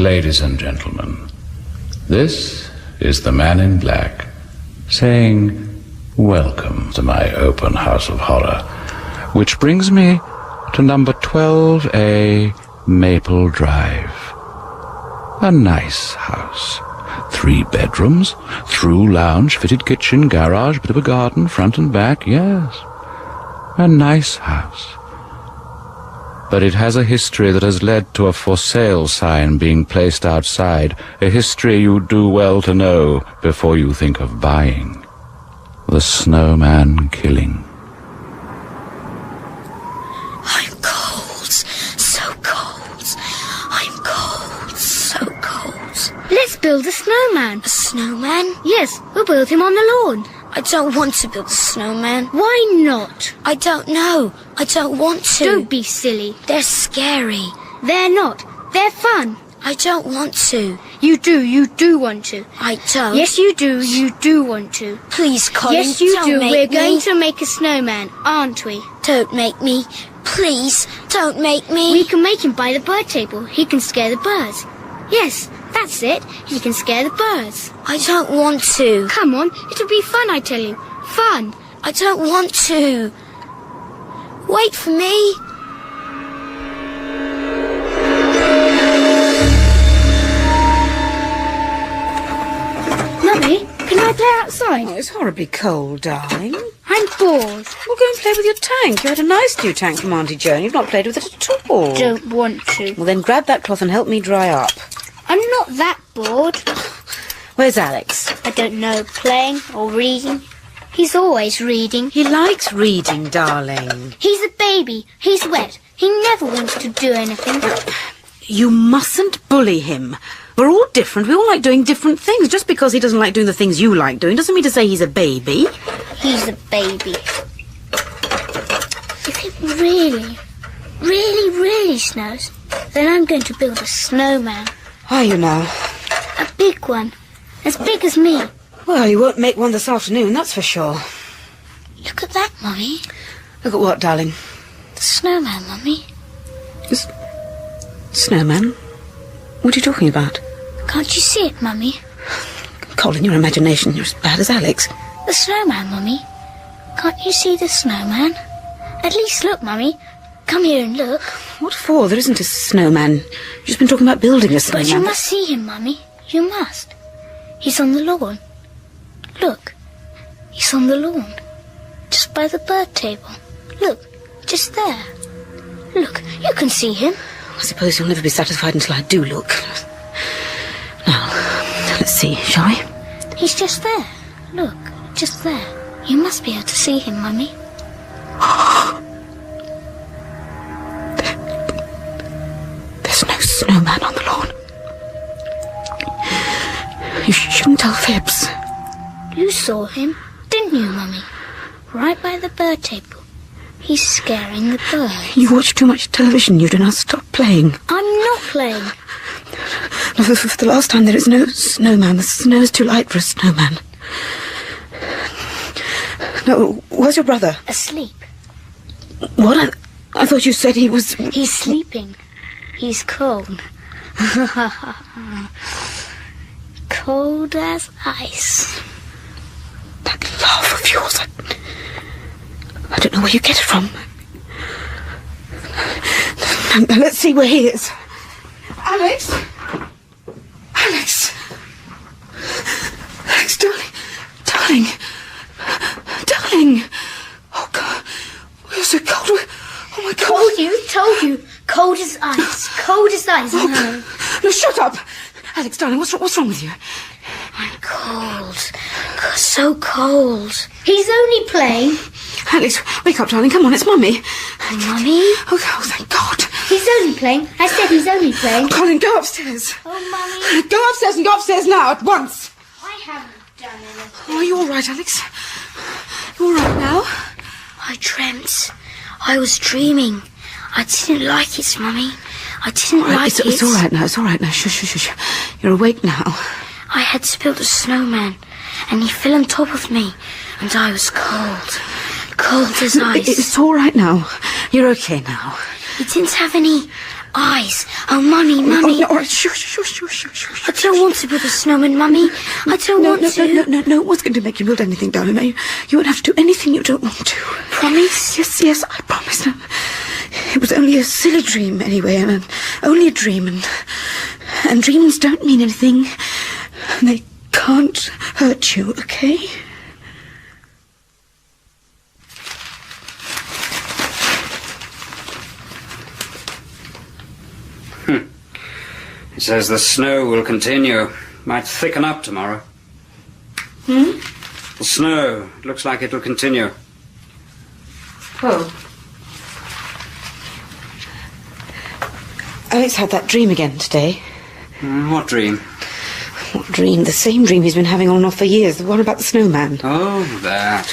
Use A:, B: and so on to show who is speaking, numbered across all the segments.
A: Ladies and gentlemen, this is the man in black saying, welcome to my open house of horror, which brings me to number 12A Maple Drive. A nice house. 3 bedrooms, through lounge, fitted kitchen, garage, bit of a garden, front and back, yes. A nice house. But it has a history that has led to a for sale sign being placed outside, a history you do well to know before you think of buying. The snowman killing.
B: I'm cold, so cold. I'm cold, so cold.
C: Let's build a snowman.
B: A snowman?
C: Yes, we'll build him on the lawn.
B: I don't want to build a snowman.
C: Why not?
B: I don't know. I don't want to.
C: Don't be silly.
B: They're scary.
C: They're not. They're fun.
B: I don't want to.
C: You do want to.
B: I don't.
C: Yes, you do want to.
B: Please, Colin,
C: yes, you
B: don't
C: do.
B: make
C: We're
B: me.
C: going to make a snowman, aren't we?
B: Don't make me. Please, don't make me.
C: We can make him by the bird table. He can scare the birds. Yes, that's it. He can scare the birds.
B: I don't want to.
C: Come on, it'll be fun, I tell you. Fun.
B: I don't want to. Wait for me.
C: Mummy, can I play outside?
D: Oh, it's horribly cold, darling.
C: I'm bored.
D: Well, go and play with your tank. You had a nice new tank from Auntie Jo, and you've not played with it at all.
C: Don't want to.
D: Well, then grab that cloth and help me dry up.
C: I'm not that bored.
D: Where's Alex?
C: I don't know, playing or reading. He's always reading.
D: He likes reading, darling.
C: He's a baby. He's wet. He never wants to do anything.
D: You mustn't bully him. We're all different. We all like doing different things. Just because he doesn't like doing the things you like doing doesn't mean to say he's a baby.
C: He's a baby. If it really, really, really snows, then I'm going to build a snowman.
D: Are you now?
C: A big one. As big as me.
D: Well, you won't make one this afternoon, that's for sure.
C: Look at that, Mummy.
D: Look at what, darling?
C: The snowman, Mummy.
D: Snowman? What are you talking about?
C: Can't you see it, Mummy?
D: Colin, your imagination, you're as bad as Alex.
C: The snowman, Mummy. Can't you see the snowman? At least look, Mummy. Come here and look.
D: What for? There isn't a snowman. You've just been talking about building a snowman.
C: But you must see him, Mummy. You must. He's on the lawn. Look. He's on the lawn. Just by the bird table. Look. Just there. Look. You can see him.
D: I suppose you'll never be satisfied until I do look. Now, let's see, shall we?
C: He's just there. Look. Just there. You must be able to see him, Mummy.
D: There's no snowman on the lawn. You shouldn't tell fibs.
C: You saw him, didn't you, Mummy? Right by the bird table. He's scaring the birds.
D: You watch too much television, you do not stop playing.
C: I'm not playing.
D: No, for the last time, there is no snowman. The snow is too light for a snowman. No, where's your brother?
C: Asleep.
D: What? I thought you said he was...
C: He's sleeping. He's cold. Cold as ice.
D: That laugh of yours, I don't know where you get it from. Now, let's see where he is. Alex! Alex! Alex, darling! Darling! Darling! Oh, God. You're so cold. Oh, my God.
C: Told you. Cold as ice. Cold as ice.
D: Oh, no, shut up! Alex, darling, what's wrong with you?
C: I'm cold. So cold. He's only playing.
D: Alex, wake up, darling. Come on, it's Mummy.
C: Mummy?
D: Oh, thank God.
C: He's only playing. I said he's only playing.
D: Colin, go upstairs.
C: Oh, Mummy.
D: Go upstairs and go upstairs now, at once.
C: I haven't done anything.
D: Oh, are you all right, Alex? You all right now?
C: I dreamt. I was dreaming. I didn't like it, Mummy. I didn't like it.
D: It's all right now. It's all right now. Shush. You're awake now.
C: I had to build a snowman, and he fell on top of me, and I was cold. Cold as ice.
D: It's all right now. You're okay now.
C: He didn't have any eyes. Oh, Mummy.
D: Oh, no, all right, shush.
C: I don't want to build a snowman, Mummy. I don't want to.
D: No. What's going to make you build anything, darling? You won't have to do anything you don't want to.
C: Promise?
D: Yes, I promise. No. It was only a silly dream, anyway, and only a dream, and dreams don't mean anything. And they can't hurt you, okay?
E: It says the snow will continue. Might thicken up tomorrow. The snow. Looks like it'll continue.
D: Oh. Alex had that dream again today.
E: What dream?
D: What dream? The same dream he's been having on and off for years. The one about the snowman.
E: Oh, that.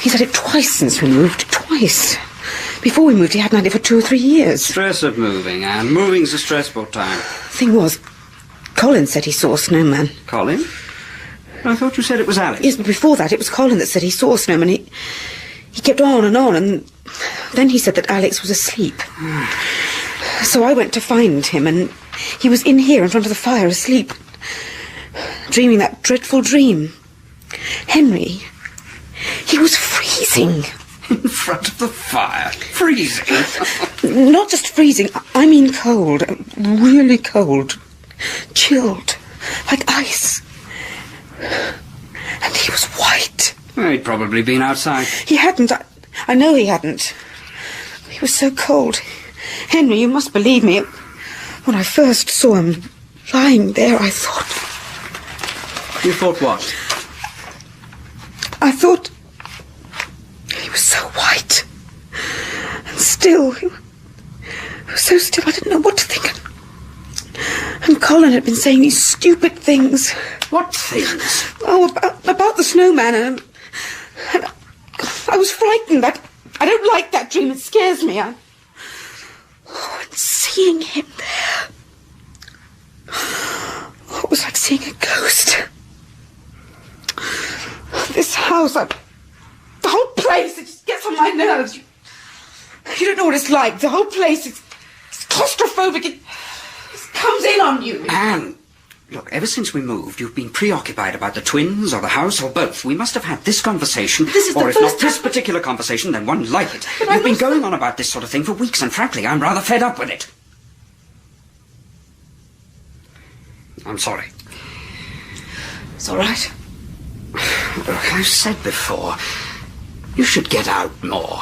D: He's had it twice since we moved. Twice. Before we moved, he hadn't had it for 2 or 3 years.
E: Stress of moving, Anne. Moving's a stressful time.
D: Thing was, Colin said he saw a snowman.
E: Colin? I thought you said it was Alex.
D: Yes, but before that, it was Colin that said he saw a snowman. He kept on, and then he said that Alex was asleep. So I went to find him, and he was in here in front of the fire, asleep, dreaming that dreadful dream. Henry, he was freezing.
E: In front of the fire? Freezing?
D: Not just freezing, I mean cold. Really cold. Chilled. Like ice. And he was white.
E: Well, he'd probably been outside.
D: He hadn't. I know he hadn't. He was so cold. Henry, you must believe me. When I first saw him lying there, I thought...
E: You thought what?
D: I thought... He was so white. And still. He was so still, I didn't know what to think. And Colin had been saying these stupid things.
E: What things?
D: Oh, about the snowman, and I was frightened. I don't like that dream. It scares me. And seeing him there, it was like seeing a ghost. This house, the whole place, it just gets on my nerves. You don't know what it's like. The whole place, it's claustrophobic. It comes in on you.
E: Anne, look, ever since we moved, you've been preoccupied about the twins or the house or both. We must have had this conversation.
D: This is
E: or
D: the
E: if
D: first
E: not this
D: time-
E: particular conversation, then one like it.
D: But
E: You've been going on about this sort of thing for weeks, and frankly, I'm rather fed up with it. I'm sorry.
D: It's all right.
E: Look, I've said before, you should get out more.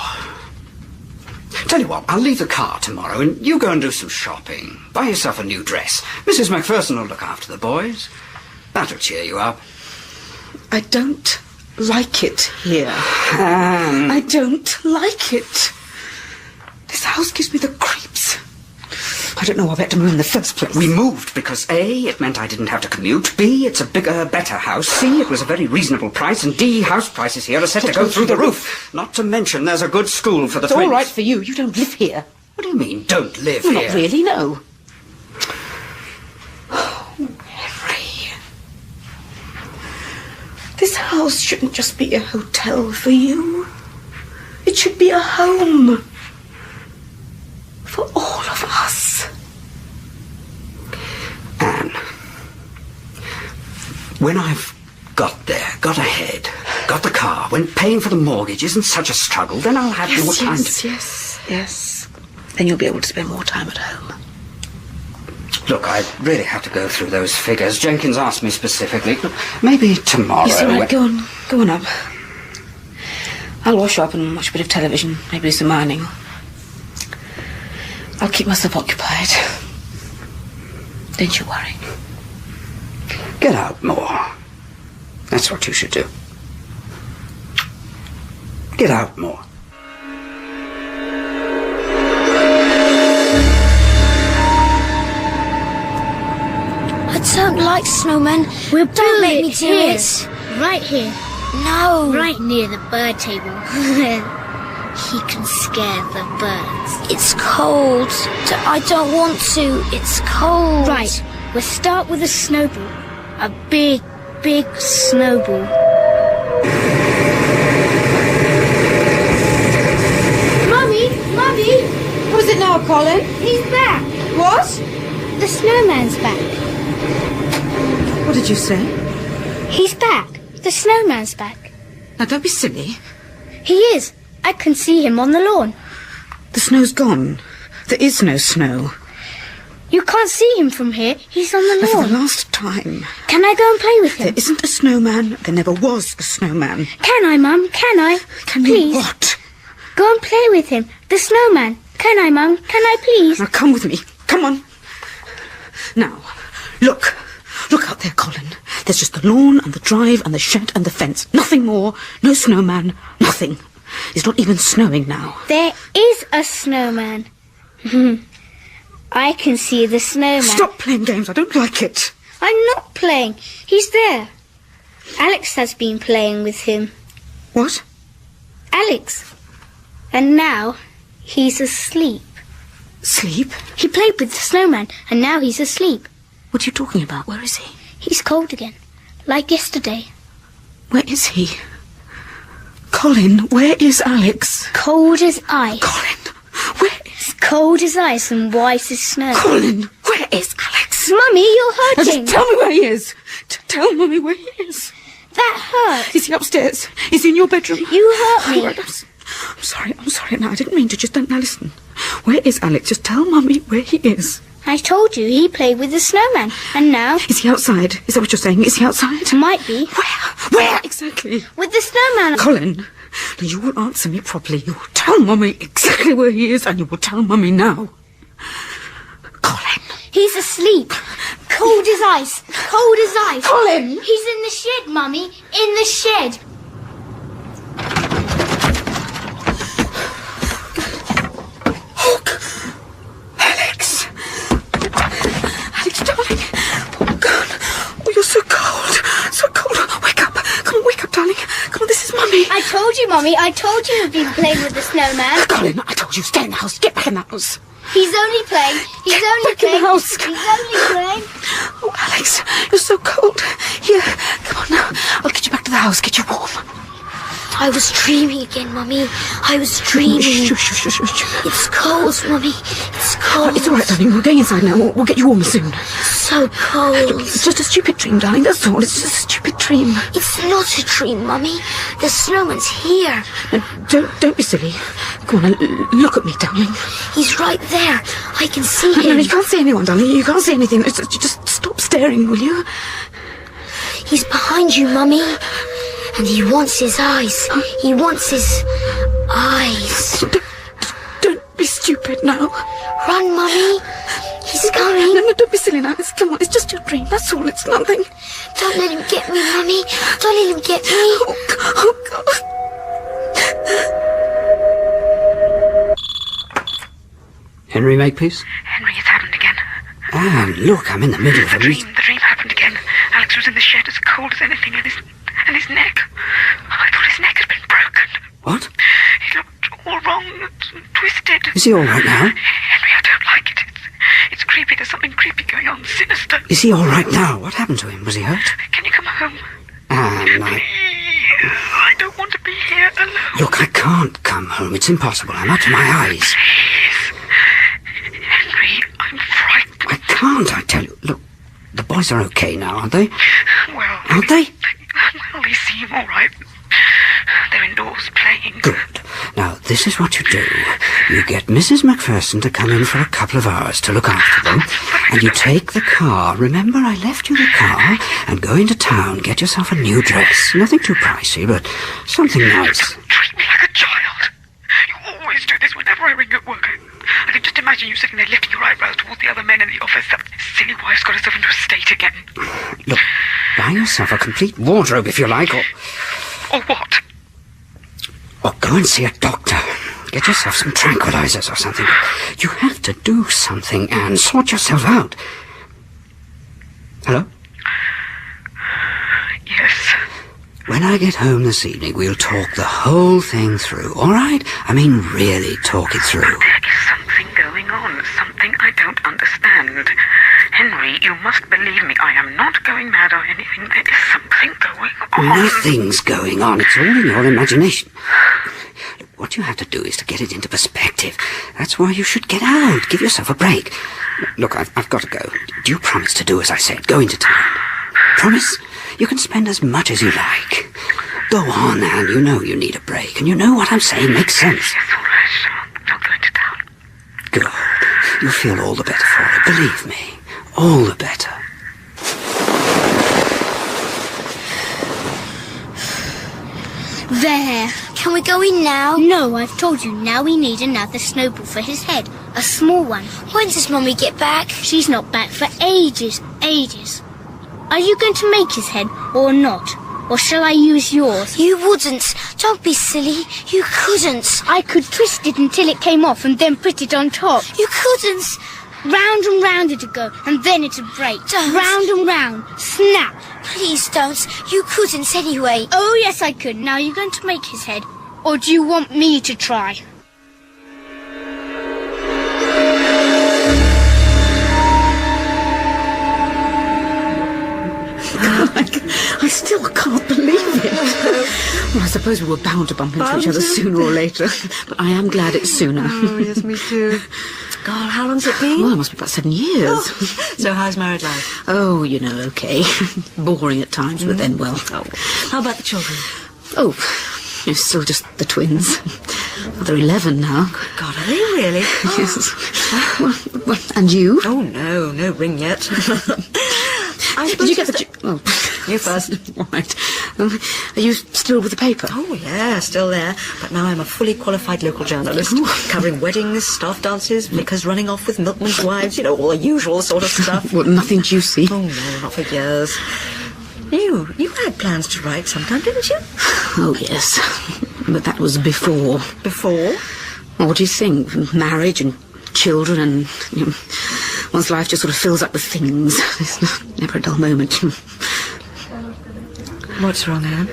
E: Tell you what, I'll leave the car tomorrow and you go and do some shopping. Buy yourself a new dress. Mrs. Macpherson will look after the boys. That'll cheer you up.
D: I don't like it here. I don't like it. This house gives me the creeps. I don't know why I had to move in the first place.
E: We moved because A, it meant I didn't have to commute. B, it's a bigger, better house. C, it was a very reasonable price. And D, house prices here are set to go through the roof. Not to mention there's a good school for the
D: It's
E: twins.
D: all right for you. You don't live here.
E: What do you mean, don't live
D: Well,
E: here?
D: not really, no. Oh, Henry. This house shouldn't just be a hotel for you. It should be a home. For all of us.
E: Anne, when I've got there, got ahead, got the car, when paying for the mortgage isn't such a struggle, then I'll have more time to...
D: Yes. Then you'll be able to spend more time at home.
E: Look, I really have to go through those figures. Jenkins asked me specifically. Maybe tomorrow...
D: Yes, all right, go on up. I'll wash up and watch a bit of television, maybe do some ironing. I'll keep myself occupied. Don't you worry.
E: Get out more. That's what you should do. Get out more.
C: I don't like snowmen. Don't make me do it.
B: Right here.
C: No.
B: Right near the bird table. He can scare the birds.
C: It's cold. I don't want to. It's cold.
B: Right. We'll start with a snowball. A big, big snowball.
C: Mummy!
D: What is it now, Colin?
B: He's back.
D: What?
C: The snowman's back.
D: What did you say?
C: He's back. The snowman's back.
D: Now, don't be silly.
C: He is. I can see him on the lawn.
D: The snow's gone. There is no snow.
C: You can't see him from here. He's on the
D: For
C: lawn.
D: the last time.
C: Can I go and play with
D: There
C: him?
D: isn't a snowman. There never was a snowman.
C: Can I, Mum? Can I?
D: Can
C: please?
D: you what?
C: Go and play with him. The snowman. Can I, Mum? Can I please?
D: Now, come with me. Come on. Now, look. Look out there, Colin. There's just the lawn and the drive and the shed and the fence. Nothing more. No snowman. Nothing. It's not even snowing now.
C: There is a snowman. I can see the snowman.
D: Stop playing games. I don't like it.
C: I'm not playing. He's there. Alex has been playing with him.
D: What?
C: Alex. And now he's asleep.
D: Sleep?
C: He played with the snowman and now he's asleep.
D: What are you talking about? Where is he?
C: He's cold again, like yesterday.
D: Where is he? Colin, where is Alex?
C: Cold as ice.
D: Colin, where is...
C: Cold as ice and white as snow.
D: Colin, where is Alex?
C: Mummy, you're
D: Now
C: hurting.
D: just tell me where he is. Tell Mummy where he is.
C: That hurt.
D: Is he upstairs? Is he in your bedroom?
C: You hurt me.
D: All right, I'm sorry. No, I didn't mean to. Just don't... Now listen. Where is Alex? Just tell Mummy where he is.
C: I told you he played with the snowman, and now
D: Is he outside? Is that what you're saying? Is he outside?
C: might be
D: Where exactly?
C: with the snowman.
D: Colin, now you will answer me properly. You will tell Mummy exactly where he is, and you will tell Mummy now. Colin.
C: He's asleep. Cold as ice. Cold as ice.
D: Colin!
C: He's in the shed, Mummy. In the shed.
D: Alex! Alex, darling! Oh, God! Oh, you're so cold! So cold! Wake up! Come on, wake up, darling! Come on, this is Mummy!
C: I told you, Mummy. I told you you've been playing with the snowman.
D: Colin, I told you, stay in the house! Get back in the house!
C: He's only playing. He's only
D: back in the
C: playing.
D: house.
C: He's only playing.
D: Oh, Alex, you're so cold! Here, come on now. I'll get you back to the house, get you warm.
C: I was dreaming again, Mummy. I was dreaming.
D: Shh.
C: It's cold, Mummy. It's cold.
D: It's all right, darling. We're going inside now. We'll get you warm soon.
C: So cold.
D: It's just a stupid dream, darling. That's all. It's just a stupid dream.
C: It's not a dream, Mummy. The snowman's here.
D: Now, don't be silly. Come on, now, look at me, darling.
C: He's right there. I can see
D: No,
C: him.
D: you can't see anyone, darling. You can't see anything. Just stop staring, will you?
C: He's behind you, Mummy. And he wants his eyes. He wants his eyes.
D: Don't be stupid now.
C: Run, Mummy. He's coming.
D: No, don't be silly now. Come on, it's just your dream. That's all. It's nothing.
C: Don't let him get me, Mummy. Don't let him get me.
D: Oh, God.
E: Henry Makepeace?
F: Henry, it's happened again.
E: Ah, look, I'm in the middle of a...
F: The dream happened again. Alex was in the shed as cold as anything, and his neck. I thought his neck had been broken.
E: What?
F: He looked all wrong, twisted.
E: Is he all right now?
F: Henry, I don't like it. It's creepy. There's something creepy going on, sinister.
E: Is he all right now? What happened to him? Was he hurt?
F: Can you come home?
E: Anne,
F: I don't want to be here alone.
E: Look, I can't come home. It's impossible. I'm up to my eyes.
F: Please. Henry, I'm frightened.
E: I can't, I tell you. Look, the boys are okay now, aren't they?
F: Well,
E: Aren't they?
F: well, they seem all right. They're indoors playing.
E: Good. Now, this is what you do. You get Mrs. Macpherson to come in for a couple of hours to look after them, and you take the car. Remember, I left you the car, and go into town, get yourself a new dress. Nothing too pricey, but something nice.
F: Don't treat me like a child. You always do this whenever I ring at work. I can just imagine you sitting there lifting your eyebrows towards the other men in the office. That silly wife's got herself into a state again.
E: Look, buy yourself a complete wardrobe if you like, or
F: what?
E: go and see a doctor. Get yourself some tranquilizers or something. You have to do something and sort yourself out. Hello?
F: Yes.
E: When I get home this evening, we'll talk the whole thing through, all right? I mean, really talk it through.
F: There is something going on. Something I don't understand. Henry, you must believe me. I am not going mad or anything. There is something going on.
E: Nothing's going on. It's all in your imagination. What you have to do is to get it into perspective. That's why you should get out. Give yourself a break. Look, I've got to go. Do you promise to do as I said? Go into town. Promise? You can spend as much as you like. Go on, Anne. You know you need a break. And you know what I'm saying makes sense.
F: Yes, all right. I'll go into town.
E: Good. You'll feel all the better for it. Believe me. All the better.
B: There. Can we go in now? No, I've told you. Now we need another snowball for his head. A small one. When does Mummy get back? She's not back for ages. Ages. Are you going to make his head or not? Or shall I use yours? You wouldn't. Don't be silly. You couldn't. I could twist it until it came off and then put it on top. You couldn't. Round and round it'd go, and then it'd break. Don't. Round and round. Snap. Please don't. You couldn't anyway. Oh, yes, I could. Now you're going to make his head. Or do you want me to try?
D: I still can't believe it. Well, I suppose we were bound to bump into each other sooner or later. But I am glad it's sooner.
G: Oh, yes, me too. God, how long's it been?
D: Well, it must be about 7 years.
G: Oh. So how's married life?
D: Oh, you know, okay. Boring at times, but then, well...
G: Oh. How about the children?
D: Oh, you're still just the twins. They're 11 now.
G: God, are they really?
D: Yes. Well, and you?
G: Oh, no ring yet.
D: Did you get the... Oh.
G: You first.
D: Right. Are you still with the paper?
G: Oh, yeah, still there. But now I'm a fully qualified local journalist, covering weddings, staff dances, vicars running off with milkmen's wives, you know, all the usual sort of stuff.
D: Well, nothing juicy.
G: Oh, no, not for years. You had plans to write sometime, didn't you?
D: Oh, yes. But that was before.
G: Before?
D: Well, what do you think? Marriage and children and... You know, one's life just sort of fills up with things. There's never a dull moment.
G: What's wrong, Anne?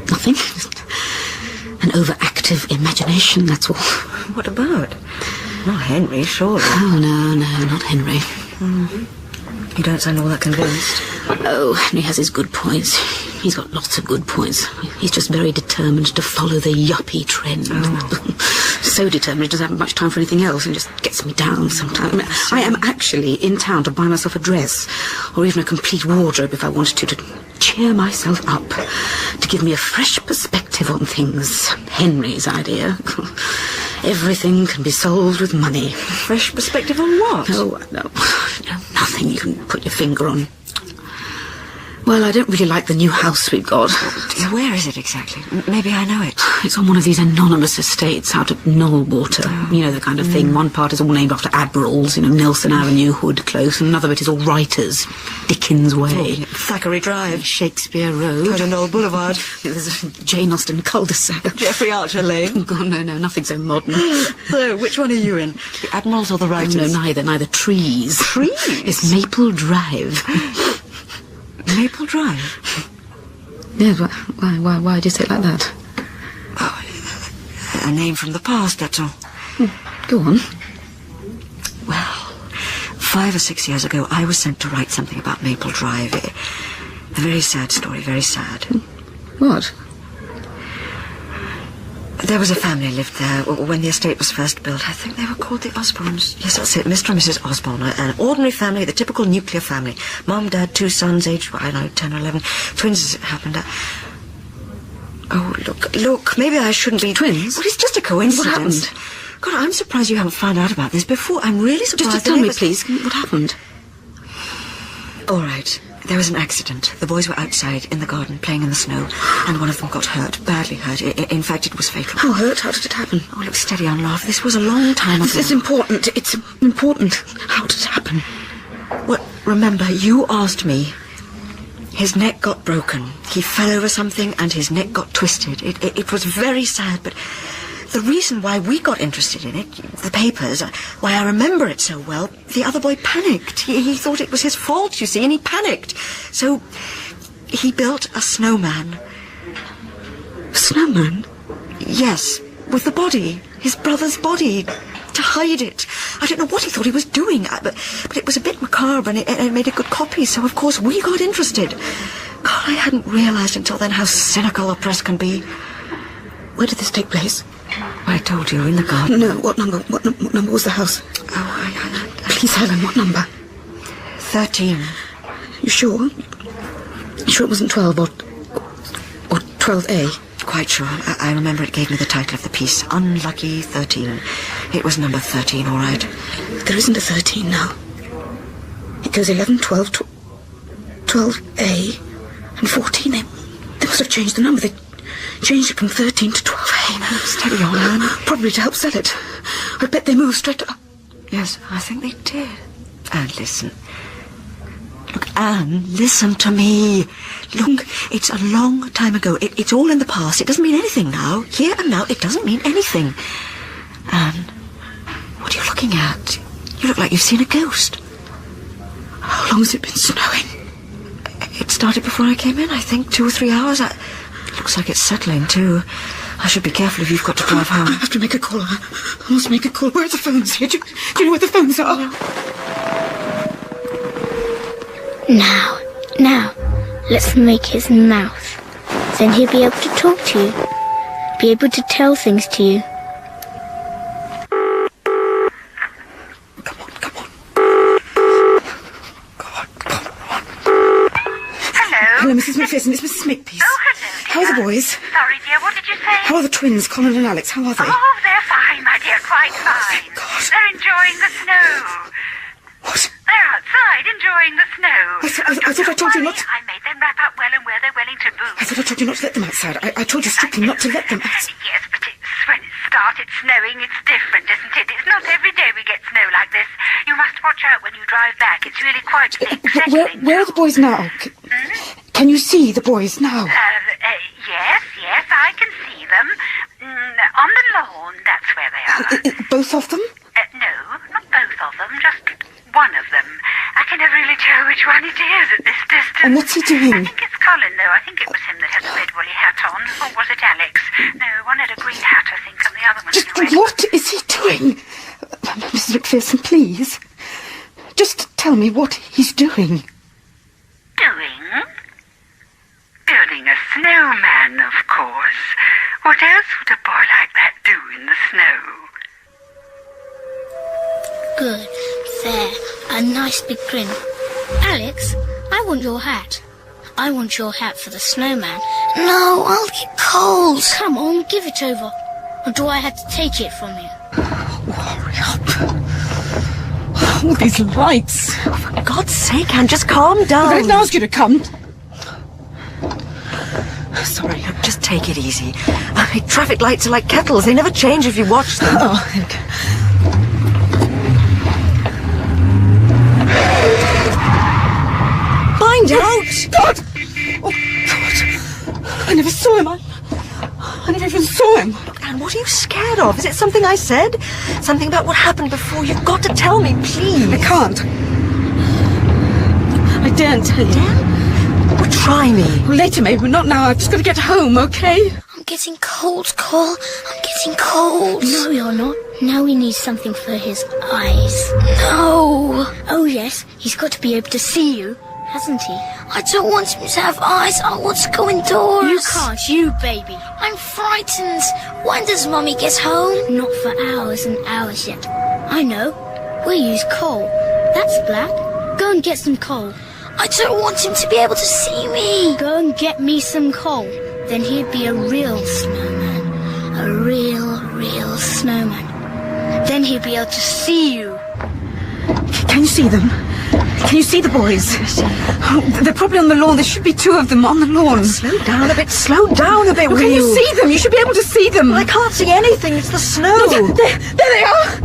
D: Nothing. Just an overactive imagination, that's all.
G: What about? Not Henry, surely.
D: Oh, no, not Henry.
G: You don't sound all that convinced.
D: Oh, Henry has his good points. He's got lots of good points. He's just very determined to follow the yuppie trend. Oh. So determined he doesn't have much time for anything else and just gets me down sometimes. I am actually in town to buy myself a dress or even a complete wardrobe if I wanted to cheer myself up, to give me a fresh perspective on things. Henry's idea. Everything can be solved with money.
G: Fresh perspective on what?
D: Oh, no, nothing you can put your finger on. Well, I don't really like the new house we've got.
G: Where is it exactly? Maybe I know it.
D: It's on one of these anonymous estates out at Knollwater. Oh. You know, the kind of thing. One part is all named after admirals, you know, Nelson Avenue, Hood Close, and another bit is all writers. Dickens Way.
G: Oh, Thackeray Drive.
D: Shakespeare Road.
G: Knoll Boulevard.
D: There's a Jane Austen cul-de-sac.
G: Jeffrey Archer Lane.
D: Oh, God, no, nothing so modern.
G: So, which one are you in? The admirals or the writers?
D: No, neither. Trees.
G: Trees?
D: It's Maple Drive.
G: Maple Drive?
D: Yes, why do you say it like that?
G: Oh, a name from the past, that's all.
D: Go on.
G: Well, 5 or 6 years ago, I was sent to write something about Maple Drive. A very sad story, very sad.
D: What?
G: There was a family lived there when the estate was first built. I think they were called the Osbornes. Yes, that's it, Mr. and Mrs. Osborne. An ordinary family, the typical nuclear family. Mum, Dad, 2 sons, aged, I don't know, 10 or 11. Twins, as it happened. Oh, look, maybe I shouldn't be...
D: Twins?
G: Well, it's just a coincidence.
D: What happened?
G: God, I'm surprised you haven't found out about this before. I'm really surprised.
D: Just tell me, please, what happened?
G: All right. There was an accident. The boys were outside in the garden playing in the snow, and one of them got hurt, badly hurt. In fact, it was fatal.
D: How hurt? How did it happen?
G: Oh, look, steady on, love. This was a long time ago.
D: This is important. It's important. How did it happen?
G: Well, remember, you asked me. His neck got broken. He fell over something, and his neck got twisted. It was very sad, but... The reason why we got interested in it, the papers, why I remember it so well, the other boy panicked. He thought it was his fault, you see, and he panicked. So he built a snowman.
D: A snowman?
G: Yes, with the body, his brother's body, to hide it. I don't know what he thought he was doing, but it was a bit macabre, and it made a good copy, so of course we got interested. God, I hadn't realised until then how cynical the press can be.
D: Where did this take place?
G: I told you, in the garden.
D: No, what number? What number was the house?
G: Oh,
D: Please, Helen, what number?
G: 13.
D: You sure? You sure it wasn't 12 or 12A?
G: Quite sure. I remember it gave me the title of the piece. Unlucky 13. It was number 13, all right.
D: There isn't a 13 now. It goes 11, 12, 12A and 14. They must have changed the number. They changed it from 13 to 12A.
G: No, steady on, Anne.
D: Probably to help sell it. I bet they moved straight up.
G: Yes, I think they did. Anne, listen. Look, Anne, listen to me. Look, it's a long time ago. It's all in the past. It doesn't mean anything now. Here and now, it doesn't mean anything. Anne, what are you looking at? You look like you've seen a ghost.
D: How long has it been snowing?
G: It started before I came in, I think. 2 or 3 hours. It looks like it's settling, too. I should be careful if you've got to drive home.
D: I have to make a call. I must make a call. Where are the phones here? Do you know where the phones are?
C: Now, let's make his mouth. Then he'll be able to talk to you. Be able to tell things to you.
D: Come on. God. Hello, Mrs. McPherson. It's Mrs. Makepeace.
F: Oh, hello, dear.
D: How are the boys?
F: Sorry, dear, what did you say?
D: How are the twins, Colin and Alex? How are they?
F: Oh, they're fine, my dear, quite fine.
D: Thank God.
F: They're enjoying the snow.
D: What?
F: They're outside enjoying the snow.
D: I thought I told you not to...
F: I made them wrap up well and where they're willing to move.
D: I thought I told you not to let them outside. I told you strictly not to let them outside.
F: Yes, but when it started snowing, it's different, isn't it? It's not every day we get snow like this. You must watch out when you drive back. It's really quite thick.
D: Where are the boys now? Can you see the boys now?
F: Yes, I can see them. On the lawn, that's where they are.
D: Both of them?
F: No, not both of them, just one of them. I can never really tell which one it is at this distance.
D: And what's he doing?
F: I think it's Colin, though. I think it was him that had the red woolly hat on. Or was it Alex? No, one had a green hat, I think, and the other one
D: Just
F: had a red.
D: what is he doing? Mrs. McPherson, please. Just tell me what he's doing.
F: Doing? Building a snowman, of course. What else would a boy like that do in the snow?
C: Good. There. A nice big grin. Alex, I want your hat. I want your hat for the snowman. No, I'll get cold. Come on, give it over. Or do I have to take it from you?
D: Hurry up. All these lights.
G: For God's sake, Anne, just calm down.
D: I didn't ask you to come.
G: Sorry, look, just take it easy. Traffic lights are like kettles. They never change if you watch them.
D: Oh, okay.
G: Find out!
D: God! Oh, God. I never saw him. I never even saw him.
G: Look, Anne, what are you scared of? Is it something I said? Something about what happened before? You've got to tell me, please.
D: I can't. I daren't tell you.
G: Well, try me.
D: Well, later, maybe, but not now. I've just got to get home, okay?
C: I'm getting cold, Cole. I'm getting cold. No, you're not. Now he needs something for his eyes. No. Oh, yes. He's got to be able to see you, hasn't he? I don't want him to have eyes. I want to go indoors. You can't, you baby. I'm frightened. When does Mummy get home? Not for hours and hours yet. I know. We'll use coal. That's black. Go and get some coal. I don't want him to be able to see me. Go and get me some coal. Then he'd be a real snowman. A real snowman. Then he'd be able to see you.
D: Can you see them? Can you see the boys? Oh, they're probably on the lawn. There should be 2 of them on the lawn.
G: Slow down a bit, will
D: Can you see them? You should be able to see them.
G: I can't see anything. It's the snow.
D: There they are.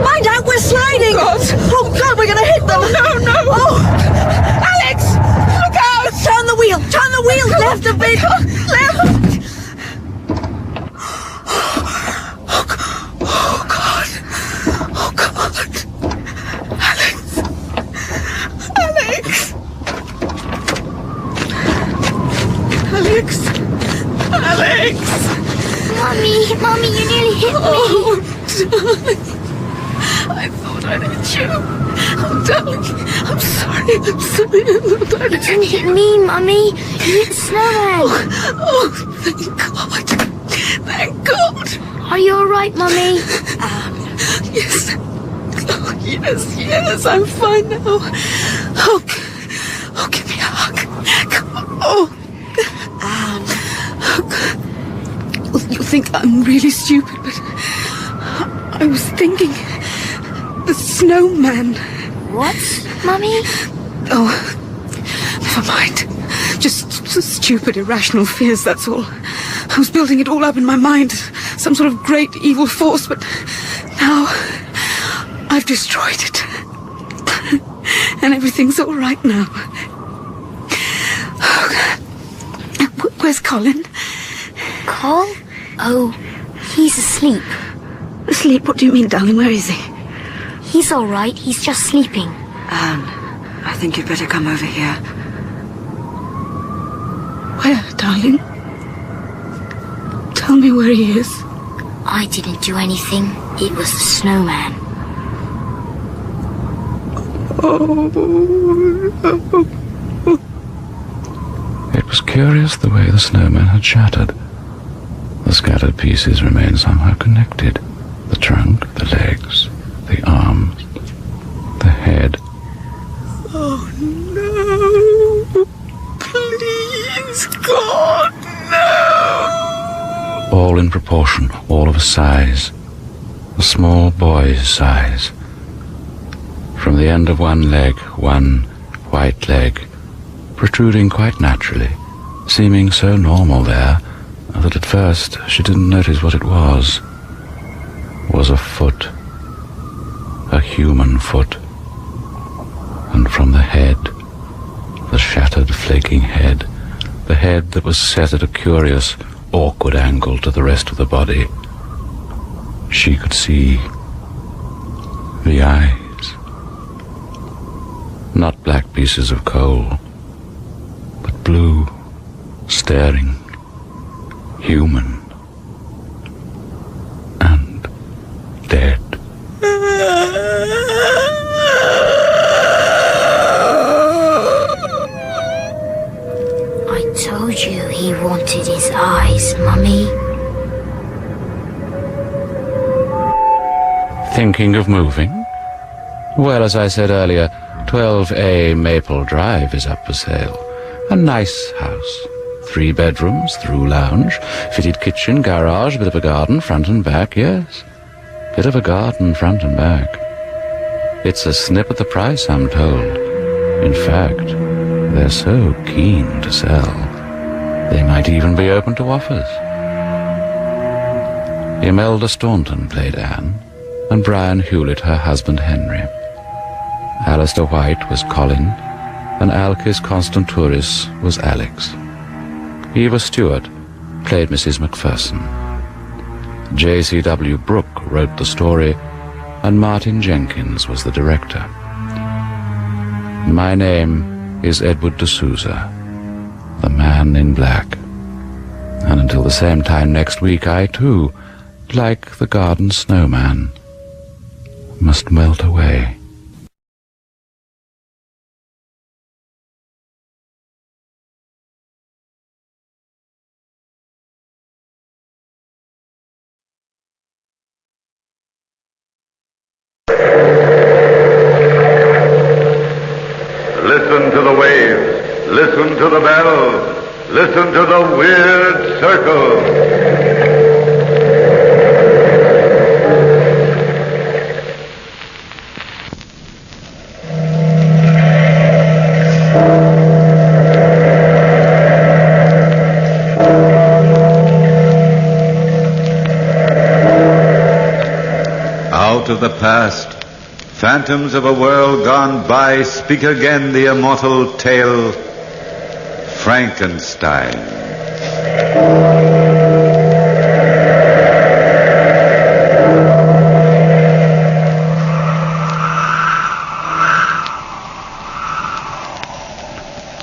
G: Mind out, we're sliding. Oh, God, we're going to hit them.
D: No.
G: Oh,
D: Alex, look out.
G: turn the wheel. Left a bit. Left.
D: Oh, God. Alex.
C: Mummy, you nearly hit me.
D: Oh, darling. I thought I'd hit you. Oh, darling. I'm sorry.
B: You didn't hit me, Mummy. You hit Snowman.
D: Oh, thank God. Thank God.
B: Are you all right, Mummy?
D: Yes. Oh, yes, I'm fine now. Oh, give me a hug. Come on. Oh. You'll think I'm really stupid, but I was thinking the snowman.
B: What, Mummy?
D: Oh, never mind. Just stupid, irrational fears, that's all. I was building it all up in my mind, some sort of great evil force, but now I've destroyed it. And everything's all right now. Where's Colin?
B: Col? Oh, he's asleep.
D: Asleep? What do you mean, darling? Where is he?
B: He's all right. He's just sleeping.
G: Anne, I think you'd better come over here.
D: Where, darling? Tell me where he is.
B: I didn't do anything. It was the snowman.
A: It was curious the way the snowman had shattered. The scattered pieces remained somehow connected. The trunk, the legs, the arms, the head.
D: Oh, no. Please, God, no.
A: All in proportion, all of a size. A small boy's size. From the end of one leg, one white leg, protruding quite naturally, seeming so normal there that at first she didn't notice what it was a foot, a human foot. And from the head, the shattered, flaking head, the head that was set at a curious, awkward angle to the rest of the body, she could see the eyes. Not black pieces of coal, but blue, staring, human, and dead.
B: I told you he wanted his eyes, Mummy.
A: Thinking of moving? Well, as I said earlier, 12A Maple Drive is up for sale. A nice house. 3 bedrooms, through lounge, fitted kitchen, garage, bit of a garden, front and back, yes. Bit of a garden, front and back. It's a snip at the price, I'm told. In fact, they're so keen to sell, they might even be open to offers. Imelda Staunton played Anne, and Brian Hewlett her husband Henry. Alistair White was Colin, and Alkis Constantouris was Alex. Eva Stewart played Mrs. Macpherson. J.C.W. Brooke wrote the story, and Martin Jenkins was the director. My name is Edward de Souza, the Man in Black. And until the same time next week, I too, like the garden snowman, must melt away.
H: Listen to the waves, listen to the bell, listen to the weird circle. Out of the past, phantoms of a world gone by, speak again the immortal tale, Frankenstein.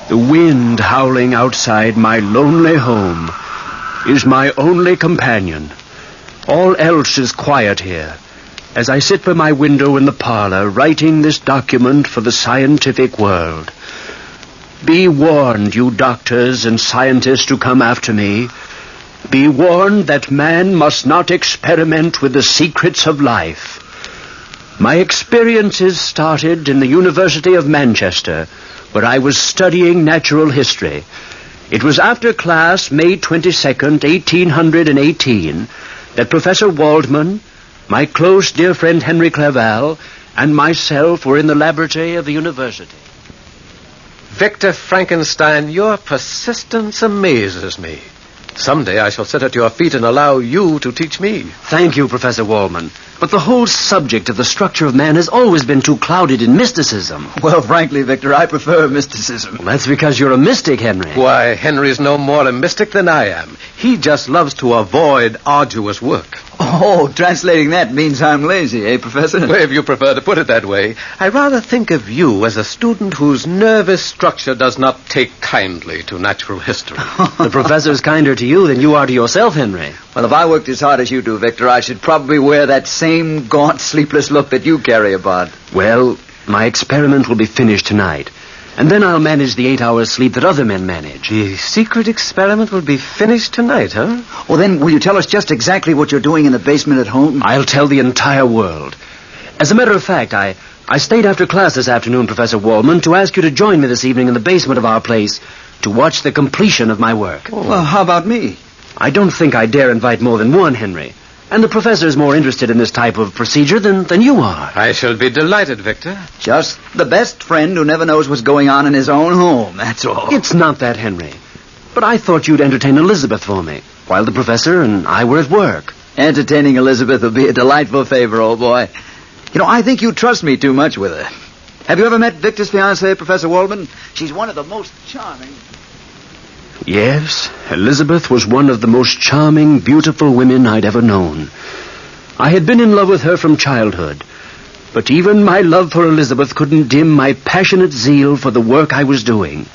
I: The wind howling outside my lonely home is my only companion. All else is quiet here, as I sit by my window in the parlor, writing this document for the scientific world. Be warned, you doctors and scientists who come after me. Be warned that man must not experiment with the secrets of life. My experiences started in the University of Manchester, where I was studying natural history. It was after class, May 22nd, 1818, that Professor Waldman, my close dear friend Henry Clerval, and myself were in the laboratory of the university.
J: Victor Frankenstein, your persistence amazes me. Someday I shall sit at your feet and allow you to teach me.
I: Thank you, Professor Waldman. But the whole subject of the structure of man has always been too clouded in mysticism.
K: Well, frankly, Victor, I prefer mysticism.
I: Well, that's because you're a mystic, Henry.
J: Why, Henry's no more a mystic than I am. He just loves to avoid arduous work.
K: Oh, translating that means I'm lazy, eh, Professor?
J: Well, if you prefer to put it that way, I rather think of you as a student whose nervous structure does not take kindly to natural history.
I: The professor's kinder to you than you are to yourself, Henry.
K: Well, if I worked as hard as you do, Victor, I should probably wear that same gaunt, sleepless look that you carry about.
I: Well, my experiment will be finished tonight. And then I'll manage the 8 hours sleep that other men manage.
J: The secret experiment will be finished tonight, huh?
K: Well, then, will you tell us just exactly what you're doing in the basement at home?
I: I'll tell the entire world. As a matter of fact, I stayed after class this afternoon, Professor Waldman, to ask you to join me this evening in the basement of our place to watch the completion of my work.
K: Oh. Well, how about me?
I: I don't think I dare invite more than one, Henry. And the professor is more interested in this type of procedure than you are.
J: I shall be delighted, Victor.
K: Just the best friend who never knows what's going on in his own home, that's all.
I: It's not that, Henry. But I thought you'd entertain Elizabeth for me, while the professor and I were at work.
K: Entertaining Elizabeth will be a delightful favor, old boy. You know, I think you trust me too much with her. Have you ever met Victor's fiancée, Professor Waldman? She's one of the most charming...
I: Yes, Elizabeth was one of the most charming, beautiful women I'd ever known. I had been in love with her from childhood, but even my love for Elizabeth couldn't dim my passionate zeal for the work I was doing.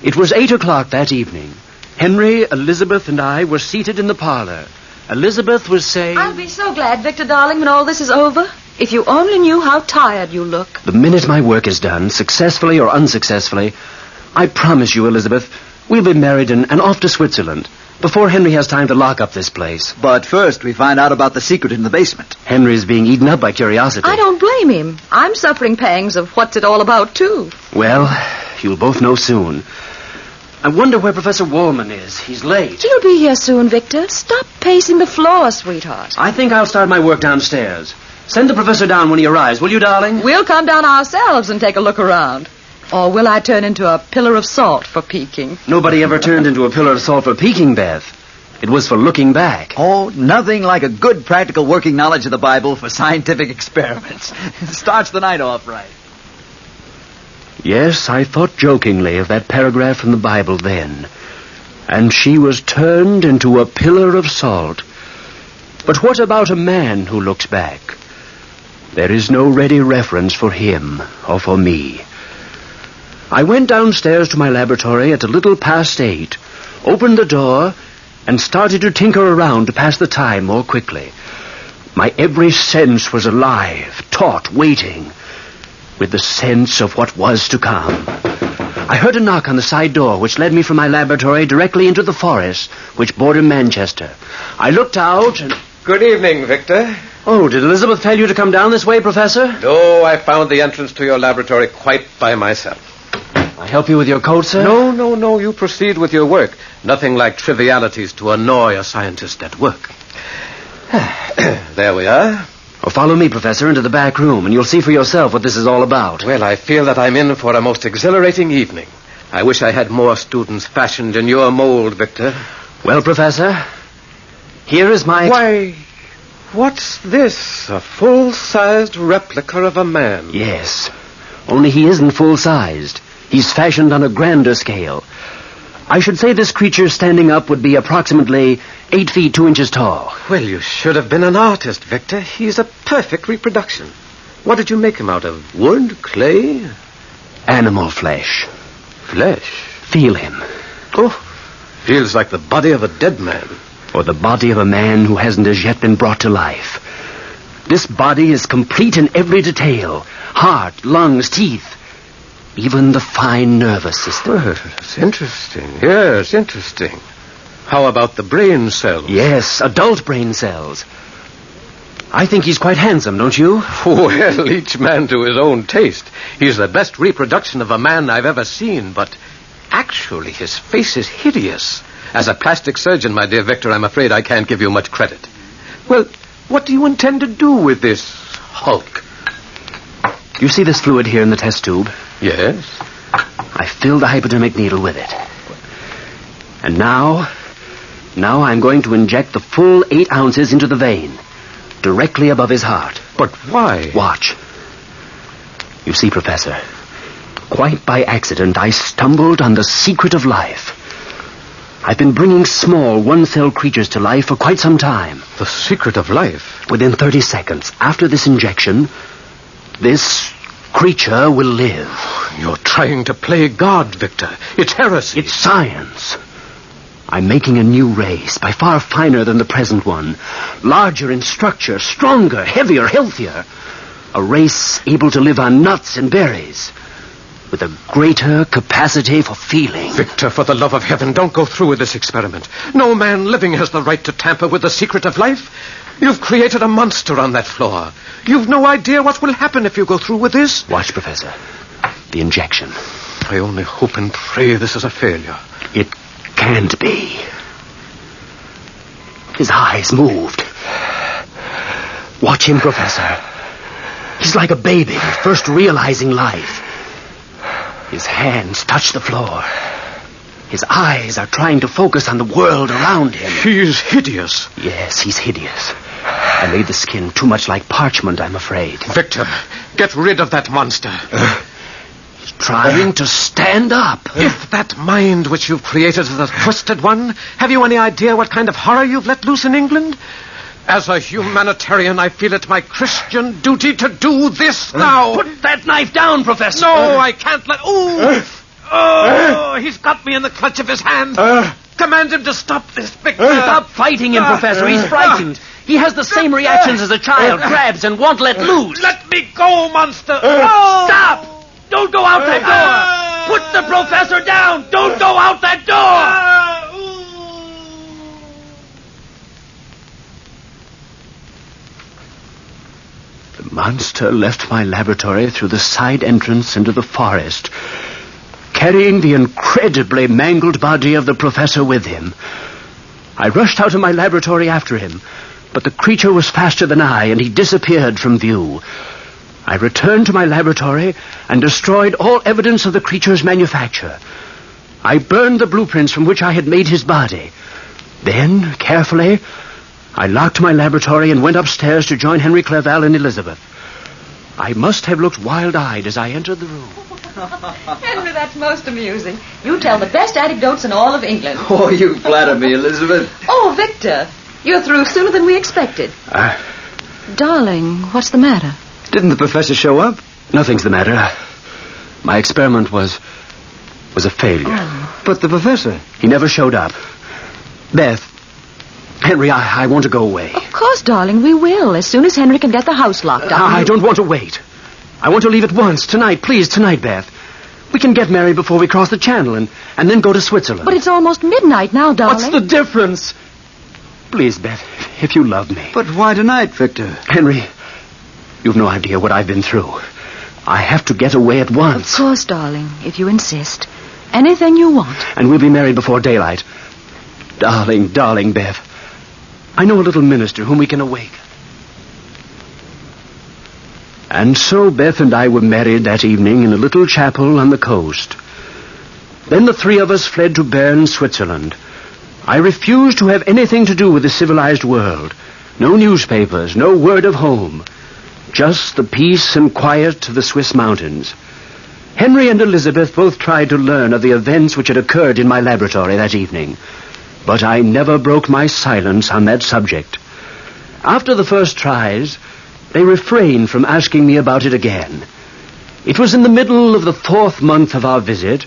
I: It was 8 o'clock that evening. Henry, Elizabeth, and I were seated in the parlor. Elizabeth was saying...
L: I'll be so glad, Victor, darling, when all this is over. If you only knew how tired you look.
I: The minute my work is done, successfully or unsuccessfully, I promise you, Elizabeth, we'll be married and off to Switzerland before Henry has time to lock up this place.
K: But first, we find out about the secret in the basement.
I: Henry's being eaten up by curiosity.
L: I don't blame him. I'm suffering pangs of what's it all about, too.
I: Well, you'll both know soon. I wonder where Professor Waldman is. He's late.
L: He'll be here soon, Victor. Stop pacing the floor, sweetheart.
I: I think I'll start my work downstairs. Send the professor down when he arrives, will you, darling?
L: We'll come down ourselves and take a look around. Or will I turn into a pillar of salt for peeking?
I: Nobody ever turned into a pillar of salt for peeking, Beth. It was for looking back.
K: Oh, nothing like a good practical working knowledge of the Bible for scientific experiments. It starts the night off right.
I: Yes, I thought jokingly of that paragraph from the Bible then. And she was turned into a pillar of salt. But what about a man who looks back? There is no ready reference for him or for me. I went downstairs to my laboratory at a little past 8, opened the door, and started to tinker around to pass the time more quickly. My every sense was alive, taut, waiting, with the sense of what was to come. I heard a knock on the side door, which led me from my laboratory directly into the forest, which bordered Manchester. I looked out and...
J: Good evening, Victor.
I: Oh, did Elizabeth tell you to come down this way, Professor?
J: No, I found the entrance to your laboratory quite by myself.
I: I help you with your coat, sir?
J: No. You proceed with your work. Nothing like trivialities to annoy a scientist at work. There we are.
I: Well, follow me, Professor, into the back room, and you'll see for yourself what this is all about.
J: Well, I feel that I'm in for a most exhilarating evening. I wish I had more students fashioned in your mold, Victor.
I: Well, Professor, here is my...
J: Why, what's this? A full-sized replica of a man?
I: Yes, only he isn't full-sized. He's fashioned on a grander scale. I should say this creature standing up would be approximately 8 feet 2 inches tall.
J: Well, you should have been an artist, Victor. He's a perfect reproduction. What did you make him out of? Wood? Clay?
I: Animal flesh.
J: Flesh?
I: Feel him.
J: Oh, feels like the body of a dead man.
I: Or the body of a man who hasn't as yet been brought to life. This body is complete in every detail. Heart, lungs, teeth. Even the fine nervous system.
J: Well, it's interesting. Yes, interesting. How about the brain cells?
I: Yes, adult brain cells. I think he's quite handsome, don't you?
J: Well, each man to his own taste. He's the best reproduction of a man I've ever seen, but actually his face is hideous. As a plastic surgeon, my dear Victor, I'm afraid I can't give you much credit. Well, what do you intend to do with this hulk?
I: You see this fluid here in the test tube?
J: Yes.
I: I filled the hypodermic needle with it. And now I'm going to inject the full 8 ounces into the vein, directly above his heart.
J: But why?
I: Watch. You see, Professor, quite by accident, I stumbled on the secret of life. I've been bringing small one-cell creatures to life for quite some time.
J: The secret of life?
I: Within 30 seconds, after this injection, this creature will live.
J: You're trying to play God, Victor. It's heresy.
I: It's science. I'm making a new race, by far finer than the present one. Larger in structure, stronger, heavier, healthier. A race able to live on nuts and berries, with a greater capacity for feeling.
J: Victor, for the love of heaven, don't go through with this experiment. No man living has the right to tamper with the secret of life. You've created a monster on that floor. You've no idea what will happen if you go through with this.
I: Watch, Professor. The injection.
J: I only hope and pray this is a failure.
I: It can't be. His eyes moved. Watch him, Professor. He's like a baby, first realizing life. His hands touch the floor. His eyes are trying to focus on the world around him.
J: He's hideous.
I: Yes, he's hideous. I made the skin too much like parchment, I'm afraid.
J: Victor, get rid of that monster.
I: He's trying to stand up.
J: If that mind which you've created is a twisted one, have you any idea what kind of horror you've let loose in England? As a humanitarian, I feel it my Christian duty to do this now.
I: Put that knife down, Professor.
J: No, I can't let... Oh, he's got me in the clutch of his hand. Command him to stop this, Victor.
I: Stop fighting him, Professor. He's frightened. He has the same reactions as a child. Grabs and won't let loose.
J: Let me go, monster.
I: Stop! Don't go out that door. Put the professor down. Don't go out that door. The monster left my laboratory through the side entrance into the forest, carrying the incredibly mangled body of the professor with him. I rushed out of my laboratory after him, but the creature was faster than I, and he disappeared from view. I returned to my laboratory and destroyed all evidence of the creature's manufacture. I burned the blueprints from which I had made his body. Then, carefully, I locked my laboratory and went upstairs to join Henry Clerval and Elizabeth. I must have looked wild-eyed as I entered the room.
L: Henry, that's most amusing. You tell the best anecdotes in all of England.
K: Oh, you flatter me, Elizabeth.
L: Oh, Victor, you're through sooner than we expected. Darling, what's the matter?
K: Didn't the professor show up?
I: Nothing's the matter. My experiment was a failure.
K: Oh. But the professor...
I: He never showed up. Beth, Henry, I want to go away.
L: Of course, darling, we will, as soon as Henry can get the house locked up.
I: I don't want to wait. I want to leave at once, tonight, please, tonight, Beth. We can get married before we cross the channel and then go to Switzerland.
L: But it's almost midnight now, darling.
I: What's the difference? Please, Beth, if you love me.
K: But why tonight, Victor?
I: Henry, you've no idea what I've been through. I have to get away at once.
L: Of course, darling, if you insist. Anything you want.
I: And we'll be married before daylight. Darling, darling, Beth. I know a little minister whom we can awaken. And so Beth and I were married that evening in a little chapel on the coast. Then the three of us fled to Bern, Switzerland. I refused to have anything to do with the civilized world. No newspapers, no word of home. Just the peace and quiet of the Swiss mountains. Henry and Elizabeth both tried to learn of the events which had occurred in my laboratory that evening. But I never broke my silence on that subject. After the first tries, they refrained from asking me about it again. It was in the middle of the 4th month of our visit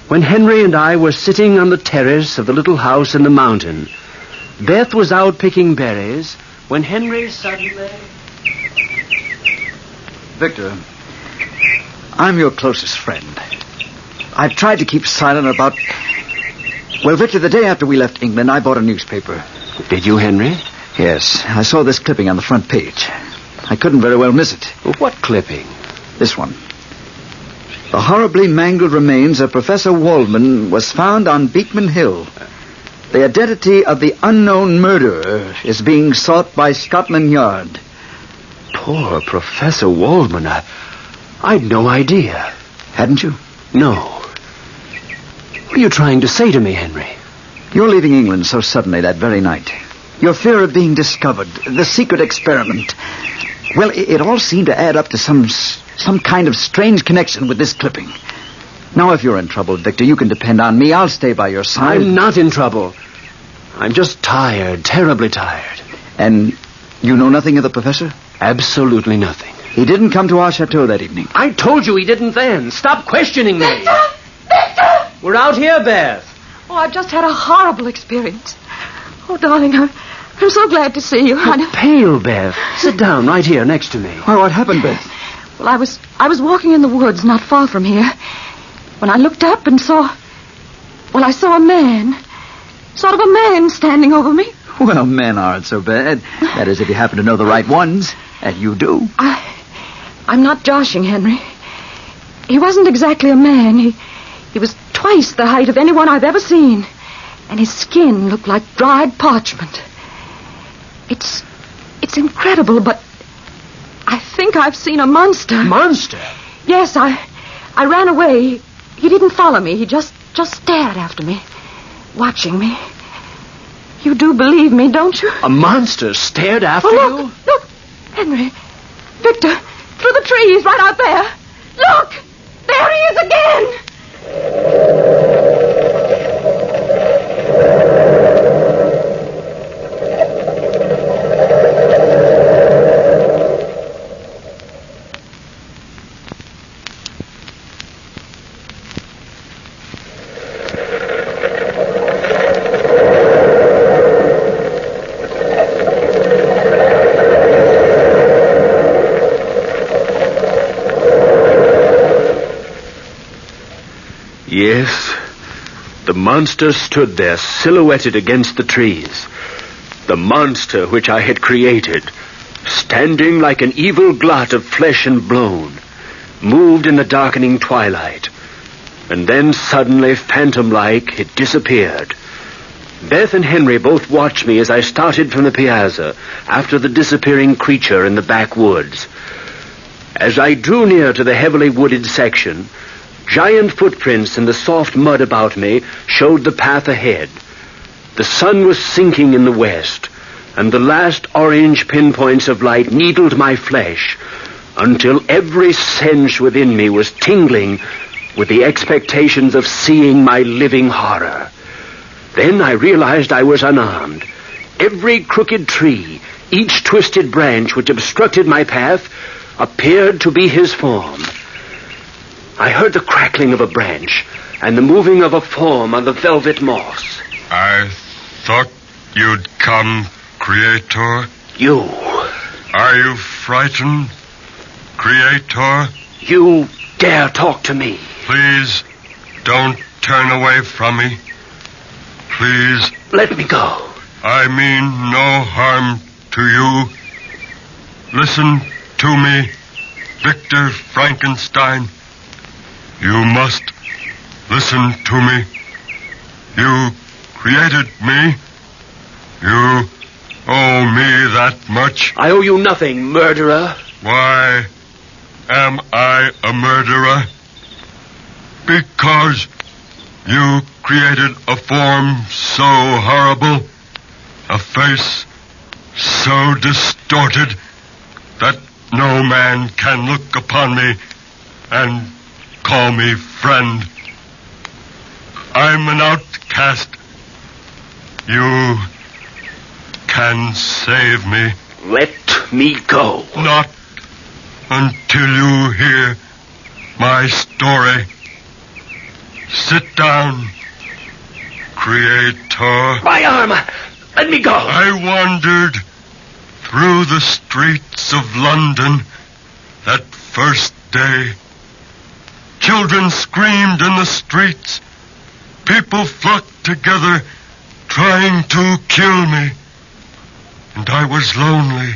I: when Henry and I were sitting on the terrace of the little house in the mountain. Beth was out picking berries when Henry suddenly...
K: Victor, I'm your closest friend. I've tried to keep silent about... Well, Victor, the day after we left England, I bought a newspaper.
I: Did you, Henry?
K: Yes, I saw this clipping on the front page. I couldn't very well miss it.
I: What clipping?
K: This one. The horribly mangled remains of Professor Waldman was found on Beekman Hill. The identity of the unknown murderer is being sought by Scotland Yard.
I: Poor Professor Waldman. I'd no idea.
K: Hadn't you?
I: No. What are you trying to say to me, Henry?
K: You're leaving England so suddenly that very night. Your fear of being discovered, the secret experiment. Well, it all seemed to add up to some kind of strange connection with this clipping. Now, if you're in trouble, Victor, you can depend on me. I'll stay by your side.
I: I'm not in trouble. I'm just tired, terribly tired.
K: And you know nothing of the professor?
I: Absolutely nothing.
K: He didn't come to our chateau that evening.
I: I told you he didn't then. Stop questioning me.
L: Victor! Victor!
I: We're out here, Beth.
L: Oh, I've just had a horrible experience. Oh, darling, I'm so glad to see you.
I: You're pale, Beth. Sit down right here next to me.
K: Why, what happened, Beth?
L: Well, I was walking in the woods not far from here when I looked up and saw... Well, I saw a man. Sort of a man standing over me.
K: Well, men aren't so bad. That is, if you happen to know the right ones. And you do.
L: I'm not joshing, Henry. He wasn't exactly a man. He was twice the height of anyone I've ever seen. And his skin looked like dried parchment. It's incredible, but I think I've seen a monster.
I: Monster?
L: Yes, I ran away. He didn't follow me. He just stared after me, watching me. You do believe me, don't you?
I: A monster stared after you?
L: Look, Henry. Victor, through the trees right out there. Look! There he is again!
I: Yes, the monster stood there, silhouetted against the trees. The monster which I had created, standing like an evil blot of flesh and bone, moved in the darkening twilight. And then suddenly, phantom-like, it disappeared. Beth and Henry both watched me as I started from the piazza after the disappearing creature in the backwoods. As I drew near to the heavily wooded section, giant footprints in the soft mud about me showed the path ahead. The sun was sinking in the west, and the last orange pinpoints of light needled my flesh until every sense within me was tingling with the expectations of seeing my living horror. Then I realized I was unarmed. Every crooked tree, each twisted branch which obstructed my path, appeared to be his form. I heard the crackling of a branch and the moving of a form on the velvet moss.
M: I thought you'd come, Creator.
I: You.
M: Are you frightened, Creator?
I: You dare talk to me?
M: Please, don't turn away from me. Please.
I: Let me go.
M: I mean no harm to you. Listen to me, Victor Frankenstein. You must listen to me. You created me. You owe me that much.
I: I owe you nothing, murderer.
M: Why am I a murderer? Because you created a form so horrible, a face so distorted, that no man can look upon me and call me friend. I'm an outcast. You can save me.
I: Let me go.
M: Not until you hear my story. Sit down, Creator.
I: My arm! Let me go.
M: I wandered through the streets of London that first day. Children screamed in the streets. People flocked together, trying to kill me. And I was lonely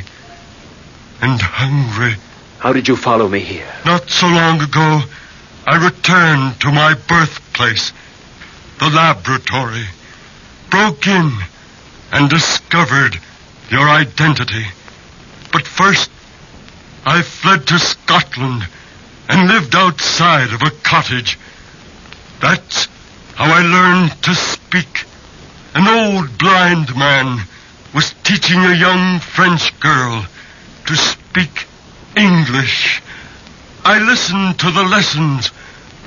M: and hungry.
I: How did you follow me here?
M: Not so long ago, I returned to my birthplace, the laboratory, broke in and discovered your identity. But first, I fled to Scotland and lived outside of a cottage. That's how I learned to speak. An old blind man was teaching a young French girl to speak English. I listened to the lessons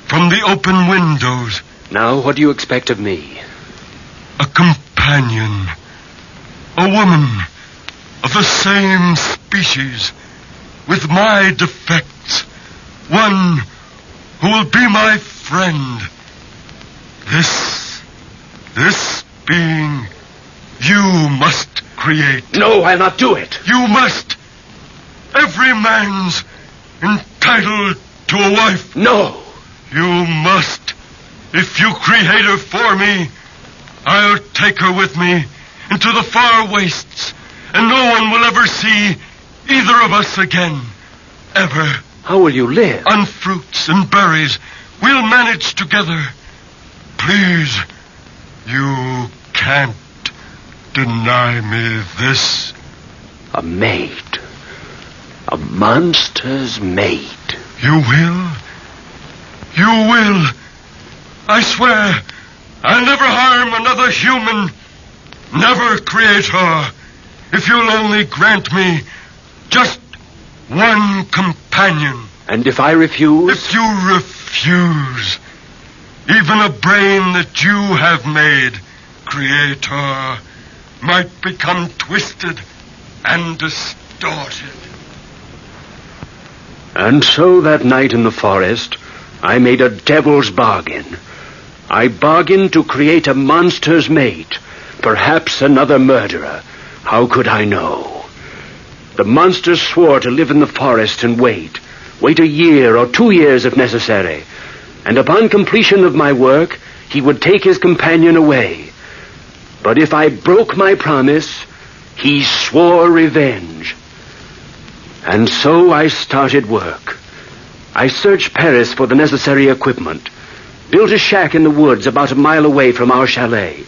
M: from the open windows.
I: Now, what do you expect of me?
M: A companion. A woman of the same species, with my defects. One who will be my friend. This being you must create.
I: No, I'll not do it.
M: You must. Every man's entitled to a wife.
I: No.
M: You must. If you create her for me, I'll take her with me into the far wastes, and no one will ever see either of us again. Ever.
I: How will you live?
M: On fruits and berries. We'll manage together. Please, you can't deny me this.
I: A maid. A monster's maid.
M: You will? You will. I swear, I'll never harm another human. Never create her. If you'll only grant me just one companion.
I: And if I refuse?
M: If you refuse, even a brain that you have made, creator, might become twisted and distorted.
I: And so that night in the forest, I made a devil's bargain. I bargained to create a monster's mate, perhaps another murderer. How could I know? The monster swore to live in the forest and wait a year or 2 years if necessary. And upon completion of my work, he would take his companion away. But if I broke my promise, he swore revenge. And so I started work. I searched Paris for the necessary equipment, built a shack in the woods about a mile away from our chalet.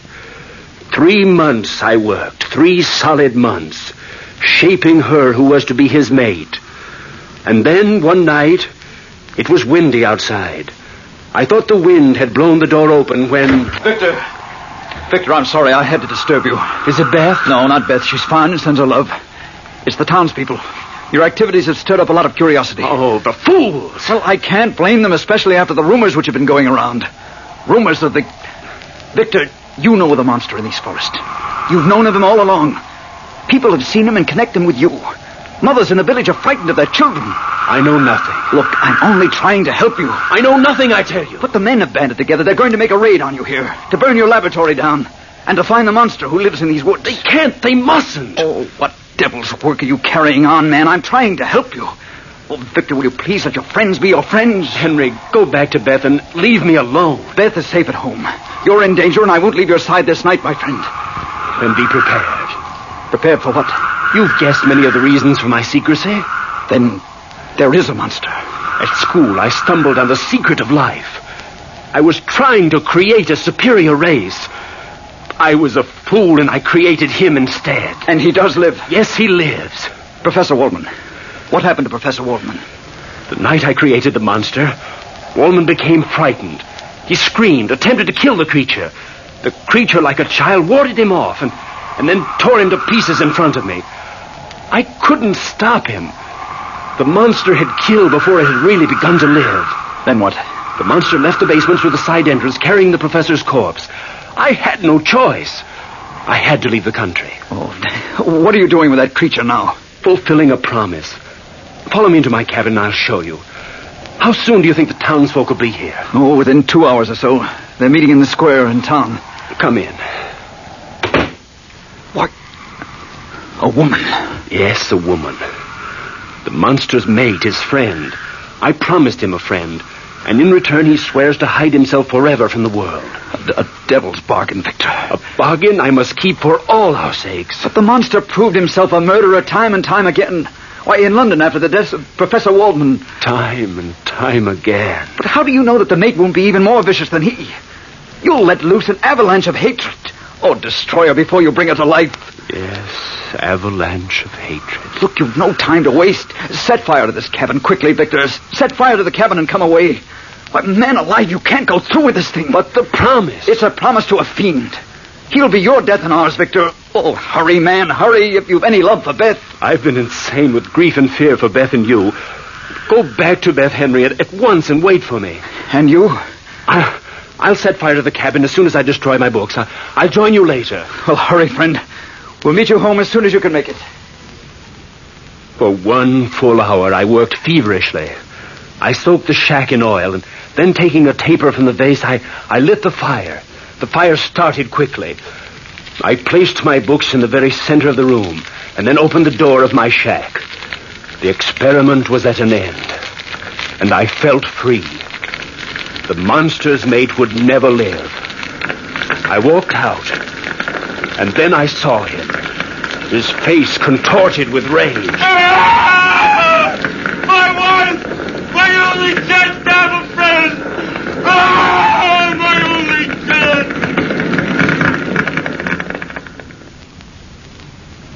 I: 3 months I worked, 3 solid months, shaping her who was to be his mate. And then, one night, it was windy outside. I thought the wind had blown the door open when...
K: Victor, I'm sorry I had to disturb you.
I: Is it Beth?
K: No, not Beth. She's fine and sends her love. It's the townspeople. Your activities have stirred up a lot of curiosity.
I: Oh, the fools!
K: Well, I can't blame them, especially after the rumors which have been going around. Rumors of the... Victor, you know the monster in these forests. You've known of him all along. People have seen him and connect him with you. Mothers in the village are frightened of their children.
I: I know nothing.
K: Look, I'm only trying to help you.
I: I know nothing, I tell you.
K: But the men have banded together. They're going to make a raid on you here, to burn your laboratory down, and to find the monster who lives in these woods.
I: They can't. They mustn't.
K: Oh, what devil's work are you carrying on, man? I'm trying to help you. Oh, Victor, will you please let your friends be your friends?
I: Henry, go back to Beth and leave me alone.
K: Beth is safe at home. You're in danger, and I won't leave your side this night, my friend.
I: Then be prepared.
K: Prepared for what?
I: You've guessed many of the reasons for my secrecy.
K: Then there is a monster.
I: At school, I stumbled on the secret of life. I was trying to create a superior race. I was a fool, and I created him instead.
K: And he does live?
I: Yes, he lives.
K: Professor Waldman. What happened to Professor Waldman?
I: The night I created the monster, Waldman became frightened. He screamed, attempted to kill the creature. The creature, like a child, warded him off and then tore him to pieces in front of me. I couldn't stop him. The monster had killed before it had really begun to live.
K: Then what?
I: The monster left the basement through the side entrance, carrying the professor's corpse. I had no choice. I had to leave the country.
K: Oh, what are you doing with that creature now?
I: Fulfilling a promise. Follow me into my cabin and I'll show you. How soon do you think the townsfolk will be here?
K: Oh, within 2 hours or so. They're meeting in the square in town.
I: Come in.
K: What? A woman?
I: Yes, a woman. The monster's mate, his friend. I promised him a friend, and in return he swears to hide himself forever from the world.
K: A devil's bargain, Victor.
I: A bargain I must keep for all our sakes.
K: But the monster proved himself a murderer time and time again. Why, in London after the death of Professor Waldman.
I: Time and time again.
K: But how do you know that the mate won't be even more vicious than he? You'll let loose an avalanche of hatred. Oh, destroy her before you bring her to life.
I: Yes, avalanche of hatred.
K: Look, you've no time to waste. Set fire to this cabin quickly, Victor. Set fire to the cabin and come away. Why, man alive, you can't go through with this thing.
I: But the promise.
K: It's a promise to a fiend. He'll be your death and ours, Victor. Oh, hurry, man, hurry, if you've any love for Beth.
I: I've been insane with grief and fear for Beth and you. Go back to Beth, Henry, at once and wait for me.
K: And you?
I: I'll set fire to the cabin as soon as I destroy my books. I'll join you later.
K: Well, hurry, friend. We'll meet you home as soon as you can make it.
I: For 1 full hour, I worked feverishly. I soaked the shack in oil, and then taking a taper from the vase, I lit the fire. The fire started quickly. I placed my books in the very center of the room, and then opened the door of my shack. The experiment was at an end, and I felt free. The monster's mate would never live. I walked out, and then I saw him, his face contorted with rage.
M: Ah! My wife! My only dead devil friend! Ah! My only dead!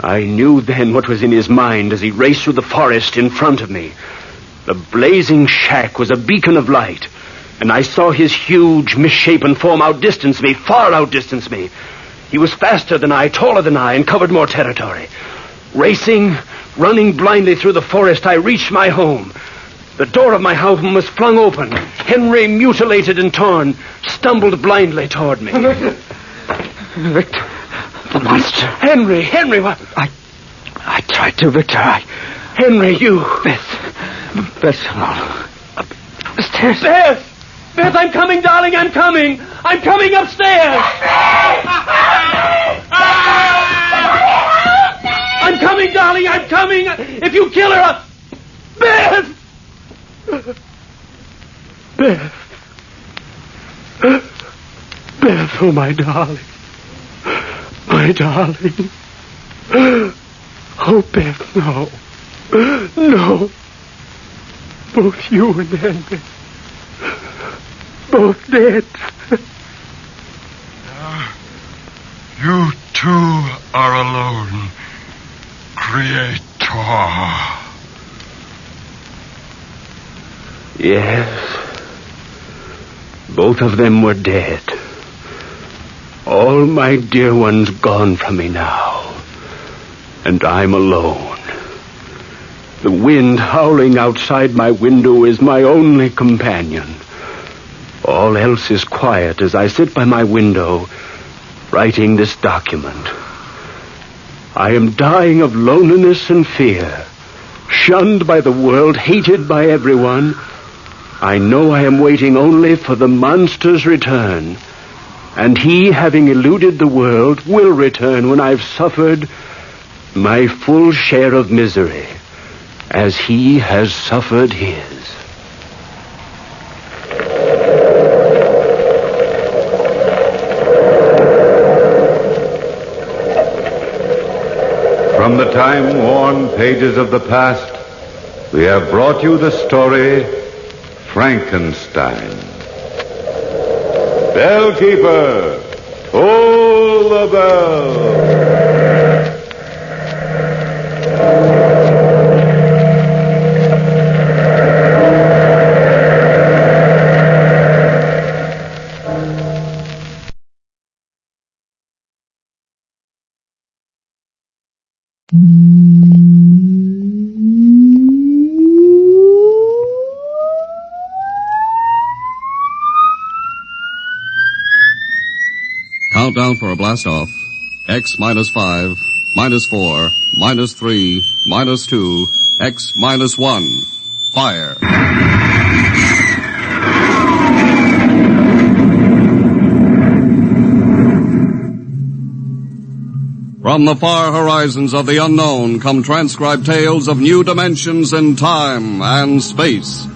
I: I knew then what was in his mind as he raced through the forest in front of me. The blazing shack was a beacon of light, and I saw his huge, misshapen form outdistance me, far outdistance me. He was faster than I, taller than I, and covered more territory. Racing, running blindly through the forest, I reached my home. The door of my home was flung open. Henry, mutilated and torn, stumbled blindly toward me.
K: Victor, the monster.
I: Henry, what?
K: I tried to, Victor.
I: Henry, you.
K: Beth, alone. Upstairs.
I: Beth, I'm coming, darling, I'm coming. I'm coming upstairs. I'm coming, darling, I'm coming. If you kill her, Beth! Beth, oh, my darling. My darling. Oh, Beth, no. No. Both you and Henry. Both dead.
M: You two are alone, Creator.
I: Yes. Both of them were dead. All my dear ones gone from me now. And I'm alone. The wind howling outside my window is my only companion. All else is quiet as I sit by my window, writing this document. I am dying of loneliness and fear, shunned by the world, hated by everyone. I know I am waiting only for the monster's return, and he, having eluded the world, will return when I've suffered my full share of misery, as he has suffered his.
H: From the time-worn pages of the past, we have brought you the story Frankenstein. Bellkeeper, toll the bell.
N: Countdown for a blast-off. X minus 5, minus 4, minus 3, minus 2, X minus 1. Fire. From the far horizons of the unknown come transcribed tales of new dimensions in time and space.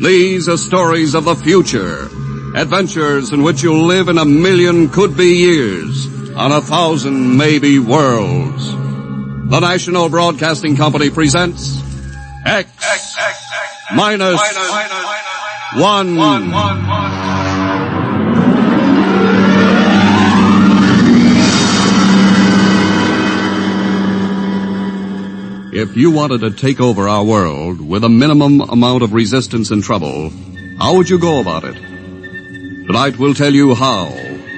N: These are stories of the future. Adventures in which you'll live in 1,000,000 could-be years, on 1,000 maybe worlds. The National Broadcasting Company presents X minus 1. If you wanted to take over our world with a minimum amount of resistance and trouble, how would you go about it? Tonight we'll tell you how,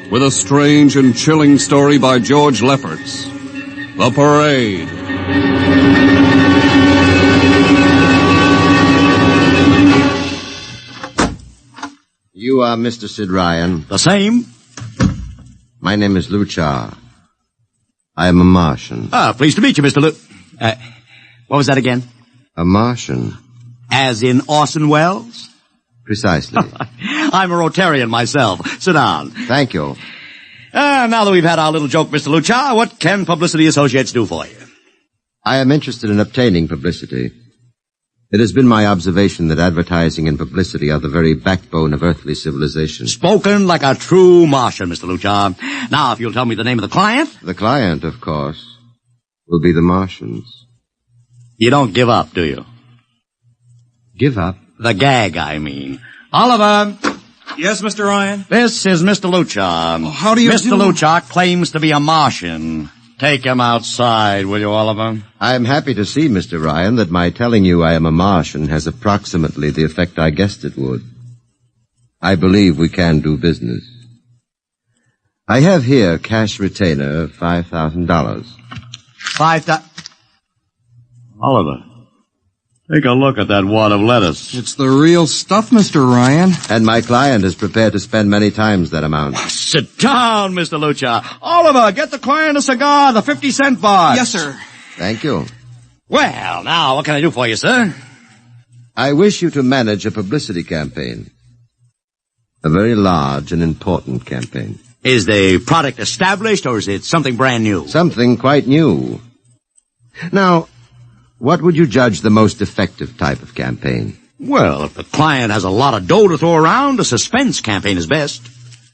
N: with a strange and chilling story by George Lefferts. The Parade.
O: You are Mr. Sid Ryan?
P: The same.
O: My name is Luchar. I am a Martian.
P: Pleased to meet you, Mr. What was that again?
O: A Martian.
P: As in Orson Welles?
O: Precisely.
P: I'm a Rotarian myself. Sit down.
O: Thank you.
P: Now that we've had our little joke, Mr. Luchar, what can Publicity Associates do for you?
O: I am interested in obtaining publicity. It has been my observation that advertising and publicity are the very backbone of earthly civilization.
P: Spoken like a true Martian, Mr. Luchar. Now, if you'll tell me the name of the client.
O: The client, of course, will be the Martians.
P: You don't give up, do you?
O: Give up?
P: The gag, I mean. Oliver!
Q: Yes, Mr. Ryan?
P: This is Mr. Luchar.
Q: How do you
P: Mr. Luchar claims to be a Martian. Take him outside, will you, Oliver?
O: I am happy to see, Mr. Ryan, that my telling you I am a Martian has approximately the effect I guessed it would. I believe we can do business. I have here cash retainer of $5,000.
P: Oliver, take a look at that wad of lettuce.
Q: It's the real stuff, Mr. Ryan.
O: And my client is prepared to spend many times that amount.
P: Sit down, Mr. Luchar. Oliver, get the client a cigar, the 50-cent box.
Q: Yes, sir.
O: Thank you.
P: Well, now, what can I do for you, sir?
O: I wish you to manage a publicity campaign. A very large and important campaign.
P: Is the product established, or is it something brand new?
O: Something quite new. Now, what would you judge the most effective type of campaign?
P: Well, if the client has a lot of dough to throw around, a suspense campaign is best.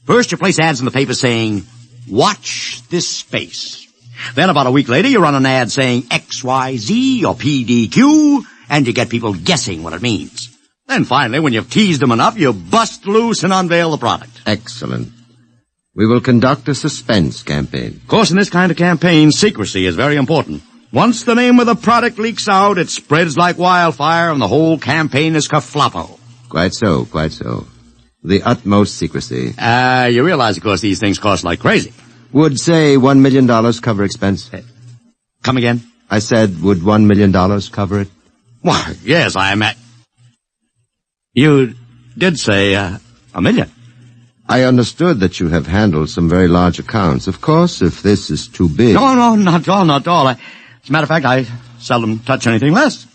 P: First, you place ads in the paper saying, watch this space. Then about a week later, you run an ad saying XYZ or PDQ, and you get people guessing what it means. Then finally, when you've teased them enough, you bust loose and unveil the product.
O: Excellent. We will conduct a suspense campaign.
P: Of course, in this kind of campaign, secrecy is very important. Once the name of the product leaks out, it spreads like wildfire, and the whole campaign is kerfloppo.
O: Quite so, quite so. The utmost secrecy.
P: You realize, of course, these things cost like crazy.
O: Would, say, $1 million cover expense?
P: Come again?
O: I said, would $1 million cover it?
P: Why, yes, I am at... You did say, $1 million.
O: I understood that you have handled some very large accounts. Of course, if this is too big...
P: No, not at all, not at all. As a matter of fact, I seldom touch anything less.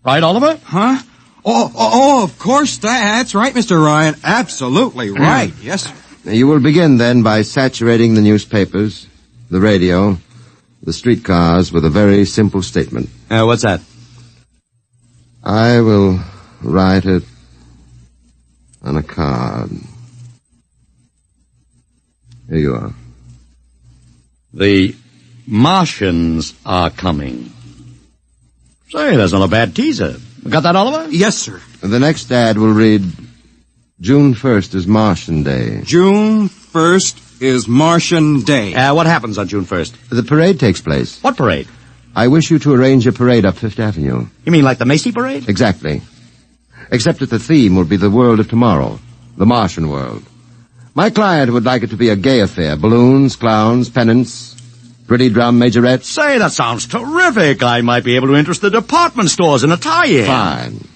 P: Right, Oliver?
Q: Huh? Oh, of course, that's right, Mr. Ryan. Absolutely right, yes, sir.
O: You will begin, then, by saturating the newspapers, the radio, the streetcars with a very simple statement.
P: What's that?
O: I will write it on a card. Here you are.
P: The Martians are coming. Say, that's not a bad teaser. Got that, Oliver?
Q: Yes, sir.
O: The next ad will read, June 1st is Martian Day.
Q: June 1st is Martian Day.
P: What happens on June 1st?
O: The parade takes place.
P: What parade?
O: I wish you to arrange a parade up Fifth Avenue.
P: You mean like the Macy Parade?
O: Exactly. Except that the theme will be the world of tomorrow, the Martian world. My client would like it to be a gay affair. Balloons, clowns, pennants, pretty drum majorettes.
P: Say, that sounds terrific. I might be able to interest the department stores in a tie-in.
O: Fine.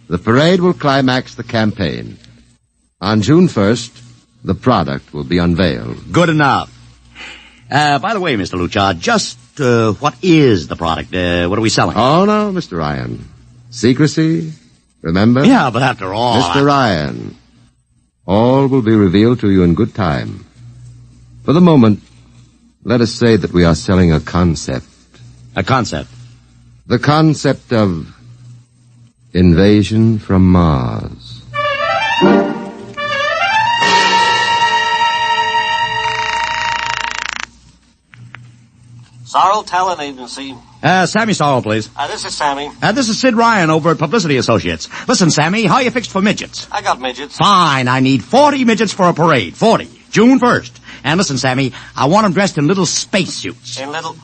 O: The parade will climax the campaign. On June 1st, the product will be unveiled.
P: Good enough. By the way, Mr. Luchar, just what is the product? What are we selling?
O: Oh, no, Mr. Ryan. Secrecy, remember?
P: Yeah, but after all...
O: Mr. Ryan, all will be revealed to you in good time. For the moment, let us say that we are selling a concept.
P: A concept?
O: The concept of Invasion from Mars.
R: Sorrel Talent Agency.
P: Sammy Sorrel, please.
R: This is Sammy.
P: This is Sid Ryan over at Publicity Associates. Listen, Sammy, how you fixed for midgets?
R: I got midgets.
P: Fine, I need 40 midgets for a parade. 40. June 1st. And listen, Sammy, I want them dressed in little spacesuits.
R: In little...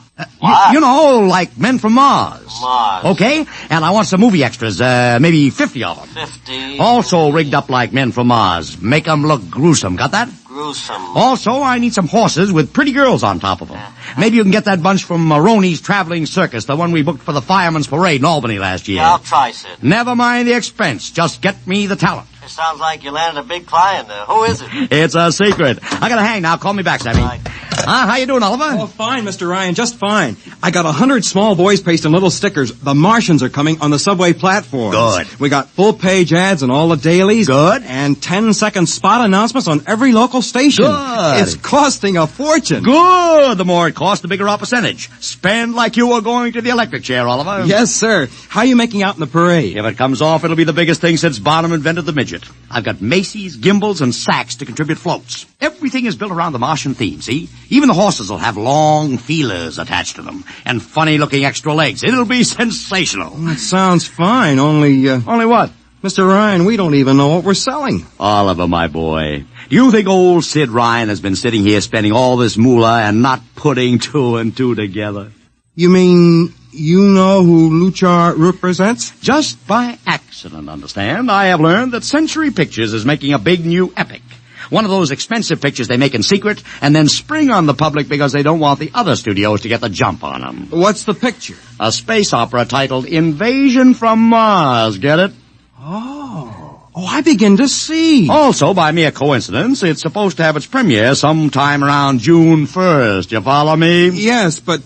P: You know, like men from Mars.
R: Mars.
P: Okay? And I want some movie extras, maybe 50 of them.
R: 50.
P: Also rigged up like men from Mars. Make them look gruesome. Got that?
R: Gruesome.
P: Also, I need some horses with pretty girls on top of them. Maybe you can get that bunch from Maroney's Traveling Circus, the one we booked for the Fireman's Parade in Albany last year.
R: Yeah, I'll try, Sid.
P: Never mind the expense. Just get me the talent.
R: It sounds like you landed a big client there. Who is it?
P: It's a secret. I gotta hang now. Call me back, Sammy.
R: Right.
P: How you doing, Oliver?
Q: Oh, fine, Mr. Ryan, just fine. I got 100 small boys pasting little stickers. The Martians are coming on the subway platforms.
P: Good.
Q: We got full-page ads in all the dailies.
P: Good.
Q: And 10-second spot announcements on every local station.
P: Good.
Q: It's costing a fortune.
P: Good. The more it costs, the bigger our percentage. Spend like you were going to the electric chair, Oliver.
Q: Yes, sir. How are you making out in the parade?
P: If it comes off, it'll be the biggest thing since Barnum invented the midget. I've got Macy's, Gimbals, and Saks to contribute floats. Everything is built around the Martian theme, see? Even the horses will have long feelers attached to them and funny-looking extra legs. It'll be sensational.
Q: Well, that sounds fine, only...
P: Only what?
Q: Mr. Ryan, we don't even know what we're selling.
P: Oliver, my boy, do you think old Sid Ryan has been sitting here spending all this moolah and not putting two and two together?
Q: You mean you know who Luchar represents?
P: Just by accident, understand. I have learned that Century Pictures is making a big new epic. One of those expensive pictures they make in secret and then spring on the public because they don't want the other studios to get the jump on them.
Q: What's the picture?
P: A space opera titled Invasion from Mars. Get it?
Q: Oh, I begin to see.
P: Also, by mere coincidence, it's supposed to have its premiere sometime around June 1st. You follow me?
Q: Yes, but...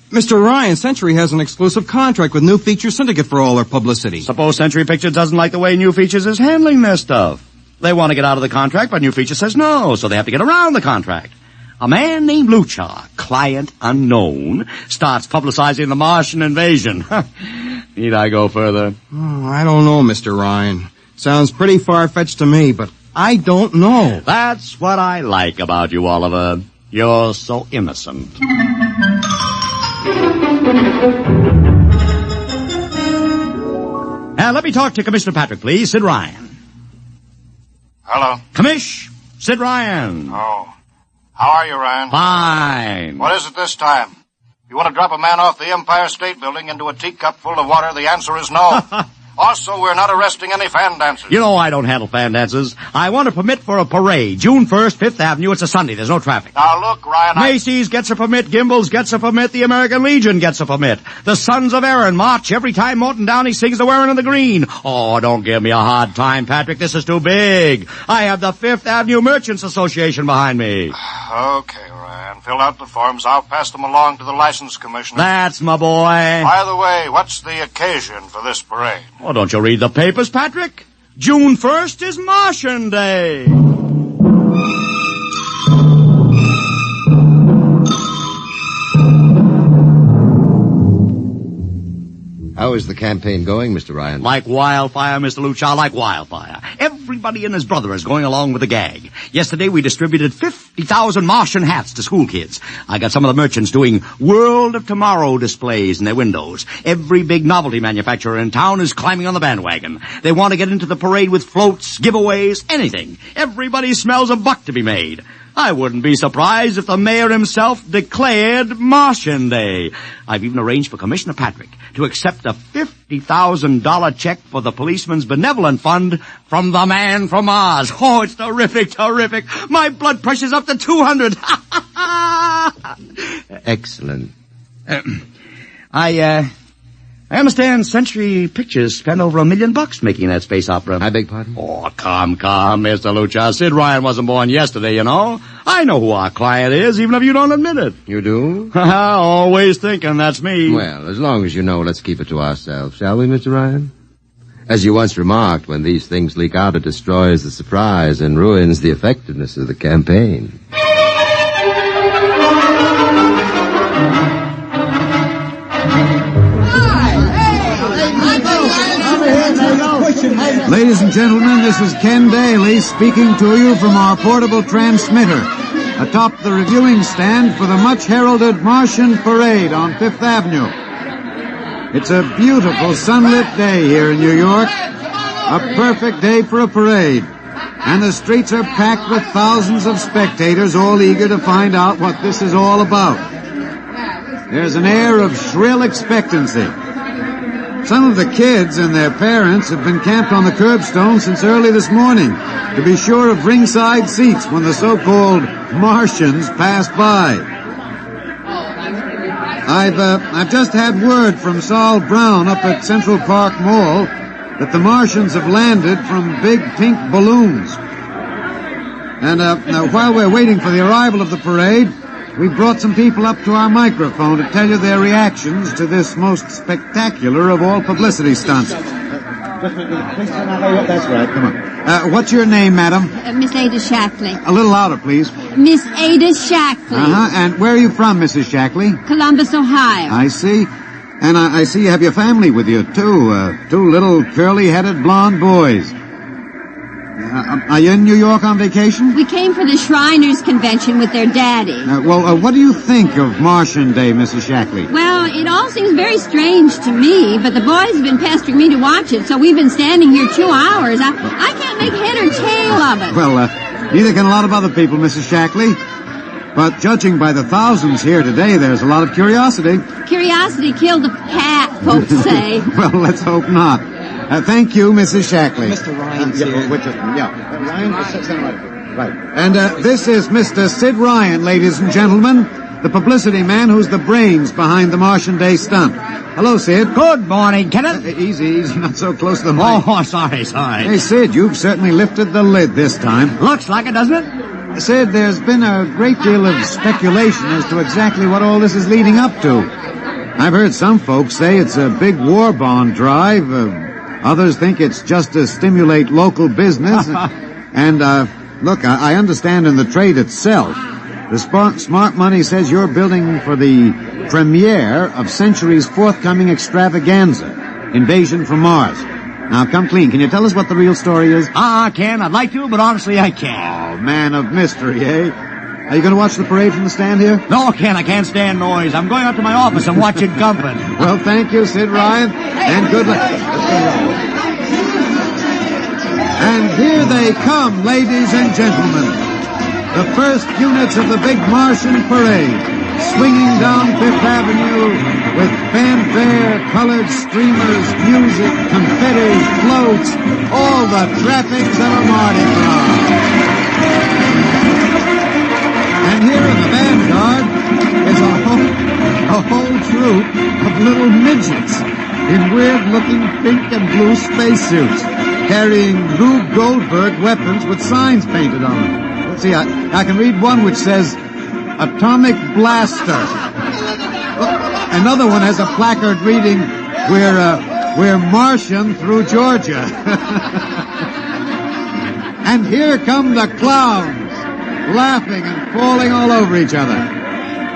Q: Mr. Ryan, Century has an exclusive contract with New Feature Syndicate for all their publicity.
P: Suppose Century Pictures doesn't like the way New Features is handling their stuff. They want to get out of the contract, but New Feature says no, so they have to get around the contract. A man named Luchar, client unknown, starts publicizing the Martian invasion. Need I go further?
Q: Oh, I don't know, Mr. Ryan. Sounds pretty far-fetched to me, but I don't know.
P: That's what I like about you, Oliver. You're so innocent. Let me talk to Commissioner Patrick, please. Sid Ryan.
S: Hello.
P: Commish, Sid Ryan.
S: Oh. How are you, Ryan?
P: Fine.
S: What is it this time? You want to drop a man off the Empire State Building into a teacup full of water? The answer is no. Also, we're not arresting any fan dancers.
P: You know I don't handle fan dances. I want a permit for a parade. June 1st, 5th Avenue. It's a Sunday. There's no traffic.
S: Now, look, Ryan,
P: Macy's gets a permit. Gimbals gets a permit. The American Legion gets a permit. The Sons of Erin march every time Morton Downey sings the Wearing of the Green. Oh, don't give me a hard time, Patrick. This is too big. I have the 5th Avenue Merchants Association behind me.
S: Okay, Ryan. Fill out the forms. I'll pass them along to the license commissioner.
P: That's my boy.
S: By the way, what's the occasion for this parade?
P: Oh, don't you read the papers, Patrick? June 1st is Martian Day.
O: How is the campaign going, Mr. Ryan?
P: Like wildfire, Mr. Luchar, like wildfire. Everybody and his brother is going along with the gag. Yesterday we distributed 50,000 Martian hats to school kids. I got some of the merchants doing World of Tomorrow displays in their windows. Every big novelty manufacturer in town is climbing on the bandwagon. They want to get into the parade with floats, giveaways, anything. Everybody smells a buck to be made. I wouldn't be surprised if the mayor himself declared Martian Day. I've even arranged for Commissioner Patrick to accept a $50,000 check for the Policeman's Benevolent Fund from the man from Mars. Oh, it's terrific, terrific. My blood pressure's up to 200.
O: Excellent.
P: I understand Century Pictures spent over $1 million making that space opera.
O: I beg pardon?
P: Oh, come, Mr. Luchar. Sid Ryan wasn't born yesterday, you know. I know who our client is, even if you don't admit it.
O: You do?
P: Always thinking that's me.
O: Well, as long as you know, let's keep it to ourselves, shall we, Mr. Ryan? As you once remarked, when these things leak out, it destroys the surprise and ruins the effectiveness of the campaign.
T: Ladies and gentlemen, this is Ken Daly speaking to you from our portable transmitter atop the reviewing stand for the much-heralded Martian Parade on Fifth Avenue. It's a beautiful sunlit day here in New York, a perfect day for a parade, and the streets are packed with thousands of spectators all eager to find out what this is all about. There's an air of shrill expectancy. Some of the kids and their parents have been camped on the curbstone since early this morning to be sure of ringside seats when the so-called Martians pass by. I've just had word from Saul Brown up at Central Park Mall that the Martians have landed from big pink balloons. And now while we're waiting for the arrival of the parade, we brought some people up to our microphone to tell you their reactions to this most spectacular of all publicity stunts. That's right, come on. What's your name, madam?
U: Miss Ada Shackley.
T: A little louder, please.
U: Miss Ada Shackley.
T: And where are you from, Mrs. Shackley?
U: Columbus, Ohio.
T: I see. And I see you have your family with you, too. Two little curly-headed blonde boys. Are you in New York on vacation?
U: We came for the Shriners Convention with their daddy.
T: What do you think of Martian Day, Mrs. Shackley?
U: Well, it all seems very strange to me, but the boys have been pestering me to watch it, so we've been standing here 2 hours. I can't make head or tail of it.
T: Well, neither can a lot of other people, Mrs. Shackley. But judging by the thousands here today, there's a lot of curiosity.
U: Curiosity killed the cat, folks say.
T: Well, let's hope not. Thank you, Mrs. Shackley.
Q: Mr. Ryan's here.
T: Ryan, right. And this is Mr. Sid Ryan, ladies and gentlemen, the publicity man who's the brains behind the Martian Day stunt. Hello, Sid.
P: Good morning, Kenneth.
T: Easy, not so close to the mic.
P: Oh, sorry.
T: Hey, Sid, you've certainly lifted the lid this time.
P: Looks like it, doesn't it?
T: Sid, there's been a great deal of speculation as to exactly what all this is leading up to. I've heard some folks say it's a big war bond drive. Others think it's just to stimulate local business. And, look, I understand in the trade itself, the smart money says you're building for the premiere of Century's forthcoming extravaganza, Invasion from Mars. Now, come clean. Can you tell us what the real story is?
P: Ken, I'd like to, but honestly, I can't.
T: Oh, man of mystery, eh? Are you going to watch the parade from the stand here?
P: No, Ken, I can't stand noise. I'm going up to my office and watching company.
T: Well, thank you, Sid Ryan, and good luck. And here they come, ladies and gentlemen. The first units of the big Martian parade, swinging down Fifth Avenue with fanfare, colored streamers, music, confetti, floats, all the trappings of a Mardi Gras. And here in the vanguard is a whole troop of little midgets in weird-looking pink and blue spacesuits, carrying Rube Goldberg weapons with signs painted on them. Let's see, I can read one which says, Atomic Blaster. Another one has a placard reading, We're Martian through Georgia. And here come the clowns, laughing and falling all over each other.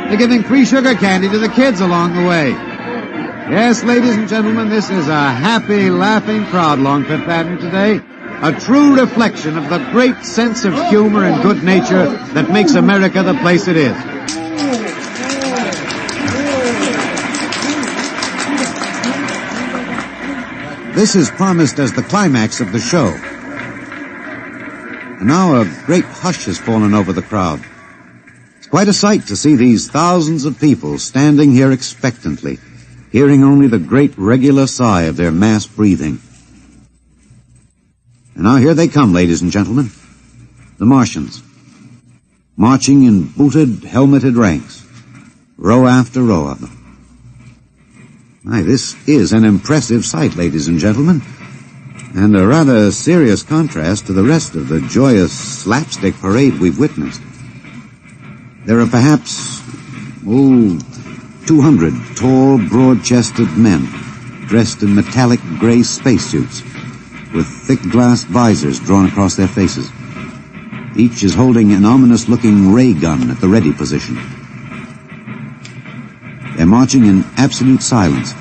T: They're giving free sugar candy to the kids along the way. Yes, ladies and gentlemen, this is a happy, laughing crowd along Fifth Avenue today. A true reflection of the great sense of humor and good nature that makes America the place it is. This is promised as the climax of the show. And now a great hush has fallen over the crowd. It's quite a sight to see these thousands of people standing here expectantly, hearing only the great regular sigh of their mass breathing. And now here they come, ladies and gentlemen. The Martians. Marching in booted, helmeted ranks. Row after row of them. My, this is an impressive sight, ladies and gentlemen. And a rather serious contrast to the rest of the joyous slapstick parade we've witnessed. There are perhaps, 200 tall, broad-chested men dressed in metallic gray spacesuits with thick glass visors drawn across their faces. Each is holding an ominous-looking ray gun at the ready position. They're marching in absolute silence,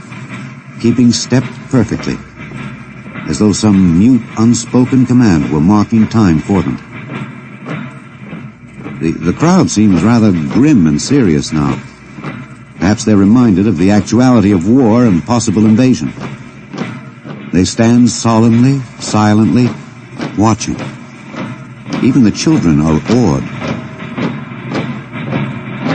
T: keeping step perfectly. as though some mute, unspoken command were marking time for them. The crowd seems rather grim and serious now. Perhaps they're reminded of the actuality of war and possible invasion. They stand solemnly, silently, watching. Even the children are awed.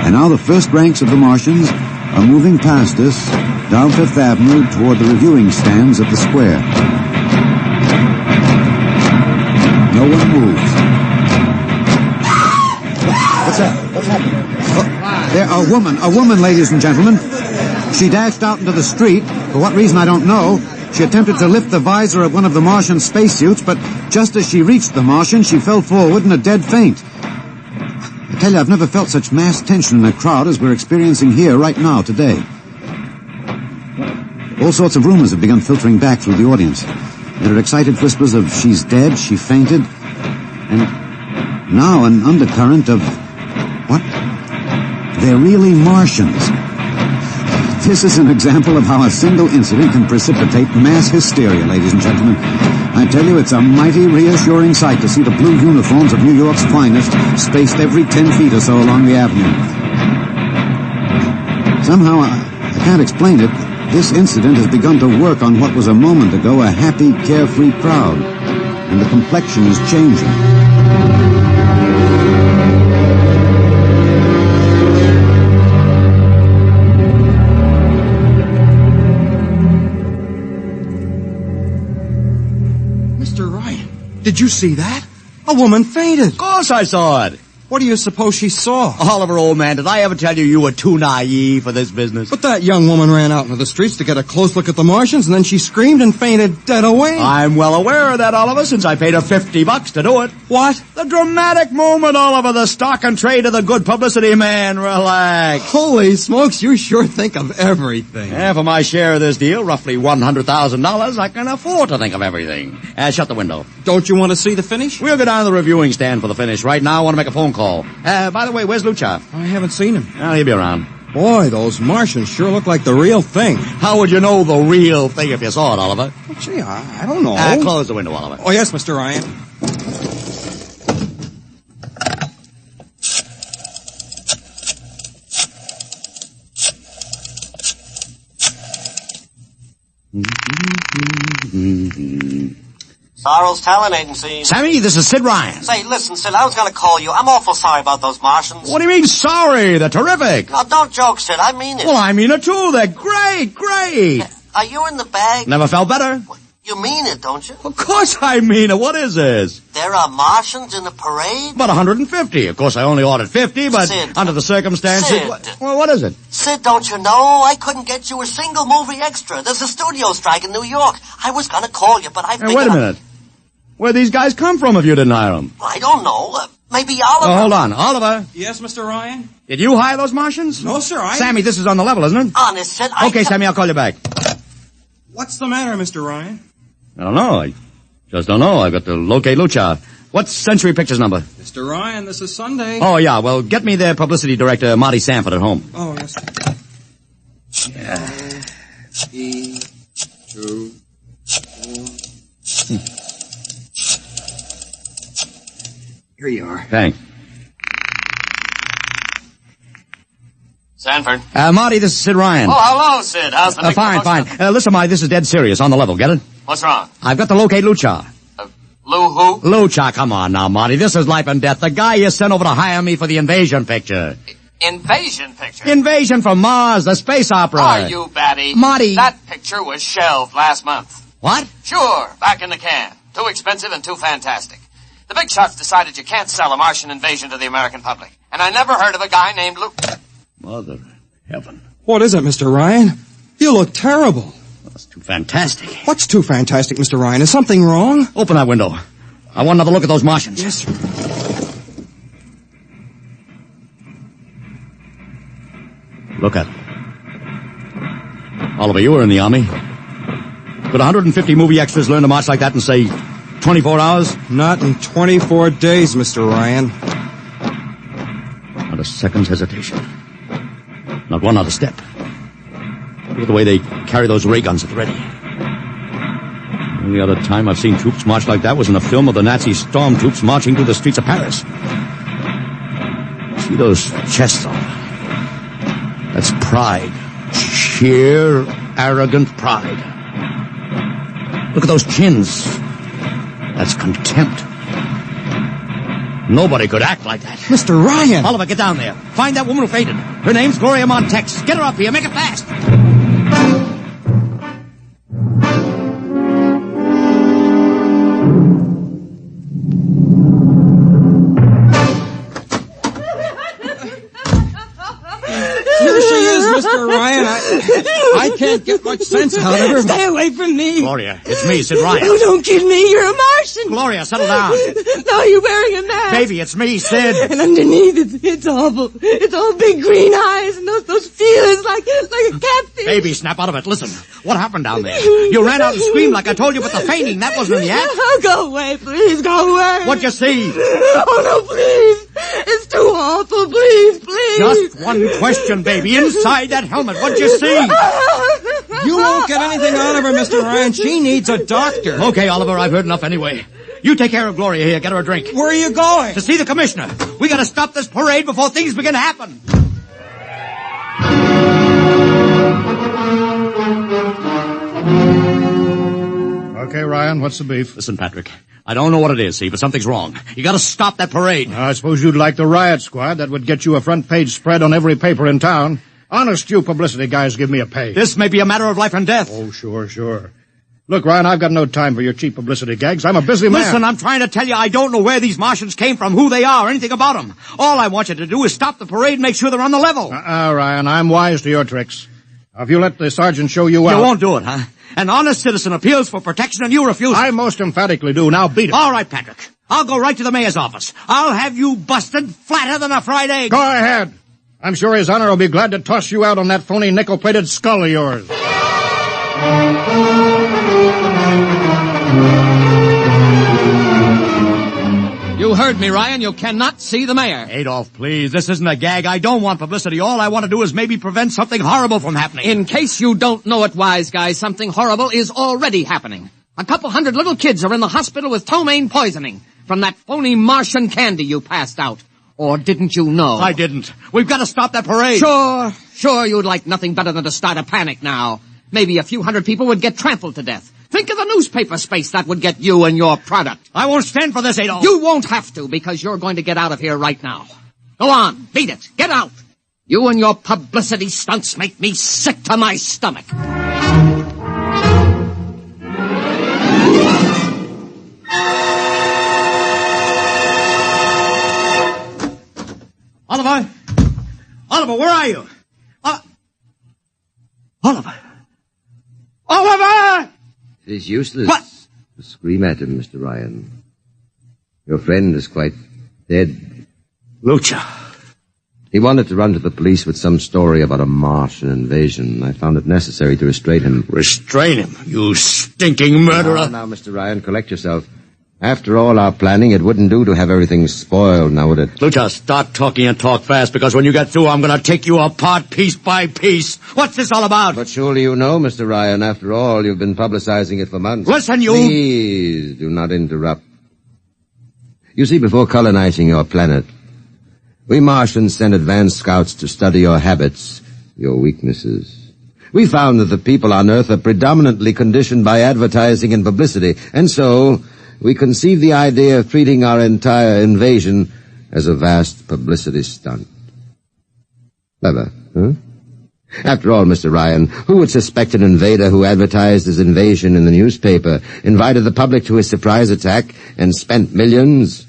T: And now the first ranks of the Martians are moving past us down Fifth Avenue toward the reviewing stands at the square. No one moves. What's that? What's happening? A woman, ladies and gentlemen. She dashed out into the street. For what reason, I don't know. She attempted to lift the visor of one of the Martian spacesuits, but just as she reached the Martian, she fell forward in a dead faint. I tell you, I've never felt such mass tension in a crowd as we're experiencing here right now, today. All sorts of rumors have begun filtering back through the audience. There are excited whispers of she's dead, she fainted, and now an undercurrent of... what? They're really Martians. This is an example of how a single incident can precipitate mass hysteria, ladies and gentlemen. I tell you, it's a mighty reassuring sight to see the blue uniforms of New York's finest spaced every 10 feet or so along the avenue. Somehow, I can't explain it, this incident has begun to work on what was a moment ago a happy, carefree crowd, and the complexion is changing.
Q: Did you see that? A woman fainted.
P: Of course I saw it.
Q: What do you suppose she saw?
P: Oliver, old man, did I ever tell you were too naive for this business?
Q: But that young woman ran out into the streets to get a close look at the Martians, and then she screamed and fainted dead away.
P: I'm well aware of that, Oliver, since I paid her $50 to do it.
Q: What?
P: The dramatic moment, Oliver, the stock and trade of the good publicity, man. Relax.
Q: Holy smokes, you sure think of everything.
P: Yeah, for my share of this deal, roughly $100,000, I can afford to think of everything. Shut the window.
Q: Don't you want to see the finish?
P: We'll go down to the reviewing stand for the finish. Right now, I want to make a phone call. By the way, where's Lucha?
Q: I haven't seen him.
P: Well, he'll be around.
Q: Boy, those Martians sure look like the real thing.
P: How would you know the real thing if you saw it, Oliver?
Q: Well, gee, I don't know.
P: Close the window, Oliver.
Q: Oh, yes, Mr. Ryan.
R: Sorrel's Talent Agency.
P: Sammy, this is Sid Ryan.
R: Say, listen, Sid, I was going to call you. I'm awful sorry about those Martians.
P: What do you mean sorry? They're terrific.
R: No, don't joke, Sid. I mean it.
P: Well, I mean it too. They're great, great.
R: Are you in the bag?
P: Never felt better.
R: You mean it, don't you?
P: Of course I mean it. What is this?
R: There are Martians in the parade?
P: About 150. Of course, I only ordered 50, but
R: Sid.
P: under the circumstances...
R: Sid.
P: Well, what is it?
R: Sid, don't you know? I couldn't get you a single movie extra. There's a studio strike in New York. I was going to call you, but I figured...
P: Wait a minute. Where'd these guys come from if you didn't hire them?
R: I don't know. Maybe Oliver.
P: Oh, hold on. Oliver.
Q: Yes, Mr. Ryan?
P: Did you hire those Martians?
Q: No, sir,
P: Sammy, this is on the level, isn't it?
R: Honest, Sid,
P: Okay, Sammy, I'll call you back.
Q: What's the matter, Mr. Ryan?
P: I don't know. I just don't know. I've got to locate Lucha. What's Century Pictures number?
Q: Mr. Ryan, this is Sunday.
P: Oh, yeah. Well, get me their publicity director, Marty Sanford, at home.
Q: Oh, yes.
P: Yeah.
Q: 2, 4. Here you are.
P: Thanks.
R: Sanford.
P: Marty, this is Sid Ryan.
R: Oh, hello, Sid. How's the big
P: Fine. Listen, Marty, this is dead serious, on the level. Get it?
R: What's wrong?
P: I've got to locate Lucha.
R: Lou who?
P: Lucha, come on now, Marty. This is life and death. The guy you sent over to hire me for the invasion picture.
R: Invasion picture?
P: Invasion from Mars, the space opera.
R: Are you batty?
P: Marty.
R: That picture was shelved last month.
P: What?
R: Sure, back in the can. Too expensive and too fantastic. The big shots decided you can't sell a Martian invasion to the American public. And I never heard of a guy named Lou...
P: Mother heaven.
Q: What is it, Mr. Ryan? You look terrible.
P: That's too fantastic.
Q: What's too fantastic, Mr. Ryan? Is something wrong?
P: Open that window. I want another look at those Martians.
Q: Yes, sir.
P: Look at it. Oliver, you were in the Army. Could 150 movie extras learn to march like that in, say, 24 hours?
Q: Not in 24 days, Mr. Ryan.
P: Not a second's hesitation. Not one other step. Look at the way they carry those ray guns at the ready. The only other time I've seen troops march like that was in a film of the Nazi stormtroops marching through the streets of Paris. See those chests on them? That's pride. Sheer, arrogant pride. Look at those chins. That's contempt. Nobody could act like that.
Q: Mr. Ryan!
P: Oliver, get down there. Find that woman who fainted. Her name's Gloria Montex. Get her up here. Make it fast.
Q: Here she is, Mr. Ryan. I can't get much sense out of her.
E: Stay away from me.
P: Gloria, it's me, Sid Ryan.
E: Oh, don't kid me. You're a Martian.
P: Gloria, settle down.
E: No, you're wearing a mask.
P: Baby, it's me, Sid.
E: And underneath, it's awful. It's all big green eyes and those feelers like a catfish.
P: Baby, snap out of it. Listen, what happened down there? You ran out and screamed like I told you, but the fainting, that wasn't in the act.
E: Oh, go away, please, go away.
P: What'd you see?
E: Oh, no, please. It's too awful. Please, please.
P: Just one question, baby. Inside that helmet, what'd you see?
Q: You won't get anything out of her, Mr. Ryan. She needs a doctor.
P: Okay, Oliver, I've heard enough anyway. You take care of Gloria here. Get her a drink.
Q: Where are you going?
P: To see the commissioner. We gotta stop this parade before things begin to happen.
V: Okay, Ryan, what's the beef?
P: Listen, Patrick, I don't know what it is, see, but something's wrong. You gotta stop that parade.
V: I suppose you'd like the riot squad. That would get you a front-page spread on every paper in town. Honest, you publicity guys give me a pay.
P: This may be a matter of life and death.
V: Oh, sure. Look, Ryan, I've got no time for your cheap publicity gags. I'm a busy man.
P: Listen, I'm trying to tell you I don't know where these Martians came from, who they are, anything about them. All I want you to do is stop the parade and make sure they're on the level.
V: Ryan, I'm wise to your tricks. Now, if you let the sergeant show you out...
P: You won't do it, huh? An honest citizen appeals for protection and you refuse.
V: I most emphatically do. Now beat it.
P: All right, Patrick. I'll go right to the mayor's office. I'll have you busted flatter than a fried egg.
V: Go ahead. I'm sure His Honor will be glad to toss you out on that phony nickel-plated skull of yours.
W: You heard me, Ryan. You cannot see the mayor.
P: Adolf, please. This isn't a gag. I don't want publicity. All I want to do is maybe prevent something horrible from happening.
W: In case you don't know it, wise guy, something horrible is already happening. A couple hundred little kids are in the hospital with ptomaine poisoning from that phony Martian candy you passed out. Or didn't you know?
P: I didn't. We've got to stop that parade.
W: Sure, you'd like nothing better than to start a panic now. Maybe a few hundred people would get trampled to death. Think of the newspaper space that would get you and your product.
P: I won't stand for this, Adolf.
W: You won't have to, because you're going to get out of here right now. Go on, beat it. Get out. You and your publicity stunts make me sick to my stomach.
P: Oliver! Oliver, where are you? Oliver! Oliver!
O: It is useless
P: What?
O: to scream at him, Mr. Ryan. Your friend is quite dead.
P: Lucha.
O: He wanted to run to the police with some story about a Martian invasion. I found it necessary to restrain him.
P: Restrain him, you stinking murderer.
O: Now, Mr. Ryan, collect yourself. After all our planning, it wouldn't do to have everything spoiled, now would it?
P: Lucha, stop talking and talk fast, because when you get through, I'm going to take you apart piece by piece. What's this all about?
O: But surely you know, Mr. Ryan, after all, you've been publicizing it for months.
P: Listen, you...
O: Please, do not interrupt. You see, before colonizing your planet, we Martians sent advanced scouts to study your habits, your weaknesses. We found that the people on Earth are predominantly conditioned by advertising and publicity, and so we conceived the idea of treating our entire invasion as a vast publicity stunt. Clever, huh? After all, Mr. Ryan, who would suspect an invader who advertised his invasion in the newspaper, invited the public to his surprise attack, and spent millions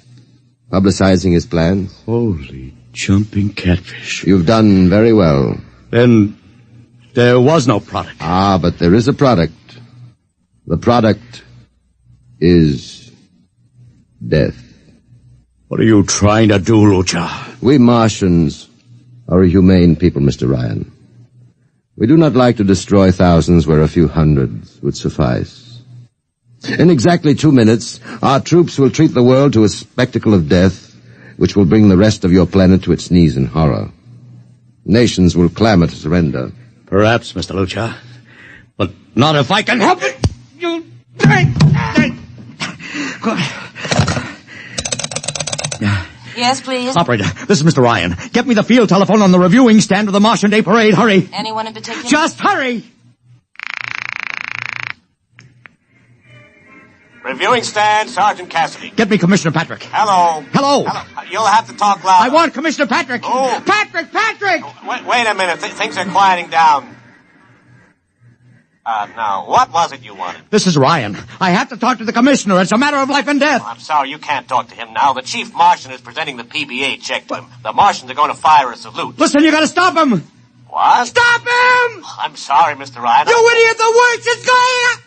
O: publicizing his plans?
P: Holy jumping catfish.
O: You've done very well.
P: Then there was no product.
O: Ah, but there is a product. The product is death.
P: What are you trying to do, Lucha?
O: We Martians are a humane people, Mr. Ryan. We do not like to destroy thousands where a few hundreds would suffice. In exactly 2 minutes, our troops will treat the world to a spectacle of death, which will bring the rest of your planet to its knees in horror. Nations will clamor to surrender.
P: Perhaps, Mr. Lucha, but not if I can help it. You...
U: Yes, please.
P: Operator, this is Mr. Ryan. Get me the field telephone on the reviewing stand of the Martian Day Parade. Hurry.
U: Anyone in particular?
P: Just hurry.
R: Reviewing stand, Sergeant Cassidy.
P: Get me Commissioner Patrick.
R: Hello.
P: Hello.
R: You'll have to talk loud.
P: I want Commissioner Patrick.
R: Oh.
P: Patrick!
R: Wait a minute. Things are quieting down. Now, what was it you wanted?
P: This is Ryan. I have to talk to the commissioner. It's a matter of life and death.
R: I'm sorry, you can't talk to him now. The chief Martian is presenting the PBA check to him. The Martians are going to fire a salute.
P: Listen, you gotta stop him.
R: What?
P: Stop him!
R: I'm sorry, Mr. Ryan.
P: You idiot, the works is going...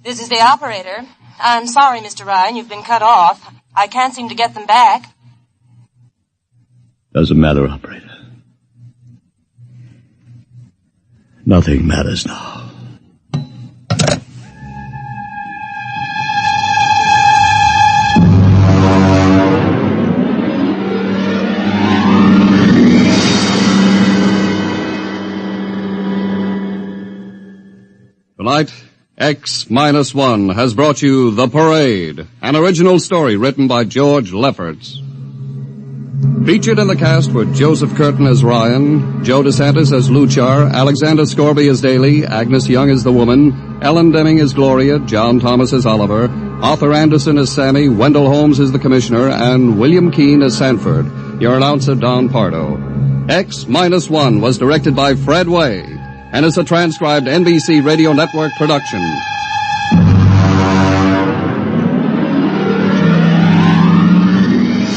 U: This is the operator. I'm sorry, Mr. Ryan, you've been cut off. I can't seem to get them back.
P: Doesn't matter, operator. Nothing matters now.
N: Tonight, X-1 has brought you The Parade, an original story written by George Lefferts. Featured in the cast were Joseph Curtin as Ryan, Joe DeSantis as Luchar, Alexander Scorby as Daly, Agnes Young as the woman, Ellen Deming as Gloria, John Thomas as Oliver, Arthur Anderson as Sammy, Wendell Holmes as the Commissioner, and William Keane as Sanford. Your announcer, Don Pardo. X-1 was directed by Fred Way, and is a transcribed NBC Radio Network production.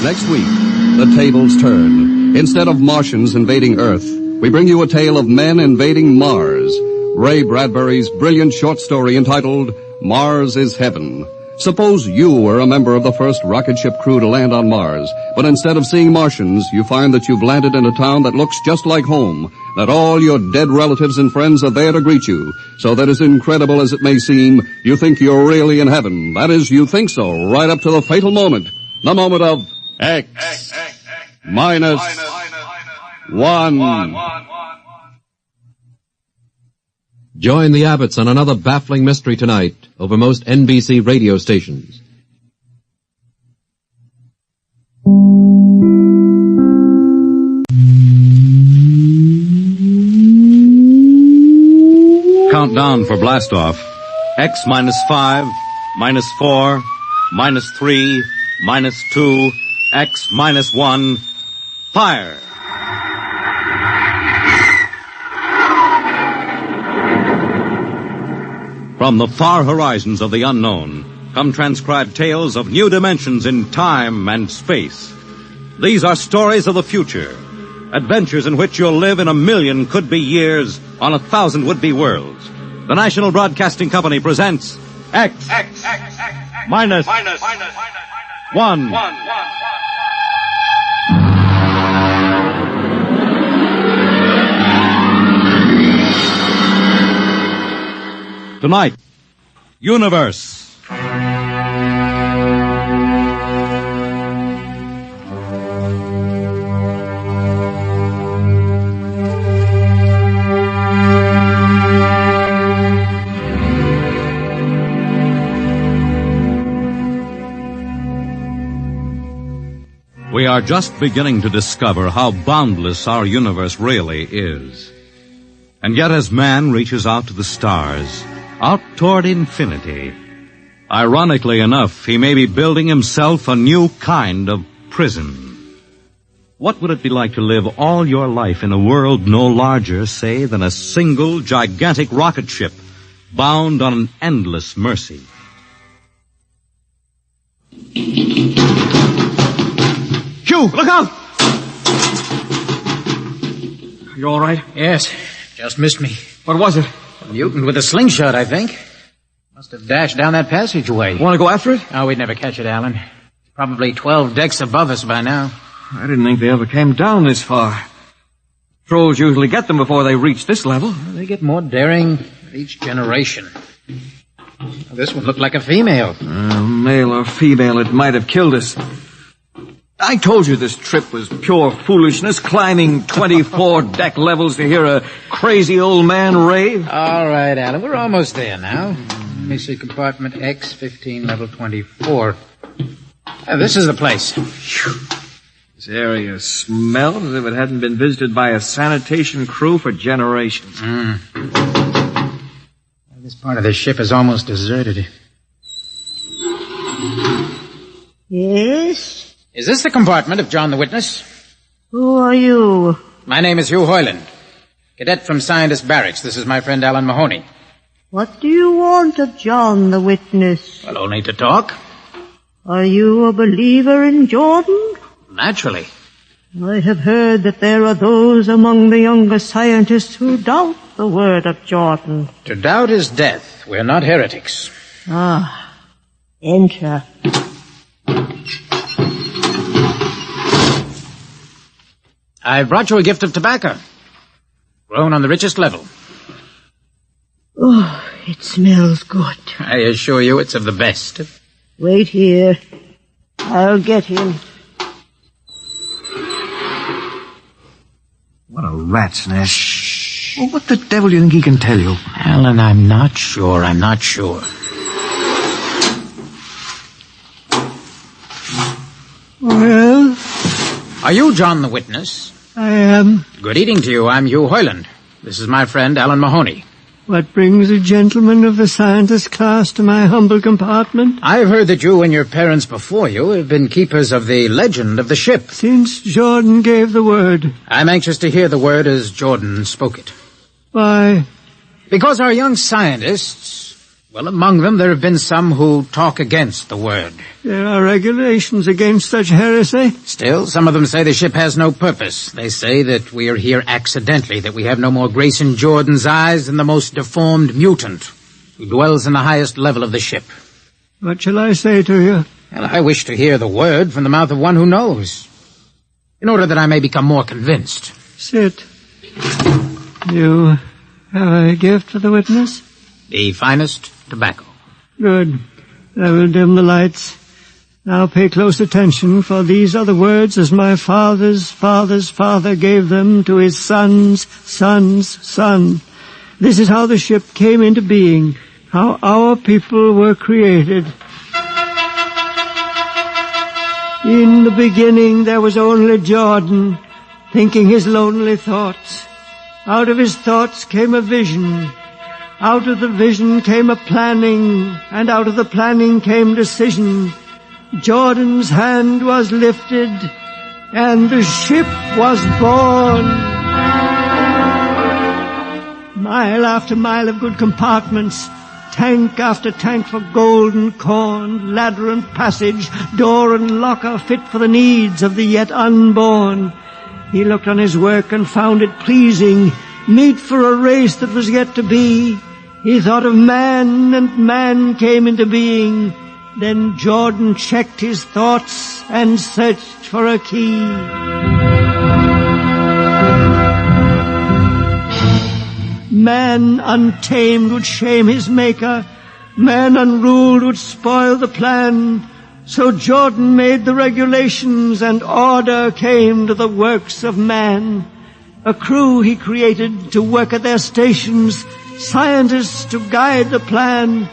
N: Next week, the tables turn. Instead of Martians invading Earth, we bring you a tale of men invading Mars. Ray Bradbury's brilliant short story entitled Mars is Heaven. Suppose you were a member of the first rocket ship crew to land on Mars, but instead of seeing Martians, you find that you've landed in a town that looks just like home, that all your dead relatives and friends are there to greet you, so that as incredible as it may seem, you think you're really in heaven. That is, you think so, right up to the fatal moment. The moment of X-1.
C: Join the Abbotts on another baffling mystery tonight over most NBC radio stations.
F: Countdown for blastoff. X-5, -4, -3, -2, X-1, fire! From the far horizons of the unknown come transcribed tales of new dimensions in time and space. These are stories of the future, adventures in which you'll live in 1,000,000 could-be years on 1,000 would-be worlds. The National Broadcasting Company presents X-1. Tonight, Universe. We are just beginning to discover how boundless our universe really is. And yet as man reaches out to the stars, out toward infinity, ironically enough, he may be building himself a new kind of prison. What would it be like to live all your life in a world no larger, say, than a single gigantic rocket ship bound on an endless mercy?
G: Hugh, look out! You all right?
X: Yes, just missed me.
G: What was it?
X: A mutant with a slingshot, I think. Must have dashed down that passageway.
G: Want to go after it?
X: Oh, we'd never catch it, Alan. Probably 12 decks above us by now.
G: I didn't think they ever came down this far. Trolls usually get them before they reach this level.
X: Well, they get more daring each generation. This one looked like a female.
G: Male or female, it might have killed us. I told you this trip was pure foolishness, climbing 24 deck levels to hear a crazy old man rave.
X: All right, Alan, we're almost there now. Let me see, compartment X, 15, level 24. This is the place.
G: This area smelled as if it hadn't been visited by a sanitation crew for generations.
X: This part of the ship is almost deserted.
E: Yes?
X: Is this the compartment of John the Witness?
E: Who are you?
X: My name is Hugh Hoyland, cadet from Scientist Barracks. This is my friend Alan Mahoney.
E: What do you want of John the Witness?
X: Well, only to talk.
E: Are you a believer in Jordan?
X: Naturally.
E: I have heard that there are those among the younger scientists who doubt the word of Jordan.
X: To doubt is death. We're not heretics.
E: Ah, enter.
X: I've brought you a gift of tobacco, grown on the richest level.
E: Oh, it smells good.
X: I assure you it's of the best.
E: Wait here. I'll get him.
G: What a rat's nest. Well, what the devil do you think he can tell you?
X: Alan, I'm not sure.
E: Well?
X: Are you John the Witness?
E: I am.
X: Good evening to you. I'm Hugh Hoyland. This is my friend Alan Mahoney.
E: What brings a gentleman of the scientist class to my humble compartment?
X: I've heard that you and your parents before you have been keepers of the legend of the ship.
E: Since Jordan gave the word.
X: I'm anxious to hear the word as Jordan spoke it.
E: Why?
X: Because our young scientists, well, among them there have been some who talk against the word.
E: There are regulations against such heresy.
X: Still, some of them say the ship has no purpose. They say that we are here accidentally, that we have no more grace in Jordan's eyes than the most deformed mutant who dwells in the highest level of the ship.
E: What shall I say to you?
X: Well, I wish to hear the word from the mouth of one who knows, in order that I may become more convinced.
E: Sit. You have a gift for the witness?
X: The finest tobacco.
E: Good. I will dim the lights. Now pay close attention, for these are the words as my father's father's father gave them to his son's son's son. This is how the ship came into being, how our people were created. In the beginning there was only Jordan, thinking his lonely thoughts. Out of his thoughts came a vision. Out of the vision came a planning, and out of the planning came decision. Jordan's hand was lifted, and the ship was born. Mile after mile of good compartments, tank after tank for gold and corn, ladder and passage, door and locker fit for the needs of the yet unborn. He looked on his work and found it pleasing, meet for a race that was yet to be. He thought of man, and man came into being. Then Jordan checked his thoughts and searched for a key. Man untamed would shame his maker. Man unruled would spoil the plan. So Jordan made the regulations, and order came to the works of man. A crew he created to work at their stations, scientists to guide the plan.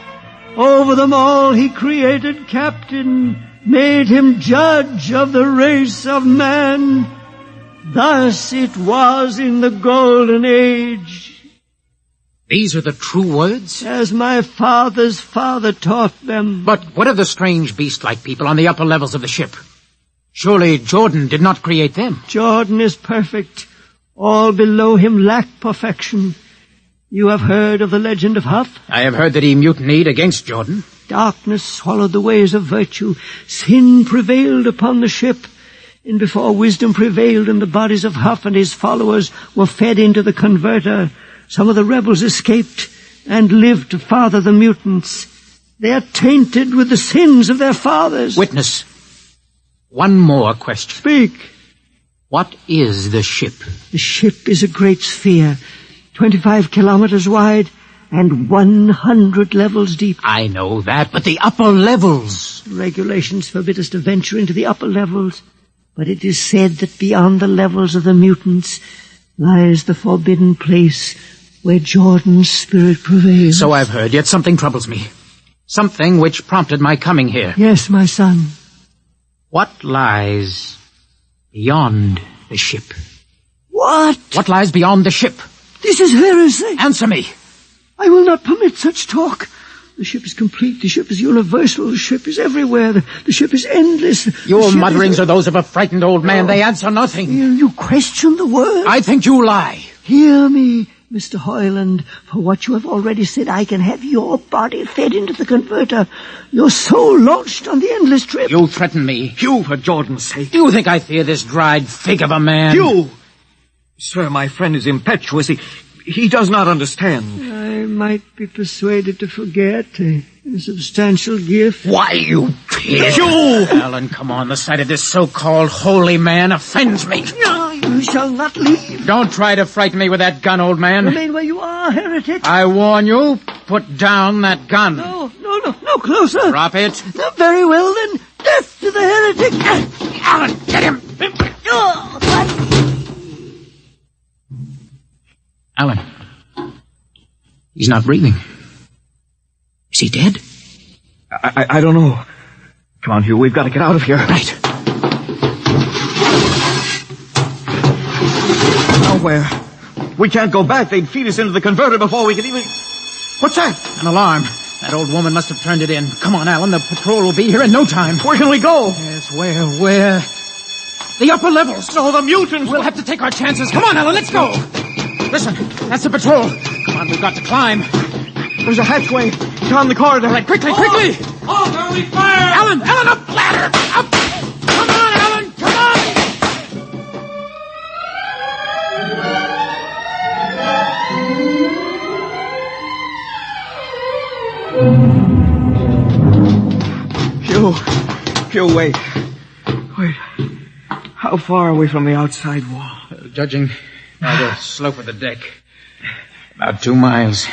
E: Over them all he created captain, made him judge of the race of man. Thus it was in the golden age.
X: These are the true words?
E: As my father's father taught them.
X: But what of the strange beast-like people on the upper levels of the ship? Surely Jordan did not create them.
E: Jordan is perfect. All below him lack perfection. You have heard of the legend of Huff?
X: I have heard that he mutinied against Jordan.
E: Darkness swallowed the ways of virtue. Sin prevailed upon the ship. And before wisdom prevailed in the bodies of Huff and his followers were fed into the converter, some of the rebels escaped and lived to father the mutants. They are tainted with the sins of their fathers.
X: Witness, one more question.
E: Speak.
X: What is the ship?
E: The ship is a great sphere, 25 kilometers wide and 100 levels deep.
X: I know that, but the upper levels.
E: Regulations forbid us to venture into the upper levels. But it is said that beyond the levels of the mutants lies the forbidden place where Jordan's spirit prevails.
X: So I've heard, yet something troubles me. Something which prompted my coming here.
E: Yes, my son.
X: What lies beyond the ship?
E: What?
X: What lies beyond the ship?
E: This is heresy.
X: Answer me.
E: I will not permit such talk. The ship is complete. The ship is universal. The ship is everywhere. The ship is endless.
X: Your mutterings are those of a frightened old man. They answer nothing.
E: You question the word?
X: I think you lie.
E: Hear me, Mr. Hoyland. For what you have already said, I can have your body fed into the converter. Your soul launched on the endless trip.
X: You threaten me.
G: You, for Jordan's sake.
X: Do you think I fear this dried fig of a man?
G: You! Sir, my friend is impetuous. He does not understand.
E: I might be persuaded to forget a substantial gift.
X: Why, you pig!
G: You!
X: Alan, come on. The sight of this so-called holy man offends me.
E: No, you shall not leave.
X: Don't try to frighten me with that gun, old man.
E: Remain where you are, heretic.
X: I warn you, put down that gun.
E: No, closer.
X: Drop it.
E: Very well, then. Death to the heretic.
X: Alan, get him. Alan. He's not breathing. Is he dead?
G: I don't know. Come on, Hugh. We've got to get out of here.
X: Right.
G: Nowhere. We can't go back. They'd feed us into the converter before we could even... What's that?
X: An alarm. That old woman must have turned it in. Come on, Alan. The patrol will be here in no time.
G: Where can we go?
X: Yes, where? The upper levels.
G: No, the mutants.
X: We'll have to take our chances. Come on, Alan. Let's go. Listen, that's the patrol. Come on, we've got to climb.
G: There's a hatchway down the corridor.
X: Right, quickly!
A: Oh, early fire!
X: Alan, up ladder! Up! Come on, Alan, come
G: on! Hugh, wait. How far are we from the outside wall?
X: Judging by the slope of the deck, about 2 miles.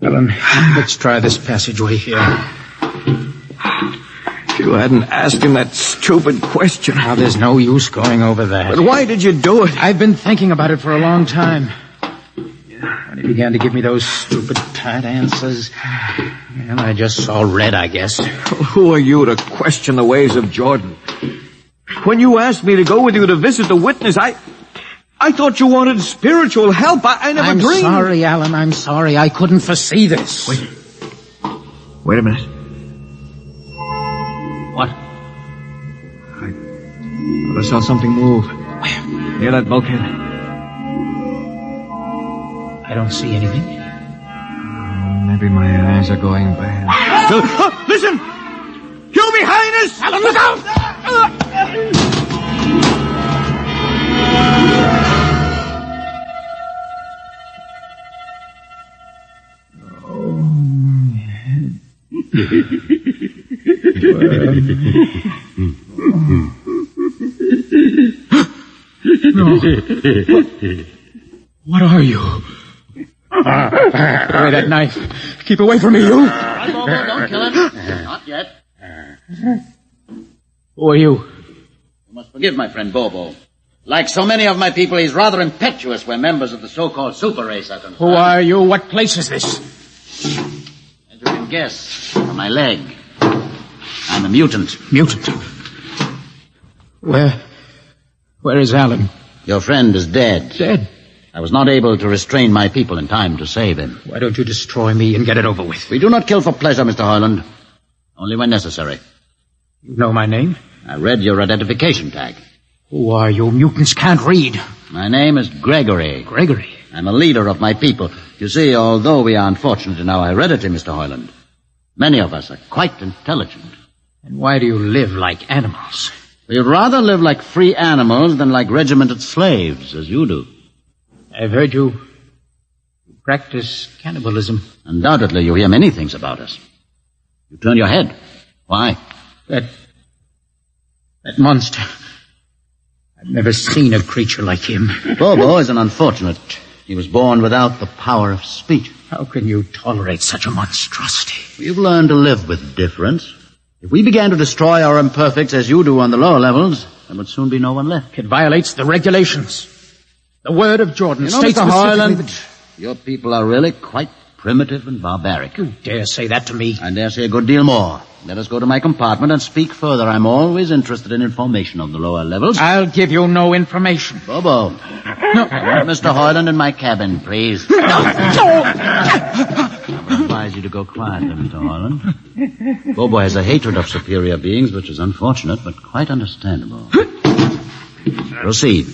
X: Alan, let's try this passageway here.
G: You hadn't asked him that stupid question.
X: Now, there's no use going over that.
G: But why did you do it?
X: I've been thinking about it for a long time. When he began to give me those stupid, tight answers, well, I just saw red, I guess.
G: Who are you to question the ways of Jordan? When you asked me to go with you to visit the witness, I thought you wanted spiritual help. I never dreamed.
X: I'm sorry, Alan. I'm sorry. I couldn't foresee this.
G: Wait a minute.
X: What?
G: I saw something move. Near that bulkhead.
X: I don't see anything.
G: Maybe my eyes are going bad. Listen! You behind us!
X: Alan, look out!
G: No. What are you?
X: Put away that knife. Keep away from me, you.
P: Right, Bobo, don't kill him. Not yet.
X: Who are you?
P: You must forgive my friend Bobo. Like so many of my people, he's rather impetuous when members of the so-called super race are concerned.
X: Who are you? What place is this?
P: As you can guess, from my leg. I'm a mutant.
X: Mutant? Where is Alan?
P: Your friend is dead.
X: Dead?
P: I was not able to restrain my people in time to save him.
X: Why don't you destroy me and get it over with?
P: We do not kill for pleasure, Mr. Hoyland. Only when necessary.
X: You know my name?
P: I read your identification tag.
X: Who are you? Mutants can't read.
P: My name is Gregory.
X: Gregory?
P: I'm a leader of my people. You see, although we are unfortunate in our heredity, Mr. Hoyland, many of us are quite intelligent.
X: And why do you live like animals?
P: We'd rather live like free animals than like regimented slaves, as you do.
X: I've heard you practice cannibalism.
P: Undoubtedly, you hear many things about us. You turn your head. Why?
X: That monster. I've never seen a creature like him.
P: Bobo is an unfortunate. He was born without the power of speech.
X: How can you tolerate such a monstrosity?
P: We've learned to live with difference.
B: If we began to destroy our imperfects as you do on the lower levels, there would soon be no one left.
X: It violates the regulations. The word of Jordan states
B: Mr. Hoyland,
X: specifically
B: your people are really quite primitive and barbaric.
X: You dare say that to me?
B: I dare say a good deal more. Let us go to my compartment and speak further. I'm always interested in information of the lower levels.
X: I'll give you no information.
B: Bobo. No. Mr. Hoyland in my cabin, please.
X: No.
B: I would advise you to go quietly, Mr. Hoyland. Bobo has a hatred of superior beings, which is unfortunate, but quite understandable. Proceed.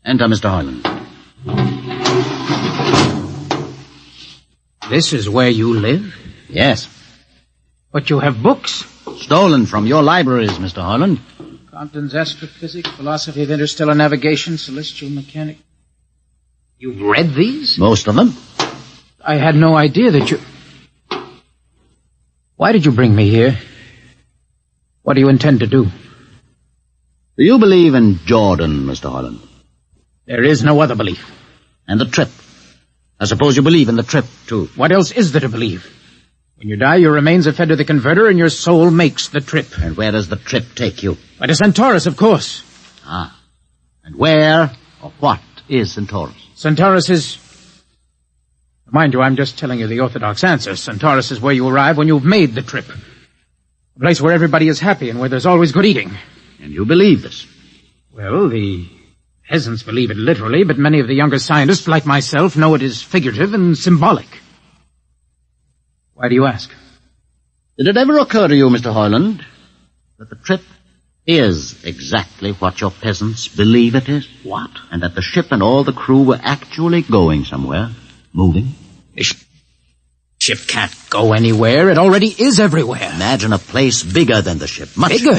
B: Enter, Mr. Hoyland.
X: This is where you live?
B: Yes.
X: But you have books?
B: Stolen from your libraries, Mr. Hoyland.
X: Compton's Astrophysics, Philosophy of Interstellar Navigation, Celestial Mechanics. You've read these?
B: Most of them.
X: I had no idea that you... Why did you bring me here? What do you intend to do?
B: Do you believe in Jordan, Mr. Hoyland?
X: There is no other belief.
B: And the trip? I suppose you believe in the trip, too.
X: What else is there to believe? When you die, your remains are fed to the converter and your soul makes the trip.
B: And where does the trip take you?
X: By to Centaurus, of course.
B: Ah. And where or what is Centaurus?
X: Centaurus is... Mind you, I'm just telling you the orthodox answer. Centaurus is where you arrive when you've made the trip. A place where everybody is happy and where there's always good eating.
B: And you believe this?
X: Well, the peasants believe it literally, but many of the younger scientists, like myself, know it is figurative and symbolic. Why do you ask?
B: Did it ever occur to you, Mr. Hoyland, that the trip is exactly what your peasants believe it is?
X: What?
B: And that the ship and all the crew were actually going somewhere, moving?
X: The ship can't go anywhere. It already is everywhere.
B: Imagine a place bigger than the ship. Much bigger.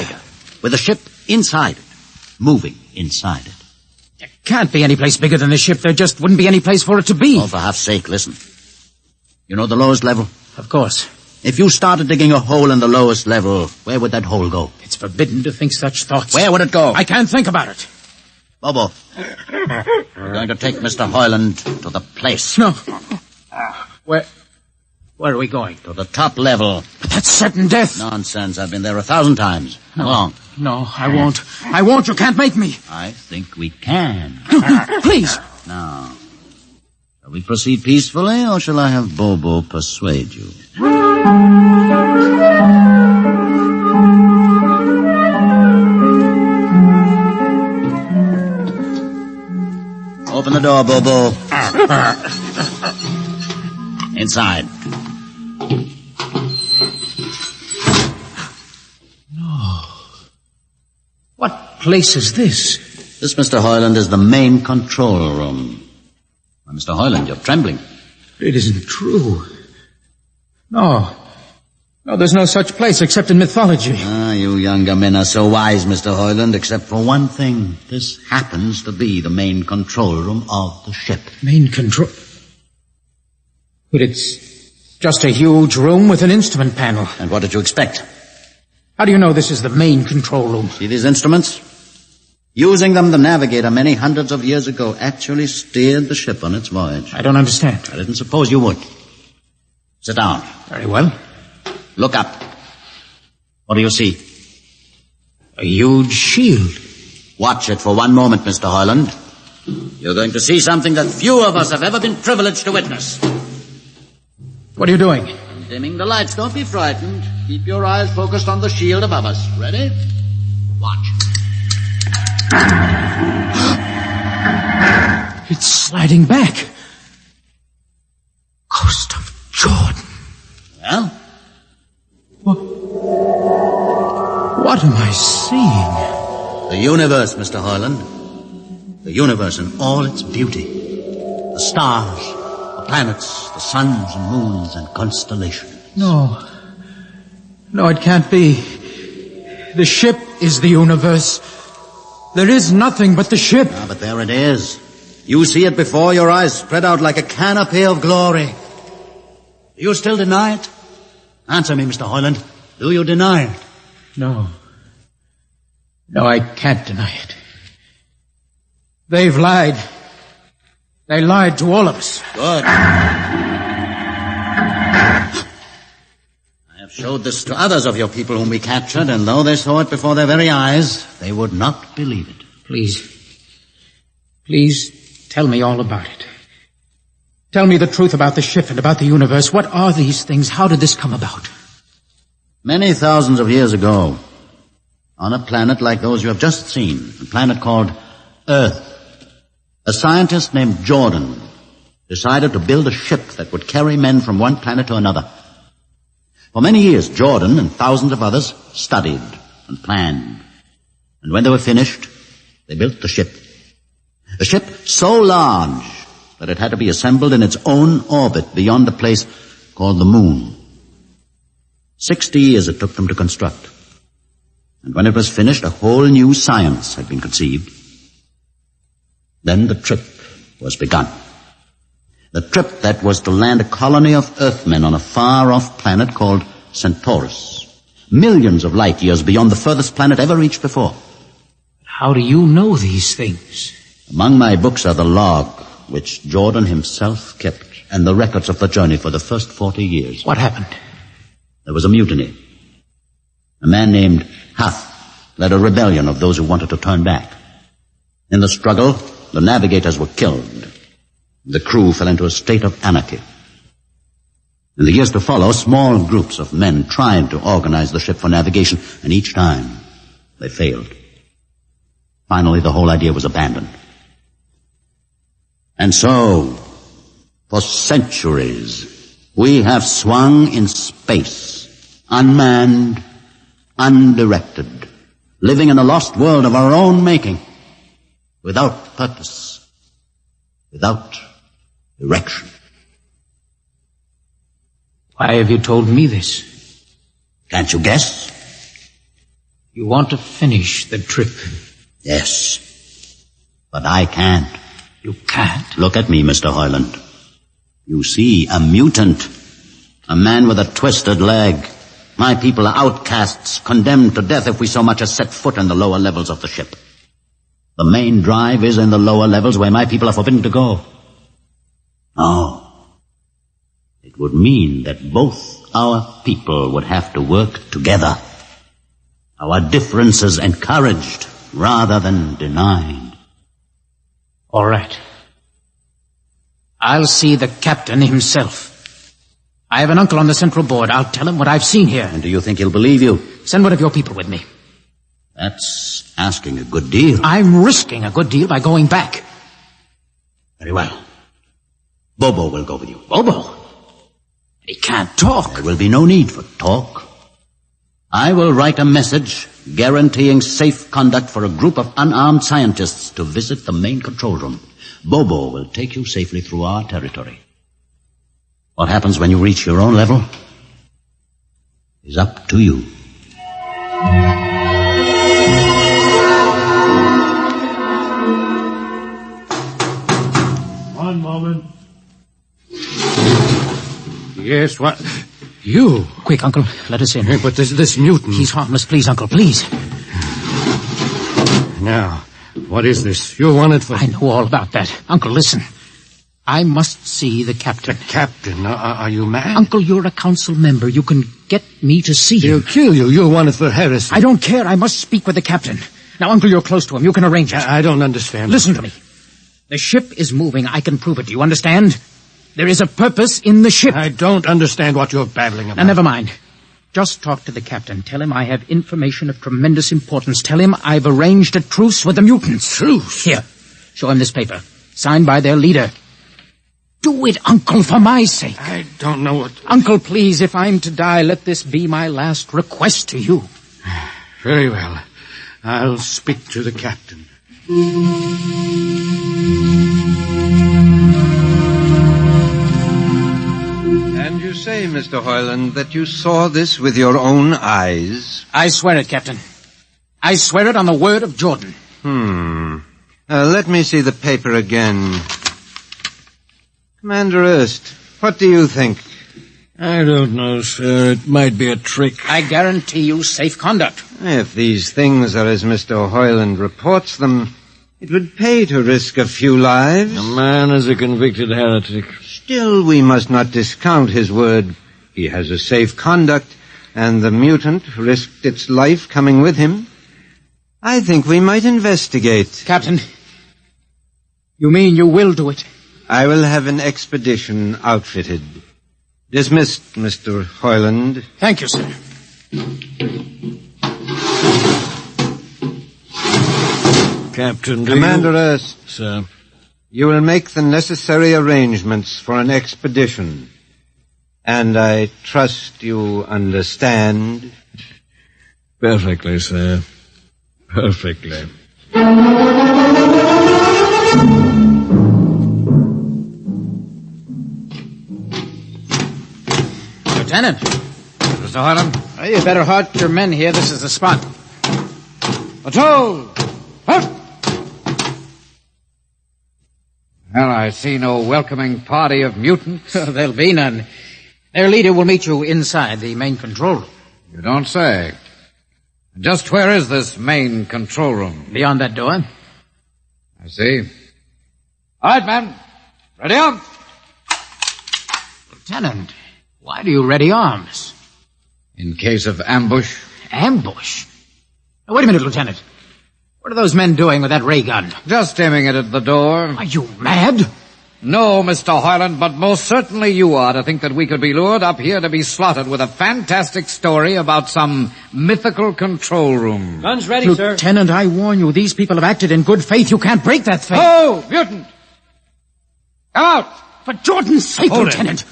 B: With the ship inside it, moving inside it.
X: There can't be any place bigger than the ship. There just wouldn't be any place for it to be.
B: Oh, for half's sake, listen. You know the lowest level?
X: Of course.
B: If you started digging a hole in the lowest level, where would that hole go?
X: It's forbidden to think such thoughts.
B: Where would it go?
X: I can't think about it.
B: Bobo, we're going to take Mr. Hoyland to the place.
X: No. Where are we going?
B: To the top level.
X: But that's certain death.
B: Nonsense. I've been there 1,000 times. How long?
X: No, I won't. I won't. You can't make me.
B: I think we can.
X: Please.
B: Now, shall we proceed peacefully, or shall I have Bobo persuade you? Open the door, Bobo. Inside.
X: No. What place is this?
B: This, Mr. Hoyland, is the main control room. Why, Mr. Hoyland, you're trembling.
X: It isn't true. No, there's no such place except in mythology.
B: Ah, you younger men are so wise, Mr. Hoyland, except for one thing. This happens to be the main control room of the ship.
X: Main control? But it's just a huge room with an instrument panel.
B: And what did you expect?
X: How do you know this is the main control room?
B: See these instruments? Using them, the navigator many hundreds of years ago actually steered the ship on its voyage.
X: I don't understand.
B: I didn't suppose you would. Sit down.
X: Very well.
B: Look up. What do you see?
X: A huge shield.
B: Watch it for one moment, Mr. Hoyland. You're going to see something that few of us have ever been privileged to witness.
X: What are you doing?
B: I'm dimming the lights. Don't be frightened. Keep your eyes focused on the shield above us. Ready? Watch.
X: It's sliding back. Ghost of Jordan.
B: Well?
X: What am I seeing?
B: The universe, Mr. Hoyland. The universe in all its beauty. The stars, the planets, the suns and moons and constellations.
X: No, it can't be. The ship is the universe. There is nothing but the ship.
B: Ah, but there it is. You see it before your eyes, spread out like a canopy of glory. Do you still deny it? Answer me, Mr. Hoyland. Do you deny it?
X: No, I can't deny it. They've lied. They lied to all of us.
B: Good. I have showed this to others of your people whom we captured, and though they saw it before their very eyes, they would not believe it.
X: Please tell me all about it. Tell me the truth about the ship and about the universe. What are these things? How did this come about?
B: Many thousands of years ago, on a planet like those you have just seen, a planet called Earth, a scientist named Jordan decided to build a ship that would carry men from one planet to another. For many years, Jordan and thousands of others studied and planned. And when they were finished, they built the ship. A ship so large that it had to be assembled in its own orbit beyond the place called the moon. 60 years it took them to construct. And when it was finished, a whole new science had been conceived. Then the trip was begun. The trip that was to land a colony of Earthmen on a far-off planet called Centaurus, millions of light years beyond the furthest planet ever reached before.
X: How do you know these things?
B: Among my books are the log, which Jordan himself kept, and the records of the journey for the first 40 years.
X: What happened?
B: There was a mutiny. A man named Huth led a rebellion of those who wanted to turn back. In the struggle, the navigators were killed. The crew fell into a state of anarchy. In the years to follow, small groups of men tried to organize the ship for navigation, and each time they failed. Finally, the whole idea was abandoned. And so, for centuries, we have swung in space, unmanned, undirected, living in a lost world of our own making, without purpose, without direction.
X: Why have you told me this?
B: Can't you guess?
X: You want to finish the trip.
B: Yes, but I can't.
X: You can't?
B: Look at me, Mr. Hoyland. You see, a mutant, a man with a twisted leg. My people are outcasts, condemned to death if we so much as set foot in the lower levels of the ship. The main drive is in the lower levels where my people are forbidden to go. No. It would mean that both our people would have to work together. Our differences encouraged rather than denied.
X: All right. I'll see the captain himself. I have an uncle on the central board. I'll tell him what I've seen here.
B: And do you think he'll believe you?
X: Send one of your people with me.
B: That's asking a good deal.
X: I'm risking a good deal by going back.
B: Very well. Bobo will go with you.
X: Bobo? He can't talk.
B: There will be no need for talk. I will write a message guaranteeing safe conduct for a group of unarmed scientists to visit the main control room. Bobo will take you safely through our territory. What happens when you reach your own level is up to you.
V: One moment.
X: Yes, what? You? Quick, Uncle, let us in.
V: Hey, but this mutant...
X: He's harmless, please, Uncle, please.
V: Now, what is this? You're wanted for...
X: I know all about that. Uncle, listen. I must see the captain.
V: The captain? Are you mad?
X: Uncle, you're a council member. You can get me to see him.
V: He'll kill you. You're wanted for heresy.
X: I don't care. I must speak with the captain. Now, Uncle, you're close to him. You can arrange it.
V: I don't understand.
X: Listen to me. The ship is moving. I can prove it. Do you understand? There is a purpose in the ship.
V: I don't understand what you're babbling about.
X: Now, never mind. Just talk to the captain. Tell him I have information of tremendous importance. Tell him I've arranged a truce with the mutants.
V: Truce?
X: Here. Show him this paper. Signed by their leader. Do it, Uncle, for my sake.
V: I don't know what...
X: Uncle, please, if I'm to die, let this be my last request to you.
V: Very well. I'll speak to the captain.
D: And you say, Mr. Hoyland, that you saw this with your own eyes?
X: I swear it, Captain. I swear it on the word of Jordan.
D: Let me see the paper again. Commander Erst, what do you think?
V: I don't know, sir. It might be a trick.
X: I guarantee you safe conduct.
D: If these things are as Mr. Hoyland reports them, It would pay to risk a few lives.
G: The man is a convicted heretic.
D: Still, we must not discount his word. He has a safe conduct, and the mutant risked its life coming with him. I think we might investigate.
X: Captain, you mean you will do it?
D: I will have an expedition outfitted. Dismissed, Mr. Hoyland.
X: Thank you, sir.
G: Captain,
D: Commander Erst.
G: Sir.
D: You will make the necessary arrangements for an expedition. And I trust you understand.
G: Perfectly, sir. Perfectly.
X: Lieutenant.
G: Mr. Harlan?
X: Well, you better halt your men here. This is the spot.
G: Patrol! Halt! Well, I see no welcoming party of mutants.
X: There'll be none. Their leader will meet you inside the main control room.
G: You don't say. Just where is this main control room?
X: Beyond that door.
G: I see. All right, men. Ready up.
X: Lieutenant, why do you ready arms?
G: In case of ambush.
X: Ambush? Now, wait a minute, Lieutenant. What are those men doing with that ray gun?
G: Just aiming it at the door.
X: Are you mad?
G: No, Mr. Hoyland, but most certainly you are to think that we could be lured up here to be slaughtered with a fantastic story about some mythical control room.
A: Guns ready, sir.
X: Lieutenant, I warn you, these people have acted in good faith. You can't break that faith.
G: Oh, mutant! Come out!
X: For Jordan's sake,
G: Hold
X: Lieutenant.
G: It.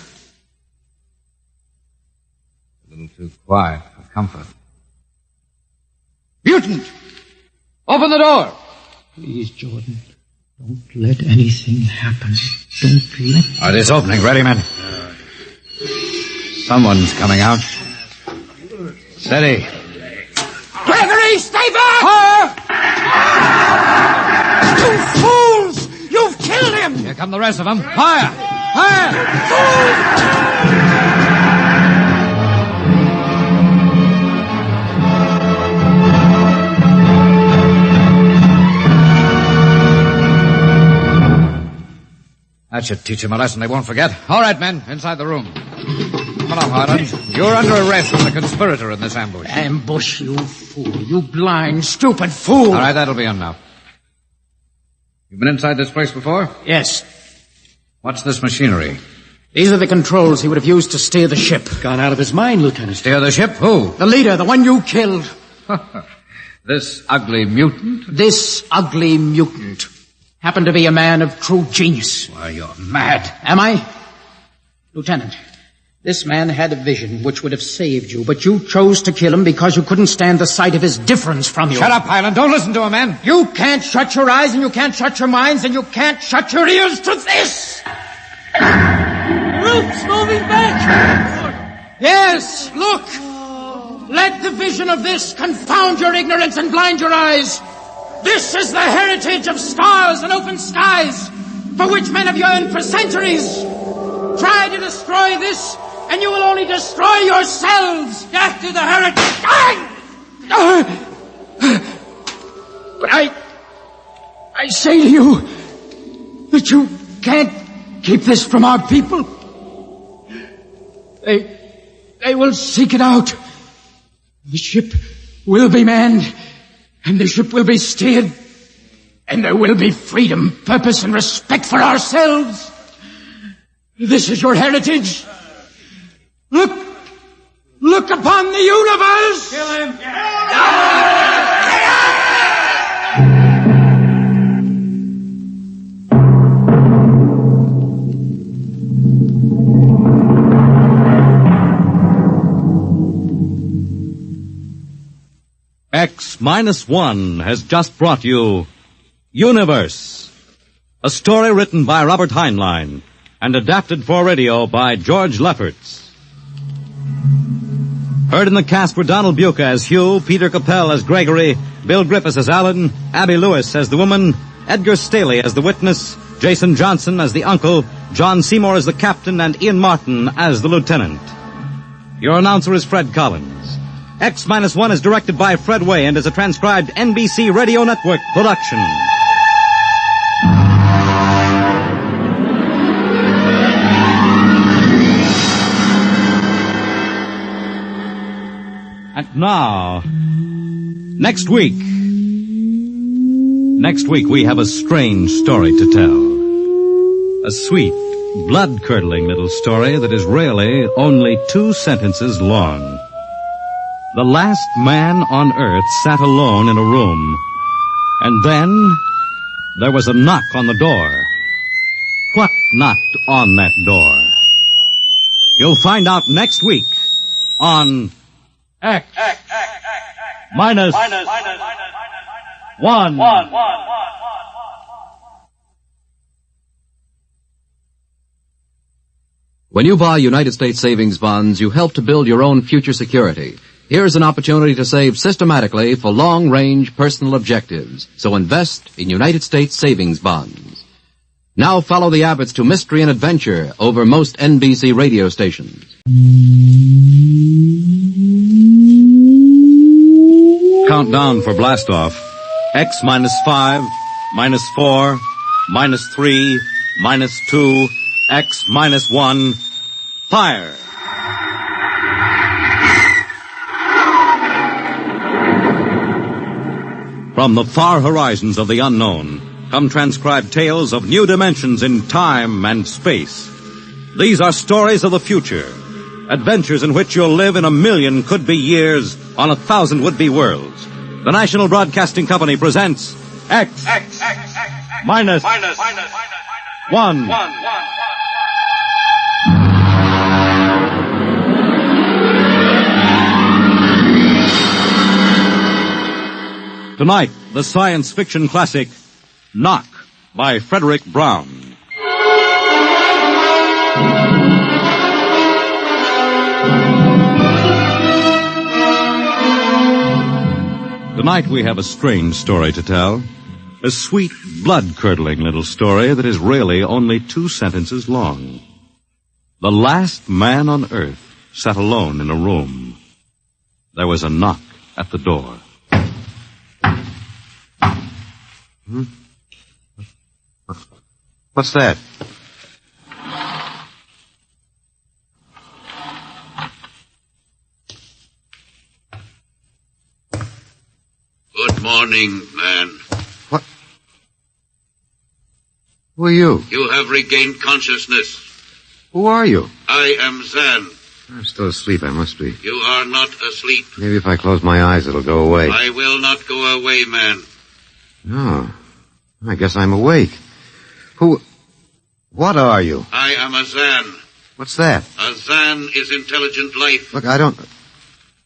G: A little too quiet for comfort. Mutant! Open the door!
X: Please, Jordan. Don't let anything happen. Don't let...
G: All right, it's opening. Ready, men? Someone's coming out. Steady.
W: Gregory, stay back! You fools! You've killed him!
G: Here come the rest of them. Fire! Fire! That should teach him a lesson they won't forget. All right, men, inside the room. Come along, Harlan. You're under arrest as a conspirator in this ambush.
X: Ambush, you fool. You blind, stupid fool.
G: All right, that'll be enough. You've been inside this place before?
X: Yes.
G: What's this machinery?
X: These are the controls he would have used to steer the ship.
A: Gone out of his mind, Lieutenant.
G: Steer the ship? Who?
X: The leader, the one you killed.
G: This ugly mutant?
X: This ugly mutant happened to be a man of true genius.
G: Why, you're mad.
X: Am I? Lieutenant, this man had a vision which would have saved you, but you chose to kill him because you couldn't stand the sight of his difference from you.
G: Shut up, Highland. Don't listen to him, man.
X: You can't shut your eyes, and you can't shut your minds, and you can't shut your ears to this!
A: The roof's moving back!
X: Yes, look! Let the vision of this confound your ignorance and blind your eyes. This is the heritage of stars and open skies, for which men have yearned for centuries. Try to destroy this, and you will only destroy yourselves.
A: Back to the heritage!
X: But I say to you that you can't keep this from our people. They will seek it out. The ship will be manned, and the ship will be steered, and there will be freedom, purpose, and respect for ourselves. This is your heritage. Look upon the universe.
A: Kill him.
F: X-1 has just brought you Universe, a story written by Robert Heinlein and adapted for radio by George Lefferts. Heard in the cast were Donald Buca as Hugh, Peter Capell as Gregory, Bill Griffiths as Alan, Abby Lewis as the woman, Edgar Staley as the witness, Jason Johnson as the uncle, John Seymour as the captain, and Ian Martin as the lieutenant. Your announcer is Fred Collins. X-1 is directed by Fred Way and is a transcribed NBC Radio Network production. And now, next week we have a strange story to tell. A sweet, blood-curdling little story that is really only 2 sentences long. The last man on earth sat alone in a room. And then there was a knock on the door. What knocked on that door? You'll find out next week on X minus 1.
C: When you buy United States savings bonds, you help to build your own future security. Here's an opportunity to save systematically for long-range personal objectives. So invest in United States savings bonds. Now follow the Abbotts to mystery and adventure over most NBC radio stations.
F: Countdown for blastoff. X minus 5, minus 4, minus 3, minus 2, X minus 1. Fire! From the far horizons of the unknown come transcribed tales of new dimensions in time and space. These are stories of the future, adventures in which you'll live in 1,000,000 could-be years on 1,000 would-be worlds. The National Broadcasting Company presents X minus 1. Tonight, the science fiction classic, Knock, by Frederick Brown. Tonight we have a strange story to tell. A sweet, blood-curdling little story that is really only 2 sentences long. The last man on earth sat alone in a room. There was a knock at the door.
D: What's that?
J: Good morning, man.
D: What? Who are you?
J: You have regained consciousness.
D: Who are you?
J: I am Zan.
D: I'm still asleep, I must be.
J: You are not asleep.
D: Maybe if I close my eyes, it'll go away.
J: I will not go away, man.
D: No. I guess I'm awake. What are you?
J: I am a Zan.
D: What's that?
J: A Zan is intelligent life.
D: Look,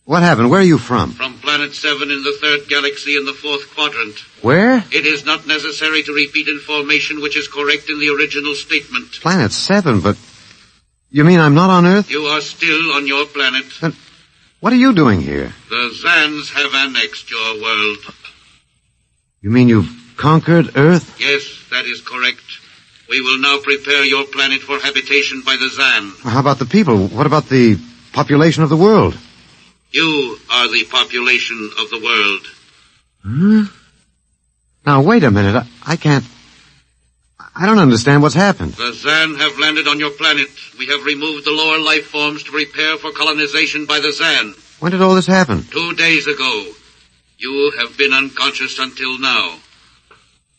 D: what happened? Where are you from?
J: From Planet 7 in the 3rd galaxy in the 4th quadrant.
D: Where?
J: It is not necessary to repeat information which is correct in the original statement.
D: Planet 7, but... You mean I'm not on Earth?
J: You are still on your planet.
D: Then what are you doing here?
J: The Zans have annexed your world.
D: You mean you've conquered Earth?
J: Yes, that is correct. We will now prepare your planet for habitation by the Zan.
D: How about the people? What about the population of the world?
J: You are the population of the world.
D: Huh? Now, wait a minute. I don't understand what's happened.
J: The Zan have landed on your planet. We have removed the lower life forms to prepare for colonization by the Zan.
D: When did all this happen?
J: 2 days ago. You have been unconscious until now.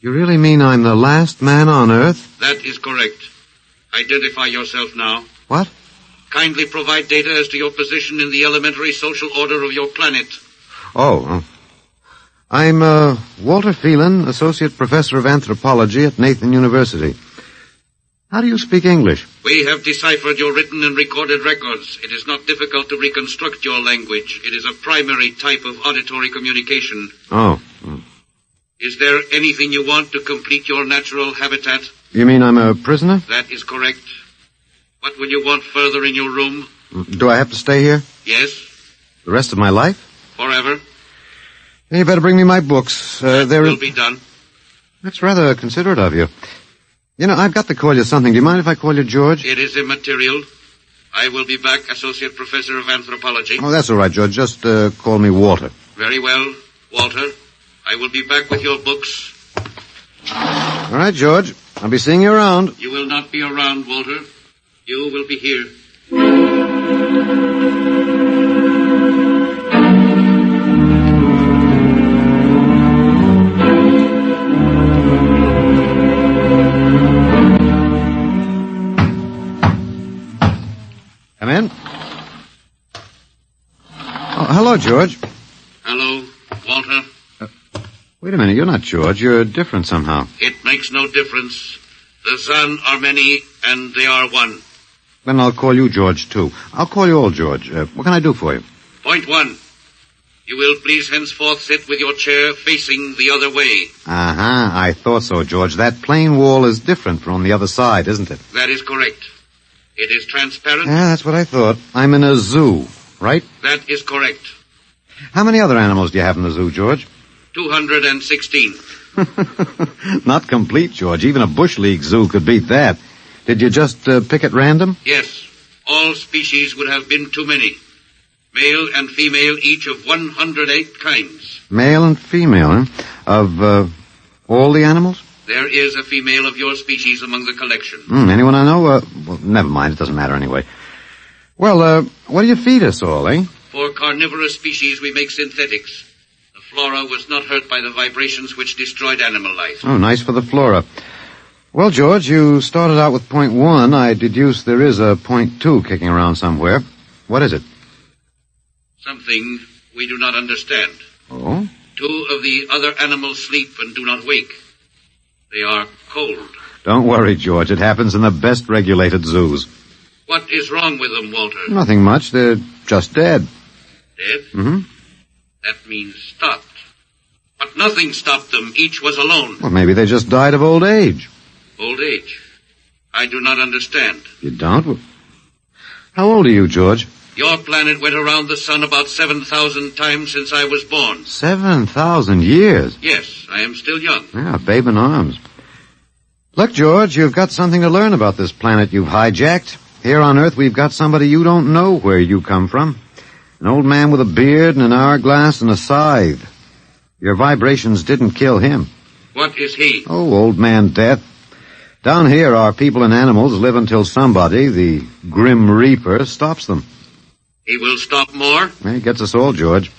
D: You really mean I'm the last man on Earth?
J: That is correct. Identify yourself now.
D: What?
J: Kindly provide data as to your position in the elementary social order of your planet.
D: I'm Walter Phelan, Associate Professor of Anthropology at Nathan University. How do you speak English?
J: We have deciphered your written and recorded records. It is not difficult to reconstruct your language. It is a primary type of auditory communication.
D: Oh.
J: Is there anything you want to complete your natural habitat?
D: You mean I'm a prisoner?
J: That is correct. What will you want further in your room?
D: Do I have to stay here?
J: Yes.
D: The rest of my life?
J: Forever.
D: You better bring me my books.
J: That will be done.
D: That's rather considerate of you. You know, I've got to call you something. Do you mind if I call you George?
J: It is immaterial. I will be back, Associate Professor of Anthropology.
D: Oh, that's all right, George. Just call me Walter.
J: Very well, Walter. I will be back with your books.
D: All right, George. I'll be seeing you around.
J: You will not be around, Walter. You will be here.
D: Come in. Oh, hello, George.
J: Hello, Walter.
D: Wait a minute, you're not George. You're different somehow.
J: It makes no difference. The Zan are many, and they are one.
D: Then I'll call you George, too. I'll call you old George. What can I do for you?
J: Point 1. You will please henceforth sit with your chair facing the other way.
D: Uh-huh, I thought so, George. That plain wall is different from the other side, isn't it?
J: That is correct. It is transparent.
D: Yeah, that's what I thought. I'm in a zoo, right?
J: That is correct.
D: How many other animals do you have in the zoo, George?
J: 216.
D: Not complete, George. Even a Bush League zoo could beat that. Did you just pick at random?
J: Yes. All species would have been too many. Male and female, each of 108 kinds.
D: Male and female, huh? Of all the animals?
J: There is a female of your species among the collection.
D: Anyone I know? Well, never mind. It doesn't matter anyway. Well, what do you feed us all, eh?
J: For carnivorous species, we make synthetics. The flora was not hurt by the vibrations which destroyed animal life.
D: Oh, nice for the flora. Well, George, you started out with point 1. I deduce there is a point 2 kicking around somewhere. What is it?
J: Something we do not understand.
D: Oh?
J: 2 of the other animals sleep and do not wake. They are cold.
D: Don't worry, George. It happens in the best regulated zoos.
J: What is wrong with them, Walter?
D: Nothing much. They're just dead.
J: Dead?
D: Mm-hmm.
J: That means stopped. But nothing stopped them. Each was alone.
D: Well, maybe they just died of old age.
J: Old age? I do not understand.
D: You don't? How old are you, George?
J: Your planet went around the sun about 7,000 times since I was born.
D: 7,000 years?
J: Yes, I am still young.
D: Yeah, babe in arms. Look, George, you've got something to learn about this planet you've hijacked. Here on Earth, we've got somebody you don't know where you come from. An old man with a beard and an hourglass and a scythe. Your vibrations didn't kill him.
J: What is he?
D: Oh, old man Death. Down here, our people and animals live until somebody, the Grim Reaper, stops them.
J: He will stop more?
D: He gets us all, George.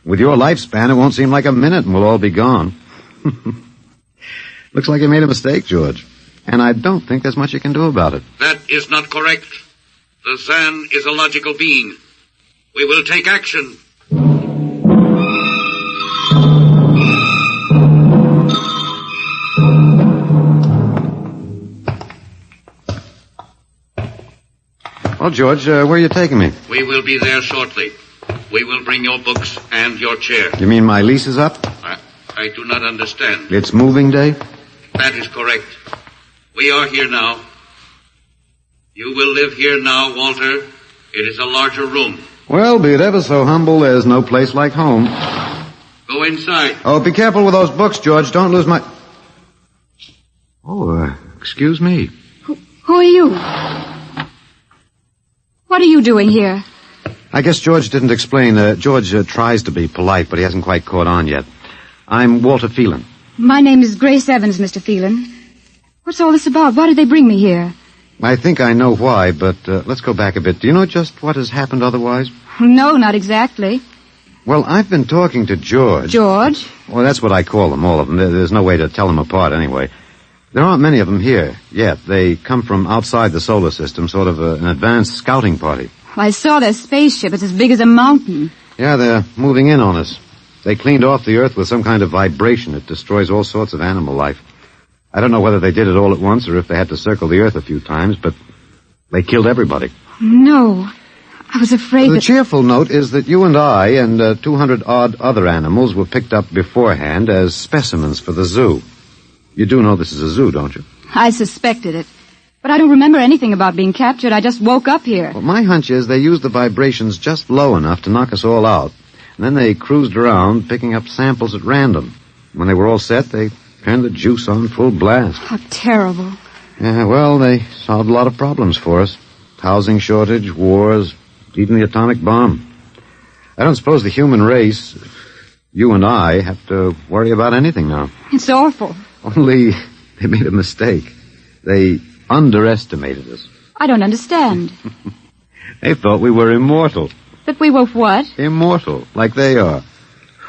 D: With your lifespan, it won't seem like a minute and we'll all be gone. Looks like you made a mistake, George. And I don't think there's much you can do about it.
J: That is not correct. The Zan is a logical being. We will take action.
D: Well, George, where are you taking me?
J: We will be there shortly. We will bring your books and your chair.
D: You mean my lease is up?
J: I do not understand.
D: It's moving day?
J: That is correct. We are here now. You will live here now, Walter. It is a larger room.
D: Well, be it ever so humble, there's no place like home.
J: Go inside.
D: Oh, be careful with those books, George. Don't lose my... Oh, excuse me.
I: Who are you? What are you doing here?
D: I guess George didn't explain. George tries to be polite, but he hasn't quite caught on yet. I'm Walter Phelan.
I: My name is Grace Evans, Mr. Phelan. What's all this about? Why did they bring me here?
D: I think I know why, but let's go back a bit. Do you know just what has happened otherwise?
I: No, not exactly.
D: Well, I've been talking to George.
I: George?
D: Well, that's what I call them, all of them. There's no way to tell them apart anyway. There aren't many of them here yet. They come from outside the solar system, sort of an advanced scouting party.
I: I saw their spaceship. It's as big as a mountain.
D: Yeah, they're moving in on us. They cleaned off the Earth with some kind of vibration. It destroys all sorts of animal life. I don't know whether they did it all at once or if they had to circle the Earth a few times, but they killed everybody.
I: No. I was afraid
D: The cheerful note is that you and I and 200-odd other animals were picked up beforehand as specimens for the zoo. You do know this is a zoo, don't you?
I: I suspected it. But I don't remember anything about being captured. I just woke up here.
D: Well, my hunch is they used the vibrations just low enough to knock us all out. And then they cruised around, picking up samples at random. When they were all set, they turned the juice on full blast.
I: How terrible.
D: Yeah, well, they solved a lot of problems for us. Housing shortage, wars, even the atomic bomb. I don't suppose the human race, you and I, have to worry about anything now.
I: It's awful.
D: Only they made a mistake. They underestimated us.
I: I don't understand.
D: They thought we were immortal.
I: That we were what?
D: Immortal, like they are.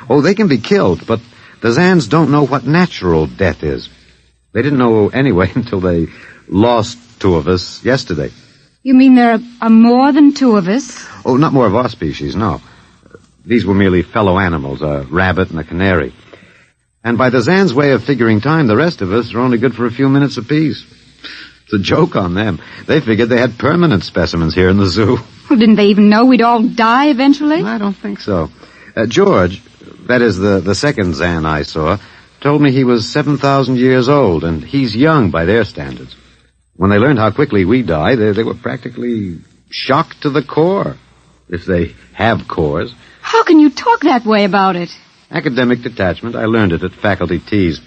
D: Oh, they can be killed, but the Zans don't know what natural death is. They didn't know anyway until they lost 2 of us yesterday.
I: You mean there are more than two of us?
D: Oh, not more of our species, no. These were merely fellow animals, a rabbit and a canary. And by the Zan's way of figuring time, the rest of us are only good for a few minutes apiece. It's a joke on them. They figured they had permanent specimens here in the zoo.
I: Well, didn't they even know we'd all die eventually?
D: I don't think so. George, that is the second Zan I saw, told me he was 7,000 years old, and he's young by their standards. When they learned how quickly we die, they were practically shocked to the core, if they have cores.
I: How can you talk that way about it?
D: Academic detachment. I learned it at faculty teas.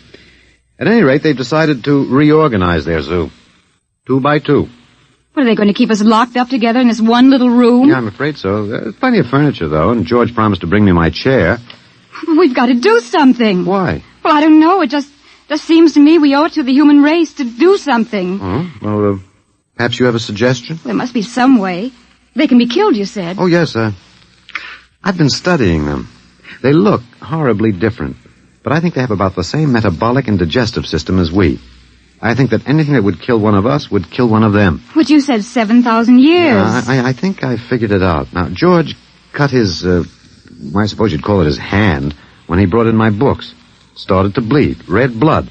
D: At any rate, they've decided to reorganize their zoo. 2 by 2.
I: What, are they going to keep us locked up together in this one little room?
D: Yeah, I'm afraid so. There's plenty of furniture, though, and George promised to bring me my chair.
I: We've got to do something.
D: Why?
I: Well, I don't know. It just seems to me we owe it to the human race to do something.
D: Oh, well, perhaps you have a suggestion?
I: There must be some way. They can be killed, you said.
D: Oh, yes, I've been studying them. They look horribly different, but I think they have about the same metabolic and digestive system as we. I think that anything that would kill one of us would kill one of them.
I: But you said 7,000 years.
D: I think I figured it out. Now, George cut his, I suppose you'd call it his hand, when he brought in my books. Started to bleed, red blood.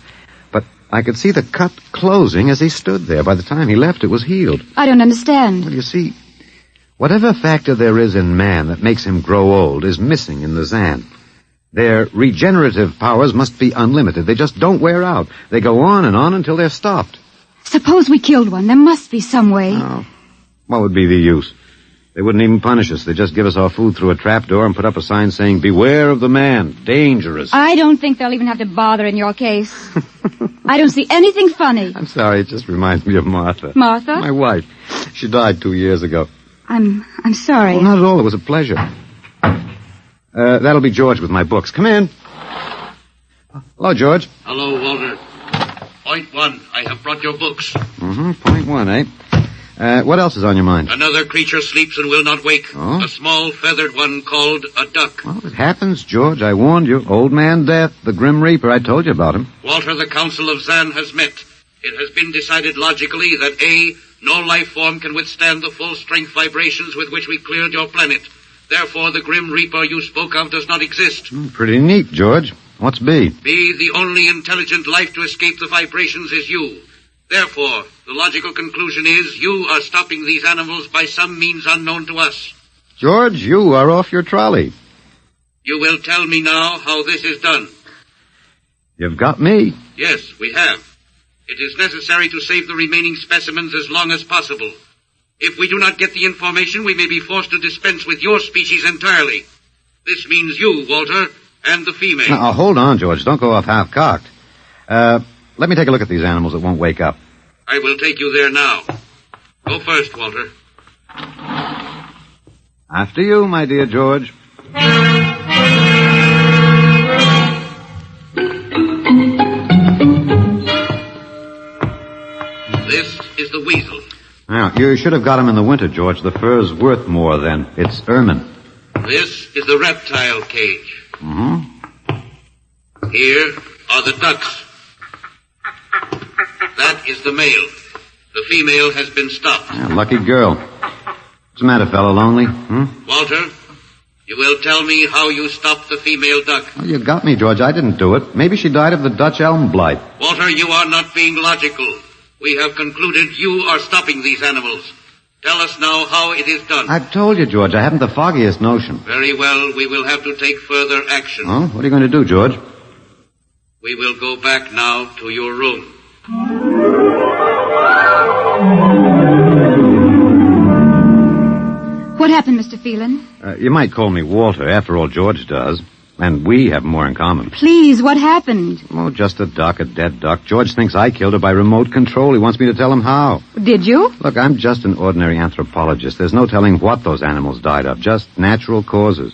D: But I could see the cut closing as he stood there. By the time he left, it was healed.
I: I don't understand.
D: Well, you see, whatever factor there is in man that makes him grow old is missing in the Zan. Their regenerative powers must be unlimited. They just don't wear out. They go on and on until they're stopped.
I: Suppose we killed one. There must be some way.
D: Oh, what would be the use? They wouldn't even punish us. They'd just give us our food through a trapdoor and put up a sign saying, "Beware of the man. Dangerous."
I: I don't think they'll even have to bother in your case. I don't see anything funny.
D: I'm sorry. It just reminds me of Martha.
I: Martha?
D: My wife. She died 2 years ago.
I: I'm sorry.
D: Well, not at all. It was a pleasure. That'll be George with my books. Come in. Hello, George.
J: Hello, Walter. Point 1, I have brought your books.
D: Point 1, eh? What else is on your mind?
J: Another creature sleeps and will not wake.
D: Oh?
J: A small feathered one called a duck.
D: Well, it happens, George. I warned you. Old Man Death, the Grim Reaper. I told you about him.
J: Walter, the Council of Zan has met. It has been decided logically that A, no life form can withstand the full strength vibrations with which we cleared your planet. Therefore, the Grim Reaper you spoke of does not exist.
D: Pretty neat, George. What's B?
J: B, the only intelligent life to escape the vibrations is you. Therefore, the logical conclusion is you are stopping these animals by some means unknown to us.
D: George, you are off your trolley.
J: You will tell me now how this is done.
D: You've got me.
J: Yes, we have. It is necessary to save the remaining specimens as long as possible. If we do not get the information, we may be forced to dispense with your species entirely. This means you, Walter, and the female.
D: Now, hold on, George. Don't go off half-cocked. Let me take a look at these animals that won't wake up.
J: I will take you there now. Go first, Walter.
D: After you, my dear George.
J: This is the weasel.
D: Now, you should have got him in the winter, George. The fur's worth more then. It's ermine.
J: This is the reptile cage. Here are the ducks. That is the male. The female has been stopped.
D: Yeah, lucky girl. What's the matter, fellow? Lonely?
J: Walter, you will tell me how you stopped the female duck.
D: Oh, you got me, George. I didn't do it. Maybe she died of the Dutch elm blight.
J: Walter, you are not being logical. We have concluded you are stopping these animals. Tell us now how it is done.
D: I've told you, George. I haven't the foggiest notion.
J: Very well. We will have to take further action.
D: Oh, what are you going to do, George?
J: We will go back now to your room.
I: What happened, Mr. Phelan?
D: You might call me Walter. After all, George does. And we have more in common.
I: Please, what happened?
D: Oh, just a duck, a dead duck. George thinks I killed her by remote control. He wants me to tell him how.
I: Did you?
D: Look, I'm just an ordinary anthropologist. There's no telling what those animals died of. Just natural causes.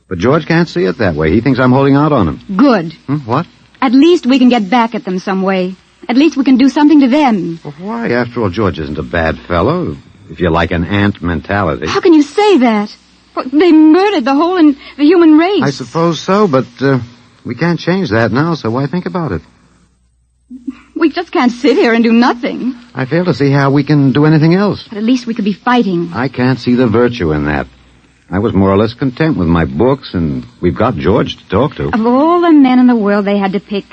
D: But George can't see it that way. He thinks I'm holding out on him.
I: Good.
D: What?
I: At least we can get back at them some way. At least we can do something to them.
D: Well, why? After all, George isn't a bad fellow. If you like an ant mentality.
I: How can you say that? Well, they murdered the human race.
D: I suppose so, but we can't change that now, so why think about it?
I: We just can't sit here and do nothing.
D: I fail to see how we can do anything else.
I: But at least we could be fighting.
D: I can't see the virtue in that. I was more or less content with my books, and we've got George to talk to.
I: Of all the men in the world they had to pick,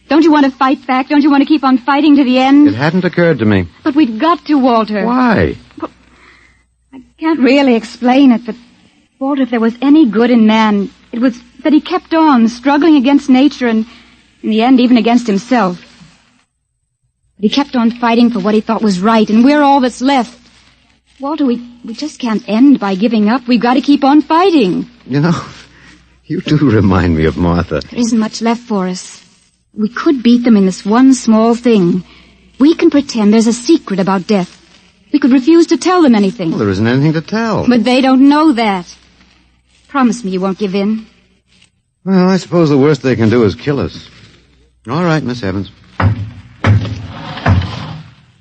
I: don't you want to fight back? Don't you want to keep on fighting to the end?
D: It hadn't occurred to me.
I: But we've got to, Walter.
D: Why?
I: Well, I can't really explain it, but, Walter, if there was any good in man, it was that he kept on struggling against nature and, in the end, even against himself. But he kept on fighting for what he thought was right, and we're all that's left. Walter, we just can't end by giving up. We've got to keep on fighting.
D: You know, you do remind me of Martha.
I: There isn't much left for us. We could beat them in this one small thing. We can pretend there's a secret about death. We could refuse to tell them anything.
D: Well, there isn't anything to tell.
I: But they don't know that. Promise me you won't give in.
D: Well, I suppose the worst they can do is kill us. All right, Miss Evans.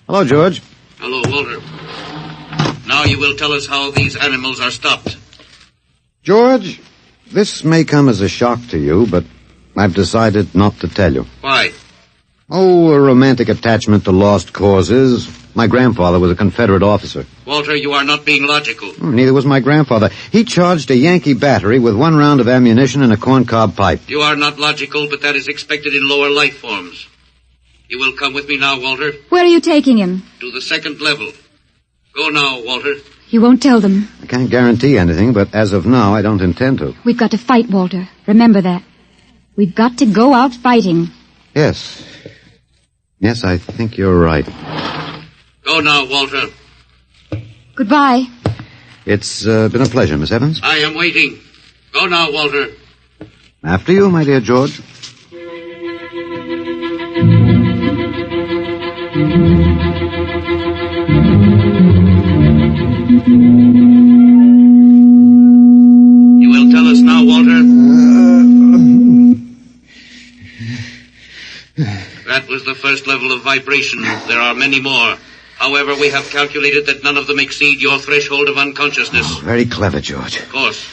D: Hello, George.
J: Hello, Walter. Now you will tell us how these animals are stopped.
D: George, this may come as a shock to you, but I've decided not to tell you.
J: Why?
D: Oh, a romantic attachment to lost causes. My grandfather was a Confederate officer.
J: Walter, you are not being logical.
D: Neither was my grandfather. He charged a Yankee battery with 1 round of ammunition and a corncob pipe.
J: You are not logical, but that is expected in lower life forms. You will come with me now, Walter.
I: Where are you taking him?
J: To the 2nd level. Go now, Walter.
I: You won't tell them.
D: I can't guarantee anything, but as of now, I don't intend to.
I: We've got to fight, Walter. Remember that. We've got to go out fighting.
D: Yes. Yes, I think you're right.
J: Go now, Walter.
I: Goodbye.
D: It's been a pleasure, Miss Evans.
J: I am waiting. Go now, Walter.
D: After you, my dear George.
J: You will tell us now, Walter? That was the 1st level of vibration. There are many more. However, we have calculated that none of them exceed your threshold of unconsciousness.
D: Oh, very clever, George.
J: Of course.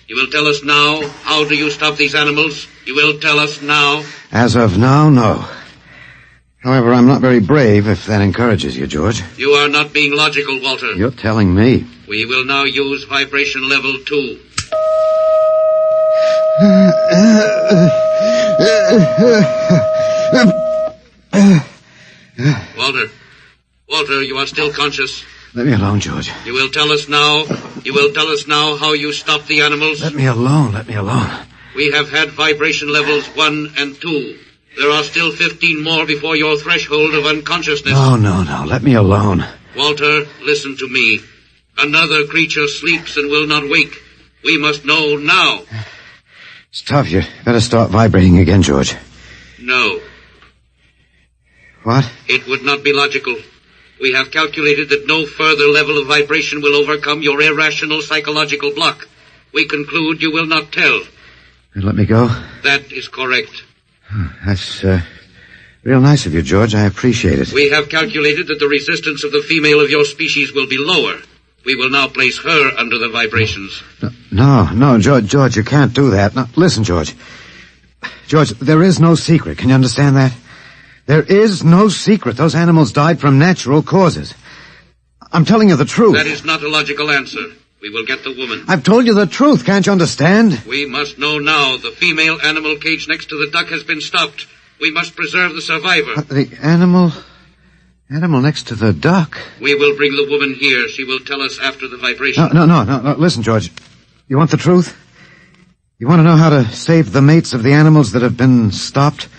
J: You will tell us now, how do you stop these animals? You will tell us now?
D: As of now, no. However, I'm not very brave, if that encourages you, George.
J: You are not being logical, Walter.
D: You're telling me.
J: We will now use vibration level 2. Walter, you are still conscious.
D: Let me alone, George.
J: You will tell us now how you stop the animals?
D: Let me alone.
J: We have had vibration levels 1 and 2. There are still 15 more before your threshold of unconsciousness.
D: No, let me alone.
J: Walter, listen to me. Another creature sleeps and will not wake. We must know now.
D: It's tough. You better start vibrating again, George.
J: No.
D: What?
J: It would not be logical. We have calculated that no further level of vibration will overcome your irrational psychological block. We conclude you will not tell.
D: Let me go?
J: That is correct.
D: That's, real nice of you, George. I appreciate it.
J: We have calculated that the resistance of the female of your species will be lower. We will now place her under the vibrations.
D: No, George, you can't do that. Now, listen, George. George, there is no secret. Can you understand that? There is no secret. Those animals died from natural causes. I'm telling you the truth.
J: That is not a logical answer. We will get the woman.
D: I've told you the truth. Can't you understand?
J: We must know now. The female animal cage next to the duck has been stopped. We must preserve the survivor.
D: The animal next to the duck?
J: We will bring the woman here. She will tell us after the vibration.
D: No. Listen, George. You want the truth? You want to know how to save the mates of the animals that have been stopped?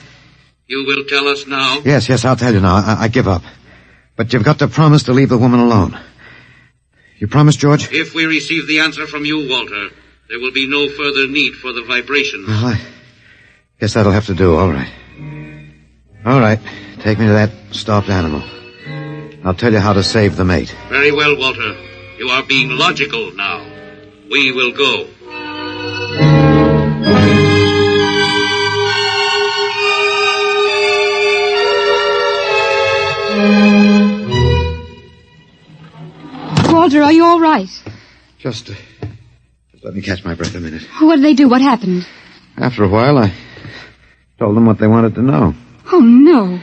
J: You will tell us now?
D: Yes, I'll tell you now. I give up. But you've got to promise to leave the woman alone. You promise, George?
J: If we receive the answer from you, Walter, there will be no further need for the vibrations.
D: Well, I guess that'll have to do. All right. Take me to that stopped animal. I'll tell you how to save the mate.
J: Very well, Walter. You are being logical now. We will go.
I: Walter, are you all right?
D: Just let me catch my breath a minute.
I: What did they do? What happened?
D: After a while, I told them what they wanted to know.
I: Oh, no.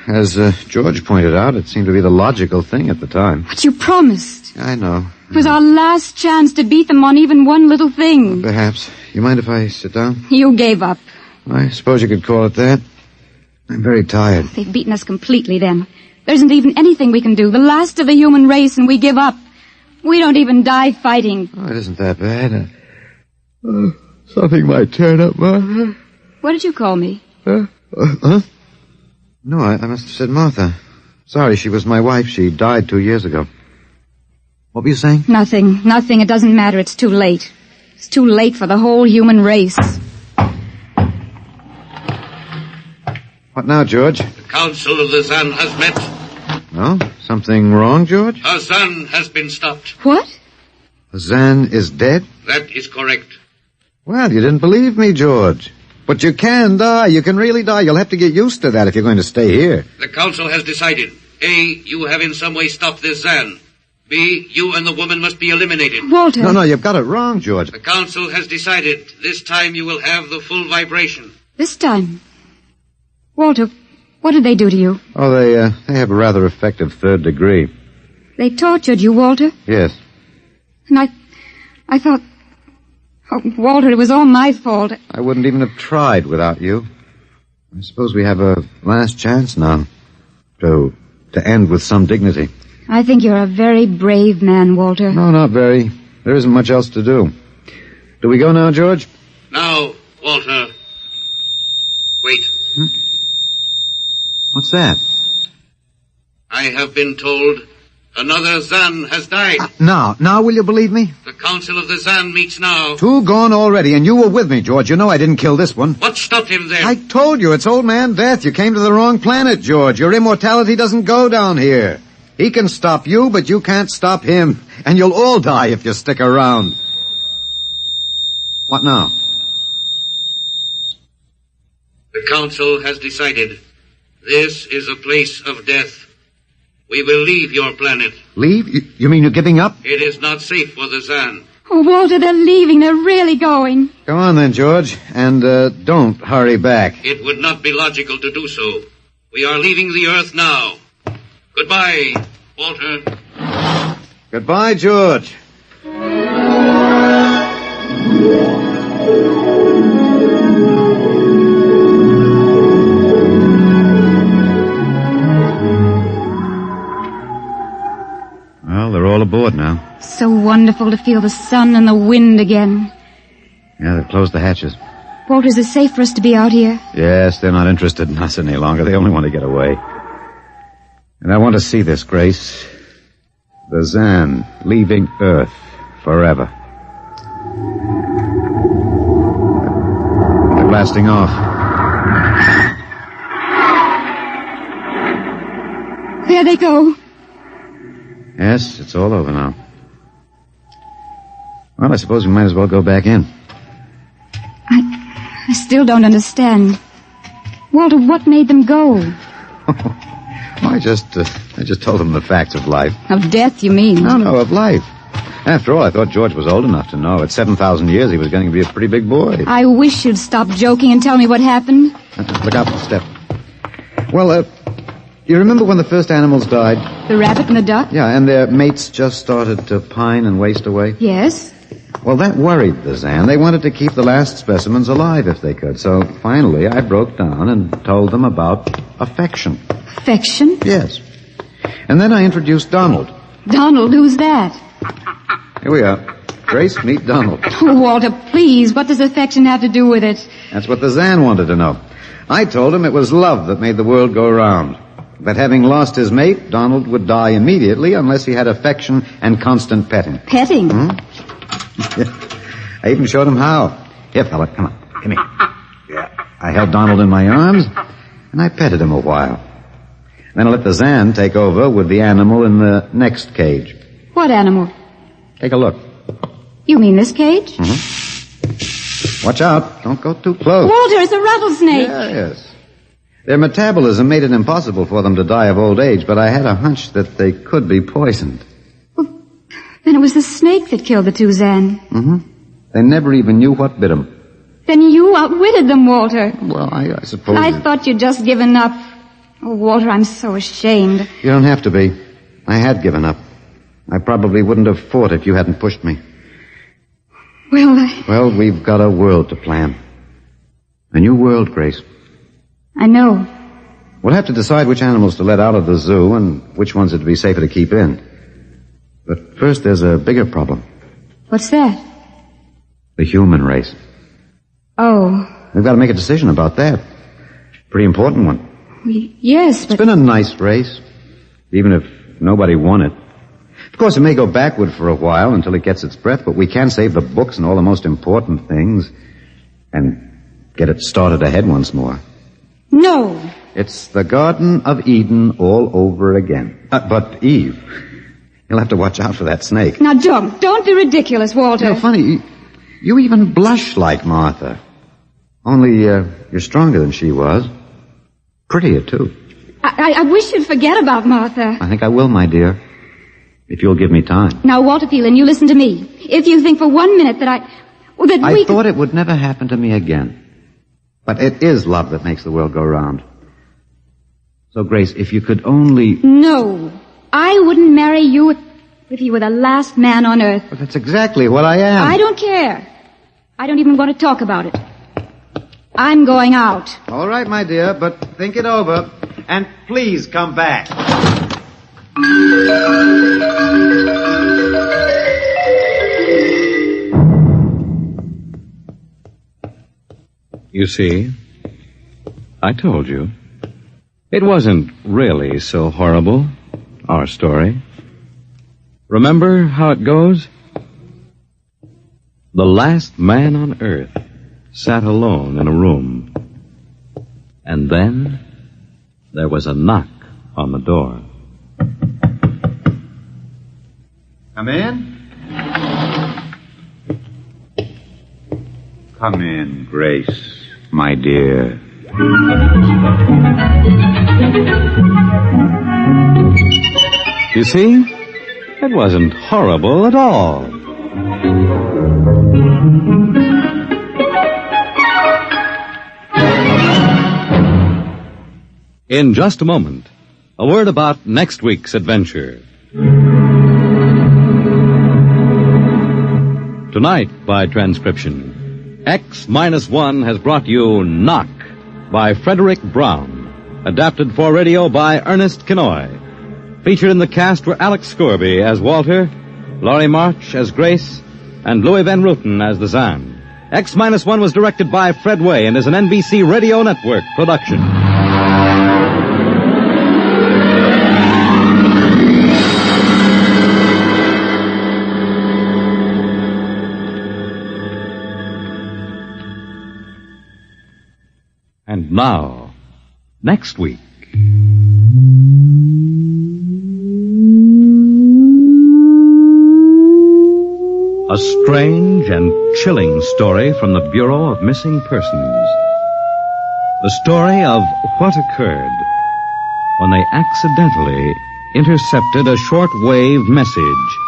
D: as George pointed out, it seemed to be the logical thing at the time.
I: But you promised.
D: I know.
I: It was our last chance to beat them on even one little thing.
D: Perhaps. You mind if I sit down?
I: You gave up.
D: I suppose you could call it that. I'm very tired.
I: They've beaten us completely then. There isn't even anything we can do. The last of the human race, and we give up. We don't even die fighting.
D: Oh, it isn't that bad. Something might turn up, Martha.
I: What did you call me?
D: Huh? No, I must have said Martha. Sorry, she was my wife. She died 2 years ago. What were you saying?
I: Nothing. It doesn't matter. It's too late. It's too late for the whole human race.
D: What now, George?
J: The Council of the Zan has met.
D: No? Something wrong, George?
J: Our Zan has been stopped.
I: What?
D: The Zan is dead?
J: That is correct.
D: Well, you didn't believe me, George. But you can die. You can really die. You'll have to get used to that if you're going to stay here.
J: The Council has decided. A, you have in some way stopped this Zan. B, you and the woman must be eliminated.
I: Walter.
D: No, you've got it wrong, George.
J: The Council has decided. This time you will have the full vibration.
I: This time? Walter, what did they do to you?
D: Oh, they have a rather effective third degree.
I: They tortured you, Walter?
D: Yes.
I: And I thought... Oh, Walter, it was all my fault.
D: I wouldn't even have tried without you. I suppose we have a last chance now to end with some dignity.
I: I think you're a very brave man, Walter.
D: No, not very. There isn't much else to do. Do we go now, George?
J: Now, Walter. Wait.
D: What's that?
J: I have been told another Zan has died.
D: Now will you believe me?
J: The Council of the Zan meets now.
D: 2 gone already, and you were with me, George. You know I didn't kill this one.
J: What stopped him then?
D: I told you, it's old man Death. You came to the wrong planet, George. Your immortality doesn't go down here. He can stop you, but you can't stop him. And you'll all die if you stick around. What now?
J: The Council has decided. This is a place of death. We will leave your planet.
D: Leave? You mean you're giving up?
J: It is not safe for the Zan.
I: Oh, Walter, they're leaving. They're really going.
D: Go on then, George. And don't hurry back.
J: It would not be logical to do so. We are leaving the Earth now. Goodbye, Walter.
D: Goodbye, George. Well, they're all aboard now.
I: So wonderful to feel the sun and the wind again.
D: Yeah, they've closed the hatches.
I: Walter, is it safe for us to be out here?
D: Yes, they're not interested in us any longer. They only want to get away. And I want to see this, Grace. The Zan leaving Earth forever. They're blasting off.
I: There they go.
D: Yes, it's all over now. Well, I suppose we might as well go back in.
I: I still don't understand. Walter, what made them go?
D: I just told them the facts of life.
I: Of death, you mean?
D: No, of life. After all, I thought George was old enough to know. At 7,000 years, he was going to be a pretty big boy.
I: I wish you'd stop joking and tell me what happened.
D: Look out for the step. Well, you remember when the first animals died?
I: The rabbit and the duck?
D: Yeah, and their mates just started to pine and waste away?
I: Yes.
D: Well, that worried the Zan. They wanted to keep the last specimens alive if they could. So finally, I broke down and told them about affection.
I: Affection?
D: Yes. And then I introduced Donald.
I: Donald? Who's that?
D: Here we are. Grace, meet Donald.
I: Oh, Walter, please. What does affection have to do with it?
D: That's what the Zan wanted to know. I told him it was love that made the world go round. That having lost his mate, Donald would die immediately unless he had affection and constant petting.
I: Petting?
D: I even showed him how. Here, fella, come on. Come here. Yeah. I held Donald in my arms, and I petted him a while. Then I let the Zan take over with the animal in the next cage.
I: What animal?
D: Take a look.
I: You mean this cage?
D: Mm-hmm. Watch out. Don't go too close.
I: Walter, it's a rattlesnake.
D: Yes. Their metabolism made it impossible for them to die of old age, but I had a hunch that they could be poisoned.
I: Well, then it was the snake that killed the 2 Zan.
D: Mm-hmm. They never even knew what bit them.
I: Then you outwitted them, Walter.
D: Well, I suppose...
I: I thought you'd just given up. Oh, Walter, I'm so ashamed.
D: You don't have to be. I had given up. I probably wouldn't have fought if you hadn't pushed me. Well, we've got a world to plan. A new world, Grace.
I: I know.
D: We'll have to decide which animals to let out of the zoo and which ones it'd be safer to keep in. But first, there's a bigger problem.
I: What's that?
D: The human race.
I: Oh.
D: We've got to make a decision about that. Pretty important one.
I: Yes, but...
D: It's been a nice race, even if nobody won it. Of course, it may go backward for a while until it gets its breath, but we can save the books and all the most important things and get it started ahead once more.
I: No.
D: It's the Garden of Eden all over again. But, Eve, you'll have to watch out for that snake.
I: Now, don't be ridiculous, Walter.
D: You know, funny, you even blush like Martha. Only, you're stronger than she was. Prettier, too.
I: I wish you'd forget about Martha.
D: I think I will, my dear. If you'll give me time.
I: Now, Walter Phelan, you listen to me. If you think for 1 minute that
D: I thought it would never happen to me again. But it is love that makes the world go round. So, Grace, if you could only...
I: No. I wouldn't marry you if you were the last man on earth.
D: But that's exactly what I am.
I: I don't care. I don't even want to talk about it. I'm going out.
D: All right, my dear, but think it over. And please come back.
F: You see, I told you. It wasn't really so horrible, our story. Remember how it goes? The last man on earth sat alone in a room. And then there was a knock on the door.
D: Come in. Come in, Grace, my dear.
F: You see, it wasn't horrible at all. In just a moment, a word about next week's adventure. Tonight, by transcription, X-1 has brought you Knock by Frederick Brown, adapted for radio by Ernest Kinoy. Featured in the cast were Alex Scourby as Walter, Laurie March as Grace, and Louis Van Rooten as the Zan. X-1 was directed by Fred Way and is an NBC Radio Network production. And now, next week. A strange and chilling story from the Bureau of Missing Persons. The story of what occurred when they accidentally intercepted a short-wave message,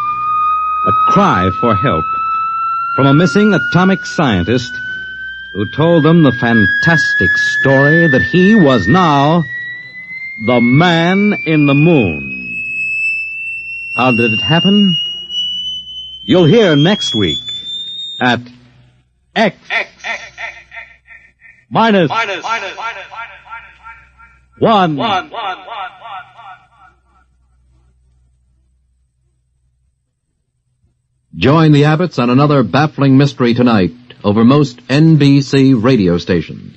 F: a cry for help from a missing atomic scientist who told them the fantastic story that he was now the man in the moon. How did it happen? You'll hear next week at X minus 1.
C: Join the Abbotts on another baffling mystery tonight over most NBC radio stations.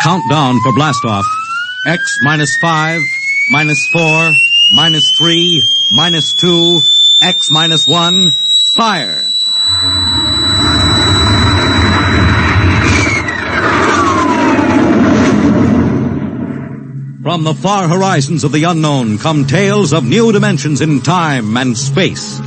F: Countdown for blastoff. X minus 5, minus 4, minus 3, minus 2, X minus 1, fire. From the far horizons of the unknown come tales of new dimensions in time and space.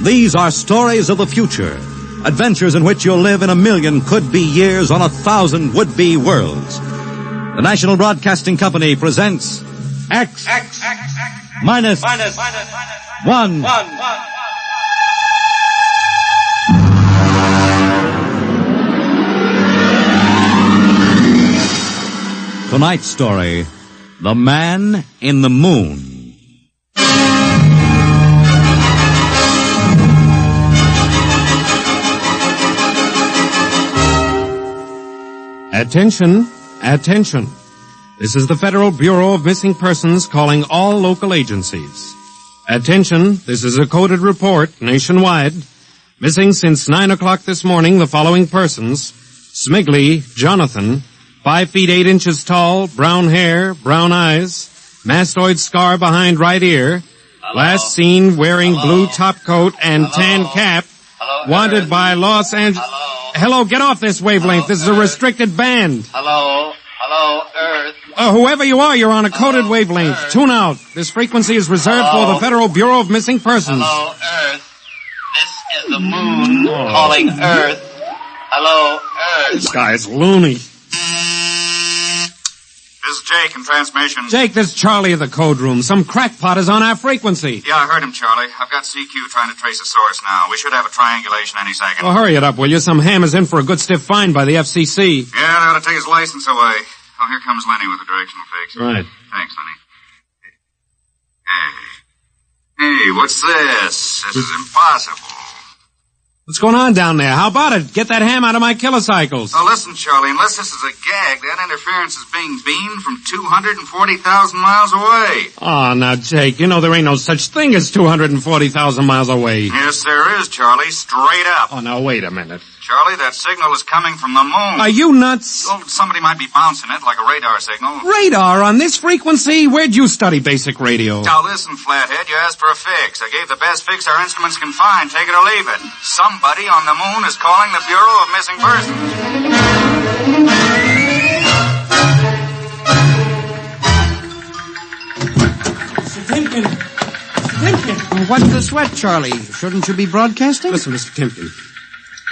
F: These are stories of the future, adventures in which you'll live in 1,000,000 could-be years on 1,000 would-be worlds. The National Broadcasting Company presents X minus 1. Tonight's story, The Man in the Moon.
H: Attention, attention. This is the Federal Bureau of Missing Persons calling all local agencies. Attention, this is a coded report nationwide. Missing since 9 o'clock this morning the following persons: Smigley, Jonathan, 5 feet 8 inches tall, brown hair, brown eyes, mastoid scar behind right ear, last seen wearing blue top coat and tan cap, wanted by Los Angeles. Hello, get off this wavelength. This is a restricted band.
K: Hello, Earth.
H: Whoever you are, you're on a coded wavelength. Tune out. This frequency is reserved for the Federal Bureau of Missing Persons.
K: Hello, Earth. This is the moon calling Earth. Hello, Earth.
H: This guy's loony.
S: This is Jake in transmission.
H: Jake, this is Charlie of the code room. Some crackpot is on our frequency.
S: Yeah, I heard him, Charlie. I've got CQ trying to trace a source now. We should have a triangulation any second.
H: Well, hurry it up, will you? Some ham is in for a good stiff fine by the FCC.
S: Yeah, they ought to take his license away. Oh, here comes Lenny with the directional fix.
H: Right.
S: Thanks, Lenny. Hey, what's this? This is impossible.
H: What's going on down there? How about it? Get that ham out of my kilocycles.
S: Oh, listen, Charlie, unless this is a gag, that interference is being beamed from 240,000 miles away.
H: Oh, now, Jake, you know there ain't no such thing as 240,000 miles away.
S: Yes, there is, Charlie, straight up.
H: Oh, now, wait a minute.
S: Charlie, that signal is coming from the moon.
H: Are you nuts?
S: Oh, somebody might be bouncing it like a radar signal.
H: Radar on this frequency? Where'd you study basic radio?
S: Now, listen, Flathead, you asked for a fix. I gave the best fix our instruments can find. Take it or leave it. Somebody on the moon is calling the Bureau of Missing Persons.
W: Mr. Timken! What's the sweat, Charlie? Shouldn't you be broadcasting?
H: Listen, Mr. Timken.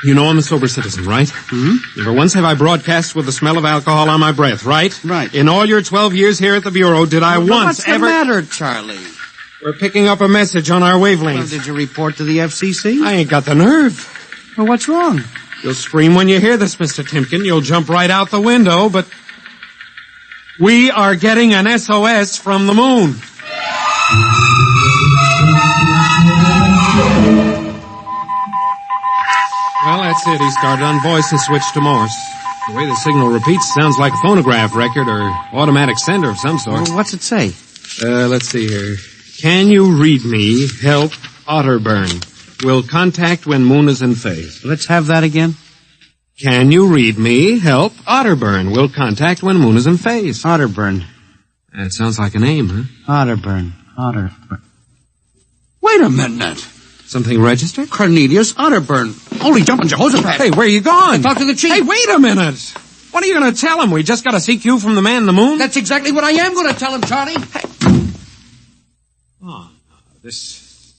H: You know I'm a sober citizen, right? Mm-hmm. Never once have I broadcast with the smell of alcohol on my breath, right?
W: Right.
H: In all your 12 years here at the Bureau, did I once ever...
W: What's the matter, Charlie?
H: We're picking up a message on our wavelength.
W: Well, did you report to the FCC?
H: I ain't got the nerve.
W: Well, what's wrong?
H: You'll scream when you hear this, Mr. Timken. You'll jump right out the window, but... we are getting an SOS from the moon. Well, that's it. He started on voice and switched to Morse. The way the signal repeats sounds like a phonograph record or automatic sender of some sort.
W: Well, what's it say?
H: Let's see here. Can you read me? Help, Otterburn. Will contact when moon is in phase.
W: Let's have that again.
H: Can you read me? Help, Otterburn. Will contact when moon is in phase.
W: Otterburn.
H: That sounds like a name, huh?
W: Otterburn. Wait a minute.
H: Something registered?
W: Cornelius Otterburn. Holy jumping Jehoshaphat.
H: Hey, where are you going?
W: Talk to the chief.
H: Hey, wait a minute. What are you going to tell him? We just got a CQ from the man in the moon?
W: That's exactly what I am going to tell him, Charlie. Hey.
H: Oh, this is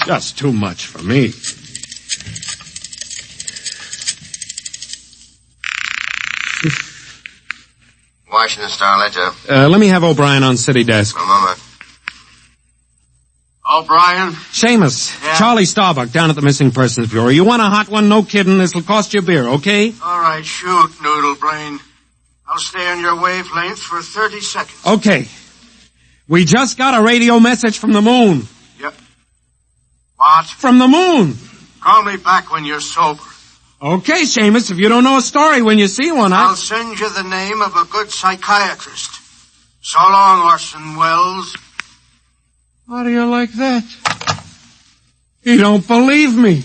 H: just too much for me.
K: Washington Star-Ledger.
H: Let me have O'Brien on city desk.
K: A moment. O'Brien?
H: Seamus,
K: Yeah?
H: Charlie Starbuck down at the Missing Persons Bureau. You want a hot one? No kidding. This'll cost you a beer, okay?
K: All right, shoot, Noodle Brain. I'll stay on your wavelength for 30 seconds.
H: Okay. We just got a radio message from the moon.
K: Yep. What?
H: From the moon.
K: Call me back when you're sober.
H: Okay, Seamus, if you don't know a story when you see one,
K: I'll send you the name of a good psychiatrist. So long, Orson Welles.
H: How do you like that? You don't believe me.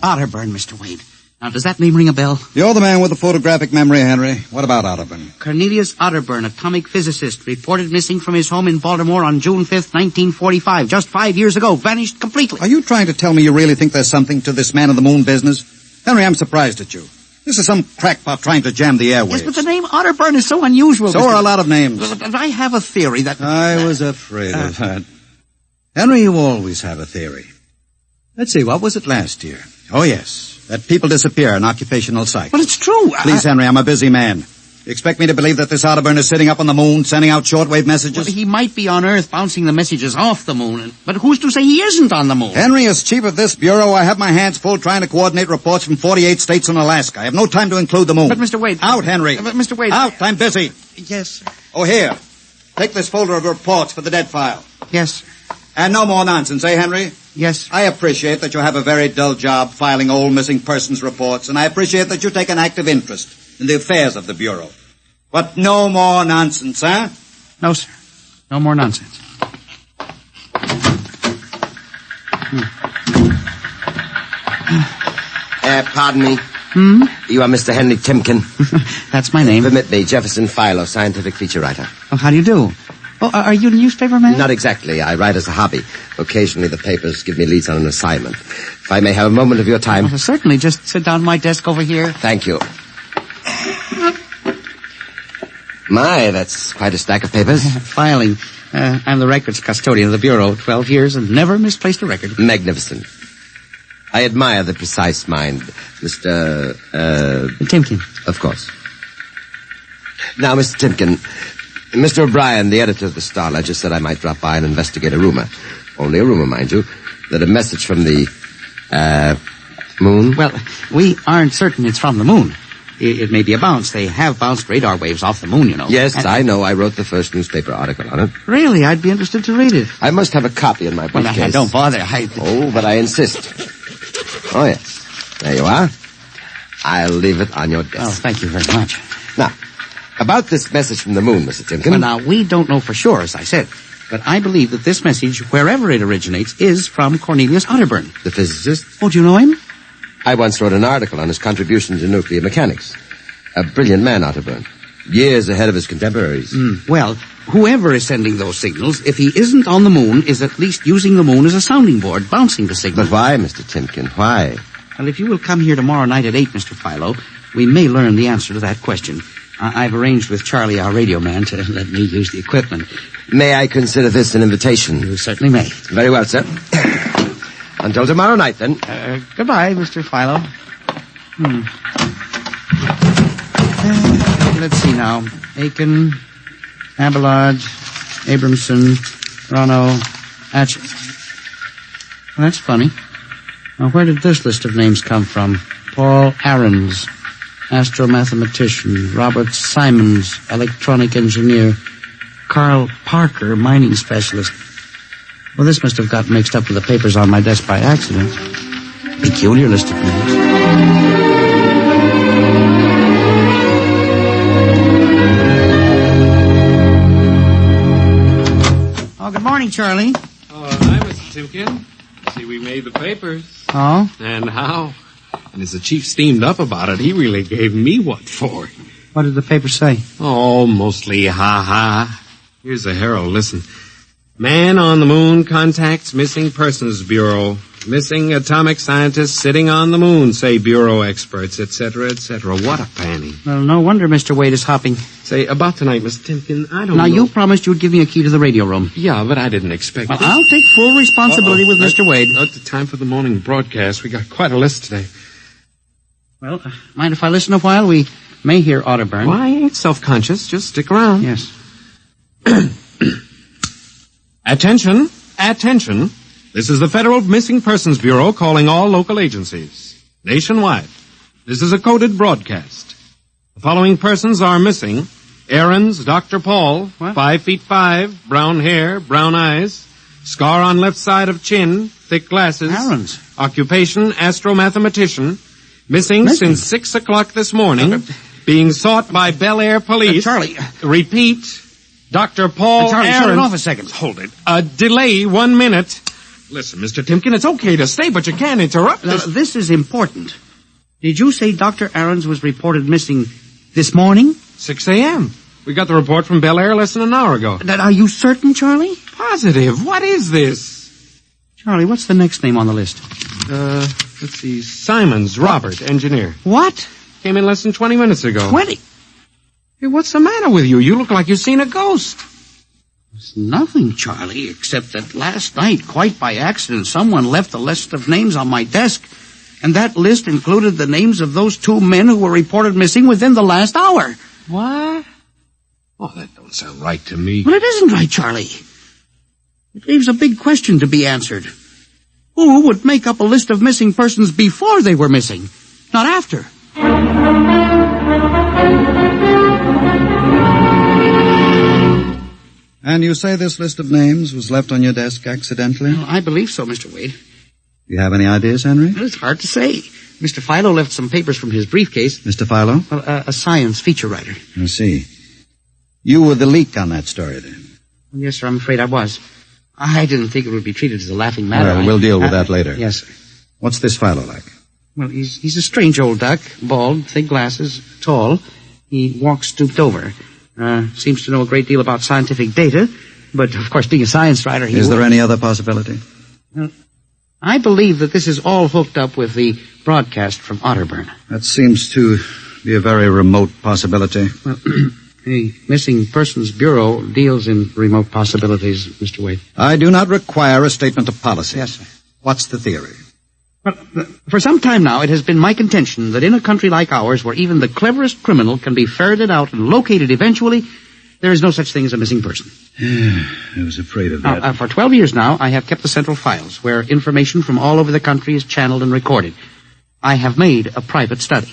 W: Otterburn, Mr. Wade. Now, does that name ring a bell?
T: You're the man with the photographic memory, Henry. What about Otterburn?
W: Cornelius Otterburn, atomic physicist, reported missing from his home in Baltimore on June 5th, 1945. Just 5 years ago. Vanished completely.
T: Are you trying to tell me you really think there's something to this man in the moon business? Henry, I'm surprised at you. This is some crackpot trying to jam the airwaves.
W: Yes, but the name Otterburn is so unusual.
T: So are a lot of names.
W: But I have a theory that...
T: I was afraid of that. Henry, you always have a theory. Let's see, what was it last year? Oh, yes. That people disappear in occupational psych.
W: But it's true.
T: Please, Henry, I'm a busy man.
L: You expect me to believe that this Otterburn is sitting up on the moon, sending out shortwave messages?
M: Well, he might be on Earth bouncing the messages off the moon, but who's to say he isn't on the moon?
L: Henry, as chief of this bureau, I have my hands full trying to coordinate reports from 48 states and Alaska. I have no time to include the moon.
M: But, Mr. Wade...
L: Out, Henry.
M: But, Mr. Wade...
L: Out, I'm busy.
M: Yes, sir.
L: Oh, here. Take this folder of reports for the dead file.
M: Yes.
L: And no more nonsense, eh, Henry?
M: Yes.
L: I appreciate that you have a very dull job filing old missing persons reports, and I appreciate that you take an active interest in the affairs of the Bureau. But no more nonsense, huh?
M: No, sir. No more nonsense.
O: Pardon me.
M: Hmm?
O: You are Mr. Henry Timken.
M: That's my name.
O: Permit me, Jefferson Philo, scientific feature writer.
M: Oh, how do you do? Oh, are you a newspaper man?
O: Not exactly. I write as a hobby. Occasionally the papers give me leads on an assignment. If I may have a moment of your time.
M: Oh, certainly. Just sit down at my desk over here.
O: Thank you. My, that's quite a stack of papers.
M: Filing. I'm the records custodian of the Bureau. 12 years and never misplaced a record.
O: Magnificent. I admire the precise mind, Mr.
M: Timken.
O: Of course. Now, Mr. Timken, Mr. O'Brien, the editor of the Star Ledger, said I might drop by and investigate a rumor. Only a rumor, mind you, that a message from the, moon?
M: Well, we aren't certain it's from the moon. It may be a bounce. They have bounced radar waves off the moon, you know.
O: Yes, I know. I wrote the first newspaper article on it.
M: Really? I'd be interested to read it.
O: I must have a copy in my briefcase.
M: Well, don't bother.
O: Oh, but I insist. Oh, yes. There you are. I'll leave it on your desk.
M: Oh, thank you very much.
O: Now, about this message from the moon, Mr. Timken.
M: Well, now, we don't know for sure, as I said. But I believe that this message, wherever it originates, is from Cornelius Otterburn.
O: The physicist?
M: Oh, do you know him?
O: I once wrote an article on his contribution to nuclear mechanics. A brilliant man, Otterburn. Years ahead of his contemporaries.
M: Well, whoever is sending those signals, if he isn't on the moon, is at least using the moon as a sounding board, bouncing the signal.
O: But why, Mr. Timken? Why?
M: Well, if you will come here tomorrow night at 8, Mr. Philo, we may learn the answer to that question. I've arranged with Charlie, our radio man, to let me use the equipment.
O: May I consider this an invitation?
M: You certainly may.
O: Very well, sir. Until tomorrow night, then.
M: Goodbye, Mr. Philo. Let's see now. Aiken, Abelard, Abramson, Rono, Atchett. Well, that's funny. Now, where did this list of names come from? Paul Ahrens, astromathematician. Robert Simons, electronic engineer. Carl Parker, mining specialist. Well, this must have got mixed up with the papers on my desk by accident. Peculiar list of names. Oh, good morning, Charlie.
H: Oh, hi, Mr. Timken. See, we made the papers.
M: Oh?
H: And how? And as the chief steamed up about it, he really gave me what for.
M: What did the paper say?
H: Oh, mostly ha-ha. Here's the Herald. Listen. Man on the moon contacts Missing Persons Bureau. Missing atomic scientists sitting on the moon, say Bureau experts, etc., etc. What a panning.
M: Well, no wonder Mr. Wade is hopping.
H: Say, about tonight, Miss Timken, I don't
M: know. Now, you
H: you
M: promised you'd give me a key to the radio room.
H: Yeah, but I didn't expect
M: it.
H: I'll
M: take full responsibility with Mr. Wade.
H: Not the time for the morning broadcast. We got quite a list today.
M: Well, mind if I listen a while? We may hear Otterburn.
H: Well, I ain't self-conscious. Just stick around.
M: Yes.
H: Attention. Attention. This is the Federal Missing Persons Bureau calling all local agencies. Nationwide. This is a coded broadcast. The following persons are missing. Ahrens, Dr. Paul, 5'5", brown hair, brown eyes, scar on left side of chin, thick glasses.
M: Ahrens.
H: Occupation, astromathematician. Missing since 6 o'clock this morning. Being sought by Bel Air police.
M: Charlie.
H: Repeat. Dr. Paul
M: Charlie,
H: Ahrens.
M: shut it off a second.
H: Hold it. A delay, 1 minute. Listen, Mr. Timken, it's okay to stay, but you can't interrupt us.
M: This is important. Did you say Dr. Ahrens was reported missing this morning?
H: 6 a.m. We got the report from Bel Air less than an hour ago.
M: Are you certain, Charlie?
H: Positive. What is this?
M: Charlie, what's the next name on the list?
H: Let's see. Simons, Robert, engineer.
M: What?
H: Came in less than 20 minutes ago.
M: 20?
H: Hey, what's the matter with you? You look like you've seen a ghost.
M: It's nothing, Charlie, except that last night, quite by accident, someone left a list of names on my desk, and that list included the names of those 2 men who were reported missing within the last hour. What?
H: Oh, that don't sound right to me.
M: Well, it isn't right, Charlie. It leaves a big question to be answered. Who would make up a list of missing persons before they were missing, not after?
T: And you say this list of names was left on your desk accidentally?
M: Well, I believe so, Mr. Wade.
T: Do you have any ideas, Henry?
M: Well, it's hard to say. Mr. Philo left some papers from his briefcase.
T: Mr. Philo?
M: Well, a science feature writer.
T: I see. You were the leak on that story, then?
M: Yes, sir, I'm afraid I was. I didn't think it would be treated as a laughing matter.
T: Well, we'll deal with that later.
M: Yes, sir.
T: What's this Philo like?
M: Well, he's a strange old duck, bald, thick glasses, tall. He walks stooped over. Seems to know a great deal about scientific data, but of course, being a science writer,
T: Is there any other possibility?
M: Well, I believe that this is all hooked up with the broadcast from Otterburn.
T: That seems to be a very remote possibility.
M: Well, the Missing Persons Bureau deals in remote possibilities, Mr. Wade.
T: I do not require a statement of policy.
M: Yes, sir.
T: What's the theory?
M: Well, for some time now, it has been my contention that in a country like ours, where even the cleverest criminal can be ferreted out and located eventually, there is no such thing as a missing person.
T: I was afraid of that.
M: Now, for 12 years now, I have kept the central files, where information from all over the country is channeled and recorded. I have made a private study.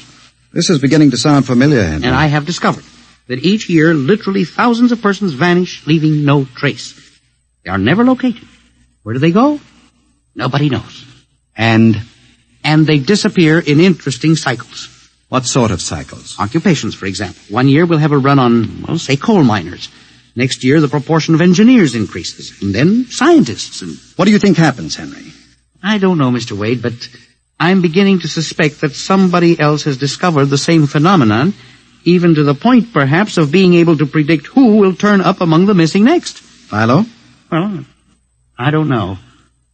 T: This is beginning to sound familiar, Henry.
M: And I have discovered that each year, literally thousands of persons vanish, leaving no trace. They are never located. Where do they go? Nobody knows. And they disappear in interesting cycles.
T: What sort of cycles?
M: Occupations, for example. One year we'll have a run on, well, say, coal miners. Next year the proportion of engineers increases. And then scientists. And
T: what do you think happens, Henry?
M: I don't know, Mr. Wade, but I'm beginning to suspect that somebody else has discovered the same phenomenon, even to the point, perhaps, of being able to predict who will turn up among the missing next.
T: Philo?
M: Well, I don't know.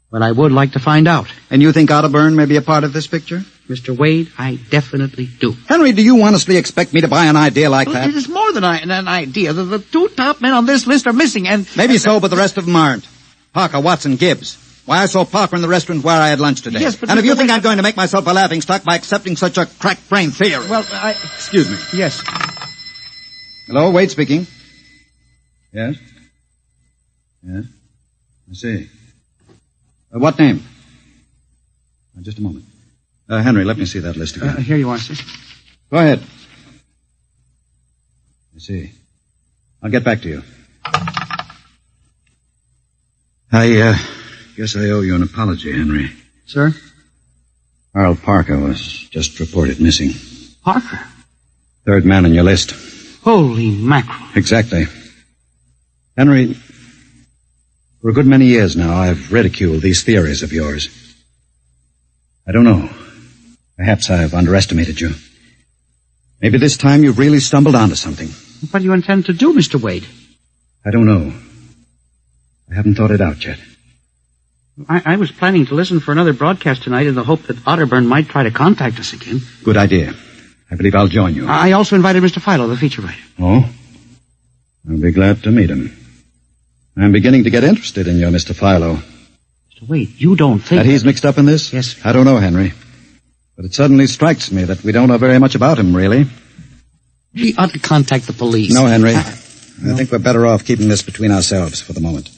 M: But I would like to find out.
T: And you think Otterburn may be a part of this picture?
M: Mr. Wade, I definitely do.
T: Henry, do you honestly expect me to buy an idea like that?
M: It is more than an idea. The two top men on this list are missing, and...
T: Maybe so, but the rest of them aren't. Parker, Watson, Gibbs. Why, I saw Parker in the restaurant where I had lunch today.
M: Yes, but...
T: And if you think I'm going to make myself a laughingstock by accepting such a crack-brained theory...
M: Well,
T: Excuse me.
M: Yes.
T: Hello, Wade speaking. Yes? Yes? I see. What name? Just a moment. Henry, let me see that list again.
M: Here you are, sir.
T: Go ahead. I see. I'll get back to you. I guess I owe you an apology, Henry.
M: Sir?
T: Harold Parker was just reported missing.
M: Parker?
T: Third man on your list.
M: Holy mackerel.
T: Exactly. Henry, for a good many years now, I've ridiculed these theories of yours. I don't know. Perhaps I've underestimated you. Maybe this time you've really stumbled onto something.
M: What do you intend to do, Mr. Wade?
T: I don't know. I haven't thought it out yet.
M: I was planning to listen for another broadcast tonight in the hope that Otterburn might try to contact us again.
T: Good idea. I believe I'll join you.
M: I also invited Mr. Philo, the feature writer.
T: Oh? I'll be glad to meet him. I'm beginning to get interested in you, Mr. Philo.
M: Mr. Wade, you don't think...
T: That he's mixed up in this?
M: Yes, sir.
T: I don't know, Henry. But it suddenly strikes me that we don't know very much about him, really.
M: We ought to contact the police.
T: No, Henry. I think we're better off keeping this between ourselves for the moment.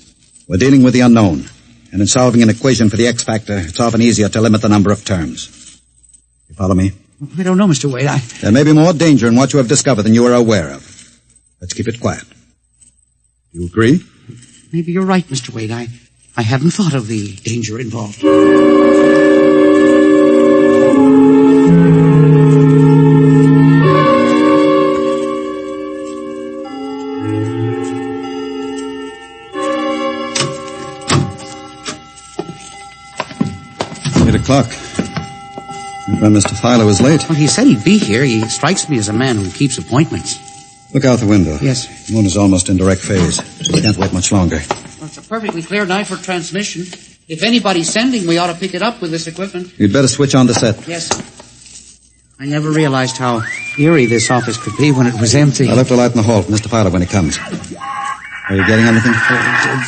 T: We're dealing with the unknown. And in solving an equation for the X factor, it's often easier to limit the number of terms. You follow me?
M: I don't know, Mr. Wade.
T: There may be more danger in what you have discovered than you are aware of. Let's keep it quiet. Do you agree?
M: Maybe you're right, Mr. Wade. I haven't thought of the danger involved.
T: O'clock. When Mr. Philo was late.
M: Well, he said he'd be here. He strikes me as a man who keeps appointments.
T: Look out the window.
M: Yes.
T: The moon is almost in direct phase. We can't wait much longer.
M: Well, it's a perfectly clear night for transmission. If anybody's sending, we ought to pick it up with this equipment.
T: You'd better switch on the set.
M: Yes. I never realized how eerie this office could be when it was empty.
T: I'll have to light in the hall for Mr. Philo when he comes. Are you getting anything?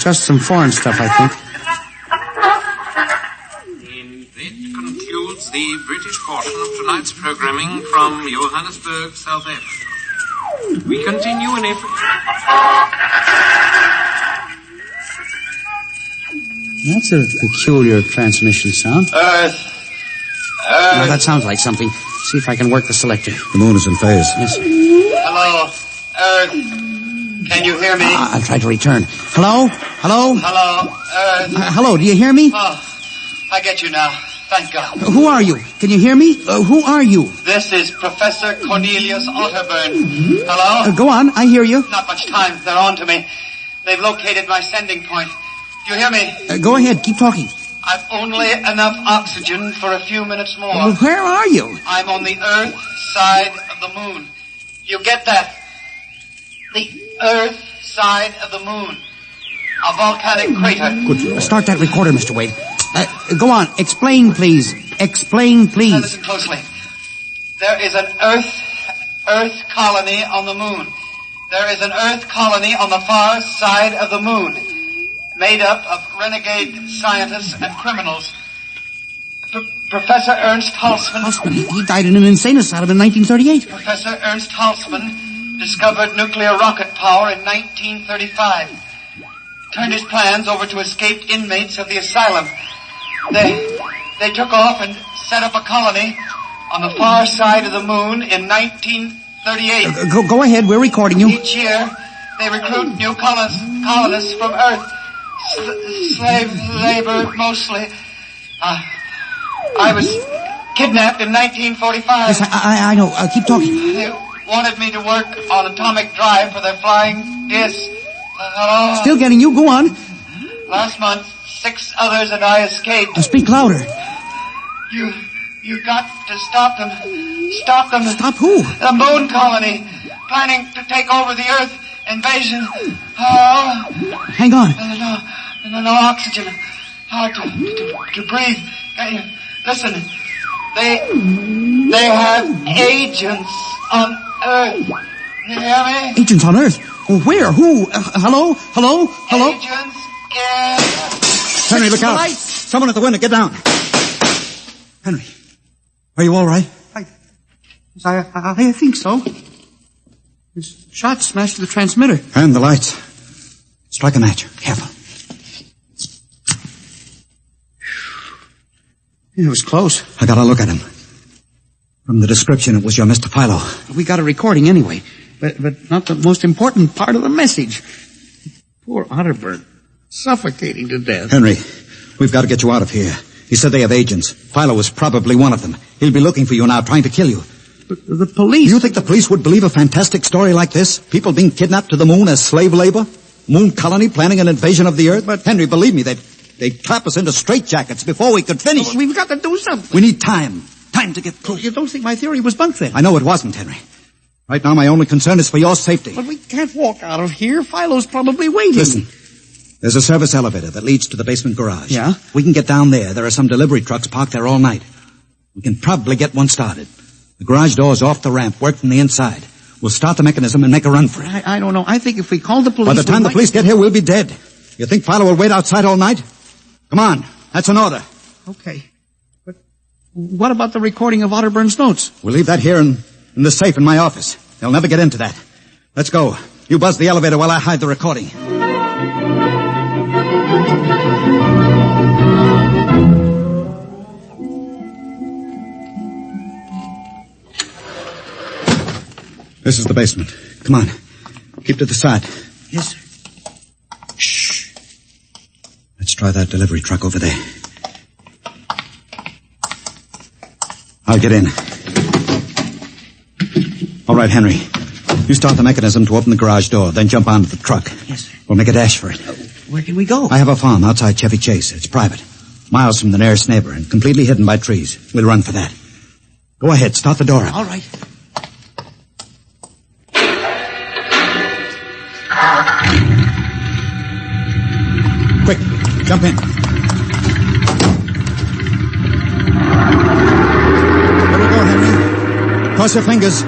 M: Just some foreign stuff, I think.
H: The British portion of tonight's programming from Johannesburg, South Africa.
N: We continue in April.
M: That's a peculiar transmission sound.
K: Earth.
M: Now, that sounds like something. See if I can work the selector.
D: The moon is in phase.
M: Yes.
K: Hello, Earth. Can you hear me?
M: I'll try to return. Hello? Hello?
K: Hello, Earth.
M: Hello, do you hear me?
K: Oh, I get you now. Thank God.
M: Who are you? Can you hear me? Who are you?
K: This is Professor Cornelius Otterburn. Hello?
M: Go on, I hear you.
K: Not much time. They're on to me. They've located my sending point. Do you hear me?
M: Go ahead, keep talking.
K: I've only enough oxygen for a few minutes more.
M: Well, where are you?
K: I'm on the Earth side of the moon. You get that? The Earth side of the moon. A volcanic crater.
M: Good. Start that recorder, Mr. Wade. Go on. Explain, please. Explain,
K: Now
M: please.
K: listen closely. There is an Earth colony on the moon. There is an Earth colony on the far side of the moon, made up of renegade scientists and criminals. Professor Ernst Halsman.
M: He died in an insane asylum in 1938.
K: Professor Ernst Halsman discovered nuclear rocket power in 1935. Turned his plans over to escaped inmates of the asylum. They took off and set up a colony on the far side of the moon in 1938.
M: Go ahead, we're recording you.
K: Each year, they recruit new colonists from Earth. Slave labor, mostly. I was kidnapped in 1945.
M: Yes, I know. Keep talking.
K: They wanted me to work on atomic drive for their flying disc. Hello?
M: Still getting you. Go on.
K: Last month, 6 others and I escaped.
M: Speak louder.
K: You got to stop them. Stop them.
M: Stop who?
K: The moon colony. Planning to take over the Earth invasion. Oh.
M: Hang on.
K: No oxygen. Hard to breathe. Listen. They have agents on Earth. You hear me?
M: Agents on Earth? Where? Who? Hello? Hello?
K: Agents in...
D: Henry, look out. Someone at the window. Get down. Henry, are you all right?
M: I think so. His shot smashed the transmitter.
D: And the lights. Strike a match. Careful.
M: It was close.
D: I got a look at him. From the description, it was your Mr. Philo.
M: We got a recording anyway, but not the most important part of the message. Poor Otterburn, suffocating to death.
D: Henry, we've got to get you out of here. He said they have agents. Philo was probably one of them. He'll be looking for you now, trying to kill you.
M: The police...
D: You think the police would believe a fantastic story like this? People being kidnapped to the moon as slave labor? Moon colony planning an invasion of the Earth? But Henry, believe me, they'd clap us into straitjackets before we could finish.
M: We've got to do something.
D: We need time. Time to get through.
M: You don't think my theory was bunk then?
D: I know it wasn't, Henry. Right now, my only concern is for your safety.
M: But we can't walk out of here. Philo's probably waiting.
D: Listen. There's a service elevator that leads to the basement garage.
M: Yeah?
D: We can get down there. There are some delivery trucks parked there all night. We can probably get one started. The garage door's off the ramp, work from the inside. We'll start the mechanism and make a run for it.
M: I don't know. I think if we call the police...
D: By the time the police get here, we'll be dead. You think Philo will wait outside all night? Come on. That's an order.
M: Okay. But what about the recording of Otterburn's notes?
D: We'll leave that here in the safe in my office. They'll never get into that. Let's go. You buzz the elevator while I hide the recording. This is the basement. Come on. Keep to the side.
M: Yes, sir.
D: Shh. Let's try that delivery truck over there. I'll get in. All right, Henry. You start the mechanism to open the garage door, then jump onto the truck.
M: Yes, sir.
D: We'll make a dash for it.
M: Where can we go?
D: I have a farm outside Chevy Chase. It's private. Miles from the nearest neighbor and completely hidden by trees. We'll run for that. Go ahead. Start the door up.
M: All right.
D: Quick, jump in. There we go, Henry. Cross your fingers.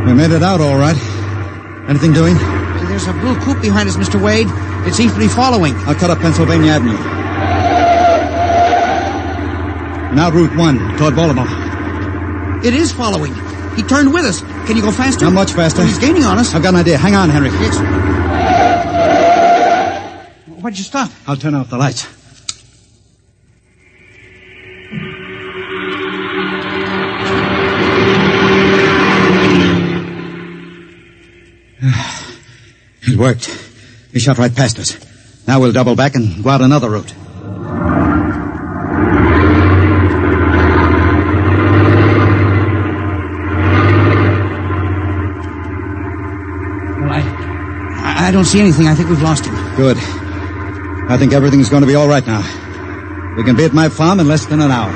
D: We made it out all right. Anything doing?
M: There's a blue coupe behind us, Mr. Wade. It seems to be following.
N: I'll cut up Pennsylvania Avenue. Now Route 1, toward Baltimore.
M: It is following. He turned with us. Can you go faster?
N: Not much faster.
M: Well, he's gaining on us.
N: I've got an idea. Hang on, Henry.
M: Yes. Why'd you stop?
N: I'll turn off the lights. It worked. He shot right past us. Now we'll double back and go out another route.
M: Well, I don't see anything. I think we've lost him.
N: Good. I think everything's going to be all right now. We can be at my farm in less than an hour.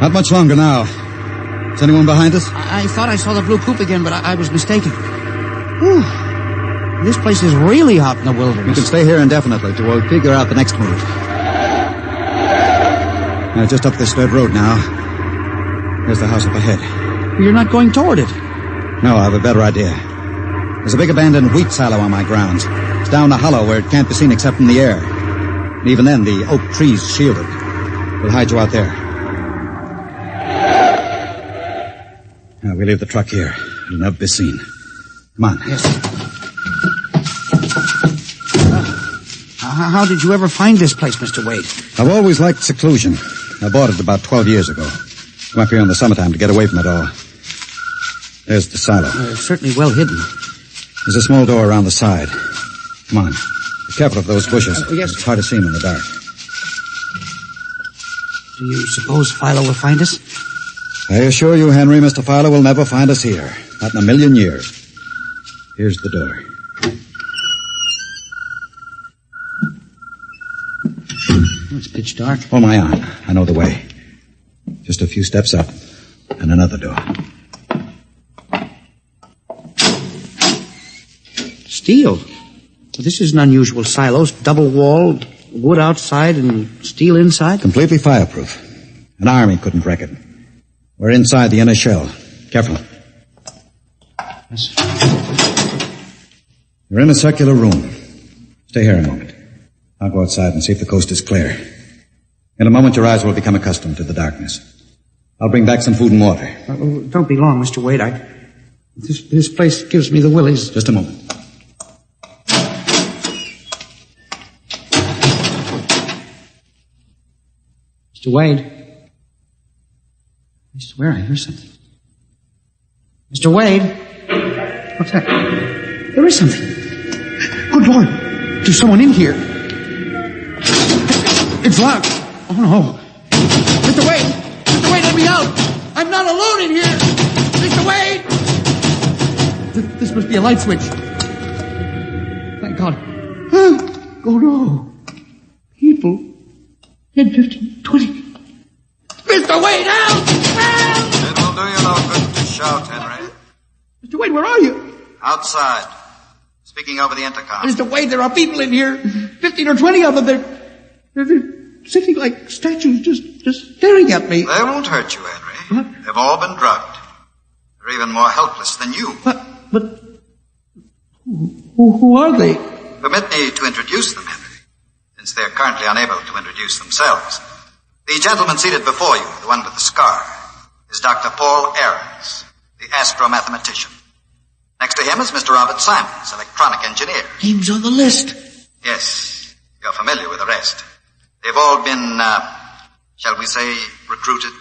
N: Not much longer now. Is anyone behind us?
M: I thought I saw the blue coupe again, but I was mistaken. Whew. This place is really out in the wilderness.
N: We can stay here indefinitely till we figure out the next move. Just up this dirt road now. There's the house up ahead.
M: You're not going toward it.
N: No, I have a better idea. There's a big abandoned wheat silo on my grounds. It's down a hollow where it can't be seen except from the air. And even then, the oak trees shield it. We'll hide you out there. Now, we leave the truck here. It'll never be seen. Come on.
M: Yes. How did you ever find this place, Mr. Wade?
N: I've always liked seclusion. I bought it about 12 years ago. Come up here in the summertime to get away from it all. There's the silo.
M: It's certainly well hidden.
N: There's a small door around the side. Come on. Be careful of those bushes.
M: Yes.
N: It's hard to see them in the dark.
M: Do you suppose Philo will find us?
N: I assure you, Henry, Mr. Fowler will never find us here. Not in a million years. Here's the door.
M: It's pitch dark.
N: Hold my arm. I know the way. Just a few steps up, and another door.
M: Steel. Well, this is an unusual silo. Double-walled, wood outside and steel inside.
N: Completely fireproof. An army couldn't wreck it. We're inside the inner shell. Careful.
M: Yes.
N: You're in a circular room. Stay here a moment. I'll go outside and see if the coast is clear. In a moment, your eyes will become accustomed to the darkness. I'll bring back some food and water.
M: Don't be long, Mr. Wade. This place gives me the willies.
N: Just a moment.
M: Mr. Wade. I swear I hear something. Mr. Wade. What's that? There is something. Good Lord. There's someone in here. It's locked. Oh, no. Mr. Wade. Mr. Wade, let me out. I'm not alone in here. Mr. Wade. This must be a light switch. Thank God. Oh, no. People. 10, 15, 20. Mr. Wade, help! Help!
L: It will do you no good to shout, Henry.
M: Mr. Wade, where are you?
L: Outside. Speaking over the intercom.
M: Mr. Wade, there are people in here. 15 or 20 of them. They're sitting like statues, just staring at me.
L: They won't hurt you, Henry. What? They've all been drugged. They're even more helpless than you.
M: But who are they?
L: Permit me to introduce them, Henry, since they're currently unable to introduce themselves. The gentleman seated before you, the one with the scar, is Dr. Paul Ahrens, the astromathematician. Next to him is Mr. Robert Simons, electronic engineer.
M: Names on the list.
L: Yes, you're familiar with the rest. They've all been, shall we say, recruited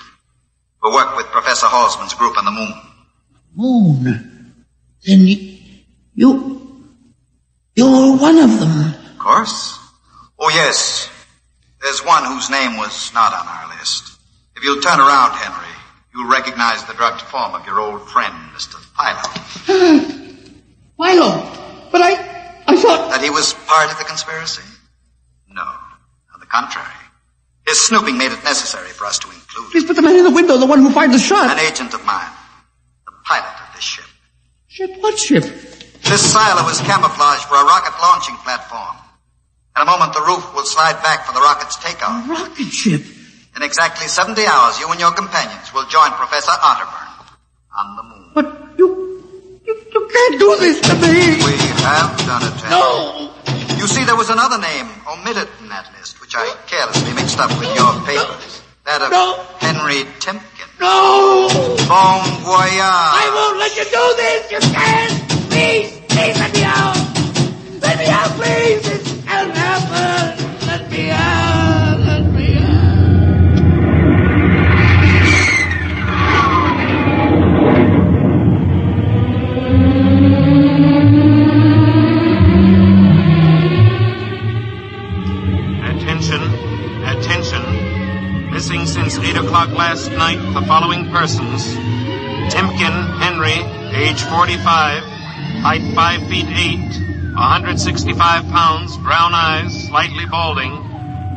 L: for work with Professor Halsman's group on the moon.
M: Moon? Then you're one of them.
L: Of course. Oh, yes. There's one whose name was not on our list. If you'll turn around, Henry, you'll recognize the drugged form of your old friend, Mr. Philo.
M: Philo? But I thought...
L: That he was part of the conspiracy? No. On the contrary. His snooping made it necessary for us to include
M: Please put the man in the window, the one who fired the shot.
L: an agent of mine. The pilot of this ship.
M: Ship? What ship?
L: This silo is camouflaged for a rocket launching platform. In a moment, the roof will slide back for the rocket's takeoff.
A: A rocket ship?
L: In exactly 70 hours, you and your companions will join Professor Otterburn on the moon.
A: But you can't do this to me!
L: We have done it, Henry.
A: No!
L: You see, there was another name omitted from that list, which I carelessly mixed up with your papers. That of Henry Timken.
A: No!
L: Bon voyage.
A: I won't let you do this! You can't! Please let me out! Let me out, please! It can't happen! Let me out! Let me out!
H: Attention. Missing since 8 o'clock last night, the following persons. Timken Henry, age 45, height 5 feet 8, 165 pounds, brown eyes, slightly balding.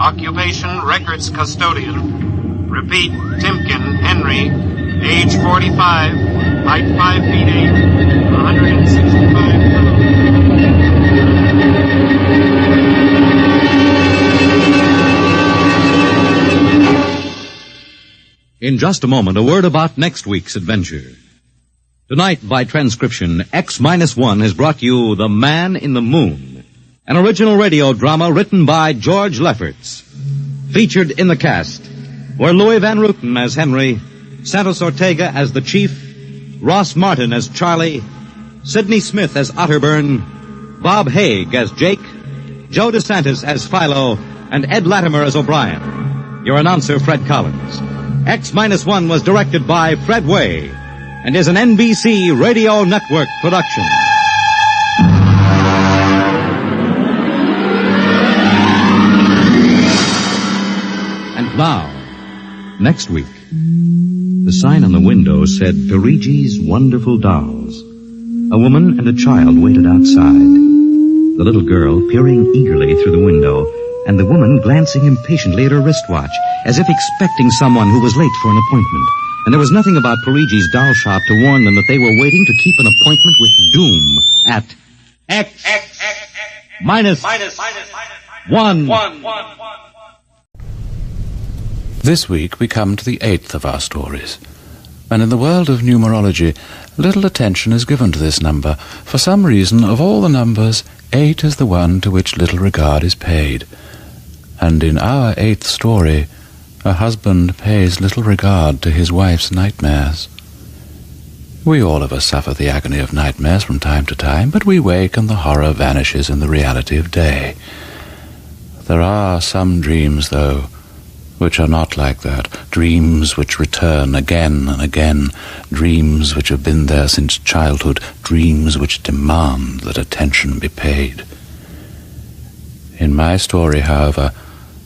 H: Occupation, records custodian. Repeat, Timken Henry, age 45, height 5 feet 8, 165 pounds.
F: In just a moment, a word about next week's adventure. Tonight, by transcription, X-1 has brought you The Man in the Moon, an original radio drama written by George Lefferts. Featured in the cast were Louis Van Rooten as Henry, Santos Ortega as the Chief, Ross Martin as Charlie, Sidney Smith as Otterburn, Bob Haig as Jake, Joe DeSantis as Philo, and Ed Latimer as O'Brien. Your announcer, Fred Collins. X-1 was directed by Fred Way and is an NBC Radio Network production. And now, next week, the sign on the window said Parigi's Wonderful Dolls. A woman and a child waited outside. The little girl peering eagerly through the window, and the woman glancing impatiently at her wristwatch, as if expecting someone who was late for an appointment. And there was nothing about Parigi's doll shop to warn them that they were waiting to keep an appointment with Doom at X-1.
E: This week we come to the 8th of our stories. And in the world of numerology, little attention is given to this number. For some reason, of all the numbers, 8 is the one to which little regard is paid. And in our 8th story, a husband pays little regard to his wife's nightmares. We all of us suffer the agony of nightmares from time to time, but we wake and the horror vanishes in the reality of day. There are some dreams, though, which are not like that. Dreams which return again and again. Dreams which have been there since childhood. Dreams which demand that attention be paid. In my story, however,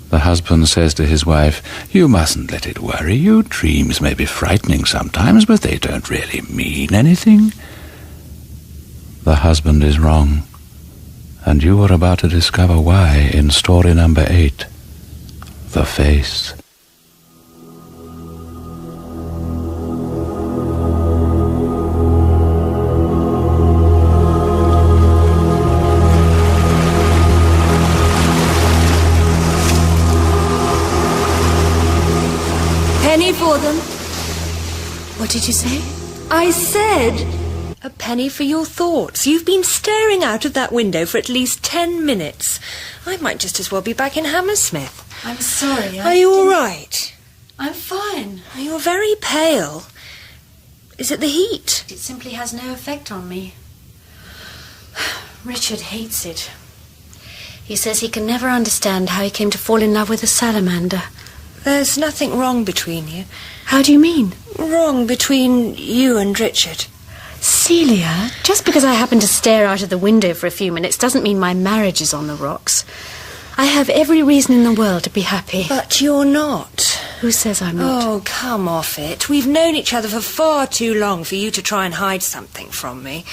E: the husband says to his wife, "You mustn't let it worry you. Dreams may be frightening sometimes, but they don't really mean anything." The husband is wrong, and you are about to discover why in story number 8, The Face.
Q: Penny for them. What did you say? I said a penny for your thoughts. You've been staring out of that window for at least 10 minutes. I might just as well be back in Hammersmith.
R: I'm sorry.
Q: Are you all right?
R: I'm fine.
Q: You're very pale. Is it the heat?
R: It simply has no effect on me. Richard hates it. He says he can never understand how he came to fall in love with a salamander.
Q: There's nothing wrong between you.
R: How do you mean?
Q: Wrong between you and Richard.
R: Celia, just because I happen to stare out of the window for a few minutes doesn't mean my marriage is on the rocks. I have every reason in the world to be happy.
Q: But you're not.
R: Who says I'm not?
Q: Oh, come off it. We've known each other for far too long for you to try and hide something from me.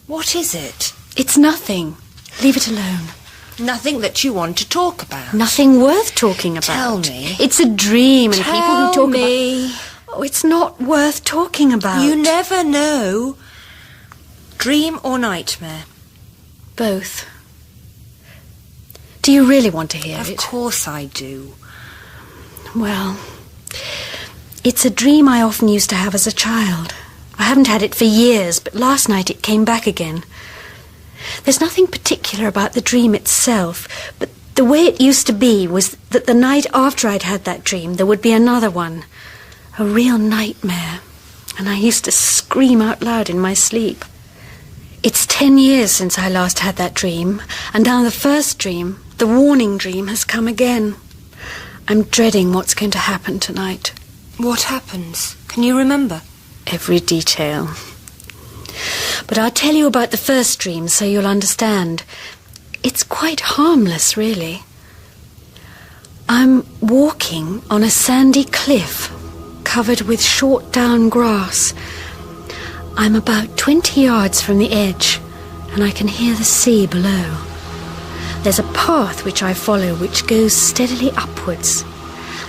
Q: What is it?
R: It's nothing. Leave it alone.
Q: Nothing that you want to talk about.
R: Nothing worth talking about.
Q: Tell me.
R: It's a dream, and
Q: Tell
R: people who talk
Q: me.
R: about... Oh, it's not worth talking about.
Q: You never know. Dream or nightmare?
R: Both. Do you really want to hear it?
Q: Of course I do.
R: Well, it's a dream I often used to have as a child. I haven't had it for years, but last night it came back again. There's nothing particular about the dream itself, but the way it used to be was that the night after I'd had that dream, there would be another one. A real nightmare. And I used to scream out loud in my sleep. It's 10 years since I last had that dream, and now the first dream, the warning dream, has come again. I'm dreading what's going to happen tonight.
Q: What happens? Can you remember?
R: Every detail. But I'll tell you about the first dream so you'll understand. It's quite harmless, really. I'm walking on a sandy cliff covered with short down grass. I'm about 20 yards from the edge, and I can hear the sea below. There's a path which I follow which goes steadily upwards,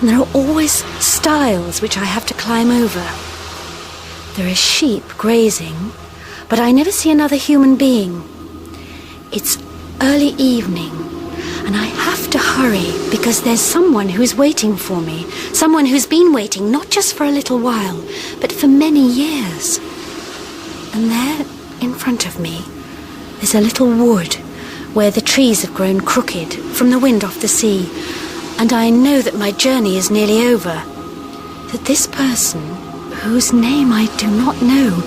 R: and there are always stiles which I have to climb over. There are sheep grazing, but I never see another human being. It's early evening, and I have to hurry because there's someone who's waiting for me, someone who's been waiting not just for a little while, but for many years. And there, in front of me, there's a little wood where the trees have grown crooked from the wind off the sea, and I know that my journey is nearly over, that this person, whose name I do not know,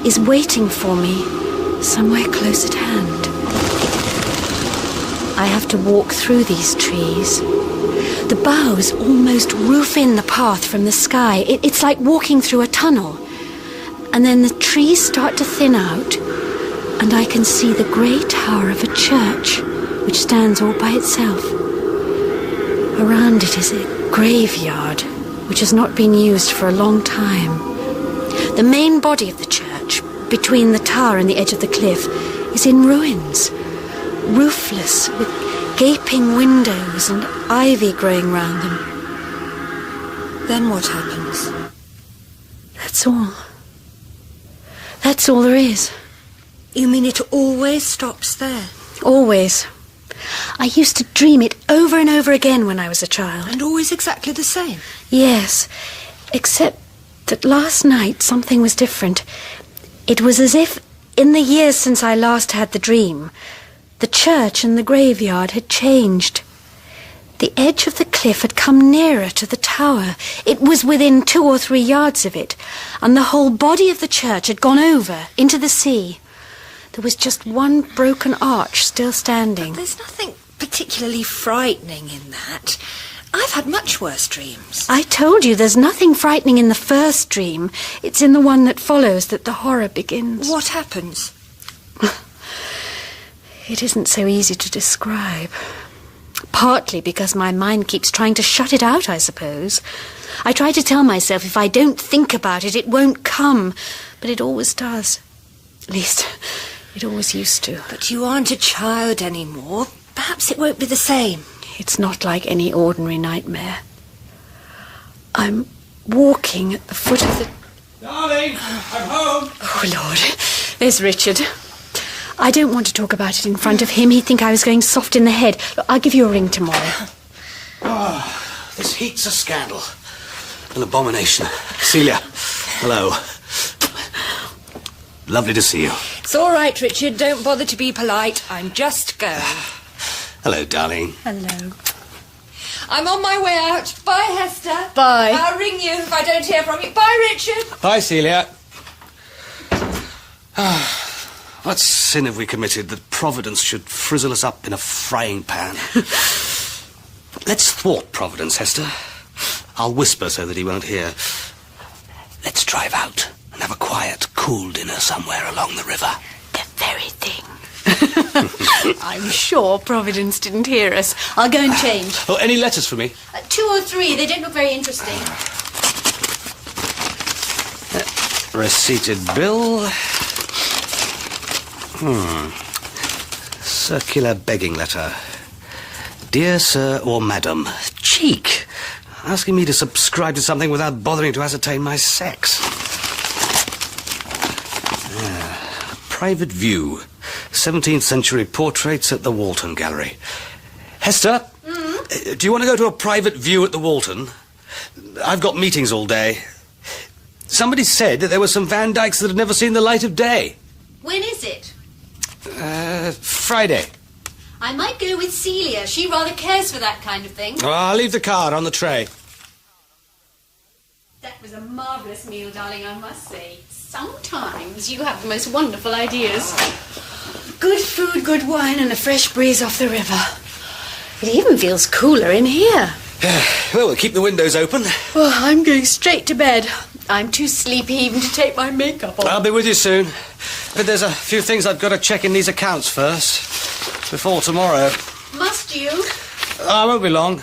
R: is waiting for me somewhere close at hand. I have to walk through these trees. The boughs almost roof in the path from the sky. It's like walking through a tunnel. And then the trees start to thin out, and I can see the grey tower of a church, which stands all by itself. Around it is a graveyard, which has not been used for a long time. The main body of the church, between the tower and the edge of the cliff, is in ruins, roofless, with gaping windows and ivy growing round them.
Q: Then what happens?
R: That's all. That's all there is.
Q: You mean it always stops there?
R: Always. I used to dream it over and over again when I was a child.
Q: And always exactly the same?
R: Yes, except that last night something was different. It was as if, in the years since I last had the dream, the church and the graveyard had changed. The edge of the cliff had come nearer to the tower. It was within 2 or 3 yards of it, and the whole body of the church had gone over into the sea. There was just one broken arch still standing.
Q: But there's nothing particularly frightening in that. I've had much worse dreams.
R: I told you there's nothing frightening in the first dream. It's in the one that follows that the horror begins.
Q: What happens?
R: It isn't so easy to describe. Partly because my mind keeps trying to shut it out, I suppose. I try to tell myself if I don't think about it, it won't come. But it always does. At least, it always used to.
Q: But you aren't a child anymore. Perhaps it won't be the same.
R: It's not like any ordinary nightmare. I'm walking at the foot of the...
X: Darling, I'm home.
R: Oh, Lord. There's Richard. I don't want to talk about it in front of him. He'd think I was going soft in the head. Look, I'll give you a ring tomorrow.
B: Oh, this heat's a scandal. An abomination. Celia, hello. Lovely to see you.
Q: It's all right, Richard. Don't bother to be polite. I'm just going.
B: Hello, darling.
R: Hello.
Q: I'm on my way out. Bye, Hester.
R: Bye.
Q: I'll ring you if I don't hear from you. Bye, Richard.
B: Bye, Celia. What sin have we committed that Providence should frizzle us up in a frying pan? Let's thwart Providence, Hester. I'll whisper so that he won't hear. Let's drive out and have a quiet, cool dinner somewhere along the river.
R: The very thing. I'm sure Providence didn't hear us. I'll go and change.
B: Oh, any letters for me?
R: 2 or 3. They don't look very interesting.
B: Receipted bill. Circular begging letter. Dear Sir or Madam. Cheek. Asking me to subscribe to something without bothering to ascertain my sex. Private view. 17th century portraits at the Walton Gallery. Hester, do you want to go to a private view at the Walton? I've got meetings all day. Somebody said that there were some Van Dykes that had never seen the light of day.
R: When is it?
B: Friday.
R: I might go with Celia. She rather cares for that kind of thing.
B: Oh, I'll leave the card on the tray.
R: That was a marvellous meal, darling, I must say. Sometimes you have the most wonderful ideas. Good food, good wine, and a fresh breeze off the river. It even feels cooler in here.
B: Well, we'll keep the windows open.
R: Oh, I'm going straight to bed. I'm too sleepy even to take my makeup off.
B: I'll be with you soon. But there's a few things I've got to check in these accounts first. Before tomorrow.
R: Must you?
B: I won't be long.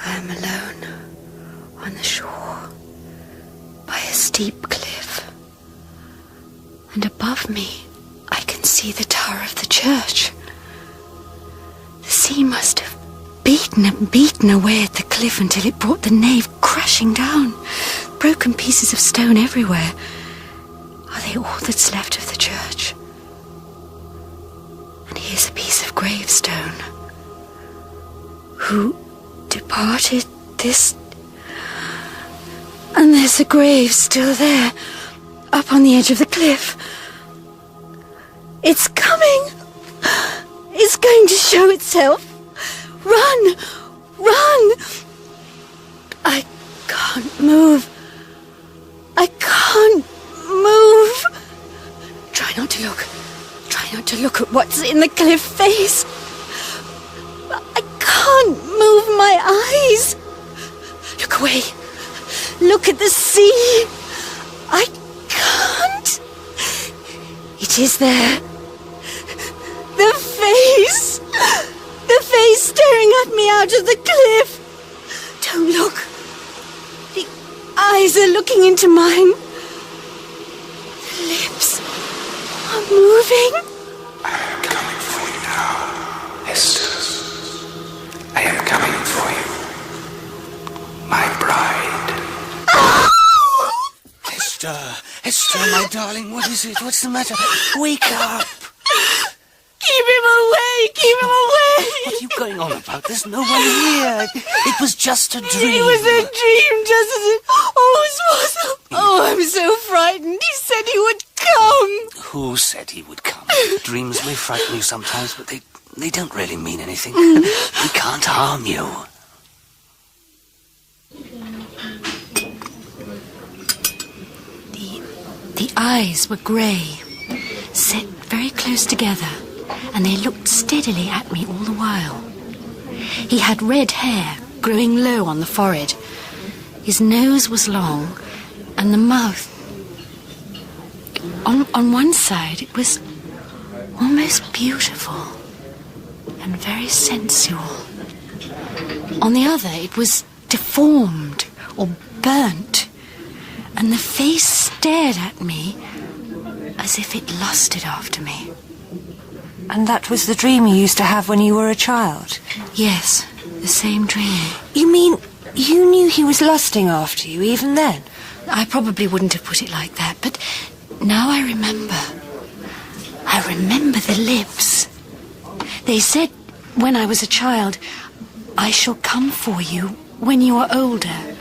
R: I am alone on the shore by a steep cliff. And above me, I can see the tower of the church. The sea must have beaten and beaten away at the cliff until it brought the nave crashing down. Broken pieces of stone everywhere. Are they all that's left of the church? And here's a piece of gravestone. Who departed this? And there's a grave still there, up on the edge of the cliff. It's coming. It's going to show itself. Run! Run! I can't move. I can't move. Try not to look. Try not to look at what's in the cliff face. I can't move my eyes. Look away. Look at the sea. I can't. It is there. The face! The face staring at me out of the cliff! Don't look. The eyes are looking into mine. The lips are moving.
G: I am coming for you now, Hester. I am coming for you, my bride.
B: Hester, my darling, what is it? What's the matter? Wake up!
R: Keep him away! Keep him away!
B: What are you going on about? There's no one here. It was just a dream.
R: It was a dream, just as it always was. Oh, I'm so frightened. He said he would come.
B: Who said he would come? Dreams may frighten you sometimes, but they don't really mean anything. He can't harm you.
R: The eyes were grey, set very close together, and they looked steadily at me all the while. He had red hair, growing low on the forehead. His nose was long, and the mouth... On one side, it was almost beautiful and very sensual. On the other, it was deformed or burnt, and the face stared at me as if it lusted after me.
Q: And that was the dream you used to have when you were a child?
R: Yes, the same dream.
Q: You mean you knew he was lusting after you even then?
R: I probably wouldn't have put it like that, but now I remember. I remember the lips. They said when I was a child, I shall come for you when you are older.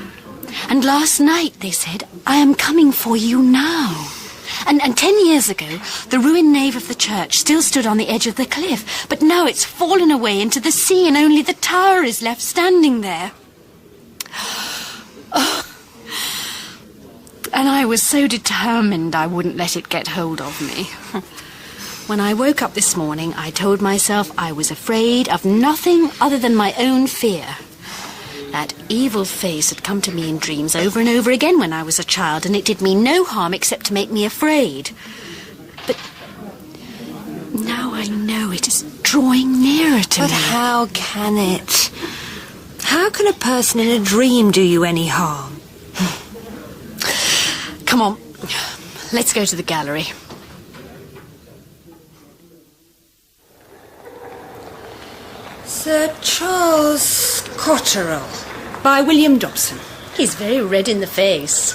R: And last night they said, I am coming for you now. And 10 years ago, the ruined nave of the church still stood on the edge of the cliff, but now it's fallen away into the sea and only the tower is left standing there. Oh. And I was so determined I wouldn't let it get hold of me. When I woke up this morning, I told myself I was afraid of nothing other than my own fear. That evil face had come to me in dreams over and over again when I was a child, and it did me no harm except to make me afraid. But now I know it is drawing nearer to me.
Q: But how can it? How can a person in a dream do you any harm?
R: Come on, let's go to the gallery.
Q: Sir Charles Cotterell, by William Dobson.
R: He's very red in the face.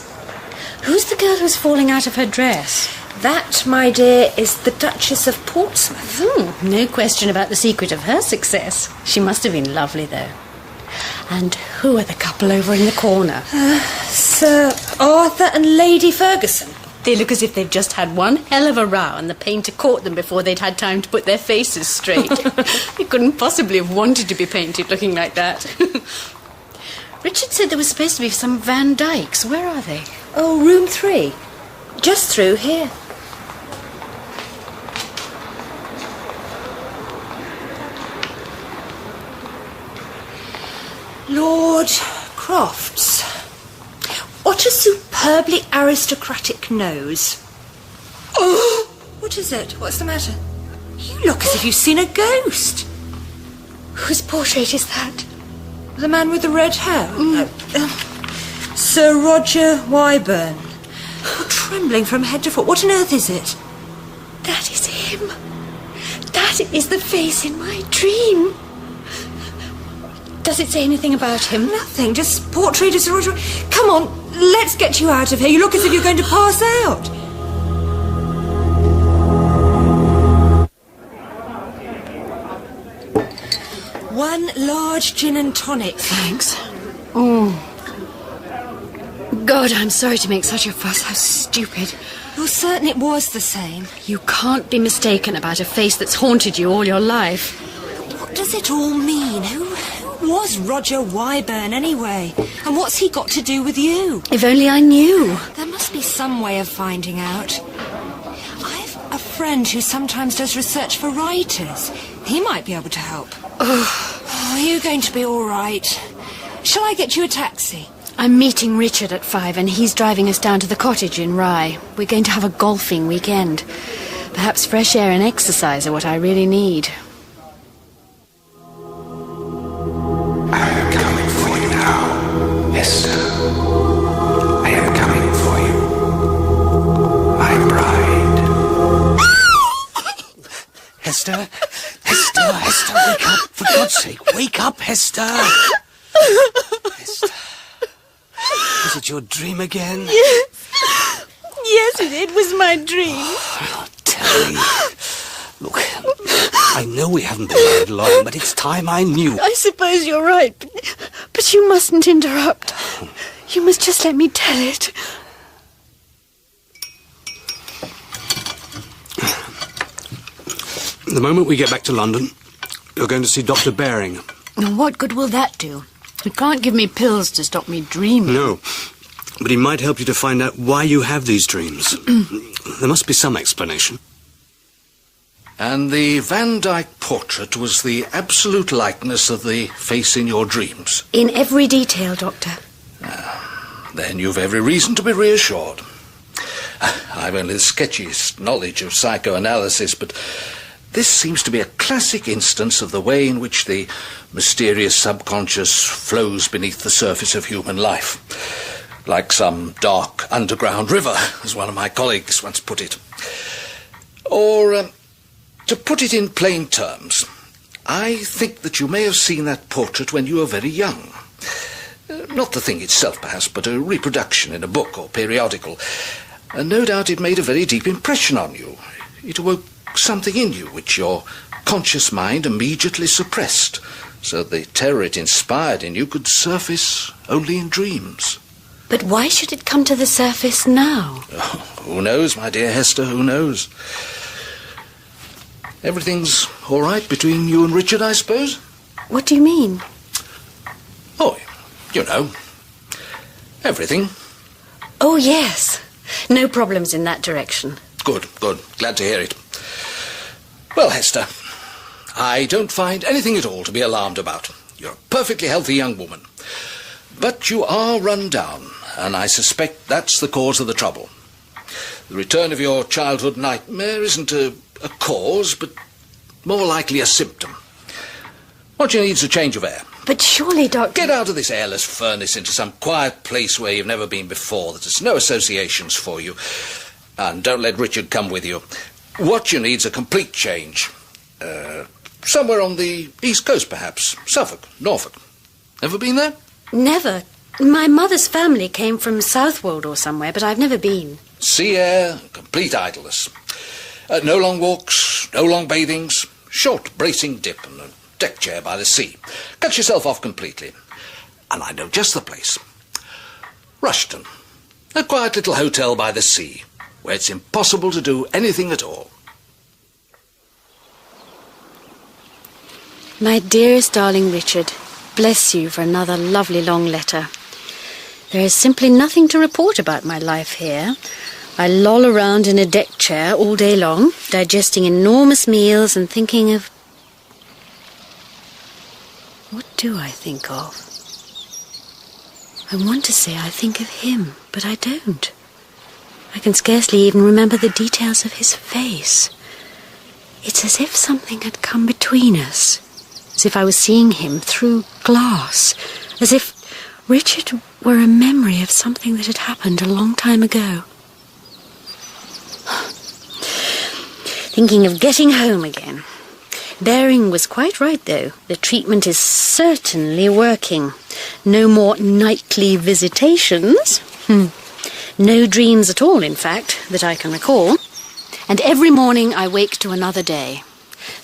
R: Who's the girl who's falling out of her dress?
Q: That, my dear, is the Duchess of Portsmouth.
R: No question about the secret of her success. She must have been lovely, though. And who are the couple over in the corner?
Q: Sir Arthur and Lady Ferguson.
R: They look as if they've just had one hell of a row and the painter caught them before they'd had time to put their faces straight. They couldn't possibly have wanted to be painted looking like that. Richard said there was supposed to be some Van Dykes. Where are they?
Q: Oh, room 3. Just through here. Lord Crofts. What a superbly aristocratic nose. Oh! What is it? What's the matter? You look as if you've seen a ghost.
R: Whose portrait is that?
Q: The man with the red hair? Sir Roger Wyburn. You're trembling from head to foot. What on earth is it?
R: That is him. That is the face in my dream. Does it say anything about him?
Q: Nothing, just portrait of Sir Roger. Come on, let's get you out of here. You look as if you're going to pass out. One large gin and tonic.
R: Thanks. Oh. God, I'm sorry to make such a fuss. How stupid.
Q: You're certain it was the same?
R: You can't be mistaken about a face that's haunted you all your life.
Q: What does it all mean? Who was Roger Wyburn, anyway? And what's he got to do with you?
R: If only I knew.
Q: There must be some way of finding out. I've a friend who sometimes does research for writers. He might be able to help. Oh, are you going to be all right? Shall I get you a taxi?
R: I'm meeting Richard at 5 and he's driving us down to the cottage in Rye. We're going to have a golfing weekend. Perhaps fresh air and exercise are what I really need.
G: I'm coming for you now, Esther. I am coming for you, my bride.
B: Hester, wake up, for God's sake, wake up, Hester. Hester, is it your dream again?
R: Yes, it was my dream.
B: Oh, tell me. Look, I know we haven't been married long, but it's time I knew.
R: I suppose you're right, but you mustn't interrupt. You must just let me tell it.
B: The moment we get back to London, you're going to see Dr. Baring.
R: What good will that do? He can't give me pills to stop me dreaming.
B: No, but he might help you to find out why you have these dreams. There must be some explanation.
J: And the Van Dyck portrait was the absolute likeness of the face in your dreams?
R: In every detail, Doctor.
J: Then you've every reason to be reassured. I've only the sketchiest knowledge of psychoanalysis, but this seems to be a classic instance of the way in which the mysterious subconscious flows beneath the surface of human life. Like some dark underground river, as one of my colleagues once put it. Or, to put it in plain terms, I think that you may have seen that portrait when you were very young. Not the thing itself, perhaps, but a reproduction in a book or periodical. And no doubt it made a very deep impression on you. It awoke something in you which your conscious mind immediately suppressed, so the terror it inspired in you could surface only in dreams.
R: But why should it come to the surface now?
J: Oh, who knows, my dear Hester, who knows? Everything's all right between you and Richard, I suppose?
R: What do you mean?
J: Oh, you know, everything.
R: Oh, yes. No problems in that direction.
J: Good. Glad to hear it. Well, Hester, I don't find anything at all to be alarmed about. You're a perfectly healthy young woman. But you are run down, and I suspect that's the cause of the trouble. The return of your childhood nightmare isn't a cause, but more likely a symptom. What you need is a change of air.
R: But surely, Doctor...
J: Get out of this airless furnace into some quiet place where you've never been before, that has no associations for you. And don't let Richard come with you. What you need is a complete change. Somewhere on the east coast, perhaps. Suffolk, Norfolk. Ever been there?
R: Never. My mother's family came from Southwold or somewhere, but I've never been.
J: Sea air, complete idleness. No long walks, no long bathings, short bracing dip and a deck chair by the sea. Cut yourself off completely. And I know just the place. Rushton. A quiet little hotel by the sea, where it's impossible to do anything at all.
R: My dearest darling Richard, bless you for another lovely long letter. There is simply nothing to report about my life here. I loll around in a deck chair all day long, digesting enormous meals and thinking of... What do I think of? I want to say I think of him, but I don't. I can scarcely even remember the details of his face. It's as if something had come between us, as if I was seeing him through glass, as if Richard were a memory of something that had happened a long time ago. Thinking of getting home again. Baring was quite right, though. The treatment is certainly working. No more nightly visitations. No dreams at all, in fact, that I can recall. And every morning I wake to another day.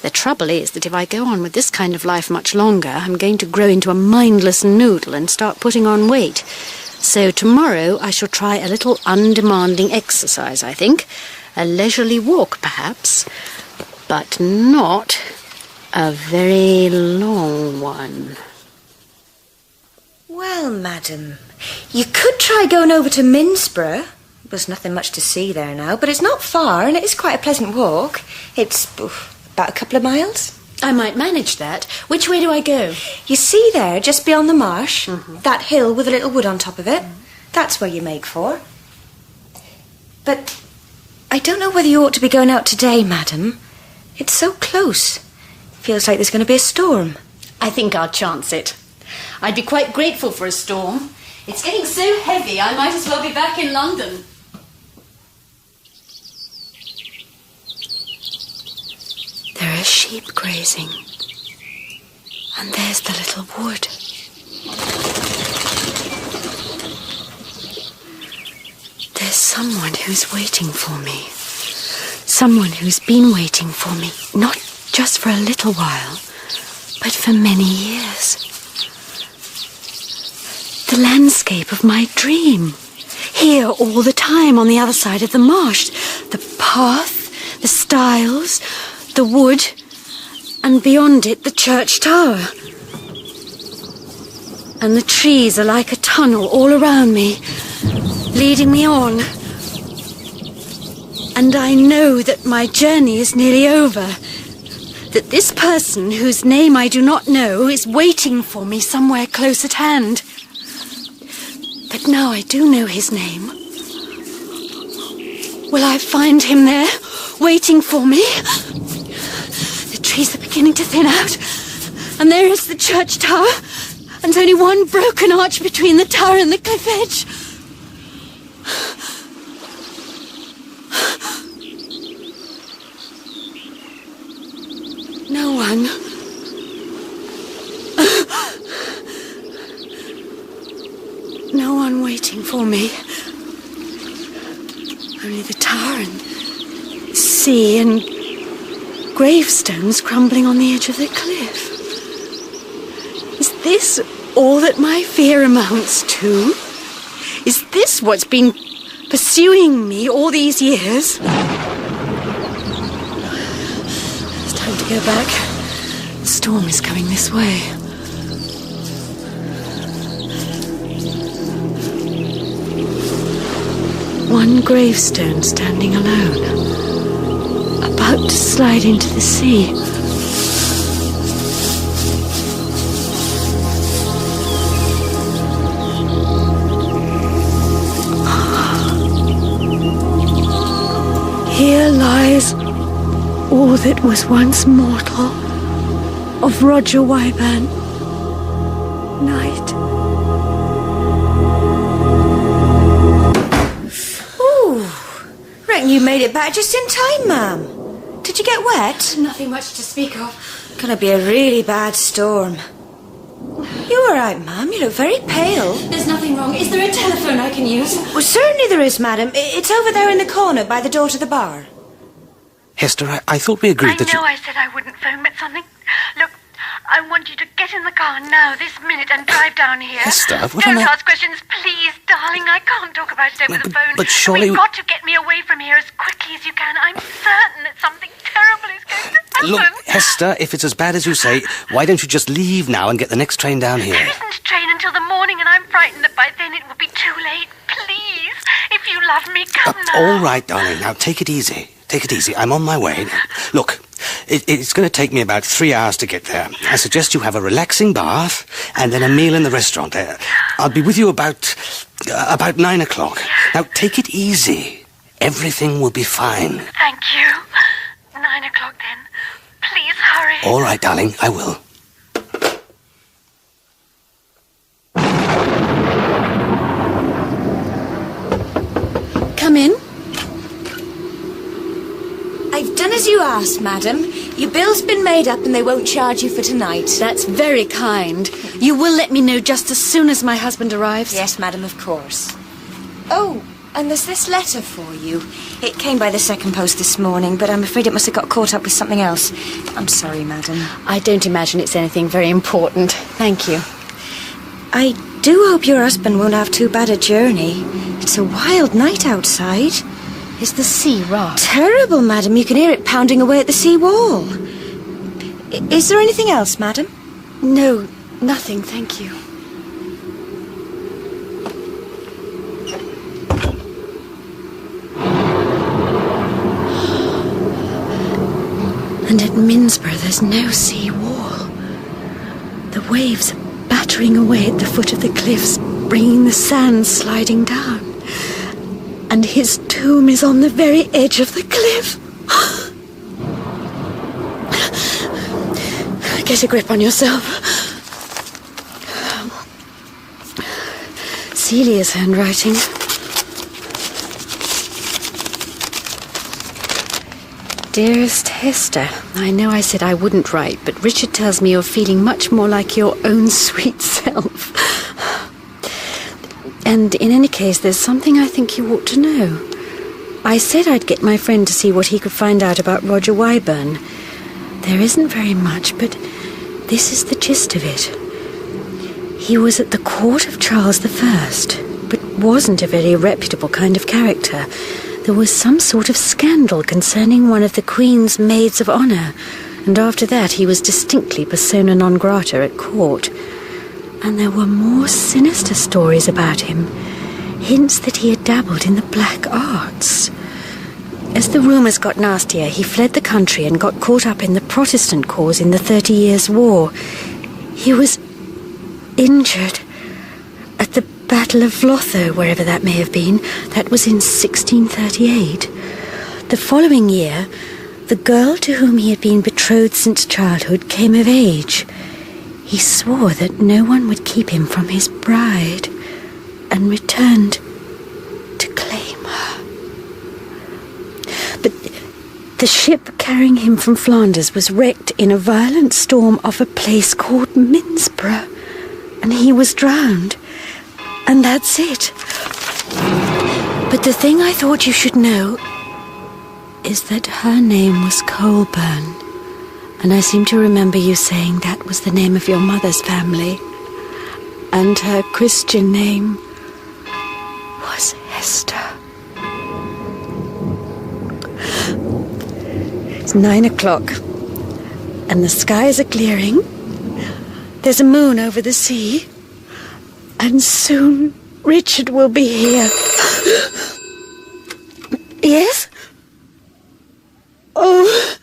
R: The trouble is that if I go on with this kind of life much longer, I'm going to grow into a mindless noodle and start putting on weight. So tomorrow I shall try a little undemanding exercise, I think. A leisurely walk, perhaps, but not a very long one.
Q: Well, madam, you could try going over to Minsborough. There's nothing much to see there now, but it's not far and it is quite a pleasant walk. It's about a couple of miles.
R: I might manage that. Which way do I go?
Q: You see there, just beyond the marsh, that hill with a little wood on top of it? That's where you make for. But I don't know whether you ought to be going out today, madam. It's so close. Feels like there's going to be a storm.
R: I think I'll chance it. I'd be quite grateful for a storm. It's getting so heavy, I might as well be back in London. There are sheep grazing. And there's the little wood. There's someone who's waiting for me. Someone who's been waiting for me, not just for a little while, but for many years. The landscape of my dream. Here all the time on the other side of the marsh. The path, the stiles, the wood, and beyond it the church tower. And the trees are like a tunnel all around me, leading me on. And I know that my journey is nearly over. That this person, whose name I do not know, is waiting for me somewhere close at hand. But now I do know his name. Will I find him there, waiting for me? The trees are beginning to thin out, and there is the church tower, and only one broken arch between the tower and the cliff edge. No one. No one waiting for me. Only the tower and sea and gravestones crumbling on the edge of the cliff. Is this all that my fear amounts to? Is this what's been pursuing me all these years? It's time to go back. The storm is coming this way. One gravestone standing alone, about to slide into the sea. Here lies all that was once mortal of Roger Wyburn. Night.
Q: Reckon you made it back just in time, ma'am.
I: Did you get wet?
R: Nothing much to speak of.
I: Gonna be a really bad storm. You all right, ma'am? You look very pale.
R: There's nothing wrong. Is there a telephone I can use?
I: Well, certainly there is, madam. It's over there in the corner by the door to the bar.
B: Hester, I thought we agreed that
P: I said I wouldn't phone, but something... Look, I want you to get in the car now, this minute, and drive down here.
B: Hester, what
P: Don't
B: on earth-
P: ask questions, please, darling. I can't talk about it over the phone.
B: but surely-
P: We've got to get me away from here as quickly as you can. I'm certain that something terrible is going to happen.
B: Look, Hester, if it's as bad as you say, why don't you just leave now and get the next train down here?
P: There isn't a train until the morning, and I'm frightened that by then it will be too late. Please, if you love me, come now.
B: All right, darling. Now, take it easy. Take it easy. I'm on my way. Look, it's going to take me about 3 hours to get there. I suggest you have a relaxing bath and then a meal in the restaurant there. I'll be with you about 9 o'clock. Now, take it easy. Everything will be fine.
P: Thank you. 9 o'clock then. Please hurry.
B: All right, darling. I will.
R: Come in.
I: I've done as you asked, madam. Your bill's been made up and they won't charge you for tonight.
R: That's very kind. You will let me know just as soon as my husband arrives?
I: Yes, madam, of course. Oh, and there's this letter for you. It came by the second post this morning, but I'm afraid it must have got caught up with something else. I'm sorry, madam.
R: I don't imagine it's anything very important. Thank you.
I: I do hope your husband won't have too bad a journey. It's a wild night outside.
R: Is the sea rough?
I: Terrible, madam. You can hear it pounding away at the sea wall. Is there anything else, madam?
R: No, nothing, thank you. And at Minsborough there's no sea wall. The waves are battering away at the foot of the cliffs, bringing the sand sliding down. And his tomb is on the very edge of the cliff. Get a grip on yourself. Celia's handwriting. Dearest Hester, I know I said I wouldn't write, but Richard tells me you're feeling much more like your own sweet self. And in any case, there's something I think you ought to know. I said I'd get my friend to see what he could find out about Roger Wyburn. There isn't very much, but this is the gist of it. He was at the court of Charles I, but wasn't a very reputable kind of character. There was some sort of scandal concerning one of the Queen's maids of honour, and after that he was distinctly persona non grata at court. And there were more sinister stories about him, hints that he had dabbled in the black arts. As the rumours got nastier, he fled the country and got caught up in the Protestant cause in the 30 Years' War. He was injured at the Battle of Vlotho, wherever that may have been. That was in 1638. The following year, the girl to whom he had been betrothed since childhood came of age. He swore that no one would keep him from his bride, and returned to claim her. But the ship carrying him from Flanders was wrecked in a violent storm off a place called Minsborough, and he was drowned. And that's it. But the thing I thought you should know is that her name was Colburn. And I seem to remember you saying that was the name of your mother's family. And her Christian name was Hester. It's 9 o'clock, and the skies are clearing. There's a moon over the sea, and soon Richard will be here. Yes? Oh,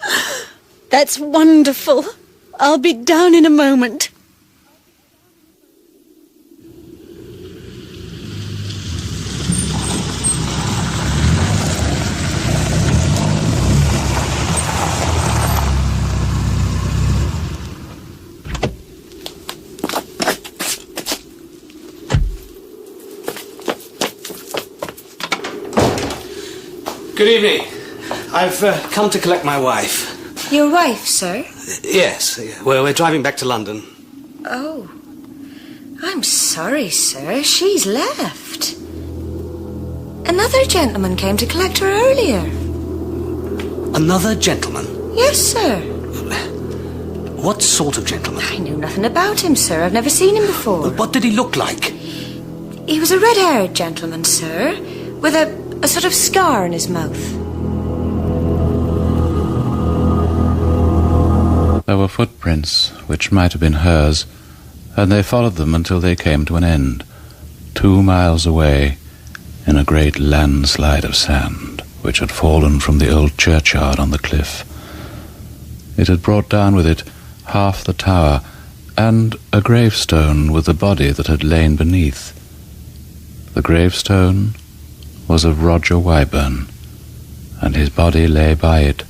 R: that's wonderful. I'll be down in a moment.
B: Good evening. I've come to collect my wife.
I: Your wife, sir?
B: Yes. Well, we're driving back to London.
I: Oh. I'm sorry, sir. She's left. Another gentleman came to collect her earlier.
B: Another gentleman?
I: Yes, sir.
B: What sort of gentleman?
I: I knew nothing about him, sir. I've never seen him before.
B: What did he look like?
I: He was a red-haired gentleman, sir, with a sort of scar in his mouth.
E: There were footprints, which might have been hers, and they followed them until they came to an end, 2 miles away, in a great landslide of sand, which had fallen from the old churchyard on the cliff. It had brought down with it half the tower, and a gravestone with the body that had lain beneath. The gravestone was of Roger Wyburn, and his body lay by it,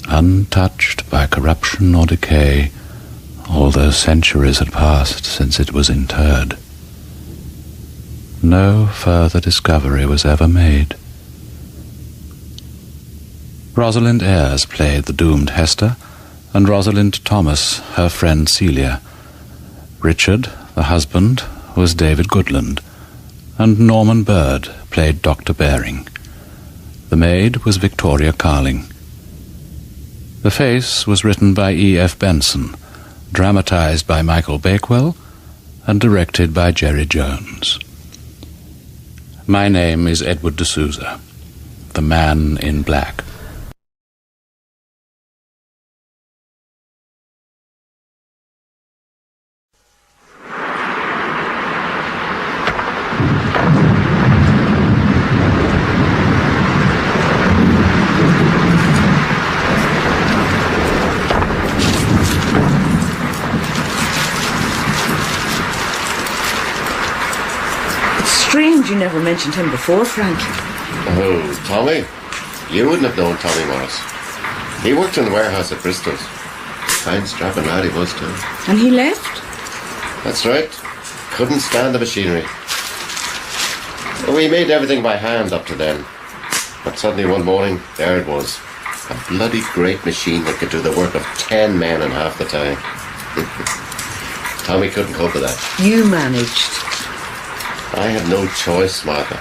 E: untouched by corruption or decay, although centuries had passed since it was interred. No further discovery was ever made. Rosalind Ayres played the doomed Hester, and Rosalind Thomas, her friend Celia. Richard, the husband, was David Goodland, and Norman Bird played Dr. Baring. The maid was Victoria Carling. The face was written by E.F. Benson, dramatized by Michael Bakewell, and directed by Jerry Jones. My name is Edward de Souza, the Man in Black.
C: Strange you never mentioned him before, Frank.
O: Oh, Tommy? You wouldn't have known Tommy Morris. He worked in the warehouse at Bristol's. Fine strapping lad he was too.
C: And he left?
O: That's right. Couldn't stand the machinery. We made everything by hand up to then. But suddenly one morning, there it was. A bloody great machine that could do the work of 10 men in half the time. Tommy couldn't cope with that.
C: You managed.
O: I had no choice, Martha.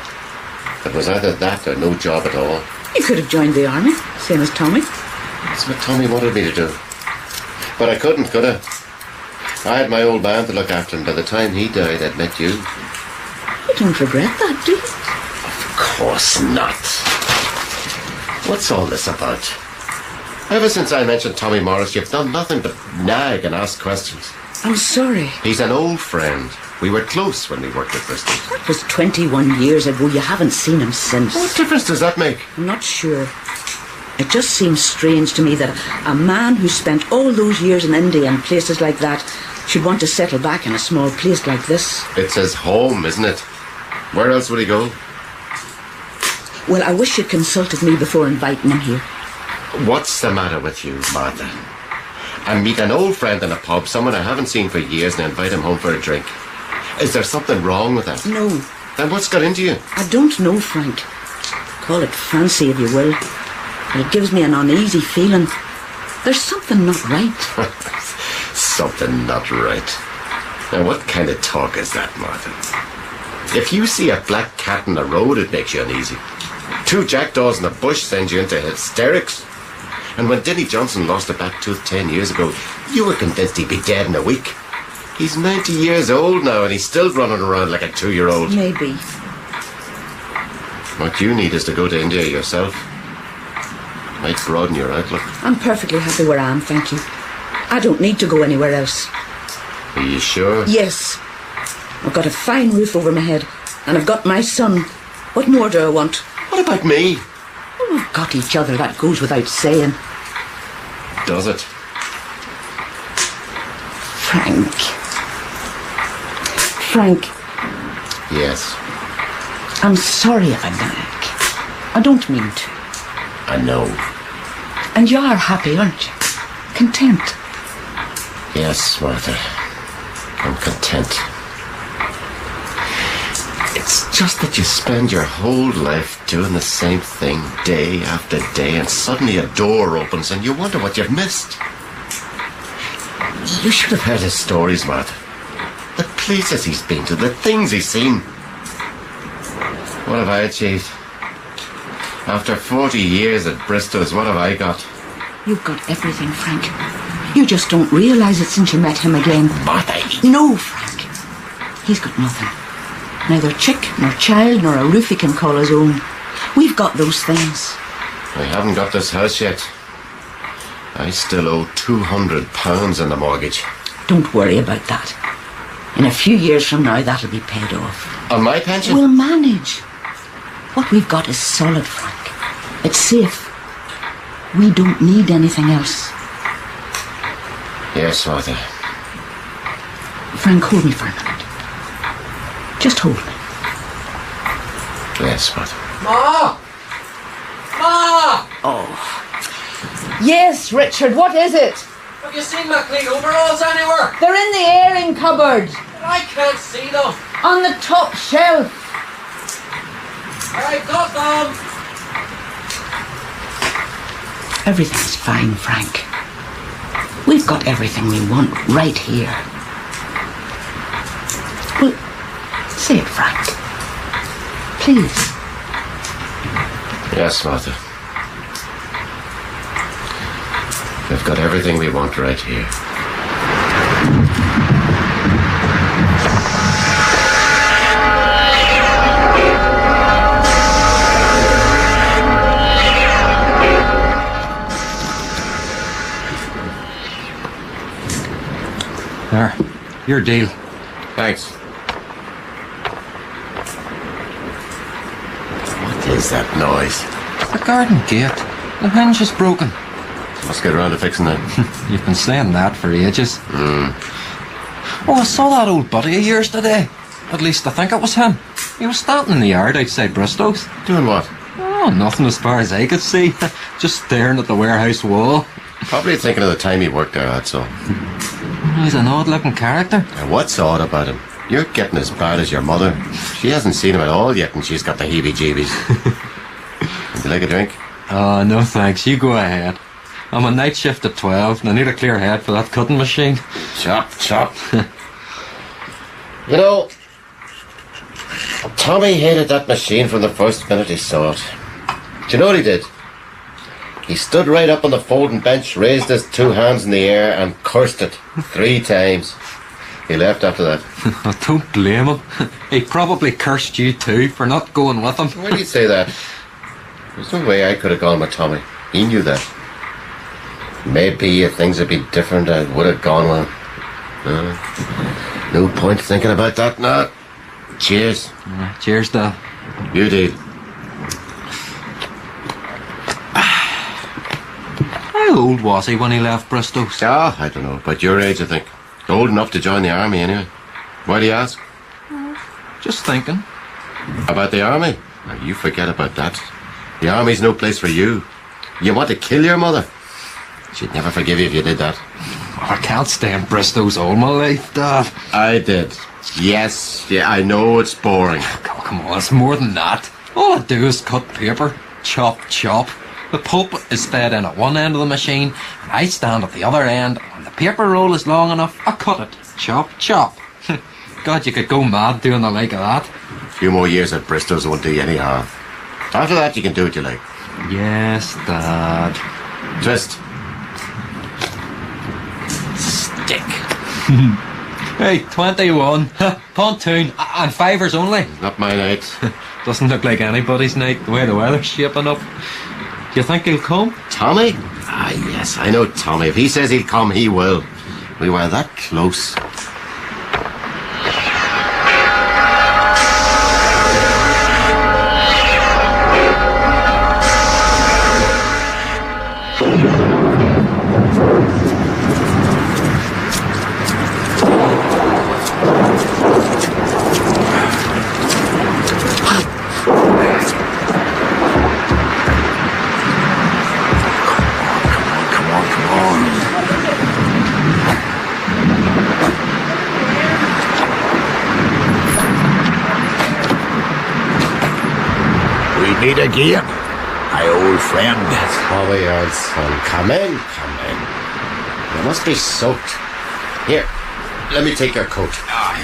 O: It was either that or no job at all.
C: You could have joined the army, same as Tommy.
O: That's what Tommy wanted me to do. But I couldn't, could I? I had my old man to look after, and by the time he died, I'd met you.
C: You don't regret that, do you?
O: Of course not. What's all this about? Ever since I mentioned Tommy Morris, you've done nothing but nag and ask questions.
C: I'm sorry.
O: He's an old friend. We were close when we worked at Bristol.
C: That was 21 years ago. You haven't seen him since.
O: What difference does that make?
C: I'm not sure. It just seems strange to me that a man who spent all those years in India and places like that should want to settle back in a small place like this.
O: It's his home, isn't it? Where else would he go?
C: Well, I wish you'd consulted me before inviting him here.
O: What's the matter with you, Martha? I meet an old friend in a pub, someone I haven't seen for years, and invite him home for a drink. Is there something wrong with that?
C: No.
O: Then what's got into you?
C: I don't know, Frank. Call it fancy if you will. But it gives me an uneasy feeling. There's something not right.
O: Something not right. Now, what kind of talk is that, Martha? If you see a black cat in the road, it makes you uneasy. 2 jackdaws in the bush sends you into hysterics. And when Denny Johnson lost a back tooth 10 years ago, you were convinced he'd be dead in a week. He's 90 years old now, and he's still running around like a 2-year-old.
C: Maybe.
O: What you need is to go to India yourself. Might broaden your outlook.
C: I'm perfectly happy where I am, thank you. I don't need to go anywhere else.
O: Are you sure?
C: Yes. I've got a fine roof over my head, and I've got my son. What more do I want?
O: What about me?
C: Well, we've got each other, that goes without saying.
O: Does it?
C: Frank.
O: Yes.
C: I'm sorry if I nag. I don't mean to.
O: I know.
C: And you are happy, aren't you? Content.
O: Yes, Martha. I'm content. It's just that you spend your whole life doing the same thing day after day, and suddenly a door opens and you wonder what you've missed. You should have heard his stories, Martha. The places he's been to, the things he's seen. What have I achieved? After 40 years at Bristol's, what have I got?
C: You've got everything, Frank. You just don't realise it since you met him again.
O: Martha!
C: No, Frank. He's got nothing. Neither chick, nor child, nor a roof he can call his own. We've got those things.
O: I haven't got this house yet. I still owe £200 on the mortgage.
C: Don't worry about that. In a few years from now, that'll be paid off.
O: On my pension?
C: We'll manage. What we've got is solid, Frank. It's safe. We don't need anything else.
O: Yes, Martha.
C: Frank, hold me for a minute. Just hold me.
O: Yes, Martha.
X: Ma! Ma!
C: Oh. Yes, Richard, what is it?
X: Have you seen my clean overalls anywhere?
C: They're in the airing cupboard.
X: I can't see them.
C: On the top shelf.
X: I got them.
C: Everything's fine, Frank. We've got everything we want right here. Well, say it, Frank. Please.
O: Yes, Martha. We've got everything we want right here.
S: There. Your deal.
O: Thanks. What is that noise?
S: The garden gate. The hinge is broken.
O: Must get around to fixing that.
S: You've been saying that for ages. Oh, I saw that old buddy of yours today. At least I think it was him. He was standing in the yard outside Bristow's.
O: Doing what?
S: Oh, nothing as far as I could see. Just staring at the warehouse wall.
O: Probably thinking of the time he worked there, that's all.
S: He's an odd-looking character.
O: And what's odd about him? You're getting as bad as your mother. She hasn't seen him at all yet, and she's got the heebie-jeebies. Would you like a drink?
S: Oh, no thanks. You go ahead. I'm on night shift at 12, and I need a clear head for that cutting machine.
O: Chop, chop. You know, Tommy hated that machine from the first minute he saw it. Do you know what he did? He stood right up on the folding bench, raised his two hands in the air, and cursed it 3 times. He left after that.
S: I don't blame him. He probably cursed you too for not going with him.
O: Why do you say that? There's no way I could have gone with Tommy. He knew that. Maybe if things had been different, I would have gone with him. No point thinking about that now. Cheers.
S: Cheers, Dad.
O: You did.
S: How old was he when he left Bristow's?
O: Ah, I don't know. About your age, I think. Old enough to join the army, anyway. Why do you ask?
S: Just thinking.
O: About the army? Now, you forget about that. The army's no place for you. You want to kill your mother? She'd never forgive you if you did that.
S: I can't stay in Bristow's all my life, Dad.
O: I did. Yes, yeah, I know it's boring.
S: Come on, it's more than that. All I do is cut paper. Chop, chop. The pulp is fed in at one end of the machine, and I stand at the other end. When the paper roll is long enough, I cut it. Chop, chop. God, you could go mad doing the like of that.
O: A few more years at Bristow's won't do you any harm. After that, you can do what you like.
S: Yes, Dad.
O: Twist.
S: Stick. Hey, 21. Pontoon. And 5ers only.
O: Not my night.
S: Doesn't look like anybody's night, the way the weather's shaping up. Do you think he'll come?
O: Tommy? Ah, yes, I know Tommy. If he says he'll come, he will. We were that close.
T: meet again, my old friend.
O: Tommy, old son, come in. You must be soaked. Here, let me take your coat.
T: Right.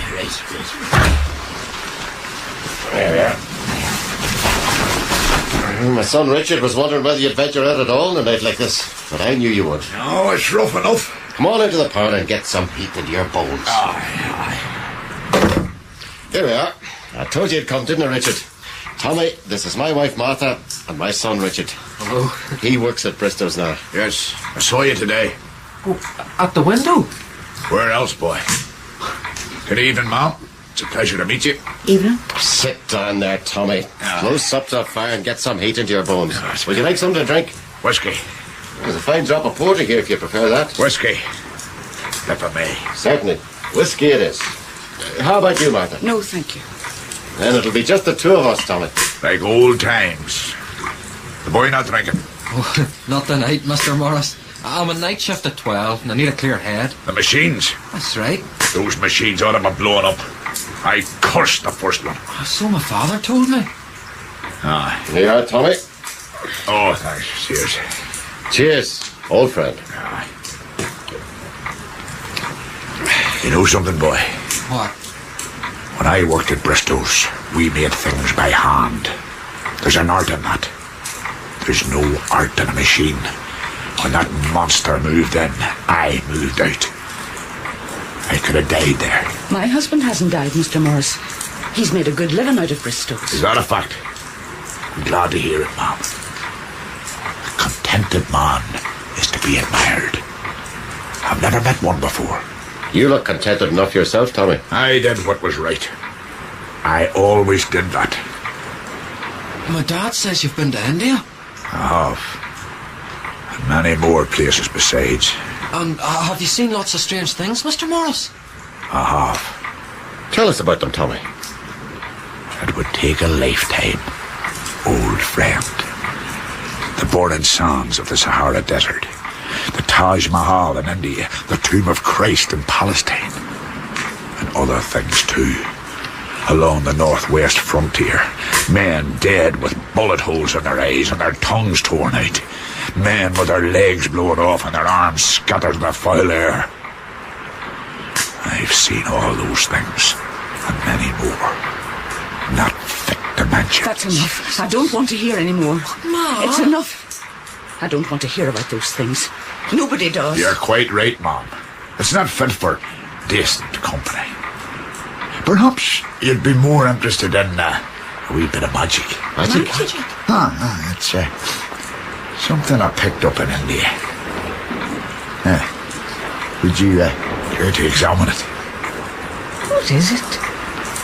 O: There we are. My son Richard was wondering whether you'd venture out at all in a night like this, but I knew you would.
T: No, it's rough enough.
O: Come on into the parlour and get some heat into your bones. Here we are. I told you you'd come, didn't I, Richard? Tommy, this is my wife Martha and my son Richard.
T: Hello.
O: He works at Bristow's now.
T: Yes, I saw you today.
S: Oh, at the window?
T: Where else, boy? Good evening, Mom. It's a pleasure to meet you.
C: Evening.
O: Sit down there, Tommy. Close up that fire and get some heat into your bones. Would you like something to drink?
T: Whiskey.
O: There's a fine drop of porter here if you prefer that.
T: Whiskey. If I may.
O: Certainly. Whiskey it is. How about you, Martha?
C: No, thank you.
O: Then it'll be just the two of us, Tommy.
T: Like old times. The boy not drinking.
S: Oh, not tonight, Mr. Morris. I'm on night shift at 12 and I need a clear head.
T: The machines.
S: That's right.
T: Those machines ought to be blowing up. I cursed the first one.
S: Oh, so my father told me.
O: Here you are, Tommy.
T: Oh, thanks. Cheers.
O: Cheers, old friend.
T: You know something, boy?
S: What?
T: When I worked at Bristow's, we made things by hand. There's an art in that. There's no art in a machine. When that monster moved in, I moved out. I could have died there.
C: My husband hasn't died, Mr. Morris. He's made a good living out of Bristow's.
T: Is that a fact? I'm glad to hear it, Mom. A contented man is to be admired. I've never met one before.
O: You look contented enough yourself, Tommy.
T: I did what was right. I always did that.
S: My dad says you've been to India.
T: I have. And many more places besides.
S: And have you seen lots of strange things, Mr. Morris?
T: I have.
O: Tell us about them, Tommy.
T: It would take a lifetime, old friend. The burning sands of the Sahara Desert, the Taj Mahal in India, the Tomb of Christ in Palestine, and other things too. Along the northwest frontier, men dead with bullet holes in their eyes and their tongues torn out. Men with their legs blown off and their arms scattered in the foul air. I've seen all those things, and many more. Not fit to mention.
C: That's enough. I don't want to hear any more.
S: Ma!
C: It's enough. I don't want to hear about those things. Nobody does.
T: You're quite right, Mom. It's not fit for decent company. Perhaps you'd be more interested in a wee bit of magic.
O: Magic?
T: It's something I picked up in India. Would you care to examine it?
C: What is it?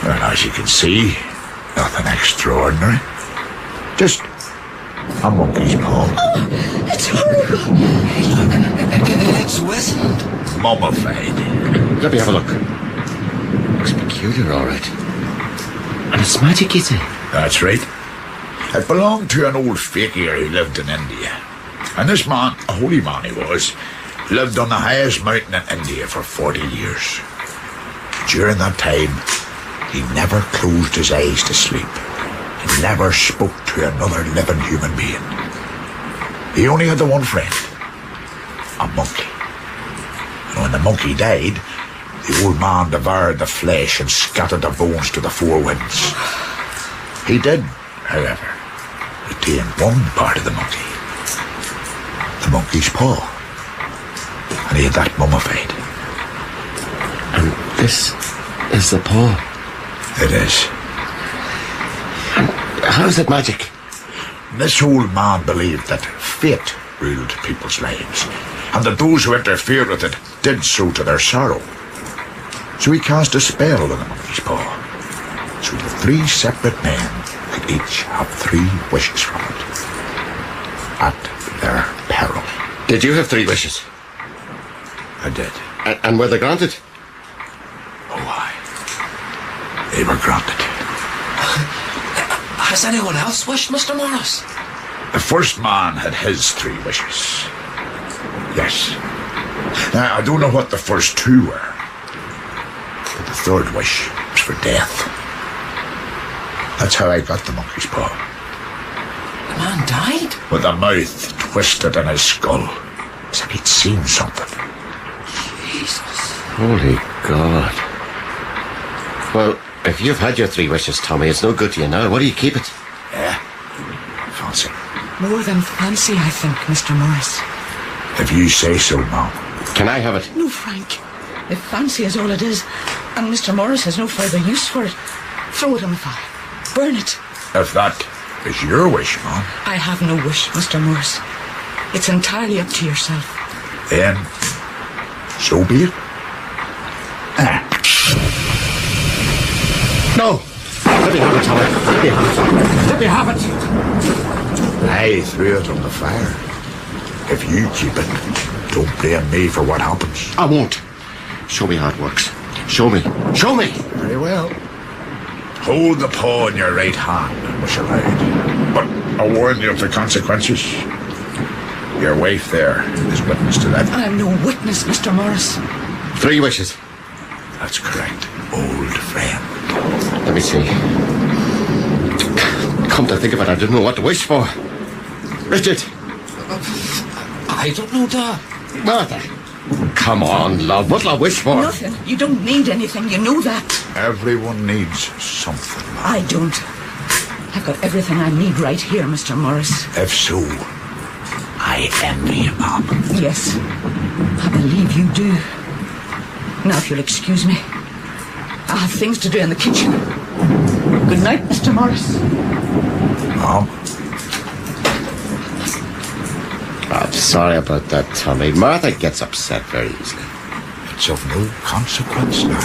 T: Well, as you can see, nothing extraordinary. Just a monkey's paw.
C: Oh, it's horrible.
S: It's wizened.
T: Mummified.
O: Let me have a look. Looks peculiar, all right. And it's magic, you say?
T: That's right. It belonged to an old fakir who lived in India. And this man, a holy man he was, lived on the highest mountain in India for 40 years. During that time, he never closed his eyes to sleep. He never spoke to another living human being. He only had the one friend, a monkey. And when the monkey died, the old man devoured the flesh and scattered the bones to the four winds. He did, however, retain one part of the monkey's paw. And he had that mummified.
O: And this is the paw?
T: It is.
O: And how is it magic?
T: This old man believed that fate ruled people's lives, and that those who interfered with it did so to their sorrow. So he cast a spell on the monkey's paw, so the three separate men could each have 3 wishes from it, at their peril.
O: Did you have 3 wishes?
T: I did.
O: And were they granted?
T: Oh, aye. They were granted.
S: Has anyone else wished, Mr. Morris?
T: The first man had his 3 wishes. Yes. Now, I don't know what the first 2 were, but the third wish was for death. That's how I got the monkey's paw.
S: man died?
T: with a mouth twisted in his skull, as if he'd seen something.
O: Holy God. Well, if you've had your 3 wishes, Tommy, it's no good to you now. What do you keep it?
T: Yeah. Fancy.
C: More than fancy, I think, Mr. Morris.
T: If you say so, Mom.
O: Can I have it?
C: No, Frank. If fancy is all it is, and Mr. Morris has no further use for it, throw it on the fire. Burn it.
T: If that is your wish, Mom,
C: I have no wish, Mr. Morris. It's entirely up to yourself.
T: then so be it.
O: No! Let me have it, Tommy.
T: Let me have it. I threw it on the fire. If you keep it, don't blame me for what happens.
O: I won't. Show me how it works. Show me. Show me!
T: Very well. Hold the paw in your right hand and wish aloud. But I'll warn you of the consequences. Your wife there is witness to that.
C: I am no witness, Mr. Morris.
O: 3 wishes.
T: That's correct, old friend.
O: Let me see. Come to think of it, I didn't know what to wish for. Richard!
S: I don't know, Dad.
O: Martha! Come on, love. What'll I wish for?
C: Nothing. You don't need anything. You know that.
T: Everyone needs something.
C: I don't. I've got everything I need right here, Mr. Morris.
T: If so, I envy you, Mom.
C: Yes, I believe you do. Now, if you'll excuse me, I have things to do in the kitchen. Good night, Mr. Morris.
T: Mom?
O: I'm sorry about that, Tommy. Martha gets upset very easily.
T: It's of no consequence now.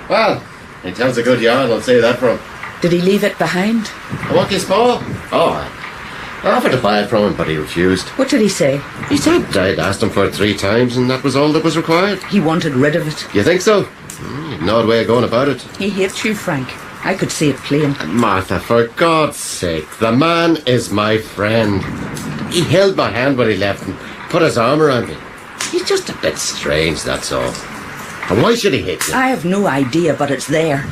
O: Well, he tells a good yarn, I'll say that for him.
C: Did he leave it behind?
O: A monkey's paw? Oh, I offered to buy it from him, but he refused.
C: What did he say?
O: He said I'd asked him for it 3 times, and that was all that was required.
C: He wanted rid of it.
O: You think so? An odd way of going about it.
C: He hates you, Frank. I could see it plain.
O: Martha, for God's sake, the man is my friend. He held my hand when he left and put his arm around me. He's just a bit strange, that's all. And why should he hate you?
C: I have no idea, but it's there.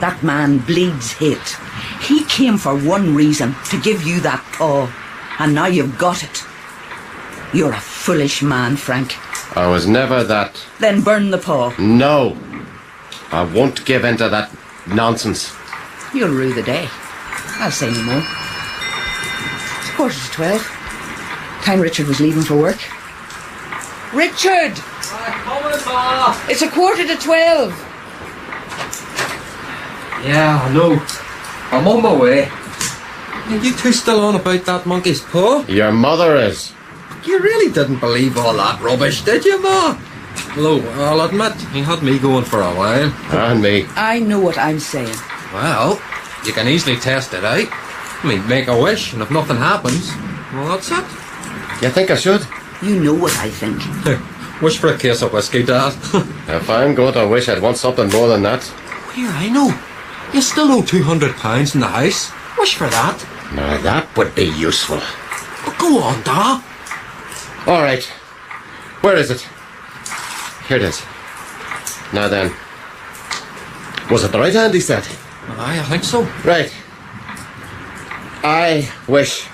C: That man bleeds hate. He came for one reason, to give you that paw. And now you've got it. You're a foolish man, Frank.
O: I was never that.
C: Then burn the paw.
O: No. I won't give in to that nonsense.
C: You'll rue the day. I'll say no more. It's 11:45. Time Richard was leaving for work. Richard!
S: Coming, Ma.
C: It's 11:45.
S: Yeah, I know. I'm on my way. Are you two still on about that monkey's paw?
O: Your mother is.
S: You really didn't believe all that rubbish, did you, Ma? Although, I'll admit, he had me going for a while.
O: And me.
C: I know what I'm saying.
S: Well, you can easily test it out. I mean, make a wish, and if nothing happens, well, that's it.
O: You think I should?
C: You know what I think.
S: Wish for a case of whiskey, Dad.
O: If I'm going to wish, I'd want something more than that.
S: Here, I know. You still owe £200 in the house. Wish for that.
O: Now, that would be useful.
S: But go on, Da.
O: All right. Where is it? Here it is. Now then. Was it the right hand he said?
S: Aye, I think so.
O: Right. I wish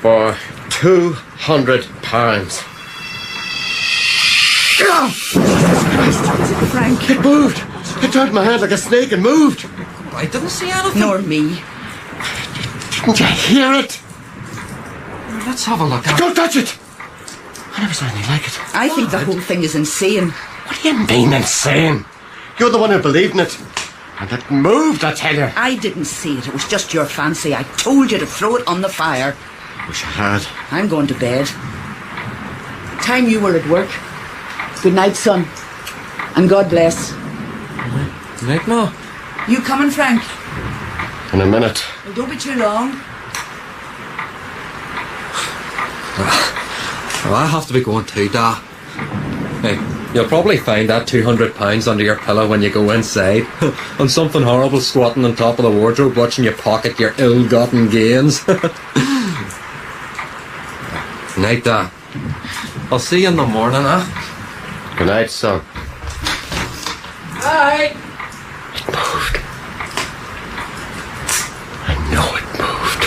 O: for £200.
C: Frank.
O: It moved. It turned my hand like a snake and moved.
S: I didn't see anything.
C: Nor me.
O: Didn't you hear it?
S: Let's have a look at it.
O: Don't touch it. I never saw anything like it.
C: I think the whole thing is insane.
O: What do you mean insane? You're the one who believed in it. And it moved, I tell you.
C: I didn't see it. It was just your fancy. I told you to throw it on the fire.
O: Wish I had.
C: I'm going to bed. Time you were at work. Good night, son. And God bless.
S: Good night, Ma.
C: You coming, Frank?
O: In a minute.
C: Well, don't be too long.
S: Well, I have to be going too, Da. Hey, you'll probably find that £200 under your pillow when you go inside. And something horrible squatting on top of the wardrobe watching you pocket your ill-gotten gains. Night, Da. I'll see you in the morning, huh?
O: Good night, son.
S: Bye.
O: Moved. I know it moved.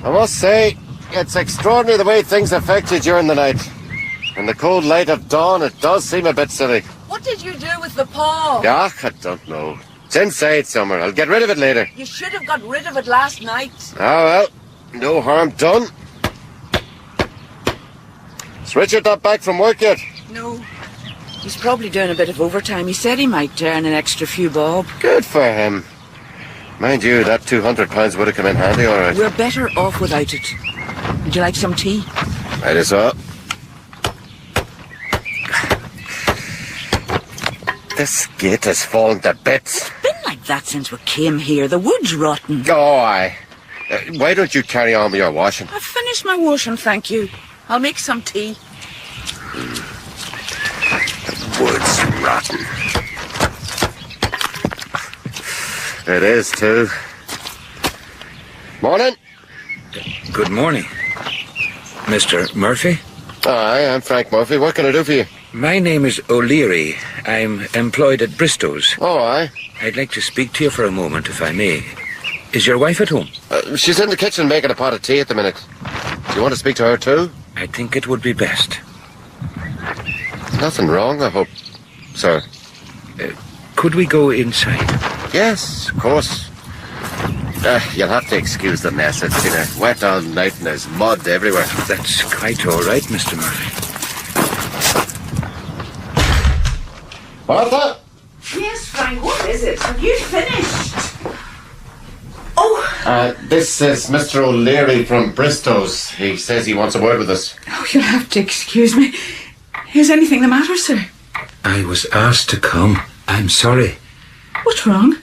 O: I must say, it's extraordinary the way things affect you during the night. In the cold light of dawn, it does seem a bit silly.
C: What did you do with the paw?
O: Ah, I don't know. It's inside somewhere. I'll get rid of it later.
C: You should have got rid of it last night.
O: Ah, well, no harm done. Is Richard not back from work yet?
C: No. He's probably doing a bit of overtime. He said he might earn an extra few bob.
O: Good for him. Mind you, that £200 would have come in handy, all right.
C: We're better off without it. Would you like some tea?
O: Might as well. This gate has fallen to bits.
C: It's been like that since we came here. The wood's rotten.
O: Oh, aye. Why don't you carry on with your washing?
C: I've finished my washing, thank you. I'll make some tea.
O: The wood's rotten. It is, too. Morning.
K: Good morning. Mr. Murphy?
O: Aye, I'm Frank Murphy. What can I do for you?
K: My name is O'Leary. I'm employed at Bristow's.
O: Oh, aye.
K: I'd like to speak to you for a moment, if I may. Is your wife at home?
O: She's in the kitchen making a pot of tea at the minute. Do you want to speak to her, too?
K: I think it would be best.
O: Nothing wrong, I hope, sir.
K: Could we go inside?
O: Yes, of course. You'll have to excuse the mess. It's been a wet all night and there's mud everywhere.
K: That's quite all right, Mr. Murphy.
O: Martha?
C: Yes, Frank, what is it? Have you finished? Oh!
O: This is Mr. O'Leary from Bristow's. He says he wants a word with us.
C: Oh, you'll have to excuse me. Is anything the matter, sir?
K: I was asked to come. I'm sorry.
C: What's wrong?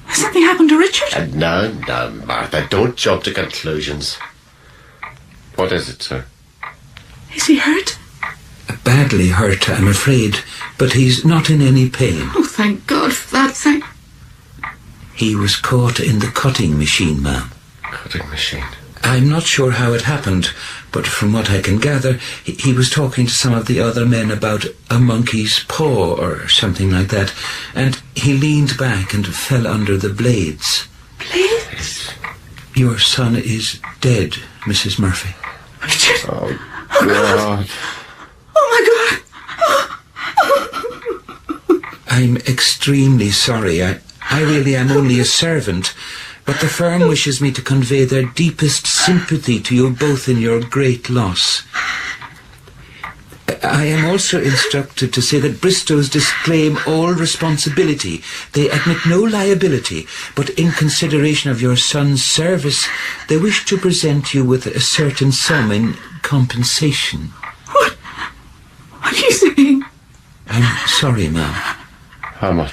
C: Has something happened to Richard?
O: No, Martha, don't jump to conclusions. What is it, sir?
C: Is he hurt?
K: Badly hurt, I'm afraid, but he's not in any pain.
C: Oh, thank God for that,
K: He was caught in the cutting machine, ma'am.
O: Cutting machine?
K: I'm not sure how it happened, but from what I can gather, he was talking to some of the other men about a monkey's paw or something like that, and he leaned back and fell under the blades.
C: Blades?
K: Your son is dead, Mrs. Murphy.
C: Richard?
O: Oh, God.
C: Oh, my God.
K: I'm extremely sorry. I really am only a servant, but the firm wishes me to convey their deepest sympathy to you both in your great loss. I am also instructed to say that Bristow's disclaim all responsibility. They admit no liability, but in consideration of your son's service, they wish to present you with a certain sum in compensation.
C: What are you saying?
K: I'm sorry, ma'am.
O: How much?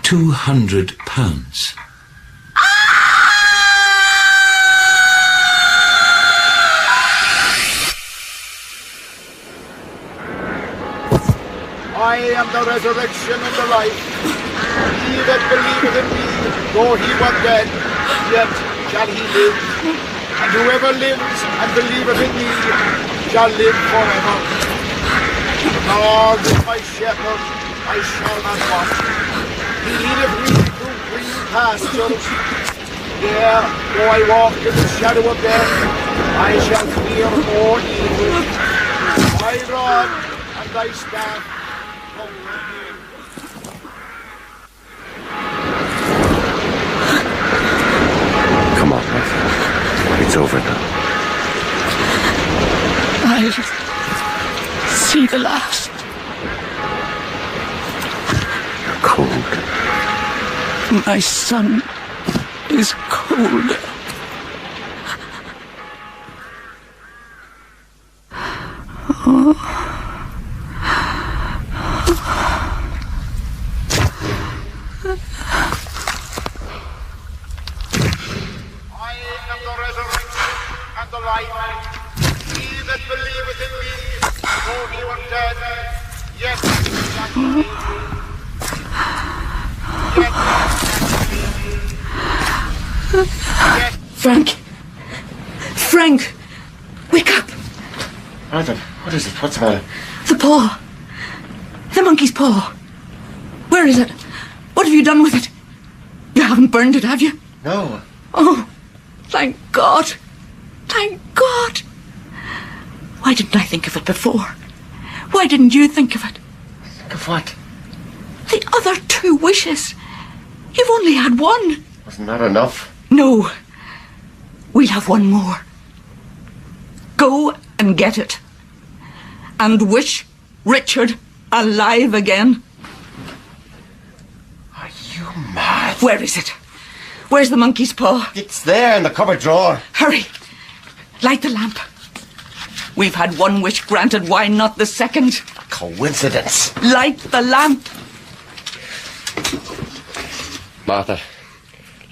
K: £200.
T: I am the resurrection and the life. He that believeth in me, though he were dead, yet shall he live. And whoever lives and believeth in me shall live forever. The Lord is my shepherd, I shall not want. He leadeth me through green pastures. Yea, though I walk in the shadow of death, I shall fear no evil. My rod and thy staff.
O: Come on, my friend. It's over now.
A: I'll see the last.
O: You're cold.
A: My son is cold. Oh.
T: And the light, he that believeth in me
C: Frank! Frank! Wake up!
O: Martha, what is it? What's the matter?
C: The paw. The monkey's paw. Where is it? What have you done with it? You haven't burned it, have you?
O: No.
C: Oh, thank God. Thank God. Why didn't I think of it before? Why didn't you think of it?
O: Think of what?
C: The other 2 wishes. You've only had one.
O: Wasn't that enough?
C: No. We'll have one more. Go and get it. And wish Richard alive again.
O: Are you mad?
C: Where is it? Where's the monkey's paw?
O: It's there in the cupboard drawer.
C: Hurry. Light the lamp. We've had one wish granted. Why not the second?
O: Coincidence.
C: Light the lamp.
O: Martha,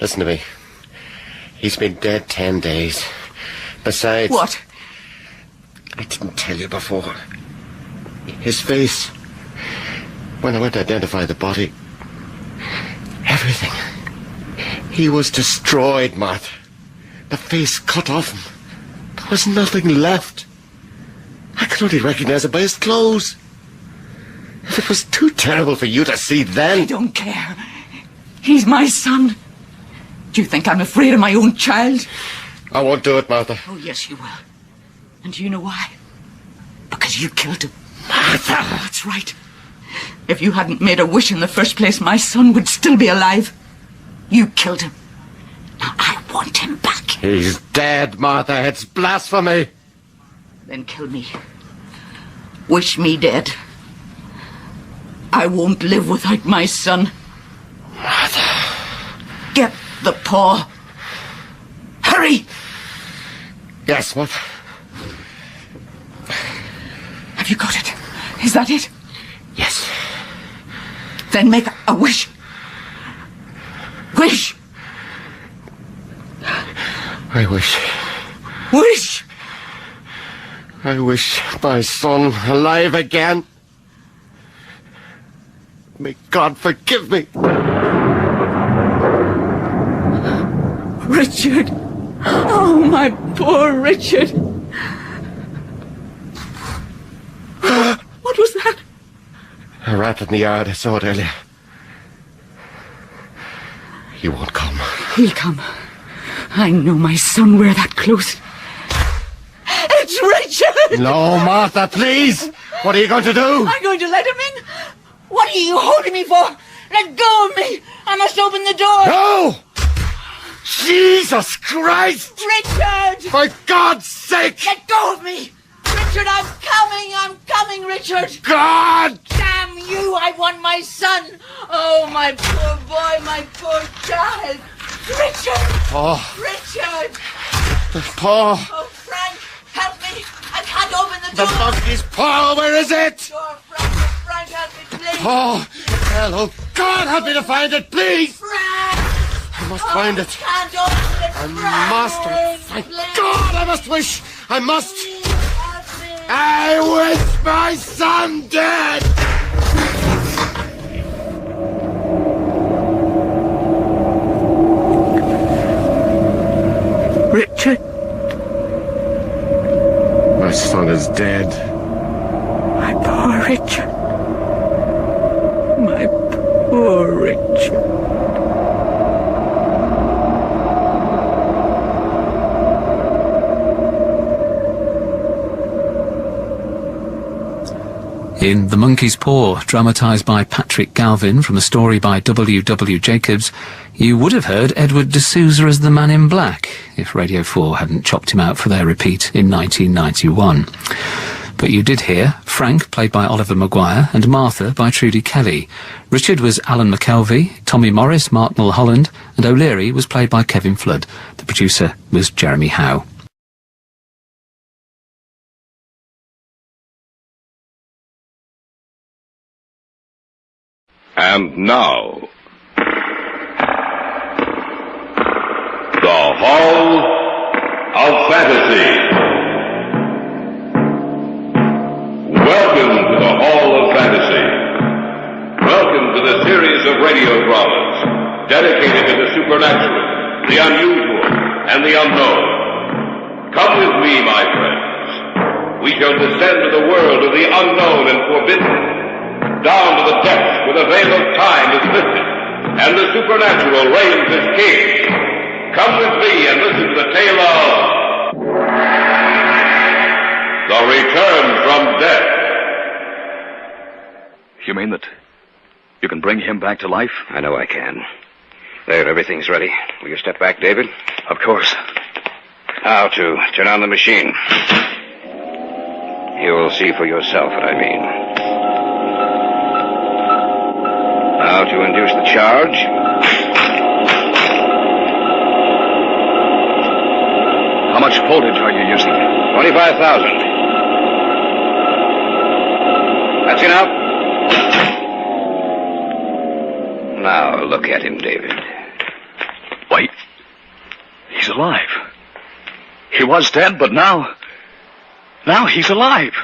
O: listen to me. He's been dead 10 days. Besides...
C: What?
O: I didn't tell you before. His face. When I went to identify the body... Everything. He was destroyed, Martha. The face cut off him. There was nothing left. I could only recognize him by his clothes. If it was too terrible for you to see then...
C: I don't care. He's my son. Do you think I'm afraid of my own child?
O: I won't do it, Martha.
C: Oh, yes, you will. And do you know why? Because you killed him.
O: Martha!
C: That's right. If you hadn't made a wish in the first place, my son would still be alive. You killed him. Now I want him back.
O: He's dead, Martha. It's blasphemy.
C: Then kill me. Wish me dead. I won't live without my son.
O: Martha.
C: Get the paw. Hurry!
O: Yes, what?
C: Have you got it? Is that it?
O: Yes.
C: Then make a wish. Wish!
O: I wish.
C: Wish!
O: I wish my son alive again. May God forgive me.
C: Richard! Oh, my poor Richard! What was that?
O: A rat in the yard. I saw it earlier. He won't come.
C: He'll come. I know my son. We're that close. It's Richard!
O: No, Martha, please! What are you going to do?
C: I'm going to let him in. What are you holding me for? Let go of me. I must open the door.
O: No! Jesus Christ!
C: Richard!
O: For God's sake!
C: Let go of me! Richard, I'm coming, Richard!
O: God!
C: Damn you, I want my son! Oh, my poor boy, my poor child! Richard!
O: Oh.
C: Richard!
O: The paw!
C: Oh, Frank, help me! I can't open the door!
O: The monkey's paw, where is it?
C: Sure, Frank, help me, please!
O: Oh, hello. God, help me to find it, please!
C: Frank!
O: I must find it.
C: Can't open it,
O: I must. Thank God, I must wish. I must. I wish my son dead.
C: Richard.
O: My son is dead.
C: My poor Richard. My poor Richard.
E: In The Monkey's Paw, dramatised by Patrick Galvin from a story by W. W. Jacobs, you would have heard Edward de Souza as the Man in Black if Radio 4 hadn't chopped him out for their repeat in 1991. But you did hear Frank, played by Oliver Maguire, and Martha by Trudy Kelly. Richard was Alan McKelvey, Tommy Morris, Mark Mulholland, and O'Leary was played by Kevin Flood. The producer was Jeremy Howe.
D: And now, the Hall of Fantasy. into the supernatural, the unusual, and the unknown. Come with me, my friends. We shall descend to the world of the unknown and forbidden, down to the depths where the veil of time is lifted, and the supernatural reigns as king. Come with me and listen to the tale of The Return from Death.
N: You mean that you can bring him back to life?
U: I know I can. There, everything's ready. Will you step back, David?
N: Of course.
U: Now to turn on the machine. You'll see for yourself what I mean. Now to induce the charge.
N: How much voltage are you using?
U: 25,000. That's enough. Now look at him, David.
N: Wait. He's alive. He was dead, but now he's alive.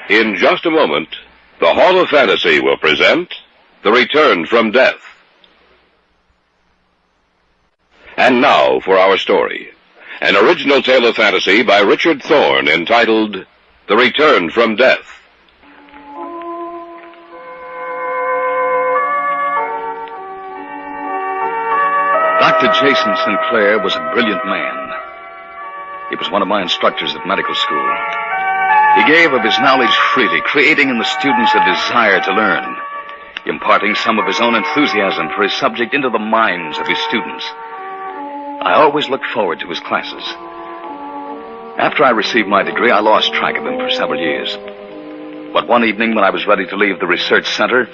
D: In just a moment, the Hall of Fantasy will present The Return from Death. And now for our story. An original tale of fantasy by Richard Thorne entitled The Return from Death.
N: Dr. Jason Sinclair was a brilliant man. He was one of my instructors at medical school. He gave of his knowledge freely, creating in the students a desire to learn, imparting some of his own enthusiasm for his subject into the minds of his students. I always looked forward to his classes. After I received my degree, I lost track of him for several years. But one evening, when I was ready to leave the research center...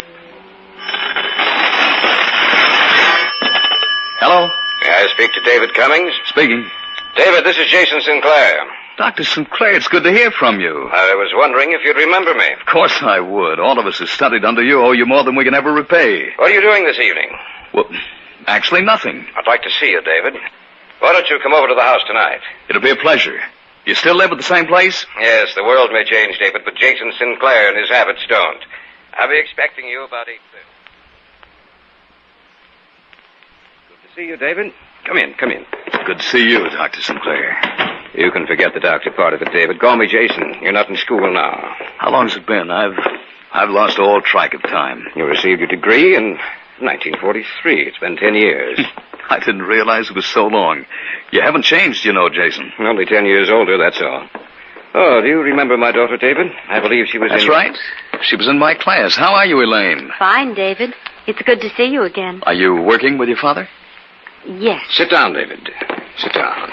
N: Hello?
U: May I speak to David Cummings?
N: Speaking.
U: David, this is Jason Sinclair.
N: Dr. Sinclair, it's good to hear from you.
U: I was wondering if you'd remember me.
N: Of course I would. All of us who studied under you owe you more than we can ever repay.
U: What are you doing this evening?
N: Well, actually nothing.
U: I'd like to see you, David. Why don't you come over to the house tonight?
N: It'll be a pleasure. You still live at the same place?
U: Yes, the world may change, David, but Jason Sinclair and his habits don't. I'll be expecting you about 8:30. Good to see you, David. Come in.
N: Good to see you, Dr. Sinclair.
U: You can forget the doctor part of it, David. Call me Jason. You're not in school now.
N: How long's it been? I've lost all track of time.
U: You received your degree in 1943. It's been 10 years.
N: I didn't realize it was so long. You haven't changed, you know, Jason.
U: Only 10 years older, that's all. Oh, do you remember my daughter, David? I believe she was
N: That's right. She was in my class. How are you, Elaine?
V: Fine, David. It's good to see you again.
N: Are you working with your father?
V: Yes.
U: Sit down, David. Sit down.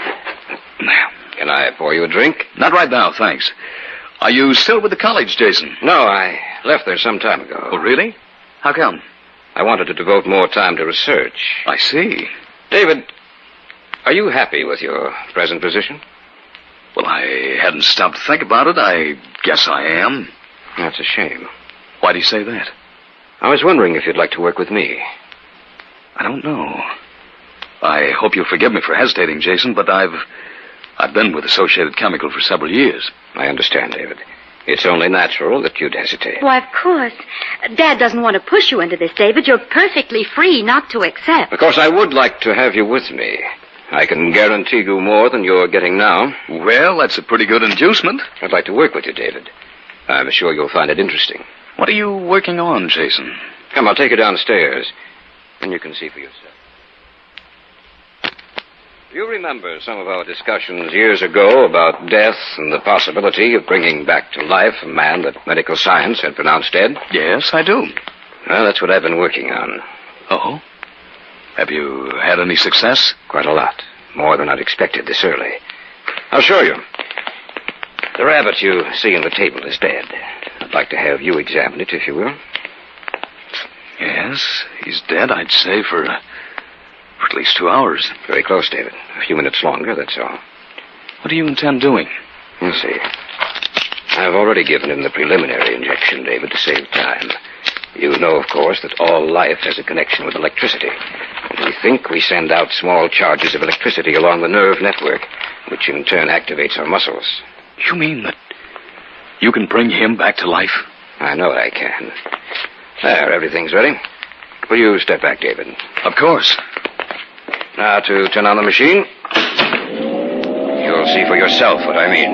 U: Can I pour you a drink?
N: Not right now, thanks. Are you still with the college, Jason?
U: No, I left there some time ago.
N: Oh, really? How come?
U: I wanted to devote more time to research.
N: I see.
U: David, are you happy with your present position?
N: Well, I hadn't stopped to think about it. I guess I am.
U: That's a shame.
N: Why do you say that?
U: I was wondering if you'd like to work with me.
N: I don't know. I hope you'll forgive me for hesitating, Jason, but I've been with Associated Chemical for several years.
U: I understand, David. It's only natural that you'd hesitate.
V: Why, of course. Dad doesn't want to push you into this, David. You're perfectly free not to accept.
U: Of course, I would like to have you with me. I can guarantee you more than you're getting now.
N: Well, that's a pretty good inducement.
U: I'd like to work with you, David. I'm sure you'll find it interesting.
N: What are you working on, Jason?
U: Come, I'll take you downstairs, and you can see for yourself. Do you remember some of our discussions years ago about death and the possibility of bringing back to life a man that medical science had pronounced dead?
N: Yes, I do.
U: Well, that's what I've been working on.
N: Oh? Have you had any success?
U: Quite a lot. More than I'd expected this early. I'll show you. The rabbit you see on the table is dead. I'd like to have you examine it, if you will.
N: Yes, he's dead, I'd say, for at least 2 hours.
U: Very close, David. A few minutes longer, that's all.
N: What do you intend doing?
U: You'll see. I've already given him the preliminary injection, David, to save time. You know, of course, that all life has a connection with electricity. And we think we send out small charges of electricity along the nerve network, which in turn activates our muscles.
N: You mean that you can bring him back to life?
U: I know I can. There, everything's ready. Will you step back, David?
N: Of course.
U: Now to turn on the machine. You'll see for yourself what I mean.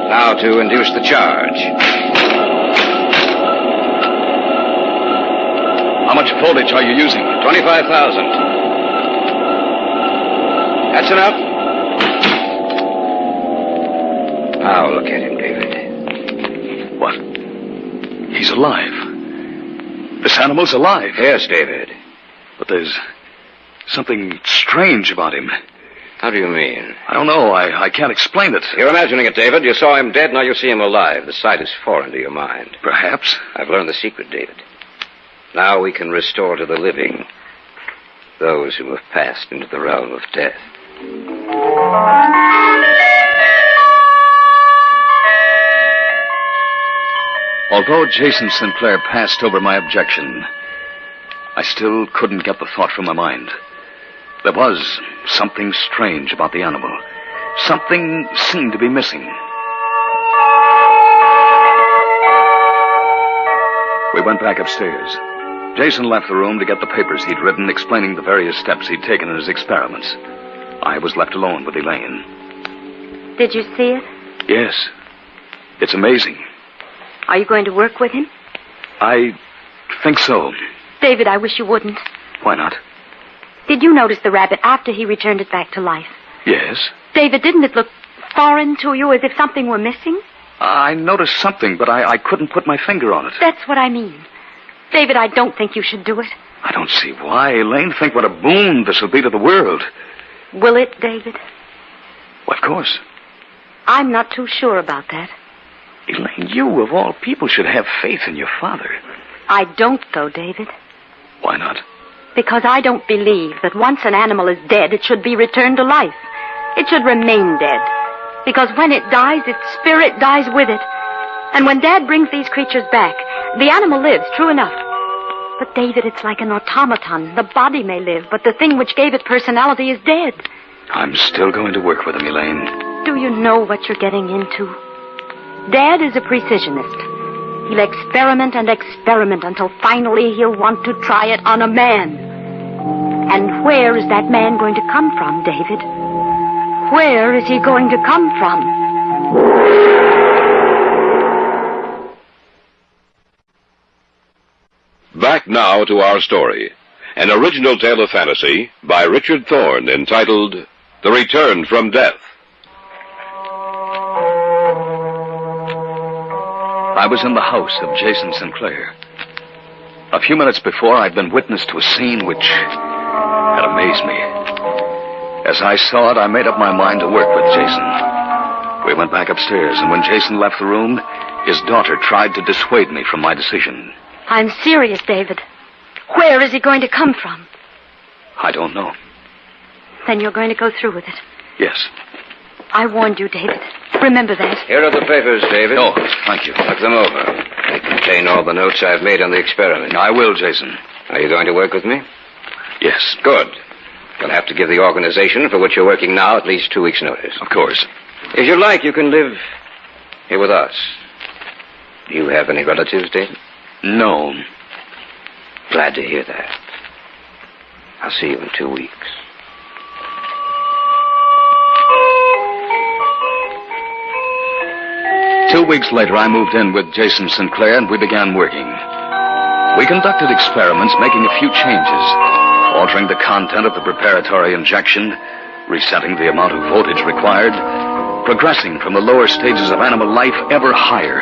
U: Now to induce the charge.
N: How much voltage are you using?
U: 25,000. That's enough. Now look at him, David.
N: What? He's alive. This animal's alive.
U: Yes, David.
N: But there's something strange about him.
U: How do you mean?
N: I don't know. I can't explain it.
U: You're imagining it, David. You saw him dead, now you see him alive. The sight is foreign to your mind.
N: Perhaps.
U: I've learned the secret, David. Now we can restore to the living those who have passed into the realm of death.
N: Although Jason Sinclair passed over my objection, I still couldn't get the thought from my mind. There was something strange about the animal. Something seemed to be missing. We went back upstairs. Jason left the room to get the papers he'd written explaining the various steps he'd taken in his experiments. I was left alone with Elaine.
V: Did you see it?
N: Yes. It's amazing.
V: Are you going to work with him?
N: I think so.
V: David, I wish you wouldn't.
N: Why not?
V: Did you notice the rabbit after he returned it back to life?
N: Yes.
V: David, didn't it look foreign to you, as if something were missing?
N: I noticed something, but I couldn't put my finger on it.
V: That's what I mean. David, I don't think you should do it.
N: I don't see why. Elaine, think what a boon this will be to the world.
V: Will it, David?
N: Well, of course.
V: I'm not too sure about that.
N: Elaine, you, of all people, should have faith in your father.
V: I don't, though, David.
N: Why not?
V: Because I don't believe that once an animal is dead, it should be returned to life. It should remain dead. Because when it dies, its spirit dies with it. And when Dad brings these creatures back, the animal lives, true enough. But, David, it's like an automaton. The body may live, but the thing which gave it personality is dead.
N: I'm still going to work with him, Elaine.
V: Do you know what you're getting into? Dad is a precisionist. He'll experiment and experiment until finally he'll want to try it on a man. And where is that man going to come from, David? Where is he going to come from?
D: Back now to our story. An original tale of fantasy by Richard Thorne entitled The Return from Death.
N: I was in the house of Jason Sinclair. A few minutes before, I'd been witness to a scene which had amazed me. As I saw it, I made up my mind to work with Jason. We went back upstairs, and when Jason left the room, his daughter tried to dissuade me from my decision.
V: I'm serious, David. Where is he going to come from?
N: I don't know.
V: Then you're going to go through with it.
N: Yes.
V: I warned you, David. Remember that.
U: Here are the papers, David.
N: Oh, thank you.
U: Look them over. They contain all the notes I've made on the experiment.
N: I will, Jason.
U: Are you going to work with me?
N: Yes.
U: Good. You'll have to give the organization for which you're working now at least 2 weeks' notice.
N: Of course.
U: If you like, you can live here with us. Do you have any relatives, David?
N: No.
U: Glad to hear that. I'll see you in 2 weeks.
N: Two weeks later, I moved in with Jason Sinclair, and we began working. We conducted experiments, making a few changes, altering the content of the preparatory injection, resetting the amount of voltage required, progressing from the lower stages of animal life ever higher.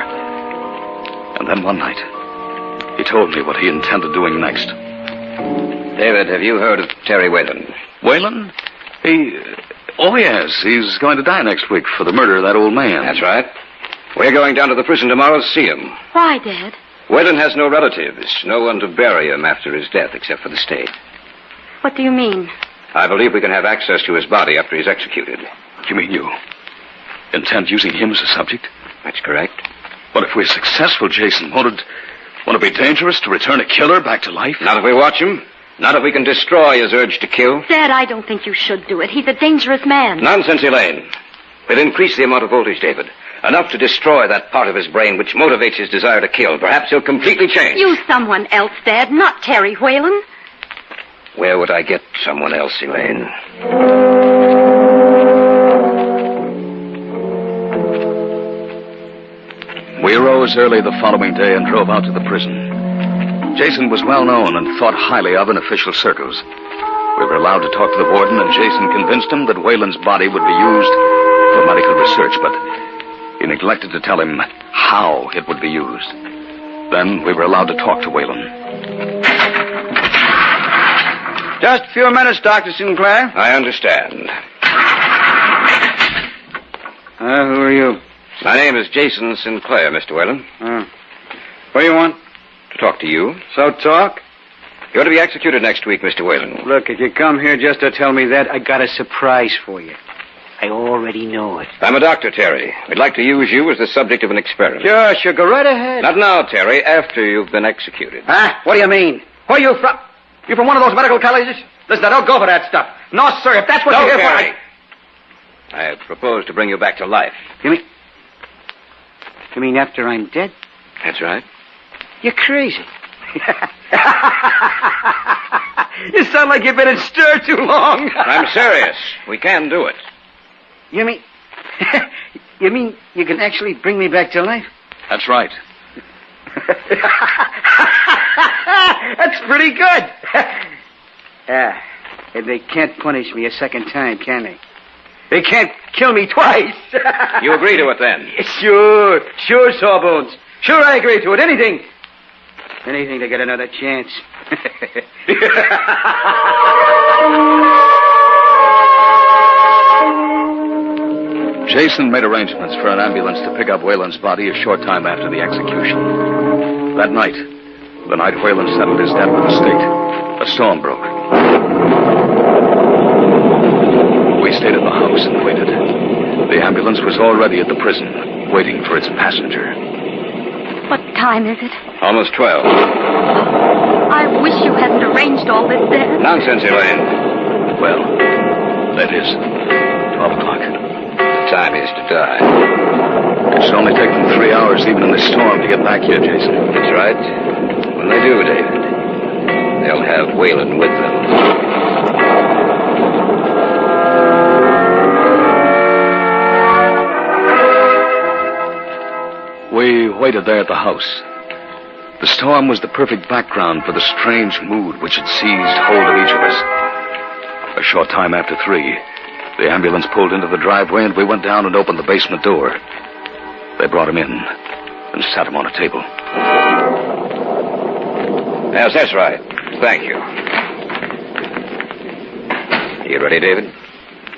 N: And then one night, he told me what he intended doing next.
U: David, have you heard of Terry Whalen?
N: Whalen? Oh, yes. He's going to die next week for the murder of that old man.
U: That's right. We're going down to the prison tomorrow to see him.
V: Why, Dad?
U: Whalen has no relatives, no one to bury him after his death except for the state.
V: What do you mean?
U: I believe we can have access to his body after he's executed.
N: You mean you intend using him as a subject?
U: That's correct.
N: But if we're successful, Jason, won't it be dangerous to return a killer back to life?
U: Not if we watch him. Not if we can destroy his urge to kill.
V: Dad, I don't think you should do it. He's a dangerous man.
U: Nonsense, Elaine. We'll increase the amount of voltage, David. Enough to destroy that part of his brain which motivates his desire to kill. Perhaps he'll completely change.
V: Use someone else, Dad, not Terry Whalen.
U: Where would I get someone else, Elaine?
N: We arose early the following day and drove out to the prison. Jason was well known and thought highly of in official circles. We were allowed to talk to the warden, and Jason convinced him that Whalen's body would be used for medical research, but he neglected to tell him how it would be used. Then we were allowed to talk to Whalen.
H: Just a few minutes, Dr. Sinclair.
U: I understand.
H: Who are you?
U: My name is Jason Sinclair, Mr. Whalen.
H: What do you want?
U: To talk to you.
H: So talk?
U: You're to be executed next week, Mr. Whalen.
H: Look, if you come here just to tell me that, I got a surprise for you. I already know it.
U: I'm a doctor, Terry. We'd like to use you as the subject of an experiment.
H: Sure, go right ahead.
U: Not now, Terry, after you've been executed.
H: Huh? What do you mean? Where are you from? You from one of those medical colleges? Listen, I don't go for that stuff. No, sir, if that's what you're here
U: Terry. For... I propose to bring you back to life.
H: You mean after I'm dead?
U: That's right.
H: You're crazy. You sound like you've been in stir too long.
U: I'm serious. We can do it.
H: You mean... you mean you can actually bring me back to life?
N: That's right.
H: That's pretty good. And they can't punish me a second time, can they? They can't kill me twice.
U: You agree to it, then?
H: Sure, Sawbones. Sure, I agree to it. Anything to get another chance.
N: Jason made arrangements for an ambulance to pick up Whalen's body a short time after the execution. That night, the night Whalen settled his debt with the state, a storm broke. We stayed at the house and waited. The ambulance was already at the prison, waiting for its passenger.
V: What time is it?
U: Almost 12.
V: I wish you hadn't arranged all this, Dad.
U: Nonsense, Elaine.
N: Well, that is 12 o'clock.
U: The time is to die.
N: It should only take them 3 hours, even in this storm, to get back here, Jason.
U: That's right. When they do, David, they'll have Whalen with them.
N: We waited there at the house. The storm was the perfect background for the strange mood which had seized hold of each of us. A short time after 3, the ambulance pulled into the driveway and we went down and opened the basement door. They brought him in and sat him on a table.
U: Yes, that's right. Thank you. You ready, David?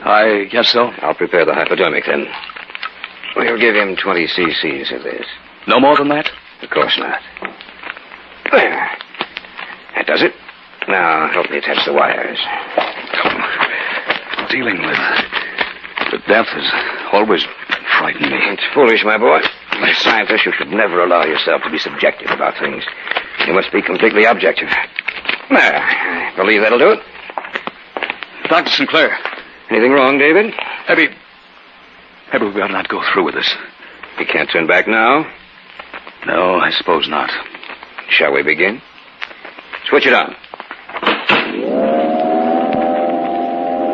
N: I guess so.
U: I'll prepare the hypodermic, then. We'll give him 20 cc's of this.
N: No more than that?
U: Of course not. There. That does it. Now, help me attach the wires.
N: Dealing with death has always frightened me.
U: It's foolish, my boy. As a scientist, you should never allow yourself to be subjective about things. You must be completely objective. There. I believe that'll do it.
N: Dr. Sinclair.
U: Anything wrong, David?
N: Maybe we ought not go through with this.
U: You can't turn back now?
N: No, I suppose not.
U: Shall we begin? Switch it on.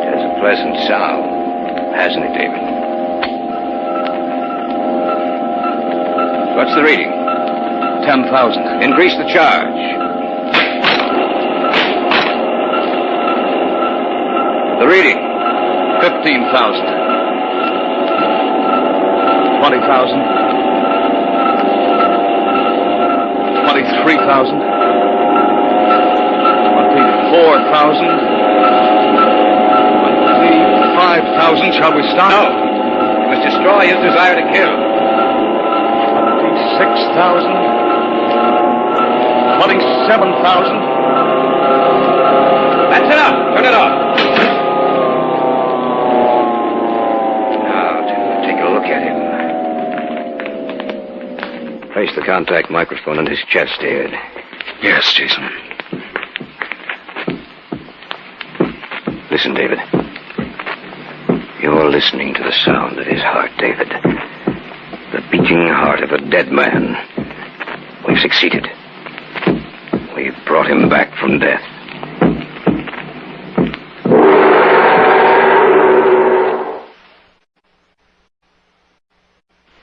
U: It has a pleasant sound, hasn't it, David? What's the reading?
N: 10,000.
U: Increase the charge. The reading?
N: 15,000. 20,000. 23,000. 24,000. 25,000. Shall we stop?
U: No. You must destroy his desire to kill.
N: 26,000. 27,000.
U: That's enough. Turn it off. Now to take a look at him. Place the contact microphone on his chest, David.
N: Yes, Jason.
U: Listen, David. You're listening to the sound of his heart, David. The beating heart of a dead man. We've succeeded. We've brought him back from death.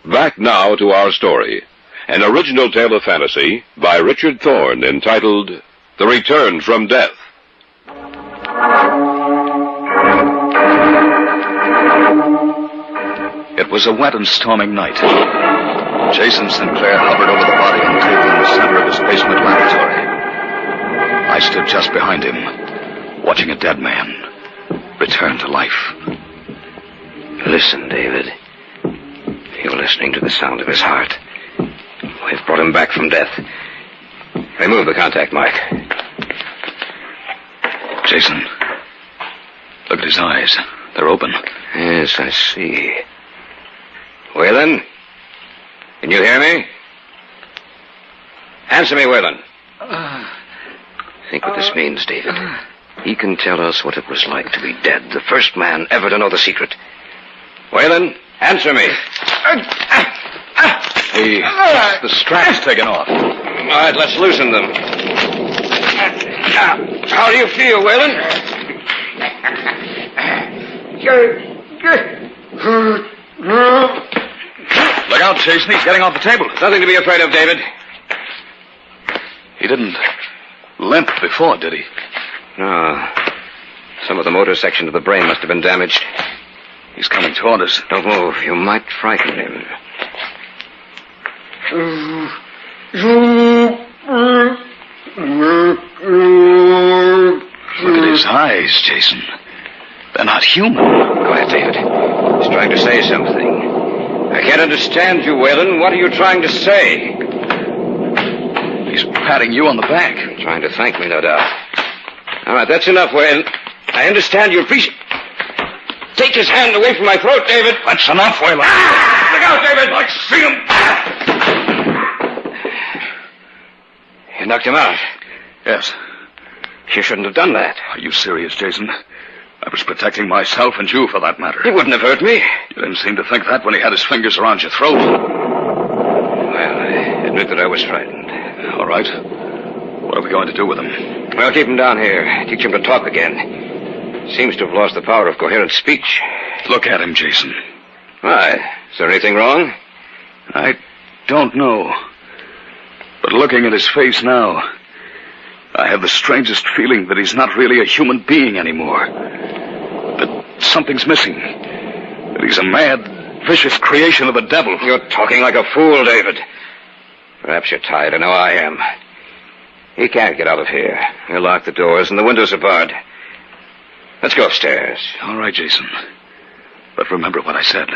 D: Back now to our story. An original tale of fantasy by Richard Thorne entitled The Return from Death.
N: It was a wet and storming night. Jason Sinclair hovered over the body on the table in the center of his basement laboratory. I stood just behind him, watching a dead man return to life.
U: Listen, David. You're listening to the sound of his heart. We've brought him back from death. Remove the contact, Mike.
N: Jason, look at his eyes. They're open.
U: Yes, I see. Whalen? Can you hear me? Answer me, Whalen. Think what this means, David. He can tell us what it was like to be dead. The first man ever to know the secret. Whalen, answer me.
N: The strap's taken off.
U: All right, let's loosen them. How do you feel, Whalen?
N: Look out, Jason. He's getting off the table.
U: Nothing to be afraid of, David.
N: He didn't limp before, did he?
U: No. Some of the motor section of the brain must have been damaged.
N: He's coming toward us.
U: Don't move. You might frighten him.
N: Look at his eyes, Jason. They're not human.
U: Go ahead, David. He's trying to say something. I can't understand you, Whalen. What are you trying to say?
N: He's patting you on the back.
U: Trying to thank me, no doubt. All right, that's enough, Whalen. I understand you appreciate... Take his hand away from my throat, David.
N: That's enough, Whalen.
U: Look out, David.
N: I see him.
U: You knocked him out.
N: Yes.
U: You shouldn't have done that.
N: Are you serious, Jason? I was protecting myself and you, for that matter.
U: He wouldn't have hurt me.
N: You didn't seem to think that when he had his fingers around your throat.
U: Well, I admit that I was frightened.
N: All right. What are we going to do with him?
U: Well, keep him down here. Teach him to talk again. Seems to have lost the power of coherent speech.
N: Look at him, Jason.
U: Why? Is there anything wrong?
N: I don't know. But looking at his face now, I have the strangest feeling that he's not really a human being anymore. That something's missing. That he's a mad, vicious creation of the devil.
U: You're talking like a fool, David. Perhaps you're tired. I know I am. He can't get out of here. We'll lock the doors and the windows are barred. Let's go upstairs.
N: All right, Jason. But remember what I said.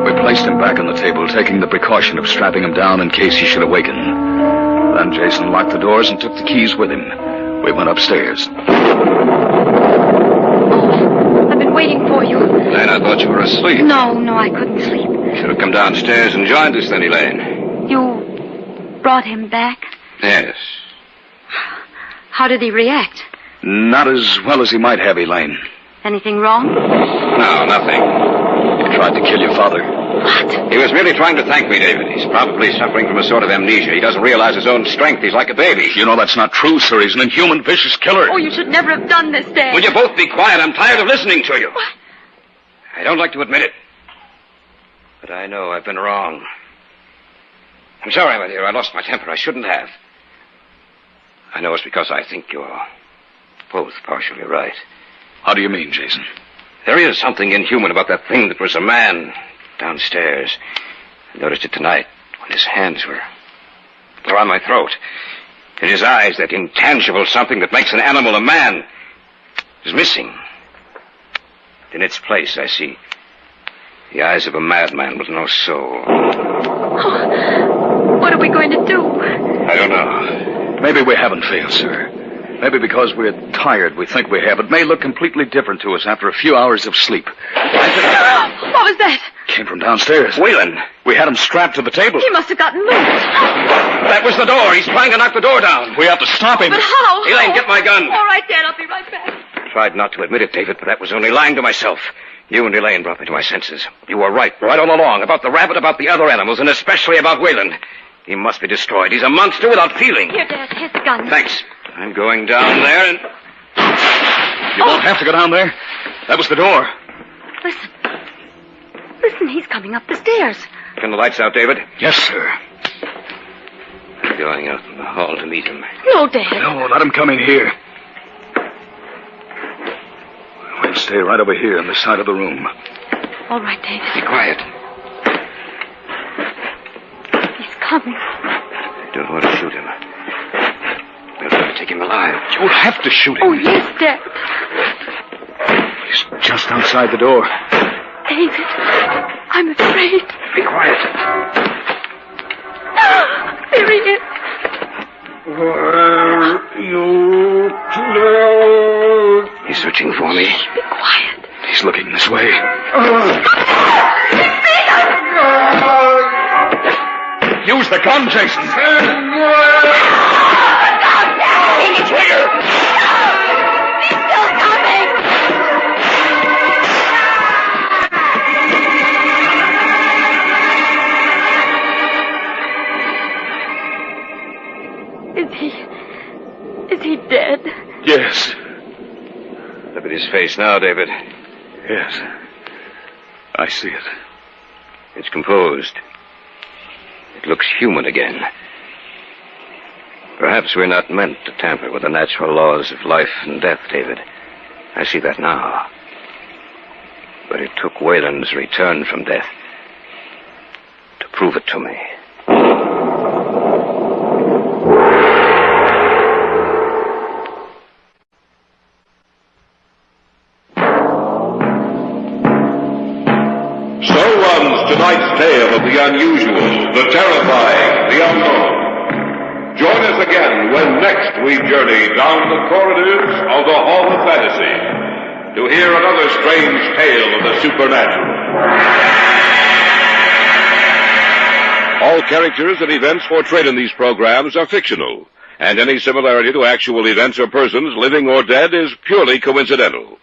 N: We placed him back on the table, taking the precaution of strapping him down in case he should awaken. Then Jason locked the doors and took the keys with him. We went upstairs.
V: I've been waiting for you.
U: Elaine, I thought you were asleep.
V: No, I couldn't sleep.
U: Should have come downstairs and joined us then, Elaine.
V: You brought him back?
U: Yes.
V: How did he react?
N: Not as well as he might have, Elaine.
V: Anything wrong?
U: No, nothing.
N: He tried to kill your father.
V: What?
U: He was merely trying to thank me, David. He's probably suffering from a sort of amnesia. He doesn't realize his own strength. He's like a baby.
N: You know that's not true, sir. He's an inhuman, vicious killer.
V: Oh, you should never have done this, Dad.
U: Will you both be quiet? I'm tired of listening to you.
V: What?
U: I don't like to admit it. But I know I've been wrong. I'm sorry, my dear. I lost my temper. I shouldn't have. I know it's because I think you're both partially right.
N: How do you mean, Jason?
U: There is something inhuman about that thing that was a man downstairs. I noticed it tonight when his hands were on my throat. And his eyes, that intangible something that makes an animal a man, is missing. In its place, I see the eyes of a madman with no soul.
V: Oh, what are we going to do?
U: I don't know.
N: Maybe we haven't failed, sir. Maybe because we're tired, we think we have. It may look completely different to us after a few hours of sleep.
V: What was that?
N: Came from downstairs.
U: Whalen!
N: We had him strapped to the table.
V: He must have gotten loose.
U: That was the door. He's trying to knock the door down.
N: We have to stop him.
V: But how?
U: Elaine, get my gun.
V: All right, Dad. I'll be right back.
U: I tried not to admit it, David, but that was only lying to myself. You and Elaine brought me to my senses. You were right all along, about the rabbit, about the other animals, and especially about Whalen. He must be destroyed. He's a monster without feeling.
V: Here, Dad. Here's the gun.
U: Thanks. I'm going down there and...
N: You won't have to go down there. That was the door.
V: Listen. Listen, he's coming up the stairs.
U: Turn the lights out, David.
N: Yes, sir.
U: I'm going out in the hall to meet him.
V: No, Dad.
N: No, let him come in here. We'll stay right over here on this side of the room.
V: All right, David.
U: Be quiet.
V: He's coming.
U: I don't want to shoot him. I'll never take him alive.
N: You'll have to shoot him.
V: Oh, yes, Dad.
N: He's just outside the door.
V: David, I'm afraid.
U: Be quiet.
V: There he is.
U: Were you He's searching for me.
V: Be quiet.
N: He's looking this way. Use the gun, Jason. Pull the trigger.
V: He's still coming. Is he dead?
N: Yes.
U: Look at his face now, David.
N: Yes. I see it.
U: It's composed. It looks human again. Perhaps we're not meant to tamper with the natural laws of life and death, David. I see that now. But it took Whalen's return from death to prove it to me.
D: Tonight's tale of the unusual, the terrifying, the unknown. Join us again when next we journey down the corridors of the Hall of Fantasy to hear another strange tale of the supernatural. All characters and events portrayed in these programs are fictional, and any similarity to actual events or persons, living or dead, is purely coincidental.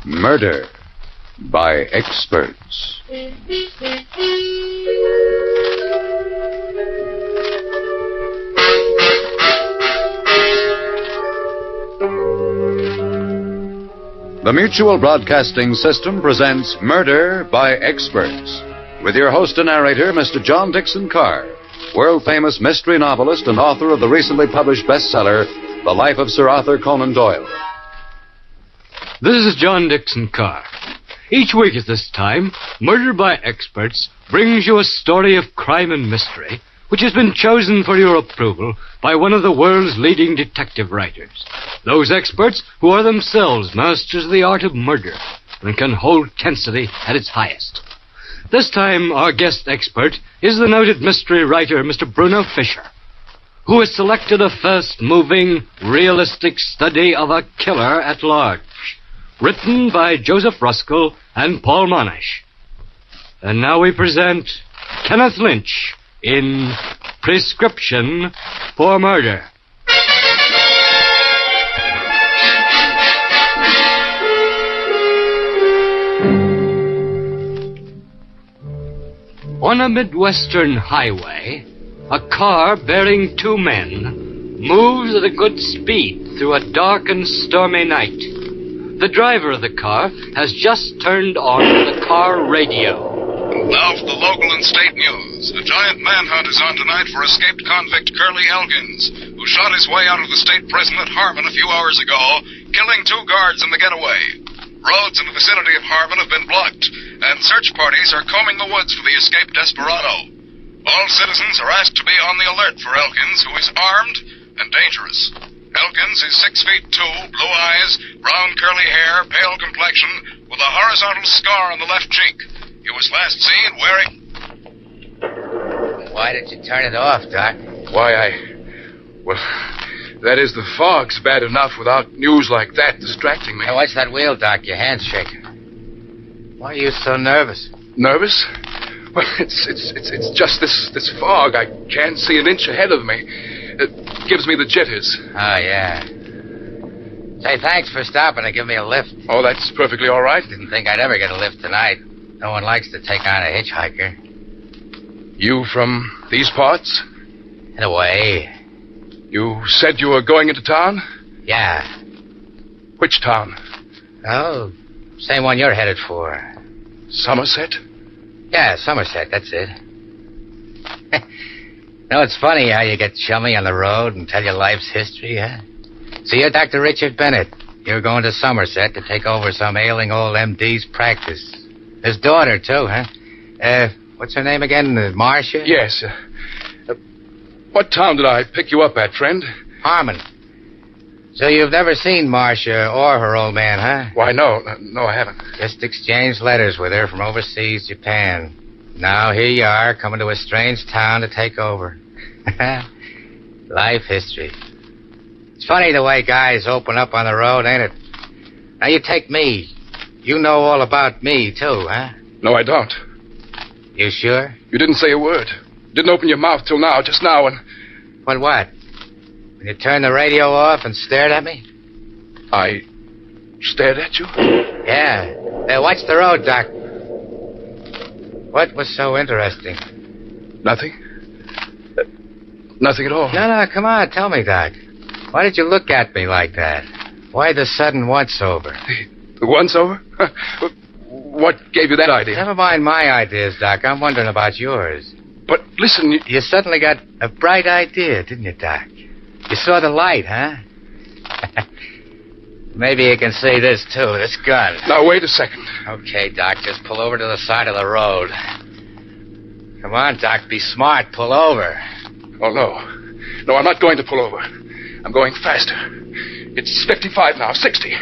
F: Murder by Experts. The Mutual Broadcasting System presents Murder by Experts, with your host and narrator, Mr. John Dixon Carr, world-famous mystery novelist and author of the recently published bestseller, The Life of Sir Arthur Conan Doyle.
L: This is John Dixon Carr. Each week at this time, Murder by Experts brings you a story of crime and mystery which has been chosen for your approval by one of the world's leading detective writers. Those experts who are themselves masters of the art of murder and can hold tensity at its highest. This time, our guest expert is the noted mystery writer, Mr. Bruno Fisher, who has selected a fast-moving, realistic study of a killer at large, written by Joseph Ruskell and Paul Monash. And now we present Kenneth Lynch in Prescription for Murder. On a Midwestern highway, a car bearing two men moves at a good speed through a dark and stormy night. The driver of the car has just turned on the car radio.
G: Now for the local and state news. A giant manhunt is on tonight for escaped convict Curly Elkins, who shot his way out of the state prison at Harmon a few hours ago, killing 2 guards in the getaway. Roads in the vicinity of Harmon have been blocked, and search parties are combing the woods for the escaped desperado. All citizens are asked to be on the alert for Elkins, who is armed and dangerous. Elkins is 6 feet 2, blue eyes, brown curly hair, pale complexion, with a horizontal scar on the left cheek. He was last seen wearing...
J: Why did you turn it off, Doc?
M: Well, that is, the fog's bad enough without news like that distracting me.
J: Hey, what's that wheel, Doc? Your hand's shaking. Why are you so nervous?
M: Nervous? Well, it's just this fog. I can't see an inch ahead of me. It gives me the jitters.
J: Oh, yeah. Say, thanks for stopping to give me a lift.
M: Oh, that's perfectly all right.
J: Didn't think I'd ever get a lift tonight. No one likes to take on a hitchhiker.
M: You from these parts?
J: In a way.
M: You said you were going into town?
J: Yeah.
M: Which town?
J: Oh, same one you're headed for.
M: Somerset?
J: Yeah, Somerset, that's it. No, it's funny how you get chummy on the road and tell your life's history, huh? So you're Dr. Richard Bennett. You're going to Somerset to take over some ailing old MD's practice. His daughter, too, huh? What's her name again? Marcia?
M: Yes. What town did I pick you up at, friend?
J: Harmon. So you've never seen Marcia or her old man, huh?
M: Why, no. No, I haven't.
J: Just exchanged letters with her from overseas Japan. Now here you are, coming to a strange town to take over. Life history. It's funny the way guys open up on the road, ain't it? Now you take me. You know all about me, too, huh?
M: No, I don't.
J: You sure?
M: You didn't say a word. Didn't open your mouth till now, just now, and...
J: What? When you turned the radio off and stared at me?
M: I stared at you?
J: Yeah. Hey, watch the road, Doc. What was so interesting?
M: Nothing. Nothing at all.
J: No, come on, tell me, Doc. Why did you look at me like that? Why the sudden once-over?
M: The once-over? What gave you that idea?
J: Never mind my ideas, Doc. I'm wondering about yours.
M: But listen,
J: You suddenly got a bright idea, didn't you, Doc? You saw the light, huh? Maybe you can see this, too, this gun.
M: Now, wait a second.
J: Okay, Doc, just pull over to the side of the road. Come on, Doc, be smart. Pull over.
M: Oh, no. No, I'm not going to pull over. I'm going faster. It's 55 now, 60.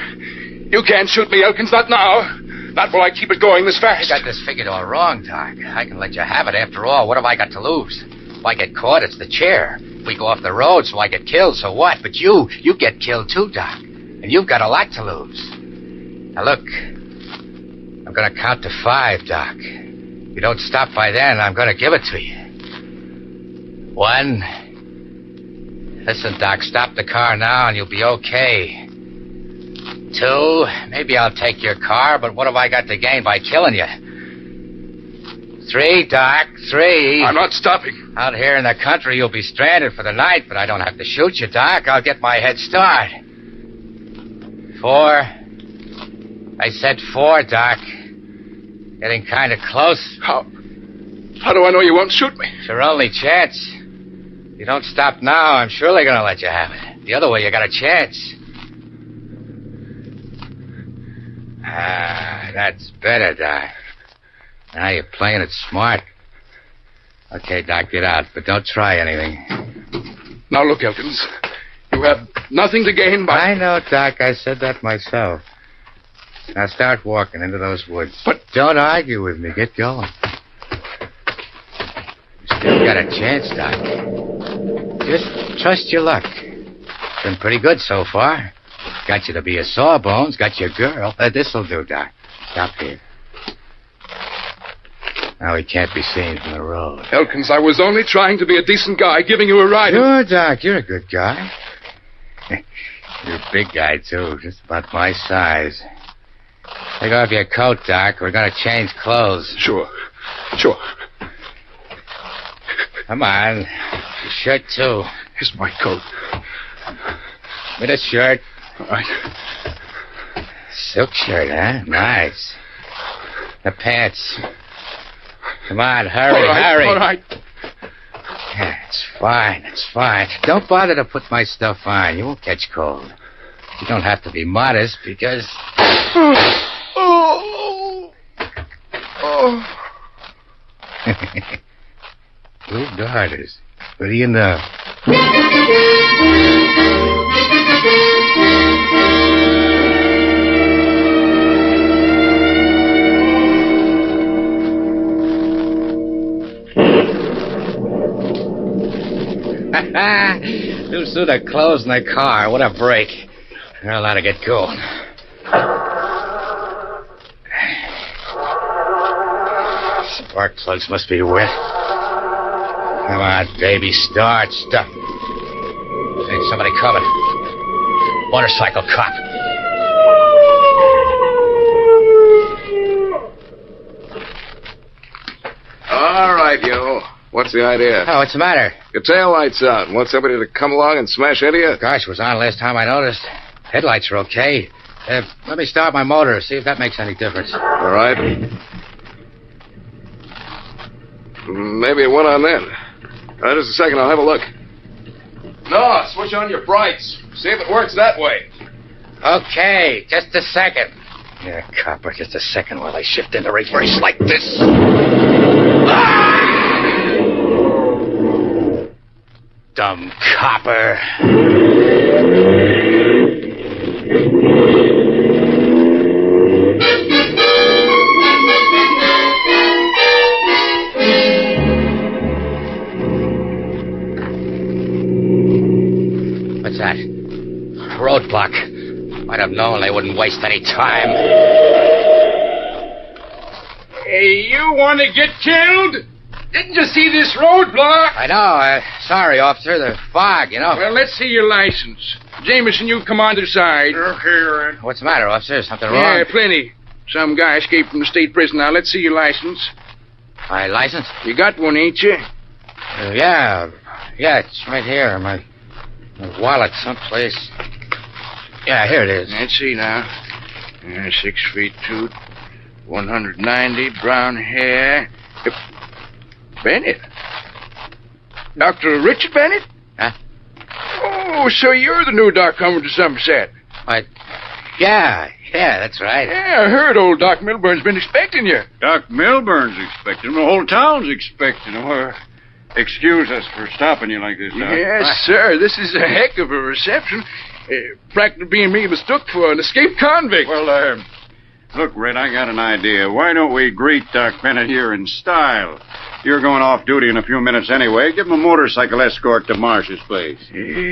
M: You can't shoot me, Elkins, not now. Not while I keep it going this fast.
J: You got this figured all wrong, Doc. I can let you have it. After all, what have I got to lose? If I get caught, it's the chair. If we go off the road, so I get killed, so what? But you get killed too, Doc. And you've got a lot to lose. Now, look. I'm going to count to 5, Doc. If you don't stop by then, I'm going to give it to you. 1. Listen, Doc, stop the car now and you'll be okay. 2, maybe I'll take your car, but what have I got to gain by killing you? 3, Doc, 3.
M: I'm not stopping.
J: Out here in the country, you'll be stranded for the night, but I don't have to shoot you, Doc. I'll get my head start. 4. I said 4, Doc. Getting kind of close.
M: How do I know you won't shoot me?
J: It's your only chance. If you don't stop now, I'm surely going to let you have it. The other way, you got a chance. That's better, Doc. Now you're playing it smart. Okay, Doc, get out, but don't try anything.
M: Now, look, Elkins. You have nothing to gain by...
J: I know, Doc. I said that myself. Now start walking into those woods.
M: But...
J: Don't argue with me. Get going. You still got a chance, Doc. Just trust your luck. Been pretty good so far. Got you to be a sawbones. Got your girl. This'll do, Doc. Stop here. Now he can't be seen from the road.
M: Elkins, I was only trying to be a decent guy, giving you a ride.
J: Sure, Doc. You're a good guy. You're a big guy, too. Just about my size. Take off your coat, Doc. We're going to change clothes.
M: Sure.
J: Come on. Your shirt, too.
M: Here's my coat.
J: With a shirt.
M: All right.
J: Silk shirt, huh? Nice. The pants. Come on, hurry.
M: All right.
J: Yeah, it's fine. Don't bother to put my stuff on. You won't catch cold. You don't have to be modest because...
M: Oh.
J: Blue darters. What do you know? Too soon to close in the car. What a break. I'll have to get going. Spark plugs must be wet. Come on, baby, start. Hey, somebody coming. Motorcycle cop.
M: All right, yo. What's the idea?
J: Oh, what's the matter?
M: Your tail light's out. Want somebody to come along and smash into you?
J: Gosh, it was on last time I noticed. Headlights are okay. Let me start my motor, see if that makes any difference.
M: All right. Maybe it went on then. Just a second, I'll have a look. No, switch on your brights. See if it works that way.
J: Okay, just a second. Yeah, copper, just a second while I shift into reverse like this. Dumb copper. What's that? Roadblock. Might have known they wouldn't waste any time.
M: Hey, you want to get killed? Didn't you see this roadblock?
J: I know. Sorry, officer. The fog, you know.
M: Well, let's see your license. Jameson, you come on the side. Okay,
J: What's the matter, officer? Something wrong?
M: Yeah, plenty. Some guy escaped from the state prison. Now, let's see your license.
J: My license?
M: You got one, ain't you?
J: Yeah, it's right here. My wallet someplace. Yeah, here it is.
M: Let's see now. 6'2", 190, brown hair. Bennett? Dr. Richard Bennett?
J: Huh?
M: Oh, so you're the new doc coming to Somerset.
J: Yeah, that's right.
M: Yeah, I heard old Doc Milburn's been expecting you.
P: Doc Milburn's expecting him. The whole town's expecting him. Excuse us for stopping you like this, Doc.
M: Yes, sir. This is a heck of a reception. Practically being me mistook for an escaped convict.
P: Well, look, Red, I got an idea. Why don't we greet Doc Bennett here in style? You're going off duty in a few minutes anyway. Give him a motorcycle escort to Marsh's place.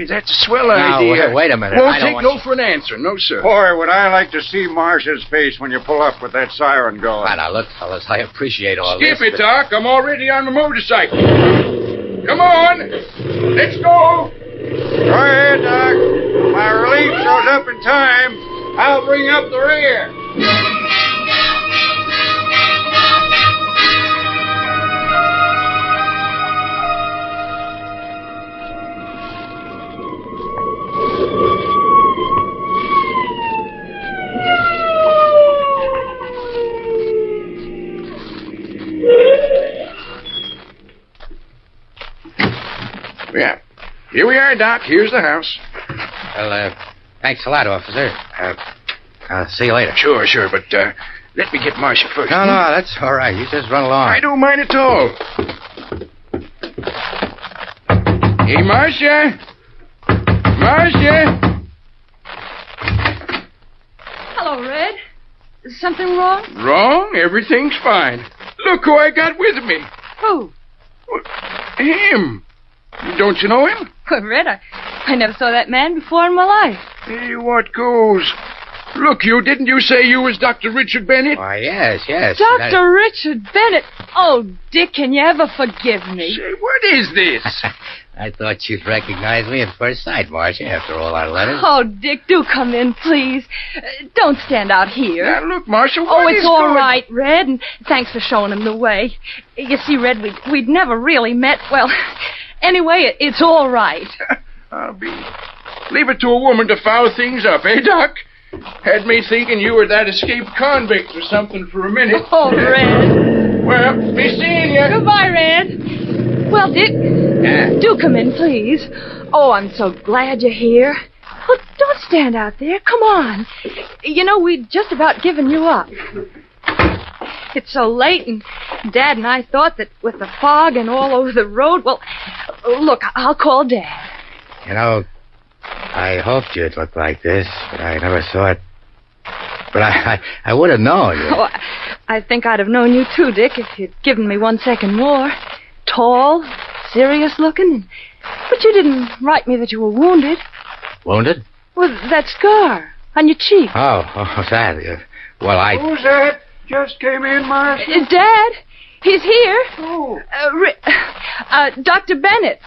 M: That's a swell idea.
J: Wait a minute.
M: Won't take no for an answer. No, sir.
P: Boy, would I like to see Marsh's face when you pull up with that siren going.
J: Now, look, fellas, I appreciate all
M: Skip
J: this.
M: it, Doc. I'm already on the motorcycle. Come on. Let's go.
P: Go ahead, Doc. My relief shows up in time. I'll bring up the rear.
M: Yeah. Here we are, Doc. Here's the house.
J: Well, thanks a lot, officer. I'll see you later.
M: Sure, but let me get Marcia first.
J: No, that's all right. You just run along.
M: I don't mind at all. Hey, Marcia. Marcia.
Q: Hello, Red. Is something wrong?
M: Wrong? Everything's fine. Look who I got with me.
Q: Who?
M: Him. Don't you know him?
Q: Well, Red, I never saw that man before in my life.
M: Hey, what goes? Look, didn't you say you was Dr. Richard Bennett?
J: Why, yes.
Q: Dr. Richard Bennett. Oh, Dick, can you ever forgive me?
M: Say, what is this?
J: I thought you'd recognize me at first sight, Marcia, after all our letters.
Q: Oh, Dick, do come in, please. Don't stand out here.
M: Now, look, Marcia,
Q: it's all right, Red, and thanks for showing him the way. You see, Red, we'd never really met. Well, anyway, it's all right.
M: Leave it to a woman to foul things up, eh, Doc? Had me thinking you were that escaped convict or something for a minute.
Q: Oh, Red.
P: Well, be seeing you.
Q: Goodbye, Red. Well, Dick, do come in, please. Oh, I'm so glad you're here. Well, don't stand out there. Come on. You know, we'd just about given you up. It's so late, and Dad and I thought that with the fog and all over the road, well, look, I'll call Dad.
J: You know, I hoped you'd look like this, but I never thought... But I would have known you.
Q: Oh, I think I'd have known you too, Dick, if you'd given me 1 second more. Tall, serious looking, but you didn't write me that you were wounded.
J: Wounded?
Q: Well, that scar on your cheek.
J: Oh, that. Well,
P: Who's that? Just came in, Marshal.
Q: Dad, he's here.
P: Oh.
Q: Dr. Bennett.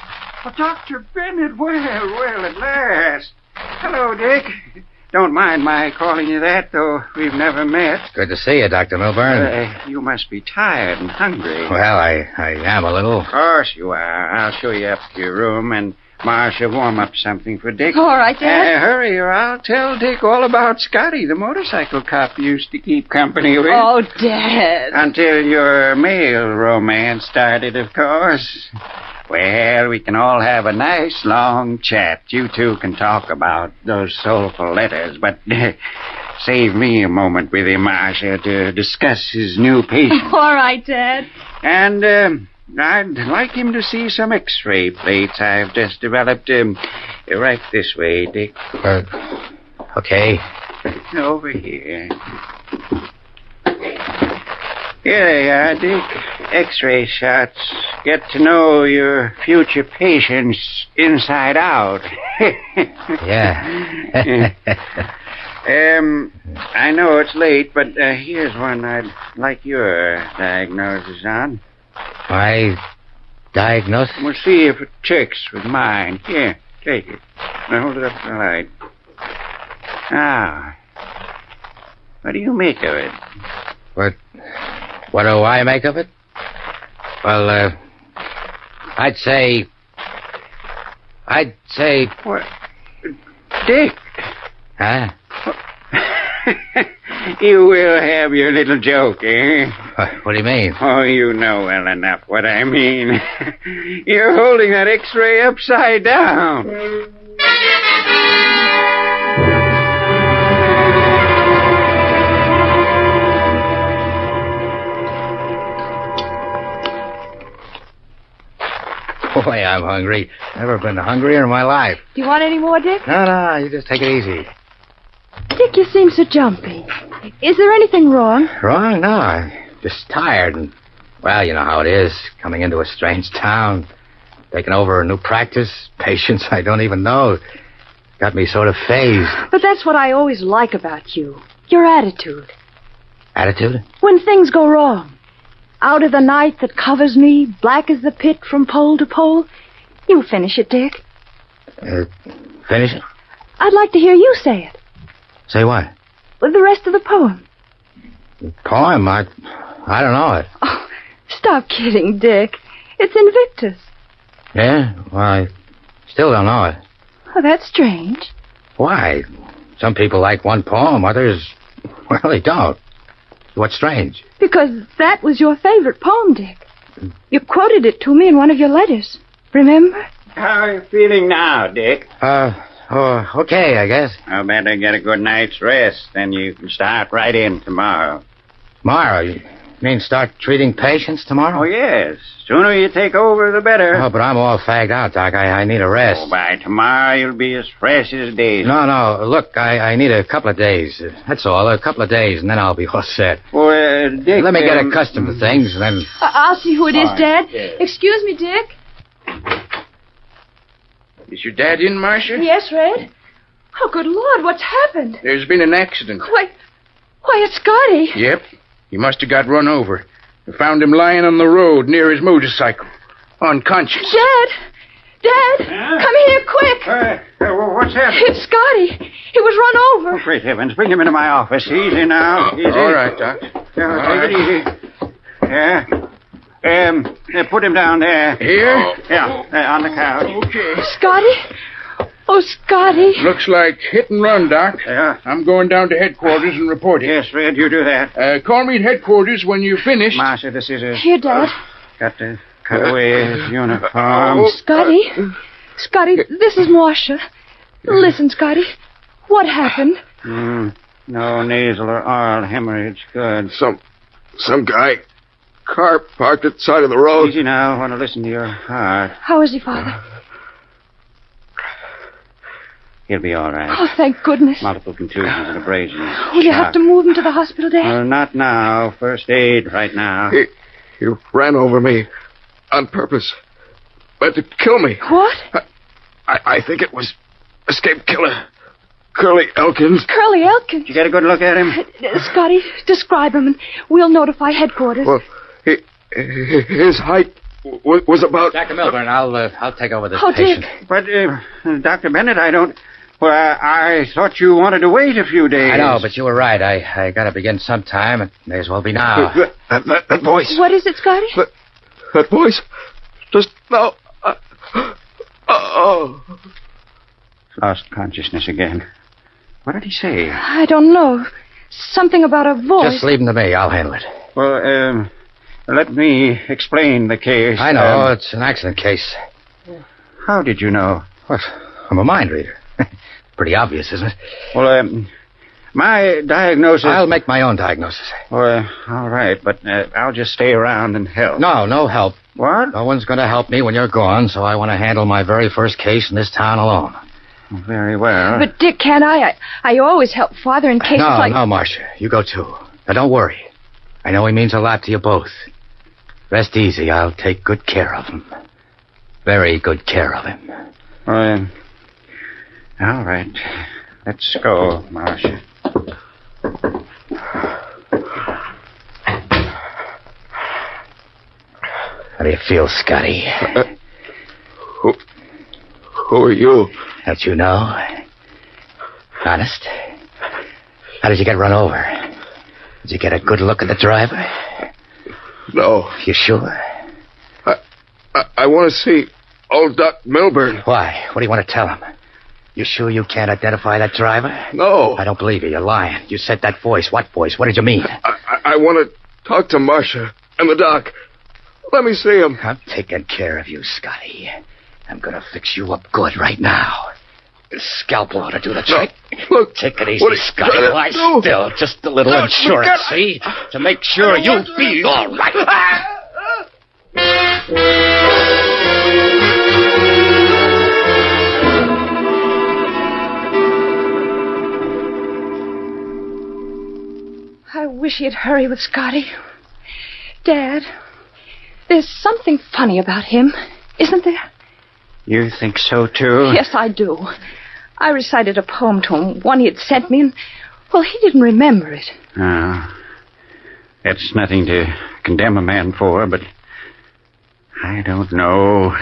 P: Oh, Dr. Bennett, well, at last. Hello, Dick. Don't mind my calling you that, though we've never met.
J: Good to see you, Dr. Milburn.
P: You must be tired and hungry.
J: Well, I am a little.
P: Of course you are. I'll show you up to your room, and Ma shall warm up something for Dick.
Q: All right, Dad.
P: Hurry, or I'll tell Dick all about Scotty, the motorcycle cop you used to keep company with.
Q: Oh, Dad.
P: Until your male romance started, of course. Well, we can all have a nice long chat. You two can talk about those soulful letters, but save me a moment with him, Marcia, to discuss his new patient.
Q: All right, Dad.
P: And I'd like him to see some X-ray plates I've just developed. Right this way, Dick.
J: Okay.
P: Over here. Here they are, Dick. X-ray shots. Get to know your future patients inside out.
J: Yeah.
P: I know it's late, but here's one I'd like your diagnosis on.
J: My diagnosis?
P: We'll see if it checks with mine. Here, take it. Now hold it up to the light. Ah. What do you make of it?
J: What do I make of it? Well, I'd say...
P: What? Dick.
J: Huh?
P: You will have your little joke, eh?
J: What do you mean?
P: Oh, you know well enough what I mean. You're holding that X-ray upside down.
J: Boy, I'm hungry. Never been hungrier in my life.
Q: Do you want any more, Dick?
J: No, you just take it easy.
Q: Dick, you seem so jumpy. Is there anything wrong?
J: Wrong? No, I'm just tired and, well, you know how it is, coming into a strange town, taking over a new practice, patients I don't even know. Got me sort of phased.
Q: But that's what I always like about you. Your attitude.
J: Attitude?
Q: When things go wrong. Out of the night that covers me, black as the pit from pole to pole. You finish it, Dick.
J: Finish it?
Q: I'd like to hear you say it.
J: Say what?
Q: With the rest of the poem.
J: Poem? I don't know it.
Q: Oh, stop kidding, Dick. It's Invictus.
J: Yeah? Well, I still don't know it.
Q: Oh, that's strange.
J: Why? Some people like one poem, others, well, they don't. What's strange?
Q: Because that was your favorite poem, Dick. You quoted it to me in one of your letters. Remember?
P: How are you feeling now, Dick?
J: Okay, I guess.
P: I better get a good night's rest, then you can start right in tomorrow.
J: Tomorrow? You mean start treating patients tomorrow?
P: Oh, yes. Sooner you take over, the better.
J: Oh, but I'm all fagged out, Doc. I need a rest.
P: Oh, by tomorrow you'll be as fresh as daisies.
J: No. Look, I need a couple of days. That's all. A couple of days, and then I'll be all set.
P: Well, Dick...
J: Let me get accustomed to things, and then...
Q: I'll see who it is, Dad.
P: Yes.
Q: Excuse me, Dick.
M: Is your dad in, Marcia?
Q: Yes, Red. Oh, good Lord, what's happened?
M: There's been an accident.
Q: Why, it's Scotty.
M: Yep. He must have got run over. We found him lying on the road near his motorcycle. Unconscious.
Q: Dad, come here, quick.
P: What's happening?
Q: It's Scotty. He was run over.
P: Oh, great heavens. Bring him into my office. Easy now. Easy.
M: All right, Doc.
P: Take it easy. Yeah. Put him down there.
M: Here?
P: Yeah, on the couch.
M: Okay.
Q: Scotty? Oh, Scotty.
M: Looks like hit and run, Doc.
P: Yeah?
M: I'm going down to headquarters and report it.
P: Yes, Fred, you do that.
M: Call me at headquarters when you've finished.
P: Marcia, this is a...
Q: Here, Dad.
P: Got to cut away his uniform.
Q: Scotty. Scotty, this is Marcia. Listen, Scotty. What happened?
P: No nasal or oral hemorrhage. Good.
B: Some guy. Car parked at the side of the road.
P: Easy now. I want to listen to your heart.
Q: How is he, Father?
P: He'll be all right.
Q: Oh, thank goodness.
P: Multiple contusions and abrasions.
Q: Will you have to move him to the hospital, Dad?
P: Not now. First aid right now.
B: He ran over me on purpose. Meant to kill me.
Q: What?
B: I think it was escaped killer. Curly Elkins.
Q: Curly Elkins?
P: You get a good look at him?
Q: Scotty, describe him, and we'll notify headquarters.
B: Well, his height was about...
J: Dr. Milburn, I'll take over this
Q: Dick.
J: patient.
P: But, Dr. Bennett, I don't... Well, I thought you wanted to wait a few days.
J: I know, but you were right. I gotta begin sometime. It may as well be now.
B: That voice.
Q: What is it, Scotty?
B: That voice. Just now.
P: Lost consciousness again. What did he say?
Q: I don't know. Something about a voice.
J: Just leave him to me. I'll handle it.
P: Well, let me explain the case.
J: I know. It's an accident case.
P: How did you know?
J: What? I'm a mind reader. Pretty obvious, isn't it?
P: Well, my diagnosis...
J: I'll make my own diagnosis.
P: Well, all right, but I'll just stay around and help.
J: No help.
P: What?
J: No one's going to help me when you're gone, so I want to handle my very first case in this town alone.
P: Very well.
Q: But, Dick, can't I? I always help Father in cases like...
J: No, Marcia. You go, too. Now, don't worry. I know he means a lot to you both. Rest easy. I'll take good care of him. Very good care of him.
P: All right. Let's go, Marcia.
J: How do you feel, Scotty?
B: Who are you?
J: Don't you know? Honest? How did you get run over? Did you get a good look at the driver?
B: No.
J: You sure?
B: I want to see old Doc Milburn.
J: Why? What do you want to tell him? You sure you can't identify that driver?
B: No.
J: I don't believe you. You're lying. You said that voice. What voice? What did you mean?
B: I want to talk to Marcia and the doc. Let me see him.
J: I'm taking care of you, Scotty. I'm going to fix you up good right now. This scalpel ought to do the trick.
B: Look.
J: Take it easy, Scotty. Lie still. Just a little insurance, see? To make sure you'll be all right.
Q: I wish he'd hurry with Scotty. Dad, there's something funny about him, isn't there?
P: You think so, too?
Q: Yes, I do. I recited a poem to him, one he had sent me, and, well, he didn't remember it.
P: That's nothing to condemn a man for, but I don't know.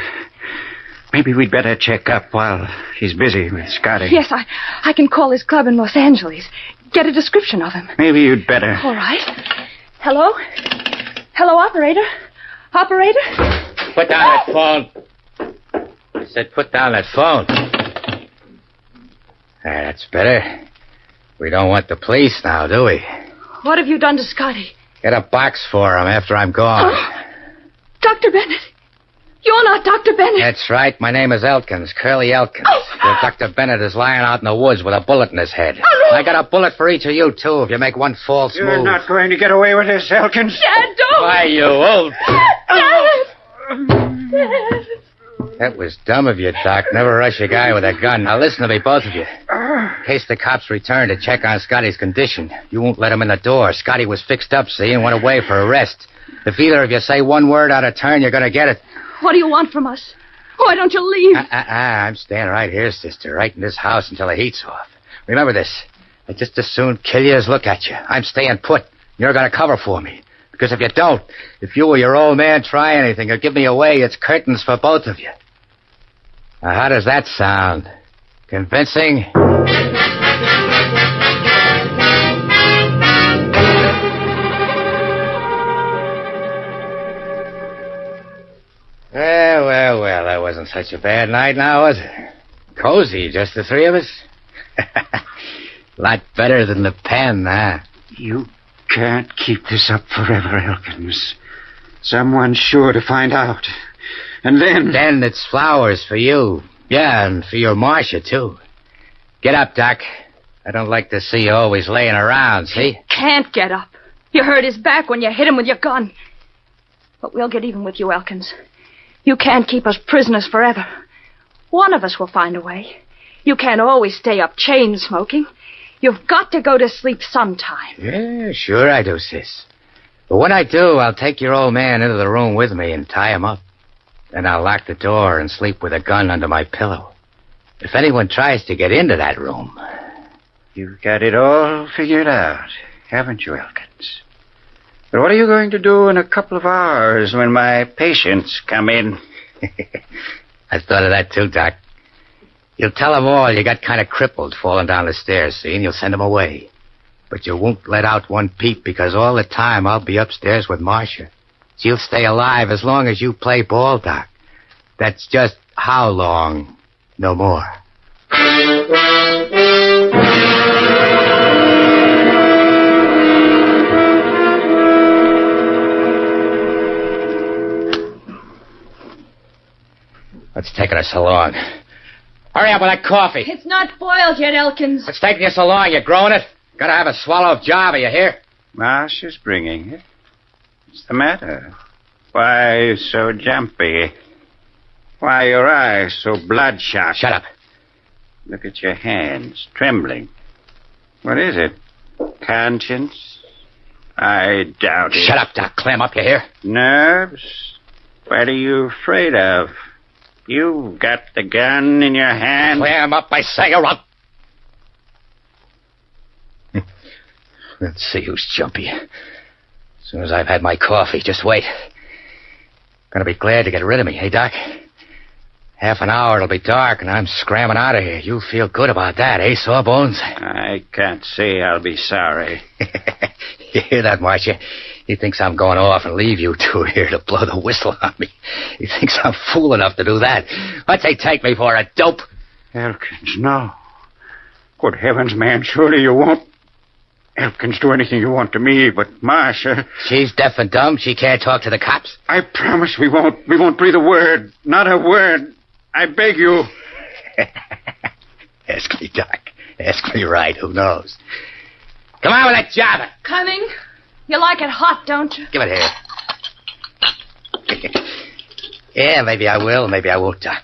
P: Maybe we'd better check up while he's busy with Scotty.
Q: Yes, I can call his club in Los Angeles. Get a description of him.
P: Maybe you'd better.
Q: All right. Hello? Hello, operator? Operator?
J: Put down that phone. I said put down that phone. That's better. We don't want the police now, do we?
Q: What have you done to Scotty?
J: Get a box for him after I'm gone.
Q: Dr. Bennett. You're not Dr. Bennett.
J: That's right. My name is Elkins, Curly Elkins. Your Dr. Bennett is lying out in the woods with a bullet in his head. I got a bullet for each of you, too, if you make one false move.
P: You're not going to get away with this, Elkins.
Q: Dad, don't.
J: Why, you old...
Q: Dad.
J: That was dumb of you, Doc. Never rush a guy with a gun. Now listen to me, both of you. In case the cops return to check on Scotty's condition, you won't let him in the door. Scotty was fixed up, see, and went away for arrest. If either of you say one word out of turn, you're going to get it.
Q: What do you want from us? Why don't you leave?
J: I'm staying right here, sister, right in this house until the heat's off. Remember this. I'd just as soon kill you as look at you. I'm staying put. You're going to cover for me. Because if you don't, if you or your old man try anything or give me away, it's curtains for both of you. Now, how does that sound? Convincing? Well, that wasn't such a bad night now, was it? Cozy, just the three of us? Lot better than the pen, huh?
P: You can't keep this up forever, Elkins. Someone's sure to find out. And then...
J: Then it's flowers for you. Yeah, and for your Marcia, too. Get up, Doc. I don't like to see you always laying around, see?
Q: Can't get up. You hurt his back when you hit him with your gun. But we'll get even with you, Elkins. You can't keep us prisoners forever. One of us will find a way. You can't always stay up chain smoking. You've got to go to sleep sometime.
J: Yeah, sure I do, sis. But when I do, I'll take your old man into the room with me and tie him up. Then I'll lock the door and sleep with a gun under my pillow. If anyone tries to get into that room...
P: You've got it all figured out, haven't you, Elkins? But what are you going to do in a couple of hours when my patients come in?
J: I thought of that too, Doc. You'll tell them all you got kind of crippled falling down the stairs, see, and you'll send them away. But you won't let out one peep because all the time I'll be upstairs with Marcia. She'll stay alive as long as you play ball, Doc. That's just how long, no more. What's taking us so long? Hurry up with that coffee.
Q: It's not boiled yet, Elkins.
J: What's taking you so long? You growing it? Gotta have a swallow of Java, you hear?
P: Marcia's bringing it. What's the matter? Why so jumpy? Why your eyes so bloodshot?
J: Shut up.
P: Look at your hands, trembling. What is it? Conscience? I doubt it.
J: Shut up, Doc. Clam up, you hear?
P: Nerves? What are you afraid of? You've got the gun in your hand.
J: Clam up, I say, or I'll... Let's see who's jumpy. As soon as I've had my coffee, just wait. Gonna be glad to get rid of me, hey, Doc? Half an hour, it'll be dark, and I'm scrambling out of here. You'll feel good about that, eh, Sawbones?
P: I can't say I'll be sorry.
J: You hear that, Marcia? He thinks I'm going off and leave you two here to blow the whistle on me. He thinks I'm fool enough to do that. What's he take me for, a dope?
P: Elkins, no. Good heavens, man, surely you won't. Elkins, do anything you want to me, but Marcia...
J: She's deaf and dumb. She can't talk to the cops.
P: I promise we won't. We won't breathe a word. Not a word. I beg you.
J: Ask me, Doc. Ask me right. Who knows? Come on with that Java.
Q: Coming. You like it hot, don't you?
J: Give it here. Yeah, maybe I will, maybe I won't, Doc.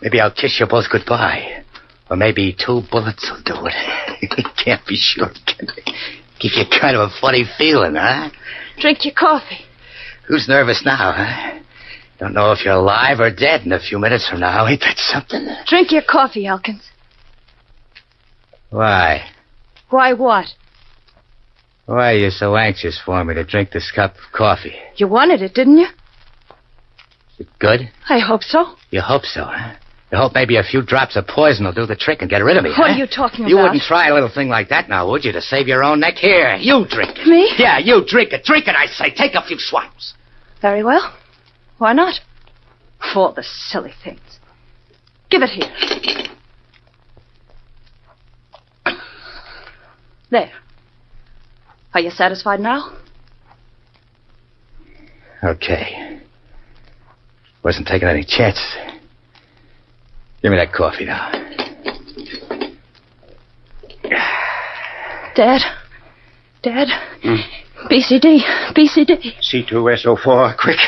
J: Maybe I'll kiss you both goodbye. Or maybe 2 bullets will do it. Can't be sure, can it? Give you kind of a funny feeling, huh?
Q: Drink your coffee.
J: Who's nervous now, huh? Don't know if you're alive or dead in a few minutes from now. Ain't that something?
Q: Drink your coffee, Elkins.
J: Why?
Q: Why what?
J: Why are you so anxious for me to drink this cup of coffee?
Q: You wanted it, didn't you?
J: Is it good?
Q: I hope so.
J: You hope so, huh? You hope maybe a few drops of poison will do the trick and get rid of me,
Q: What
J: huh?
Q: are you talking
J: You
Q: about?
J: wouldn't try a little thing like that now, would you, to save your own neck? Here, you drink it.
Q: Me?
J: Yeah, you drink it. Drink it, I say. Take a few swallows.
Q: Very well. Why not? For the silly things. Give it here. There. Are you satisfied now?
J: Okay. Wasn't taking any chances. Give me that coffee now.
Q: Dad? Dad? BCD. BCD.
P: C2SO4, quick.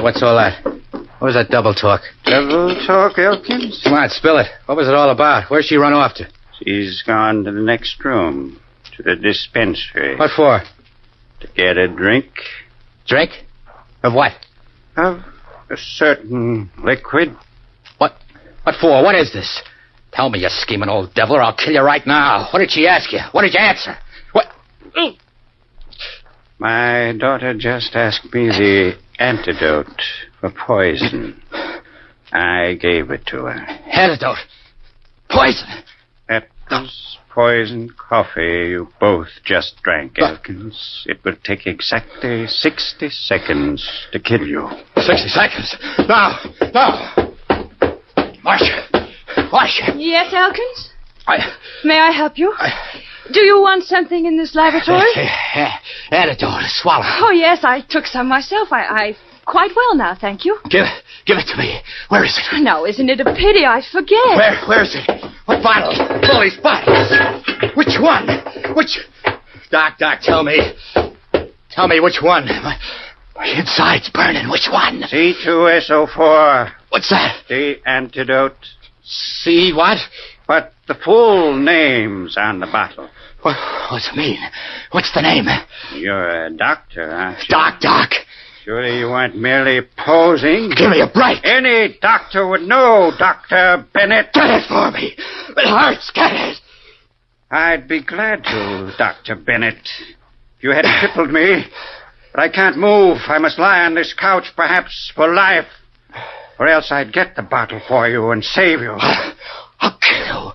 J: What's all that? What was that double talk?
P: Double talk, Elkins?
J: Come on, spill it. What was it all about? Where's she run off to?
P: She's gone to the next room, to the dispensary.
J: What for?
P: To get a drink.
J: Drink? Of what?
P: Of a certain liquid.
J: What for? What is this? Tell me, you scheming old devil, or I'll kill you right now. What did she ask you? What did you answer? What?
P: My daughter just asked me the antidote for poison. I gave it to her.
J: Antidote? Poison?
P: That was poisoned coffee you both just drank, Elkins. It will take exactly 60 seconds to kill you.
J: 60 seconds? No. Marcia!
Q: Yes, Elkins? May I help you? Do you want something in this laboratory?
J: Antidote, swallow.
Q: Oh, yes, I took some myself. I'm quite well now, thank you.
J: Give it to me. Where is it?
Q: Now, isn't it a pity I forget?
J: Where is it? What bottle? All these bottles. Which one? Doc, tell me. Tell me which one. My inside's burning. Which one?
P: C2SO4.
J: What's that?
P: The antidote.
J: C what?
P: But the full name's on the bottle.
J: What's it mean? What's the name?
P: You're a doctor, aren't you?
J: Doc.
P: Surely you weren't merely posing.
J: Give me a break.
P: Any doctor would know, Dr. Bennett.
J: Get it for me. It hurts. Get it.
P: I'd be glad to, Dr. Bennett. If you hadn't crippled me. But I can't move. I must lie on this couch, perhaps for life. Or else I'd get the bottle for you and save you.
J: I'll kill you.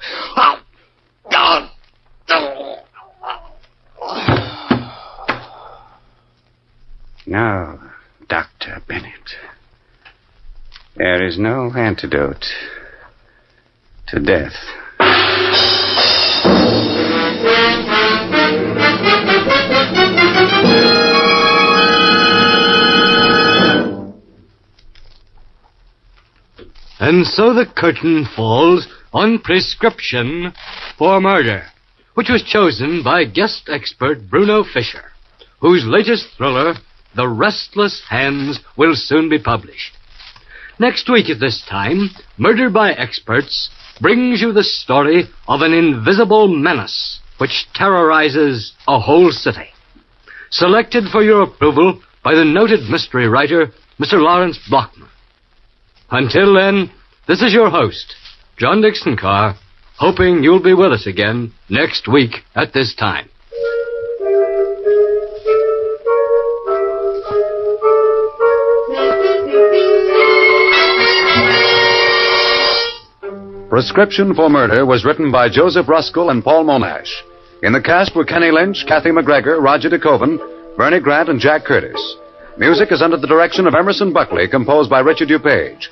P: No, Dr. Bennett. There is no antidote to death.
L: And so the curtain falls on Prescription for Murder, which was chosen by guest expert Bruno Fisher, whose latest thriller, The Restless Hands, will soon be published. Next week at this time, Murder by Experts brings you the story of an invisible menace which terrorizes a whole city. Selected for your approval by the noted mystery writer, Mr. Lawrence Blockman. Until then, this is your host, John Dixon Carr, hoping you'll be with us again next week at this time.
F: Prescription for Murder was written by Joseph Ruskell and Paul Monash. In the cast were Kenny Lynch, Kathy McGregor, Roger DeKoven, Bernie Grant, and Jack Curtis. Music is under the direction of Emerson Buckley, composed by Richard DuPage.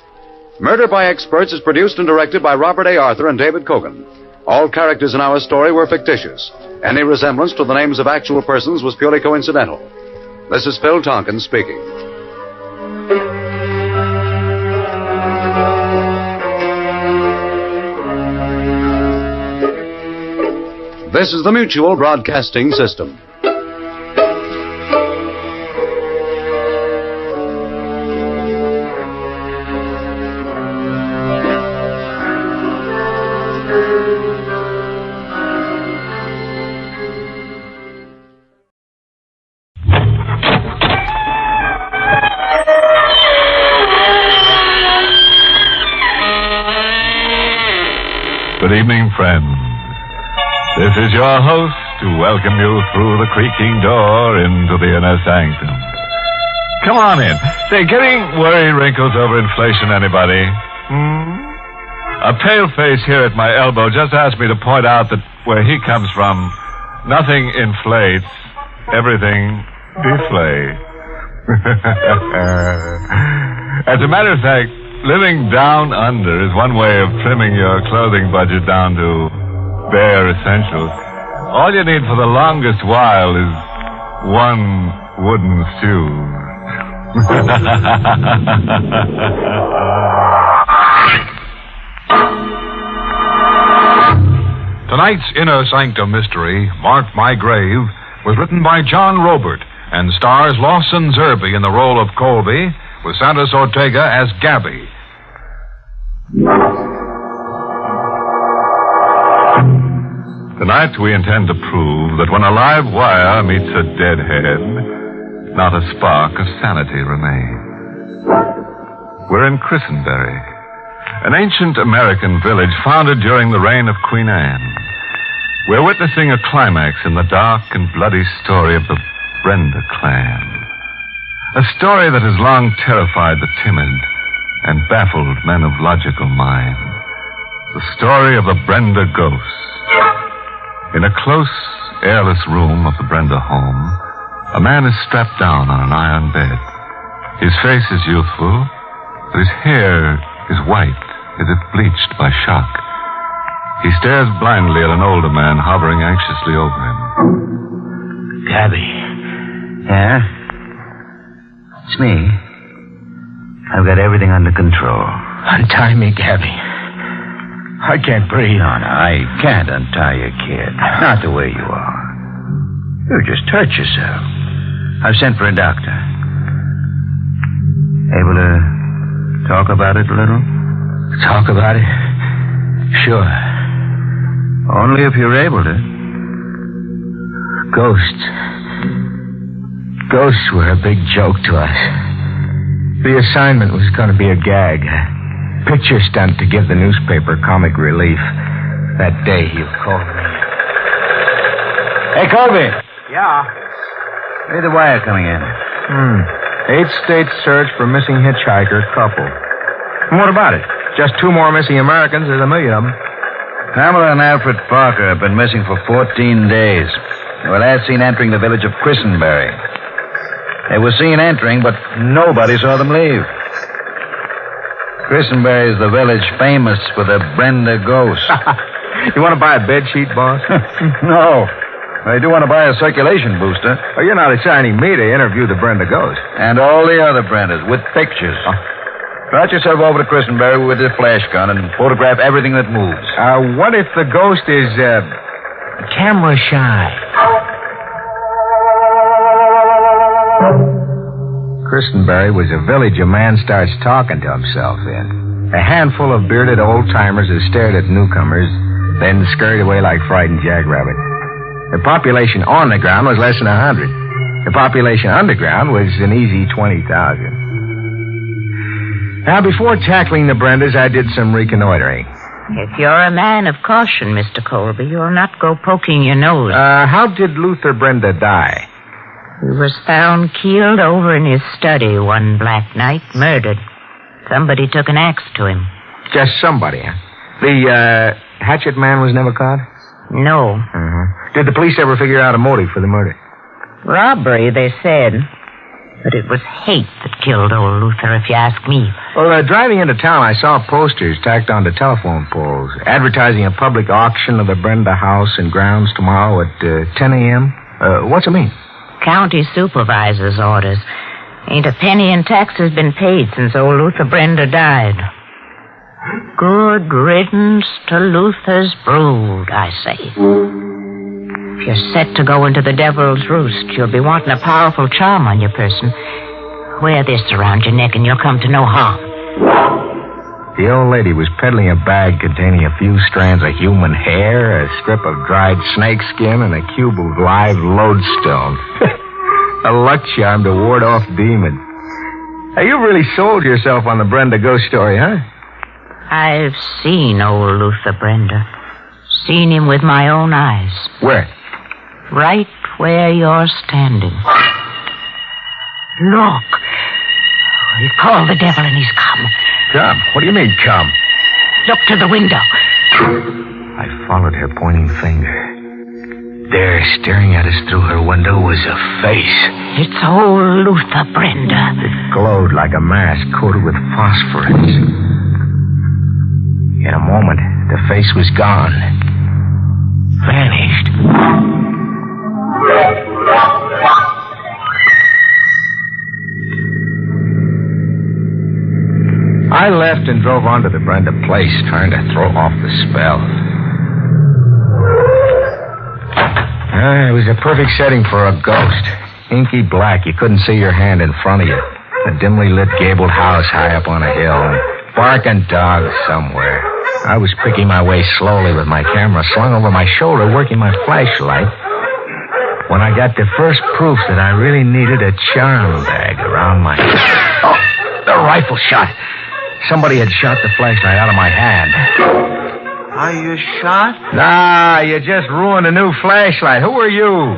F: Murder by Experts is produced and directed by Robert A. Arthur and David Cogan. All characters in our story were fictitious. Any resemblance to the names of actual persons was purely coincidental. This is Phil Tompkins speaking. This is the Mutual Broadcasting System.
I: Good evening, friends. This is your host to welcome you through the creaking door into the inner sanctum. Come on in. Say, getting worry wrinkles over inflation, anybody? A pale face here at my elbow just asked me to point out that where he comes from, nothing inflates, everything deflates. As a matter of fact, living down under is one way of trimming your clothing budget down to bare essentials. All you need for the longest while is one wooden shoe.
R: Tonight's Inner Sanctum mystery, Mark My Grave, was written by John Robert and stars Lawson Zerbe in the role of Colby, with Santos Ortega as Gabby.
I: Tonight we intend to prove that when a live wire meets a dead head, not a spark of sanity remains. We're in Christenberry, an ancient American village founded during the reign of Queen Anne. We're witnessing a climax in the dark and bloody story of the Brenda clan. A story that has long terrified the timid and baffled men of logical mind. The story of the Brenda ghost. In a close, airless room of the Brenda home, a man is strapped down on an iron bed. His face is youthful, but his hair is white as if bleached by shock. He stares blindly at an older man hovering anxiously over him.
K: Gabby. Yeah? It's me. I've got everything under control.
S: Untie me, Gabby. I can't breathe.
K: No, I can't untie you, kid. Not the way you are. You just hurt yourself. I've sent for a doctor. Able to talk about it a little?
S: Talk about it? Sure.
K: Only if you're able to.
S: Ghosts. Ghosts were a big joke to us. The assignment was going to be a gag. A picture stunt to give the newspaper comic relief. That day you called me.
K: Hey, Colby.
S: Yeah?
K: Read the wire coming in.
S: 8-state search for missing hitchhiker couple. And what about it? Just 2 more missing Americans. There's 1 million of them.
K: Pamela and Alfred Parker have been missing for 14 days. They were last seen entering the village of Christenberry. They were seen entering, but nobody saw them leave. Christenberry is the village famous for the Brenda ghost.
S: You want to buy a bed sheet, boss?
K: No. I do want to buy a circulation booster.
S: Oh, you're not assigning me to interview the Brenda ghost.
K: And all the other Brendas with pictures. Trot yourself over to Christenberry with a flash gun and photograph everything that moves.
S: What if the ghost is, camera shy? Christenberry was a village a man starts talking to himself in. A handful of bearded old-timers who stared at newcomers, then scurried away like frightened jackrabbits. The population on the ground was less than 100. The population underground was an easy 20,000. Now, before tackling the Brendas, I did some reconnoitering.
W: If you're a man of caution, Mr. Colby, you'll not go poking your nose.
S: How did Luther Brenda die?
W: He was found keeled over in his study one black night, murdered. Somebody took an axe to him.
S: Just somebody, huh? The, hatchet man was never caught?
W: No.
S: Did the police ever figure out a motive for the murder?
W: Robbery, they said. But it was hate that killed old Luther, if you ask me.
S: Well, driving into town, I saw posters tacked onto telephone poles advertising a public auction of the Brenda house and grounds tomorrow at 10 a.m. What's it mean?
W: County supervisor's orders. Ain't a penny in taxes been paid since old Luther Brenda died. Good riddance to Luther's brood, I say. If you're set to go into the devil's roost, you'll be wanting a powerful charm on your person. Wear this around your neck and you'll come to no harm.
S: The old lady was peddling a bag containing a few strands of human hair, a strip of dried snake skin, and a cube of live lodestone. A luck charm to ward off demons. Hey, you really sold yourself on the Brenda ghost story, huh?
W: I've seen old Luther Brenda. Seen him with my own eyes.
S: Where?
W: Right where you're standing. Look. He called the devil and he's come.
S: Come? What do you mean, come?
W: Look to the window.
S: I followed her pointing finger. There, staring at us through her window, was a face.
W: It's old Luther Brenda.
S: It glowed like a mask coated with phosphorus. In a moment, the face was gone. Vanished. I left and drove on to the Brenda place, trying to throw off the spell. It was a perfect setting for a ghost. Inky black, you couldn't see your hand in front of you. A dimly lit gabled house high up on a hill, and barking dogs somewhere. I was picking my way slowly with my camera slung over my shoulder, working my flashlight, when I got the first proof that I really needed a charm bag around my... Oh, the rifle shot. Somebody had shot the flashlight out of my hand.
X: Are you shot?
S: Nah, you just ruined a new flashlight. Who are you?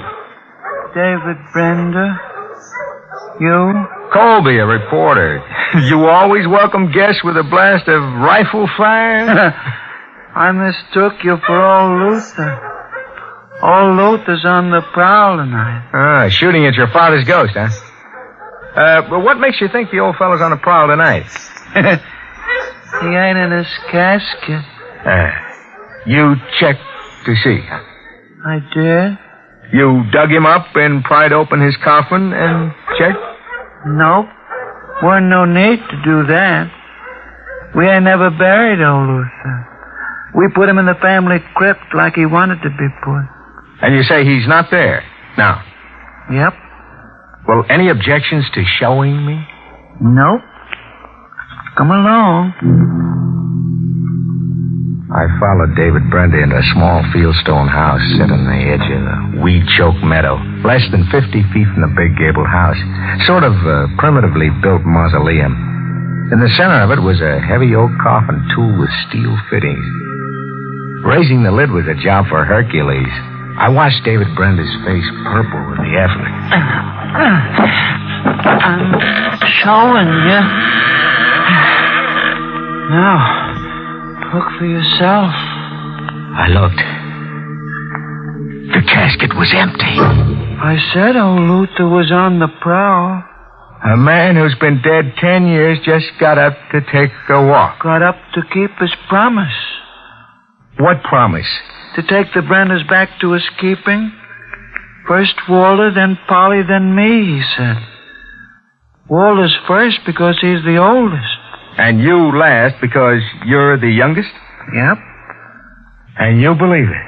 X: David Brenda. You?
S: Colby, a reporter. You always welcome guests with a blast of rifle fire?
X: I mistook you for old Luther. Old Luther's on the prowl tonight.
S: Shooting at your father's ghost, huh? But what makes you think the old fellow's on the prowl tonight?
X: He ain't in his casket.
S: You checked to see, huh?
X: I did.
S: You dug him up and pried open his coffin and checked?
X: Nope. Weren't no need to do that. We ain't never buried old Luther. We put him in the family crypt like he wanted to be put.
S: And you say he's not there now?
X: Yep.
S: Well, any objections to showing me?
X: Nope. Come along.
S: I followed David Brenda into a small fieldstone house set on the edge of a weed-choked meadow, less than 50 feet from the big gabled house. Sort of a primitively built mausoleum. In the center of it was a heavy oak coffin tooled with steel fittings. Raising the lid was a job for Hercules. I watched David Brenda's face purple with the effort.
X: I'm showing you. Now, look for yourself.
S: I looked. The casket was empty.
X: I said old Luther was on the prowl.
S: A man who's been dead 10 years just got up to take a walk.
X: Got up to keep his promise.
S: What promise?
X: To take the Brendas back to his keeping. First Walter, then Polly, then me, he said. Walter's first because he's the oldest.
S: And you last because you're the youngest?
X: Yep.
S: And you believe it?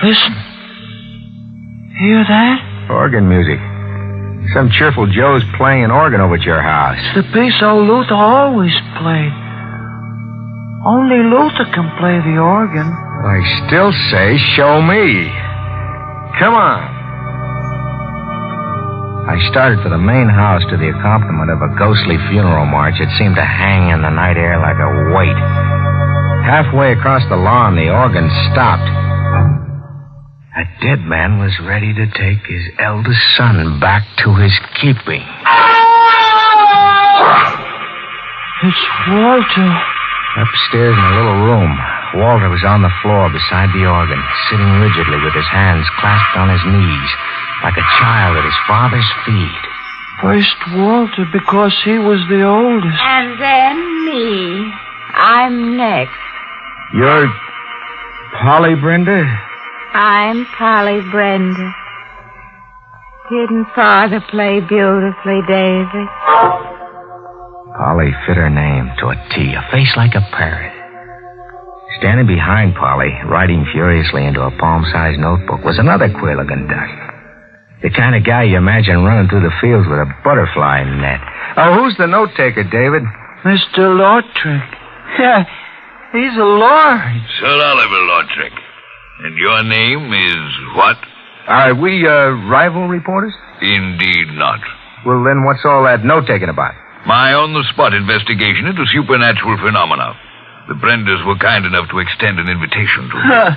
X: Listen. Hear that?
S: Organ music. Some cheerful Joe's playing an organ over at your house.
X: It's the piece old Luther always played. Only Luther can play the organ.
S: I still say, show me. Come on. I started for the main house to the accompaniment of a ghostly funeral march that seemed to hang in the night air like a weight. Halfway across the lawn, the organ stopped. A dead man was ready to take his eldest son back to his keeping.
X: It's Walter.
S: Upstairs in a little room, Walter was on the floor beside the organ, sitting rigidly with his hands clasped on his knees, like a child at his father's feet.
X: First Walter because he was the oldest.
W: And then me. I'm next.
S: You're Polly Brenda?
W: I'm Polly Brenda. Didn't Father play beautifully, Daisy?
S: Polly fit her name to a T, a face like a parrot. Standing behind Polly, writing furiously into a palm-sized notebook, was another queer-looking duck. The kind of guy you imagine running through the fields with a butterfly net. Oh, who's the note-taker, David?
X: Mr. Lautrick. Yeah, he's a lord.
A: Sir Oliver Lautrick. And your name is what?
S: Are we, rival reporters?
A: Indeed not.
S: Well, then what's all that note-taking about?
A: My on-the-spot investigation into supernatural phenomena. The Brendas were kind enough to extend an invitation to me.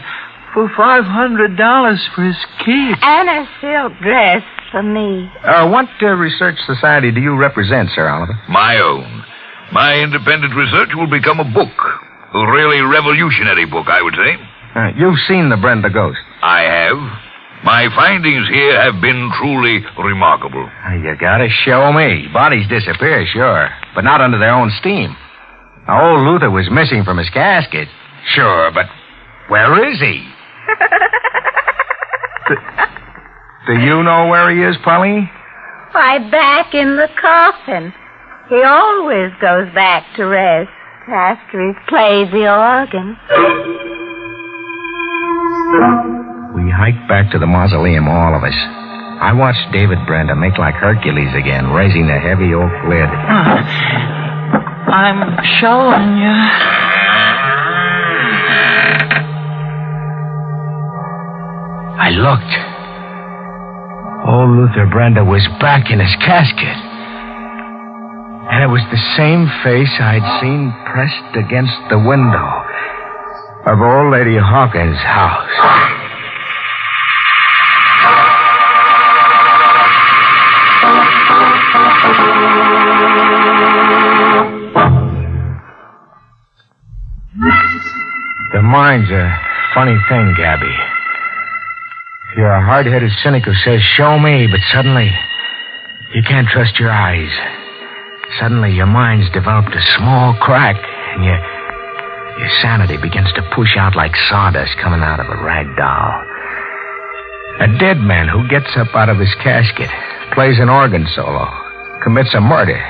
X: For $500 for his keep.
W: And a silk dress for me.
S: What research society do you represent, Sir Oliver?
A: My own. My independent research will become a book. A really revolutionary book, I would say.
S: You've seen the Brenda ghost.
A: I have. My findings here have been truly remarkable.
S: You gotta show me. Bodies disappear, sure, but not under their own steam. Now, old Luther was missing from his casket. Sure, but where is he? Do you know where he is, Polly?
W: Why, back in the coffin. He always goes back to rest after he's played the organ.
S: We hiked back to the mausoleum, all of us. I watched David Brenda make like Hercules again, raising the heavy oak lid.
X: I'm showing you.
S: I looked. Old Luther Brenda was back in his casket. And it was the same face I'd seen pressed against the window of old Lady Hawkins' house. The mind's a funny thing, Gabby. You're a hard-headed cynic who says, show me, but suddenly you can't trust your eyes. suddenly your mind's developed a small crack, and your sanity begins to push out like sawdust coming out of a rag doll. A dead man who gets up out of his casket, plays an organ solo, commits a murder,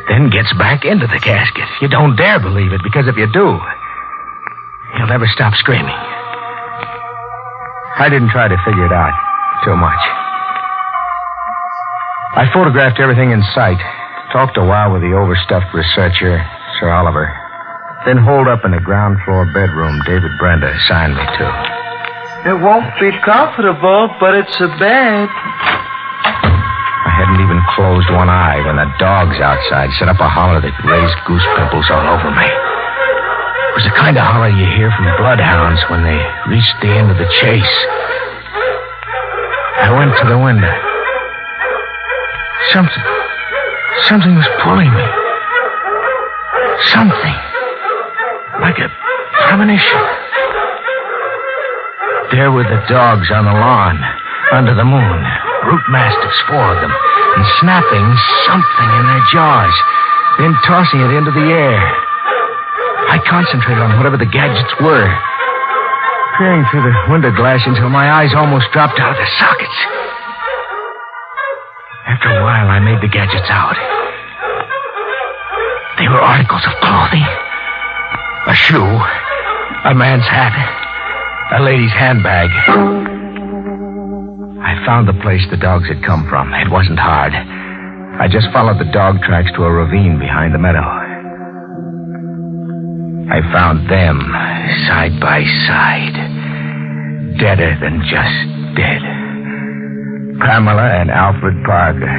S: then gets back into the casket. You don't dare believe it, because if you do, you'll never stop screaming. I didn't try to figure it out too much. I photographed everything in sight, talked a while with the overstuffed researcher, Sir Oliver, then holed up in the ground floor bedroom David Brenda assigned me to.
X: It won't be comfortable, but it's a bed.
S: I hadn't even closed one eye when the dogs outside set up a holler that raised goose pimples all over me. It was the kind of holler you hear from bloodhounds when they reach the end of the chase. I went to the window. Something was pulling me. Something. Like a premonition. There were the dogs on the lawn, under the moon. Brute mastiffs, 4 of them, and snapping something in their jaws, then tossing it into the air. I concentrated on whatever the gadgets were, peering through the window glass until my eyes almost dropped out of their sockets. After a while, I made the gadgets out. They were articles of clothing. A shoe, a man's hat, a lady's handbag. I found the place the dogs had come from. It wasn't hard. I just followed the dog tracks to a ravine behind the meadow. I found them side by side, deader than just dead. Pamela and Alfred Parker,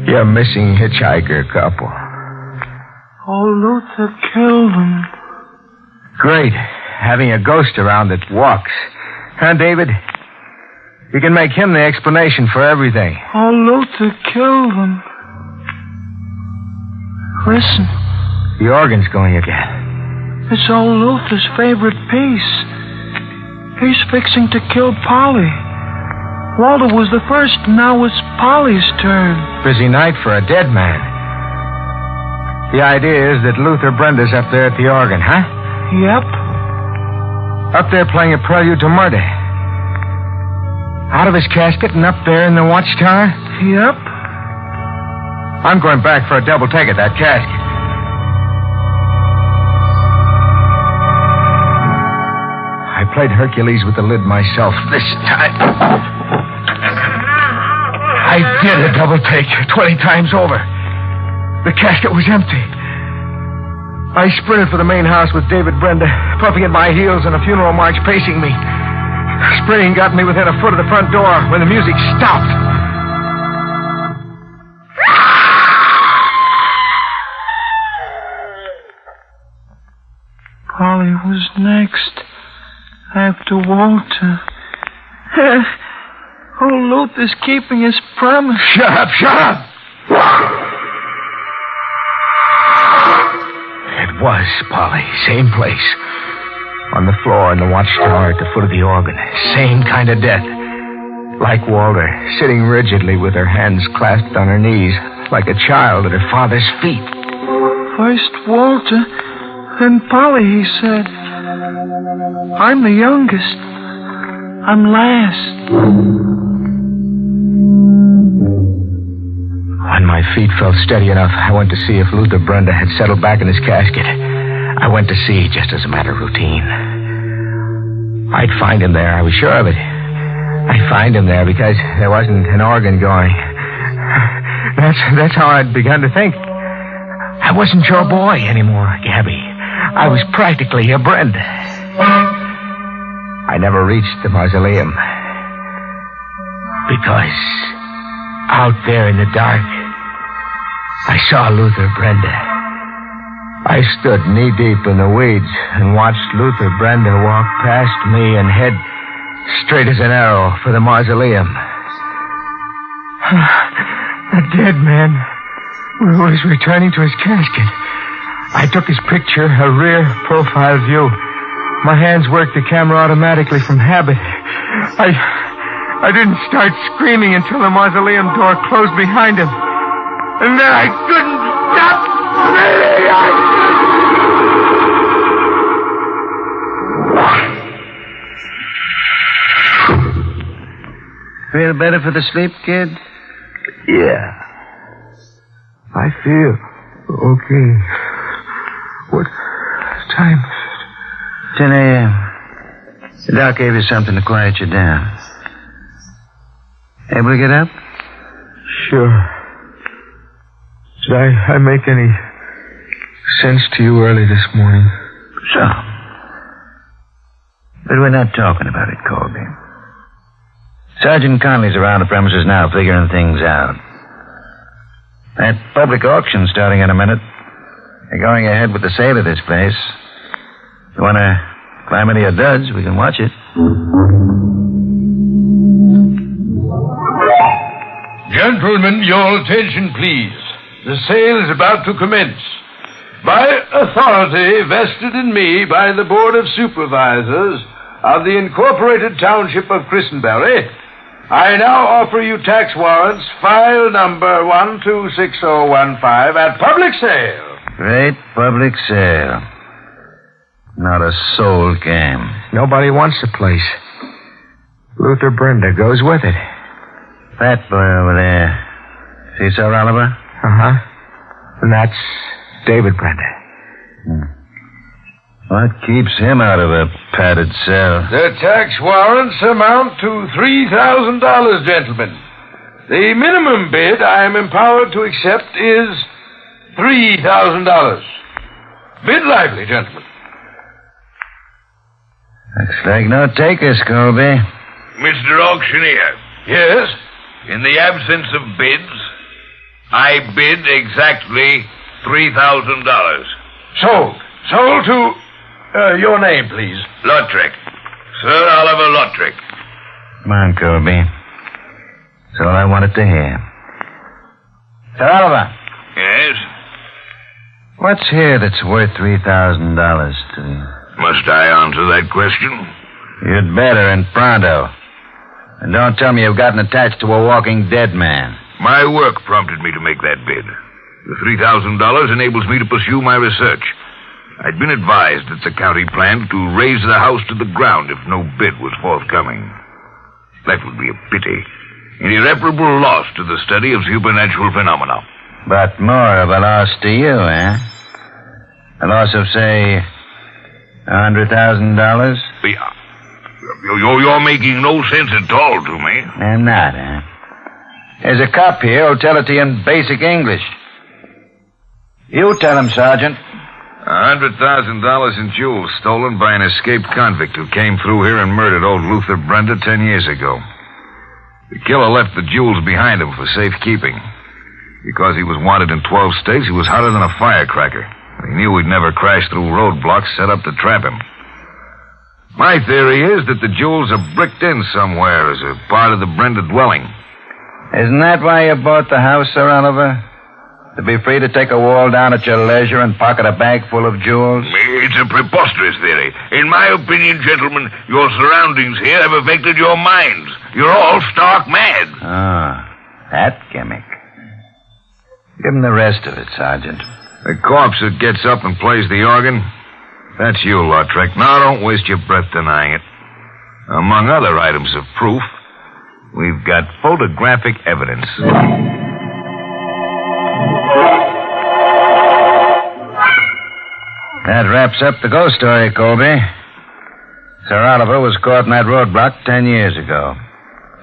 S: your missing hitchhiker couple.
X: Oh, Luther killed them.
S: Great, having a ghost around that walks. Huh, David? You can make him the explanation for everything.
X: Oh, Luther killed them. Listen.
S: The organ's going again.
X: It's old Luther's favorite piece. He's fixing to kill Polly. Walter was the first, and now it's Polly's turn.
S: Busy night for a dead man. The idea is that Luther Brenda's up there at the organ, huh?
X: Yep.
S: Up there playing a prelude to murder. Out of his casket and up there in the watchtower?
X: Yep.
S: I'm going back for a double take at that casket. I played Hercules with the lid myself this time. I did a double take 20 times over. The casket was empty. I sprinted for the main house with David Brenda, puffing at my heels and a funeral march pacing me. Sprinting got me within a foot of the front door when the music stopped.
X: Polly was next. After Walter. Oh, Luther's keeping his promise.
S: Shut up, shut up! It was Polly. Same place. On the floor in the watchtower at the foot of the organ. Same kind of death. Like Walter, sitting rigidly with her hands clasped on her knees, like a child at her father's feet.
X: First Walter, then Polly, he said. I'm the youngest. I'm last.
S: When my feet felt steady enough, I went to see if Luther Brenda had settled back in his casket. I went to see just as a matter of routine. I'd find him there, I was sure of it. I'd find him there because there wasn't an organ going. That's how I'd begun to think. I wasn't your boy anymore, Gabby. I was practically your Brenda. I never reached the mausoleum. Because out there in the dark, I saw Luther Brenda. I stood knee-deep in the weeds and watched Luther Brenda walk past me and head straight as an arrow for the mausoleum.
X: The dead man was returning to his casket.
S: I took his picture, a rear profile view. My hands worked the camera automatically from habit. I didn't start screaming until the mausoleum door closed behind him. And then I couldn't
X: Feel better for the sleep, kid?
S: Yeah. I feel okay. What time is it?
X: 10 a.m. The doc gave you something to quiet you down. Able to get up?
S: Sure. Did I make any sense to you early this morning?
X: So. But we're not talking about it, Colby. Sergeant Conley's around the premises now figuring things out. That public auction starting in a minute. They're going ahead with the sale of this place. If you want to climb into your duds, we can watch it.
C: Gentlemen, your attention, please. The sale is about to commence. By authority vested in me by the Board of Supervisors of the Incorporated Township of Christenbury, I now offer you tax warrants, file number 126015, at public sale.
X: Great public sale. Not a soul came.
S: Nobody wants the place. Luther Brenda goes with it.
X: Fat boy over there. See Sir Oliver?
S: Uh-huh. And that's David Brenda.
X: What keeps him out of a padded cell?
C: The tax warrants amount to $3,000, gentlemen. The minimum bid I am empowered to accept is $3,000. Bid lively, gentlemen.
X: Looks like no takers, Colby.
A: Mr. Auctioneer.
C: Yes?
A: In the absence of bids, I bid exactly $3,000.
C: Sold. Sold to... your name, please.
A: Lautrec. Sir Oliver Lautrec.
X: Come on, Colby. That's all I wanted to hear. Sir Oliver.
A: Yes?
X: What's here that's worth $3,000 to you?
A: Must I answer that question?
X: You'd better, and pronto. And don't tell me you've gotten attached to a walking dead man.
A: My work prompted me to make that bid. The $3,000 enables me to pursue my research. I'd been advised that the county planned to raise the house to the ground if no bid was forthcoming. That would be a pity. An irreparable loss to the study of supernatural phenomena.
X: But more of a loss to you, eh? A loss of, say, $100,000?
A: You're making no sense at all to me.
X: I'm not, eh? There's a cop here who'll tell it to you in basic English. You tell him, Sergeant.
A: $100,000 in jewels stolen by an escaped convict who came through here and murdered old Luther Brenda 10 years ago. The killer left the jewels behind him for safekeeping. Because he was wanted in 12 states, he was hotter than a firecracker. He knew he'd never crash through roadblocks set up to trap him. My theory is that the jewels are bricked in somewhere as a part of the Brenda dwelling.
X: Isn't that why you bought the house, Sir Oliver? To be free to take a wall down at your leisure and pocket a bag full of jewels?
A: It's a preposterous theory. In my opinion, gentlemen, your surroundings here have affected your minds. You're all stark mad.
X: Ah, that gimmick. Give him the rest of it, Sergeant.
A: The corpse that gets up and plays the organ, that's you, Lautrec. Now, don't waste your breath denying it. Among other items of proof, we've got photographic evidence.
X: That wraps up the ghost story, Colby. Sir Oliver was caught in that roadblock 10 years ago.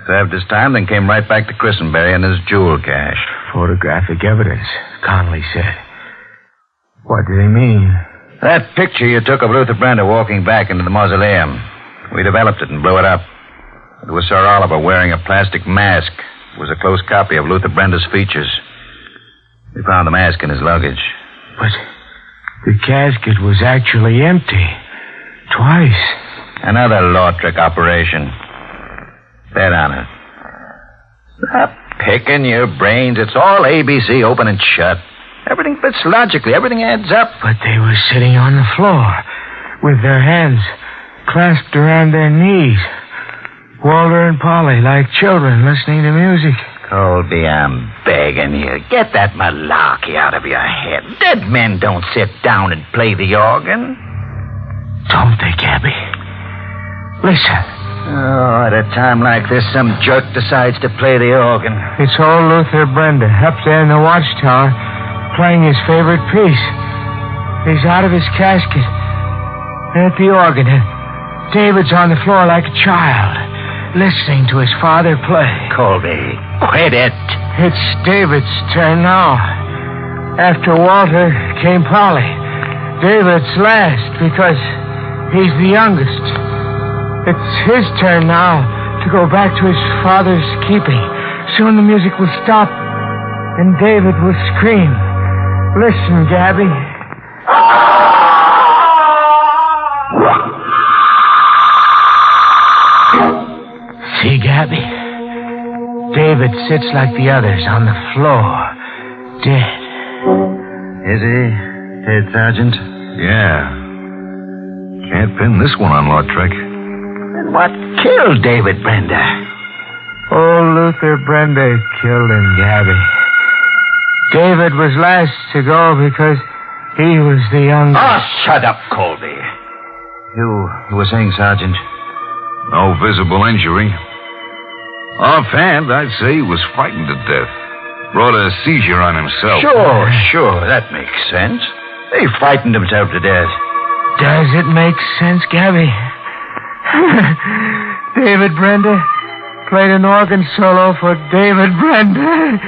X: Served his time, then came right back to Christenbury in his jewel cache.
S: Photographic evidence, Conley said. What did he mean?
X: That picture you took of Luther Brenda walking back into the mausoleum. We developed it and blew it up. It was Sir Oliver wearing a plastic mask. It was a close copy of Luther Brenda's features. We found the mask in his luggage.
S: But the casket was actually empty. Twice.
X: Another Lautrec operation. Bet on it. Stop picking your brains. It's all ABC, open and shut. Everything fits logically. Everything adds up.
S: But they were sitting on the floor with their hands clasped around their knees. Walter and Polly, like children listening to music.
X: Colby, I'm begging you. Get that malarkey out of your head. Dead men don't sit down and play the organ.
S: Don't they, Gabby? Listen.
X: Oh, at a time like this, some jerk decides to play the organ.
S: It's old Luther Brenda up there in the watchtower playing his favorite piece. He's out of his casket and at the organ. David's on the floor like a child, listening to his father play.
X: Colby, quit it.
S: It's David's turn now. After Walter came Polly. David's last because he's the youngest. It's his turn now to go back to his father's keeping. Soon the music will stop and David will scream. Listen, Gabby. See, Gabby? David sits like the others on the floor, dead.
X: Is he dead, Sergeant?
A: Yeah. Can't pin this one on Lautrec.
X: And what killed David Brenda?
S: Old Luther Brenda killed him, Gabby. David was last to go because he was the youngest.
X: Oh, shut up, Colby. You were saying, Sergeant?
A: No visible injury. Offhand, I'd say he was frightened to death. Brought a seizure on himself.
X: Sure. That makes sense. He frightened himself to death.
S: Does it make sense, Gabby? David Brenda played an organ solo for David Brenda.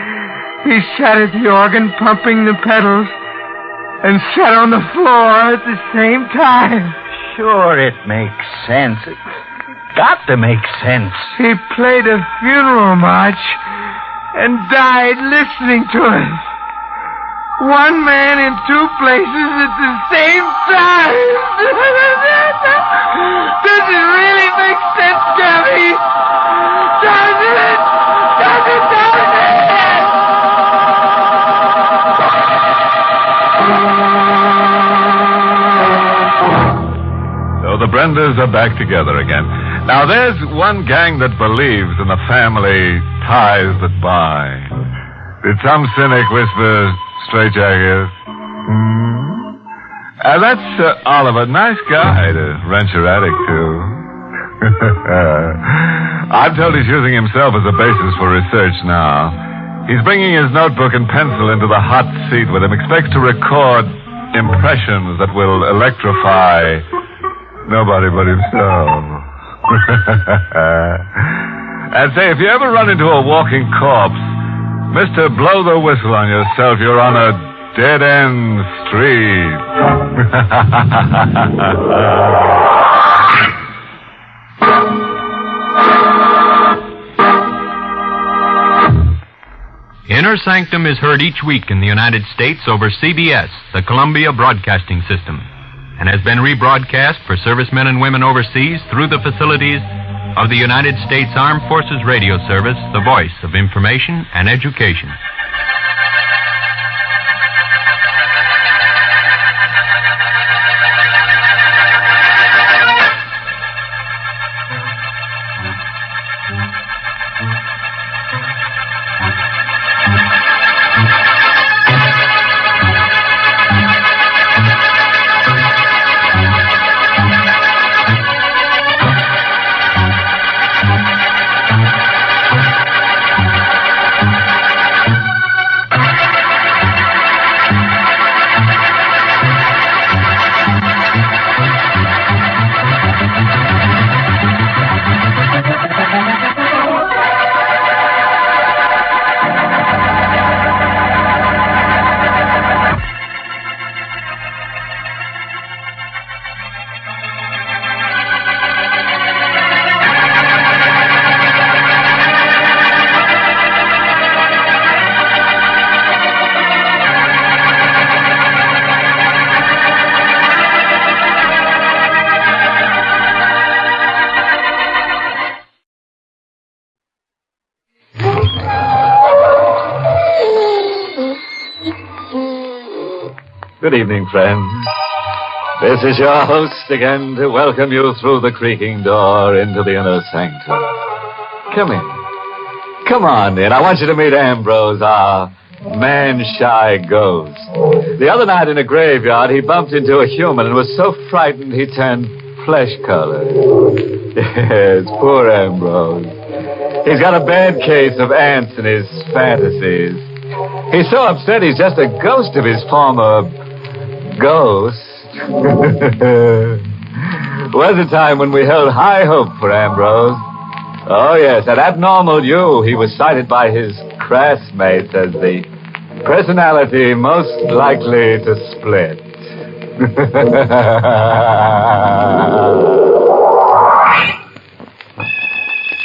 S: He sat at the organ pumping the pedals and sat on the floor at the same time.
X: Sure, it makes sense. It's got to make sense.
S: He played a funeral march and died listening to it. One man in two places at the same time. Does it really make sense, Gabby? Does it?
I: So the Brendas are back together again. Now, there's one gang that believes in the family ties that bind. Did some cynic whisper, straitjacket? That's Oliver. Nice guy to rent your attic to. I'm told he's using himself as a basis for research now. He's bringing his notebook and pencil into the hot seat with him. Expects to record impressions that will electrify nobody but himself. And say, if you ever run into a walking corpse, Mr. Blow the whistle on yourself. You're on a dead-end street.
E: Inner Sanctum is heard each week in the United States over CBS, the Columbia Broadcasting System, and has been rebroadcast for servicemen and women overseas through the facilities of the United States Armed Forces Radio Service, the voice of information and education.
I: Good evening, friends. This is your host again to welcome you through the creaking door into the inner sanctum. Come in.
H: Come on in. I want you to meet Ambrose, our man-shy ghost. The other night in a graveyard, he bumped into a human and was so frightened he turned flesh-colored. Yes, poor Ambrose. He's got a bad case of ants in his fantasies. He's so upset he's just a ghost of his former ghost. Was a time when we held high hope for Ambrose. Oh, yes, at Abnormal U, he was cited by his classmates as the personality most likely to split.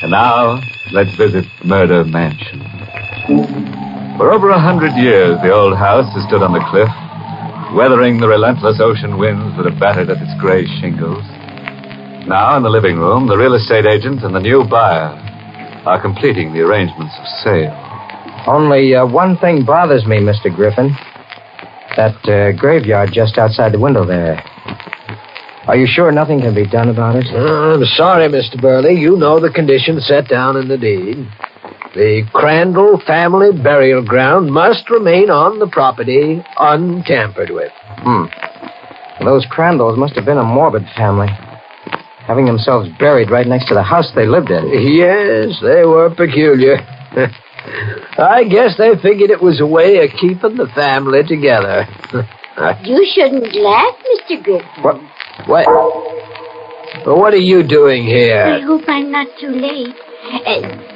H: And now, let's visit Murder Mansion. For over 100 years, the old house has stood on the cliff, weathering the relentless ocean winds that have battered at its gray shingles. Now, in the living room, the real estate agent and the new buyer are completing the arrangements of sale.
S: Only one thing bothers me, Mr. Griffin. That graveyard just outside the window there. Are you sure nothing can be done about it?
O: I'm sorry, Mr. Burley. You know the conditions set down in the deed. The Crandall family burial ground must remain on the property untampered with.
S: Those Crandalls must have been a morbid family, having themselves buried right next to the house they lived in.
O: Yes, they were peculiar. I guess they figured it was a way of keeping the family together.
T: You shouldn't laugh, Mr. Griffin.
O: What? Well, what are you doing here?
T: I hope I'm not too late.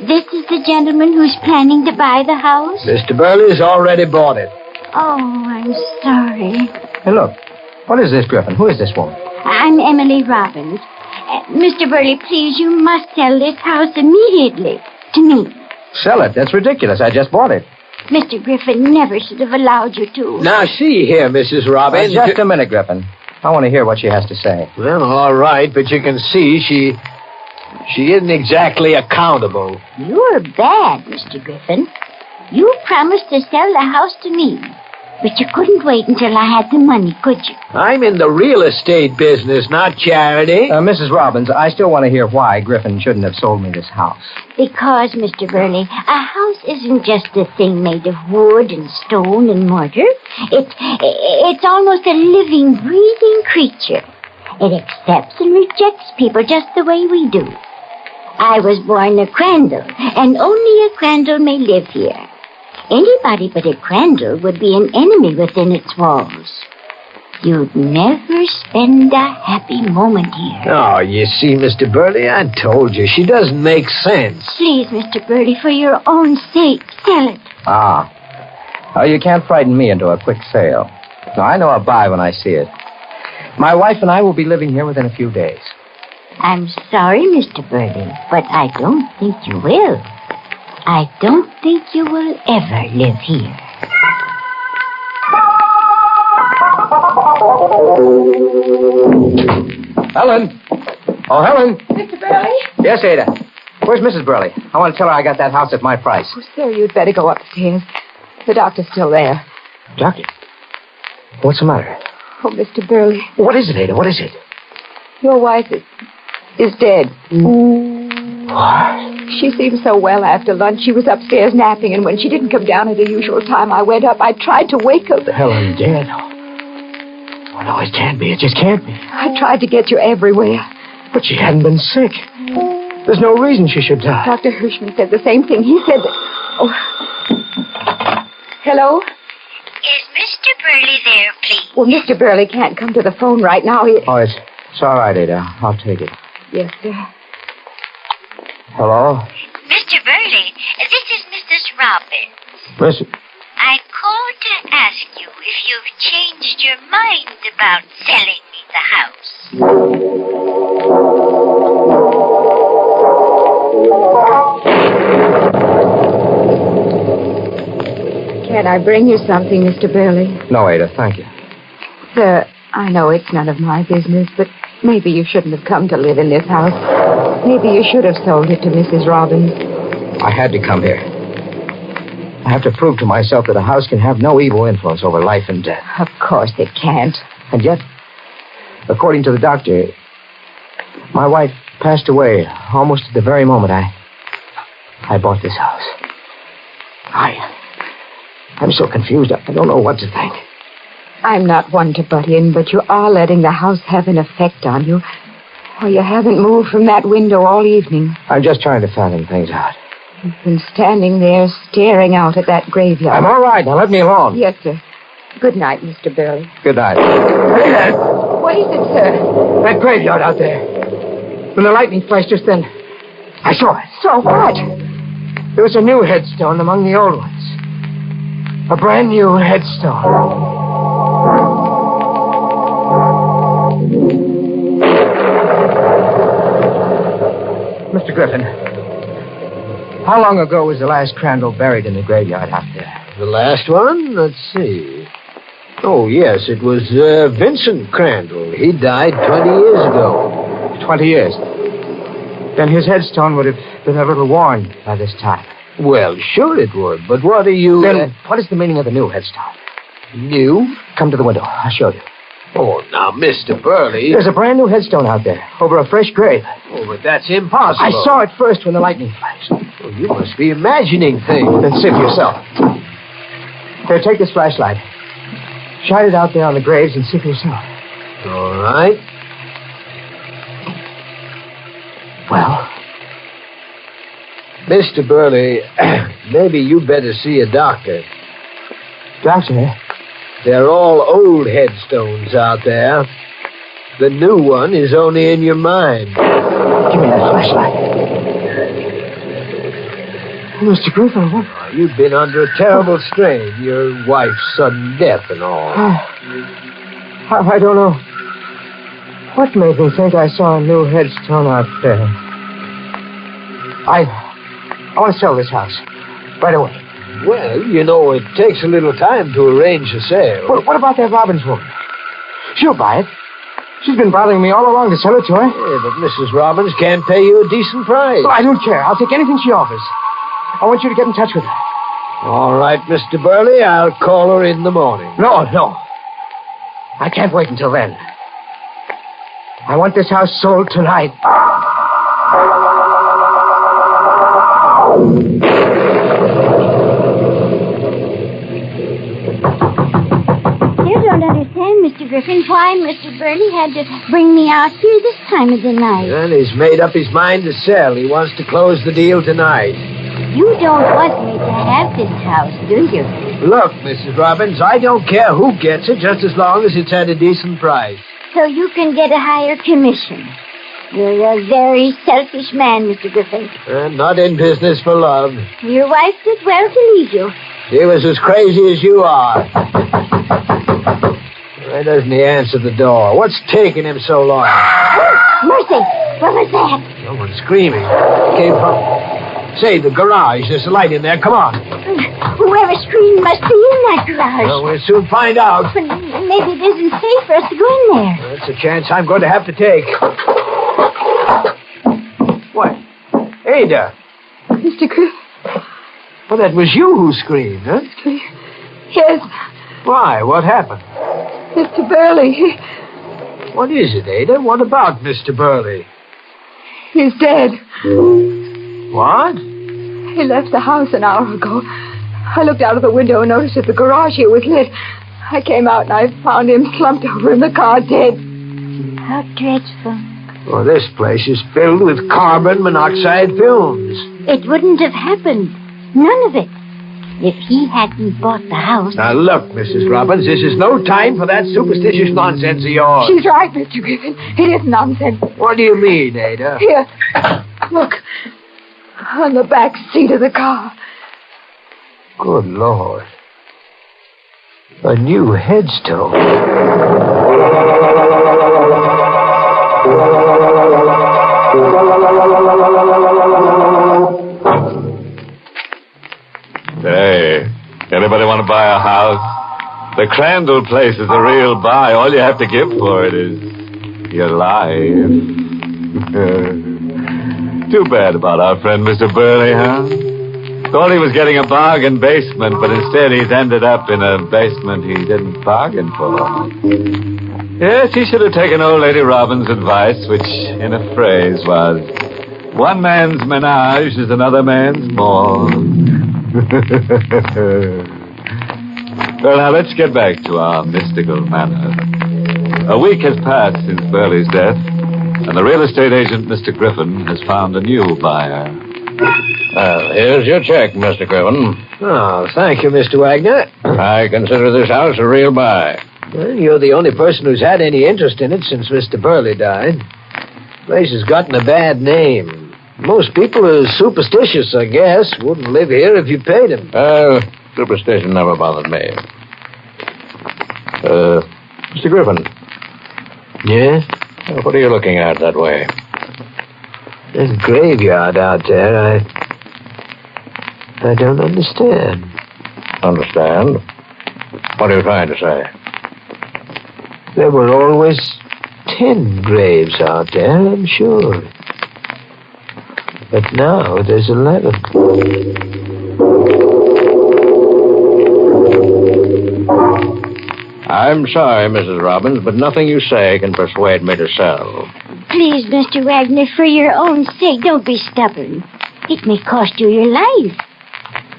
T: This is the gentleman who's planning to buy the house?
O: Mr. Burley's already bought it.
T: Oh, I'm sorry.
S: Hey, look. What is this, Griffin? Who is this woman?
T: I'm Emily Robbins. Mr. Burley, please, you must sell this house immediately to me.
S: Sell it? That's ridiculous. I just bought it.
T: Mr. Griffin never should have allowed you to.
O: Now, see here, Mrs. Robbins.
S: Just a minute, Griffin. I want to hear what she has to say.
O: Well, all right, but you can see she isn't exactly accountable.
T: You're bad, Mr. Griffin. You promised to sell the house to me, but you couldn't wait until I had the money, could you?
O: I'm in the real estate business, not charity.
S: Mrs. Robbins, I still want to hear why Griffin shouldn't have sold me this house.
T: Because, Mr. Burley, a house isn't just a thing made of wood and stone and mortar. It's almost a living, breathing creature. It accepts and rejects people just the way we do. I was born a Crandall, and only a Crandall may live here. Anybody but a Crandall would be an enemy within its walls. You'd never spend a happy moment here.
O: Oh, you see, Mr. Burley, I told you. She doesn't make sense.
T: Please, Mr. Burley, for your own sake, sell it.
S: Oh, you can't frighten me into a quick sale. No, I know I'll buy when I see it. My wife and I will be living here within a few days.
T: I'm sorry, Mr. Burley, but I don't think you will. I don't think you will ever live here.
S: Helen! Oh, Helen!
Q: Mr. Burley?
S: Yes, Ada. Where's Mrs. Burley? I want to tell her I got that house at my price.
Q: Oh, sir, you'd better go upstairs. The doctor's still there.
S: Doctor? What's the matter?
Q: Oh, Mr. Burley.
S: What is it, Ada? What is it?
Q: Your wife is dead.
S: What?
Q: She seemed so well after lunch. She was upstairs napping, and when she didn't come down at the usual time, I went up. I tried to wake her, but...
S: Helen dead? Oh, no, it can't be. It just can't be.
Q: I tried to get you everywhere.
S: But she hadn't been sick. There's no reason she should die.
Q: Dr. Hirschman said the same thing. He said that... Oh. Hello?
T: Is Mr. Burley there, please?
Q: Well, Mr. Burley can't come to the phone right now.
S: Oh, it's all right, Ada. I'll take it.
Q: Yes, sir.
S: Hello?
T: Mr. Burley, this is Mrs. Robbins.
S: Listen.
T: I called to ask you if you've changed your mind about selling me the house.
Q: Can I bring you something, Mr. Burley?
S: No, Ada, thank you.
Q: Sir, I know it's none of my business, but maybe you shouldn't have come to live in this house. Maybe you should have sold it to Mrs. Robbins.
S: I had to come here. I have to prove to myself that a house can have no evil influence over life and death.
Q: Of course it can't.
S: And yet, according to the doctor, my wife passed away almost at the very moment
O: I bought this house. I'm so confused. I don't know what to think.
D: I'm not one to butt in, but you are letting the house have an effect on you. Or you haven't moved from that window all evening.
O: I'm just trying to fathom things out.
D: You've been standing there staring out at that graveyard.
O: I'm all right. Now let me alone.
D: Yes, sir. Good night, Mr. Burley.
O: Good night.
D: Hey there. What is it, sir?
O: That graveyard out there. When the lightning flashed just then, I saw it.
D: Saw what?
O: There was a new headstone among the old ones. A brand new headstone. Mr. Griffin, how long ago was the last Crandall buried in the graveyard out there?
N: The last one? Let's see. Oh, yes, it was Vincent Crandall. He died 20 years ago.
O: 20 years? Then his headstone would have been a little worn by this time.
N: Well, sure it would, but what are you...
O: Then what is the meaning of the new headstone?
N: New?
O: Come to the window. I'll show you.
N: Oh, now, Mr. Burley...
O: There's a brand new headstone out there, over a fresh grave.
N: Oh, but that's impossible.
O: I saw it first when the lightning flashed.
N: Well, you must be imagining things.
O: Then see for yourself. Here, take this flashlight. Shine it out there on the graves and see for yourself.
N: All right.
O: Well...
N: Mr. Burley, maybe you better see a doctor.
O: Doctor?
N: They're all old headstones out there. The new one is only in your mind.
O: Give me that flashlight. Mr. Griffin, what?
N: You've been under a terrible strain. Your wife's sudden death and all.
O: I don't know. What made me think I saw a new headstone out there? I want to sell this house. Right away.
N: Well, you know, it takes a little time to arrange a sale.
O: What about that Robbins woman? She'll buy it. She's been bothering me all along to sell it to her.
N: Yeah, but Mrs. Robbins can't pay you a decent price.
O: Well, I don't care. I'll take anything she offers. I want you to get in touch with her.
N: All right, Mr. Burley, I'll call her in the morning.
O: No. I can't wait until then. I want this house sold tonight.
T: You don't understand, Mr. Griffin, why Mr. Burley had to bring me out here this time of the night.
N: And he's made up his mind to sell. He wants to close the deal tonight.
T: You don't want me to have this house, do you?
N: Look, Mrs. Robbins, I don't care who gets it, just as long as it's at a decent price.
T: So you can get a higher commission. You're a very selfish man, Mr. Griffin.
N: I'm not in business for love.
T: Your wife did well to leave you.
N: She was as crazy as you are. Why doesn't he answer the door? What's taking him so long?
T: Mercy! What was that?
N: Someone screaming. Came from... Say, the garage. There's a light in there. Come on.
T: Whoever screamed must be in that garage.
N: Well, we'll soon find out.
T: But maybe it isn't safe for us to go in there.
N: That's a chance I'm going to have to take. What? Ada.
D: Mr. Griffin.
N: Well, that was you who screamed, huh?
D: Yes.
N: Why? What happened?
D: Mr. Burley.
N: What is it, Ada? What about Mr. Burley?
D: He's dead.
N: What?
D: He left the house an hour ago. I looked out of the window and noticed that the garage here was lit. I came out and I found him slumped over in the car dead.
T: How dreadful.
N: Well, this place is filled with carbon monoxide fumes.
T: It wouldn't have happened. None of it. If he hadn't bought the house...
N: Now, look, Mrs. Robbins, this is no time for that superstitious nonsense of yours.
D: She's right, Mr. Griffin. It is nonsense.
N: What do you mean, Ada?
D: Here. Look. On the back seat of the car.
N: Good Lord. A new headstone.
H: Hey, anybody want to buy a house? The Crandall place is a real buy. All you have to give for it is your life. Too bad about our friend Mr. Burley, huh? Thought he was getting a bargain basement, but instead he's ended up in a basement he didn't bargain for. Yes, he should have taken old Lady Robbins' advice, which, in a phrase, was, One man's menage is another man's morgue. Well, now let's get back to our mystical manor. A week has passed since Burley's death, and the real estate agent, Mr. Griffin, has found a new buyer.
N: Well, here's your check, Mr. Griffin. Oh, thank you, Mr. Wagner. I consider this house a real buy. Well, you're the only person who's had any interest in it since Mr. Burley died. The place has gotten a bad name. Most people are superstitious, I guess. Wouldn't live here if you paid them.
G: Superstition never bothered me. Mr. Griffin.
N: Yeah?
G: What are you looking at that way?
N: There's a graveyard out there. I don't understand.
G: Understand? What are you trying to say?
N: There were always 10 graves out there, I'm sure. But now there's 11.
G: I'm sorry, Mrs. Robbins, but nothing you say can persuade me to sell.
T: Please, Mr. Wagner, for your own sake, don't be stubborn. It may cost you your life.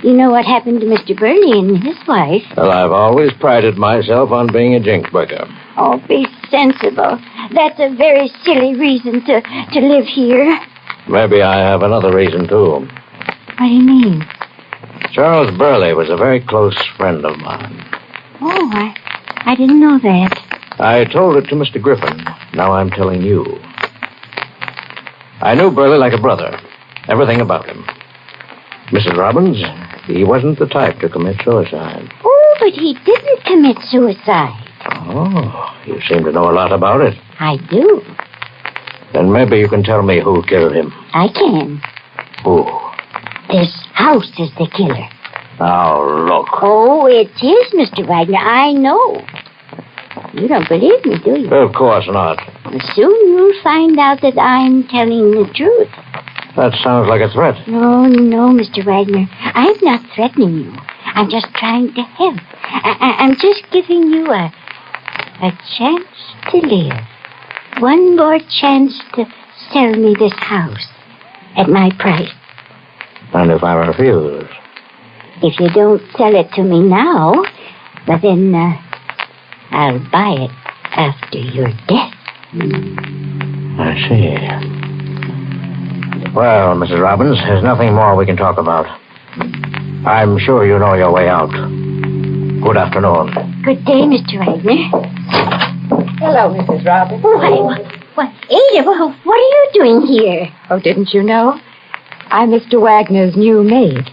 T: You know what happened to Mr. Burley and his wife.
G: Well, I've always prided myself on being a jinx breaker.
T: Oh, be sensible. That's a very silly reason to live here.
G: Maybe I have another reason, too.
T: What do you mean?
G: Charles Burley was a very close friend of mine.
T: Oh, I didn't know that.
G: I told it to Mr. Griffin. Now I'm telling you. I knew Burley like a brother. Everything about him. Mrs. Robbins, he wasn't the type to commit suicide.
T: Oh, but he didn't commit suicide.
G: Oh, you seem to know a lot about it.
T: I do.
G: Then maybe you can tell me who killed him.
T: I can.
G: Who?
T: This house is the killer.
G: Now, look.
T: Oh, it is, Mr. Wagner. I know. You don't believe me, do you?
G: Of course not.
T: Soon you'll find out that I'm telling the truth.
G: That sounds like a threat.
T: No, Mr. Wagner. I'm not threatening you. I'm just trying to help. I'm just giving you a chance to live. One more chance to sell me this house at my price.
G: And if I refuse?
T: If you don't sell it to me now, well then, I'll buy it after your death.
G: I see. Well, Mrs. Robbins, there's nothing more we can talk about. I'm sure you know your way out. Good afternoon.
T: Good day, Mr. Wagner.
D: Hello, Mrs. Robbins.
T: Why, Ada, what are you doing here?
D: Oh, didn't you know? I'm Mr. Wagner's new maid.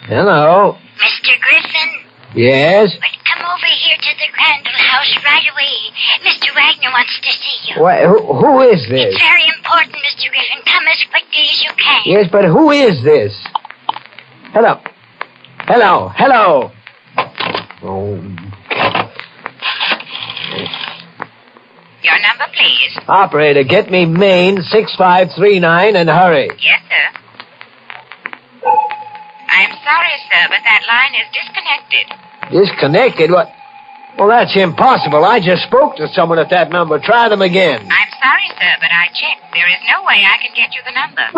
N: Hello.
T: Mr. Griffin?
N: Yes?
T: Come over here to the Crandall house right away. Mr. Wagner wants to see you.
N: Who is this?
T: It's very important, Mr. Griffin. Come as quickly as you can.
N: Yes, but who is this? Hello. Oh.
M: Your number, please.
N: Operator, get me Maine 6539 and hurry.
M: Yes, sir. I'm sorry, sir, but that line is disconnected.
N: Disconnected? What? Well, that's impossible. I just spoke to someone at that number. Try them again.
M: I'm sorry, sir, but I checked. There is no way I can get you the number.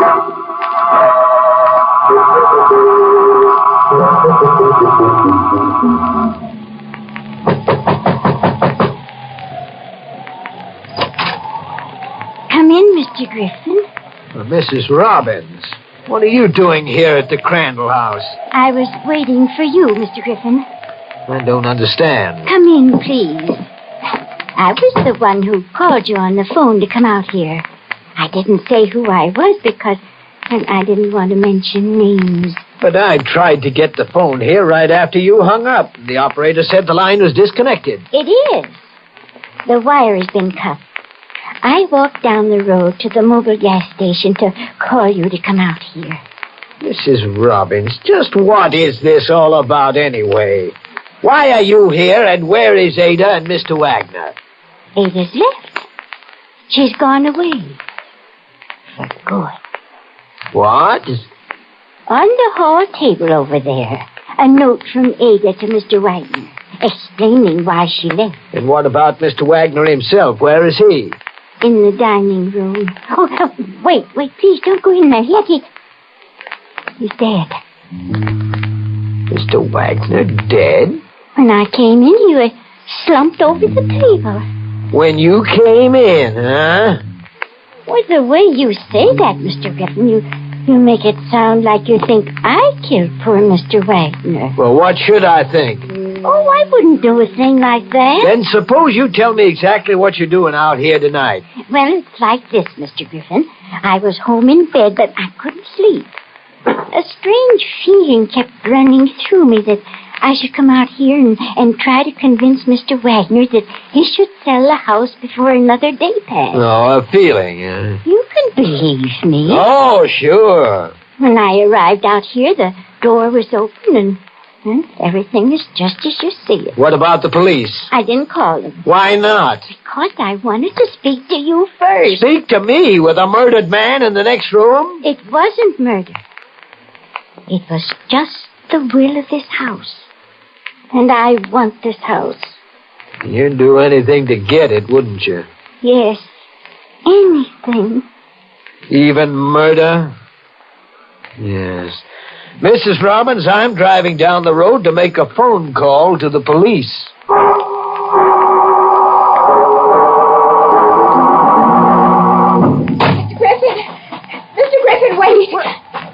T: Come in, Mr. Griffin.
N: Mrs. Robbins, what are you doing here at the Crandall house?
T: I was waiting for you, Mr. Griffin.
N: I don't understand.
T: Come in, please. I was the one who called you on the phone to come out here. I didn't say who I was because I didn't want to mention names.
N: But I tried to get the phone here right after you hung up. The operator said the line was disconnected.
T: It is. The wire has been cut. I walked down the road to the mobile gas station to call you to come out here.
N: Mrs. Robbins, just what is this all about anyway? Why are you here, and where is Ada and Mr. Wagner?
T: Ada's left. She's gone away. For good.
N: What?
T: On the hall table over there, a note from Ada to Mr. Wagner. explaining why she left.
O: And what about Mr. Wagner himself? Where is he?
T: In the dining room. Oh, wait, please don't go in there yet. He's dead.
O: Mr. Wagner dead?
T: When I came in, he was slumped over the table.
O: When you came in, huh?
T: Well, the way you say that, Mr. Griffin, you make it sound like you think I killed poor Mr. Wagner.
O: Well, what should I think?
T: Oh, I wouldn't do a thing like that.
O: Then suppose you tell me exactly what you're doing out here tonight.
T: Well, it's like this, Mr. Griffin. I was home in bed, but I couldn't sleep. A strange feeling kept running through me that I should come out here and try to convince Mr. Wagner that he should sell the house before another day passed.
O: Oh, a feeling, huh?
T: You can believe me.
O: Oh, sure.
T: When I arrived out here, the door was open and everything is just as you see it.
O: What about the police?
T: I didn't call them.
O: Why not?
T: Because I wanted to speak to you first.
O: Speak to me with a murdered man in the next room?
T: It wasn't murder. It was just the will of this house. And I want this house.
O: You'd do anything to get it, wouldn't you?
T: Yes. Anything.
O: Even murder? Yes. Mrs. Robbins, I'm driving down the road to make a phone call to the police.
D: Mr. Griffin, wait.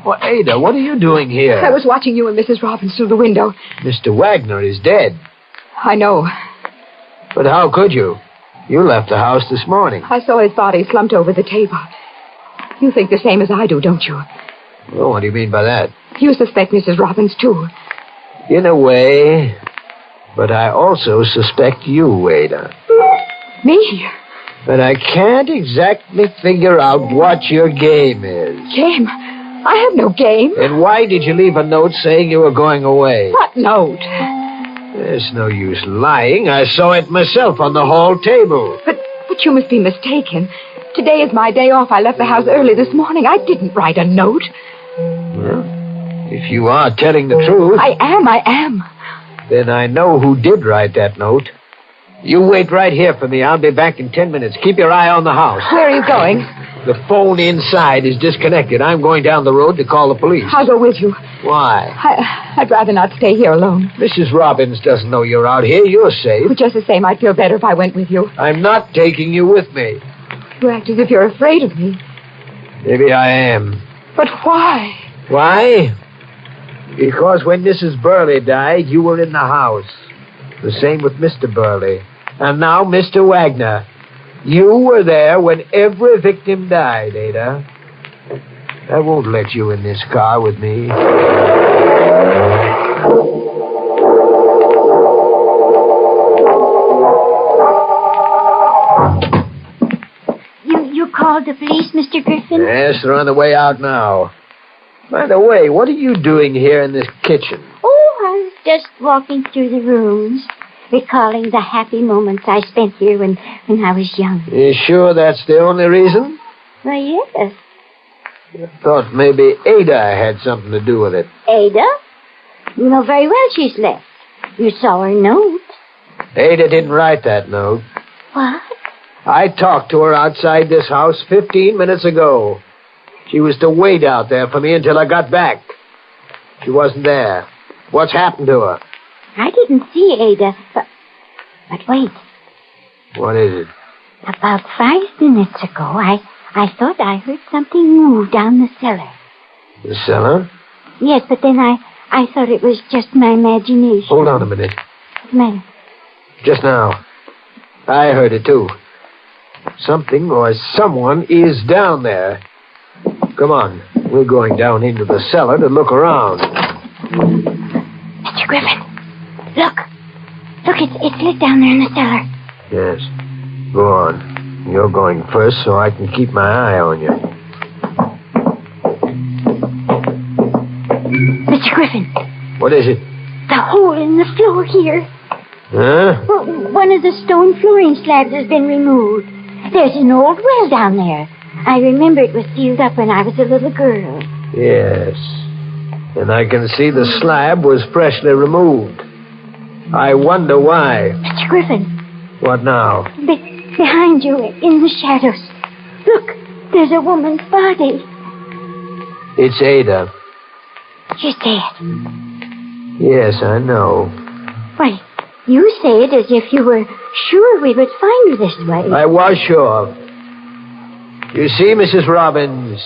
O: Well, Ada, what are you doing here?
D: I was watching you and Mrs. Robbins through the window.
O: Mr. Wagner is dead.
D: I know.
O: But how could you? You left the house this morning.
D: I saw his body slumped over the table. You think the same as I do, don't you?
O: Well, what do you mean by that?
D: You suspect Mrs. Robbins, too.
O: In a way. But I also suspect you, Ada.
D: Me?
O: But I can't exactly figure out what your game is.
D: Game? I have no game.
O: And why did you leave a note saying you were going away?
D: What note?
O: There's no use lying. I saw it myself on the hall table.
D: But you must be mistaken. Today is my day off. I left the house early this morning. I didn't write a note.
O: Well, if you are telling the truth...
D: I am.
O: Then I know who did write that note. You wait right here for me. I'll be back in 10 minutes. Keep your eye on the house.
D: Where are you going?
O: The phone inside is disconnected. I'm going down the road to call the police.
D: I'll go with you.
O: Why?
D: I'd rather not stay here alone.
O: Mrs. Robbins doesn't know you're out here. You're safe.
D: But just the same, I'd feel better if I went with you.
O: I'm not taking you with me.
D: You act as if you're afraid of me.
O: Maybe I am.
D: But why?
O: Why? Because when Mrs. Burley died, you were in the house. The same with Mr. Burley. And now Mr. Wagner. You were there when every victim died, Ada. I won't let you in this car with me.
T: You called the police, Mr. Griffin?
O: Yes, they're on the way out now. By the way, what are you doing here in this kitchen?
T: Oh, I was just walking through the rooms, recalling the happy moments I spent here when I was young.
O: You sure that's the only reason?
T: Why, yes.
O: I thought maybe Ada had something to do with it.
T: Ada? You know very well she's left. You saw her note.
O: Ada didn't write that note.
T: What?
O: I talked to her outside this house 15 minutes ago. She was to wait out there for me until I got back. She wasn't there. What's happened to her?
T: I didn't see Ada, but wait.
O: What is it?
T: About 5 minutes ago, I thought I heard something move down the cellar.
O: The cellar?
T: Yes, but then I thought it was just my imagination.
O: Hold on a minute.
T: What's the matter?
O: Just now. I heard it, too. Something or someone is down there. Come on. We're going down into the cellar to look around.
T: Mr. Griffin, look. Look, it's lit down there in the cellar.
O: Yes. Go on. You're going first so I can keep my eye on you.
T: Mr. Griffin.
O: What is it?
T: The hole in the floor here.
O: Huh?
T: Well, one of the stone flooring slabs has been removed. There's an old well down there. I remember it was sealed up when I was a little girl.
O: Yes. And I can see the slab was freshly removed. I wonder why.
T: Mr. Griffin.
O: What now?
T: Behind you, in the shadows. Look, there's a woman's body.
O: It's Ada.
T: She's dead.
O: Yes, I know.
T: Why, you say it as if you were sure we would find her this way.
O: I was sure. You see, Mrs. Robbins,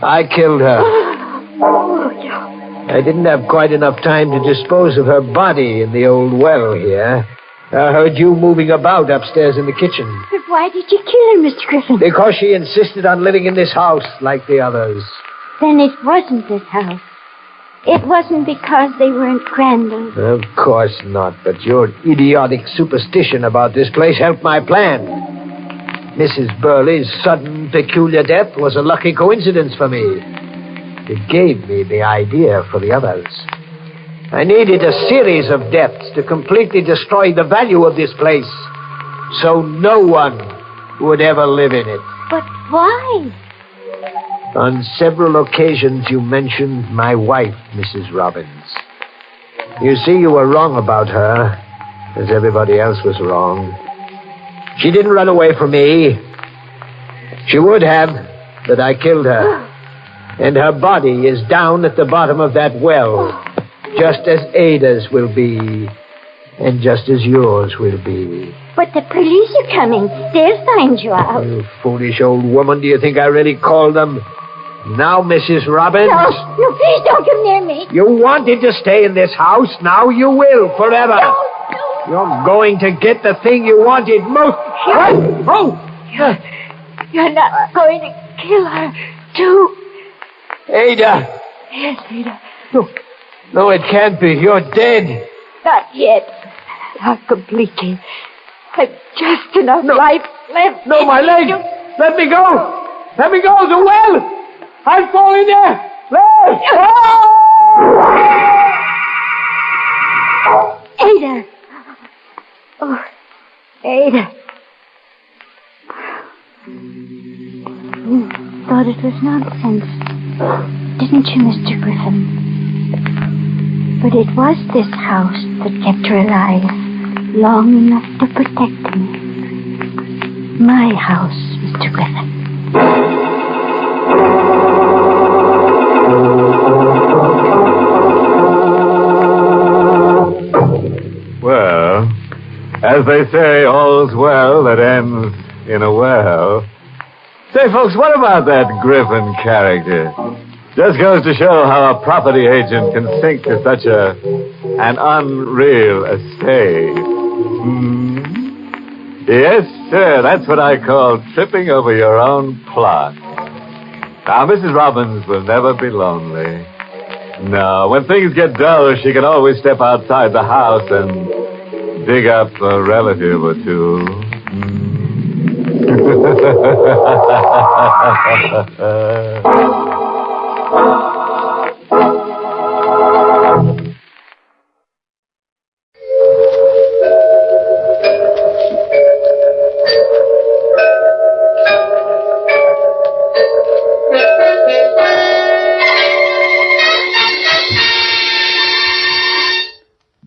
O: I killed her.
T: Oh, no.
O: I didn't have quite enough time to dispose of her body in the old well here. I heard you moving about upstairs in the kitchen.
T: But why did you kill her, Mr. Griffin?
O: Because she insisted on living in this house like the others.
T: Then it wasn't this house. It wasn't because they weren't Crandall's.
O: Of course not, but your idiotic superstition about this place helped my plan. Mrs. Burley's sudden, peculiar death was a lucky coincidence for me. It gave me the idea for the others. I needed a series of deaths to completely destroy the value of this place, so no one would ever live in it.
T: But why?
O: On several occasions you mentioned my wife, Mrs. Robbins. You see, you were wrong about her, as everybody else was wrong. She didn't run away from me. She would have, but I killed her. And her body is down at the bottom of that well, just as Ada's will be, and just as yours will be.
T: But the police are coming. They'll find you out.
O: You foolish old woman, do you think I really called them? Now, Mrs. Robbins?
T: No, please don't come near me.
O: You wanted to stay in this house. Now you will, forever.
T: No.
O: You're going to get the thing you wanted most. Oh!
T: You're not going to kill her, too.
O: Ada!
T: Yes, Ada.
O: No, it can't be. You're dead.
T: Not yet. Not completely. I've just enough life left.
O: No, my leg! Let me go! Let me go! The well! I'll fall in there!
T: Ada! Oh, Ada. You thought it was nonsense, didn't you, Mr. Griffin? But it was this house that kept her alive long enough to protect me. My house, Mr. Griffin.
H: Well, as they say, all's well that ends in a well. Say, folks, what about that Griffin character? Just goes to show how a property agent can sink to such an unreal estate. Yes, sir, that's what I call tripping over your own plot. Now, Mrs. Robbins will never be lonely. No, when things get dull, she can always step outside the house and dig up a relative or two.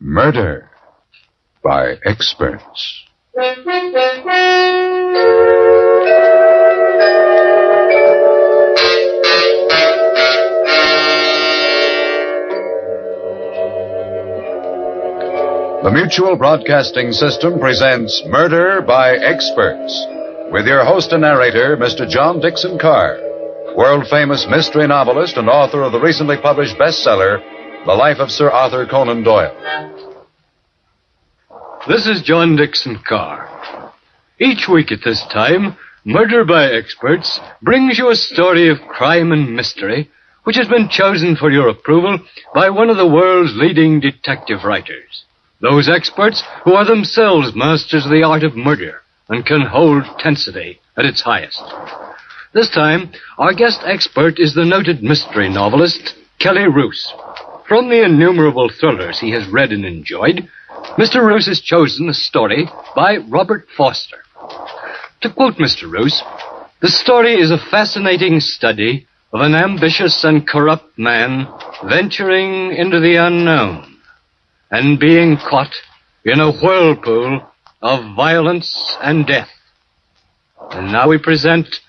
F: Murder by Experts. The Mutual Broadcasting System presents Murder by Experts with your host and narrator, Mr. John Dixon Carr, world-famous mystery novelist and author of the recently published bestseller, The Life of Sir Arthur Conan Doyle.
L: This is John Dixon Carr. Each week at this time, Murder by Experts brings you a story of crime and mystery which has been chosen for your approval by one of the world's leading detective writers. Those experts who are themselves masters of the art of murder and can hold tensity at its highest. This time, our guest expert is the noted mystery novelist, Kelly Roos. From the innumerable thrillers he has read and enjoyed, Mr. Roos has chosen a story by Robert Foster. To quote Mr. Roos, the story is a fascinating study of an ambitious and corrupt man venturing into the unknown. and being caught in a whirlpool of violence and death. And now we present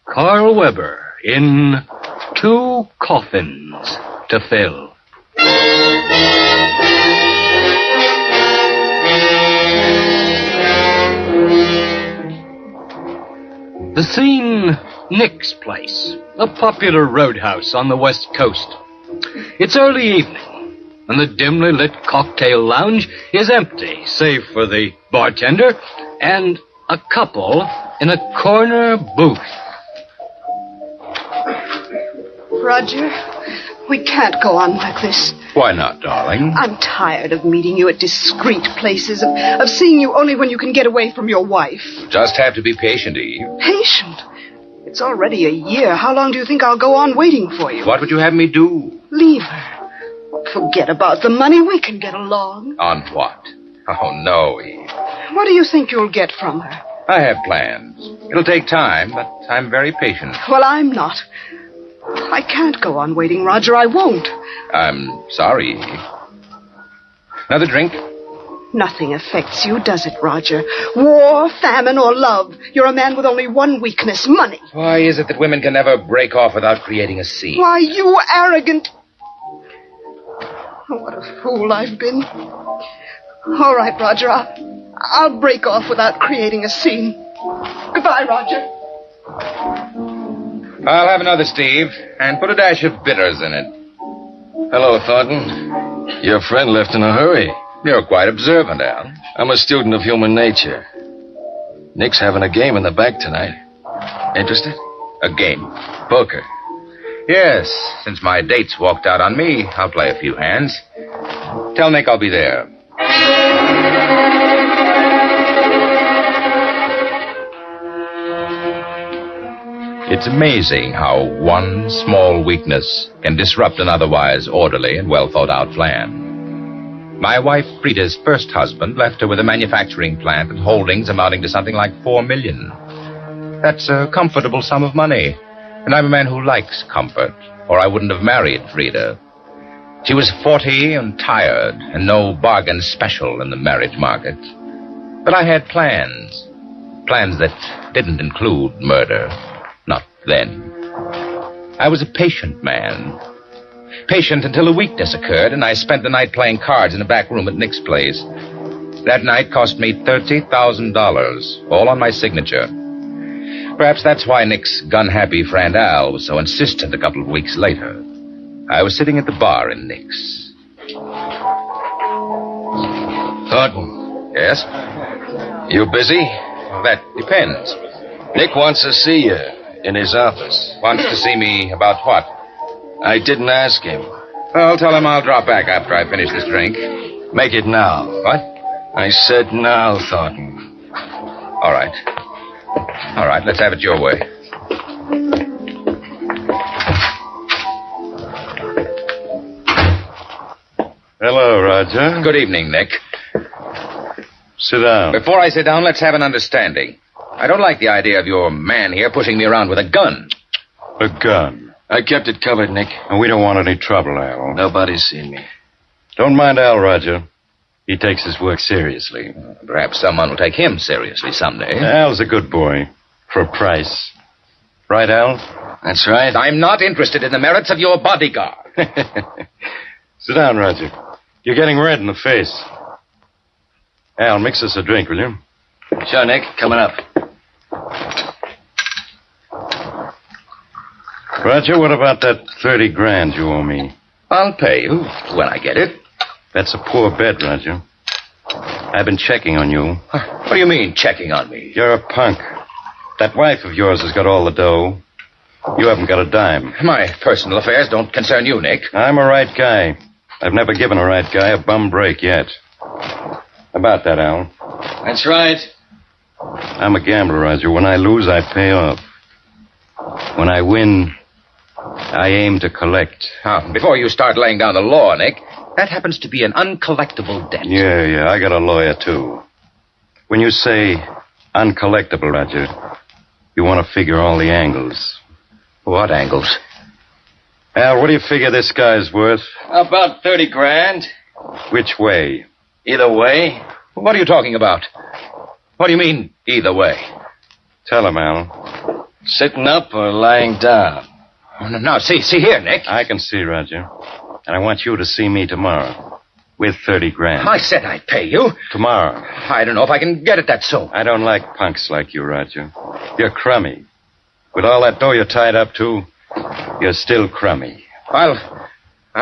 L: Carl Weber in Two Coffins to Fill. The scene, Nick's place, a popular roadhouse on the West Coast. It's early evening, and the dimly lit cocktail lounge is empty, save for the bartender and a couple in a corner booth.
B: Roger, we can't go on like this.
J: Why not, darling?
B: I'm tired of meeting you at discreet places, of seeing you only when you can get away from your wife.
J: Just have to be patient, Eve.
B: Patient? It's already a year. How long do you think I'll go on waiting for you?
J: What would you have me do?
B: Leave her. Forget about the money. We can get along.
J: On what? Oh, no, Eve.
B: What do you think you'll get from her?
J: I have plans. It'll take time, but I'm very patient.
B: Well, I'm not. I can't go on waiting, Roger. I won't.
J: I'm sorry, Eve. Another drink?
B: Nothing affects you, does it, Roger? War, famine, or love. You're a man with only one weakness, money.
J: Why is it that women can never break off without creating a scene?
B: Why, you arrogant... Oh, what a fool I've been. All right, Roger, I'll break off without creating a scene. Goodbye, Roger.
J: I'll have another, Steve, and put a dash of bitters in it.
U: Hello, Thornton. Your friend left in a hurry.
J: You're quite observant, Al.
U: I'm a student of human nature. Nick's having a game in the back tonight. Interested?
J: A game?
U: Poker.
J: Yes, since my date's walked out on me, I'll play a few hands. Tell Nick I'll be there. It's amazing how one small weakness can disrupt an otherwise orderly and well-thought-out plan. My wife, Frida's first husband, left her with a manufacturing plant and holdings amounting to something like $4 million. That's a comfortable sum of money, and I'm a man who likes comfort, or I wouldn't have married Frida. She was 40 and tired, and no bargain special in the marriage market. But I had plans that didn't include murder. Not then. I was a patient man. Patient until a weakness occurred, and I spent the night playing cards in a back room at Nick's place. That night cost me $30,000, all on my signature. Perhaps that's why Nick's gun-happy friend Al was so insistent a couple of weeks later. I was sitting at the bar in Nick's.
U: Thornton.
J: Yes?
U: You busy?
J: Well, that depends.
U: Nick wants to see you in his office.
J: Wants to see me about what?
U: I didn't ask him.
J: Well, tell him I'll drop back after I finish this drink.
U: Make it now.
J: What?
U: I said now, Thornton.
J: All right. All right, let's have it your way.
U: Hello, Roger.
J: Good evening, Nick.
U: Sit down.
J: Before I sit down, let's have an understanding. I don't like the idea of your man here pushing me around with a gun.
U: A gun? I kept it covered, Nick.
J: And we don't want any trouble, Al.
U: Nobody's seen me. Don't mind Al, Roger. He takes his work seriously.
J: Perhaps someone will take him seriously someday.
U: Al's a good boy. For a price. Right, Al?
J: That's right. I'm not interested in the merits of your bodyguard.
U: Sit down, Roger. You're getting red in the face. Al, mix us a drink, will you?
J: Sure, Nick. Coming up.
U: Roger, what about that 30 grand you owe me?
J: I'll pay you when I get it.
U: That's a poor bet, Roger. I've been checking on you.
J: What do you mean, checking on me?
U: You're a punk. That wife of yours has got all the dough. You haven't got a dime.
J: My personal affairs don't concern you, Nick.
U: I'm a right guy. I've never given a right guy a bum break yet. About that, Al.
J: That's right.
U: I'm a gambler, Roger. When I lose, I pay off. When I win, I aim to collect.
J: Before you start laying down the law, Nick, that happens to be an uncollectible debt.
U: Yeah, I got a lawyer, too. When you say uncollectible, Roger, you want to figure all the angles.
J: What angles?
U: Al, what do you figure this guy's worth?
J: About 30 grand.
U: Which way?
J: Either way? What are you talking about? What do you mean, either way?
U: Tell him, Al.
J: Sitting up or lying down? Oh, now, see here, Nick.
U: I can see, Roger. And I want you to see me tomorrow. With 30 grand.
J: I said I'd pay you.
U: Tomorrow.
J: I don't know if I can get it that soon.
U: I don't like punks like you, Roger. You're crummy. With all that dough you're tied up to, you're still crummy.
J: I'll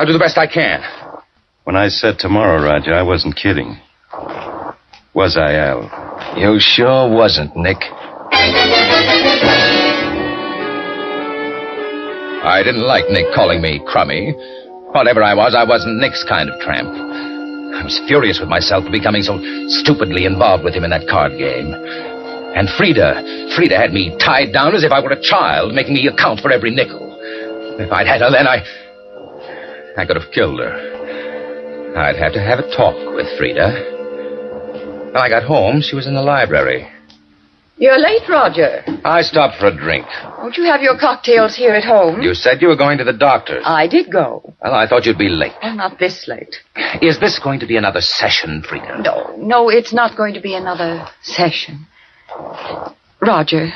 J: do the best I can.
U: When I said tomorrow, Roger, I wasn't kidding. Was I, Al?
J: You sure wasn't, Nick. I didn't like Nick calling me crummy. Whatever I wasn't Nick's kind of tramp. I was furious with myself for becoming so stupidly involved with him in that card game. And Frida had me tied down as if I were a child, making me account for every nickel. If I'd had her then, I could have killed her. I'd have to have a talk with Frida. When I got home, she was in the library.
Q: You're late, Roger.
J: I stopped for a drink.
Q: Won't you have your cocktails here at home?
J: You said you were going to the doctor's.
Q: I did go.
J: Well, I thought you'd be late.
Q: Well, not this late.
J: Is this going to be another session, Frida?
Q: No, it's not going to be another session. Roger,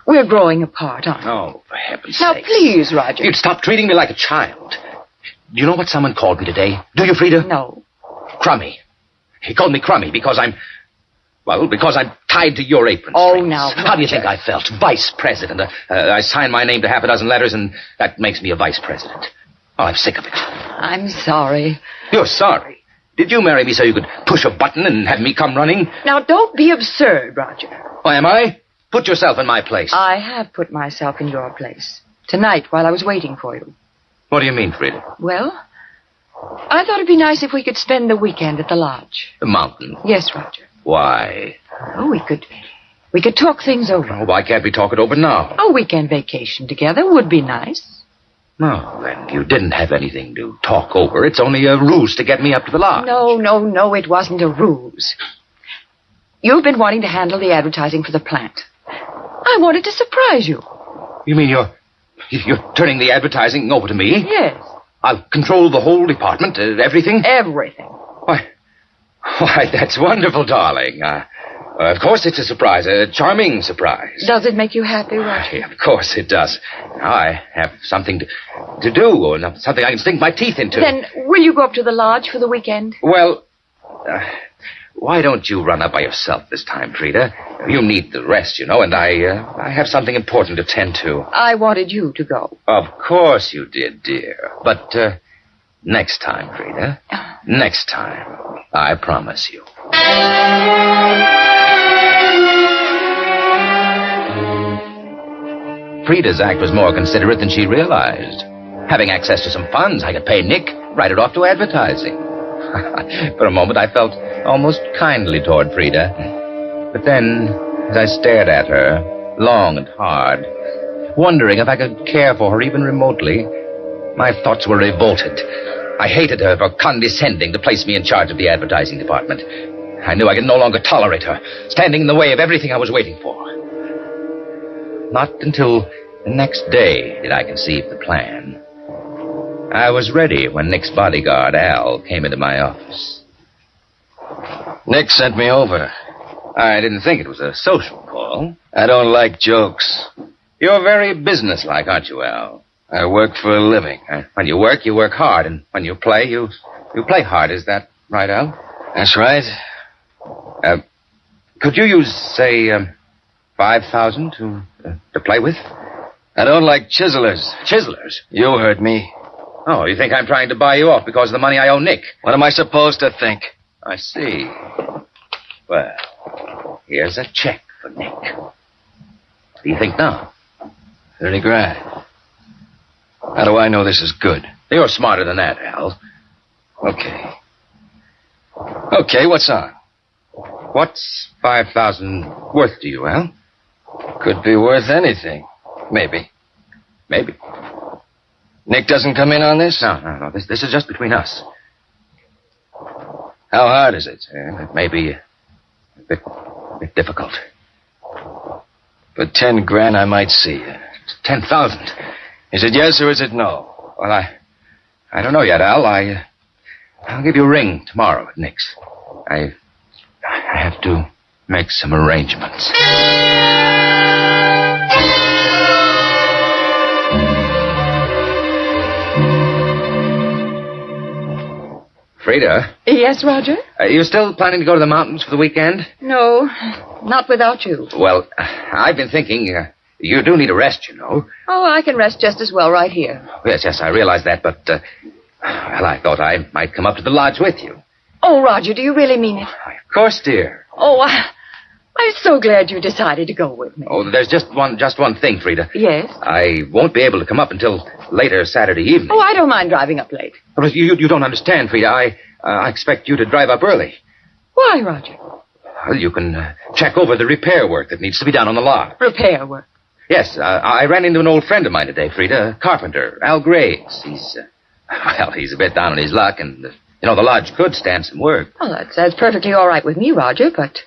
Q: we're growing apart, aren't we?
J: Oh, for heaven's
Q: sake. Now, please, Roger.
J: You'd stop treating me like a child. Do you know what someone called me today? Do you, Frida?
Q: No.
J: Crummy. He called me crummy because I'm tied to your apron
Q: strings.
J: Oh, now, Roger. How do you think I felt? Vice president. I signed my name to half a dozen letters, and that makes me a vice president. Oh, I'm sick of it.
Q: I'm sorry.
J: You're sorry? Did you marry me so you could push a button and have me come running?
Q: Now, don't be absurd, Roger.
J: Oh, am I? Put yourself in my place.
Q: I have put myself in your place. Tonight, while I was waiting for you.
J: What do you mean, Frida?
Q: Well, I thought it'd be nice if we could spend the weekend at the lodge.
J: The mountain?
Q: Yes, Roger.
J: Why?
Q: Oh, we could talk things over.
J: Oh, why can't we talk it over now?
Q: A weekend vacation together would be nice.
J: No, then you didn't have anything to talk over. It's only a ruse to get me up to the lodge.
Q: No, it wasn't a ruse. You've been wanting to handle the advertising for the plant. I wanted to surprise you.
J: You mean you're turning the advertising over to me?
Q: Yes.
J: I'll control the whole department, everything?
Q: Everything.
J: Why, that's wonderful, darling. Of course it's a surprise, a charming surprise.
Q: Does it make you happy, Roger?
J: Yeah, of course it does. Now I have something to do, or something I can sink my teeth into.
Q: Then will you go up to the lodge for the weekend?
J: Well, why don't you run up by yourself this time, Frida? You need the rest, you know, and I have something important to tend to.
Q: I wanted you to go.
J: Of course you did, dear. But next time, Frida. Next time. I promise you. Frida's act was more considerate than she realized. Having access to some funds, I could pay Nick, write it off to advertising. For a moment, I felt almost kindly toward Frida. But then, as I stared at her, long and hard, wondering if I could care for her even remotely, my thoughts were revolted. I hated her for condescending to place me in charge of the advertising department. I knew I could no longer tolerate her, standing in the way of everything I was waiting for. Not until the next day did I conceive the plan. I was ready when Nick's bodyguard, Al, came into my office.
U: Nick sent me over.
J: I didn't think it was a social call.
U: I don't like jokes.
J: You're very businesslike, aren't you, Al?
U: I work for a living.
J: When you work hard. And when you play, you play hard. Is that right, Al?
U: That's right.
J: Could you use, say, $5,000 to play with?
U: I don't like chiselers.
J: Chiselers?
U: You heard me.
J: Oh, you think I'm trying to buy you off because of the money I owe Nick?
U: What am I supposed to think?
J: I see. Well, here's a check for Nick. What do you think now?
U: 30 grand. How do I know this is good?
J: You're smarter than that, Al.
U: Okay. Okay, what's on?
J: What's 5,000 worth to you, Al?
U: Could be worth anything. Maybe.
J: Maybe.
U: Nick doesn't come in on this?
J: No. This is just between us.
U: How hard is it?
J: It may be a bit difficult.
U: For 10 grand, I might see you.
J: 10,000.
U: Is it yes or is it no?
J: Well, I don't know yet, Al. I'll give you a ring tomorrow at Nick's. I have to make some arrangements. Frida?
B: Yes, Roger?
J: Are you still planning to go to the mountains for the weekend?
B: No, not without you.
J: Well, I've been thinking, you do need a rest, you know.
B: Oh, I can rest just as well right here.
J: Yes, I realize that, but, well, I thought I might come up to the lodge with you.
B: Oh, Roger, do you really mean it?
J: Of course, dear.
B: Oh, I'm so glad you decided to go with me.
J: Oh, there's just one thing, Frida.
B: Yes?
J: I won't be able to come up until later Saturday evening.
B: Oh, I don't mind driving up late.
J: But you don't understand, Frida. I expect you to drive up early.
B: Why, Roger?
J: Well, you can check over the repair work that needs to be done on the lot.
B: Repair work?
J: Yes, I ran into an old friend of mine today, Frida, a carpenter, Al Graves. He's a bit down on his luck, and, the lodge could stand some work.
B: Well, that's perfectly all right with me, Roger, but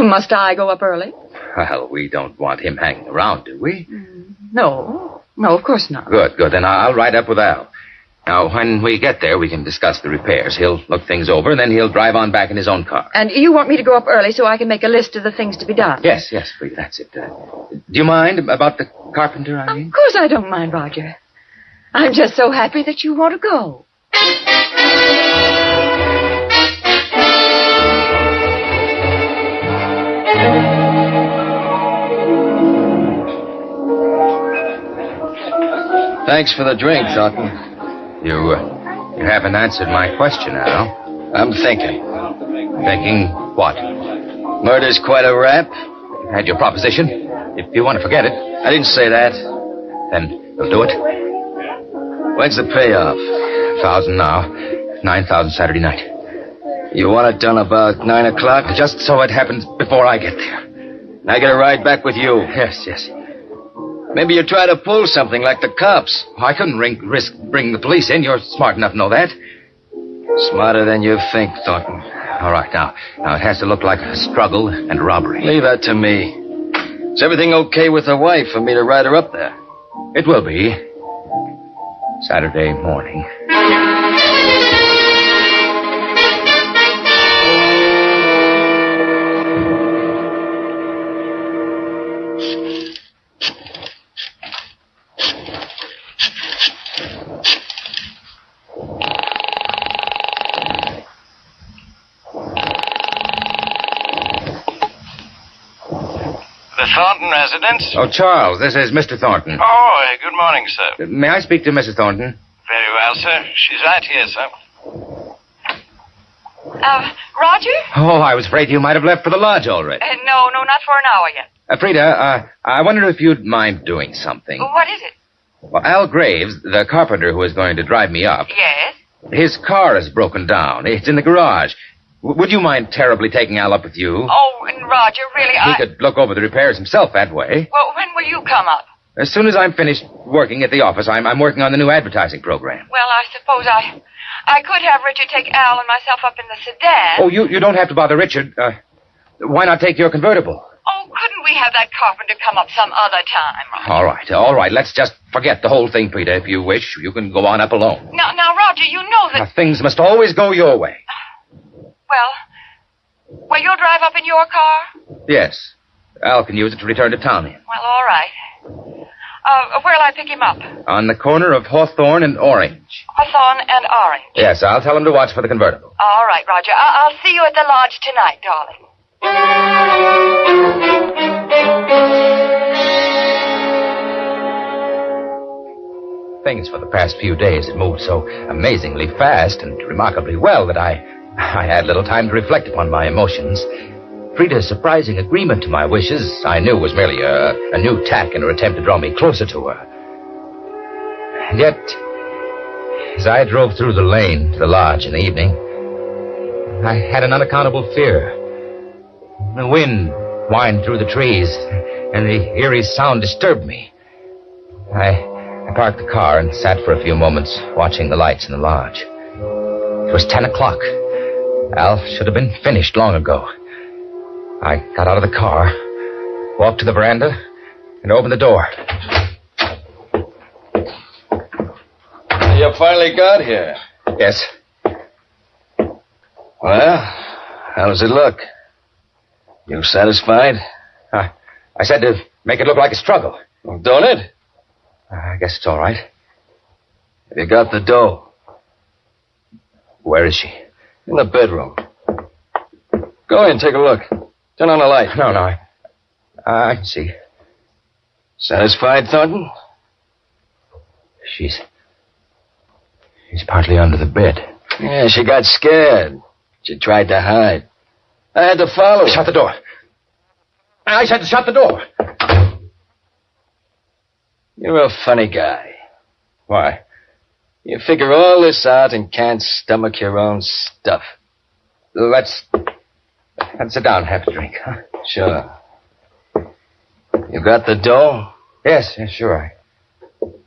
B: must I go up early?
J: Well, we don't want him hanging around, do we?
B: No, of course not.
J: Good. Then I'll ride up with Al. Now, when we get there, we can discuss the repairs. He'll look things over, and then he'll drive on back in his own car.
B: And you want me to go up early so I can make a list of the things to be done?
J: Yes, Frida, that's it. Do you mind about the carpenter, I mean?
B: Of course I don't mind, Roger. I'm just so happy that you want to go.
U: Thanks for the drink, Thornton.
J: You haven't answered my question, Al.
U: I'm thinking.
J: Thinking what?
U: Murder's quite a rap.
J: You had your proposition. If you want to forget it.
U: I didn't say that.
J: Then you'll do it.
U: When's the payoff?
J: 1,000 now. 9,000 Saturday night.
U: You want it done about 9 o'clock?
J: Just so it happens before I get there.
U: And I get a ride back with you.
J: Yes.
U: Maybe you try to pull something like the cops.
J: I couldn't risk bringing the police in. You're smart enough to know that.
U: Smarter than you think, Thornton.
J: All right, now it has to look like a struggle and robbery.
U: Leave that to me. Is everything okay with the wife for me to ride her up there?
J: It will be. Saturday morning.
K: Thornton residence?
J: Oh, Charles, this is Mr. Thornton.
K: Oh, good morning, sir.
J: May I speak to Mrs. Thornton?
K: Very well, sir. She's right here, sir.
M: Roger?
J: Oh, I was afraid you might have left for the lodge already.
M: No, not for an hour yet.
J: Frida, I wonder if you'd mind doing something.
M: What is it?
J: Well, Al Graves, the carpenter who is going to drive me up.
M: Yes?
J: His car is broken down. It's in the garage. Would you mind terribly taking Al up with you?
M: Oh, and Roger, really,
J: He could look over the repairs himself that way.
M: Well, when will you come up?
J: As soon as I'm finished working at the office, I'm working on the new advertising program.
M: Well, I suppose I could have Richard take Al and myself up in the sedan.
J: Oh, you don't have to bother Richard. Why not take your convertible?
M: Oh, couldn't we have that carpenter come up some other time?
J: All right. Let's just forget the whole thing, Frida. If you wish, you can go on up alone.
M: Now, Roger, you know that...
J: Things must always go your way.
M: Well, you'll drive up in your car?
J: Yes. Al can use it to return to town in.
M: Well, all right. Where'll I pick him up?
J: On the corner of Hawthorne and Orange.
M: Hawthorne and Orange.
J: Yes, I'll tell him to watch for the convertible.
M: All right, Roger. I'll see you at the lodge tonight, darling.
J: Things for the past few days had moved so amazingly fast and remarkably well that I had little time to reflect upon my emotions. Frida's surprising agreement to my wishes I knew was merely a new tack in her attempt to draw me closer to her. And yet, as I drove through the lane to the lodge in the evening, I had an unaccountable fear. The wind whined through the trees, and the eerie sound disturbed me. I parked the car and sat for a few moments watching the lights in the lodge. It was 10 o'clock. Al should have been finished long ago. I got out of the car, walked to the veranda, and opened the door.
U: You finally got here.
J: Yes.
N: Well, how does it look? You satisfied?
J: I said to make it look like a struggle.
N: Well, don't it?
J: I guess it's all right.
N: Have you got the dough?
J: Where is she?
N: In the bedroom. Go in, take a look. Turn on the light.
J: No. I can see.
N: Satisfied, Thornton?
J: She's partly under the bed.
N: Yeah, she got scared. She tried to hide. I had to follow her.
J: Shut the door. I said to shut the door.
N: You're a funny guy.
J: Why?
N: You figure all this out and can't stomach your own stuff.
J: Let's sit down and have a drink, huh?
N: Sure. You got the dough?
J: Yes, sure.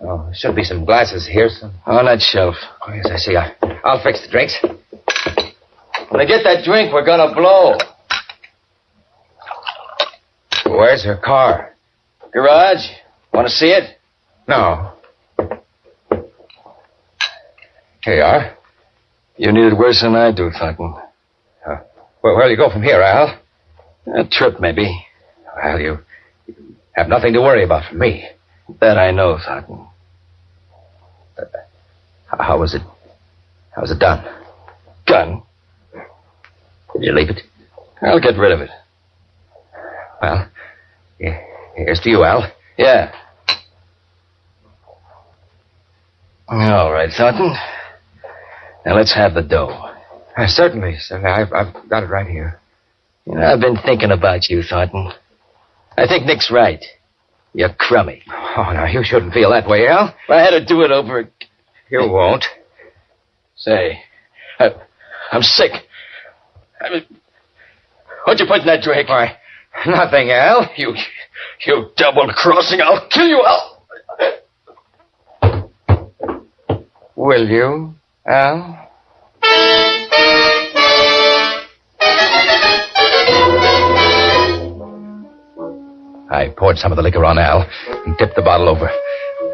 J: Oh, there should be some glasses here.
N: On that shelf.
J: Oh, yes, I see. I'll fix the drinks.
N: When I get that drink, we're gonna blow.
J: Where's her car?
N: Garage. Want to see it?
J: No. Here you are.
N: You need it worse than I do, Thornton.
J: Where'll you go from here, Al?
N: A trip, maybe.
J: Well, you have nothing to worry about from me.
N: That I know, Thornton.
J: How was it done?
N: Gun.
J: Did you leave it?
N: I'll get rid of it.
J: Well, here's to you, Al.
N: Yeah. All right, Thornton. Now let's have the dough.
J: Certainly. I've got it right here.
N: You know, I've been thinking about you, Thornton. I think Nick's right. You're crummy.
J: Oh, now, you shouldn't feel that way, Al.
N: If I had to do it over...
J: You won't.
N: Say, I'm sick. What'd you put in that drink?
J: Why, nothing, Al.
N: You double-crossing, I'll kill you, Al.
J: Will you, Al? I poured some of the liquor on Al and tipped the bottle over.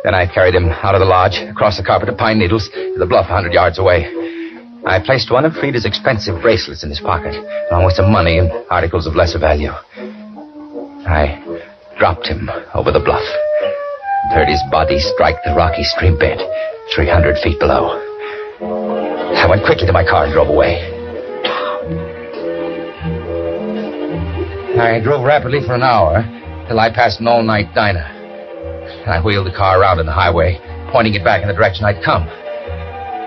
J: Then I carried him out of the lodge, across the carpet of pine needles, to the bluff 100 yards away. I placed one of Frida's expensive bracelets in his pocket, along with some money and articles of lesser value. I dropped him over the bluff and heard his body strike the rocky stream bed 300 feet below. I went quickly to my car and drove away. I drove rapidly for an hour till I passed an all-night diner. I wheeled the car around on the highway, pointing it back in the direction I'd come.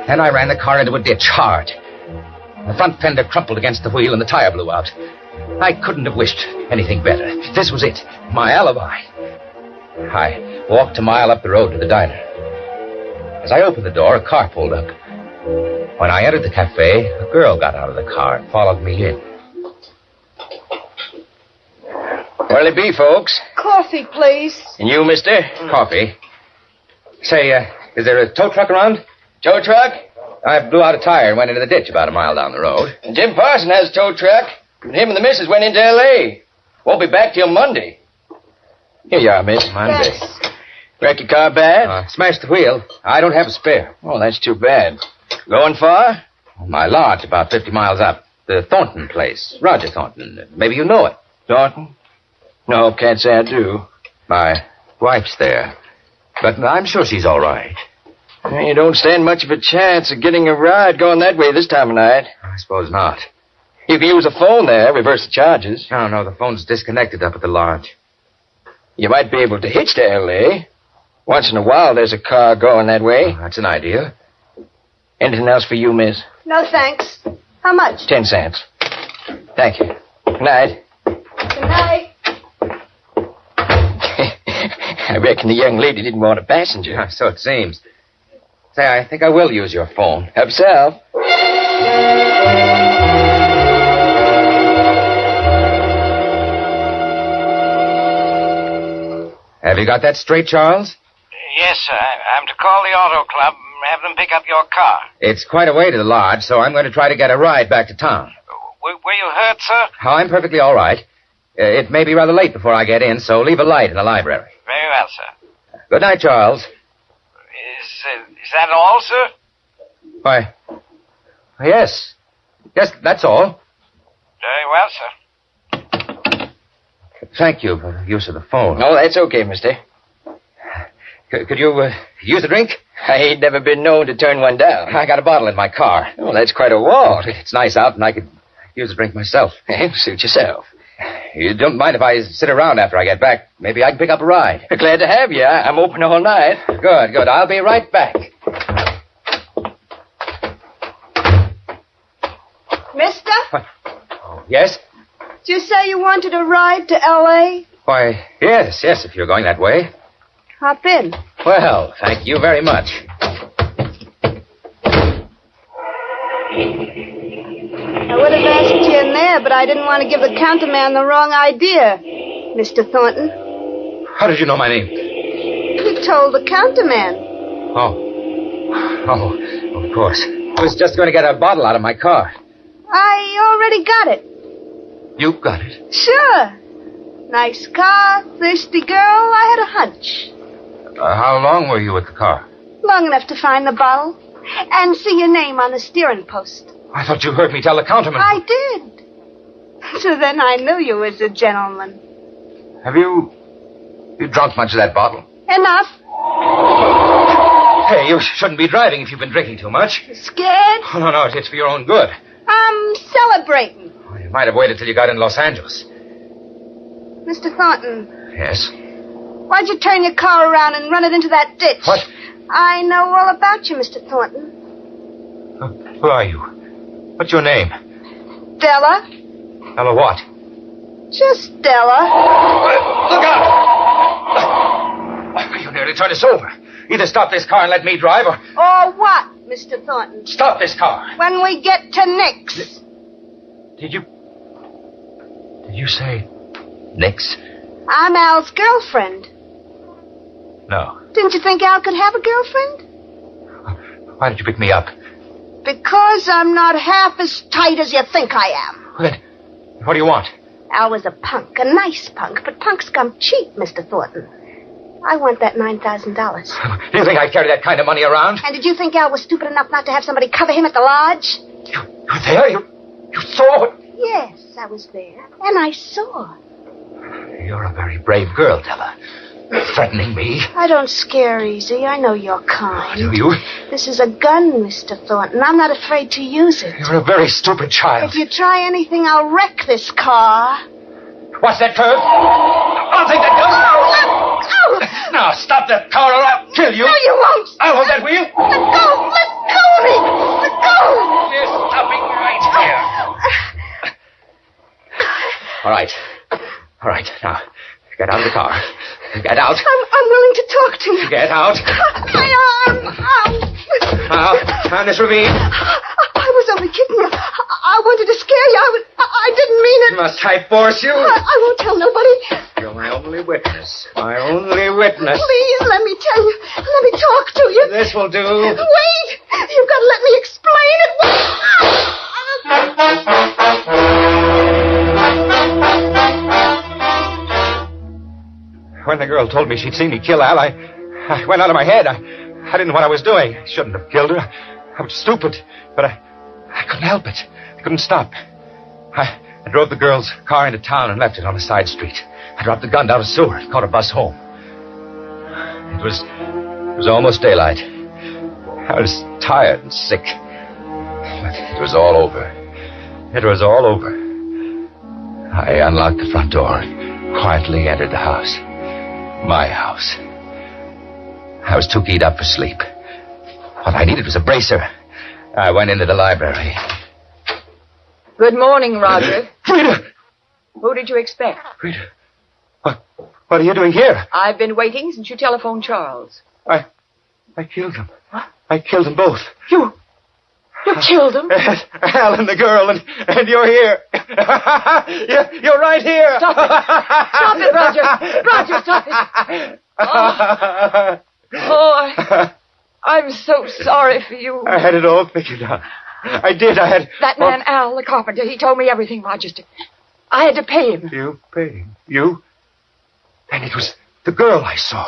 J: Then I ran the car into a ditch hard. The front fender crumpled against the wheel and the tire blew out. I couldn't have wished anything better. This was it, my alibi. I walked a mile up the road to the diner. As I opened the door, a car pulled up. When I entered the cafe, a girl got out of the car and followed me in. Where'll it be, folks?
B: Coffee, please.
N: And you, mister?
J: Coffee. Say, is there a tow truck around?
N: Tow truck?
J: I blew out a tire and went into the ditch about a mile down the road.
N: Jim Parson has a tow truck. But him and the missus went into L.A. Won't be back till Monday. Here you are, miss.
J: Monday.
B: Yes.
N: Wreck your car bad?
J: Smashed the wheel. I don't have a spare.
N: Oh, that's too bad. Going far?
J: My lodge, about 50 miles up. The Thornton place. Roger Thornton. Maybe you know it.
N: Thornton? No, can't say I do.
J: My wife's there. But I'm sure she's all right.
N: You don't stand much of a chance of getting a ride going that way this time of night.
J: I suppose not.
N: You can use a phone there, reverse the charges.
J: No, the phone's disconnected up at the lodge.
N: You might be able to hitch to L.A. Once in a while, there's a car going that way.
J: Oh, that's an idea.
N: Anything else for you, miss?
B: No, thanks. How much?
N: 10 cents. Thank you. Good night.
B: Good night.
N: I reckon the young lady didn't want a passenger.
J: So it seems. Say, I think I will use your phone.
N: Help yourself.
J: Have you got that straight, Charles?
K: Yes, sir. I'm to call the auto club and have them pick up your car.
J: It's quite a way to the lodge, so I'm going to try to get a ride back to town.
K: Were you hurt, sir?
J: Oh, I'm perfectly all right. It may be rather late before I get in, so leave a light in the library.
K: Very well, sir.
J: Good night, Charles.
K: Is that all, sir?
J: Why, yes.
P: Yes, that's all.
K: Very well, sir.
P: Thank you for the use of the phone.
N: No, that's okay, mister.
P: Could you use a drink?
N: I ain't never been known to turn one down.
P: I got a bottle in my car.
N: Oh, that's quite a wall.
P: It's nice out, and I could use a drink myself.
N: Suit yourself.
P: You don't mind if I sit around after I get back? Maybe I can pick up a ride.
N: Glad to have you. I'm open all night.
P: Good. I'll be right back.
B: Mister?
P: Yes?
B: Did you say you wanted a ride to L.A.?
P: Why, yes, if you're going that way.
B: Hop in.
P: Well, thank you very much.
B: I would have asked you in there, but I didn't want to give the counterman the wrong idea, Mr. Thornton.
P: How did you know my name?
B: You told the counterman.
P: Oh, of course. I was just going to get a bottle out of my car.
B: I already got it.
P: You got it?
B: Sure. Nice car, thirsty girl. I had a hunch.
P: How long were you with the car?
B: Long enough to find the bottle and see your name on the steering post.
P: I thought you heard me tell the counterman.
B: I did. So then I knew you was a gentleman.
P: Have you drunk much of that bottle?
B: Enough.
P: Hey, you shouldn't be driving if you've been drinking too much.
B: Scared?
P: Oh, no, it's for your own good.
B: I'm celebrating.
P: You might have waited till you got in Los Angeles.
B: Mr. Thornton.
P: Yes?
B: Why'd you turn your car around and run it into that ditch?
P: What?
B: I know all about you, Mr. Thornton.
P: Who are you? What's your name?
B: Della.
P: Ella what?
B: Just Della.
P: Look out! You nearly turned us over. Either stop this car and let me drive, or...
B: Or what, Mr. Thornton?
P: Stop this car.
B: When we get to Nick's.
P: Did you say Nick's?
B: I'm Al's girlfriend.
P: No.
B: Didn't you think Al could have a girlfriend?
P: Why did you pick me up?
B: Because I'm not half as tight as you think I am.
P: Then, what do you want?
B: Al was a punk, a nice punk, but punks come cheap, Mr. Thornton. I want that $9,000.
P: Do you think I carry that kind of money around?
B: And did you think Al was stupid enough not to have somebody cover him at the lodge?
P: You were there? You saw it?
B: Yes, I was there, and I saw.
P: You're a very brave girl, Della. Threatening me.
B: I don't scare easy. I know you're kind.
P: Do you?
B: This is a gun, Mr. Thornton. I'm not afraid to use it.
P: You're a very stupid child.
B: If you try anything, I'll wreck this car.
P: What's that, curve? I'll take that gun.
B: Ow!
P: Now, stop that car or I'll kill you.
B: No, you won't.
P: I'll hold that wheel.
B: Let go! Let go of me! Let go!
P: You're stopping right here. All right. Now, get out of the car. Get out.
B: I'm willing to talk to you.
P: Get out.
B: My arm. Ow.
P: Now, this ravine.
B: I was only kidding you. I wanted to scare you. I didn't mean it.
P: Must I force you?
B: I won't tell nobody.
P: You're my only witness. My only witness.
B: Please, let me tell you. Let me talk to you.
P: This will do.
B: Wait. You've got to let me explain it.
P: When the girl told me she'd seen me kill Al, I went out of my head. I didn't know what I was doing. I shouldn't have killed her. I was stupid, but I couldn't help it. I couldn't stop. I drove the girl's car into town and left it on a side street. I dropped the gun down a sewer and caught a bus home. It was almost daylight. I was tired and sick. But it was all over. It was all over. I unlocked the front door and quietly entered the house. My house. I was too keyed up for sleep. What I needed was a bracer. I went into the library.
Q: Good morning, Roger.
P: Frida!
Q: Who did you expect?
P: Frida, what are you doing here?
Q: I've been waiting since you telephoned Charles.
P: I killed them. What? I killed them both.
Q: You killed them?
P: Al and the girl, and you're here. You're right here.
Q: Stop it. Stop it, Roger. Roger, stop it. I'm so sorry for you.
P: I had it all figured out. I did.
Q: That man, Al, the carpenter, he told me everything, Roger. I had to pay him.
P: You pay him? You? And it was the girl I saw.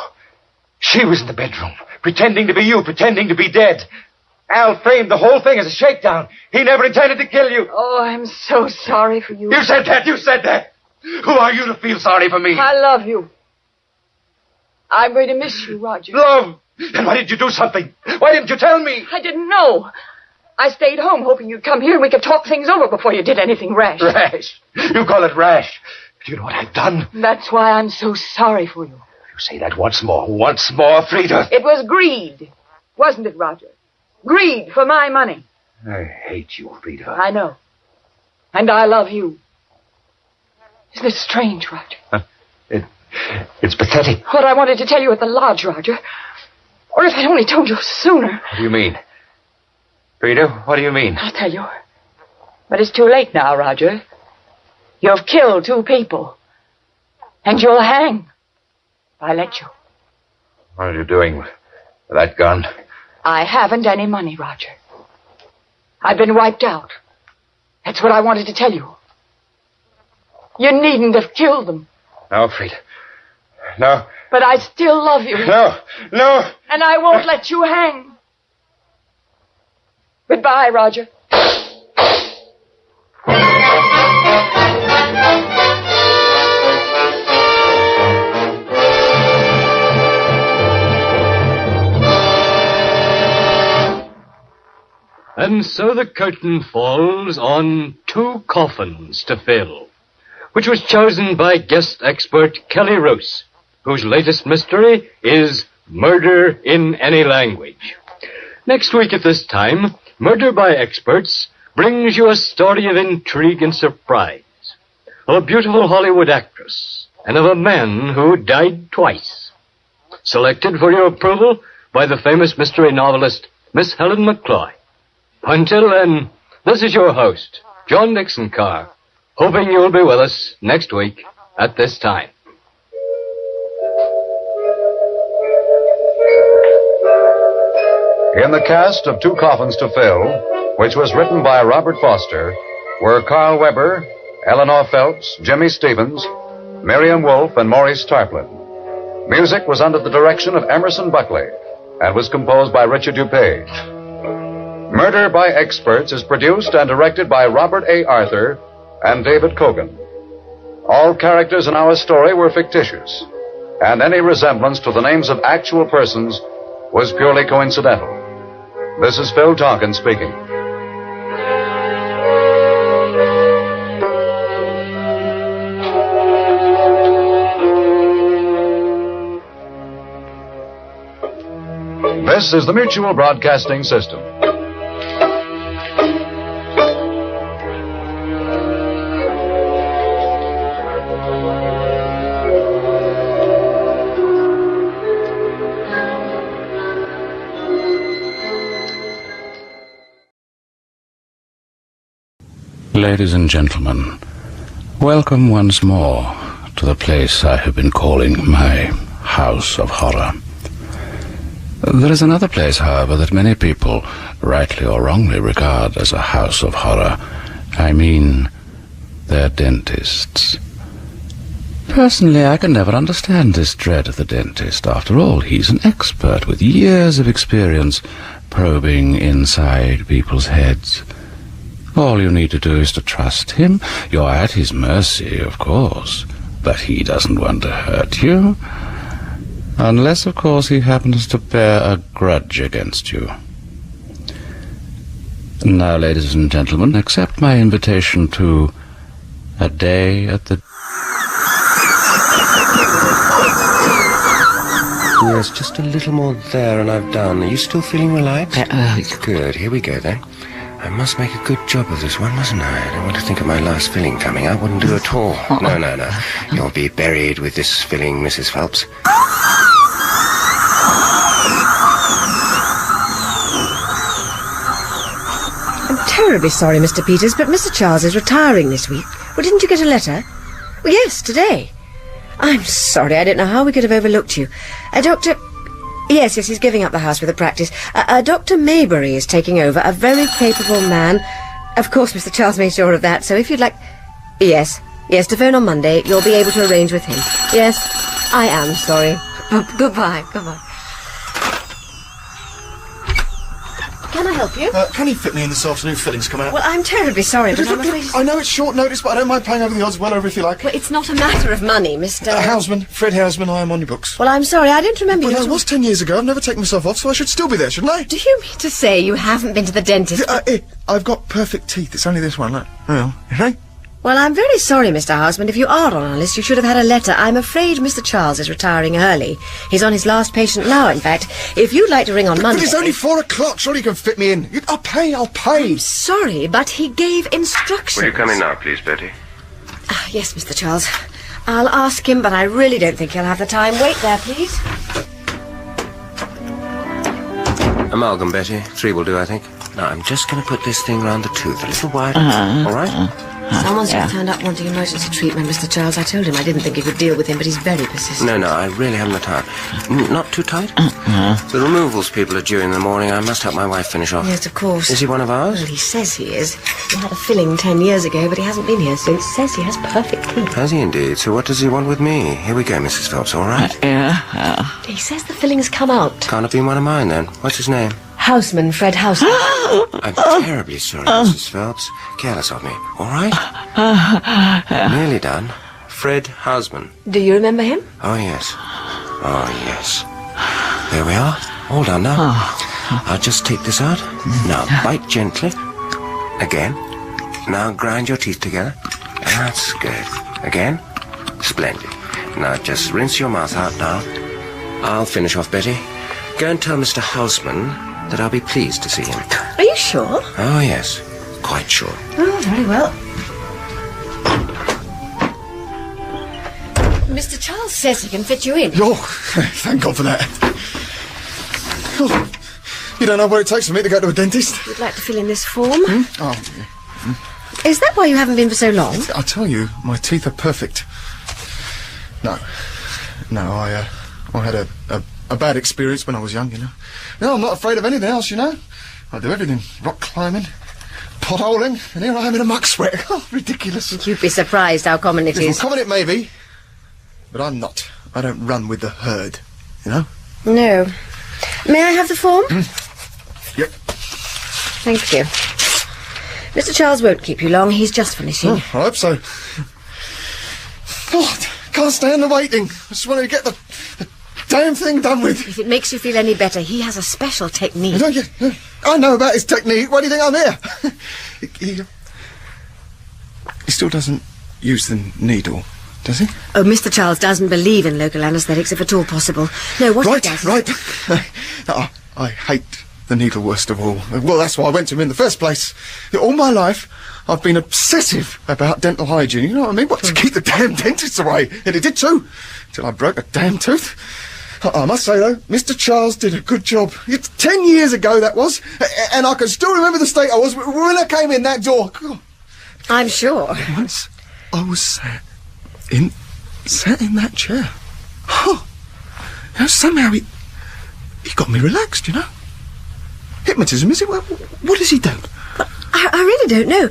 P: She was in the bedroom, pretending to be you, pretending to be dead. Al framed the whole thing as a shakedown. He never intended to kill you.
Q: Oh, I'm so sorry for you.
P: You said that. You said that. Who are you to feel sorry for me?
Q: I love you. I'm going to miss you, Roger.
P: Love? Then why didn't you do something? Why didn't you tell me?
Q: I didn't know. I stayed home hoping you'd come here and we could talk things over before you did anything rash.
P: Rash? You call it rash. Do you know what I've done?
Q: That's why I'm so sorry for you.
P: You say that once more, Frida.
Q: It was greed, wasn't it, Roger? Greed for my money.
P: I hate you, Frida.
Q: I know. And I love you. Isn't it strange, Roger?
P: It's pathetic.
Q: What I wanted to tell you at the lodge, Roger. Or if I'd only told you sooner.
P: What do you mean? Frida, what do you mean?
Q: I'll tell you. But it's too late now, Roger. You've killed 2 people. And you'll hang. I let you.
P: What are you doing with that gun?
Q: I haven't any money, Roger. I've been wiped out. That's what I wanted to tell you. You needn't have killed them.
P: No, Frida. No.
Q: But I still love you.
P: No.
Q: And I won't let you hang. Goodbye, Roger.
L: And so the curtain falls on 2 coffins to fill, which was chosen by guest expert Kelly Roos, whose latest mystery is Murder in Any Language. Next week at this time, Murder by Experts brings you a story of intrigue and surprise, of a beautiful Hollywood actress, and of a man who died twice. Selected for your approval by the famous mystery novelist, Miss Helen McCloy. Until then, this is your host, John Dixon Carr, hoping you'll be with us next week at this time.
F: In the cast of 2 Coffins to Fill, which was written by Robert Foster, were Carl Weber, Eleanor Phelps, Jimmy Stevens, Miriam Wolfe, and Maurice Tarplin. Music was under the direction of Emerson Buckley and was composed by Richard DuPage. Murder by Experts is produced and directed by Robert A. Arthur and David Cogan. All characters in our story were fictitious, and any resemblance to the names of actual persons was purely coincidental. This is Phil Tonkin speaking. This is the Mutual Broadcasting System.
C: Ladies and gentlemen, welcome once more to the place I have been calling my House of Horror. There is another place, however, that many people, rightly or wrongly, regard as a house of horror. I mean, their dentists. Personally, I can never understand this dread of the dentist. After all, he's an expert with years of experience probing inside people's heads. All you need to do is to trust him. You're at his mercy, of course, but he doesn't want to hurt you. Unless, of course, he happens to bear a grudge against you. Now, ladies and gentlemen, accept my invitation to a day at the...
R: Yes, just a little more there and I've done. Are you still feeling relaxed? Good, here we go then. I must make a good job of this one, mustn't I? I don't want to think of my last filling coming. I wouldn't do at all. No. You'll be buried with this filling, Mrs. Phelps.
V: I'm terribly sorry, Mr. Peters, but Mr. Charles is retiring this week. Well, didn't you get a letter? Well, yes, today. I'm sorry, I don't know how we could have overlooked you. Dr... Yes, he's giving up the house with a practice. Dr. Maybury is taking over, a very capable man. Of course, Mr. Charles made sure of that, so if you'd like... Yes, to phone on Monday, you'll be able to arrange with him. Yes, I am sorry. Goodbye. Can I help help you?
A: Can he fit me in this afternoon? Fillings come out.
V: Well, I'm terribly sorry, but I'm afraid...
A: I know it's short notice, but I don't mind paying over the odds well over if you like.
V: Well, it's not a matter of money, Mr...
A: Houseman, Fred Houseman, I am on your books.
V: Well, I'm sorry, I didn't remember you...
A: Well, that was 10 years ago. I've never taken myself off, so I should still be there, shouldn't I?
V: Do you mean to say you haven't been to the dentist?
A: I've got perfect teeth. It's only this one, look. Well, okay?
V: Well, I'm very sorry, Mr. Houseman. If you are on our list, you should have had a letter. I'm afraid Mr. Charles is retiring early. He's on his last patient now, in fact. If you'd like to ring on Monday...
A: But it's only 4 o'clock. Surely you can fit me in. I'll pay.
V: I'm sorry, but he gave instructions.
R: Will you come in now, please, Betty?
V: Yes, Mr. Charles. I'll ask him, but I really don't think he'll have the time. Wait there, please.
R: Amalgam, Betty. 3 will do, I think. Now, I'm just going to put this thing round the tooth a little wider. All right?
V: Someone's just turned up wanting emergency treatment, Mr. Charles. I told him I didn't think he could deal with him, but he's very persistent.
R: No, I really haven't the time. Not too tight? The removals people are due in the morning. I must help my wife finish off.
V: Yes, of course.
R: Is he one of ours?
V: Well, he says he is. He had a filling 10 years ago, but he hasn't been here since. Says he has perfect teeth.
R: Has he indeed? So what does he want with me? Here we go, Mrs. Phelps, all right?
V: He says the filling's come out.
R: Can't have been one of mine, then. What's his name?
V: Houseman, Fred Houseman.
R: I'm terribly sorry, Mrs. Phelps. Careless of me. All right? Nearly done. Fred Houseman.
V: Do you remember him?
R: Oh, yes. There we are. All done now. I'll just take this out. Now, bite gently. Again. Now, grind your teeth together. That's good. Again. Splendid. Now, just rinse your mouth out now. I'll finish off, Betty. Go and tell Mr. Houseman that I'll be pleased to see him.
V: Are you sure?
R: Oh, yes. Quite sure.
V: Oh, very well. Mr. Charles says he can fit you in.
A: Oh, thank God for that. Oh, you don't know what it takes for me to go to a dentist?
V: Would like to fill in this form?
A: Oh, yeah.
V: Is that why you haven't been for so long?
A: I tell you, my teeth are perfect. No, I had a bad experience when I was young, you know. No, I'm not afraid of anything else, you know. I do everything. Rock climbing, potholing, and here I am in a muck sweat. Oh, ridiculous.
V: You'd be surprised how common it is.
A: Well, common it may be, but I'm not. I don't run with the herd, you know.
V: No. May I have the form?
A: Yep.
V: Thank you. Mr. Charles won't keep you long. He's just finishing.
A: Oh, I hope so. Oh, can't stand the waiting. I just wanted to get the damn thing done with.
V: If it makes you feel any better, he has a special technique.
A: Don't you? I know about his technique. Why do you think I'm here? He still doesn't use the needle, does he?
V: Oh, Mr. Charles doesn't believe in local anaesthetics if at all possible. No, what he does...
A: Right. I hate the needle worst of all. Well, that's why I went to him in the first place. All my life, I've been obsessive about dental hygiene. You know what I mean? What, to keep the damn dentists away. And it did too. Till I broke a damn tooth. I must say, though, Mr. Charles did a good job. It's 10 years ago, that was. And I can still remember the state I was when I came in that door. God.
V: I'm sure.
A: Once I was sat in that chair. Oh, you know, somehow he got me relaxed, you know. Hypnotism, is it? What does he do?
V: I really don't know.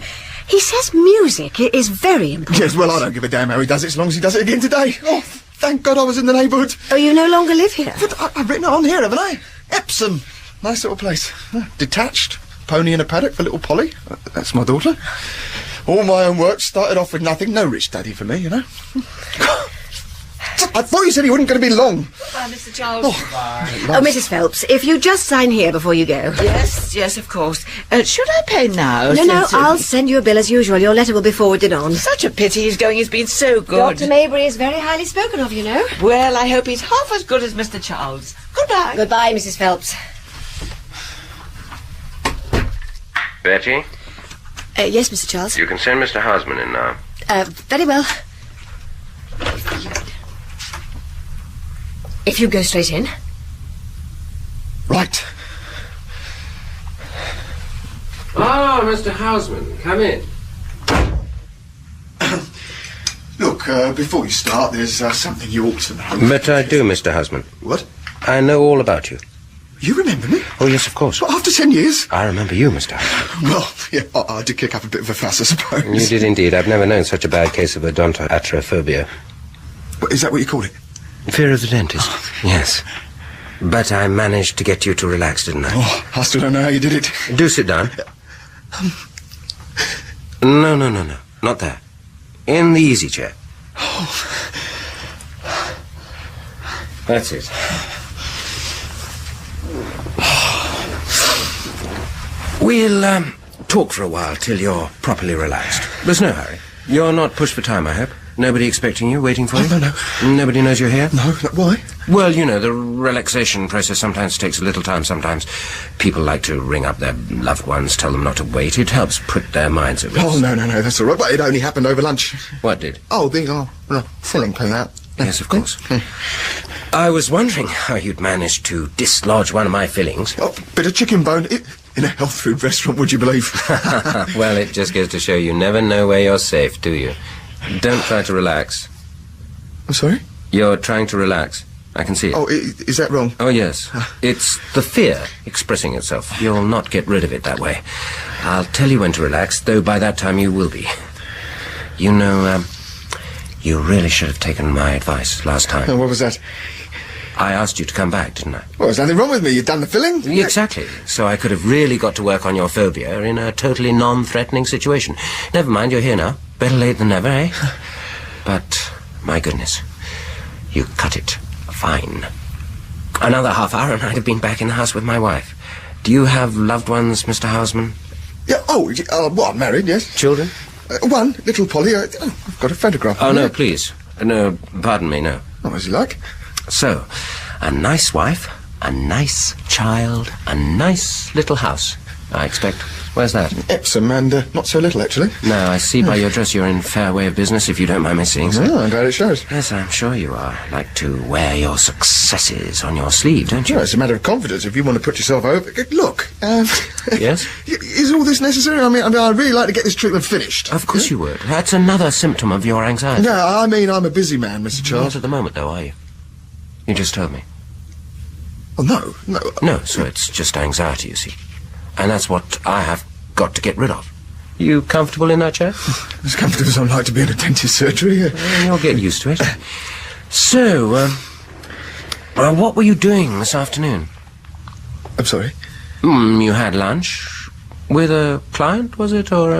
V: He says music is very important.
A: Yes, well, I don't give a damn how he does it, as long as he does it again today. Oh, thank God I was in the neighbourhood.
V: Oh, you no longer live here?
A: But I've written it on here, haven't I? Epsom. Nice little place. Detached. Pony in a paddock for little Polly. That's my daughter. All my own work. Started off with nothing. No rich daddy for me, you know. I thought you said he wasn't going to be long.
E: Goodbye, Mr. Charles.
V: Oh, Mrs. Phelps, if you just sign here before you go.
E: Yes, of course. Should I pay now?
V: No, I'll send you a bill as usual. Your letter will be forwarded on.
E: Such a pity he's going. He's been so good.
V: Dr. Maybury is very highly spoken of, you know.
E: Well, I hope he's half as good as Mr. Charles. Goodbye.
V: Goodbye, Mrs. Phelps.
R: Betty?
V: Yes, Mr. Charles?
R: You can send Mr. Houseman in now.
V: Very well. If you go straight in.
A: Right.
R: Ah, Mr. Houseman, come in.
A: Look, before you start, there's something you ought to know.
R: But I do, Mr. Houseman.
A: What?
R: I know all about you.
A: You remember me?
R: Oh, yes, of course.
A: Well, after 10 years?
R: I remember you, Mr. Houseman.
A: Well, yeah, I did kick up a bit of a fuss, I suppose.
R: You did indeed. I've never known such a bad case of odontoatrophobia.
A: Is that what you call it?
R: Fear of the dentist. Yes. But I managed to get you to relax, didn't I?
A: Oh, I still don't know how you did it.
R: Do sit down. No. Not there. In the easy chair. That's it. We'll talk for a while till you're properly relaxed. There's no hurry. You're not pushed for time, I hope. Nobody expecting you, waiting for you?
A: No.
R: Nobody knows you're here?
A: No, why?
R: Well, you know, the relaxation process sometimes takes a little time. Sometimes people like to ring up their loved ones, tell them not to wait. It helps put their minds at rest.
A: Oh, no, that's all right. But it only happened over lunch.
R: What did?
A: Oh, the filling came out.
R: Yes, of course. I was wondering how you'd managed to dislodge one of my fillings.
A: Oh, bit of chicken bone. In a health food restaurant, would you believe?
R: Well, it just goes to show you never know where you're safe, do you? Don't try to relax.
A: I'm sorry?
R: You're trying to relax. I can see it.
A: Oh, is that wrong?
R: Oh, yes. It's the fear expressing itself. You'll not get rid of it that way. I'll tell you when to relax, though by that time you will be. You know, you really should have taken my advice last time.
A: Oh, what was that?
R: I asked you to come back, didn't I?
A: Well, there's nothing wrong with me. You've done the filling?
R: Exactly. So I could have really got to work on your phobia in a totally non-threatening situation. Never mind, you're here now. Better late than never, eh? But, my goodness, you cut it fine. Another half hour and I'd have been back in the house with my wife. Do you have loved ones, Mr. Houseman?
A: Yeah, I'm married, yes.
R: Children?
A: One, little Polly. I've got a photograph.
R: Oh, no, please. No, pardon me, no.
A: Oh, as you like.
R: So, a nice wife, a nice child, a nice little house, I expect. Where's that?
A: Epsom, and not so little, actually.
R: No, I see by your dress you're in fair way of business, if you don't mind me seeing so.
A: Oh, I'm glad it shows.
R: Yes, I'm sure you are. Like to wear your successes on your sleeve, don't you?
A: Well, it's a matter of confidence if you want to put yourself over. Look,
R: Yes?
A: Is all this necessary? I mean, I'd really like to get this treatment finished.
R: Of course you would. That's another symptom of your anxiety.
A: No, I mean, I'm a busy man, Mr. Charles.
R: Not at the moment, though, are you? You just told me.
A: Oh, no.
R: No, so it's just anxiety, you see. And that's what I have got to get rid of. You comfortable in that chair?
A: As comfortable as I'd like to be in a dentist surgery.
R: Well, you'll get used to it. So, what were you doing this afternoon?
A: I'm sorry?
R: You had lunch with a client, was it, or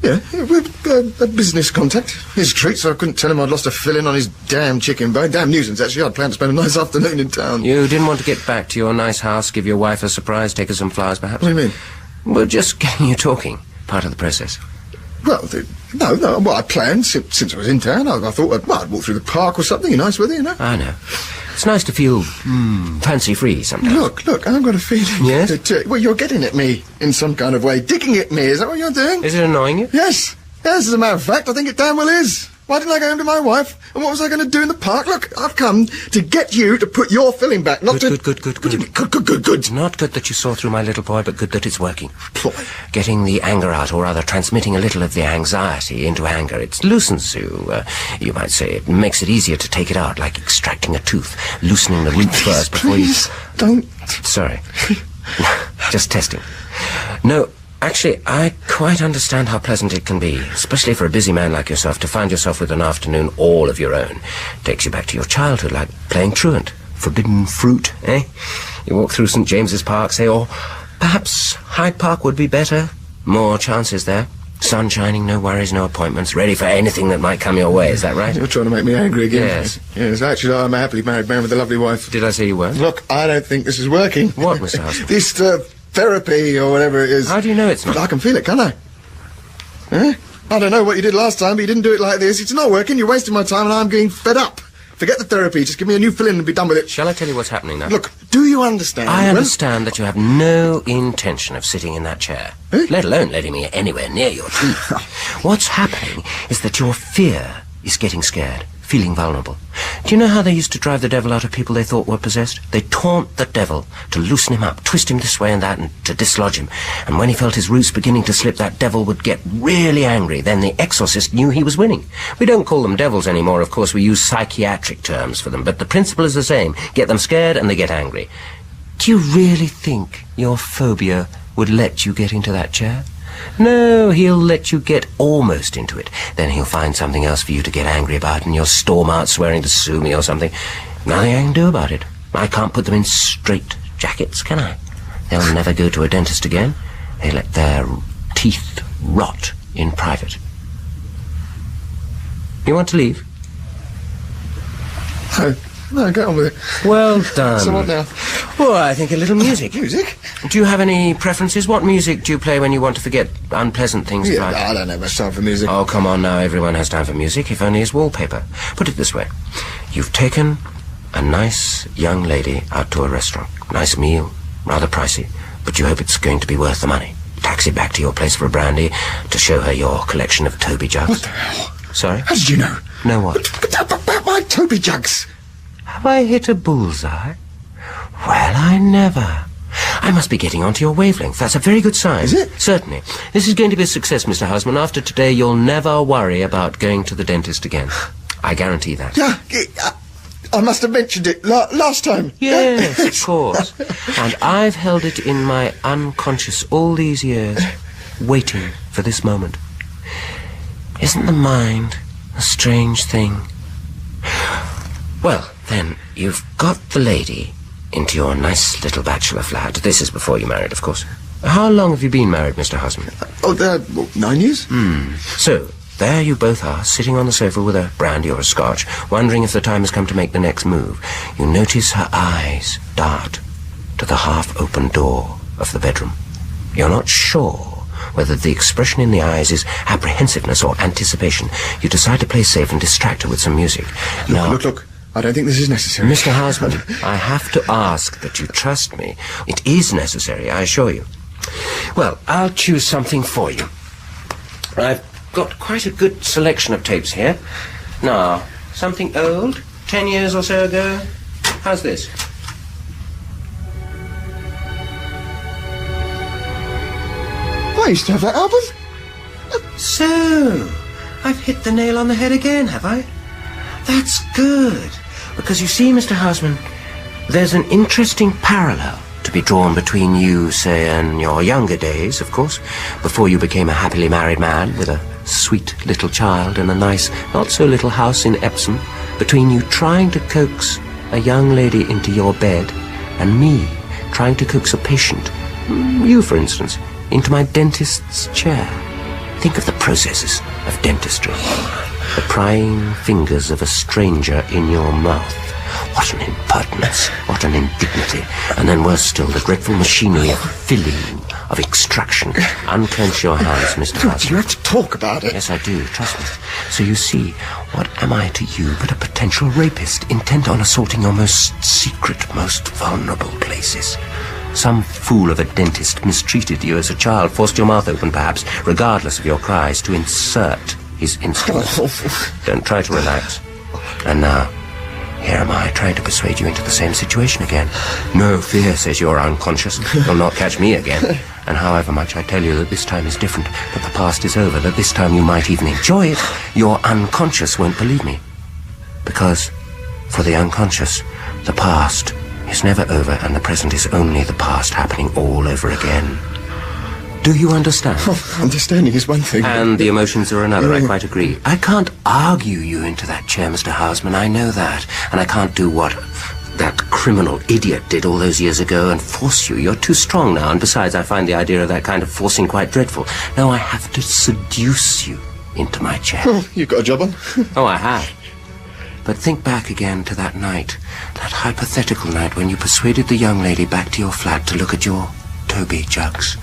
A: Yeah, with a business contact. His treat, so I couldn't tell him I'd lost a filling on his damn chicken bone. Damn nuisance, actually. I'd planned to spend a nice afternoon in town.
R: You didn't want to get back to your nice house, give your wife a surprise, take her some flowers, perhaps?
A: What do you mean?
R: Well, just getting you talking. Part of the process.
A: Well, no. Well, I planned, since I was in town, I thought I'd walk through the park or something. Nice weather, you know?
R: I know. It's nice to feel fancy-free sometimes.
A: Look, I've got a feeling.
R: Yes?
A: That, well, you're getting at me in some kind of way. Digging at me, is that what you're doing?
R: Is it annoying you?
A: Yes, as a matter of fact, I think it damn well is. Why didn't I go home to my wife? And what was I going to do in the park? Look, I've come to get you to put your filling back, not
R: Good.
A: Good.
R: Not good that you saw through my little boy, but good that it's working.
A: Ploy.
R: Getting the anger out, or rather transmitting a little of the anxiety into anger. It loosens you, you might say. It makes it easier to take it out, like extracting a tooth, loosening the root first before you...
A: Don't...
R: Sorry. Just testing. No, actually, I quite understand how pleasant it can be, especially for a busy man like yourself, to find yourself with an afternoon all of your own. Takes you back to your childhood, like playing truant. Forbidden fruit, eh? You walk through St. James's Park, say, or perhaps Hyde Park would be better. More chances there. Sun shining, no worries, no appointments, ready for anything that might come your way, is that right?
A: You're trying to make me angry again.
R: Yes.
A: Yes, actually, I'm a happily married man with a lovely wife.
R: Did I say you weren't?
A: Look, I don't think this is working.
R: What, Mr. Husband?
A: This, therapy, or whatever it is.
R: How do you know it's not?
A: But I can feel it, can't I? Huh? I don't know what you did last time, but you didn't do it like this. It's not working, you're wasting my time, and I'm getting fed up. Forget the therapy, just give me a new fill-in and be done with it.
R: Shall I tell you what's happening now?
A: Look, do you understand?
R: I understand that you have no intention of sitting in that chair, let alone letting me anywhere near your teeth. What's happening is that your fear is getting scared, feeling vulnerable. Do you know how they used to drive the devil out of people they thought were possessed? They taunt the devil to loosen him up, twist him this way and that, and to dislodge him. And when he felt his roots beginning to slip, that devil would get really angry. Then the exorcist knew he was winning. We don't call them devils anymore, of course. We use psychiatric terms for them. But the principle is the same. Get them scared and they get angry. Do you really think your phobia would let you get into that chair? No, he'll let you get almost into it. Then he'll find something else for you to get angry about, and you'll storm out swearing to sue me or something. Nothing I can do about it. I can't put them in straight jackets, can I? They'll never go to a dentist again. They let their teeth rot in private. You want to leave?
A: No, get on with it.
R: Well done.
A: So what now?
R: Well, I think a little music.
A: Music?
R: Do you have any preferences? What music do you play when you want to forget unpleasant things?
A: Yeah, I don't have much time for music.
R: Oh, come on now. Everyone has time for music, if only as wallpaper. Put it this way. You've taken a nice young lady out to a restaurant. Nice meal, rather pricey, but you hope it's going to be worth the money. Taxi back to your place for a brandy to show her your collection of Toby jugs.
A: What the hell?
R: Sorry?
A: How did you know?
R: Know what?
A: About my Toby jugs.
R: Have I hit a bullseye? Well, I never. I must be getting onto your wavelength. That's a very good sign.
A: Is it?
R: Certainly. This is going to be a success, Mr. Houseman. After today, you'll never worry about going to the dentist again. I guarantee that.
A: Yeah, I must have mentioned it last time.
R: Yes, of course. And I've held it in my unconscious all these years, waiting for this moment. Isn't the mind a strange thing? Well, then, you've got the lady into your nice little bachelor flat. This is before you married, of course. How long have you been married, Mr. Houseman?
A: 9 years.
R: So, there you both are, sitting on the sofa with a brandy or a scotch, wondering if the time has come to make the next move. You notice her eyes dart to the half-open door of the bedroom. You're not sure whether the expression in the eyes is apprehensiveness or anticipation. You decide to play safe and distract her with some music.
A: Look. I don't think this is necessary.
R: Mr. Houseman, I have to ask that you trust me. It is necessary, I assure you. Well, I'll choose something for you. I've got quite a good selection of tapes here. Now, something old, 10 years or so ago. How's this?
A: I used to have that album.
R: So, I've hit the nail on the head again, have I? That's good. Because you see, Mr. Houseman, there's an interesting parallel to be drawn between you, say, and your younger days, of course, before you became a happily married man with a sweet little child in a nice, not-so-little house in Epsom, between you trying to coax a young lady into your bed and me trying to coax a patient, you, for instance, into my dentist's chair. Think of the processes of dentistry. The prying fingers of a stranger in your mouth. What an impertinence, what an indignity. And then worse still, the dreadful machinery of filling, of extraction. Unclench your hands, Mr. Houseman.
A: You have to talk about it.
R: Yes, I do, trust me. So you see, what am I to you but a potential rapist, intent on assaulting your most secret, most vulnerable places? Some fool of a dentist mistreated you as a child, forced your mouth open perhaps, regardless of your cries, to insert his instrument. Don't try to relax. And now, here am I trying to persuade you into the same situation again. No fear, says you're unconscious. You'll not catch me again. And however much I tell you that this time is different, that the past is over, that this time you might even enjoy it, your unconscious won't believe me. Because, for the unconscious, the past is never over and the present is only the past happening all over again. Do you understand?
A: Oh, understanding is one thing.
R: And the emotions are another, I quite agree. I can't argue you into that chair, Mr. Houseman, I know that. And I can't do what that criminal idiot did all those years ago and force you. You're too strong now, and besides, I find the idea of that kind of forcing quite dreadful. No, I have to seduce you into my chair.
A: Oh, you've got a job on.
R: Oh, I have. But think back again to that night, that hypothetical night when you persuaded the young lady back to your flat to look at your Toby jugs.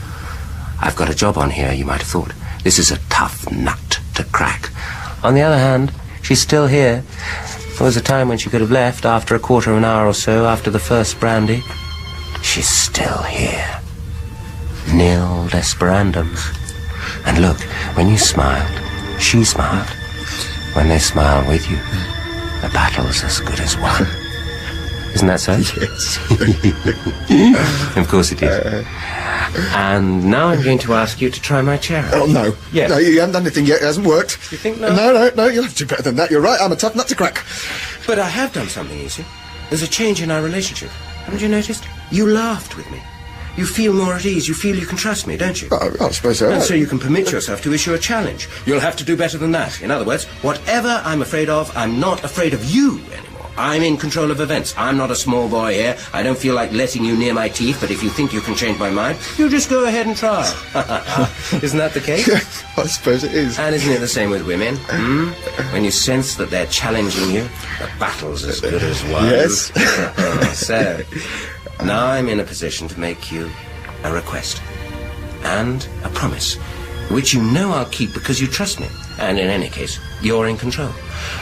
R: I've got a job on here, you might have thought. This is a tough nut to crack. On the other hand, she's still here. There was a time when she could have left after a quarter of an hour or so after the first brandy. She's still here. Nil desperandum. And look, when you smiled, she smiled. When they smile with you, the battle's as good as won. Isn't that so?
A: Yes.
R: Of course it is. And now I'm going to ask you to try my chair.
A: Oh, no.
R: Yes.
A: No, you haven't done anything yet. It hasn't worked.
R: You think not?
A: No, you'll have to do better than that. You're right. I'm a tough nut to crack.
R: But I have done something, you see. There's a change in our relationship. Haven't you noticed? You laughed with me. You feel more at ease. You feel you can trust me, don't you?
A: I suppose so.
R: And so you can permit yourself to issue a challenge. You'll have to do better than that. In other words, whatever I'm afraid of, I'm not afraid of you anymore. I'm in control of events. I'm not a small boy here. I don't feel like letting you near my teeth, but if you think you can change my mind, you just go ahead and try. Isn't that the case?
A: I suppose it is.
R: And isn't it the same with women? Hmm? When you sense that they're challenging you, the battle's as good as won.
A: Yes.
R: So, now I'm in a position to make you a request and a promise, which you know I'll keep because you trust me. And in any case, you're in control.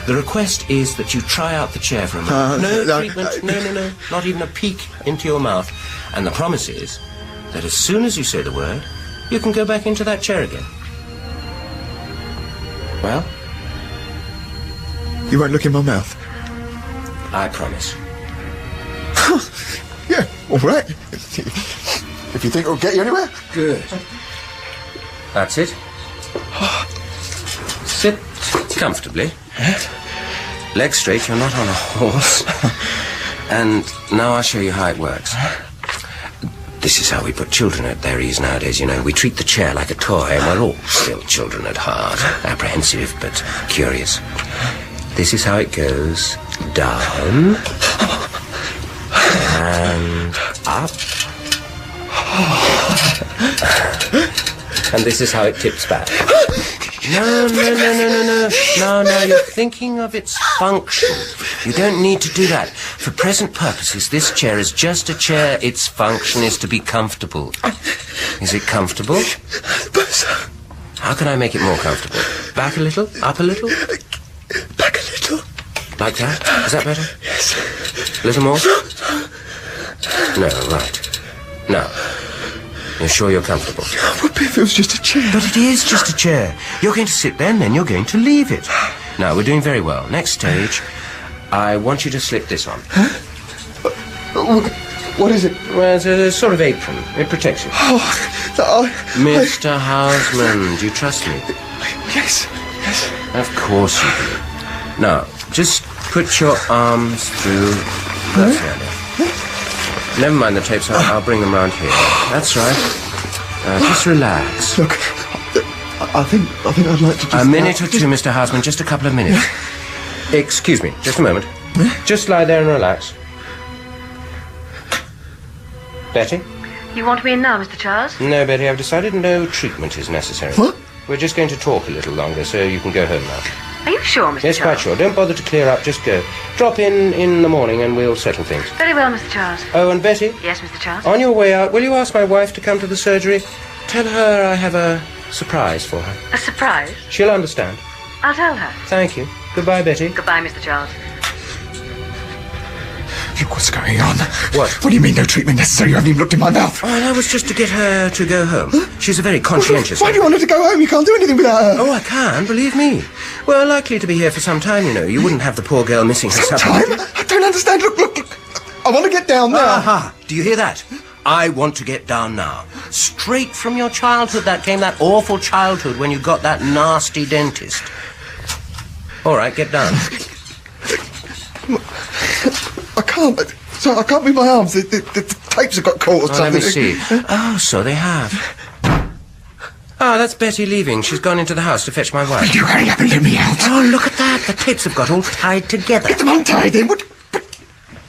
R: The request is that you try out the chair for a moment. No treatment, no. Not even a peek into your mouth. And the promise is that as soon as you say the word, you can go back into that chair again. Well?
A: You won't look in my mouth?
R: I promise.
A: Yeah, all right. If you think it'll get you anywhere.
R: Good. That's it. Sit comfortably. Legs straight, you're not on a horse. And now I'll show you how it works. This is how we put children at their ease nowadays, you know. We treat the chair like a toy, and we're all still children at heart. Apprehensive, but curious. This is how it goes. Down. And up. And this is how it tips back. No, you're thinking of its function. You don't need to do that. For present purposes, this chair is just a chair. Its function is to be comfortable. Is it comfortable? How can I make it more comfortable? Back a little? Up a little?
A: Back a little.
R: Like that? Is that better?
A: Yes.
R: A little more? No, right. Now, you're sure you're comfortable?
A: What if it was just a chair?
R: But it is just a chair. You're going to sit there and then you're going to leave it. Now, we're doing very well. Next stage, I want you to slip this on.
A: What is it?
R: Well, it's a sort of apron. It protects you. Mr. Houseman, do you trust me?
A: Yes.
R: Of course you do. Now, just put your arms through... That's the idea. Never mind the tapes, I'll bring them round here. That's right. Just relax.
A: Look, I think I'd like to just...
R: A minute or two, Mr. Houseman, just a couple of minutes. Excuse me, just a moment. Just lie there and relax. Betty?
Q: You want me in now, Mr. Charles?
R: No, Betty, I've decided no treatment is necessary.
A: What?
R: We're just going to talk a little longer, so you can go home now.
Q: Are you sure, Mr. Charles?
R: Yes, quite sure. Don't bother to clear up, just go. Drop in the morning and we'll settle things.
Q: Very well, Mr. Charles.
R: Oh, and Betty?
Q: Yes, Mr. Charles?
R: On your way out, will you ask my wife to come to the surgery? Tell her I have a surprise for her.
Q: A surprise?
R: She'll understand.
Q: I'll tell her.
R: Thank you. Goodbye, Betty.
Q: Goodbye, Mr. Charles.
A: Look what's going on.
R: What?
A: What do you mean no treatment necessary? You haven't even looked in my mouth.
R: Oh, that was just to get her to go home. She's a very conscientious...
A: Why do you want her to go home? You can't do anything without her.
R: Oh, I can, believe me. We're likely to be here for some time, you know. You wouldn't have the poor girl missing her supper.
A: Time? I don't understand. Look. I want to get down now.
R: Aha! Do you hear that? I want to get down now. Straight from your childhood, that awful childhood when you got that nasty dentist. All right, get down.
A: I can't. I can't move my arms. The tapes have got caught or something.
R: Let me see. Oh, so they have. Ah, that's Betty leaving. She's gone into the house to fetch my wife.
A: Will you hurry up and let me out?
R: Oh, look at that. The tapes have got all tied together.
A: Get them untied then. What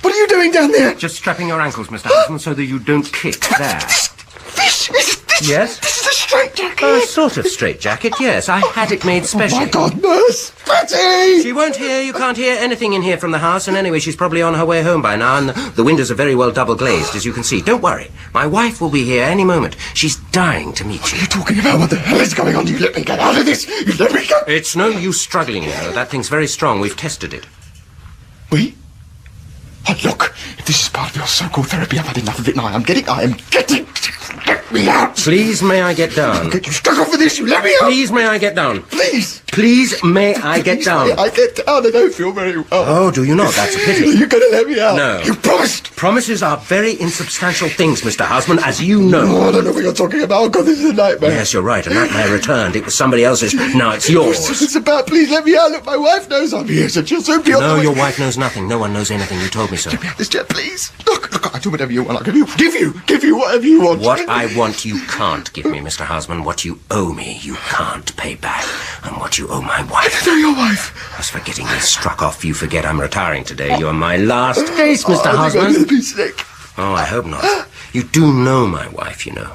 A: are you doing down there?
R: Just strapping your ankles, Mr. Hudson, so that you don't kick. There.
A: This.
R: Yes?
A: This is a straitjacket.
R: A sort of straitjacket, yes. I had it made specially.
A: Oh, my God, nurse! Betty!
R: She won't hear. You can't hear anything in here from the house, and anyway, she's probably on her way home by now, and the windows are very well double-glazed, as you can see. Don't worry. My wife will be here any moment. She's dying to meet you.
A: What are you talking about? What the hell is going on? You let me get out of this! You let me go!
R: It's no use struggling, you know. That thing's very strong. We've tested it.
A: We? Oh, look, if this is part of your so-called therapy, I've had enough of it now. I am getting... Get me out!
R: Please, may I get down?
A: Get you stuck off with this, you let me out!
R: Please, may I get down?
A: Please!
R: Please, may I get down?
A: May I get down? I don't feel very well.
R: Oh, do you not? That's a pity.
A: You're going to let me out?
R: No.
A: You promised!
R: Promises are very insubstantial things, Mr. Houseman, as you know.
A: Oh, I don't know what you're talking about. Oh, God, this is a nightmare.
R: Yes, you're right. A nightmare returned. It was somebody else's. Now it's yours.
A: What's this about? Please let me out. Look, my wife knows I'm here, so she'll soon be on the way.
R: No, your wife knows nothing. No one knows anything. You told me so.
A: Get me out this chair, please. Look, I do whatever you want. I'll give you whatever you want.
R: What I want, you can't give me, Mr. Houseman. What you owe me, you can't pay back. And what you you owe my wife.
A: No, your wife.
R: I was forgetting you struck off. You forget I'm retiring today. You're my last case, Mr. Houseman.
A: I'm gonna be sick.
R: Oh, I hope not. You do know my wife, you know.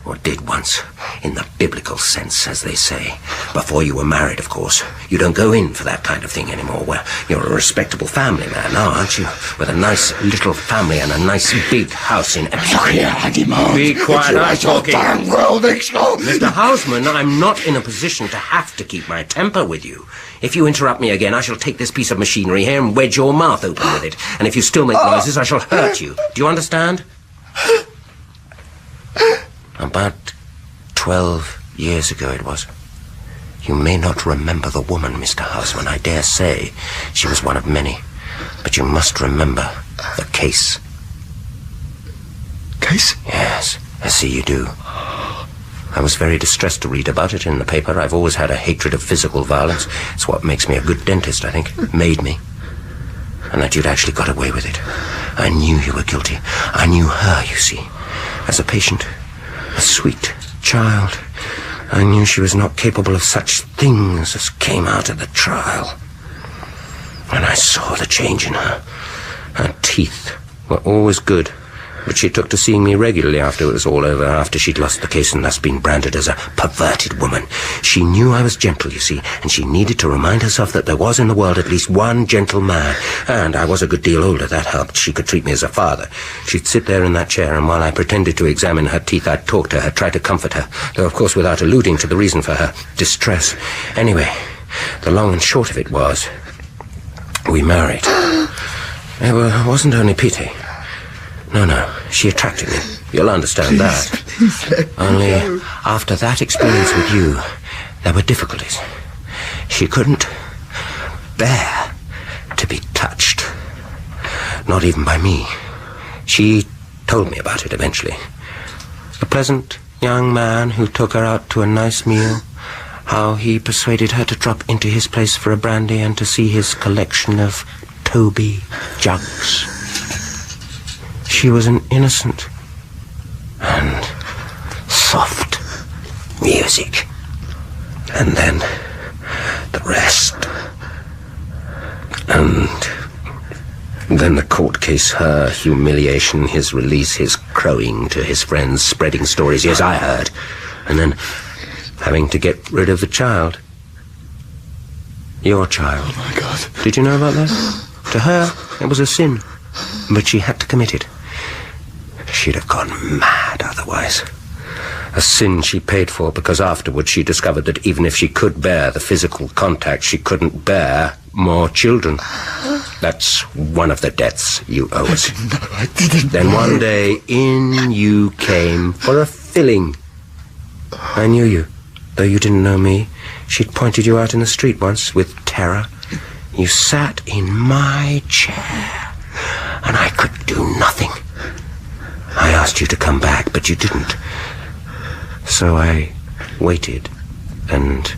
R: Or did once, in the biblical sense, as they say. Before you were married, of course. You don't go in for that kind of thing anymore. Well, you're a respectable family man now, aren't you? With a nice little family and a nice big house in Epsom.
A: Look here, I demand.
R: Be quiet, I'm talking.
A: Damn world explode.
R: Mr. Houseman, I'm not in a position to have to keep my temper with you. If you interrupt me again, I shall take this piece of machinery here and wedge your mouth open with it. And if you still make noises, I shall hurt you. Do you understand? About 12 years ago it was. You may not remember the woman, Mr. Houseman. I dare say she was one of many. But you must remember the case.
A: Case?
R: Yes, I see you do. I was very distressed to read about it in the paper. I've always had a hatred of physical violence. It's what makes me a good dentist, I think. Made me. And that you'd actually got away with it. I knew you were guilty. I knew her, you see. As a patient, a sweet child. I knew she was not capable of such things as came out at the trial. And I saw the change in her. Her teeth were always good, but she took to seeing me regularly after it was all over, after she'd lost the case and thus been branded as a perverted woman. She knew I was gentle, you see, and she needed to remind herself that there was in the world at least one gentle man. And I was a good deal older, that helped. She could treat me as a father. She'd sit there in that chair, and while I pretended to examine her teeth, I'd talk to her, try to comfort her, though of course without alluding to the reason for her distress. Anyway, the long and short of it was, we married. It wasn't only pity. No, she attracted me. You'll understand that. Only after that experience with you, there were difficulties. She couldn't bear to be touched. Not even by me. She told me about it eventually. A pleasant young man who took her out to a nice meal. How he persuaded her to drop into his place for a brandy and to see his collection of Toby jugs. She was an innocent and soft music. And then the rest. And then the court case, her humiliation, his release, his crowing to his friends, spreading stories, yes, I heard. And then having to get rid of the child. Your child.
A: Oh, my God.
R: Did you know about that? To her, it was a sin. But she had to commit it. She'd have gone mad otherwise. A sin she paid for because afterwards she discovered that even if she could bear the physical contact, she couldn't bear more children. That's one of the debts you owe us.
A: I didn't
R: Then one day, in you came for a filling. I knew you, though you didn't know me. She'd pointed you out in the street once with terror. You sat in my chair, and I could do nothing. I asked you to come back, but you didn't. So I waited and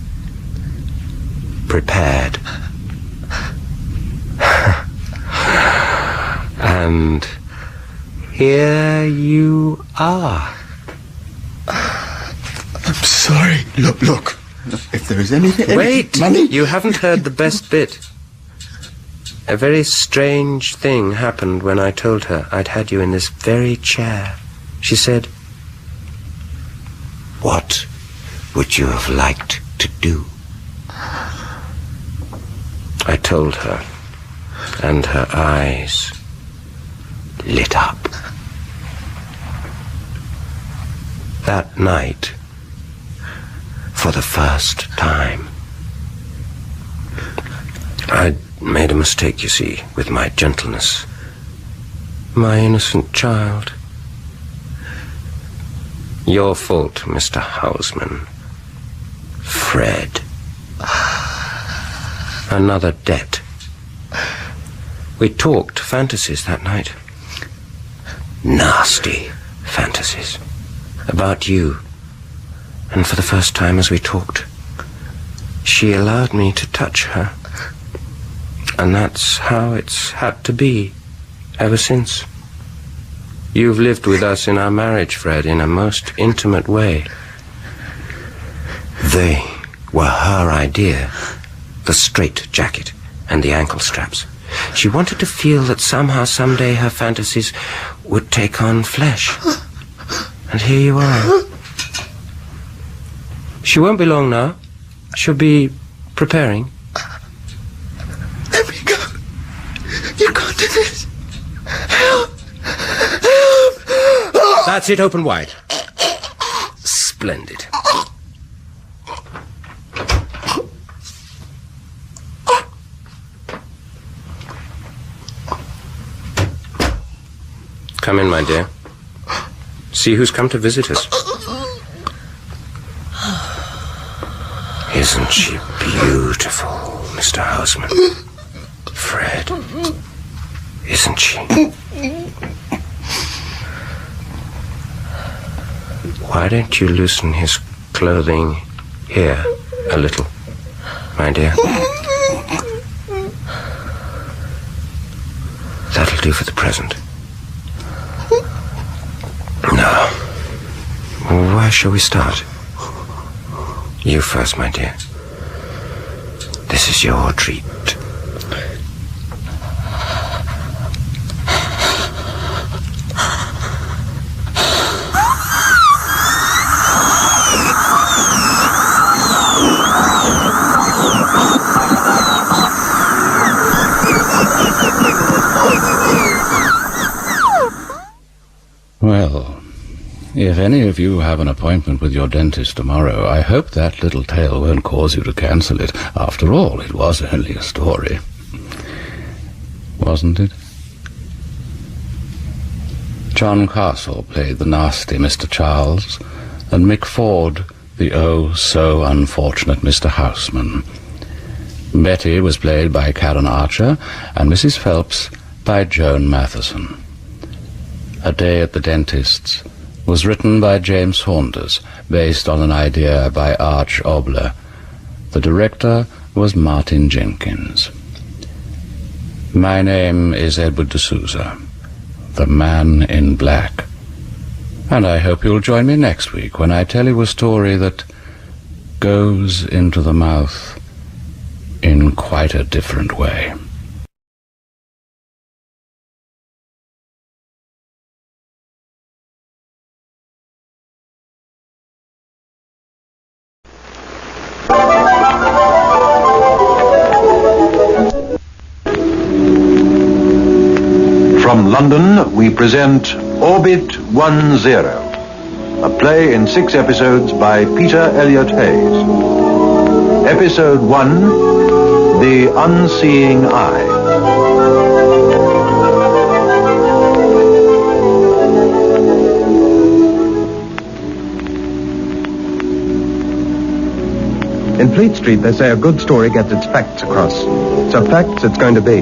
R: prepared. And here you are.
A: I'm sorry. Look. If there is anything...
R: Wait!
A: Money?
R: You haven't heard the best bit. A very strange thing happened when I told her I'd had you in this very chair. She said, "What would you have liked to do?" I told her, and her eyes lit up. That night, for the first time, I'd made a mistake, you see, with my gentleness. My innocent child. Your fault, Mr. Houseman. Fred. Another debt. We talked fantasies that night. Nasty fantasies. About you. And for the first time as we talked, she allowed me to touch her. And that's how it's had to be ever since. You've lived with us in our marriage, Fred, in a most intimate way. They were her idea. The straight jacket and the ankle straps. She wanted to feel that somehow, someday, her fantasies would take on flesh. And here you are. She won't be long now. She'll be preparing.
A: Let me go. You can't do this. Help! Help!
R: That's it, open wide. Splendid. Come in, my dear. See who's come to visit us. Isn't she beautiful, Mr. Houseman? Fred, isn't she? Why don't you loosen his clothing here a little, my dear? That'll do for the present. Now, where shall we start? You first, my dear. This is your treat.
C: Well, if any of you have an appointment with your dentist tomorrow, I hope that little tale won't cause you to cancel it. After all, it was only a story. Wasn't it? John Castle played the nasty Mr. Charles, and Mick Ford the oh-so-unfortunate Mr. Houseman. Betty was played by Karen Archer, and Mrs. Phelps by Joan Matheson. A Day at the Dentist's was written by James Saunders, based on an idea by Arch Obler. The director was Martin Jenkins. My name is Edward D'Souza, the Man in Black, and I hope you'll join me next week when I tell you a story that goes into the mouth in quite a different way.
I: From London, we present Orbit 10, a play in 6 episodes by Peter Elliott Hayes. Episode 1, The Unseeing Eye.
S: In Fleet Street, they say a good story gets its facts across. So facts it's going to be.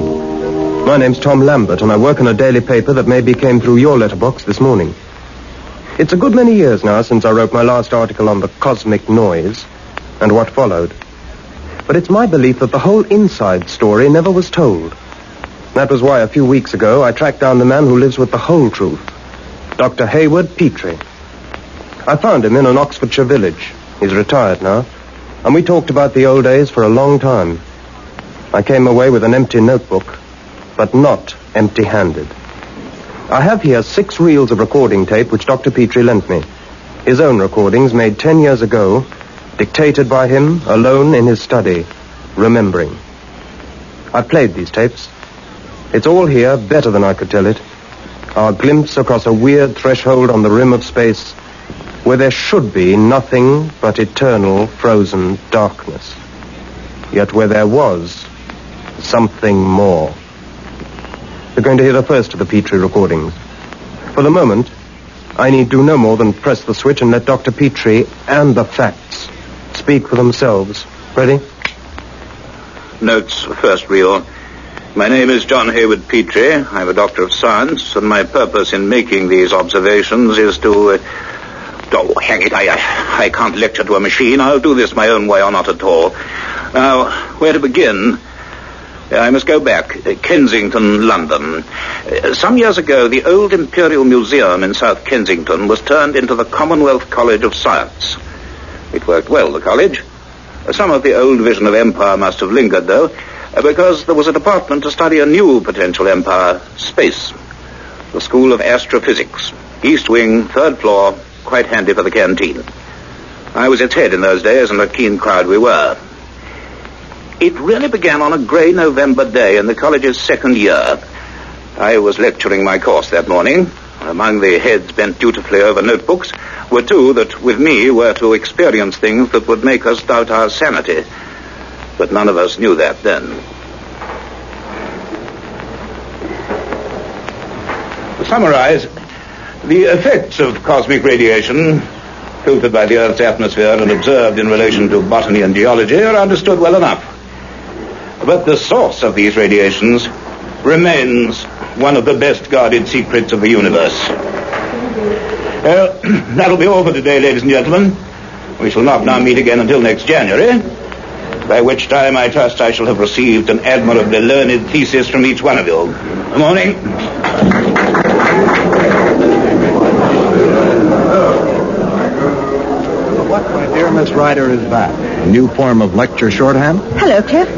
S: My name's Tom Lambert, and I work in a daily paper that maybe came through your letterbox this morning. It's a good many years now since I wrote my last article on the cosmic noise and what followed. But it's my belief that the whole inside story never was told. That was why a few weeks ago I tracked down the man who lives with the whole truth, Dr. Hayward Petrie. I found him in an Oxfordshire village. He's retired now, and we talked about the old days for a long time. I came away with an empty notebook, but not empty-handed. I have here 6 reels of recording tape which Dr. Petrie lent me. His own recordings made 10 years ago, dictated by him, alone in his study, remembering. I played these tapes. It's all here, better than I could tell it. Our glimpse across a weird threshold on the rim of space, where there should be nothing but eternal frozen darkness. Yet where there was something more. You're going to hear the first of the Petrie recordings. For the moment, I need do no more than press the switch and let Dr. Petrie and the facts speak for themselves. Ready?
W: Notes, first reel. My name is John Hayward Petrie. I'm a doctor of science, and my purpose in making these observations is to... Oh, hang it, I can't lecture to a machine. I'll do this my own way or not at all. Now, where to begin? I must go back. Kensington, London. Some years ago, the old Imperial Museum in South Kensington was turned into the Commonwealth College of Science. It worked well, the college. Some of the old vision of empire must have lingered, though, because there was a department to study a new potential empire, space. The School of Astrophysics. East wing, 3rd floor, quite handy for the canteen. I was its head in those days, and a keen crowd we were. It really began on a grey November day in the college's 2nd year. I was lecturing my course that morning. Among the heads bent dutifully over notebooks were 2 that, with me, were to experience things that would make us doubt our sanity. But none of us knew that then. To summarize, the effects of cosmic radiation, filtered by the Earth's atmosphere and observed in relation to botany and geology, are understood well enough. But the source of these radiations remains one of the best guarded secrets of the universe. That'll be all for today, ladies and gentlemen. We shall not now meet again until next January, by which time I trust I shall have received an admirably learned thesis from each one of you. Good morning.
D: What, my dear Miss Ryder, is that? A new form of lecture shorthand?
B: Hello, Cliff.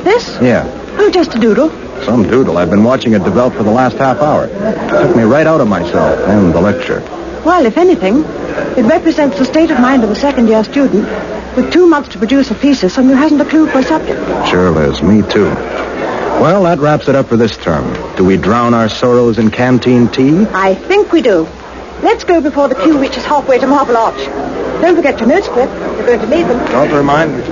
B: This?
D: Yeah.
B: Oh, just a doodle.
D: Some doodle. I've been watching it develop for the last half hour. Took me right out of myself and the lecture.
B: Well, if anything, it represents the state of mind of a second-year student with 2 months to produce a thesis and who hasn't a clue for a subject.
D: Sure, Liz. Me too. Well, that wraps it up for this term. Do we drown our sorrows in canteen tea?
B: I think we do. Let's go before the queue reaches halfway to Marble Arch. Don't forget your notes, Cliff. You're going to need them.
D: Don't remind me.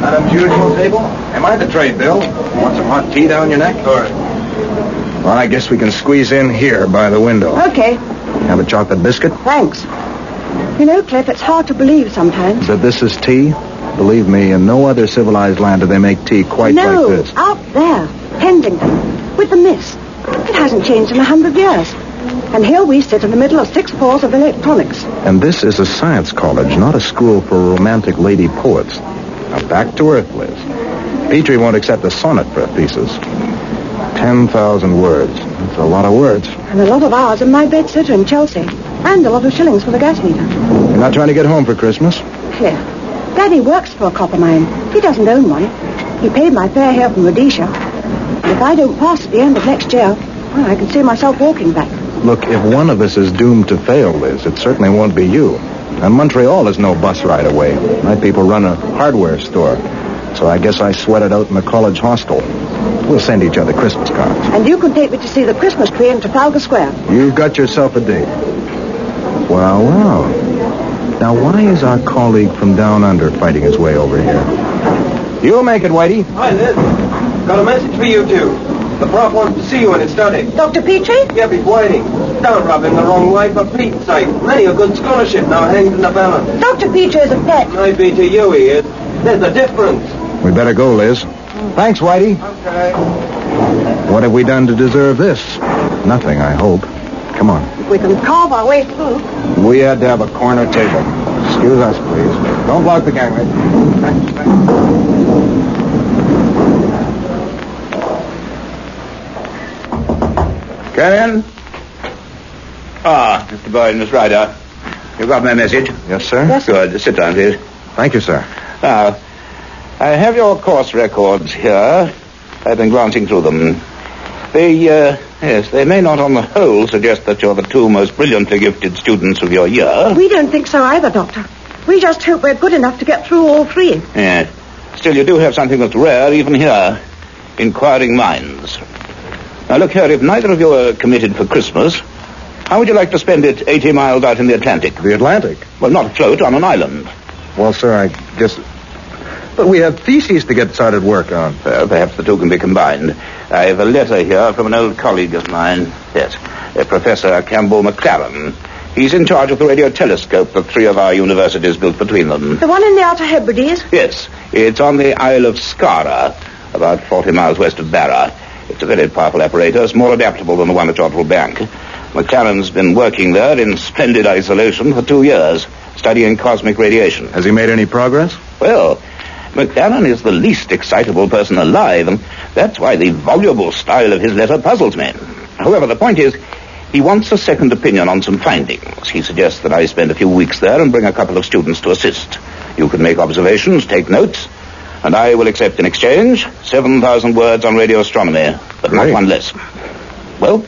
D: Madam's usual table? Am I the trade, Bill? Want some hot tea down your neck? Or... Well, I guess we can squeeze in here by the window.
B: Okay.
D: Have a chocolate biscuit?
B: Thanks. You know, Cliff, it's hard to believe sometimes.
D: That this is tea? Believe me, in no other civilized land do they make tea quite like this.
B: No, out there, Kensington, with the mist. It hasn't changed in 100 years. And here we sit in the middle of 6 floors of electronics.
D: And this is a science college, not a school for romantic lady poets. Now, back to earth, Liz. Petrie won't accept a sonnet for a thesis. 10,000 words. That's a lot of words.
B: And a lot of hours in my bedsitter in Chelsea. And a lot of shillings for the gas meter.
D: You're not trying to get home for Christmas?
B: Cliff, Daddy works for a copper mine. He doesn't own one. He paid my fare here from Rhodesia. And if I don't pass at the end of next year, well, I can see myself walking back.
D: Look, if one of us is doomed to fail, Liz, it certainly won't be you. And Montreal is no bus ride away. My people run a hardware store. So I guess I sweat it out in the college hostel. We'll send each other Christmas cards.
B: And you can take me to see the Christmas tree in Trafalgar Square.
D: You've got yourself a date. Well, well. Now, why is our colleague from down under fighting his way over here? You'll make it, Whitey.
S: Hi, Liz. Got a message for you two. The prof wants to see you in his study.
B: Dr. Petrie?
S: Yeah, he's waiting. Don't rub him the wrong way for Pete's sake. Many a good scholarship now hangs in the balance.
B: Dr. Petrie is a pet.
S: Maybe to you he is. There's a difference.
D: We better go, Liz. Thanks, Whitey.
S: Okay.
D: What have we done to deserve this? Nothing, I hope. Come on.
B: If we can carve our way through.
D: We had to have a corner table. Excuse us, please. Don't block the gangway.
W: Come in. Ah, Mr. Boyd and Miss Ryder. You got my message?
D: Yes, sir.
B: Yes, sir.
W: Good. Sit down, please.
D: Thank you, sir.
W: Now, I have your course records here. I've been glancing through them. They may not on the whole suggest that you're the 2 most brilliantly gifted students of your year.
B: We don't think so either, Doctor. We just hope we're good enough to get through all 3.
W: Yes. Still, you do have something that's rare even here. Inquiring minds. Now, look here, if neither of you are committed for Christmas, how would you like to spend it 80 miles out in the Atlantic?
D: The Atlantic?
W: Well, not afloat, on an island.
D: Well, sir, I guess... But we have theses to get started work on.
W: Perhaps the 2 can be combined. I have a letter here from an old colleague of mine. Yes, Professor Campbell McLaren. He's in charge of the radio telescope that 3 of our universities built between them.
B: The one in the Outer Hebrides?
W: Yes, it's on the Isle of Skara, about 40 miles west of Barra. It's a very powerful apparatus, more adaptable than the one at Jodrell Bank. McLaren's been working there in splendid isolation for 2 years, studying cosmic radiation.
D: Has he made any progress?
W: Well, McLaren is the least excitable person alive, and that's why the voluble style of his letter puzzles me. However, the point is, he wants a second opinion on some findings. He suggests that I spend a few weeks there and bring a couple of students to assist. You can make observations, take notes, and I will accept in exchange 7,000 words on radio astronomy, but not one less. Well?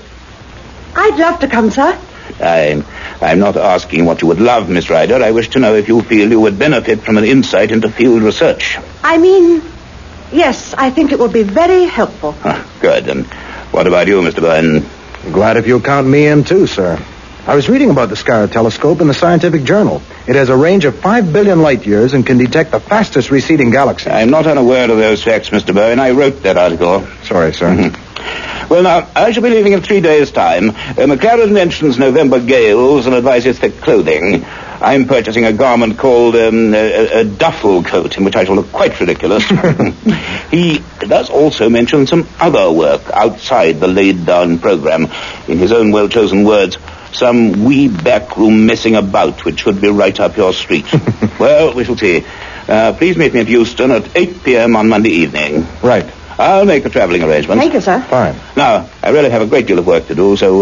G: I'd love to come, sir.
W: I'm not asking what you would love, Miss Ryder. I wish to know if you feel you would benefit from an insight into field research.
G: I mean, yes, I think it will be very helpful.
W: Good. And what about you, Mr. Byrne?
D: Glad if you'll count me in, too, sir. I was reading about the Scar telescope in the Scientific Journal. It has a range of 5 billion light years and can detect the fastest receding galaxies.
W: I'm not unaware of those facts, Mr. Byrne. I wrote that article.
D: Sorry, sir.
W: Well, now, I shall be leaving in 3 days' time. McLaren mentions November gales and advises thick clothing. I'm purchasing a garment called a duffel coat, in which I shall look quite ridiculous. He does also mention some other work outside the laid-down program. In his own well-chosen words, some wee backroom messing about, which should be right up your street. Well, we shall see. Please meet me at Euston at 8 p.m. on Monday evening.
D: Right.
W: I'll make a travelling arrangement.
G: Thank you, sir.
D: Fine.
W: Now, I really have a great deal of work to do, so,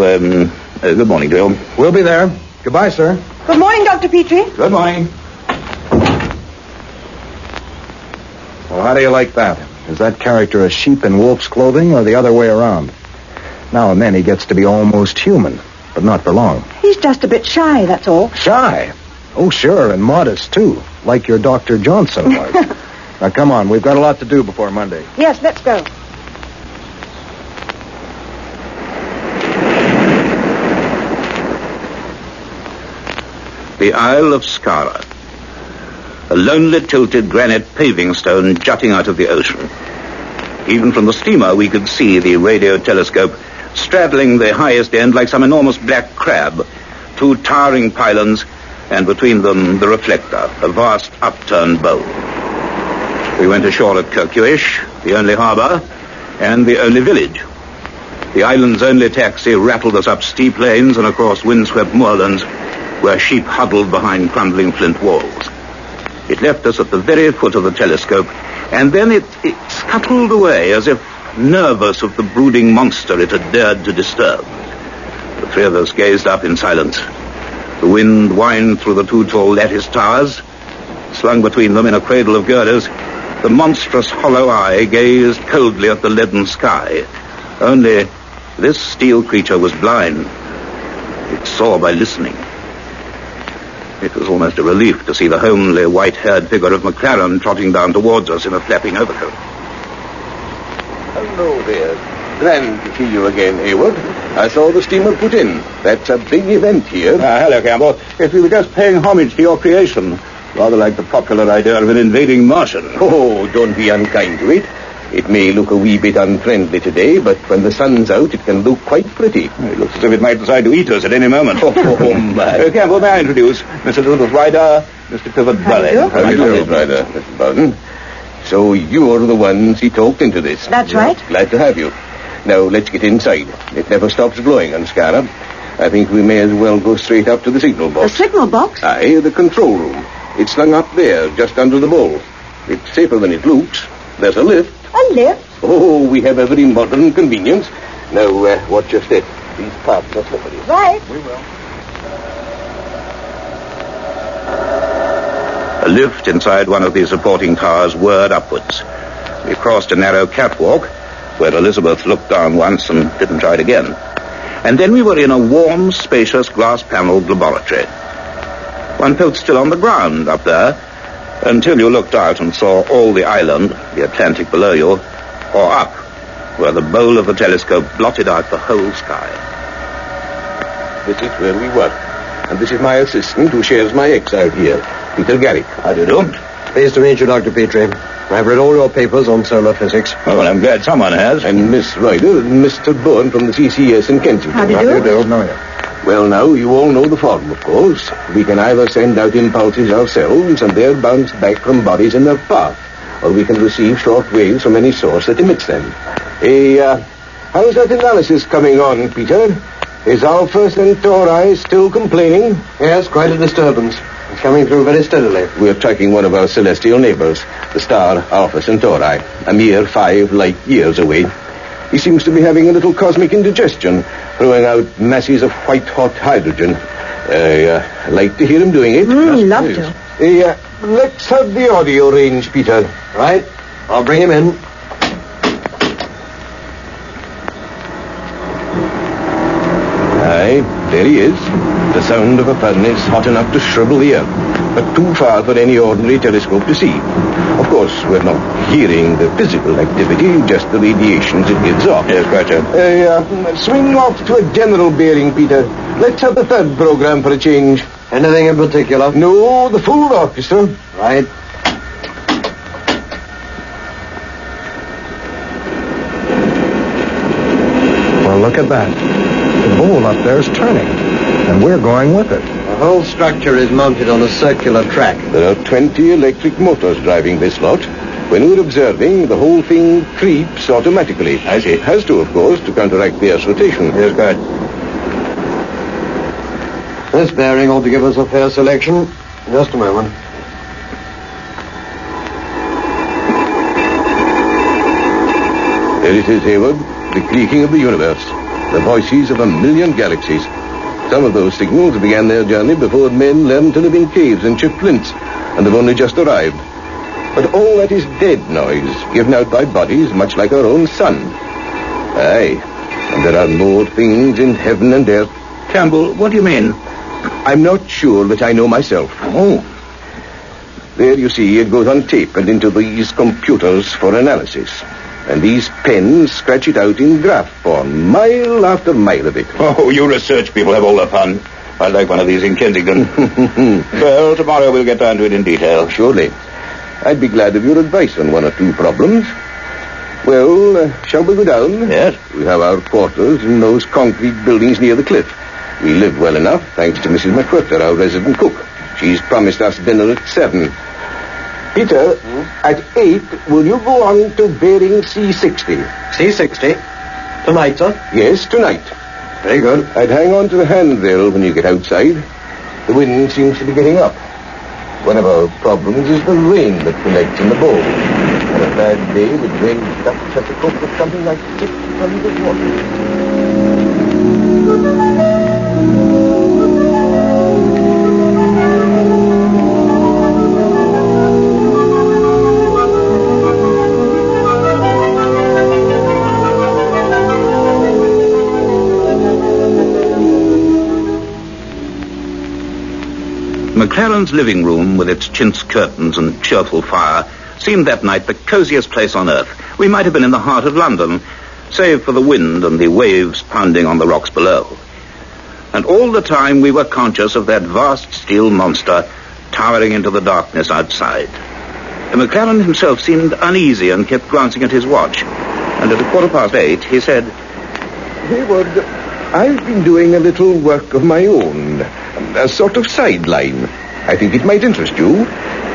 W: good morning to you.
D: We'll be there. Goodbye, sir.
G: Good morning, Dr. Petrie.
W: Good morning.
D: Well, how do you like that? Is that character a sheep in wolf's clothing or the other way around? Now and then he gets to be almost human, but not for long.
G: He's just a bit shy, that's all.
D: Shy? Oh, sure, and modest, too, like your Dr. Johnson was. Now, come on, we've got a lot to do before Monday.
G: Yes, let's go.
W: The Isle of Skara. A lonely tilted granite paving stone jutting out of the ocean. Even from the steamer we could see the radio telescope straddling the highest end like some enormous black crab. 2 towering pylons, and between them the reflector, a vast upturned bowl. We went ashore at Kirkuish, the only harbour, and the only village. The island's only taxi rattled us up steep lanes and across windswept moorlands where sheep huddled behind crumbling flint walls. It left us at the very foot of the telescope, and then it scuttled away as if nervous of the brooding monster it had dared to disturb. The 3 of us gazed up in silence. The wind whined through the 2 tall lattice towers. Slung between them in a cradle of girders, the monstrous hollow eye gazed coldly at the leaden sky. Only this steel creature was blind. It saw by listening. It was almost a relief to see the homely, white-haired figure of McLaren trotting down towards us in a flapping overcoat.
O: Hello there. Grand to see you again, Hayward. I saw the steamer put in. That's a big event here.
W: Hello, Campbell. Yes, we were just paying homage to your creation. Rather like the popular idea of an invading Martian.
O: Oh, don't be unkind to it. It may look a wee bit unfriendly today, but when the sun's out, it can look quite pretty.
W: It looks as if it might decide to eat us at any moment.
O: Oh, my.
W: Campbell, may I introduce Mr. Elizabeth Ryder, Mr. Clifford Burley.
O: How do you do, Ryder, Mr. Bowden? So you're the ones he talked into this.
G: That's right.
O: Glad to have you. Now, let's get inside. It never stops blowing on Skara. I think we may as well go straight up to the signal box.
G: The signal box?
O: Aye, the control room. It's slung up there, just under the bowl. It's safer than it looks. There's a lift.
G: A lift?
O: Oh, we have every modern convenience. Now, watch your step. These parts are slippery.
G: Right.
O: We will.
W: A lift inside one of the supporting towers whirred upwards. We crossed a narrow catwalk, where Elizabeth looked down once and didn't try it again. And then we were in a warm, spacious, glass-panelled laboratory. One felt still on the ground up there, until you looked out and saw all the island, the Atlantic below you, or up, where the bowl of the telescope blotted out the whole sky.
O: This is where we work. And this is my assistant who shares my ex out here, Peter Garrick.
W: How do you do?
S: Pleased to meet you, Dr. Petrie. I've read all your papers on solar physics.
W: Oh, well, I'm glad someone has.
O: And Miss Ryder, Mr. Bourne from the CCS in Kensington.
G: How do you do?
O: Know you. Well, now, you all know the form, of course. We can either send out impulses ourselves, and they're bounced back from bodies in their path, or we can receive short waves from any source that emits them. How's that analysis coming on, Peter? Is Alpha Centauri still complaining?
S: Yes, quite a disturbance.
D: It's coming through very steadily. We're tracking one of our celestial neighbors, the star Alpha Centauri, a mere 5 light years away. He seems to be having a little cosmic indigestion, throwing out masses of white-hot hydrogen. I like to hear him doing it.
G: Love to.
D: Let's have the audio range, Peter.
N: Right. I'll bring him in.
D: Aye, there he is. The sound of a furnace hot enough to shrivel the earth, but too far for any ordinary telescope to see. Of course, we're not hearing the physical activity, just the radiations it gives off.
O: Yes, gotcha.
D: Swing off to a general bearing, Peter. Let's have the third program for a change.
N: Anything in particular?
D: No, the full orchestra.
N: Right.
S: Well, look at that. The ball up there's turning, and we're going with it.
N: The whole structure is mounted on a circular track.
D: There are 20 electric motors driving this lot. When we're observing, the whole thing creeps automatically.
O: I see.
D: It has to, of course, to counteract the Earth's rotation.
O: Yes, good.
N: This bearing ought to give us a fair selection. Just a moment.
D: There it is, Hayward. The creaking of the universe. The voices of 1,000,000 galaxies. Some of those signals began their journey before men learned to live in caves and chip flints, and have only just arrived. But all that is dead noise, given out by bodies much like our own sun. Aye, and there are more things in heaven and earth.
O: Campbell, what do you mean?
D: I'm not sure that I know myself.
O: Oh.
D: There, you see, it goes on tape and into these computers for analysis. And these pens scratch it out in graph form, mile after mile of it.
O: Oh, you research people have all the fun. I like one of these in Kensington. Well, tomorrow we'll get down to it in detail.
D: Surely. I'd be glad of your advice on one or two problems. Well, shall we go down?
O: Yes.
D: We have our quarters in those concrete buildings near the cliff. We live well enough, thanks to Mrs. McWhirter, our resident cook. She's promised us dinner at 7. Peter, at 8, will you go on to bearing C60?
N: C60? Tonight, sir?
D: Yes, tonight.
N: Very good.
D: I'd hang on to the handrail when you get outside. The wind seems to be getting up. One of our problems is the rain that collects in the bowl. On a bad day, the drain ducts have to cope with something like 600 waters.
W: McLaren's living room, with its chintz curtains and cheerful fire, seemed that night the coziest place on earth. We might have been in the heart of London, save for the wind and the waves pounding on the rocks below. And all the time we were conscious of that vast steel monster towering into the darkness outside. McLaren himself seemed uneasy and kept glancing at his watch. And at 8:15, he said,
D: Hayward, I've been doing a little work of my own, a sort of sideline. I think it might interest you.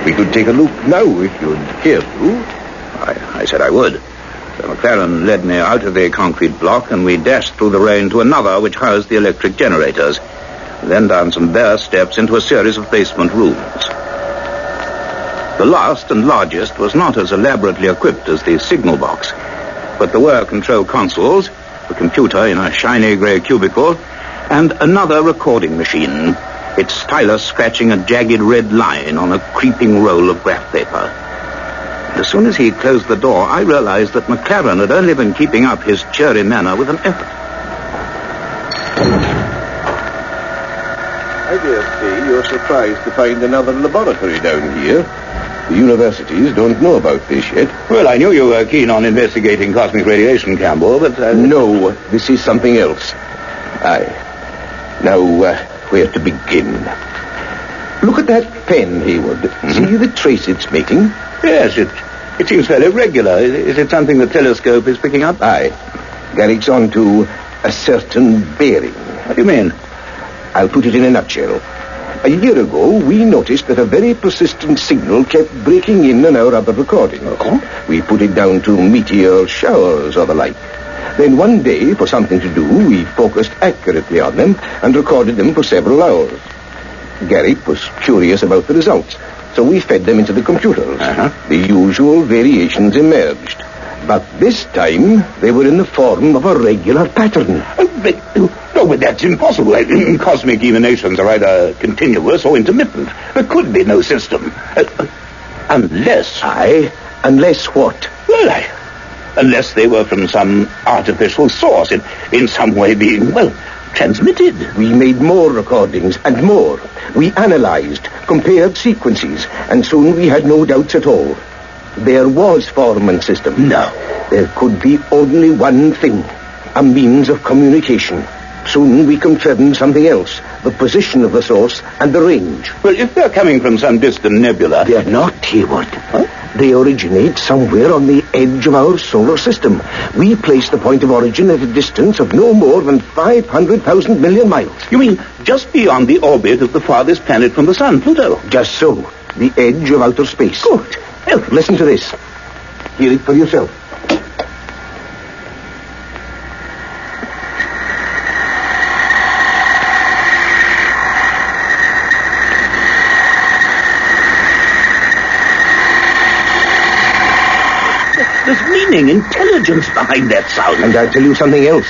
D: We could take a look now if you'd care to.
W: I said I would. So McLaren led me out of the concrete block, and we dashed through the rain to another which housed the electric generators, then down some bare steps into a series of basement rooms. The last and largest was not as elaborately equipped as the signal box, but there were control consoles, a computer in a shiny grey cubicle, and another recording machine, its stylus scratching a jagged red line on a creeping roll of graph paper. And as soon as he closed the door, I realized that McLaren had only been keeping up his cheery manner with an effort.
D: I dare say you're surprised to find another laboratory down here. The universities don't know about this yet.
W: Well, I knew you were keen on investigating cosmic radiation, Campbell, but...
D: No, this is something else. Aye. Now, where to begin? Look at that pen, Hayward. Mm-hmm. See the trace it's making?
W: Yes, it seems fairly regular. Is it something the telescope is picking up?
D: Aye. Garrick's on to a certain bearing.
W: What do you mean?
D: I'll put it in a nutshell. A year ago, we noticed that a very persistent signal kept breaking in on our other recording.
W: Okay.
D: We put it down to meteor showers or the like. Then one day, for something to do, we focused accurately on them and recorded them for several hours.
O: Garrick was curious about the results, so we fed them into the computers. The usual variations emerged. But this time, they were in the form of a regular pattern.
W: No, but that's impossible. Cosmic emanations are either continuous or intermittent. There could be no system. Unless...
O: Unless what?
W: Well, unless they were from some artificial source, in some way being, transmitted.
O: We made more recordings and more. We analyzed, compared sequences, and soon we had no doubts at all. There was form and system.
W: No.
O: There could be only one thing, a means of communication. Soon we confirmed something else, the position of the source and the range.
W: Well, if they're coming from some distant nebula...
O: They're not, Hayward. They originate somewhere on the edge of our solar system. We place the point of origin at a distance of no more than 500,000 million miles.
W: You mean just beyond the orbit of the farthest planet from the sun, Pluto?
O: Just so. The edge of outer space.
W: Good.
O: Well, listen to this. Hear it for yourself.
W: There's meaning, intelligence behind that sound.
O: And I'll tell you something else.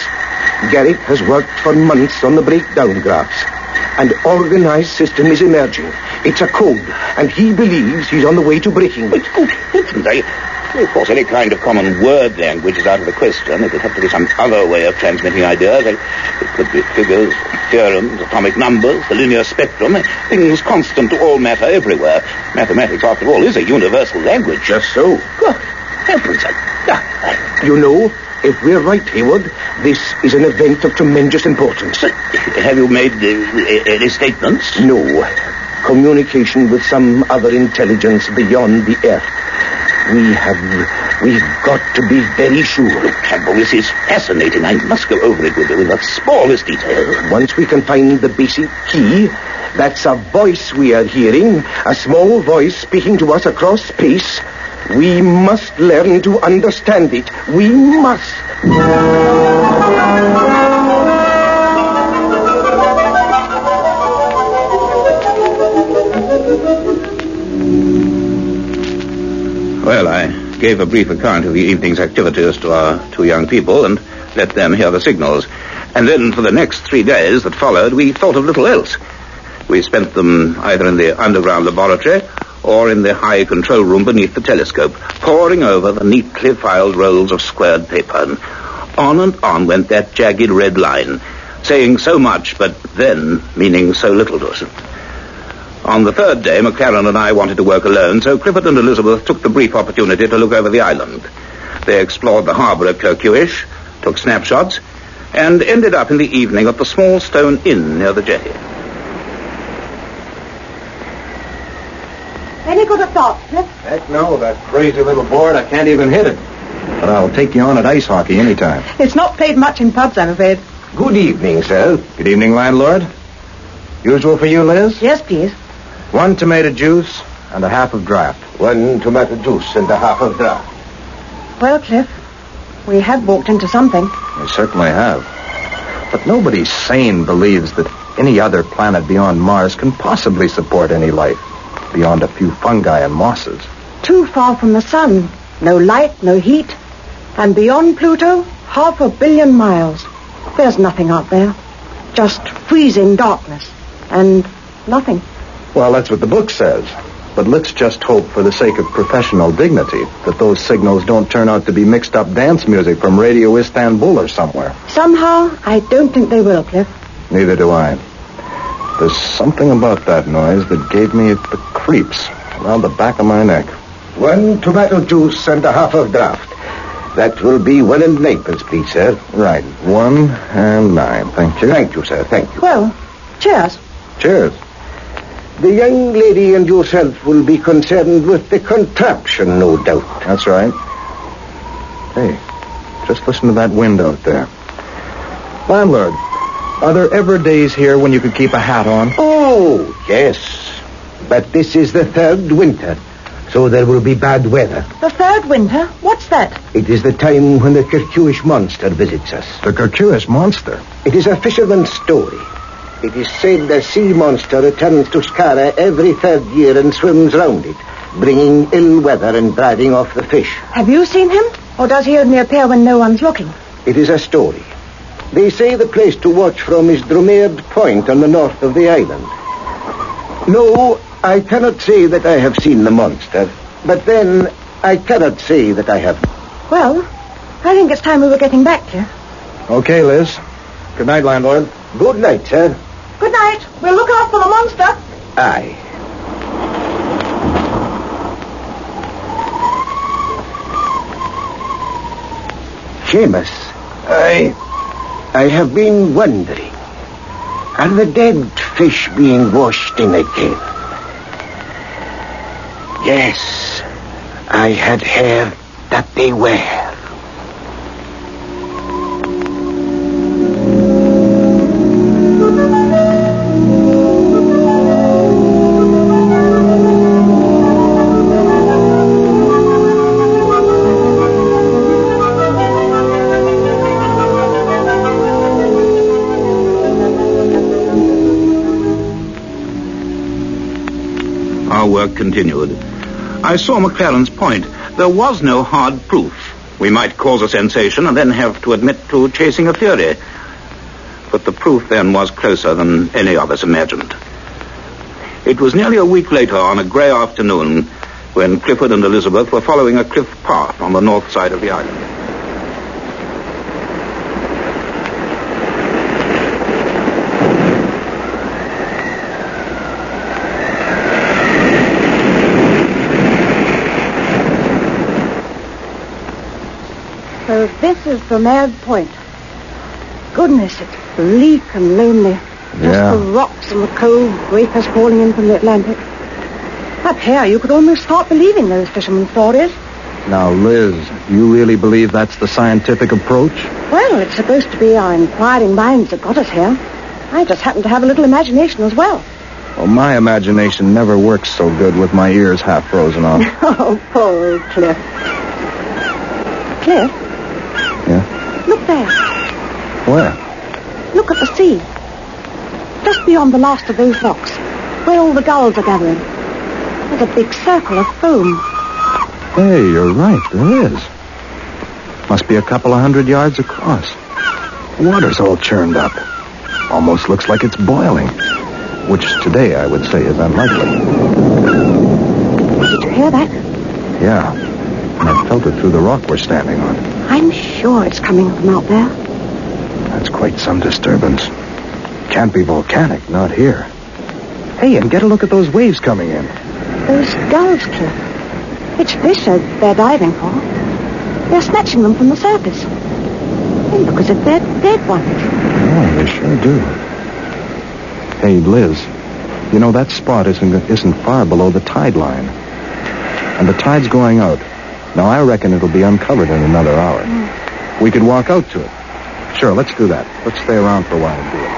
O: Garrick has worked for months on the breakdown graphs. An organized system is emerging. It's a code, and he believes he's on the way to breaking it.
W: Good heavens, of course, any kind of common word language is out of the question. It would have to be some other way of transmitting ideas. It could be figures, theorems, atomic numbers, the linear spectrum, things constant to all matter everywhere. Mathematics, after all, is a universal language.
O: Just so.
W: Good heavens,
O: You know, if we're right, Hayward, this is an event of tremendous importance.
W: Have you made any statements?
O: No. Communication with some other intelligence beyond the Earth. We've got to be very sure.
W: Campbell, this is fascinating. I must go over it with the smallest detail.
O: Once we can find the basic key, that's a voice we are hearing, a small voice speaking to us across space. We must learn to understand it. We must.
W: Well, I gave a brief account of the evening's activities to our two young people and let them hear the signals. And then for the next 3 days that followed, we thought of little else. We spent them either in the underground laboratory or in the high control room beneath the telescope, poring over the neatly filed rolls of squared paper. And on went that jagged red line, saying so much, but then meaning so little to us. On the third day, McLaren and I wanted to work alone, so Clifford and Elizabeth took the brief opportunity to look over the island. They explored the harbour at Kirkuish, took snapshots, and ended up in the evening at the small stone inn near the jetty.
G: Any good at that, Cliff?
D: Heck no, that crazy little board, I can't even hit it. But I'll take you on at ice hockey anytime.
G: It's not played much in pubs, I'm afraid.
D: Good evening, sir. Good evening, landlord. Usual for you, Liz?
G: Yes, please.
D: 1 tomato juice and a half of draft.
O: 1 tomato juice and a half of draft.
G: Well, Cliff, we have walked into something.
D: We certainly have. But nobody sane believes that any other planet beyond Mars can possibly support any life beyond a few fungi and mosses.
G: Too far from the sun. No light, no heat. And beyond Pluto, 500 million miles. There's nothing out there. Just freezing darkness. And nothing.
D: Well, that's what the book says. But let's just hope, for the sake of professional dignity, that those signals don't turn out to be mixed-up dance music from Radio Istanbul or somewhere.
G: Somehow, I don't think they will, Cliff.
D: Neither do I. There's something about that noise that gave me the creeps around the back of my neck.
O: 1 tomato juice and a half of draft. That will be 1 and 9pence, please, sir.
D: Right, 1 and 9. Thank you.
O: Thank you, sir. Thank you.
G: Well, cheers.
D: Cheers.
O: The young lady and yourself will be concerned with the contraption, no doubt.
D: That's right. Hey, just listen to that wind out there. Landlord, are there ever days here when you could keep a hat on?
O: Oh, yes. But this is the 3rd winter, so there will be bad weather.
G: The 3rd winter? What's that?
O: It is the time when the Kirkuish monster visits us.
D: The Kirkuish monster?
O: It is a fisherman's story. It is said a sea monster returns to Skara every third year and swims round it, bringing ill weather and driving off the fish.
G: Have you seen him? Or does he only appear when no one's looking?
O: It is a story. They say the place to watch from is Drumeard Point on the north of the island. No, I cannot say that I have seen the monster, but then I cannot say that I have.
G: Well, I think it's time we were getting back here.
D: Okay, Liz. Good night, landlord.
O: Good night, sir.
G: Good night. We'll look out for the monster.
O: Aye. Seamus, I have been wondering, are the dead fish being washed in again? Yes, I had heard that they were.
W: Our work continued. I saw McLaren's point. There was no hard proof. We might cause a sensation and then have to admit to chasing a theory. But the proof then was closer than any of us imagined. It was nearly a week later on a grey afternoon when Clifford and Elizabeth were following a cliff path on the north side of the island.
G: So this is Drumeard Point. Goodness, it's bleak and lonely. Just the rocks and the cold breakers falling in from the Atlantic. Up here, you could almost start believing those fishermen's stories.
D: Now, Liz, you really believe that's the scientific approach?
G: Well, it's supposed to be our inquiring minds that got us here. I just happen to have a little imagination as well.
D: Well, my imagination never works so good with my ears half frozen off.
G: Oh, poor old Cliff. Cliff?
D: Yeah?
G: Look there.
D: Where?
G: Look at the sea. Just beyond the last of those rocks, where all the gulls are gathering. There's a big circle of foam.
D: Hey, you're right, there is. Must be a couple of 100 yards across. Water's all churned up. Almost looks like it's boiling. Which today I would say is unlikely.
G: Did you hear that?
D: Yeah. And I felt it through the rock we're standing on.
G: I'm sure it's coming from out there.
D: That's quite some disturbance. Can't be volcanic, not here. Hey, and get a look at those waves coming in.
G: Those gulls, Cliff. Which fish are they diving for? They're snatching them from the surface. They look as if they're dead ones.
D: Oh, they sure do. Hey, Liz, you know that spot isn't far below the tide line. And the tide's going out. Now, I reckon it'll be uncovered in another hour. We could walk out to it. Sure, let's do that. Let's stay around for a while and do it.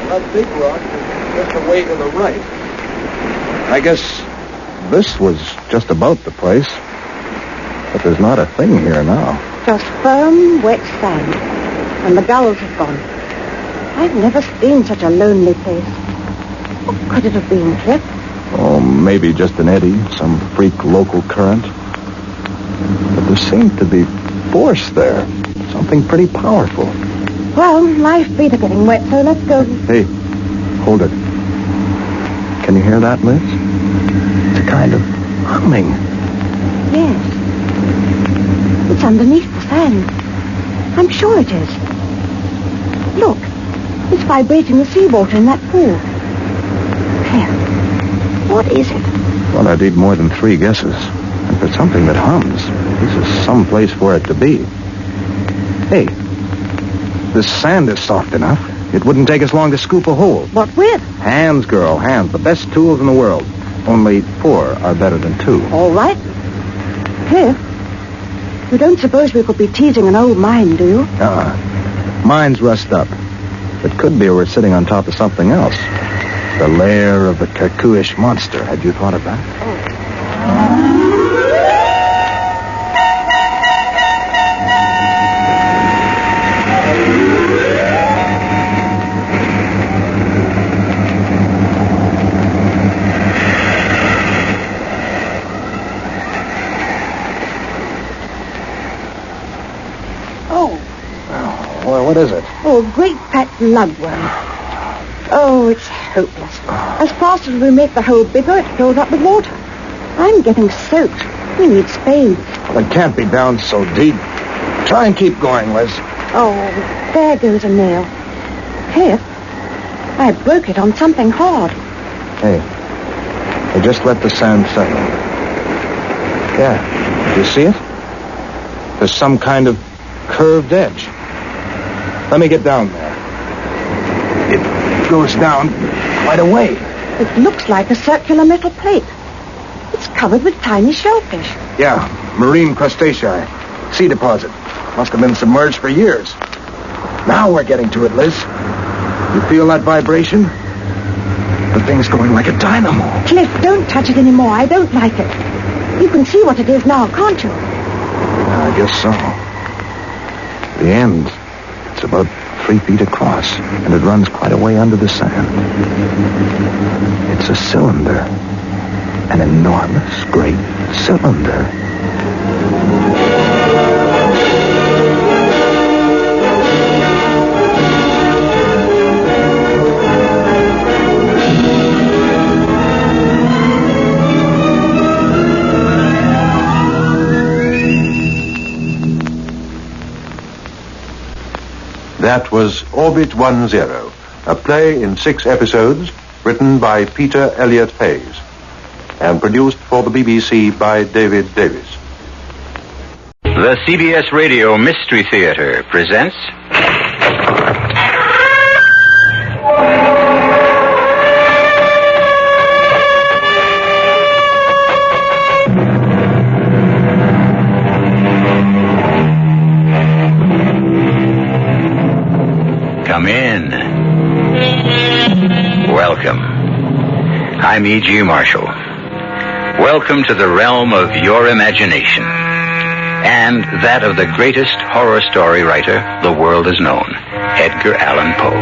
D: That big rock is just away to the right. I guess this was just about the place. But there's not a thing here now.
G: Just firm, wet sand. And the gulls have gone. I've never seen such a lonely place. What could it have been, Cliff?
D: Oh, maybe just an eddy, some freak local current. But there seemed to be force there. Something pretty powerful.
G: Well, my feet are getting wet, so let's go.
D: Hey, hold it. Can you hear that, Liz? It's a kind of humming.
G: Yes. It's underneath the sand. I'm sure it is. Look, it's vibrating the seawater in that pool. Cliff, what is it?
D: Well, I'd need more than 3 guesses. And for something that hums, this is some place for it to be. Hey, this sand is soft enough. It wouldn't take us long to scoop a hole.
G: What with?
D: Hands, girl, hands. The best tools in the world. Only 4 are better than 2.
G: All right. Cliff, You don't suppose we could be teasing an old mine, do you?
D: Mine's rust up. It could be we're sitting on top of something else. The lair of the Kikuish monster. Had you thought of that? What is it?
G: Oh, a great fat lugworm. Oh, it's hopeless. As fast as we make the hole bigger, it fills up with water. I'm getting soaked. We need spades.
D: Well, it can't be down so deep. Try and keep going, Liz.
G: Oh, there goes a nail. Here. I broke it on something hard.
D: Hey, just let the sand settle. Yeah, do you see it? There's some kind of curved edge. Let me get down there. It goes down quite a way.
G: It looks like a circular metal plate. It's covered with tiny shellfish.
D: Yeah, marine crustacea. Sea deposit. Must have been submerged for years. Now we're getting to it, Liz. You feel that vibration? The thing's going like a dynamo.
G: Cliff, don't touch it anymore. I don't like it. You can see what it is now, can't you?
D: I guess so. The end. It's about 3 feet across, and it runs quite a way under the sand. It's a cylinder. An enormous, great cylinder.
I: That was Orbit 10, a play in 6 episodes written by Peter Elliott Hayes and produced for the BBC by David Davis.
J: The CBS Radio Mystery Theater presents... Come in. Welcome. I'm E.G. Marshall. Welcome to the realm of your imagination and that of the greatest horror story writer the world has known, Edgar Allan Poe.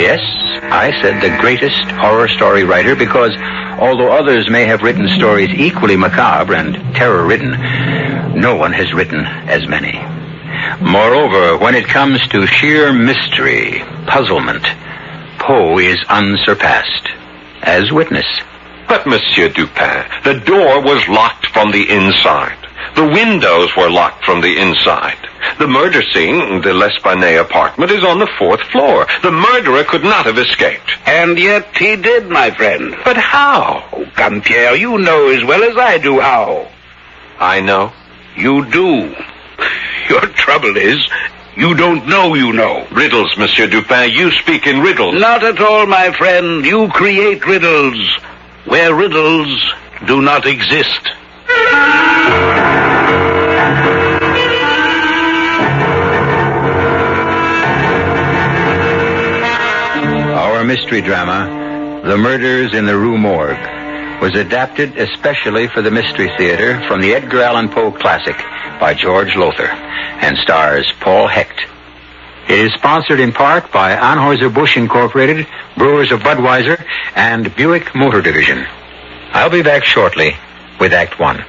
J: Yes, I said the greatest horror story writer because although others may have written stories equally macabre and terror-ridden, no one has written as many. Moreover, when it comes to sheer mystery, puzzlement, Poe is unsurpassed. As witness.
H: But, Monsieur Dupin, the door was locked from the inside. The windows were locked from the inside. The murder scene, the L'Esplanade apartment, is on the 4th floor. The murderer could not have escaped.
K: And yet he did, my friend.
H: But how?
K: Oh, come, Pierre, you know as well as I do how.
H: I know.
K: You do. Your trouble is, you don't know you know.
H: Riddles, Monsieur Dupin. You speak in riddles.
K: Not at all, my friend. You create riddles where riddles do not exist.
J: Our mystery drama, The Murders in the Rue Morgue, was adapted especially for the Mystery Theater from the Edgar Allan Poe classic by George Lothar and stars Paul Hecht. It is sponsored in part by Anheuser-Busch Incorporated, Brewers of Budweiser, and Buick Motor Division. I'll be back shortly with Act 1.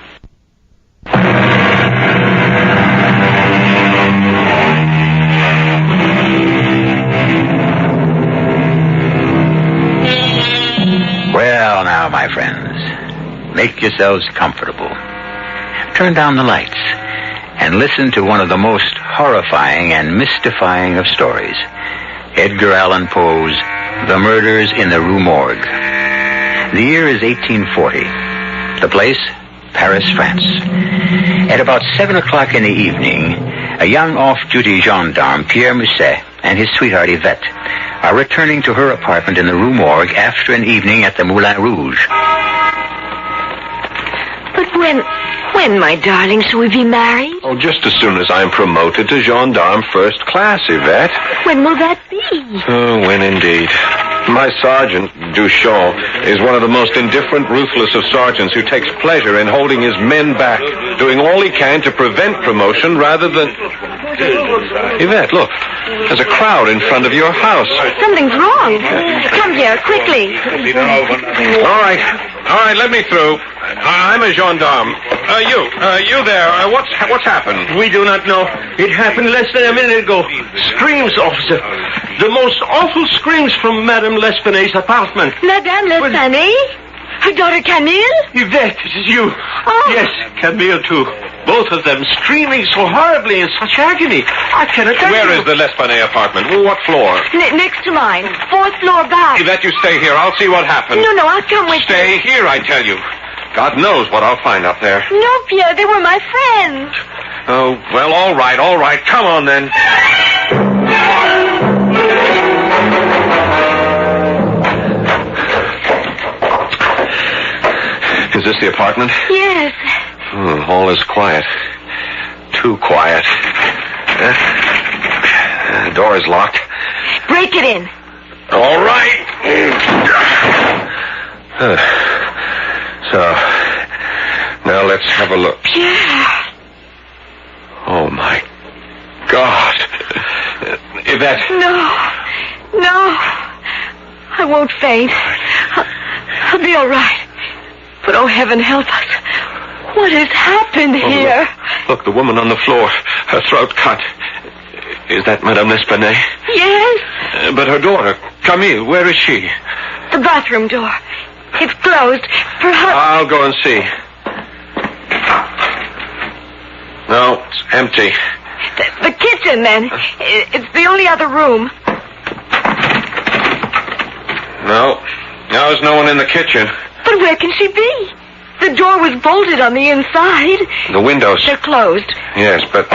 J: Well, now, my friends, make yourselves comfortable. Turn down the lights and listen to one of the most horrifying and mystifying of stories, Edgar Allan Poe's The Murders in the Rue Morgue. The year is 1840. The place, Paris, France. At about 7 o'clock in the evening, a young off-duty gendarme, Pierre Musset, and his sweetheart Yvette are returning to her apartment in the Rue Morgue after an evening at the Moulin Rouge.
V: But
M: When, my darling, shall we be married?
H: Oh, just as soon as I'm promoted to gendarme first class, Yvette.
M: When will that be?
H: Oh, when indeed. My sergeant, Duchamp, is one of the most indifferent, ruthless of sergeants who takes pleasure in holding his men back, doing all he can to prevent promotion rather than... Yvette, look. There's a crowd in front of your house.
M: Something's wrong. Come here, quickly.
H: All right, let me through. I'm a gendarme. You there. What's happened?
T: We do not know. It happened less than a minute ago. Screams, officer. The most awful screams from Madame L'Espanaye's apartment.
M: Madame L'Espanaye? Her daughter Camille?
T: Yvette, it is you.
M: Oh.
T: Yes, Camille, too. Both of them screaming so horribly in such agony. I cannot tell you.
H: Where is the L'Espanaye apartment? What floor?
M: Next to mine. 4th floor back.
H: Yvette, you stay here. I'll see what happens.
M: No, I'll come with you.
H: Stay here, I tell you. God knows what I'll find up there.
M: No, Pierre, they were my friends.
H: Oh, well, all right. Come on, then. Is this the apartment?
M: Yes.
H: All is quiet. Too quiet. The door is locked.
M: Break it in.
H: All right. So, now let's have a look.
M: Pierre.
H: Oh, my God. Yvette.
M: No. I won't faint. I'll be all right. But, oh, heaven help us. What has happened here?
H: Look, the woman on the floor. Her throat cut. Is that Madame L'Espanaye?
M: Yes.
H: But her daughter, Camille, where is she?
M: The bathroom door. It's closed. Perhaps...
H: I'll go and see. No, it's empty.
M: The kitchen, then. It's the only other room.
H: No, there's no one in the kitchen.
M: But where can she be? The door was bolted on the inside.
H: The windows.
M: They're closed.
H: Yes, but...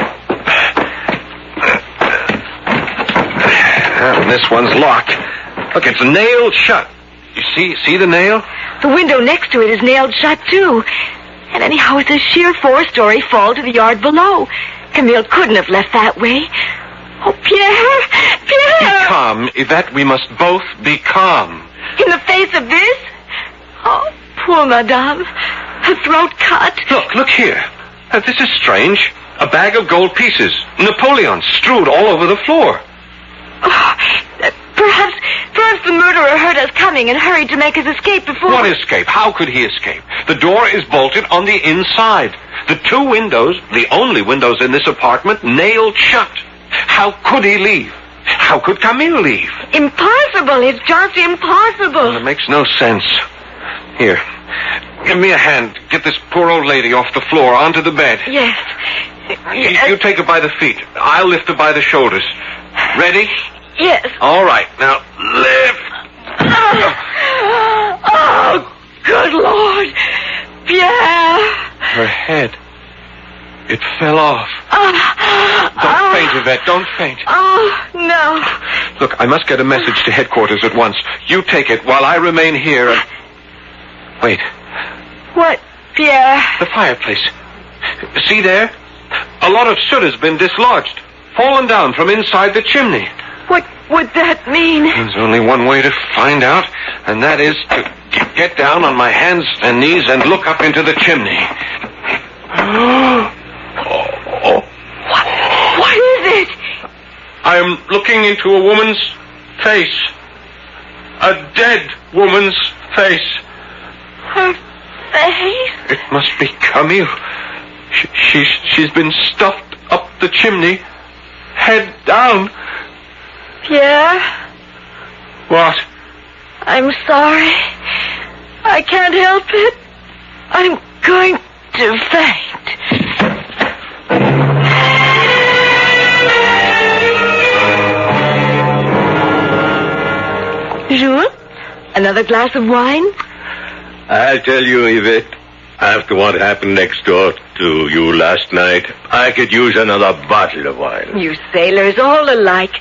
H: this one's locked. Look, it's nailed shut. You see the nail?
M: The window next to it is nailed shut, too. And anyhow, it's a sheer 4-story fall to the yard below. Camille couldn't have left that way. Oh, Pierre!
H: Be calm, Yvette. We must both be calm.
M: In the face of this? Oh, poor Madame. Her throat cut.
H: Look here. This is strange. A bag of gold pieces. Napoleon strewed all over the floor.
M: Oh, perhaps the murderer heard us coming and hurried to make his escape before...
H: What escape? How could he escape? The door is bolted on the inside. The 2 windows, the only windows in this apartment, nailed shut. How could he leave? How could Camille leave?
M: Impossible. It's just impossible.
H: Well, it makes no sense. Here, give me a hand. Get this poor old lady off the floor onto the bed.
M: Yes.
H: You take her by the feet. I'll lift her by the shoulders. Ready?
M: Yes.
H: All right. Now, lift.
M: Oh, good Lord. Pierre.
H: Her head. It fell off. Don't faint, Yvette. Don't faint.
M: Oh, no.
H: Look, I must get a message to headquarters at once. You take it while I remain here and... Wait.
M: What, Pierre?
H: The fireplace. See there? A lot of soot has been dislodged. Fallen down from inside the chimney.
M: What would that mean?
H: There's only one way to find out, and that is to get down on my hands and knees and look up into the chimney.
M: What is it?
H: I am looking into a woman's face. A dead woman's face.
M: Her face?
H: It must be Camille. She's been stuffed up the chimney, head down.
M: Pierre?
H: What?
M: I'm sorry. I can't help it. I'm going to faint. Jules? Another glass of wine?
T: I'll tell you, Yvette, after what happened next door to you last night, I could use another bottle of wine.
M: You sailors all alike.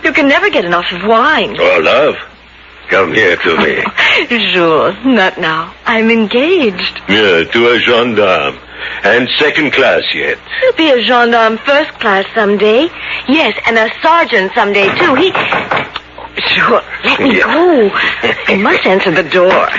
M: You can never get enough of wine.
T: Oh, love. Come here to me.
M: Jules, not now. I'm engaged.
T: Yeah, to a gendarme. And second class yet.
M: He'll be a gendarme first class someday. Yes, and a sergeant someday, too. Jules, let me go. I must answer the door.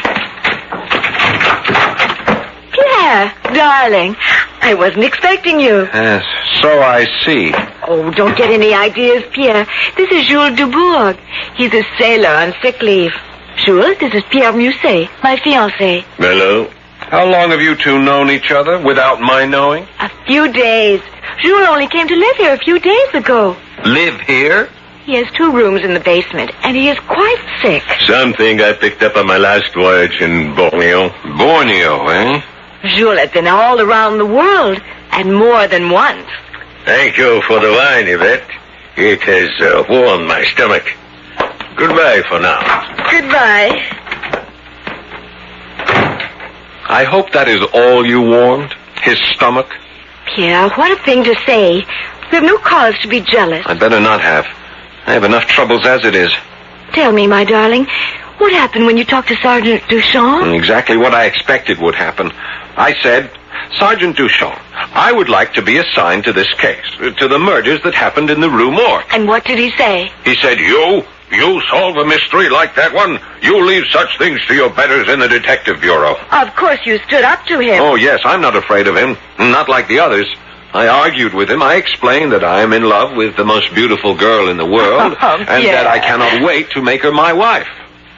M: Pierre, darling, I wasn't expecting you.
N: Yes, so I see.
M: Oh, don't get any ideas, Pierre. This is Jules Dubourg. He's a sailor on sick leave. Jules, this is Pierre Musset, my fiancé.
T: Hello.
N: How long have you two known each other without my knowing?
M: A few days. Jules only came to live here a few days ago.
N: Live here?
M: He has 2 rooms in the basement, and he is quite sick.
T: Something I picked up on my last voyage in Borneo.
N: Borneo, eh?
M: Jules has been all around the world, and more than once.
T: Thank you for the wine, Yvette. It has warmed my stomach. Goodbye for now.
M: Goodbye.
N: I hope that is all you warmed? His stomach?
M: Pierre, what a thing to say. We have no cause to be jealous.
N: I'd better not have. I have enough troubles as it is.
M: Tell me, my darling, what happened when you talked to Sergeant Duchamp?
N: Exactly what I expected would happen. I said, Sergeant Duchamp, I would like to be assigned to this case, to the murders that happened in the Rue Morgue.
M: And what did he say?
N: He said, You solve a mystery like that one? You leave such things to your betters in the detective bureau.
M: Of course you stood up to him.
N: Oh, yes, I'm not afraid of him. Not like the others. I argued with him. I explained that I am in love with the most beautiful girl in the world, and that I cannot wait to make her my wife.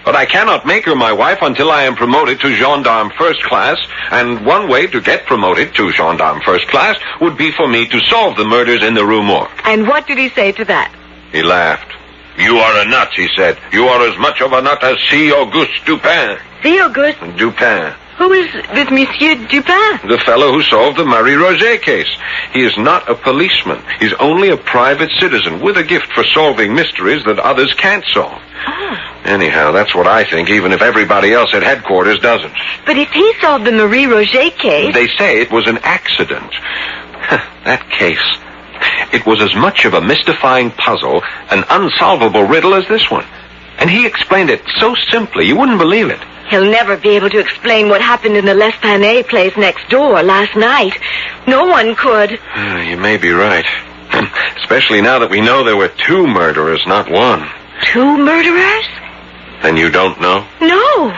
N: But I cannot make her my wife until I am promoted to gendarme first class, and one way to get promoted to gendarme first class would be for me to solve the murders in the Rue Morgue.
M: And what did he say to that?
N: He laughed. You are a nut, he said. You are as much of a nut as C. Auguste Dupin.
M: C. Auguste?
N: Dupin.
M: Who is this Monsieur Dupin?
N: The fellow who solved the Marie Roget case. He is not a policeman. He's only a private citizen with a gift for solving mysteries that others can't solve.
M: Oh.
N: Anyhow, that's what I think, even if everybody else at headquarters doesn't.
M: But if he solved the Marie Roget case...
N: They say it was an accident. That case. It was as much of a mystifying puzzle, an unsolvable riddle as this one. And he explained it so simply, you wouldn't believe it.
M: He'll never be able to explain what happened in the L'Espanaye place next door last night. No one could.
N: You may be right. Especially now that we know there were 2 murderers, not 1.
M: 2 murderers?
N: Then you don't know?
M: No.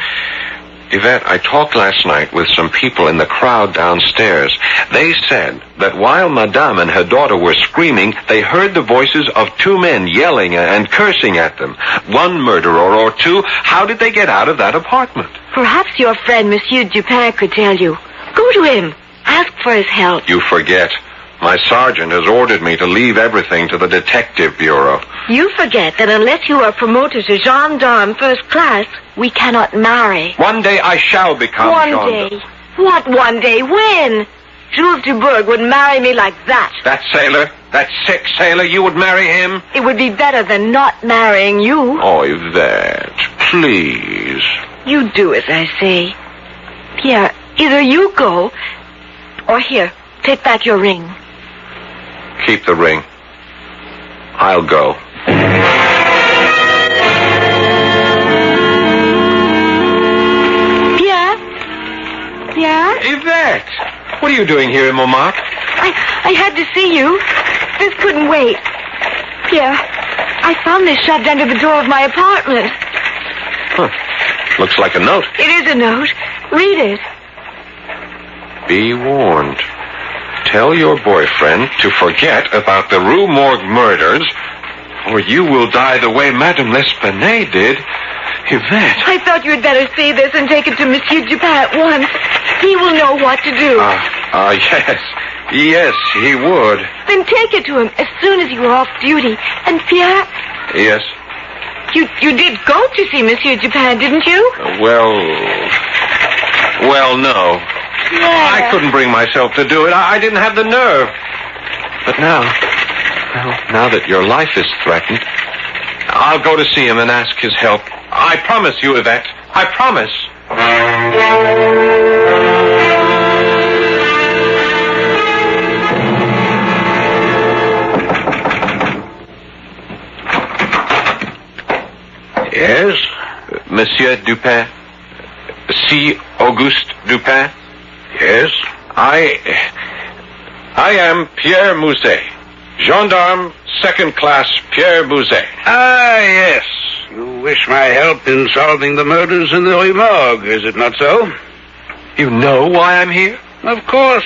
N: Yvette, I talked last night with some people in the crowd downstairs. They said that while Madame and her daughter were screaming, they heard the voices of 2 men yelling and cursing at them. 1 murderer or 2. How did they get out of that apartment?
M: Perhaps your friend, Monsieur Dupin, could tell you. Go to him. Ask for his help.
N: You forget. My sergeant has ordered me to leave everything to the detective bureau.
M: You forget that unless you are promoted to gendarme first class, we cannot marry.
N: One day I shall become
M: One day? What one day? When? Jules Dubourg would marry me like that.
N: That sailor? That sick sailor? You would marry him?
M: It would be better than not marrying you.
N: Oh, Yvette, please.
M: You do as I say. Pierre, either you go, or here, take back your ring.
N: Keep the ring. I'll go.
M: Pierre?
N: Yvette! What are you doing here in Montmartre?
M: I had to see you. This couldn't wait. Pierre, I found this shoved under the door of my apartment.
N: Huh. Looks like a note.
M: It is a note. Read it.
N: Be warned. Tell your boyfriend to forget about the Rue Morgue murders, or you will die the way Madame L'Espanaye did. Yvette.
M: I thought you had better see this and take it to Monsieur Dupin at once. He will know what to do.
N: Yes. Yes, he would.
M: Then take it to him as soon as you are off duty. And Pierre?
N: Yes?
M: You did go to see Monsieur Dupin, didn't you?
N: Well, no.
M: Yeah.
N: I couldn't bring myself to do it. I didn't have the nerve. But now that your life is threatened, I'll go to see him and ask his help. I promise you, Yvette. I promise.
T: Yes?
H: Monsieur Dupin? C. Auguste Dupin?
K: Yes?
H: I am Pierre Mouzet. Gendarme, second class Pierre Mouzet.
K: Ah, yes. You wish my help in solving the murders in the Rue Morgue, is it not so?
H: You know why I'm here?
K: Of course.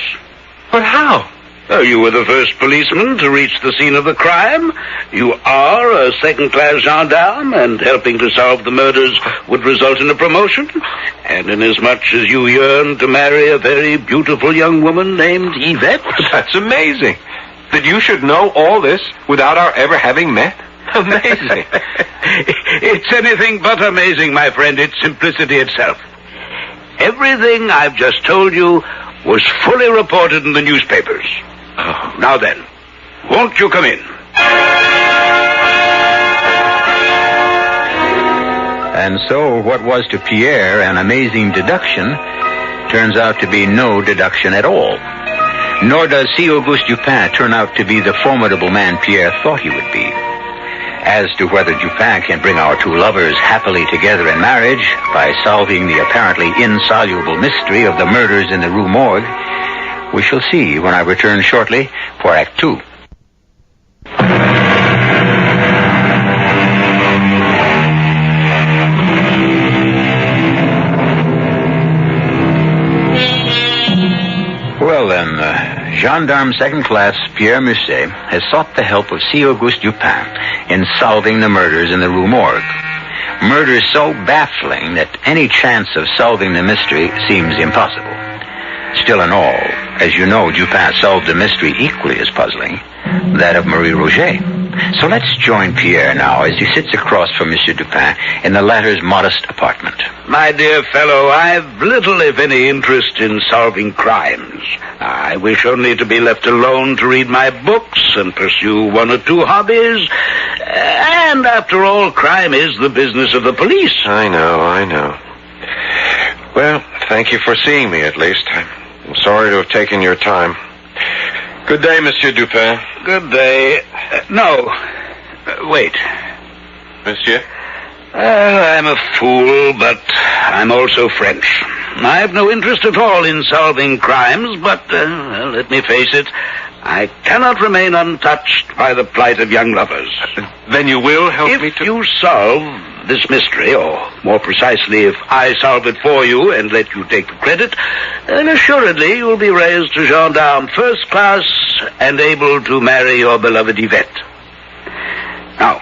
H: But how?
K: Oh, you were the first policeman to reach the scene of the crime. You are a second-class gendarme, and helping to solve the murders would result in a promotion. And inasmuch as you yearn to marry a very beautiful young woman named Yvette...
H: That's amazing. That you should know all this without our ever having met? Amazing.
K: It's anything but amazing, my friend. It's simplicity itself. Everything I've just told you was fully reported in the newspapers.
H: Oh.
K: Now then, won't you come in?
L: And so what was to Pierre an amazing deduction turns out to be no deduction at all. Nor does C. Auguste Dupin turn out to be the formidable man Pierre thought he would be. As to whether Dupin can bring our two lovers happily together in marriage by solving the apparently insoluble mystery of the murders in the Rue Morgue, we shall see when I return shortly for Act 2. Well then, Gendarme Second Class Pierre Musset has sought the help of C. Auguste Dupin in solving the murders in the Rue Morgue. Murders so baffling that any chance of solving the mystery seems impossible. Still in all, as you know, Dupin solved a mystery equally as puzzling, that of Marie Roget. So let's join Pierre now as he sits across from Monsieur Dupin in the latter's modest apartment.
K: My dear fellow, I've little, if any, interest in solving crimes. I wish only to be left alone to read my books and pursue one or two hobbies. And after all, crime is the business of the police.
H: I know. Well, thank you for seeing me, at least. I'm sorry to have taken your time. Good day, Monsieur Dupin.
K: Good day. Wait.
H: Monsieur?
K: I'm a fool, but I'm also French. I have no interest at all in solving crimes, but, let me face it, I cannot remain untouched by the plight of young lovers.
H: Then you will help me to...
K: If you solve this mystery, or more precisely, if I solve it for you and let you take the credit, then assuredly you'll be raised to gendarme first class and able to marry your beloved Yvette. Now,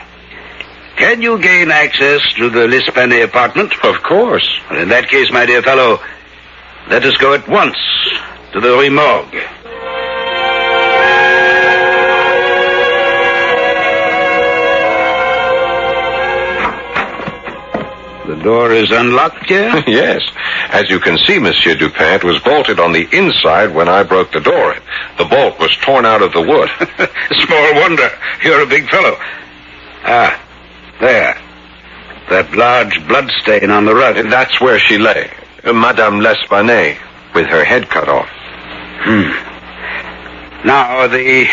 K: can you gain access to the L'Esplanade apartment?
H: Of course.
K: Well, in that case, my dear fellow, let us go at once to the Rue Morgue. The door is unlocked here?
H: Yes. As you can see, Monsieur Dupin, it was bolted on the inside when I broke the door. The bolt was torn out of the wood.
K: Small wonder. You're a big fellow. Ah, there. That large bloodstain on the rug.
H: And that's where she lay. Madame L'Esplanade, with her head cut off.
K: Now, the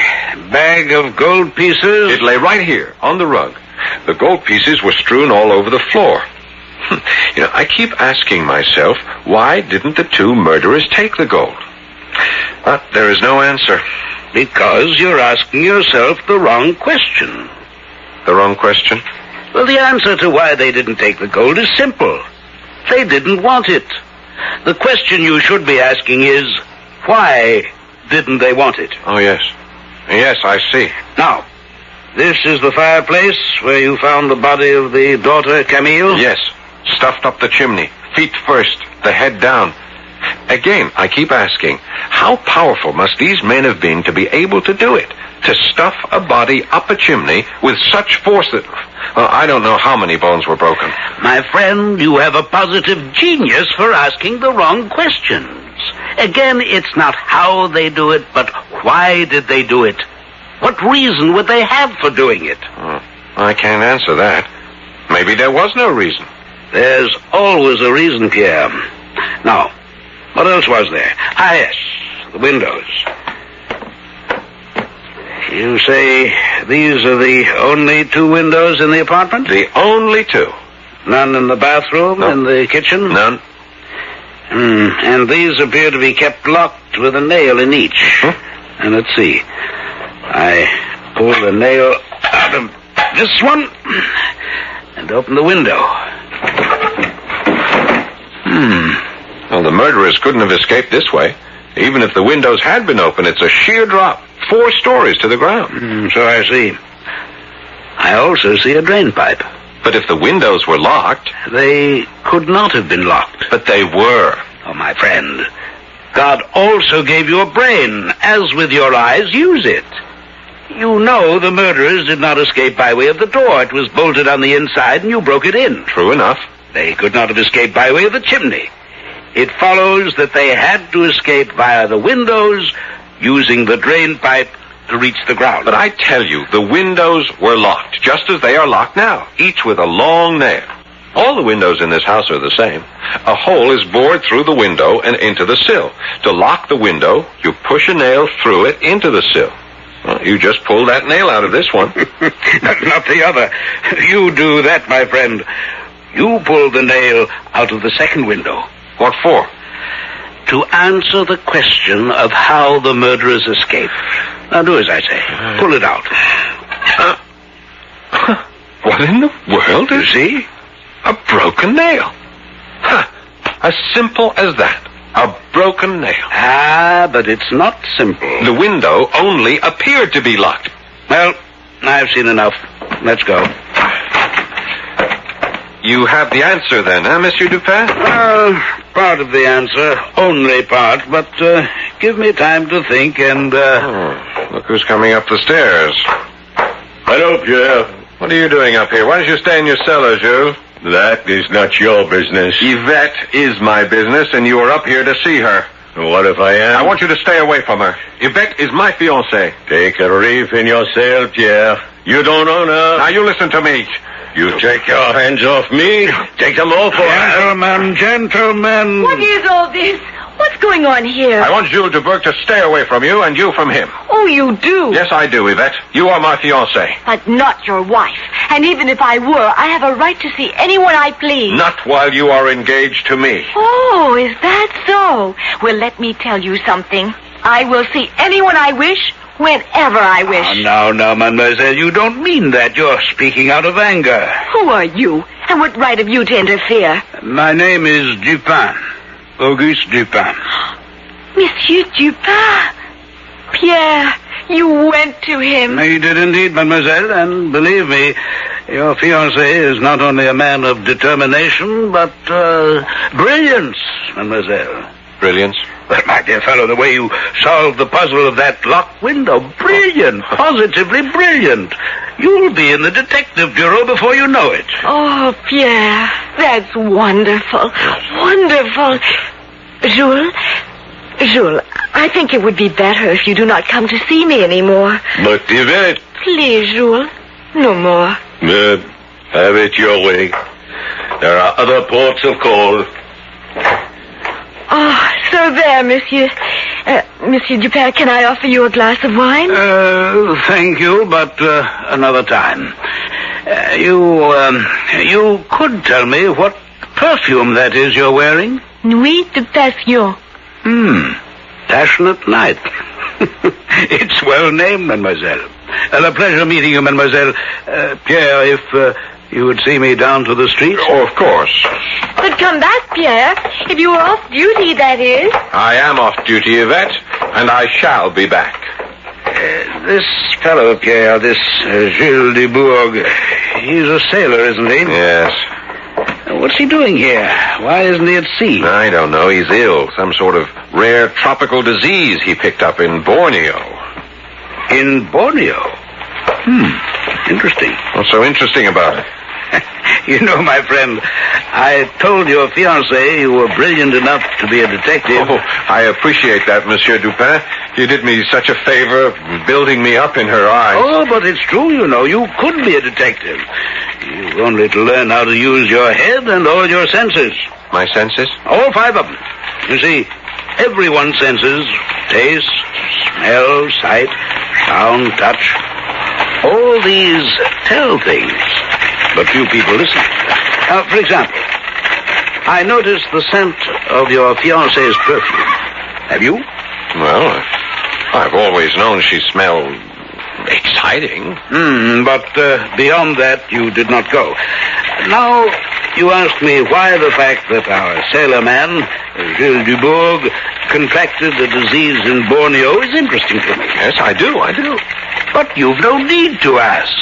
K: bag of gold pieces...
H: It lay right here, on the rug. The gold pieces were strewn all over the floor. I keep asking myself, why didn't the two murderers take the gold? But there is no answer.
K: Because you're asking yourself the wrong question.
H: The wrong question?
K: Well, the answer to why they didn't take the gold is simple. They didn't want it. The question you should be asking is, why didn't they want it?
H: Oh, yes. Yes, I see.
K: Now, this is the fireplace where you found the body of the daughter, Camille?
H: Yes. Stuffed up the chimney. Feet first, the head down. Again, I keep asking, how powerful must these men have been to be able to do it? To stuff a body up a chimney with such force that... Well, I don't know how many bones were broken.
K: My friend, you have a positive genius for asking the wrong questions. Again, it's not how they do it, but why did they do it? What reason would they have for doing it?
H: I can't answer that. Maybe there was no reason.
K: There's always a reason, Pierre. Now, what else was there? Ah, yes, the windows. You say these are the only two windows in the apartment?
H: The only two.
K: None in the bathroom, in the kitchen?
H: None.
K: And these appear to be kept locked with a nail in each. And let's see. I pull the nail out of this one and open the window.
H: Well, the murderers couldn't have escaped this way. Even if the windows had been open, it's a sheer drop, 4 stories to the ground.
K: So I see. I also see a drain pipe.
H: But if the windows were locked...
K: They could not have been locked.
H: But they were.
K: Oh, my friend. God also gave you a brain. As with your eyes, use it. You know the murderers did not escape by way of the door. It was bolted on the inside and you broke it in.
H: True enough.
K: They could not have escaped by way of the chimney. It follows that they had to escape via the windows, using the drain pipe to reach the ground.
H: But I tell you, the windows were locked, just as they are locked now, each with a long nail. All the windows in this house are the same. A hole is bored through the window and into the sill. To lock the window, you push a nail through it into the sill. Well, you just pull that nail out of this one.
K: Not the other. You do that, my friend. You pull the nail out of the second window.
H: What for?
K: To answer the question of how the murderers escaped. Now do as I say. Pull it out.
H: What in the world is
K: see?
H: A broken nail. As simple as that. A broken nail.
K: But it's not simple.
H: The window only appeared to be locked.
K: Well, I've seen enough. Let's go.
H: You have the answer then, Monsieur Dupin?
K: Part of the answer. Only part. But give me time to think and...
H: Look who's coming up the stairs.
T: Hello, Pierre.
H: What are you doing up here? Why don't you stay in your cellar, Jules?
T: That is not your business.
H: Yvette is my business, and you are up here to see her.
T: What if I am?
H: I want you to stay away from her. Yvette is my fiancée.
T: Take a reef in yourself, Pierre. You don't own her.
H: Now, you listen to me.
T: You take your hands off me. Take them off,
K: Gentlemen.
M: What is all this? What's going on here?
H: I want Jules Dubourg to stay away from you, and you from him.
M: Oh, you do?
H: Yes, I do, Yvette. You are my fiancée.
M: But not your wife. And even if I were, I have a right to see anyone I please.
H: Not while you are engaged to me.
M: Oh, is that so? Well, let me tell you something. I will see anyone I wish, whenever I wish.
K: Now, mademoiselle, you don't mean that. You're speaking out of anger.
M: Who are you? And what right have you to interfere?
K: My name is Dupin. Auguste Dupin.
M: Monsieur Dupin. Pierre, you went to him.
K: I did indeed, mademoiselle, and believe me, your fiancé is not only a man of determination, but brilliance, mademoiselle.
H: Brilliance?
K: Well, my dear fellow, the way you solved the puzzle of that locked window, brilliant, positively brilliant. You'll be in the detective bureau before you know it.
M: Oh, Pierre, that's wonderful, wonderful. Jules, I think it would be better if you do not come to see me anymore.
T: But Yvette...
M: Please, Jules, no more.
T: Have it your way. There are other ports of call.
M: Oh, so there, Monsieur. Monsieur Dupin, can I offer you a glass of wine?
K: Thank you, but another time. You could tell me what perfume that is you're wearing?
M: Nuit de Passion.
K: Passionate night. It's well named, mademoiselle. A pleasure meeting you, mademoiselle. Pierre, if you would see me down to the street?
H: Oh, of course.
M: But come back, Pierre. If you were off duty, that is.
H: I am off duty, Yvette, and I shall be back.
K: This fellow, Pierre, this Jules Dubourg, he's a sailor, isn't he?
H: Yes.
K: What's he doing here? Why isn't he at sea?
H: I don't know. He's ill. Some sort of rare tropical disease he picked up in Borneo.
K: In Borneo? Interesting.
H: What's so interesting about it?
K: You know, my friend, I told your fiancée you were brilliant enough to be a detective.
H: Oh, I appreciate that, Monsieur Dupin. You did me such a favor, building me up in her eyes.
K: Oh, but it's true, you know. You could be a detective. You've only to learn how to use your head and all your senses.
H: My senses?
K: All 5 of them. You see, everyone's senses, taste, smell, sight, sound, touch, all these tell things. But few people listen. For example, I noticed the scent of your fiancée's perfume. Have you?
H: Well, I've always known she smelled exciting.
K: But beyond that, you did not go. Now, you ask me why the fact that our sailor-man, Gilles Dubourg, contracted the disease in Borneo is interesting to me.
H: Yes, I do.
K: But you've no need to ask.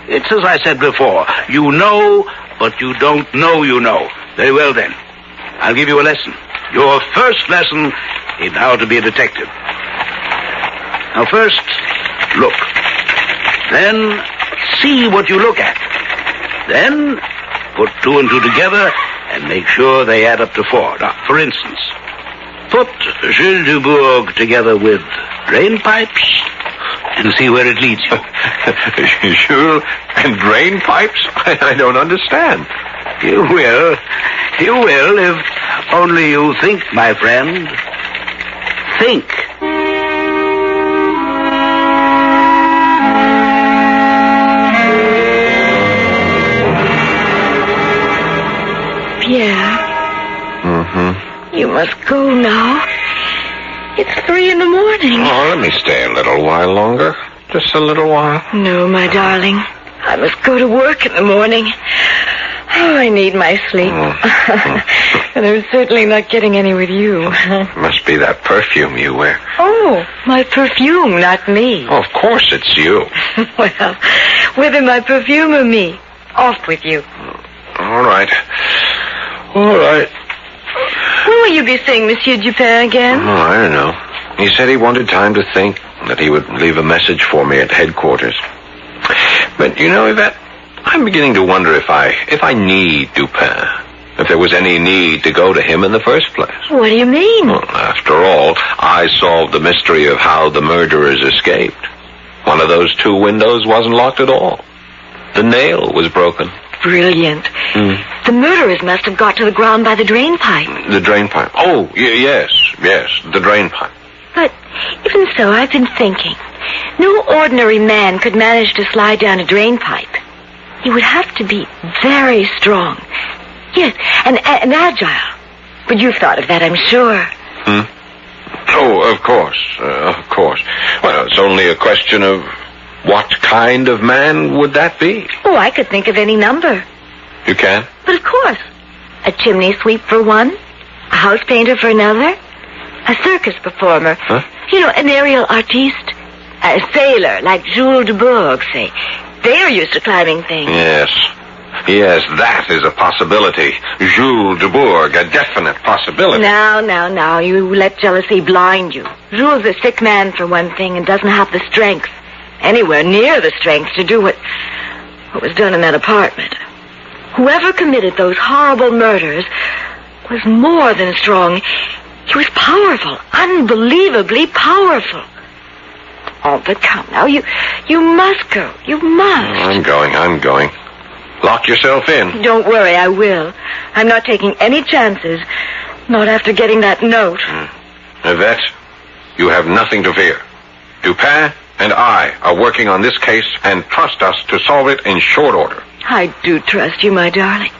K: It's as I said before. You know, but you don't know you know. Very well, then. I'll give you a lesson. Your first lesson in how to be a detective. Now, first, look. Then, see what you look at. Then, put 2 and 2 together and make sure they add up to 4. Now, for instance, put Gilles Dubourg together with drain pipes and see where it leads you.
H: Jules and drain pipes? I don't understand.
K: You will if only you think, my friend. Think.
M: Pierre. You must go now. It's 3 in the morning.
H: Oh, let me stay a little while longer. Just a little while.
M: No, my darling. I must go to work in the morning. Oh, I need my sleep. And I'm certainly not getting any with you.
H: Must be that perfume you wear.
M: Oh, my perfume, not me.
H: Oh, of course it's you.
M: Well, whether my perfume or me, off with you.
H: All right.
M: When will you be seeing Monsieur Dupin again?
H: Oh, I don't know. He said he wanted time to think, that he would leave a message for me at headquarters. But, you know, Yvette, I'm beginning to wonder if I need Dupin. If there was any need to go to him in the first place.
M: What do you mean?
H: Well, after all, I solved the mystery of how the murderers escaped. One of those 2 windows wasn't locked at all. The nail was broken.
M: Brilliant. The murderers must have got to the ground by the drain pipe.
H: The drain pipe. Oh, yes, the drain pipe.
M: But even so, I've been thinking. No ordinary man could manage to slide down a drain pipe. He would have to be very strong. Yes, and agile. But you've thought of that, I'm sure.
H: Oh, of course. Well, it's only a question of what kind of man would that be?
M: Oh, I could think of any number.
H: You can?
M: But of course. A chimney sweep for one, a house painter for another, a circus performer.
H: Huh?
M: You know, an aerial artiste, a sailor like Jules Dubourg, say. They're used to climbing things.
H: Yes, that is a possibility. Jules Dubourg, a definite possibility.
M: Now, you let jealousy blind you. Jules is a sick man, for one thing, and doesn't have the strength, anywhere near the strength, to do what was done in that apartment. Whoever committed those horrible murders was more than strong. He was powerful, unbelievably powerful. Oh, but come now, you must go. You must.
H: I'm going. Lock yourself in.
M: Don't worry, I will. I'm not taking any chances. Not after getting that note.
H: Yvette, you have nothing to fear. Dupin and I are working on this case, and trust us to solve it in short order.
M: I do trust you, my darling.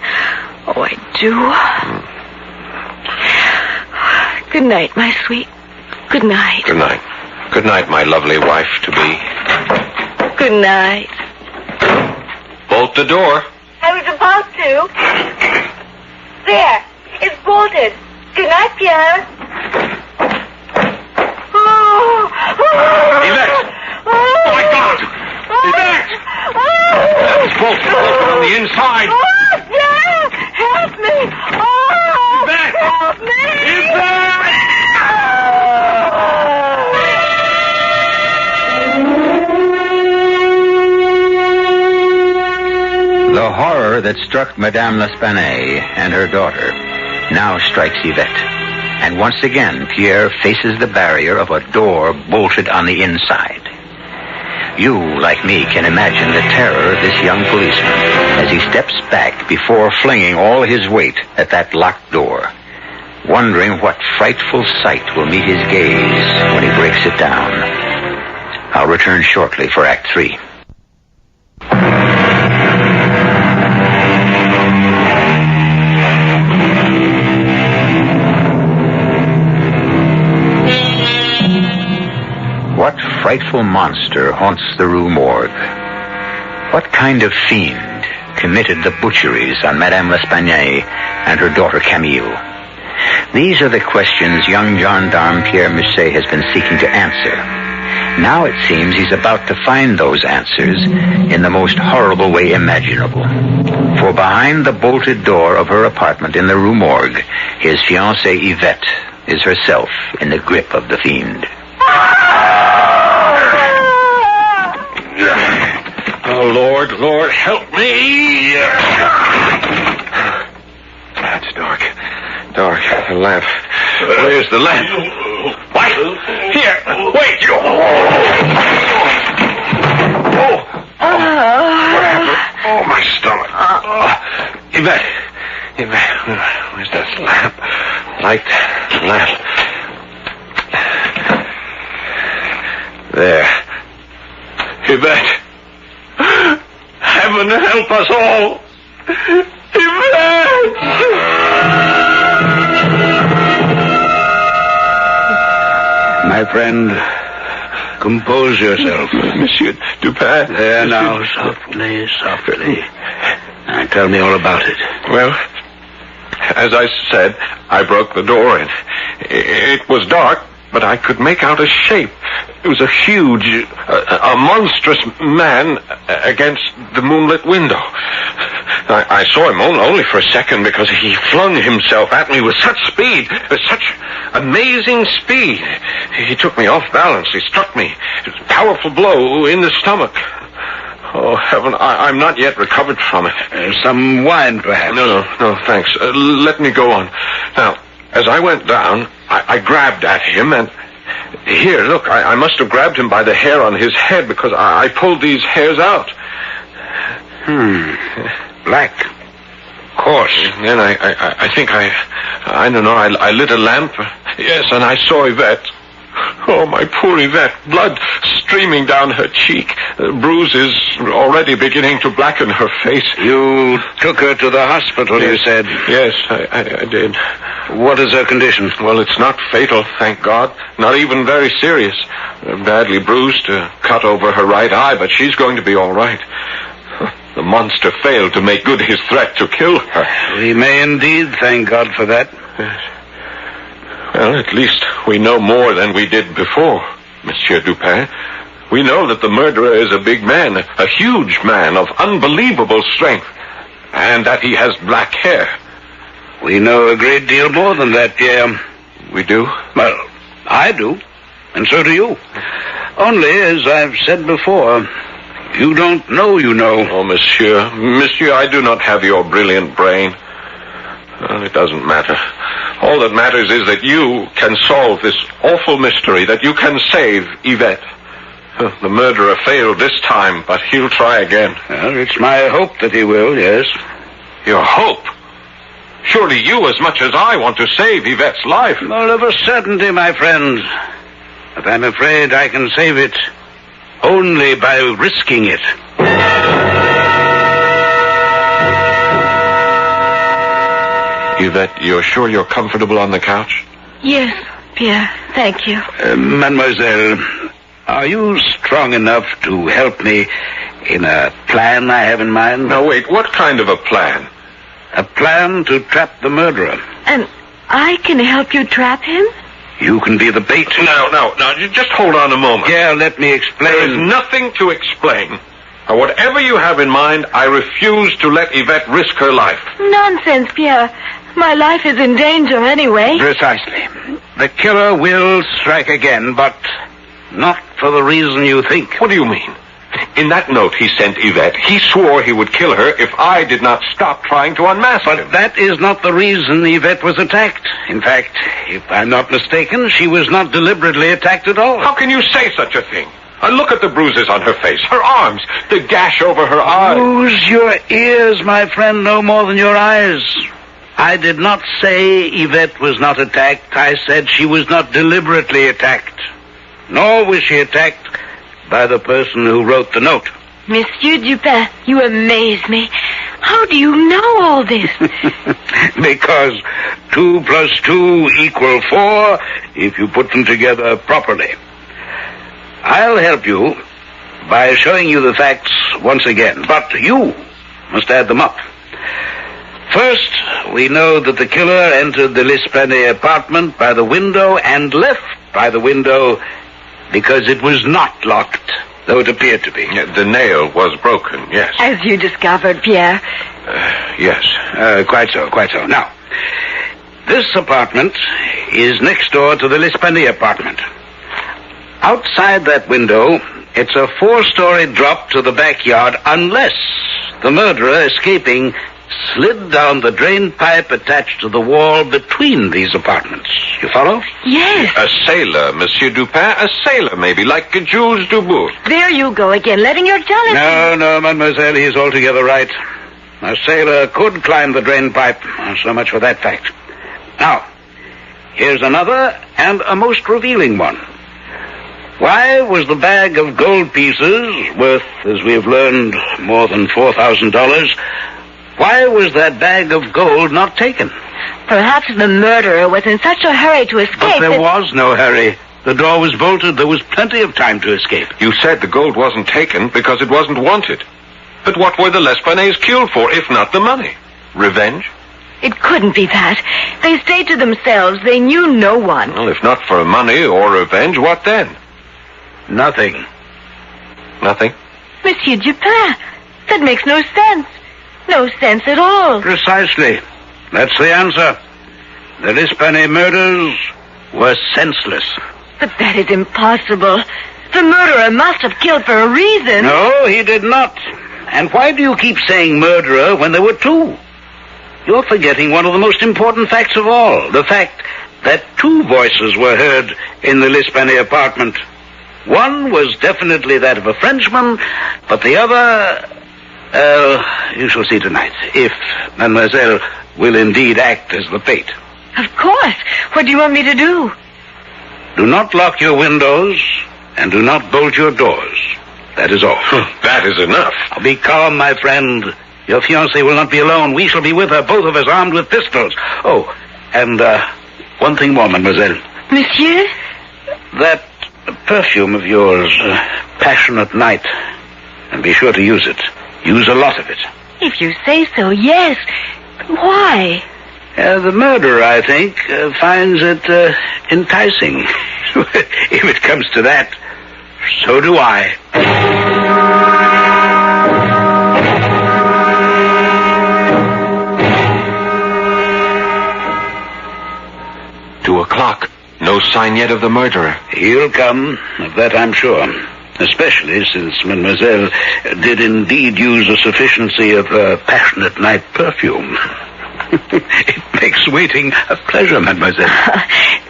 M: Oh, I do. Good night, my sweet. Good night.
H: Good night. Good night, my lovely wife-to-be.
M: Good night.
H: Bolt the door.
M: I was about to. There. It's bolted. Good night, Pierre.
H: Yvette! Oh, my God! Yvette! It's bolted on the inside.
M: Oh, Pierre! Help me! Oh!
H: Yvette!
M: Help me!
H: Yvette!
L: The horror that struck Madame L'Espanaye and her daughter now strikes Yvette. And once again, Pierre faces the barrier of a door bolted on the inside. You, like me, can imagine the terror of this young policeman as he steps back before flinging all his weight at that locked door, wondering what frightful sight will meet his gaze when he breaks it down. I'll return shortly for Act 3. frightful monster haunts the Rue Morgue? What kind of fiend committed the butcheries on Madame L'Espanaye and her daughter Camille? These are the questions young gendarme Pierre Musset has been seeking to answer. Now it seems he's about to find those answers in the most horrible way imaginable. For behind the bolted door of her apartment in the Rue Morgue, his fiancée Yvette is herself in the grip of the fiend.
T: Oh, Lord, help me! It's dark. The lamp. Where's the lamp? What? Here, wait! What happened? Oh, my stomach. Yvette, where's that lamp? Light the lamp. There. Yvette. Heaven help us all. Yvette!
K: My friend, compose yourself.
T: Monsieur Dupin.
K: There now, softly. Now, tell me all about it.
T: Well, as I said, I broke the door in. It was dark, but I could make out a shape. It was a huge, a monstrous man against the moonlit window. I saw him only for a second because he flung himself at me with such speed, with such amazing speed. He took me off balance. He struck me. It was a powerful blow in the stomach. Oh, heaven, I'm not yet recovered from it.
K: Some wine, perhaps?
T: No, thanks. Let me go on. Now, as I went down, I grabbed at him and... Here, look, I must have grabbed him by the hair on his head because I pulled these hairs out.
K: Black. Coarse.
T: Then I think I don't know, I lit a lamp. Yes, and I saw Yvette. Oh, my poor Yvette. Blood streaming down her cheek. Bruises already beginning to blacken her face.
K: You took her to the hospital,
T: yes.
K: You said?
T: Yes, I did.
K: What is her condition?
T: Well, it's not fatal, thank God. Not even very serious. Badly bruised, a cut over her right eye, but she's going to be all right. The monster failed to make good his threat to kill her.
K: We may indeed thank God for that.
T: Yes. Well, at least we know more than we did before, Monsieur Dupin. We know that the murderer is a big man, a huge man of unbelievable strength, and that he has black hair.
K: We know a great deal more than that, Pierre.
T: We do?
K: Well, I do, and so do you. Only, as I've said before, you don't know you know.
T: Oh, Monsieur, I do not have your brilliant brain. Well, it doesn't matter. All that matters is that you can solve this awful mystery, that you can save Yvette. The murderer failed this time, but he'll try again.
K: Well, it's my hope that he will, yes.
T: Your hope? Surely you, as much as I, want to save Yvette's life.
K: Well, of a certainty, my friend. But I'm afraid I can save it only by risking it.
T: Yvette, you're sure you're comfortable on the couch?
M: Yes, Pierre, thank you.
K: Mademoiselle, are you strong enough to help me in a plan I have in mind?
T: No, wait, what kind of a plan?
K: A plan to trap the murderer.
M: And I can help you trap him?
K: You can be the bait.
T: No, just hold on a moment.
K: Yeah, let me explain.
T: There is nothing to explain. Whatever you have in mind, I refuse to let Yvette risk her life.
M: Nonsense, Pierre. My life is in danger anyway.
K: Precisely. The killer will strike again, but not for the reason you think.
T: What do you mean? In that note he sent Yvette, he swore he would kill her if I did not stop trying to unmask him.
K: But that is not the reason Yvette was attacked. In fact, if I'm not mistaken, she was not deliberately attacked at all.
T: How can you say such a thing? Look at the bruises on her face, her arms, the gash over her eye.
K: Use your ears, my friend, no more than your eyes. I did not say Yvette was not attacked. I said she was not deliberately attacked. Nor was she attacked by the person who wrote the note.
M: Monsieur Dupin, you amaze me. How do you know all this?
K: Because 2 + 2 = 4 if you put them together properly. I'll help you by showing you the facts once again, but you must add them up. First, we know that the killer entered the L'Esplanade apartment by the window and left by the window because it was not locked, though it appeared to be.
T: The nail was broken, yes.
M: As you discovered, Pierre.
T: Yes.
K: Quite so. Now, this apartment is next door to the L'Esplanade apartment. Outside that window, it's a 4-story drop to the backyard unless the murderer escaping slid down the drain pipe attached to the wall between these apartments. You follow?
M: Yes.
T: A sailor, Monsieur Dupin. A sailor, maybe, like Jules Dubourg.
M: There you go again, letting your jealousy...
K: No, mademoiselle, he's altogether right. A sailor could climb the drain pipe. So much for that fact. Now, here's another and a most revealing one. Why was the bag of gold pieces, worth, as we have learned, more than $4,000, why was that bag of gold not taken?
M: Perhaps the murderer was in such a hurry to escape.
K: But there was no hurry. The door was bolted. There was plenty of time to escape.
T: You said the gold wasn't taken because it wasn't wanted. But what were the L'Esplanades killed for, if not the money? Revenge?
M: It couldn't be that. They stayed to themselves. They knew no one.
T: Well, if not for money or revenge, what then?
K: Nothing.
T: Nothing?
M: Monsieur Dupin, that makes no sense. No sense at all.
K: Precisely. That's the answer. The L'Esplanade murders were senseless.
M: But that is impossible. The murderer must have killed for a reason.
K: No, he did not. And why do you keep saying murderer when there were two? You're forgetting one of the most important facts of all. The fact that 2 voices were heard in the L'Esplanade apartment. One was definitely that of a Frenchman, but the other... you shall see tonight, if mademoiselle will indeed act as the fate.
M: Of course. What do you want me to do?
K: Do not lock your windows, and do not bolt your doors. That is all.
T: That is enough.
K: Now be calm, my friend. Your fiancée will not be alone. We shall be with her, both of us armed with pistols. Oh, and one thing more, mademoiselle.
M: Monsieur?
K: That perfume of yours, Passionate Night. And be sure to use it. Use a lot of it.
M: If you say so, yes. Why?
K: The murderer, I think, finds it enticing. If it comes to that, so do I.
T: 2 o'clock. No sign yet of the murderer.
K: He'll come, of that I'm sure. Especially since mademoiselle did indeed use a sufficiency of Passionate Night perfume. It makes waiting a pleasure, mademoiselle.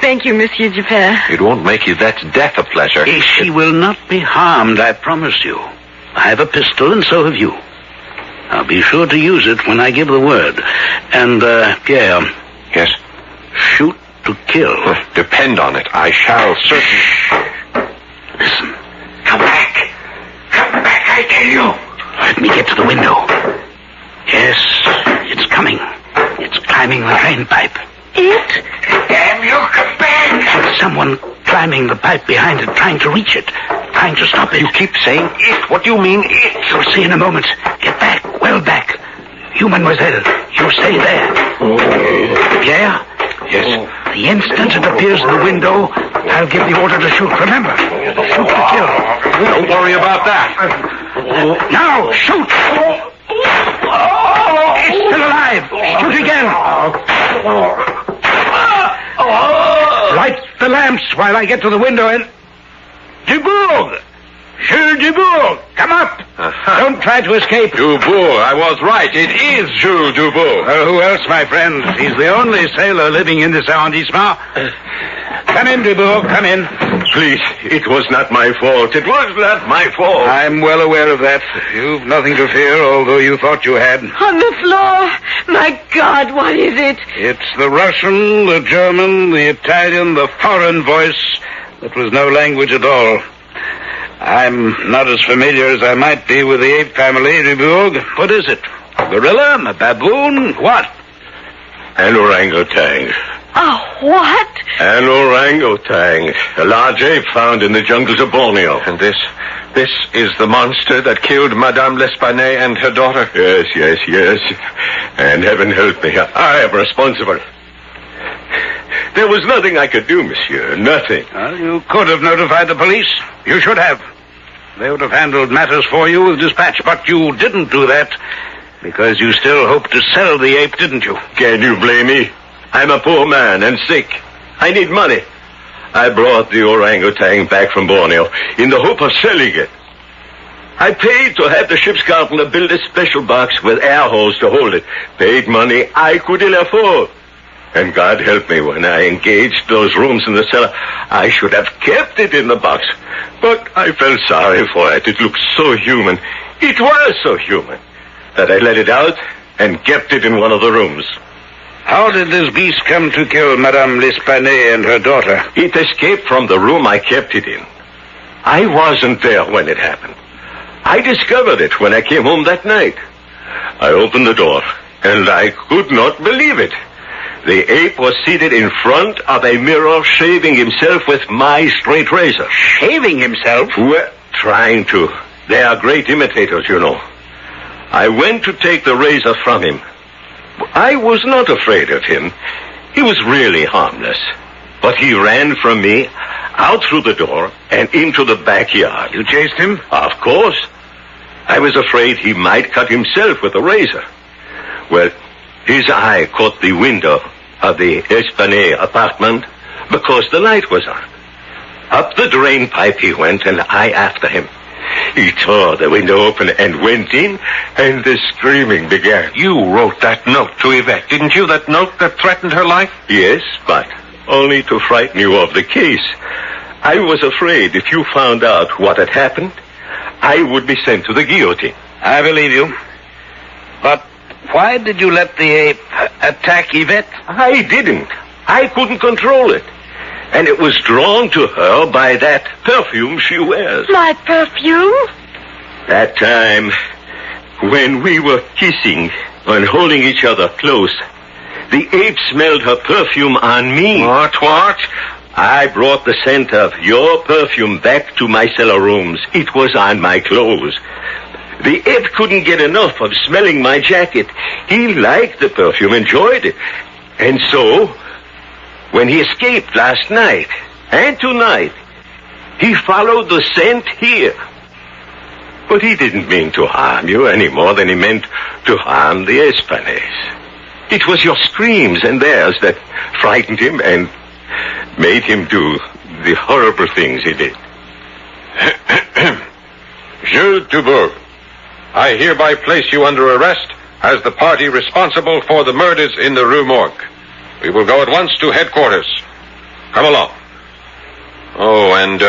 M: Thank you, Monsieur Dupin.
T: It won't make you that death a pleasure.
K: She will not be harmed, I promise you. I have a pistol, and so have you. I'll be sure to use it when I give the word. And, Pierre.
T: Yes?
K: Shoot to kill.
T: Depend on it. I shall certainly...
K: Listen. Come back. Come back, I tell you. Let me get to the window. Yes, it's coming. It's climbing the drain pipe.
M: It?
K: Damn you, come back! There's someone climbing the pipe behind it, trying to reach it, trying to stop it.
T: You keep saying it. What do you mean, it?
K: You'll see in a moment. Get back, well back. You, mademoiselle, you stay there. Pierre?
T: Yes?
K: The instant it appears in the window, I'll give the order to shoot. Remember, shoot to kill.
T: Don't worry about that.
K: Now, shoot! It's still alive. Shoot again. Light the lamps while I get to the window and... Dubourg! Jules Dubourg, come up. Don't try to escape.
T: Dubourg, I was right. It is Jules Dubourg.
K: Who else, my friend? He's the only sailor living in this arrondissement. Come in, Dubourg, come in.
T: Please, it was not my fault. It was not my fault.
K: I'm well aware of that. You've nothing to fear, although you thought you had.
M: On the floor. My God, what is it?
K: It's the Russian, the German, the Italian, the foreign voice that was no language at all. I'm not as familiar as I might be with the ape family, Dubourg. What is it? A gorilla? A baboon? What?
T: An orangutan.
M: What?
T: An orangutan, a large ape found in the jungles of Borneo. And this is the monster that killed Madame L'Espanaye and her daughter? Yes. And heaven help me, I am responsible. There was nothing I could do, monsieur, nothing.
K: Well, you could have notified the police. You should have. They would have handled matters for you with dispatch, but you didn't do that because you still hoped to sell the ape, didn't you?
T: Can you blame me? I'm a poor man and sick. I need money. I brought the orangutan back from Borneo in the hope of selling it. I paid to have the ship's gardener build a special box with air holes to hold it. Paid money I could ill afford. And God help me, when I engaged those rooms in the cellar, I should have kept it in the box. But I felt sorry for it. It looked so human. It was so human that I let it out and kept it in one of the rooms.
K: How did this beast come to kill Madame L'Espanaye and her daughter?
T: It escaped from the room I kept it in. I wasn't there when it happened. I discovered it when I came home that night. I opened the door, and I could not believe it. The ape was seated in front of a mirror, shaving himself with my straight razor.
K: Shaving himself?
T: Well, trying to. They are great imitators, you know. I went to take the razor from him. I was not afraid of him. He was really harmless. But he ran from me, out through the door, and into the backyard.
K: You chased him?
T: Of course. I was afraid he might cut himself with the razor. Well, his eye caught the window of the Espanaye apartment because the light was on. Up the drain pipe he went, and I after him. He tore the window open and went in, and the screaming began.
F: You wrote that note to Yvette, didn't you? That note that threatened her life?
T: Yes, but only to frighten you of the case. I was afraid if you found out what had happened, I would be sent to the guillotine.
K: I believe you. But why did you let the ape attack Yvette?
T: I didn't. I couldn't control it. And it was drawn to her by that perfume she wears.
M: My perfume?
T: That time when we were kissing and holding each other close, the ape smelled her perfume on me.
F: What?
T: I brought the scent of your perfume back to my cellar rooms. It was on my clothes. The ape couldn't get enough of smelling my jacket. He liked the perfume, enjoyed it. And so, when he escaped last night and tonight, he followed the scent here. But he didn't mean to harm you any more than he meant to harm the Espanays. It was your screams and theirs that frightened him and made him do the horrible things he did.
F: Jules Dubourg, I hereby place you under arrest as the party responsible for the murders in the Rue Morgue. We will go at once to headquarters. Come along. Oh, and,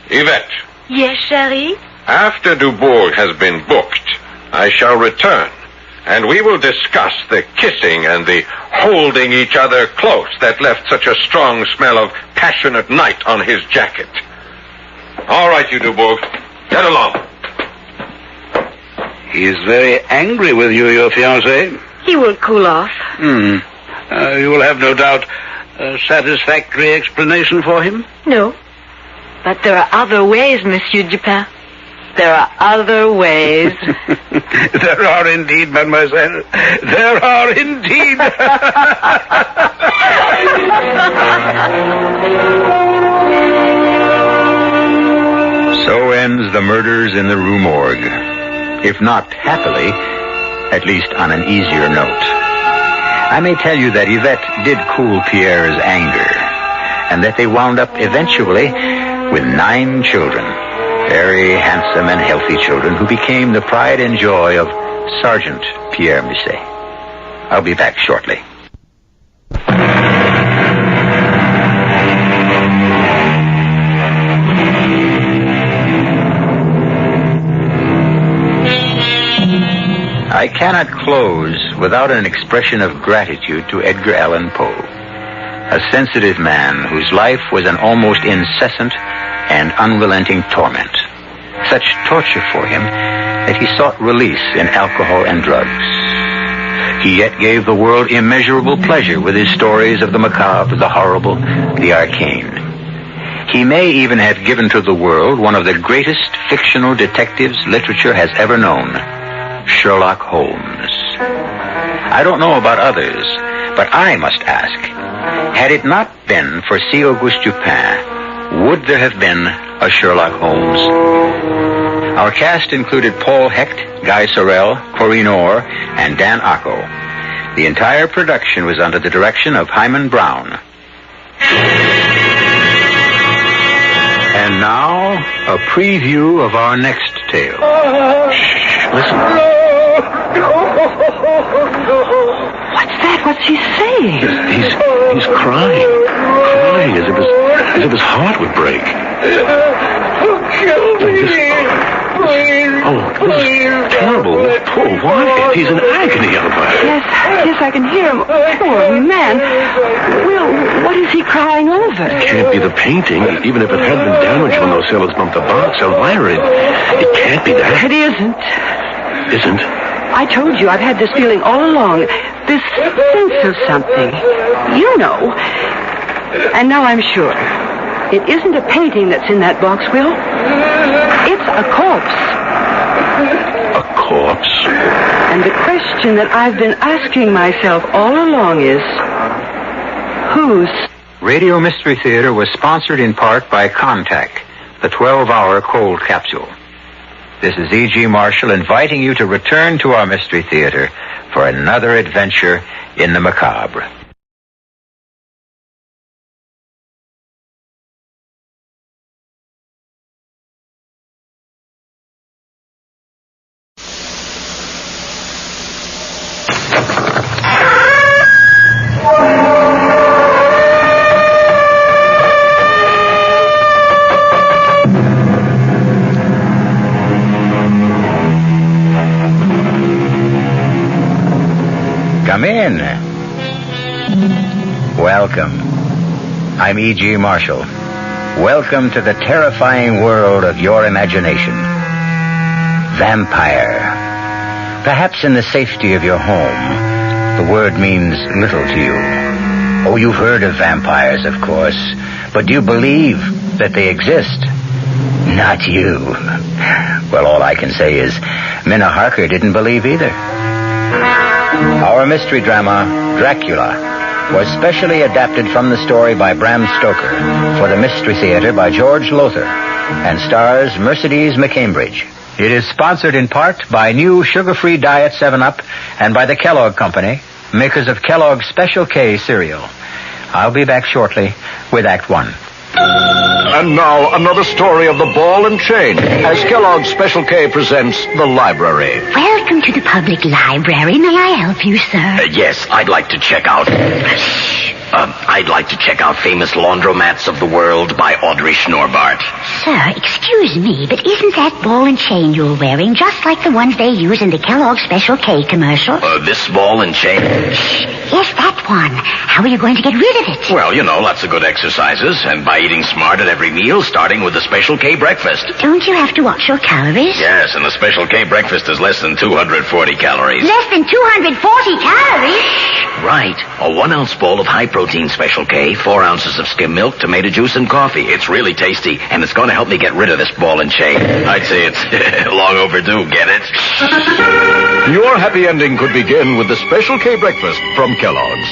F: Yvette.
M: Yes, chérie?
F: After Dubourg has been booked, I shall return, and we will discuss the kissing and the holding each other close that left such a strong smell of passionate night on his jacket. All right, you Dubourg. Get along.
K: He is very angry with you, your fiancé.
M: He will cool off.
K: You will have no doubt a satisfactory explanation for him?
M: No. But there are other ways, Monsieur Dupin. There are other ways.
K: There are indeed, mademoiselle. There are indeed.
L: So ends the murders in the Rue Morgue. If not happily, at least on an easier note. I may tell you that Yvette did cool Pierre's anger, and that they wound up eventually with 9 children, very handsome and healthy children who became the pride and joy of Sergeant Pierre Musset. I'll be back shortly. I cannot close without an expression of gratitude to Edgar Allan Poe, a sensitive man whose life was an almost incessant and unrelenting torment. Such torture for him that he sought release in alcohol and drugs. He yet gave the world immeasurable pleasure with his stories of the macabre, the horrible, the arcane. He may even have given to the world one of the greatest fictional detectives literature has ever known, Sherlock Holmes. I don't know about others, but I must ask, had it not been for C. Auguste Dupin, would there have been a Sherlock Holmes? Our cast included Paul Hecht, Guy Sorel, Corinne Orr, and Dan Acco. The entire production was under the direction of Hyman Brown. And now, a preview of our next tale. Shh, listen.
M: What's that? What's he saying?
O: He's crying as if his heart would break. This is terrible. Poor Wyatt. He's in agony out there.
M: Yes, I can hear him. Poor man. Will, what is he crying over?
O: It can't be the painting, even if it had been damaged when those sailors bumped the box. Elvira, it can't be that.
M: It isn't.
O: Isn't?
M: I told you I've had this feeling all along. This sense of something. You know. And now I'm sure. It isn't a painting that's in that box, Will. It's a corpse.
O: A corpse?
M: And the question that I've been asking myself all along is, whose?
L: Radio Mystery Theater was sponsored in part by Contact, the 12-hour cold capsule. This is E.G. Marshall inviting you to return to our Mystery Theater for another adventure in the macabre. Come in. Welcome. I'm E.G. Marshall. Welcome to the terrifying world of your imagination. Vampire. Perhaps in the safety of your home, the word means little to you. Oh, you've heard of vampires, of course, but do you believe that they exist? Not you. Well, all I can say is Minna Harker didn't believe either. Our mystery drama, Dracula, was specially adapted from the story by Bram Stoker for the Mystery Theater by George Lothar and stars Mercedes McCambridge. It is sponsored in part by new sugar-free Diet 7-Up and by the Kellogg Company, makers of Kellogg's Special K cereal. I'll be back shortly with Act 1.
E: And now, another story of the ball and chain, as Kellogg's Special K presents The Library.
P: Welcome to the public library. May I help you, sir?
U: Yes, I'd like to check out... Famous Laundromats of the World by Audrey Schnorbart.
P: Sir, excuse me, but isn't that ball and chain you're wearing just like the ones they use in the Kellogg's Special K commercial?
U: This ball and chain?
P: Yes, that one. How are you going to get rid of it?
U: Well, lots of good exercises, and by eating smart at every meal, starting with the Special K breakfast.
P: Don't you have to watch your calories?
U: Yes, and the Special K breakfast is less than 240 calories.
P: Less than 240 calories?
U: Right. A 1-ounce bowl of high-protein Special K, 4 ounces of skim milk, tomato juice, and coffee. It's really tasty, and it's going to help me get rid of this ball and chain. I'd say it's long overdue, get it?
E: Your happy ending could begin with the Special K breakfast from Kellogg's.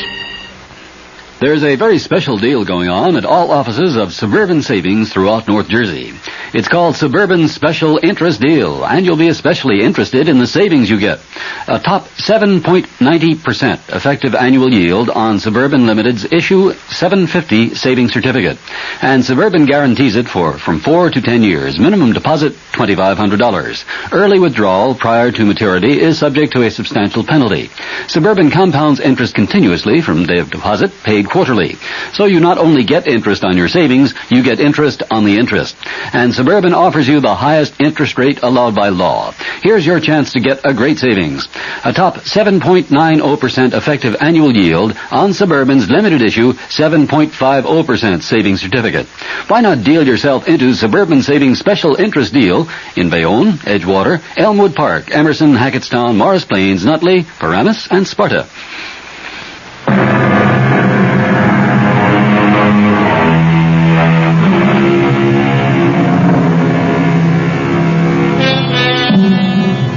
X: There's a very special deal going on at all offices of Suburban Savings throughout North Jersey. It's called Suburban Special Interest Deal, and you'll be especially interested in the savings you get. A top 7.90% effective annual yield on Suburban Limited's issue 750 savings certificate. And Suburban guarantees it from 4 to 10 years. Minimum deposit $2,500. Early withdrawal prior to maturity is subject to a substantial penalty. Suburban compounds interest continuously from day of deposit, paid paid quarterly. So you not only get interest on your savings, you get interest on the interest. And Suburban offers you the highest interest rate allowed by law. Here's your chance to get a great savings. A top 7.90% effective annual yield on Suburban's limited issue 7.50% savings certificate. Why not deal yourself into Suburban Savings Special Interest Deal in Bayonne, Edgewater, Elmwood Park, Emerson, Hackettstown, Morris Plains, Nutley, Paramus, and Sparta.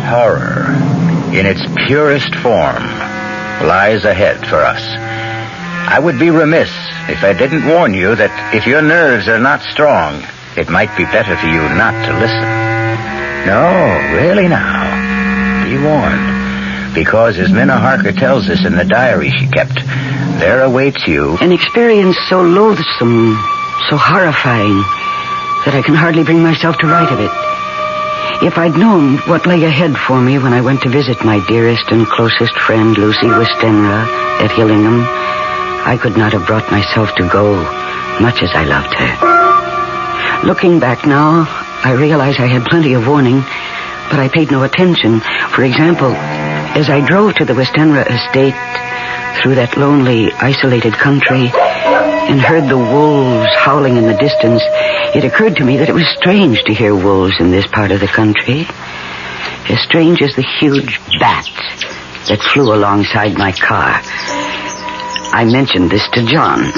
L: Horror, in its purest form, lies ahead for us. I would be remiss if I didn't warn you that if your nerves are not strong, it might be better for you not to listen. No, really now, be warned. Because as Minna Harker tells us in the diary she kept, there awaits you
A: an experience so loathsome, so horrifying, that I can hardly bring myself to write of it. If I'd known what lay ahead for me when I went to visit my dearest and closest friend, Lucy Westenra, at Hillingham, I could not have brought myself to go, much as I loved her. Looking back now, I realize I had plenty of warning, but I paid no attention. For example, as I drove to the Westenra estate through that lonely, isolated country and heard the wolves howling in the distance, it occurred to me that it was strange to hear wolves in this part of the country. As strange as the huge bat that flew alongside my car. I mentioned this to John,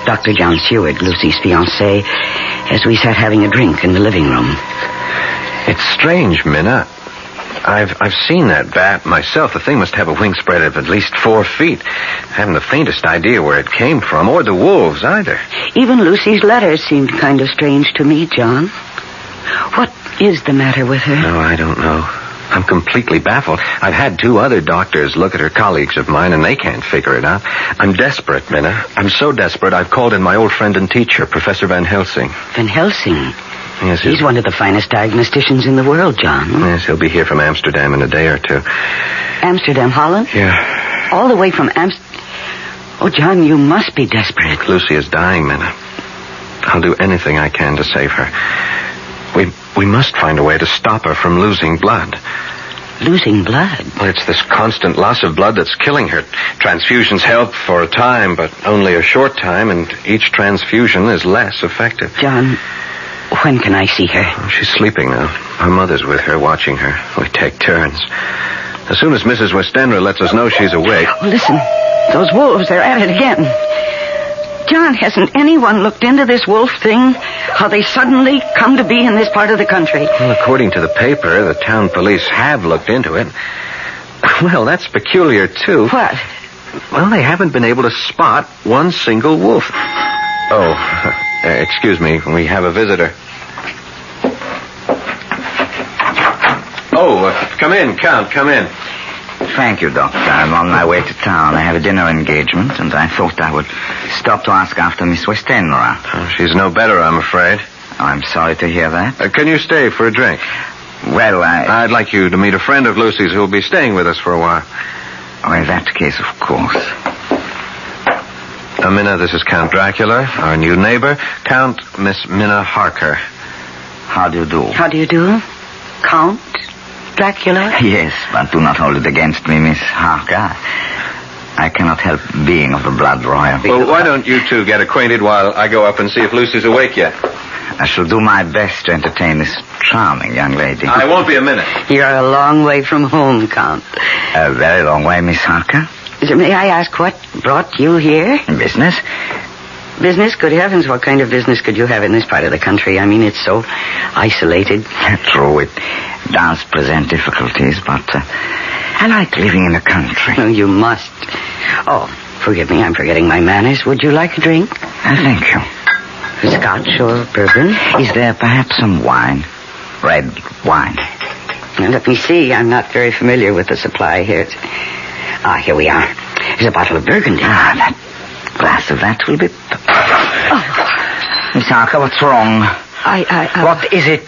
A: Dr. John Seward, Lucy's fiancé, as we sat having a drink in the living room.
T: It's strange, Minna. I've seen that bat myself. The thing must have a wingspread of at least 4 feet. I haven't the faintest idea where it came from, or the wolves either.
A: Even Lucy's letters seemed kind of strange to me, John. What is the matter with her?
T: No, I don't know. I'm completely baffled. I've had 2 other doctors look at her, colleagues of mine, and they can't figure it out. I'm desperate, Minna. I'm so desperate I've called in my old friend and teacher, Professor Van Helsing.
A: Van Helsing?
T: Yes,
A: he's one of the finest diagnosticians in the world, John.
T: Yes, he'll be here from Amsterdam in a day or 2.
A: Amsterdam, Holland?
T: Yeah.
A: All the way from Amsterdam? Oh, John, you must be desperate.
T: Lucy is dying, Minna. I'll do anything I can to save her. We must find a way to stop her from losing blood.
A: Losing blood?
T: Well, it's this constant loss of blood that's killing her. Transfusions help for a time, but only a short time, and each transfusion is less effective.
A: John, when can I see her?
T: Oh, she's sleeping now. Her mother's with her, watching her. We take turns. As soon as Mrs. Westenra lets us know she's awake...
A: Listen, those wolves, they're at it again. John, hasn't anyone looked into this wolf thing? How they suddenly come to be in this part of the country?
T: Well, according to the paper, the town police have looked into it. Well, that's peculiar, too.
A: What?
T: Well, they haven't been able to spot one single wolf. Oh, excuse me, we have a visitor. Oh, come in, Count, come in.
L: Thank you, Doctor. I'm on my way to town. I have a dinner engagement, and I thought I would stop to ask after Miss Westenra.
T: Oh, she's no better, I'm afraid.
L: Oh, I'm sorry to hear that.
T: Can you stay for a drink?
L: Well,
T: I'd like you to meet a friend of Lucy's who'll be staying with us for a while.
L: Oh, in that case, of course.
T: Minna, this is Count Dracula, our new neighbor, Count Miss Minna Harker.
L: How do you do?
A: How do you do? Count Dracula?
L: Yes, but do not hold it against me, Miss Harker. I cannot help being of the blood royal.
T: Well, why don't you two get acquainted while I go up and see if Lucy's awake yet?
L: I shall do my best to entertain this charming young lady.
T: I won't be a minute.
A: You're a long way from home, Count.
L: A very long way, Miss Harker.
A: May I ask what brought you here?
L: Business.
A: Business? Good heavens, what kind of business could you have in this part of the country? I mean, it's so isolated.
L: True, it does present difficulties, but I like living in the country.
A: Oh, you must. Oh, forgive me, I'm forgetting my manners. Would you like a drink?
L: Thank you.
A: Scotch or bourbon?
L: Is there perhaps some wine? Red wine.
A: Now, let me see. I'm not very familiar with the supply here. Here we are. There's a bottle of Burgundy.
L: That glass of that will be...
A: Oh.
L: Miss Harker, what's wrong?
A: What
L: is it?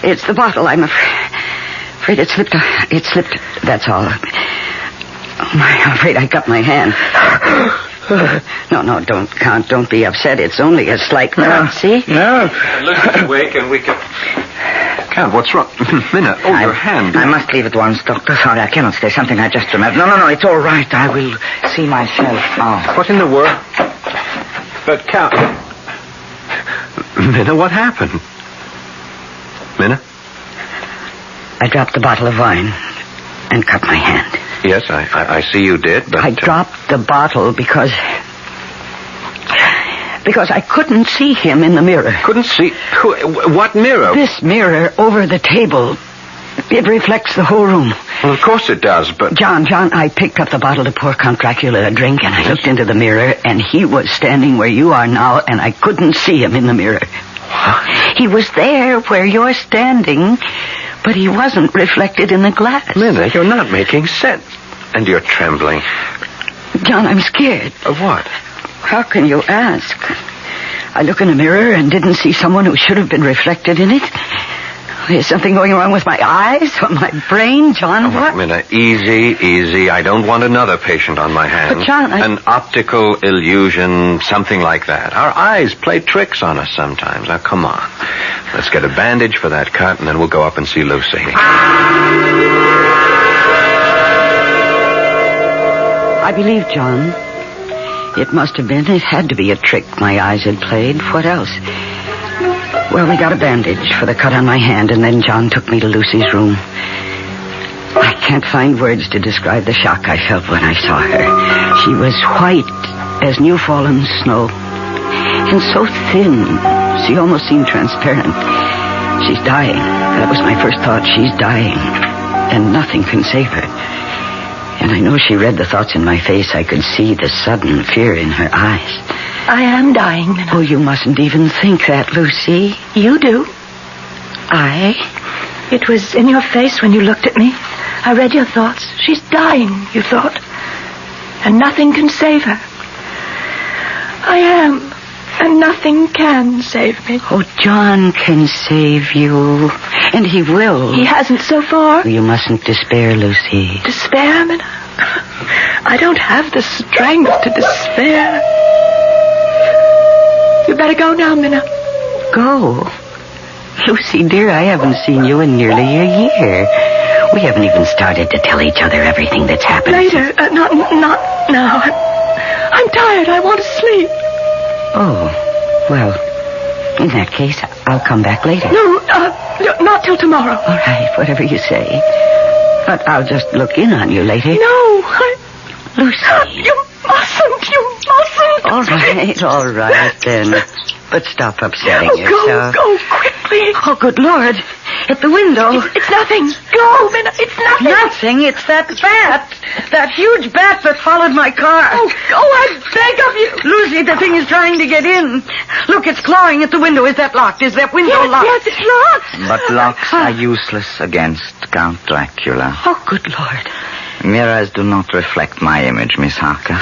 A: It's the bottle, I'm afraid it slipped. It slipped, that's all. I'm afraid I cut my hand. No, don't, Count. Don't be upset. It's only a slight cut, see?
T: No. Lucy's awake and we can... Count, what's wrong? Minna, your hand.
B: I must leave at once, Doctor. Sorry, I cannot stay. Something I just remembered. No, it's all right. I will see myself now.
T: What in the world? But, Count... Minna, what happened? Minna?
A: I dropped the bottle of wine and cut my hand.
T: Yes, I see you did, but...
A: I dropped the bottle because I couldn't see him in the mirror.
T: Couldn't see? What mirror?
A: This mirror over the table. It reflects the whole room.
T: Well, of course it does, but...
A: John, I picked up the bottle to pour Count Dracula a drink, and I looked into the mirror, and he was standing where you are now, and I couldn't see him in the mirror. What? He was there where you're standing, but he wasn't reflected in the glass.
T: Minna, you're not making sense. And you're trembling.
A: John, I'm scared.
T: Of what?
A: How can you ask? I look in a mirror and didn't see someone who should have been reflected in it. Is something going wrong with my eyes or my brain, John? What?
T: Minna, easy. I don't want another patient on my hands.
A: But, John,
T: An optical illusion, something like that. Our eyes play tricks on us sometimes. Now, come on. Let's get a bandage for that cut, and then we'll go up and see Lucy.
A: I believe, John. It must have been. It had to be a trick my eyes had played. What else? Well, we got a bandage for the cut on my hand, and then John took me to Lucy's room. I can't find words to describe the shock I felt when I saw her. She was white as new-fallen snow, and so thin, she almost seemed transparent. She's dying. That was my first thought. She's dying, and nothing can save her. And I know she read the thoughts in my face. I could see the sudden fear in her eyes.
C: I am dying, Minna.
A: Oh, you mustn't even think that, Lucy.
C: You do.
A: I?
C: It was in your face when you looked at me. I read your thoughts. She's dying, you thought. And nothing can save her. I am. And nothing can save me.
A: Oh, John can save you. And he will.
C: He hasn't so far.
A: You mustn't despair, Lucy.
C: Despair, Minna? I don't have the strength to despair. You better go now, Minna.
A: Go? Lucy, dear, I haven't seen you in nearly a year. We haven't even started to tell each other everything that's happened.
C: Later. Not now. I'm tired. I want to sleep.
A: Oh, well, in that case, I'll come back later.
C: No, not till tomorrow.
A: All right, whatever you say. But I'll just look in on you later.
C: No,
A: Lucy.
C: You mustn't.
A: All right, then. But stop upsetting yourself.
C: Go quickly.
A: Oh, good Lord. At the window.
C: It's nothing. Go, Minna. It's nothing.
A: Nothing. It's that bat. That huge bat that followed my car.
C: Oh, I beg of you.
A: Lucy, the thing is trying to get in. Look, it's clawing at the window. Is that locked? Is that window locked?
C: Yes, it's locked.
B: But locks are useless against Count Dracula.
A: Oh, good Lord.
B: Mirrors do not reflect my image, Miss Harker.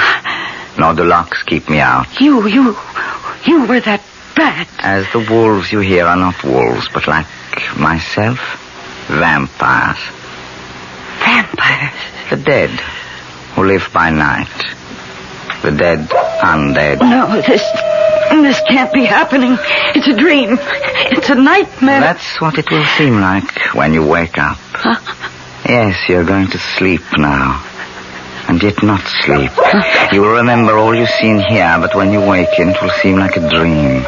B: Nor do locks keep me out.
A: You were that bat.
B: As the wolves you hear are not wolves, but like myself, vampires.
A: Vampires?
B: The dead, who live by night. The dead undead.
A: No, this can't be happening. It's a dream. It's a nightmare.
B: That's what it will seem like when you wake up.
A: Huh?
B: Yes, you're going to sleep now. And yet not sleep. You will remember all you've seen here, but when you waken, it will seem like a dream.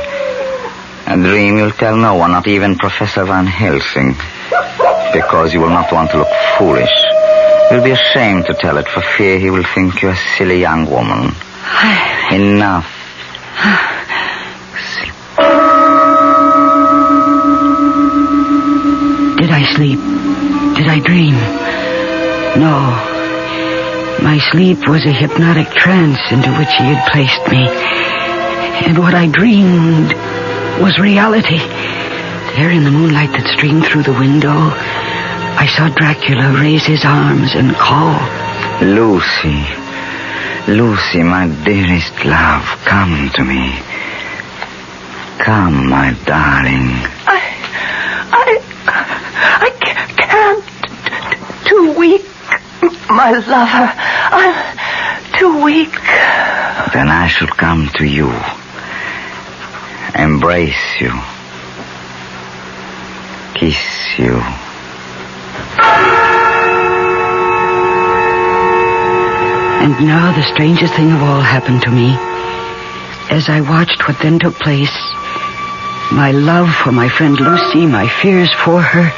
B: A dream you'll tell no one, not even Professor Van Helsing, because you will not want to look foolish. You'll be ashamed to tell it for fear he will think you're a silly young woman. Enough.
A: Did I sleep? Did I dream? No. My sleep was a hypnotic trance into which he had placed me. And what I dreamed was reality. There in the moonlight that streamed through the window, I saw Dracula raise his arms and call.
B: Lucy. Lucy, my dearest love, come to me. Come, my darling.
C: I can't. Too weak. My I love her. I'm too weak.
B: Then I shall come to you, embrace you, kiss you.
A: And now the strangest thing of all happened to me. As I watched what then took place, my love for my friend Lucy, my fears for her,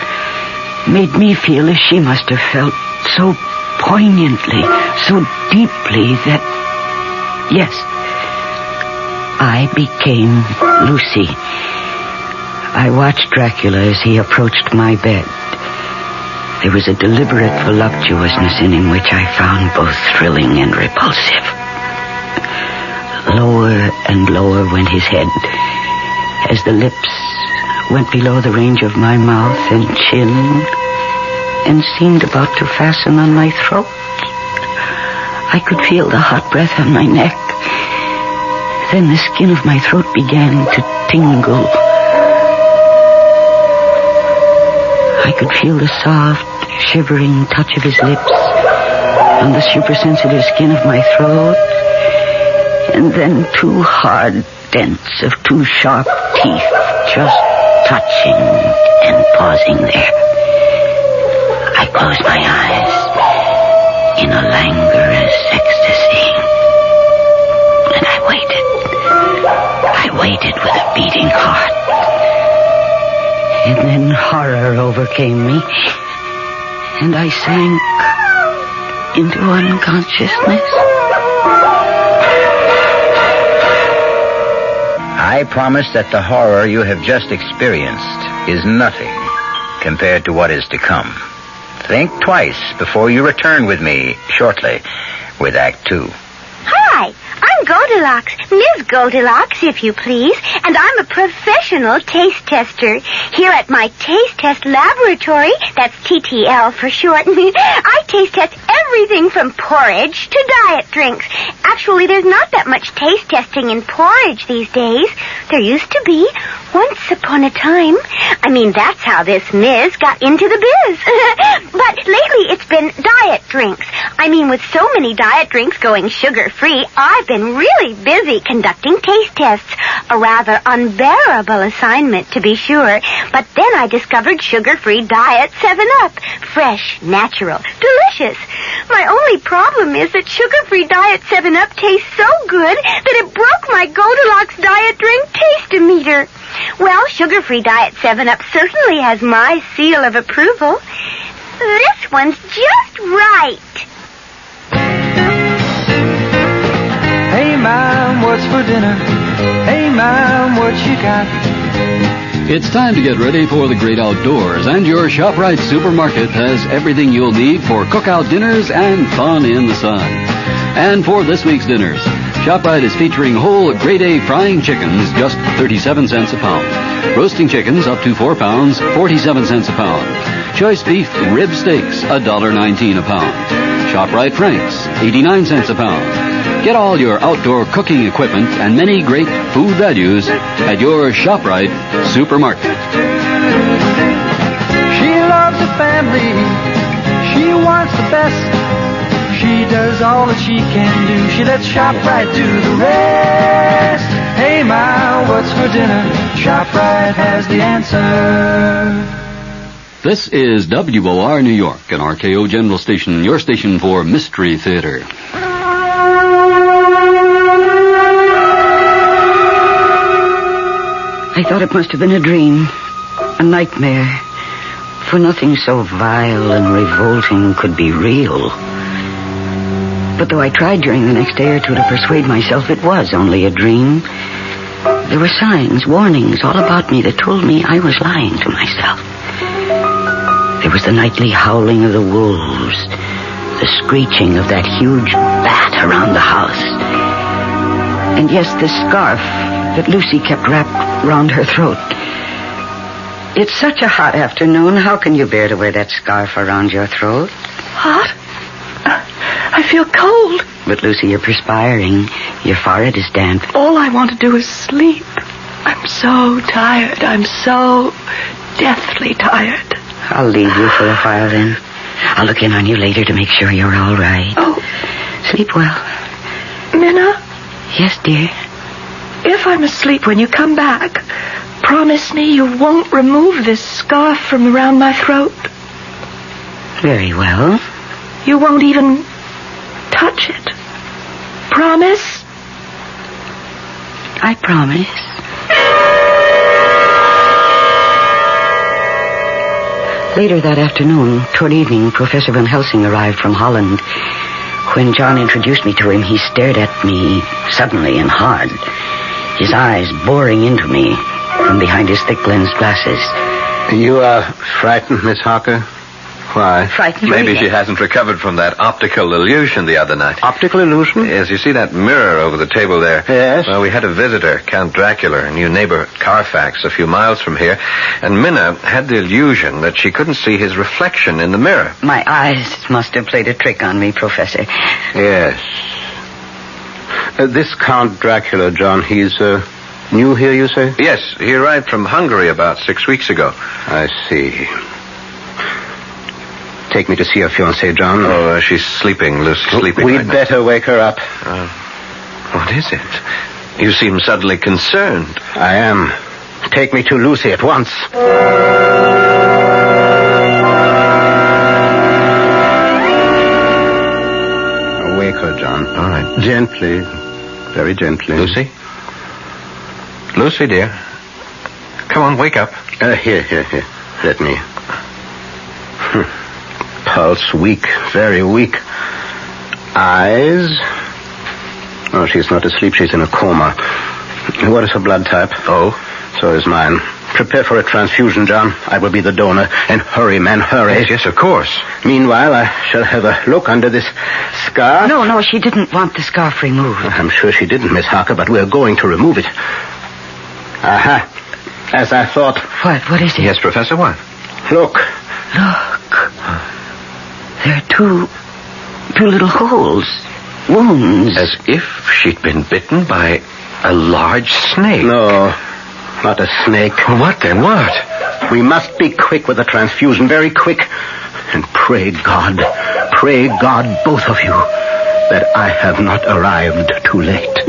A: made me feel as she must have felt, so poignantly, so deeply that, yes, I became Lucy. I watched Dracula as he approached my bed. There was a deliberate voluptuousness in him which I found both thrilling and repulsive. Lower and lower went his head as the lips went below the range of my mouth and chin and seemed about to fasten on my throat. I could feel the hot breath on my neck. Then the skin of my throat began to tingle. I could feel the soft, shivering touch of his lips on the supersensitive skin of my throat, and then two hard dents of two sharp teeth just touching and pausing there. I closed my eyes in a languorous ecstasy, and I waited. I waited with a beating heart. And then horror overcame me, and I sank into unconsciousness.
L: I promise that the horror you have just experienced is nothing compared to what is to come. Think twice before you return with me shortly with Act 2.
P: Hi, I'm Goldilocks, Ms. Goldilocks, if you please, and I'm a professional taste tester. Here at my taste test laboratory, that's TTL for short, I taste test everything from porridge to diet drinks. Actually, there's not that much taste testing in porridge these days. There used to be, once upon a time. I mean, that's how this Ms. got into the biz. But lately it's been diet drinks. I mean, with so many diet drinks going sugar-free, I've been really busy conducting taste tests. A rather unbearable assignment, to be sure. But then I discovered sugar-free diet 7-Up. Fresh, natural, delicious. My only problem is that sugar-free diet 7-Up tastes so good that it broke my Goldilocks diet drink taste-o-meter. Well, sugar-free diet 7-Up certainly has my seal of approval. This one's just right.
Q: Hey, Mom, what's for dinner? Hey, Mom, what you got?
X: It's time to get ready for the great outdoors, and your ShopRite supermarket has everything you'll need for cookout dinners and fun in the sun. And for this week's dinners, ShopRite is featuring whole grade A frying chickens, just 37 cents a pound. Roasting chickens up to 4 pounds, 47 cents a pound. Choice beef rib steaks, $1.19 a pound. ShopRite Franks, 89 cents a pound. Get all your outdoor cooking equipment and many great food values at your ShopRite supermarket.
Q: She loves the family. She wants the best. She does all that she can do. She lets ShopRite do the rest. Hey, Ma, what's for dinner? ShopRite has the answer.
X: This is WOR New York, an RKO General Station, your station for Mystery Theater.
A: I thought it must have been a dream, a nightmare, for nothing so vile and revolting could be real. But though I tried during the next day or two to persuade myself it was only a dream, there were signs, warnings all about me that told me I was lying to myself. There was the nightly howling of the wolves, the screeching of that huge bat around the house, and yes, the scarf that Lucy kept wrapped round her throat. It's such a hot afternoon. How can you bear to wear that scarf around your throat?
C: Hot? I feel cold.
A: But, Lucy, you're perspiring. Your forehead is damp.
C: All I want to do is sleep. I'm so tired. I'm so deathly tired.
A: I'll leave you for a while, then. I'll look in on you later to make sure you're all right.
C: Oh.
A: Sleep well.
C: Minna?
A: Yes, dear?
C: If I'm asleep when you come back, promise me you won't remove this scarf from around my throat.
A: Very well.
C: You won't even touch it. Promise?
A: I promise. Later that afternoon, toward evening, Professor Van Helsing arrived from Holland. When John introduced me to him, he stared at me suddenly and hard, his eyes boring into me from behind his thick-lensed glasses.
G: You are frightened, Miss Harker? Why?
A: Frightened?
G: Maybe
A: really?
G: she hasn't recovered from that optical illusion the other night.
R: Optical illusion?
G: Yes, you see that mirror over the table there?
R: Yes.
G: Well, we had a visitor, Count Dracula, a new neighbor at Carfax, a few miles from here, and Minna had the illusion that she couldn't see his reflection in the mirror.
A: My eyes must have played a trick on me, Professor.
R: Yes. This Count Dracula, John, he's new here, you say?
G: Yes, he arrived from Hungary about 6 weeks ago.
R: I see. Take me to see your fiancée, John.
G: Oh, she's sleeping, Lucy, sleeping
R: We'd
G: right now.
R: better wake her up.
G: What is it? You seem suddenly concerned.
R: I am. Take me to Lucy at once. Wake her, John.
G: All right.
R: Gently. Very gently.
G: Lucy? Lucy, dear. Come on, wake up.
R: Here. Let me. Pulse weak, very weak. Eyes. Oh, she's not asleep. She's in a coma. What is her blood type?
G: Oh.
R: So is mine. Prepare for a transfusion, John. I will be the donor. And hurry, man, hurry.
G: Yes, of course.
R: Meanwhile, I shall have a look under this scarf.
A: No, she didn't want the scarf removed.
R: I'm sure she didn't, Miss Harker, but we're going to remove it. Aha. As I thought.
A: What is it?
G: Yes, Professor, what?
R: Look.
A: There are two little holes. Wounds.
G: As if she'd been bitten by a large snake.
R: No, not a snake.
G: What then? What?
R: We must be quick with the transfusion, very quick. And pray God, both of you, that I have not arrived too late.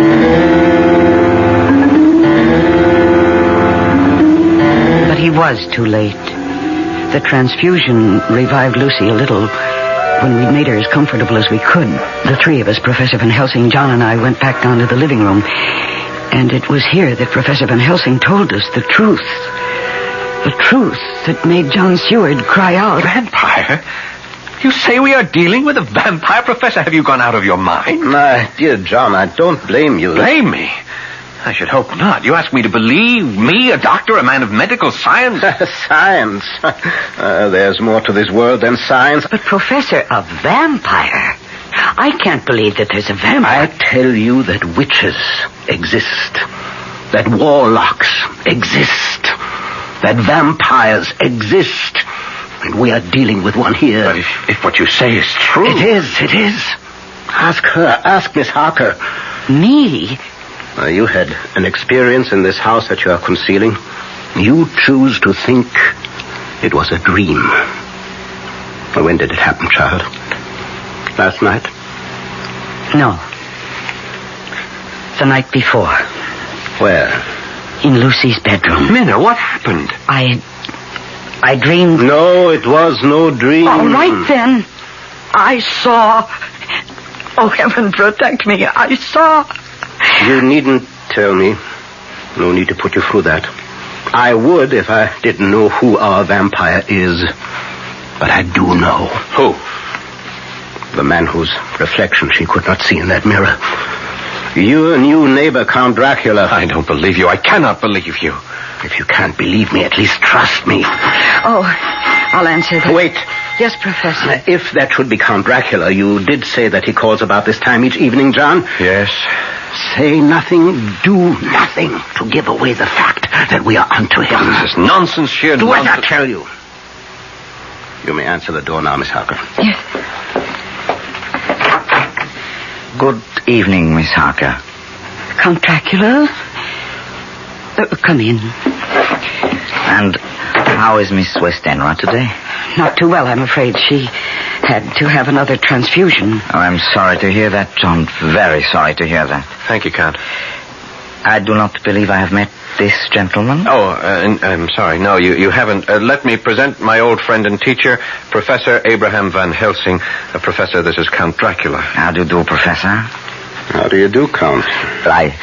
A: But he was too late. The transfusion revived Lucy a little. When we'd made her as comfortable as we could, the three of us, Professor Van Helsing, John, and I, went back down to the living room. And it was here that Professor Van Helsing told us the truth. The truth that made John Seward cry out.
G: Vampire? You say we are dealing with a vampire, Professor? Have you gone out of your mind?
R: My dear John, I don't blame you.
G: Blame me? I should hope not. You ask me to believe me, a doctor, a man of medical science?
R: Science? There's more to this world than science.
A: But, Professor, a vampire? I can't believe that there's a vampire.
R: I tell you that witches exist. That warlocks exist. That vampires exist. And we are dealing with one here.
G: But if what you say is true...
R: It is. Ask her. Ask Miss Harker.
A: Me?
R: You had an experience in this house that you are concealing. You choose to think it was a dream. When did it happen, child? Last night?
A: No. The night before.
R: Where?
A: In Lucy's bedroom.
G: Minna, what happened?
A: I dreamed...
R: No, it was no dream.
A: All right, then. I saw... Oh, heaven protect me. I saw...
R: You needn't tell me. No need to put you through that. I would if I didn't know who our vampire is. But I do know.
G: Who?
R: The man whose reflection she could not see in that mirror. Your new neighbor, Count Dracula.
G: I don't believe you. I cannot believe you.
R: If you can't believe me, at least trust me.
A: Oh, I'll answer that.
R: Wait.
A: Yes, Professor.
R: If that should be Count Dracula, you did say that he calls about this time each evening, John?
G: Yes.
R: Say nothing, do nothing to give away the fact that we are unto him.
G: This is nonsense, sheer
R: Do
G: nonsense.
R: as I tell you. You may answer the door now, Miss Harker.
A: Yes.
B: Good evening, Miss Harker.
A: Count Dracula? Come in.
B: And How is Miss Westenra today?
A: Not too well, I'm afraid. She had to have another transfusion.
B: Oh, I'm sorry to hear that, John. Very sorry to hear that.
G: Thank you, Count.
B: I do not believe I have met this gentleman.
G: Oh, I'm sorry. No, you haven't. Let me present my old friend and teacher, Professor Abraham Van Helsing. Professor, this is Count Dracula.
B: How do you do, Professor?
R: How do you do, Count?
B: I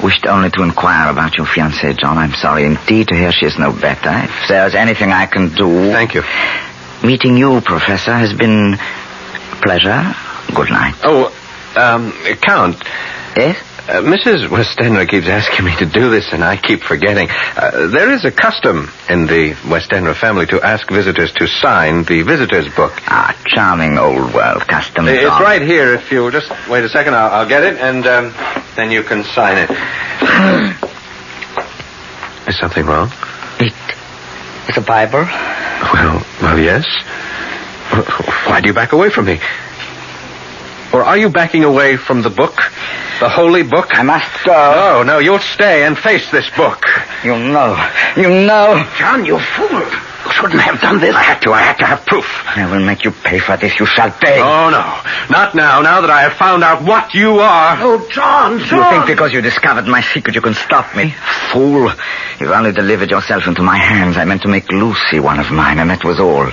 B: wished only to inquire about your fiancée, John. I'm sorry indeed to hear she is no better. If there's anything I can do...
G: Thank you.
B: Meeting you, Professor, has been a pleasure. Good night.
G: Oh, Count.
B: Yes?
G: Mrs. Westenra keeps asking me to do this, and I keep forgetting. There is a custom in the Westenra family to ask visitors to sign the visitor's book.
B: Ah, charming old world custom.
G: It's right here. If you'll just wait a second, I'll get it, and then you can sign it. Is something wrong?
B: It's a Bible.
G: Well, yes. Why do you back away from me? Or are you backing away from the book? The holy book?
B: I must go.
G: No, you'll stay and face this book.
B: You know.
R: John, you fool. You shouldn't have done this.
G: I had to have proof.
B: I will make you pay for this. You shall pay.
G: Oh, no. Not now that I have found out what you are.
R: Oh, John.
B: You think because you discovered my secret you can stop me? Fool. You've only delivered yourself into my hands. I meant to make Lucy one of mine, and that was all.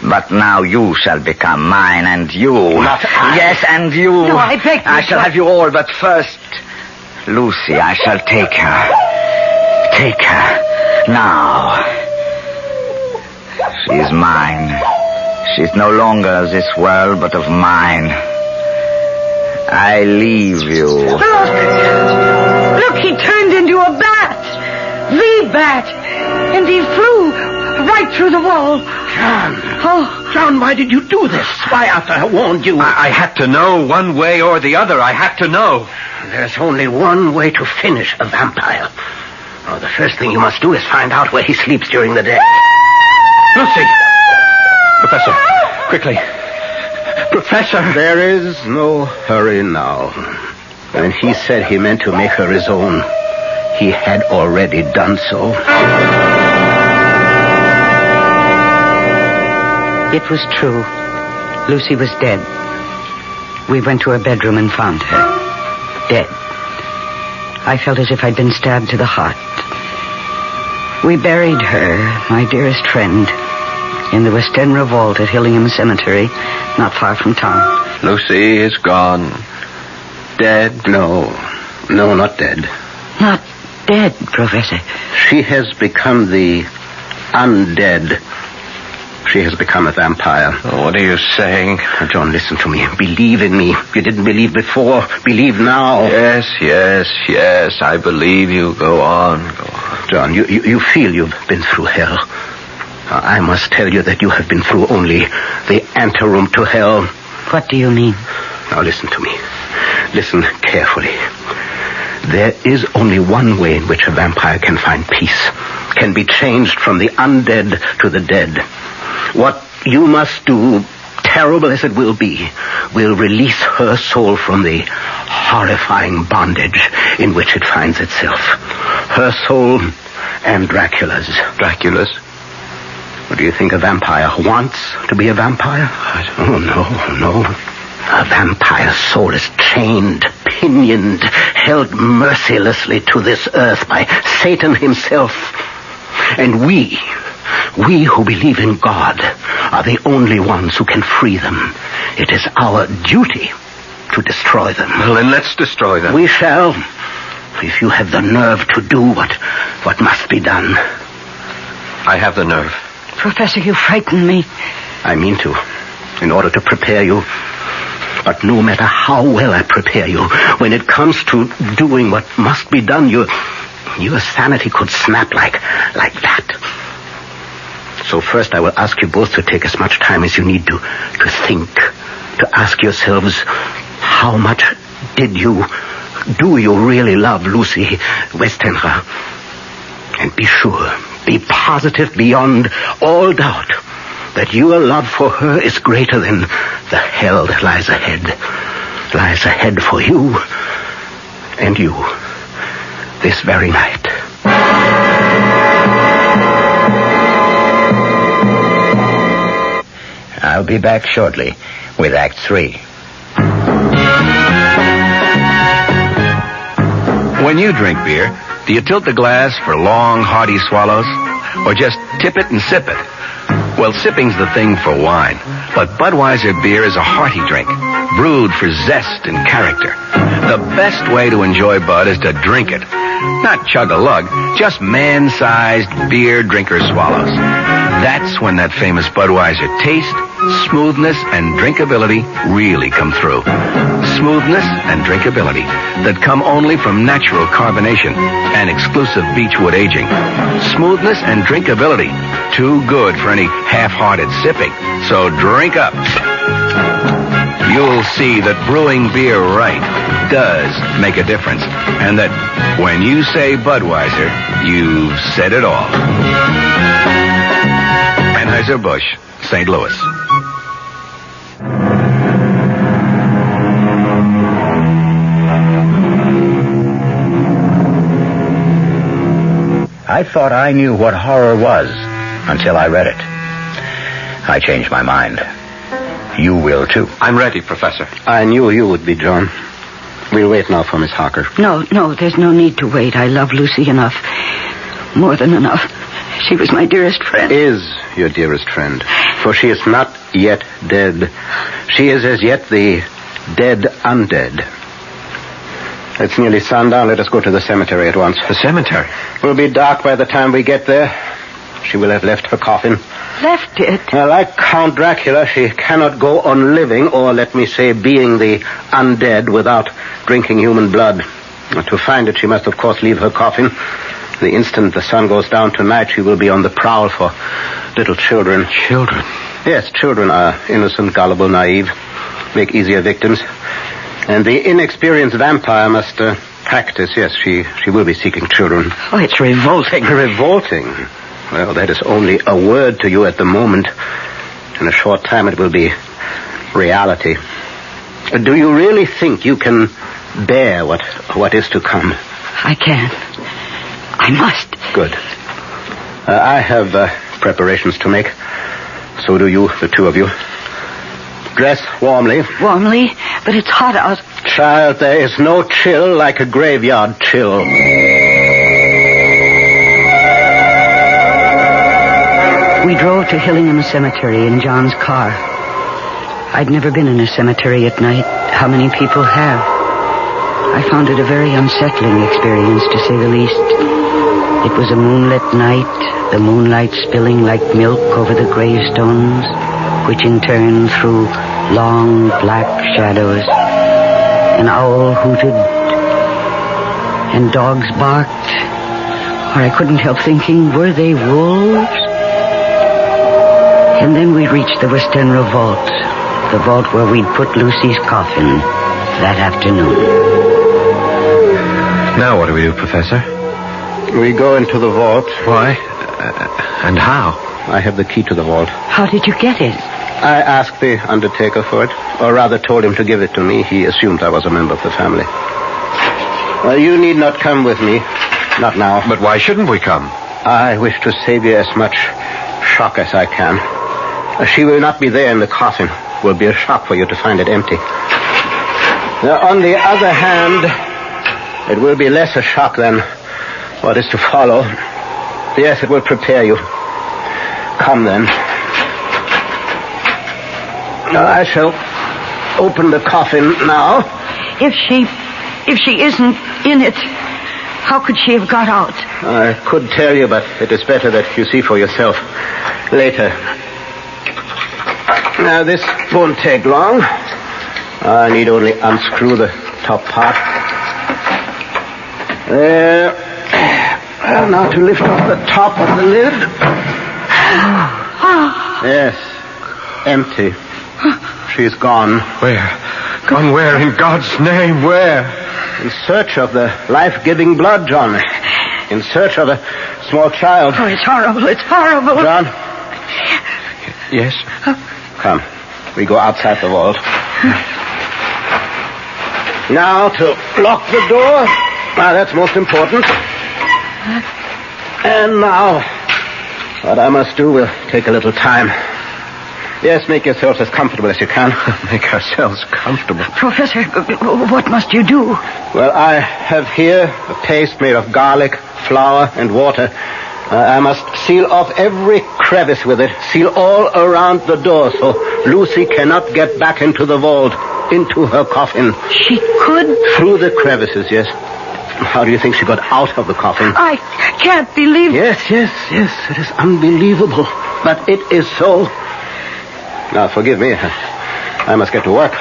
B: But now you shall become mine, and you.
R: Not I.
B: Yes, and you.
R: No, I beg you.
B: I shall have you all, but first, Lucy, I shall take her. Take her. Now. She's mine. She's no longer of this world, but of mine. I leave you.
C: Look, he turned into a bat. The bat. And he flew right through the wall.
R: John, why did you do this? Why, after I warned you?
G: I had to know one way or the other. I had to know.
R: There's only one way to finish a vampire. Oh, the first thing you must do is find out where he sleeps during the day.
G: Lucy! Professor, quickly. Professor!
R: There is no hurry now. When he said he meant to make her his own, he had already done so.
A: It was true. Lucy was dead. We went to her bedroom and found her. Dead. I felt as if I'd been stabbed to the heart. We buried her, my dearest friend, in the Westenra vault at Hillingham Cemetery, not far from town.
G: Lucy is gone. Dead?
R: No, not dead.
A: Not dead, Professor.
R: She has become the undead. She has become a vampire.
G: Oh, what are you saying?
R: John, listen to me. Believe in me. You didn't believe before. Believe now.
G: Yes. I believe you. Go on.
R: John, you feel you've been through hell. I must tell you that you have been through only the anteroom to hell.
A: What do you mean?
R: Now listen to me. Listen carefully. There is only one way in which a vampire can find peace, can be changed from the undead to the dead. What you must do, terrible as it will be, will release her soul from the horrifying bondage in which it finds itself. Her soul and Dracula's.
G: Dracula's?
R: What do you think a vampire wants to be a vampire? Oh, no. A vampire's soul is chained, pinioned, held mercilessly to this earth by Satan himself. And we who believe in God are the only ones who can free them. It is our duty to destroy them.
G: Well, then let's destroy them.
R: We shall, if you have the nerve to do what must be done.
G: I have the nerve.
A: Professor, you frighten me.
R: I mean to, in order to prepare you. But no matter how well I prepare you, when it comes to doing what must be done, your sanity could snap like that. So first I will ask you both to take as much time as you need to think, to ask yourselves, how much do you really love Lucy Westenra? And be sure, be positive beyond all doubt that your love for her is greater than the hell that lies ahead for you and you this very night.
D: I'll be back shortly with Act 3.
R: When you drink beer, do you tilt the glass for long, hearty swallows? Or just tip it and sip it? Well, sipping's the thing for wine. But Budweiser beer is a hearty drink, brewed for zest and character. The best way to enjoy Bud is to drink it. Not chug-a-lug, just man-sized beer drinker swallows. That's when that famous Budweiser taste, smoothness, and drinkability really come through. Smoothness and drinkability that come only from natural carbonation and exclusive beechwood aging. Smoothness and drinkability, too good for any half-hearted sipping. So drink up. You'll see that brewing beer right does make a difference, and that when you say Budweiser, you've said it all. Anheuser-Busch, St. Louis.
D: I thought I knew what horror was until I read it. I changed my mind. You will, too.
G: I'm ready, Professor.
R: I knew you would be, John. We'll wait now for Miss Harker.
A: No, there's no need to wait. I love Lucy enough. More than enough. She was my dearest friend.
R: Is your dearest friend. For she is not yet dead. She is as yet the dead undead. It's nearly sundown. Let us go to the cemetery at once.
G: The cemetery?
R: It will be dark by the time we get there. She will have left her coffin.
A: Left it?
R: Well, like Count Dracula, she cannot go on living, or let me say being the undead, without drinking human blood. To find it, she must, of course, leave her coffin. The instant the sun goes down tonight, she will be on the prowl for little children.
G: Children?
R: Yes, children are innocent, gullible, naive, make easier victims. And the inexperienced vampire must practice. Yes, she will be seeking children.
A: Oh, it's revolting.
R: Revolting? Well, that is only a word to you at the moment. In a short time, it will be reality. Do you really think you can bear what is to come?
A: I can. I must.
R: Good. I have preparations to make. So do you, the two of you. Dress warmly.
A: Warmly? But it's hot out.
R: Child, there is no chill like a graveyard chill.
A: We drove to Hillingham Cemetery in John's car. I'd never been in a cemetery at night. How many people have? I found it a very unsettling experience, to say the least. It was a moonlit night, the moonlight spilling like milk over the gravestones, which in turn threw long black shadows. An owl hooted, and dogs barked. Or I couldn't help thinking, were they wolves? And then we reached the West End vault, the vault where we'd put Lucy's coffin that afternoon.
G: Now what do we do, Professor?
R: We go into the vault.
G: Why? And how?
R: I have the key to the vault.
A: How did you get it?
R: I asked the undertaker for it, or rather told him to give it to me. He assumed I was a member of the family. You need not come with me. Not now.
G: But why shouldn't we come?
R: I wish to save you as much shock as I can. She will not be there in the coffin. It will be a shock for you to find it empty. Now, on the other hand, it will be less a shock than what is to follow. Yes, it will prepare you. Come, then. Now, I shall open the coffin now.
A: If she isn't in it, how could she have got out?
R: I could tell you, but it is better that you see for yourself later. Now, this won't take long. I need only unscrew the top part. There. Well, now to lift off the top of the lid. Yes. Empty. She's gone.
G: Where? Gone where? In God's name, where?
R: In search of the life-giving blood, John. In search of a small child.
A: Oh, it's horrible. It's horrible.
R: John?
G: Yes?
R: Come. We go outside the vault. Now to lock the door. Now, that's most important. And now, what I must do will take a little time. Yes, make yourselves as comfortable as you can.
G: Make ourselves comfortable.
A: Professor, what must you do?
R: Well, I have here a paste made of garlic, flour, and water. I must seal off every crevice with it. Seal all around the door so Lucy cannot get back into the vault, into her coffin.
A: She could?
R: Through the crevices, yes. How do you think she got out of the coffin?
A: I can't believe...
R: Yes. It is unbelievable. But it is so. Now, forgive me. I must get to work.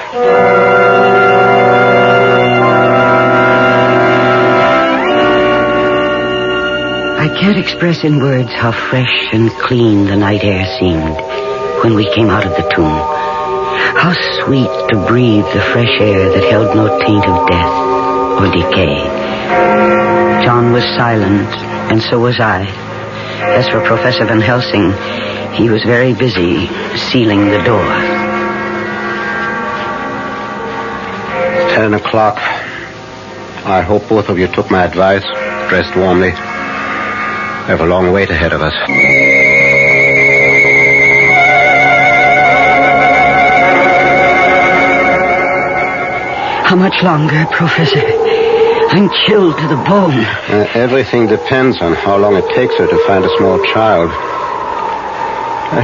A: I can't express in words how fresh and clean the night air seemed when we came out of the tomb. How sweet to breathe the fresh air that held no taint of death or decay. John was silent, and so was I. As for Professor Van Helsing, he was very busy sealing the door.
R: 10 o'clock. I hope both of you took my advice, dressed warmly. We have a long wait ahead of us.
A: How much longer, Professor? I'm chilled to the bone.
R: Everything depends on how long it takes her to find a small child.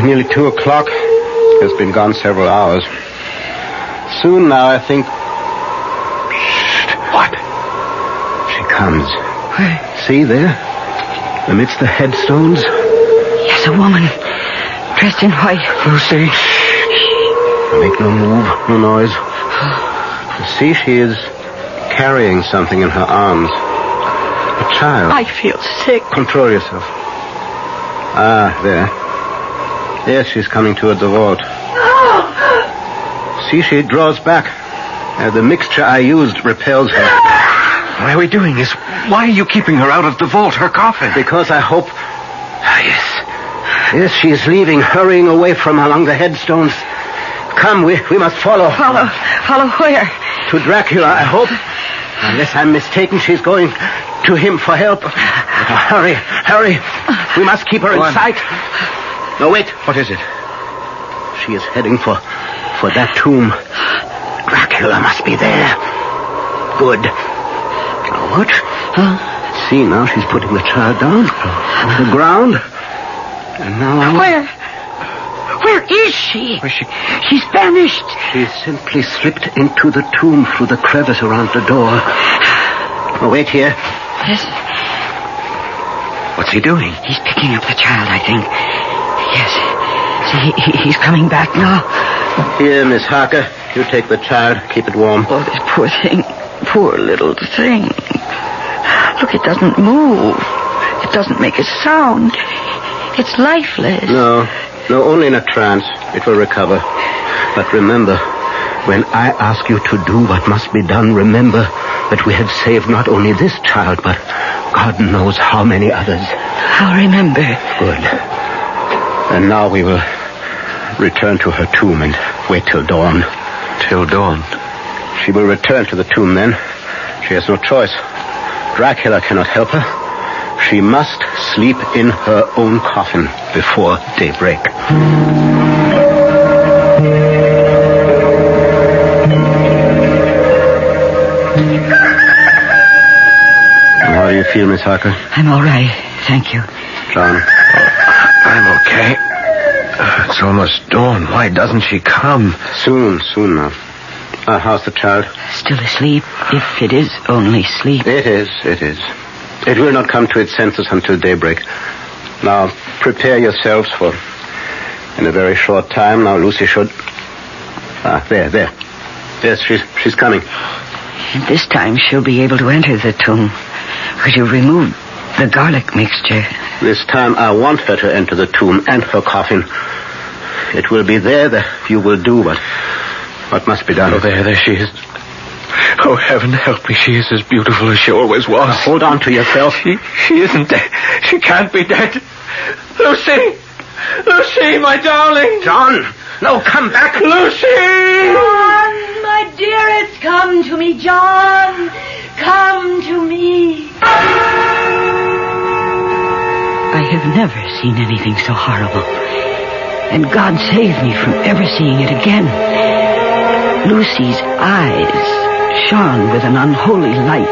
R: Nearly 2 o'clock. Has been gone several hours. Soon now, I think... Shh. What? She comes.
A: Where?
R: See there? Amidst the headstones?
A: Yes, a woman. Dressed in white.
R: Lucy. Make no move, no noise. See, she is carrying something in her arms. A child.
C: I feel sick.
R: Control yourself. Ah, there. Yes, she's coming toward the vault. See, she draws back. The mixture I used repels her.
G: Why are we doing this? Why are you keeping her out of the vault, her coffin?
R: Because I hope... Yes, she's leaving, hurrying away from among the headstones. Come, we must follow.
A: Follow where?
R: To Dracula, I hope. Unless I'm mistaken, she's going to him for help. Hurry. We must keep her in sight. No, wait.
G: What is it?
R: She is heading for that tomb. Dracula must be there. Good. What? See, now she's putting the child down on the ground. And now...
A: Where is she? She's vanished.
R: She simply slipped into the tomb through the crevice around the door. Oh, wait here.
A: Yes.
G: What's he doing?
A: He's picking up the child, I think. Yes. See, he's coming back now.
R: Here, Miss Harker. You take the child. Keep it warm.
A: Oh, this poor thing. Poor little thing. Look, it doesn't move. It doesn't make a sound. It's lifeless.
R: No, only in a trance. It will recover. But remember, when I ask you to do what must be done, remember that we have saved not only this child, but God knows how many others.
A: I'll remember.
R: Good. And now we will return to her tomb and wait till dawn.
G: Till dawn?
R: She will return to the tomb then. She has no choice. Dracula cannot help her. She must sleep in her own coffin before daybreak. How do you feel, Miss Harker?
A: I'm all right, thank you.
R: John?
G: I'm okay. It's almost dawn. Why doesn't she come?
R: Soon now. How's the child?
A: Still asleep, if it is only sleep.
R: It is. It will not come to its senses until daybreak. Now, prepare yourselves for... In a very short time, now Lucy should... there. Yes, she's coming.
A: And this time she'll be able to enter the tomb. Because you removed the garlic mixture.
R: This time I want her to enter the tomb and her coffin. It will be there that you will do what must be done.
G: Oh, there she is. Oh, heaven help me. She is as beautiful as she always was.
R: Now, hold on to yourself.
G: She isn't dead. She can't be dead. Lucy, my darling.
R: John, no, come back.
G: Lucy!
V: John, my dearest, come to me, John. Come to me.
A: I have never seen anything so horrible. And God save me from ever seeing it again. Lucy's eyes shone with an unholy light,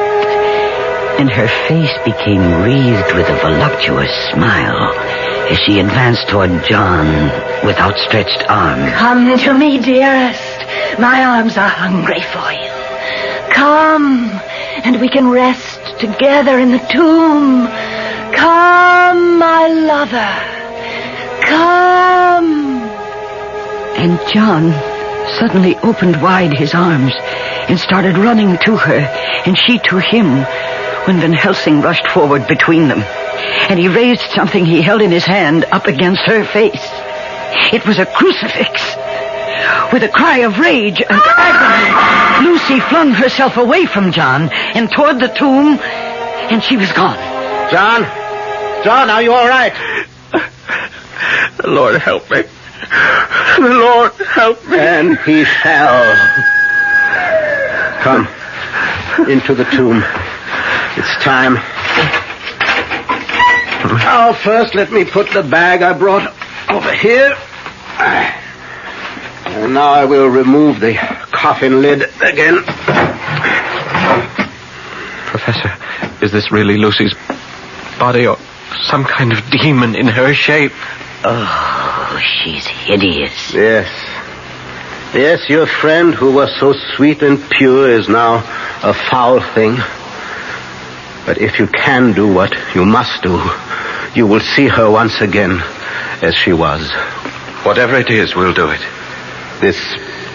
A: and her face became wreathed with a voluptuous smile as she advanced toward John with outstretched arms.
C: Come to me, dearest. My arms are hungry for you. Come, and we can rest together in the tomb. Come, my lover. Come.
A: And John suddenly opened wide his arms and started running to her, and she to him, when Van Helsing rushed forward between them. And he raised something he held in his hand up against her face. It was a crucifix. With a cry of rage and agony, Lucy flung herself away from John and toward the tomb, and she was gone.
R: John, are you all right?
G: The Lord help me. The Lord help me.
R: And he shall. Come, into the tomb. It's time. Now, first, let me put the bag I brought over here. And now I will remove the coffin lid again.
G: Professor, is this really Lucy's body or some kind of demon in her shape?
A: Oh, she's hideous.
R: Yes, your friend who was so sweet and pure is now a foul thing. But if you can do what you must do, you will see her once again as she was.
G: Whatever it is, we'll do it.
R: This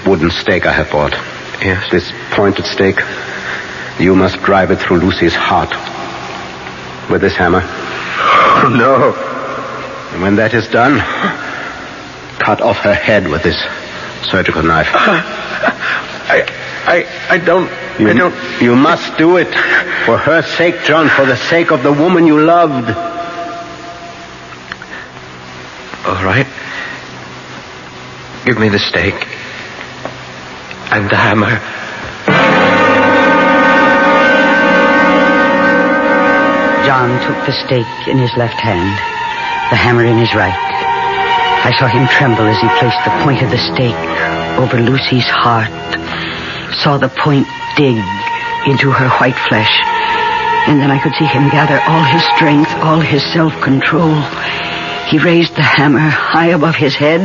R: wooden stake I have bought.
G: Yes.
R: This pointed stake. You must drive it through Lucy's heart. With this hammer.
G: Oh, no.
R: And when that is done, cut off her head with this surgical knife.
G: I don't.
R: You must do it. For her sake, John. For the sake of the woman you loved.
G: All right. Give me the stake. And the hammer.
A: John took the stake in his left hand, the hammer in his right. I saw him tremble as he placed the point of the stake over Lucy's heart, saw the point dig into her white flesh, and then I could see him gather all his strength, all his self-control. He raised the hammer high above his head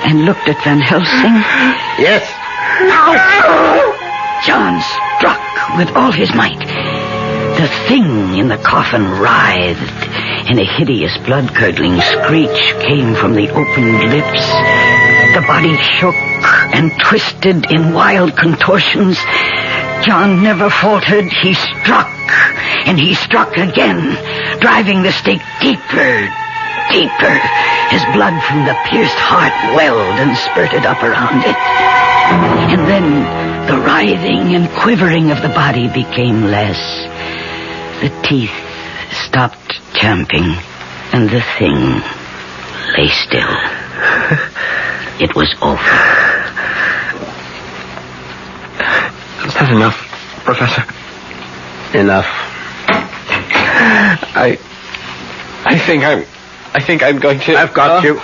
A: and looked at Van Helsing.
R: Yes.
A: John struck with all his might. The thing in the coffin writhed, and a hideous blood-curdling screech came from the opened lips. The body shook and twisted in wild contortions. John never faltered. He struck, and he struck again, driving the stake deeper, deeper, as blood from the pierced heart welled and spurted up around it. And then the writhing and quivering of the body became less. The teeth stopped champing, and the thing lay still. It was over.
G: Is that enough, Professor?
R: Enough.
G: I think I'm going to...
R: I've got you.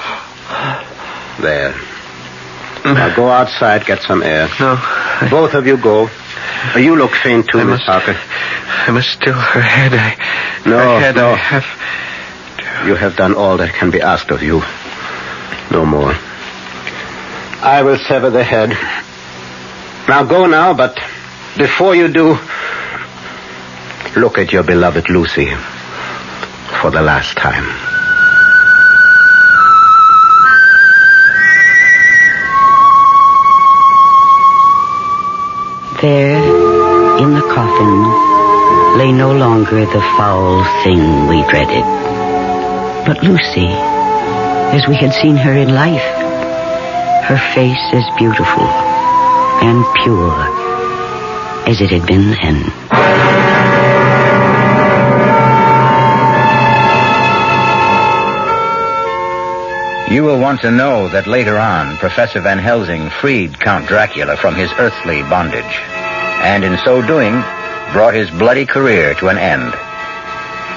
R: There. Now go outside, get some air.
G: No.
R: Both of you go. You look faint too, Miss Parker.
G: I must still her head.
R: No.
G: I have...
R: You have done all that can be asked of you. No more. I will sever the head. Now go now, but before you do, look at your beloved Lucy for the last time.
A: There, in the coffin, lay no longer the foul thing we dreaded, but Lucy, as we had seen her in life, her face as beautiful and pure as it had been then.
D: You will want to know that later on, Professor Van Helsing freed Count Dracula from his earthly bondage, and in so doing, brought his bloody career to an end.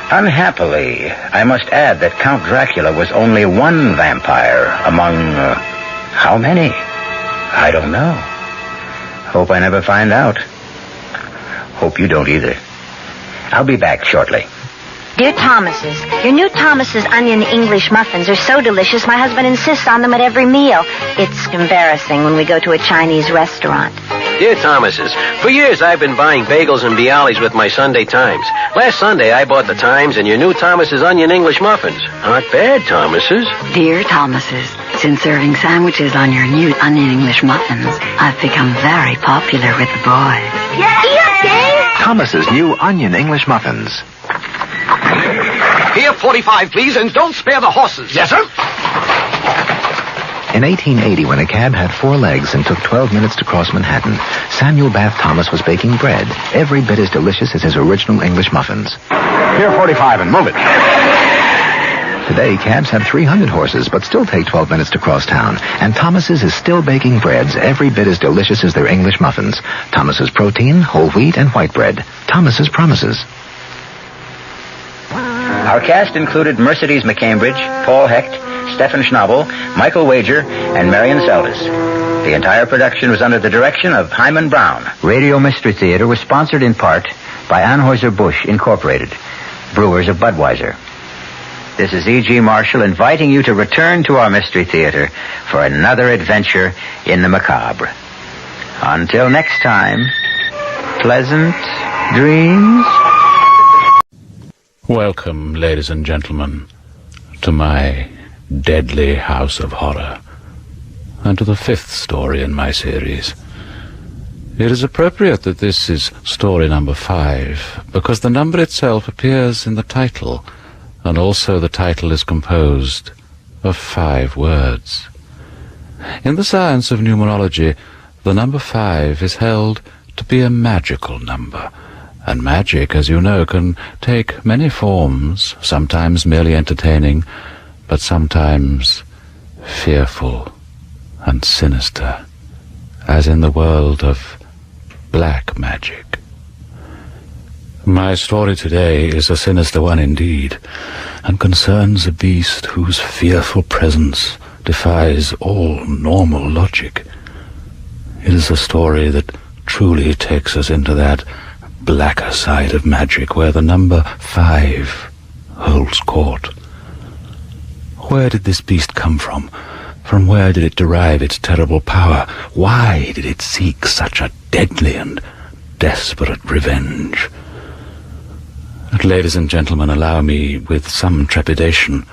D: Unhappily, I must add that Count Dracula was only one vampire among... how many? I don't know. Hope I never find out. Hope you don't either. I'll be back shortly.
P: Dear Thomas's, your new Thomas's onion English muffins are so delicious, my husband insists on them at every meal. It's embarrassing when we go to a Chinese restaurant.
N: Dear Thomas's, for years I've been buying bagels and Bialys with my Sunday Times. Last Sunday I bought the Times and your new Thomas's onion English muffins. Not bad, Thomas's.
A: Dear Thomas's, since serving sandwiches on your new onion English muffins, I've become very popular with the boys.
P: Yeah,
I: Thomas's new onion English muffins.
J: Here, 45, please, and don't spare the horses. Yes, sir.
I: In 1880, when a cab had 4 legs and took 12 minutes to cross Manhattan, Samuel Bath Thomas was baking bread, every bit as delicious as his original English muffins.
J: Here, 45, and move it.
I: Today, cabs have 300 horses, but still take 12 minutes to cross town. And Thomas's is still baking breads every bit as delicious as their English muffins. Thomas's protein, whole wheat, and white bread. Thomas's promises.
D: Our cast included Mercedes McCambridge, Paul Hecht, Stephen Schnabel, Michael Wager, and Marion Seldes. The entire production was under the direction of Hyman Brown. Radio Mystery Theater was sponsored in part by Anheuser-Busch Incorporated, brewers of Budweiser. This is E.G. Marshall inviting you to return to our Mystery Theater for another adventure in the macabre. Until next time, pleasant dreams.
S: Welcome, ladies and gentlemen, to my deadly house of horror, and to the 5th story in my series. It is appropriate that this is story number 5, because the number itself appears in the title, and also the title is composed of 5 words. In the science of numerology, the number 5 is held to be a magical number, and magic, as you know, can take many forms, sometimes merely entertaining, but sometimes fearful and sinister, as in the world of black magic. My story today is a sinister one indeed, and concerns a beast whose fearful presence defies all normal logic. It is a story that truly takes us into that blacker side of magic where the number 5 holds court. Where did this beast come from? From where did it derive its terrible power? Why did it seek such a deadly and desperate revenge? Ladies and gentlemen, allow me, with some trepidation,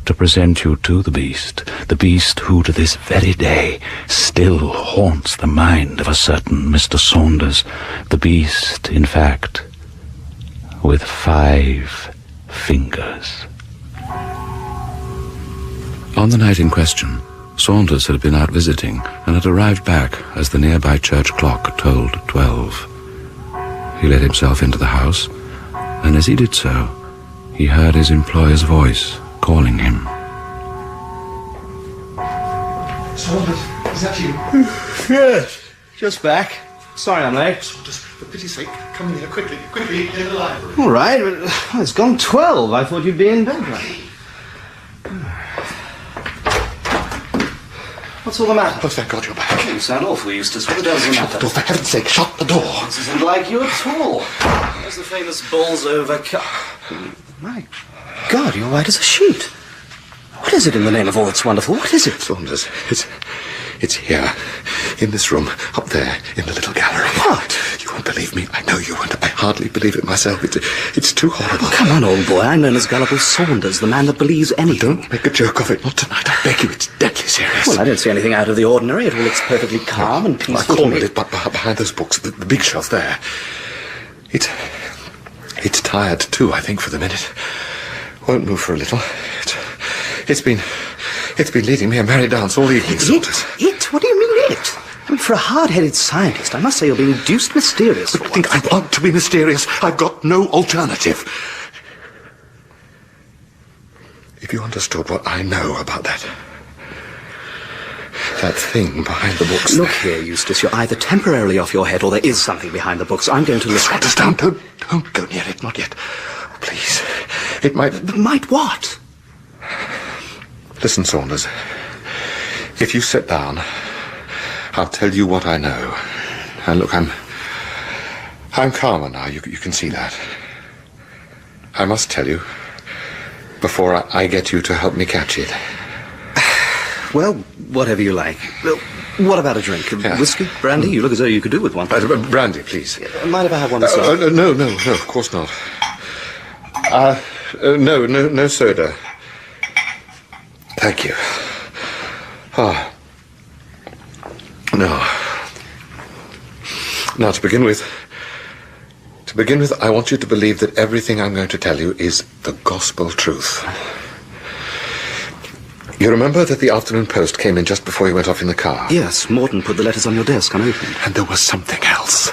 S: to present you to the beast who to this very day still haunts the mind of a certain Mr. Saunders, the beast, in fact, with 5 fingers. On the night in question, Saunders had been out visiting and had arrived back as the nearby church clock tolled 12. He let himself into the house, and as he did so, he heard his employer's voice calling him.
W: Saunders, is that you? Yes, just back. Sorry I'm late. Saunders, for pity's sake, come in here quickly, in the library. All right, but it's gone 12. I thought you'd be in bed, right? What's all the matter? Oh, thank God you're back. You sound awful, Eustace. What the hell's the matter? Shut the door, for heaven's sake, shut the door. This isn't like you at all. There's the famous balls over... My God, you're white as a sheet. What is it in the name of all that's wonderful? What is it?
O: Saunders, it's here, in this room, up there, in the little gallery.
W: What?
O: You won't believe me. I know you won't. I hardly believe it myself. It's too horrible.
W: Oh, come on, old boy. I'm known as Gullible Saunders, the man that believes anything.
O: Don't make a joke of it. Not tonight. I beg you. It's deadly serious.
W: Well, I don't see anything out of the ordinary. It all looks perfectly calm and peaceful.
O: I cornered it, but behind those books, the big shelf there. It's tired too, I think, for the minute. Won't move for a little. It's been leading me a merry dance all evening, Saunders.
W: It? What do you mean, it? I mean, for a hard-headed scientist, I must say you're being deuced mysterious.
O: But I think I want to be mysterious. I've got no alternative. If you understood what I know about that thing behind the books...
W: Look here, Eustace, you're either temporarily off your head or there is something behind the books. I'm going to look...
O: Saunders, don't go near it, not yet. Please.
E: It might...
W: Might what?
E: Listen, Saunders. If you sit down, I'll tell you what I know. And look, I'm calmer now. You can see that. I must tell you, before I get you to help me catch it.
W: Well, whatever you like. What about a drink? Whiskey? Brandy? You look as though you could do with one.
E: Brandy, please.
W: Mind if I have one myself?
E: No, of course not. No soda. Thank you. No. Now, to begin with, I want you to believe that everything I'm going to tell you is the gospel truth. You remember that the afternoon post came in just before you went off in the car?
W: Yes, Morton put the letters on your desk unopened.
E: And there was something else.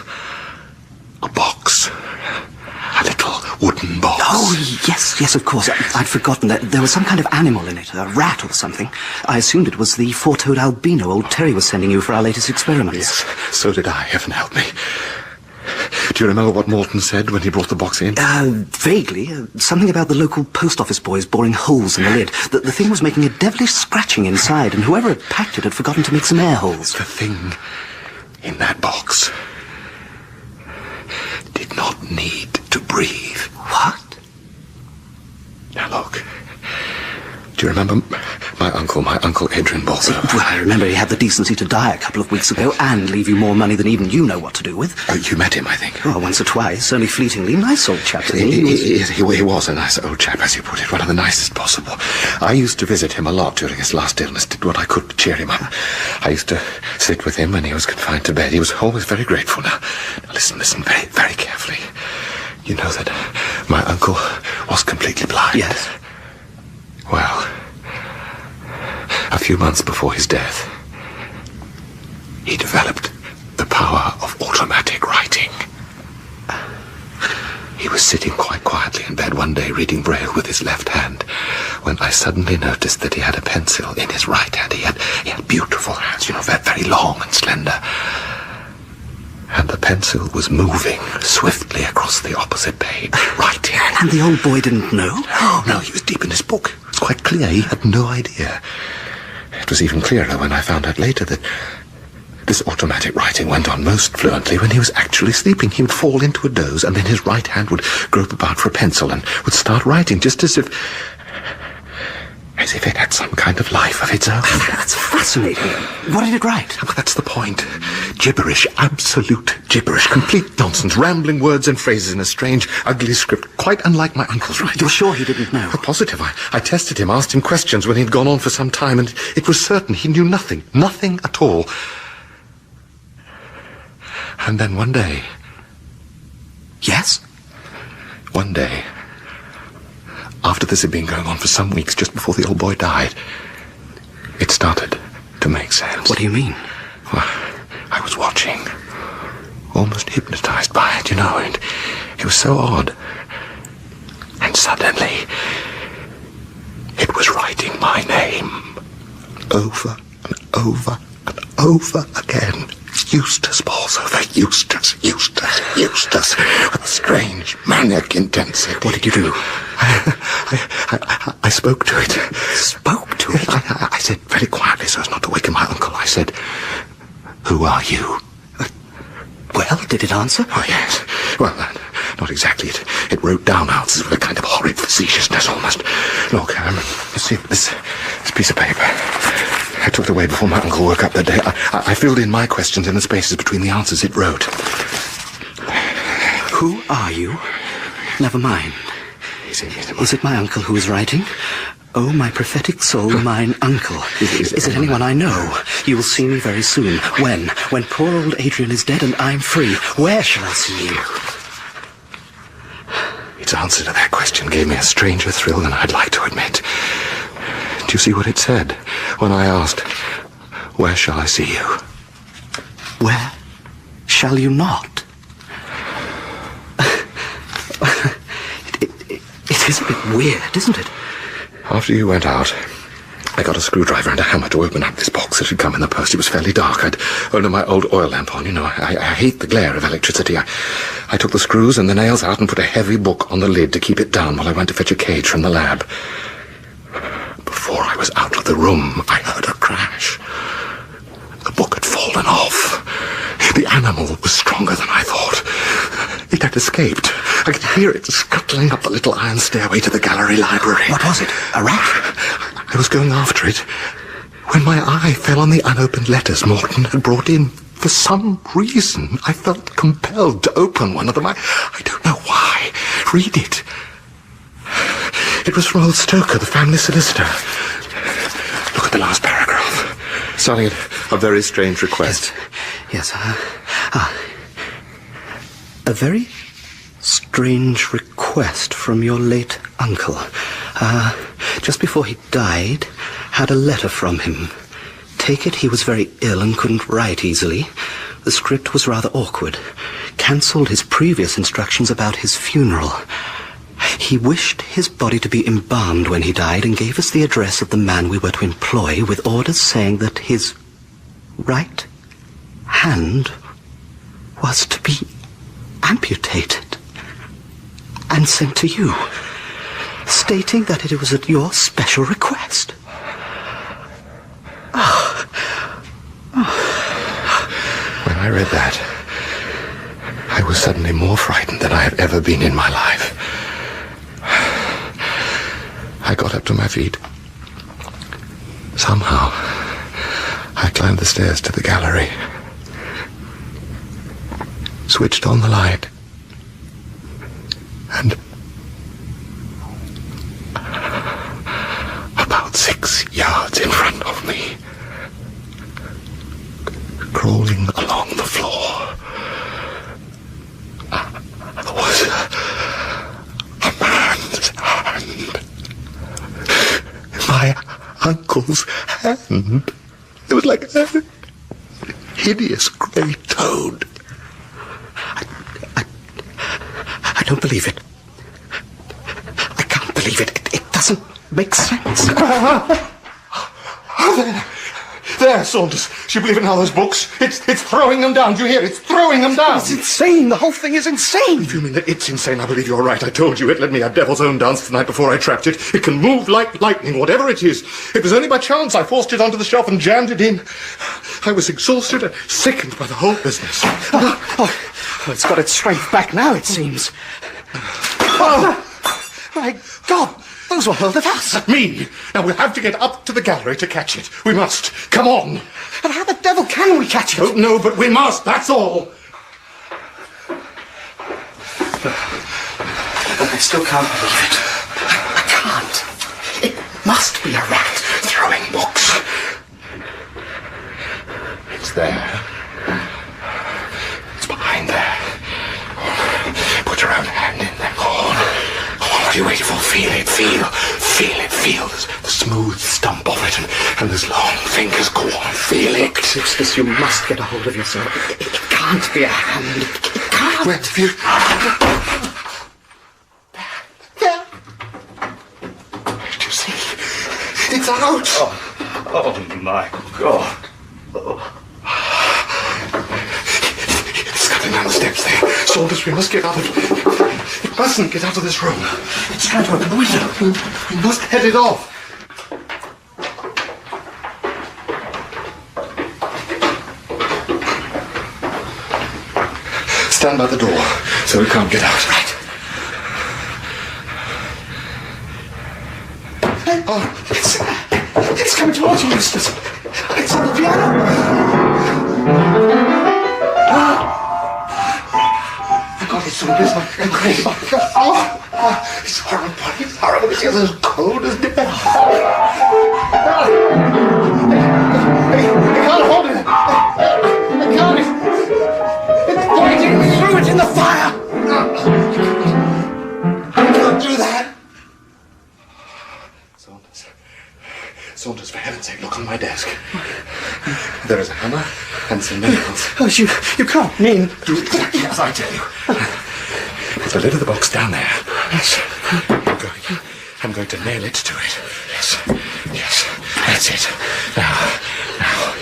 E: A box. A little wooden box.
W: Oh, yes, of course. I'd forgotten that there was some kind of animal in it, a rat or something. I assumed it was the four-toed albino old Terry was sending you for our latest experiments.
E: Yes, so did I. Heaven help me. Do you remember what Morton said when he brought the box in?
W: Vaguely. Something about the local post office boys boring holes in the lid. The thing was making a devilish scratching inside, and whoever had packed it had forgotten to make some air holes.
E: The thing in that box did not need to breathe.
W: What?
E: Now look. Do you remember my uncle Adrian Balso?
W: Well, I remember he had the decency to die a couple of weeks ago and leave you more money than even you know what to do with.
E: You met him, I think.
W: Oh, once or twice, only fleetingly. Nice old chap.
E: He was a nice old chap, as you put it, one of the nicest possible. I used to visit him a lot during his last illness, did what I could to cheer him up. I used to sit with him when he was confined to bed. He was always very grateful. Now listen very, very carefully. You know that my uncle was completely blind.
W: Yes.
E: Well, a few months before his death, he developed the power of automatic writing. He was sitting quite quietly in bed one day reading Braille with his left hand when I suddenly noticed that he had a pencil in his right hand. He had beautiful hands, very long and slender. And the pencil was moving swiftly across the opposite page, writing.
W: And the old boy didn't know?
E: No, he was deep in his book. It was quite clear. He had no idea. It was even clearer when I found out later that this automatic writing went on most fluently when he was actually sleeping. He would fall into a doze, and then his right hand would grope about for a pencil and would start writing, just as if it had some kind of life of its own.
W: That's fascinating. What did it write?
E: Well, that's the point. Gibberish, absolute gibberish, complete nonsense, rambling words and phrases in a strange, ugly script, quite unlike my uncle's writing.
W: You're sure he didn't know?
E: Oh, positive. I tested him, asked him questions when he'd gone on for some time, and it was certain he knew nothing at all. And then one day...
W: Yes?
E: One day, after this had been going on for some weeks, just before the old boy died, it started to make sense.
W: What do you mean?
E: Well, I was watching, almost hypnotized by it, and it was so odd. And suddenly, it was writing my name over and over and over again. Eustace Bolsover, Eustace, with a strange, manic intensity.
W: What did you do?
E: I spoke to it.
W: Spoke to it?
E: I said very quietly so as not to waken my uncle. I said, "Who are you?"
W: Well, did it answer?
E: Oh, yes. Well, not exactly. It wrote down answers with a kind of horrid facetiousness almost. Look, you see this piece of paper. I took it away before my uncle woke up that day. I filled in my questions in the spaces between the answers it wrote.
W: Who are you? Never mind. Is it my uncle who is writing? Oh, my prophetic soul, mine uncle. Is it anyone I know? You will see me very soon. When? When poor old Adrian is dead and I'm free. Where shall I see you?
E: Its answer to that question gave me a stranger thrill than I'd like to admit. Do you see what it said when I asked, "Where shall I see you?"
W: Where shall you not? It is a bit weird, isn't it?
E: After you went out, I got a screwdriver and a hammer to open up this box that had come in the post. It was fairly dark. I'd only my old oil lamp on. You know, I hate the glare of electricity. I took the screws and the nails out and put a heavy book on the lid to keep it down while I went to fetch a cage from the lab. Before I was out of the room, I heard a crash. The book had fallen off. The animal was stronger than I thought. It had escaped. I could hear it scuttling up the little iron stairway to the gallery library.
W: What was it? A rat?
E: I was going after it when my eye fell on the unopened letters Morton had brought in. For some reason, I felt compelled to open one of them. I don't know why. Read it. It was from old Stoker, the family solicitor. Look at the last paragraph. Sonny, a very strange request.
W: Yes. A very strange request from your late uncle. Just before he died, had a letter from him. Take it he was very ill and couldn't write easily. The script was rather awkward. Cancelled his previous instructions about his funeral. He wished his body to be embalmed when he died and gave us the address of the man we were to employ with orders saying that his right hand was to be amputated and sent to you, stating that it was at your special request.
E: When I read that, I was suddenly more frightened than I had ever been in my life. I got up to my feet. Somehow, I climbed the stairs to the gallery, switched on the light, and about 6 yards in front of me, crawling along the floor, was a man's hand. My uncle's hand. It was like a hideous grey toad.
W: I don't believe it. I can't believe it. It doesn't make sense.
E: There, Saunders. Do you believe in all those books? It's throwing them down. Do you hear? It's throwing them down.
W: It's insane. The whole thing is insane.
E: If you mean that it's insane, I believe you're right. I told you it led me a devil's own dance the night before I trapped it. It can move like lightning, whatever it is. It was only by chance I forced it onto the shelf and jammed it in. I was exhausted and sickened by the whole business.
W: Oh, it's got its strength back now, it seems. Oh, my God. Those were hurled at us.
E: Me. Now we'll have to get up to the gallery to catch it. We must. Come on.
W: But how the devil can we catch it?
E: Don't know, but we must. That's all.
W: I still can't believe it. I can't. It must be a rat throwing books.
E: It's there. It's behind there. Put your own hand in there. What are you waiting for? Feel it, feel the smooth stump of it and those long fingers. Go on, feel it.
W: Eustace, you must get a hold of yourself. It can't be a hand. It can't.
E: Where have you... There. Do you see? It's out.
W: Oh my God.
E: It's coming down the steps there. Saunders, we must get out of it. It mustn't get out of this room.
W: It's trying to open the window.
E: We must head it off. Stand by the door so we can't get out.
W: Right. Oh, it's coming towards you, Eustace. It's on the piano.
E: I'm crazy. Oh, it's horrible. It's horrible. It's as cold as death. I can't hold it. I can't. It's pointing through it in the fire. I can't do that. Saunders, for heaven's sake, look on my desk. There is a hammer and some nails.
W: Oh, you can't mean...
E: Yes, I tell you. There's the lid of the box down there.
W: Yes.
E: I'm going to nail it to it. Yes. That's it. Now,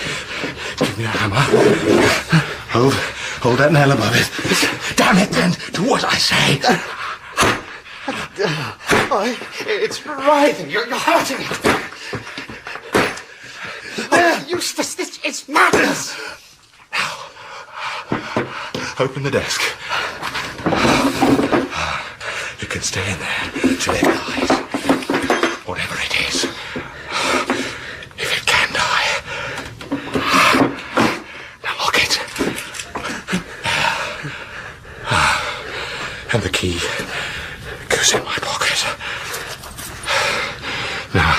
E: give me a hammer. Hold that nail above it. Damn it, then. Do what I say. It's writhing. You're hurting it. Eustace, it's madness. Now, open the desk. You can stay in there till it dies. Whatever it is. If it can die. Now lock it. And the key goes in my pocket. Now,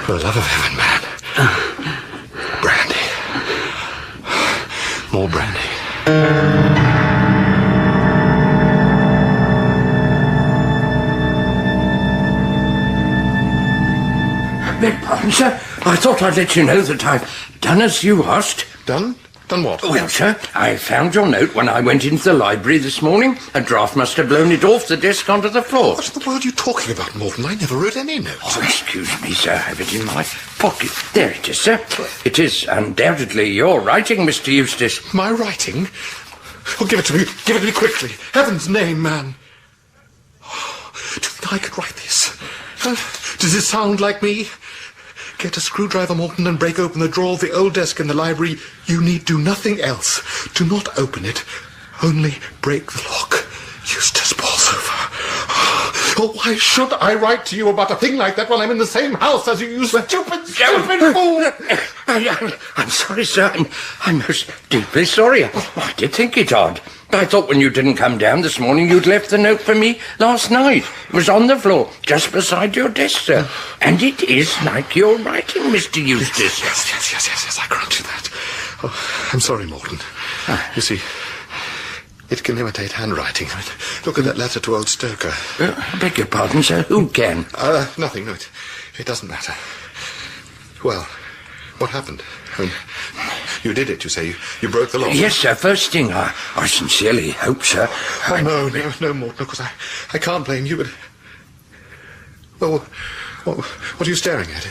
E: for the love of heaven, man. Brandy. More brandy.
F: Beg pardon, sir. I thought I'd let you know that I've done as you asked.
E: Done? Done what?
F: Well, sir, I found your note when I went into the library this morning. A draft must have blown it off the desk onto the floor.
E: What in the world are you talking about, Morton? I never wrote any notes.
F: Oh, excuse me, sir. I have it in my pocket. There it is, sir. It is undoubtedly your writing, Mr. Eustace.
E: My writing? Oh, give it to me. Give it to me quickly. Heaven's name, man. Oh, do you think I could write this? Does it sound like me? Get a screwdriver, Morton, and break open the drawer of the old desk in the library. You need do nothing else. Do not open it. Only break the lock. Eustace Bolsover. Oh, why should I write to you about a thing like that when I'm in the same house as you, you stupid fool?
F: I'm sorry, sir. I'm most deeply sorry. I did think it odd. I thought when you didn't come down this morning, you'd left the note for me last night. It was on the floor, just beside your desk, sir. And it is like your writing, Mr. Eustace.
E: Yes, I grant you that. Oh, I'm sorry, Morton. You see, it can imitate handwriting. I mean, look at that letter to old Stoker.
F: I beg your pardon, sir. Who can?
E: Nothing. No, it doesn't matter. Well, what happened? I mean, you did it, you say. You broke the law.
F: Yes, sir. First thing, I sincerely hope, sir.
E: Oh, no, Morton, because I can't blame you, but... Well, what are you staring at?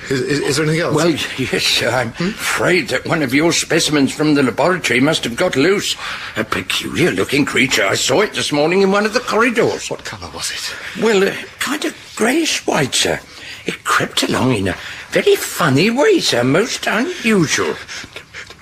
E: Is there anything else?
F: Well, yes, sir. I'm afraid that one of your specimens from the laboratory must have got loose. A peculiar-looking creature. I saw it this morning in one of the corridors.
E: What colour was it?
F: Well, kind of greyish-white, sir. It crept along in a very funny way, sir. Most unusual.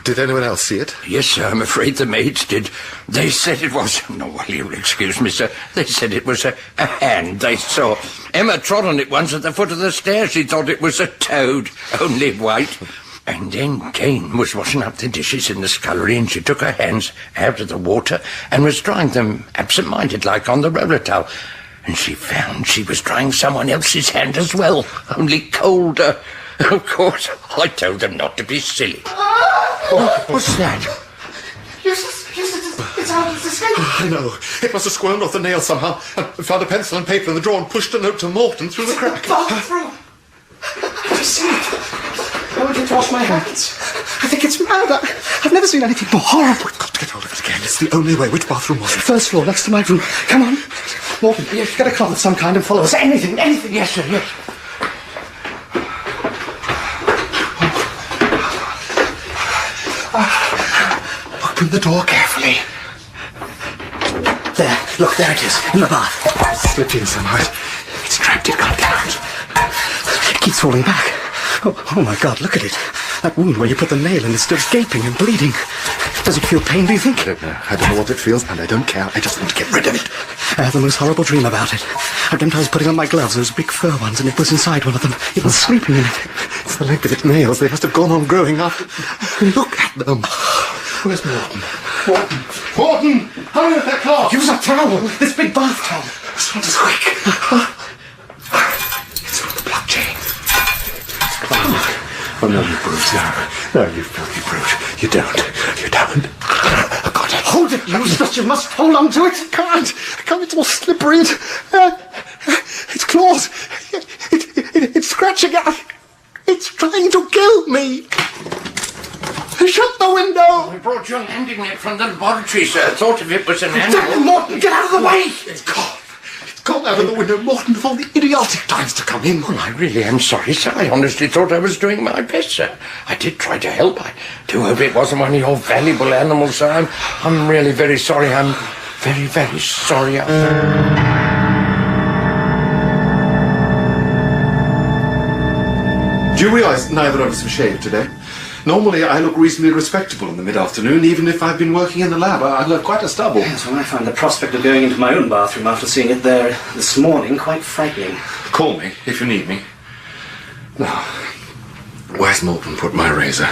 E: Did anyone else see it?
F: Yes, sir. I'm afraid the maids did. They said it was... No, well, you'll excuse me, sir. They said it was a hand they saw. Emma trod on it once at the foot of the stairs. She thought it was a toad, only white. And then Jane was washing up the dishes in the scullery, and she took her hands out of the water and was drying them absent-minded like on the roller towel. And she found she was drying someone else's hand as well, only colder. Of course, I told them not to be silly. What's that?
E: Eustace, it's out of the escape. I know. It must have squirmed off the nail somehow and found a pencil and paper in the drawer and pushed a note to Morton through the crack.
W: Bathroom. I see it. I went in to wash my hands. I think it's mad. I've never seen anything more horrible.
E: We've got to get hold of it again. It's the only way. Which bathroom was it?
W: First floor, next to my room. Come on. Morton, get a cloth of some kind and follow us. Anything.
F: Yes, sir, yes.
E: Open the door carefully.
W: There, look, there it is, in the bath.
E: It's slipped in somehow. It's trapped, it can't get out.
W: It keeps falling back. Oh my God, look at it. That wound where you put the nail in is still gaping and bleeding. Does it feel pain, do you think?
E: I don't know. I don't know what it feels, and I don't care. I just want to get rid of it.
W: I had the most horrible dream about it. I dreamt I was putting on my gloves, those big fur ones, and it was inside one of them. It was sleeping in it.
E: It's the length of its nails. They must have gone on growing after... Look at them. Where's Morton? Morton! Hurry with that cloth!
W: Use a towel! This big bath towel!
E: Quick! It's from the blood chain. Oh, no, you brute. No, you filthy brute. You don't. I got it.
W: Hold it, Eustace. You must hold on to it.
E: I can't. It's all slippery. It's claws. It's scratching at... It's trying to kill me. Shut the window.
F: I brought your landing net from the laboratory, sir. I thought if it was an animal...
W: Morton, get out of the way.
E: It's gone. It's gone flung out of the window, Morton, of all the idiotic times to come in.
F: Well, I really am sorry, sir. I honestly thought I was doing my best, sir. I did try to help. I do hope it wasn't one of your valuable animals, sir. I'm really very sorry. I'm very, very sorry.
E: Do you realise neither of us have shaved today? Normally, I look reasonably respectable in the mid-afternoon, even if I've been working in the lab. I've got quite a stubble.
W: Yes, well, I find the prospect of going into my own bathroom after seeing it there this morning quite frightening.
E: Call me if you need me. Now, where's Morton put my razor?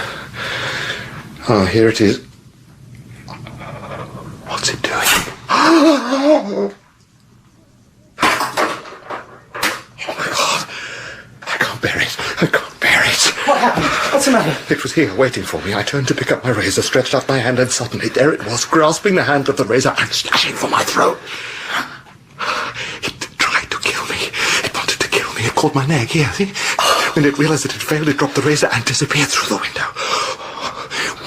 E: Oh, here it is. What's it doing? Oh my God! I can't bear it. I can't bear it.
W: What happened? What's the matter?
E: It was here, waiting for me. I turned to pick up my razor, stretched out my hand, and suddenly there it was, grasping the hand of the razor and slashing for my throat. It tried to kill me. It wanted to kill me. It caught my neck, here, see? When it realized that it failed, it dropped the razor and disappeared through the window.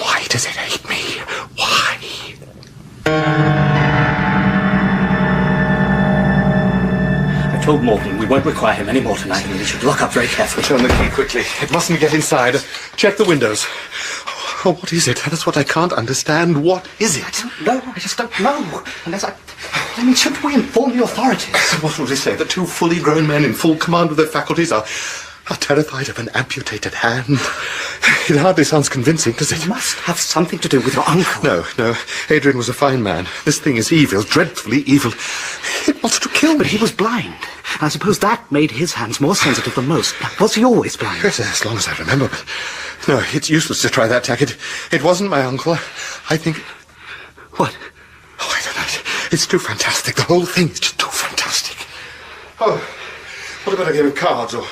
E: Why does it hate me? Why?
W: I told Morton we won't require him any more tonight and we should lock up very carefully.
E: Turn the key quickly. It mustn't get inside. Check the windows. Oh, what is it? That's what I can't understand. What is it?
W: No, I just don't know. I mean, shouldn't we inform the authorities?
E: What will they say? The two fully grown men in full command of their faculties are terrified of an amputated hand. It hardly sounds convincing, does it?
W: It must have something to do with your uncle.
E: No. Adrian was a fine man. This thing is evil, dreadfully evil. It wants to kill me.
W: But he was blind. I suppose that made his hands more sensitive than most. Was he always blind?
E: Yes, as long as I remember. But no, it's useless to try that tack. It wasn't my uncle. I think...
W: What?
E: Oh, I don't know. It's too fantastic. The whole thing is just too fantastic. Oh, what about a game of cards or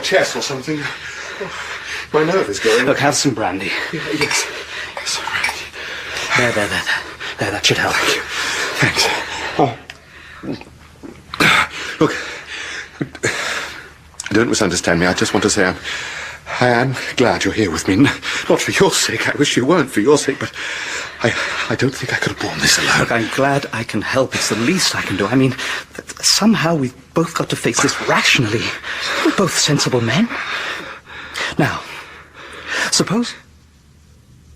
E: chess or something? Oh, my nerve is going.
W: Look, have some brandy.
E: Yes, all right.
W: There, that should help.
E: Thanks. Oh. Look, don't misunderstand me. I just want to say I am glad you're here with me. Not for your sake. I wish you weren't for your sake, but I don't think I could have borne this alone.
W: Look, I'm glad I can help. It's the least I can do. I mean, somehow we've both got to face this rationally. We're both sensible men. Now, suppose...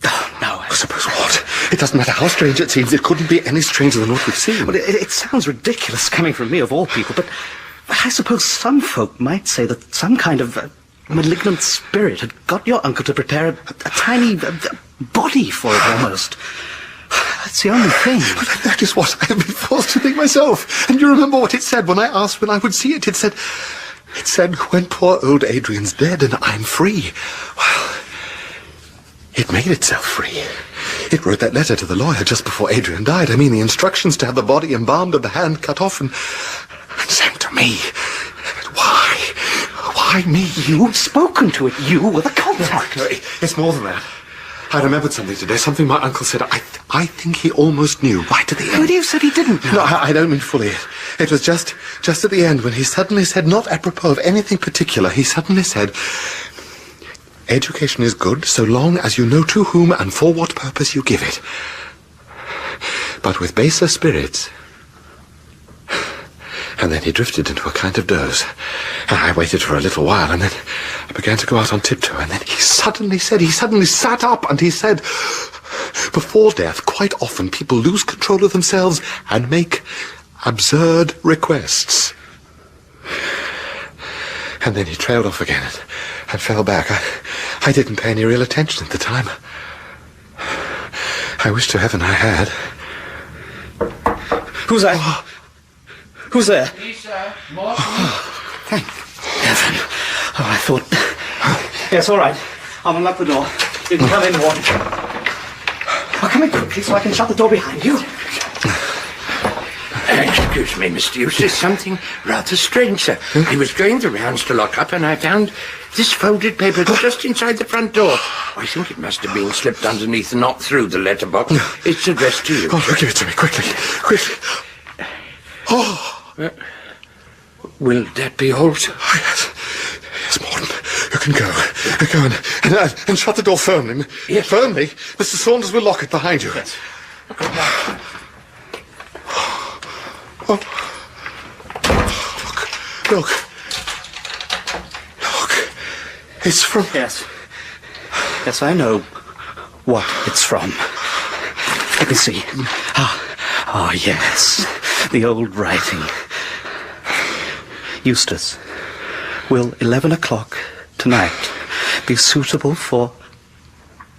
W: Oh, no.
E: Suppose what? It doesn't matter how strange it seems. It couldn't be any stranger than what we've seen.
W: Well, it sounds ridiculous coming from me, of all people, but I suppose some folk might say that some kind of malignant spirit had got your uncle to prepare a tiny body for it, almost. That's the only thing.
E: Well, that is what I have been forced to think myself. And you remember what it said when I asked when I would see it? It said, when poor old Adrian's dead and I'm free. Well, it made itself free. It wrote that letter to the lawyer just before Adrian died. I mean, the instructions to have the body embalmed and the hand cut off and sent to me. But why? Why me?
W: You've spoken to it. You were the contact.
E: No, it's more than that. I remembered something today, something my uncle said. I think he almost knew right at the end.
W: But you said he didn't know.
E: No, I don't mean fully. It was just at the end when he suddenly said, not apropos of anything particular, he suddenly said, education is good so long as you know to whom and for what purpose you give it. But with baser spirits... And then he drifted into a kind of doze. And I waited for a little while, and then I began to go out on tiptoe, and then he suddenly sat up, and he said, before death, quite often people lose control of themselves and make absurd requests. And then he trailed off again and fell back. I didn't pay any real attention at the time. I wish to heaven I had.
W: Who's that? Oh. Who's there?
F: Me, sir. Morton.
W: Oh, thank heaven. Oh, I thought... Yes, all right. I'll unlock the door. You can come in, Morton. Oh, come in quickly so I can shut the door behind you.
F: Excuse me, Mr. Eustace. Something rather strange, sir. I was going the rounds to lock up and I found this folded paper just inside the front door. I think it must have been slipped underneath and not through the letterbox. It's addressed to you.
E: Oh, give it to me, quickly. Quickly. Oh...
F: will that be all, sir?
E: Oh, yes, Morton. You can go. Go and shut the door firmly.
F: Yes.
E: Firmly? Mr. Saunders will lock it behind you.
F: Yes.
E: Look. It's from...
W: Yes. Yes, I know what it's from. Let me see. Ah, yes. The old writing. Eustace, will 11 o'clock tonight be suitable for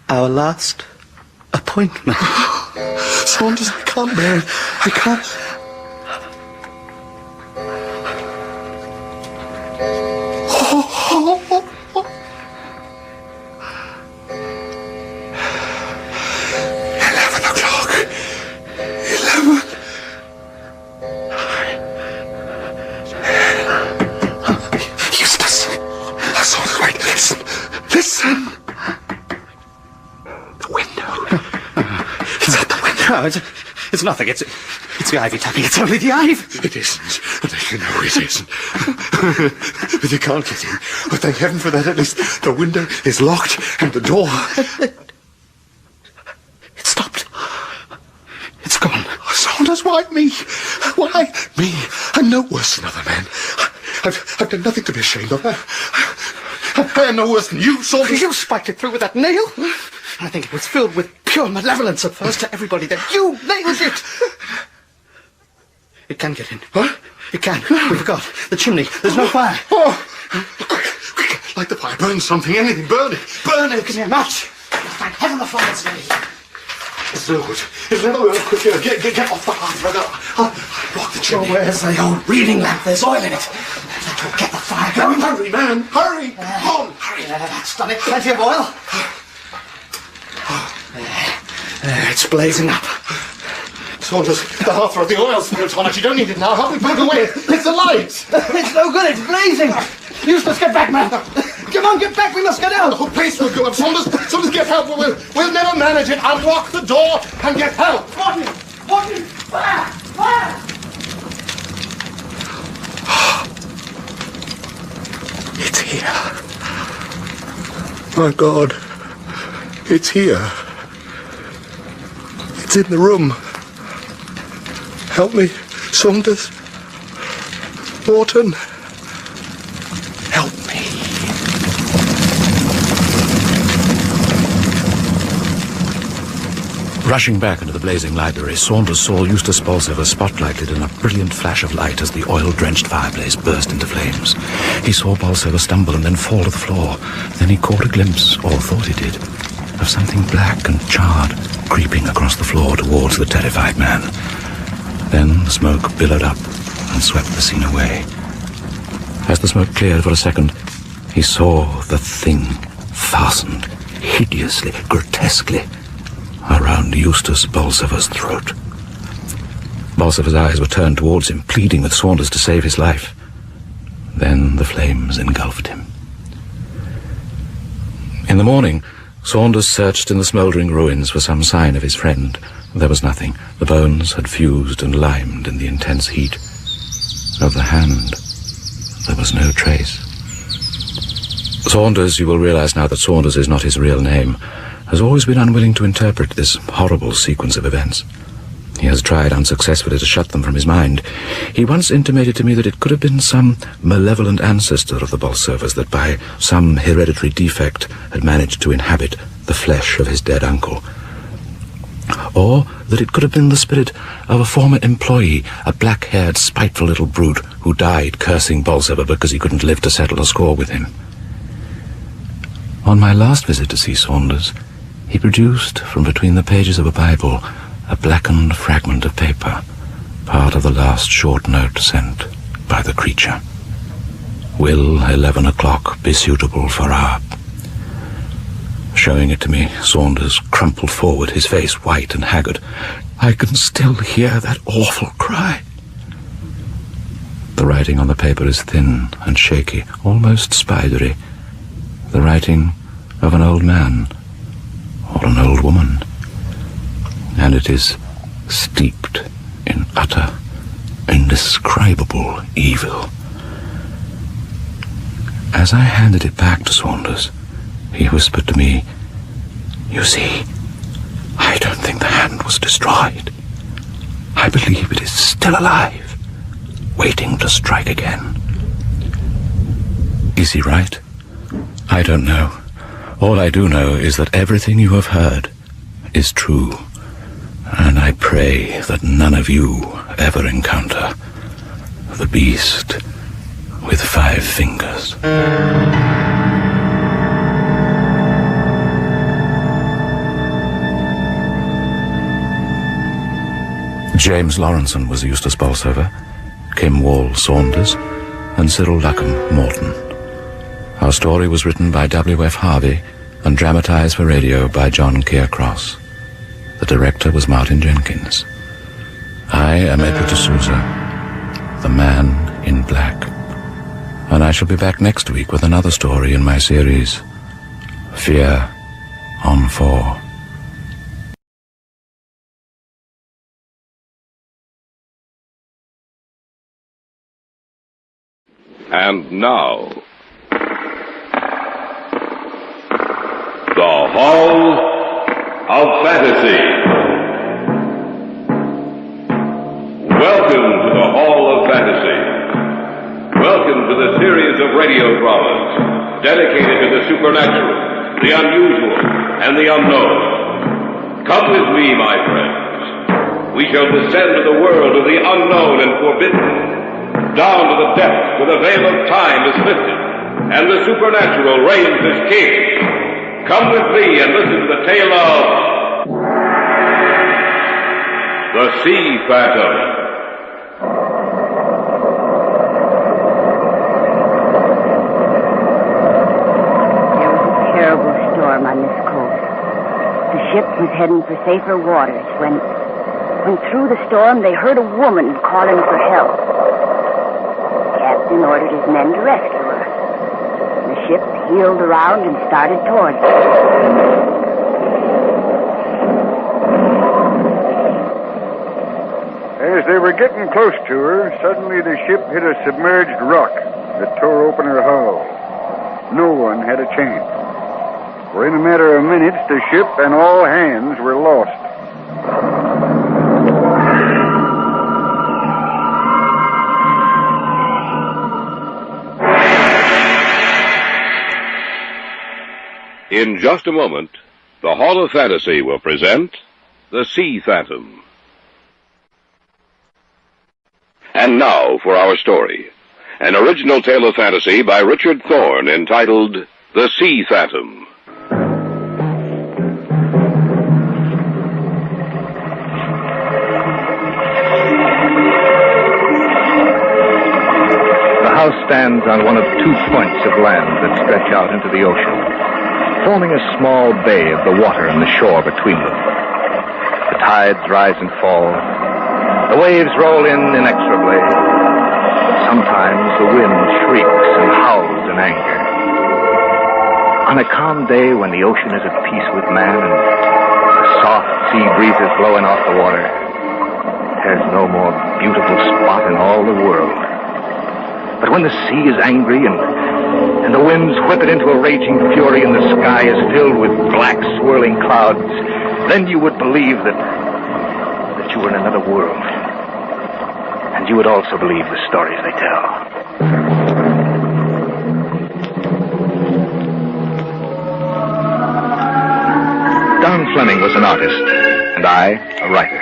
W: our last appointment?
E: Saunders, I can't bear it. I can't...
W: It's nothing. It's the ivy tapping. It's only the ivy.
E: It isn't. You know it isn't. But you can't get in. Oh, thank heaven for that. At least the window is locked and the door...
W: It stopped. It's gone.
E: Oh, Saunders, why me? Why me? I'm no worse than other men. I've done nothing to be ashamed of. I am no worse than you, Saunders.
W: You spiked it through with that nail. I think it was filled with pure malevolence at first to everybody. Then you nailed it. It can get in.
E: What?
W: It can. We forgot. The chimney. There's no fire.
E: Oh! Quick, light the fire. Burn something. Anything. Burn it. Burn it.
W: Give me a match. Thank heaven the fire's ready.
E: It's no good. It's never good. Quick, get off the hearth. I'll block the chimney.
W: Oh, where's the old reading lamp? There's oil in it. That'll get the fire going.
E: Hurry, man. Hurry. Come on.
W: Hurry. That's done it. Plenty of oil. It's blazing up.
E: Saunders, the hearthrug, the oil spilled on it. You don't need it now. Help me put it away. It's a light.
W: It's no good. It's blazing. Eustace, get back, man. Come on, get back. We must get out.
E: Oh, please, we'll go up. Saunders, get help. We'll never manage it. I'll lock the door and get help.
W: Martin! Fire! Fire!
E: It's here. My God. It's here. It's in the room. Help me, Saunders. Wharton. Help me.
S: Rushing back into the blazing library, Saunders saw Eustace Bolsover spotlighted in a brilliant flash of light as the oil-drenched fireplace burst into flames. He saw Bolsover stumble and then fall to the floor. Then he caught a glimpse, or thought he did, of something black and charred creeping across the floor towards the terrified man. Then the smoke billowed up and swept the scene away. As the smoke cleared for a second, he saw the thing fastened hideously, grotesquely, around Eustace Bolsover's throat. Bolsover's eyes were turned towards him, pleading with Saunders to save his life. Then the flames engulfed him. In the morning, Saunders searched in the smouldering ruins for some sign of his friend. There was nothing. The bones had fused and limed in the intense heat. Of the hand, there was no trace. Saunders, you will realize now that Saunders is not his real name, has always been unwilling to interpret this horrible sequence of events. He has tried unsuccessfully to shut them from his mind. He once intimated to me that it could have been some malevolent ancestor of the Bolsovers that by some hereditary defect had managed to inhabit the flesh of his dead uncle. Or that it could have been the spirit of a former employee, a black-haired, spiteful little brute who died cursing Bolsover because he couldn't live to settle a score with him. On my last visit to see Saunders, he produced from between the pages of a Bible a blackened fragment of paper, part of the last short note sent by the creature. Will 11 o'clock be suitable for our... Showing it to me, Saunders crumpled forward, his face white and haggard. I can still hear that awful cry. The writing on the paper is thin and shaky, almost spidery. The writing of an old man or an old woman. And it is steeped in utter, indescribable evil. As I handed it back to Saunders, he whispered to me, "You see, I don't think the hand was destroyed. I believe it is still alive, waiting to strike again." Is he right? I don't know. All I do know is that everything you have heard is true. And I pray that none of you ever encounter the beast with 5 fingers. James Lawrenson was Eustace Bolsover, Kim Wall Saunders, and Cyril Luckham Morton. Our story was written by W.F. Harvey and dramatized for radio by John Keir-Cross. The director was Martin Jenkins. I am Edward D'Souza, the man in black. And I shall be back next week with another story in my series, Fear on 4.
H: And now, the Hall of Fantasy. Welcome to the Hall of Fantasy. Welcome to the series of radio dramas dedicated to the supernatural, the unusual, and the unknown. Come with me, my friends. We shall descend to the world of the unknown and forbidden, down to the depths where the veil of time is lifted, and the supernatural reigns as king. Come with me and listen to the tale of the Sea Phantom.
K: There was a terrible storm on this coast. The ship was heading for safer waters when through the storm they heard a woman calling for help. The captain ordered his men to rescue her. The ship heeled around and started towards her.
M: As they were getting close to her, suddenly the ship hit a submerged rock that tore open her hull. No one had a chance. For in a matter of minutes, the ship and all hands were lost.
H: In just a moment, the Hall of Fantasy will present The Sea Phantom. And now for our story. An original tale of fantasy by Richard Thorne entitled The Sea Phantom.
U: The house stands on one of 2 points of land that stretch out into the ocean, forming a small bay of the water and the shore between them. The tides rise and fall. The waves roll in inexorably. Sometimes the wind shrieks and howls in anger. On a calm day when the ocean is at peace with man and the soft sea breezes blowing off the water, there's no more beautiful spot in all the world. But when the sea is angry and the winds whip it into a raging fury and the sky is filled with black swirling clouds, then you would believe that you were in another world. And you would also believe the stories they tell. Don Fleming was an artist, and I, a writer.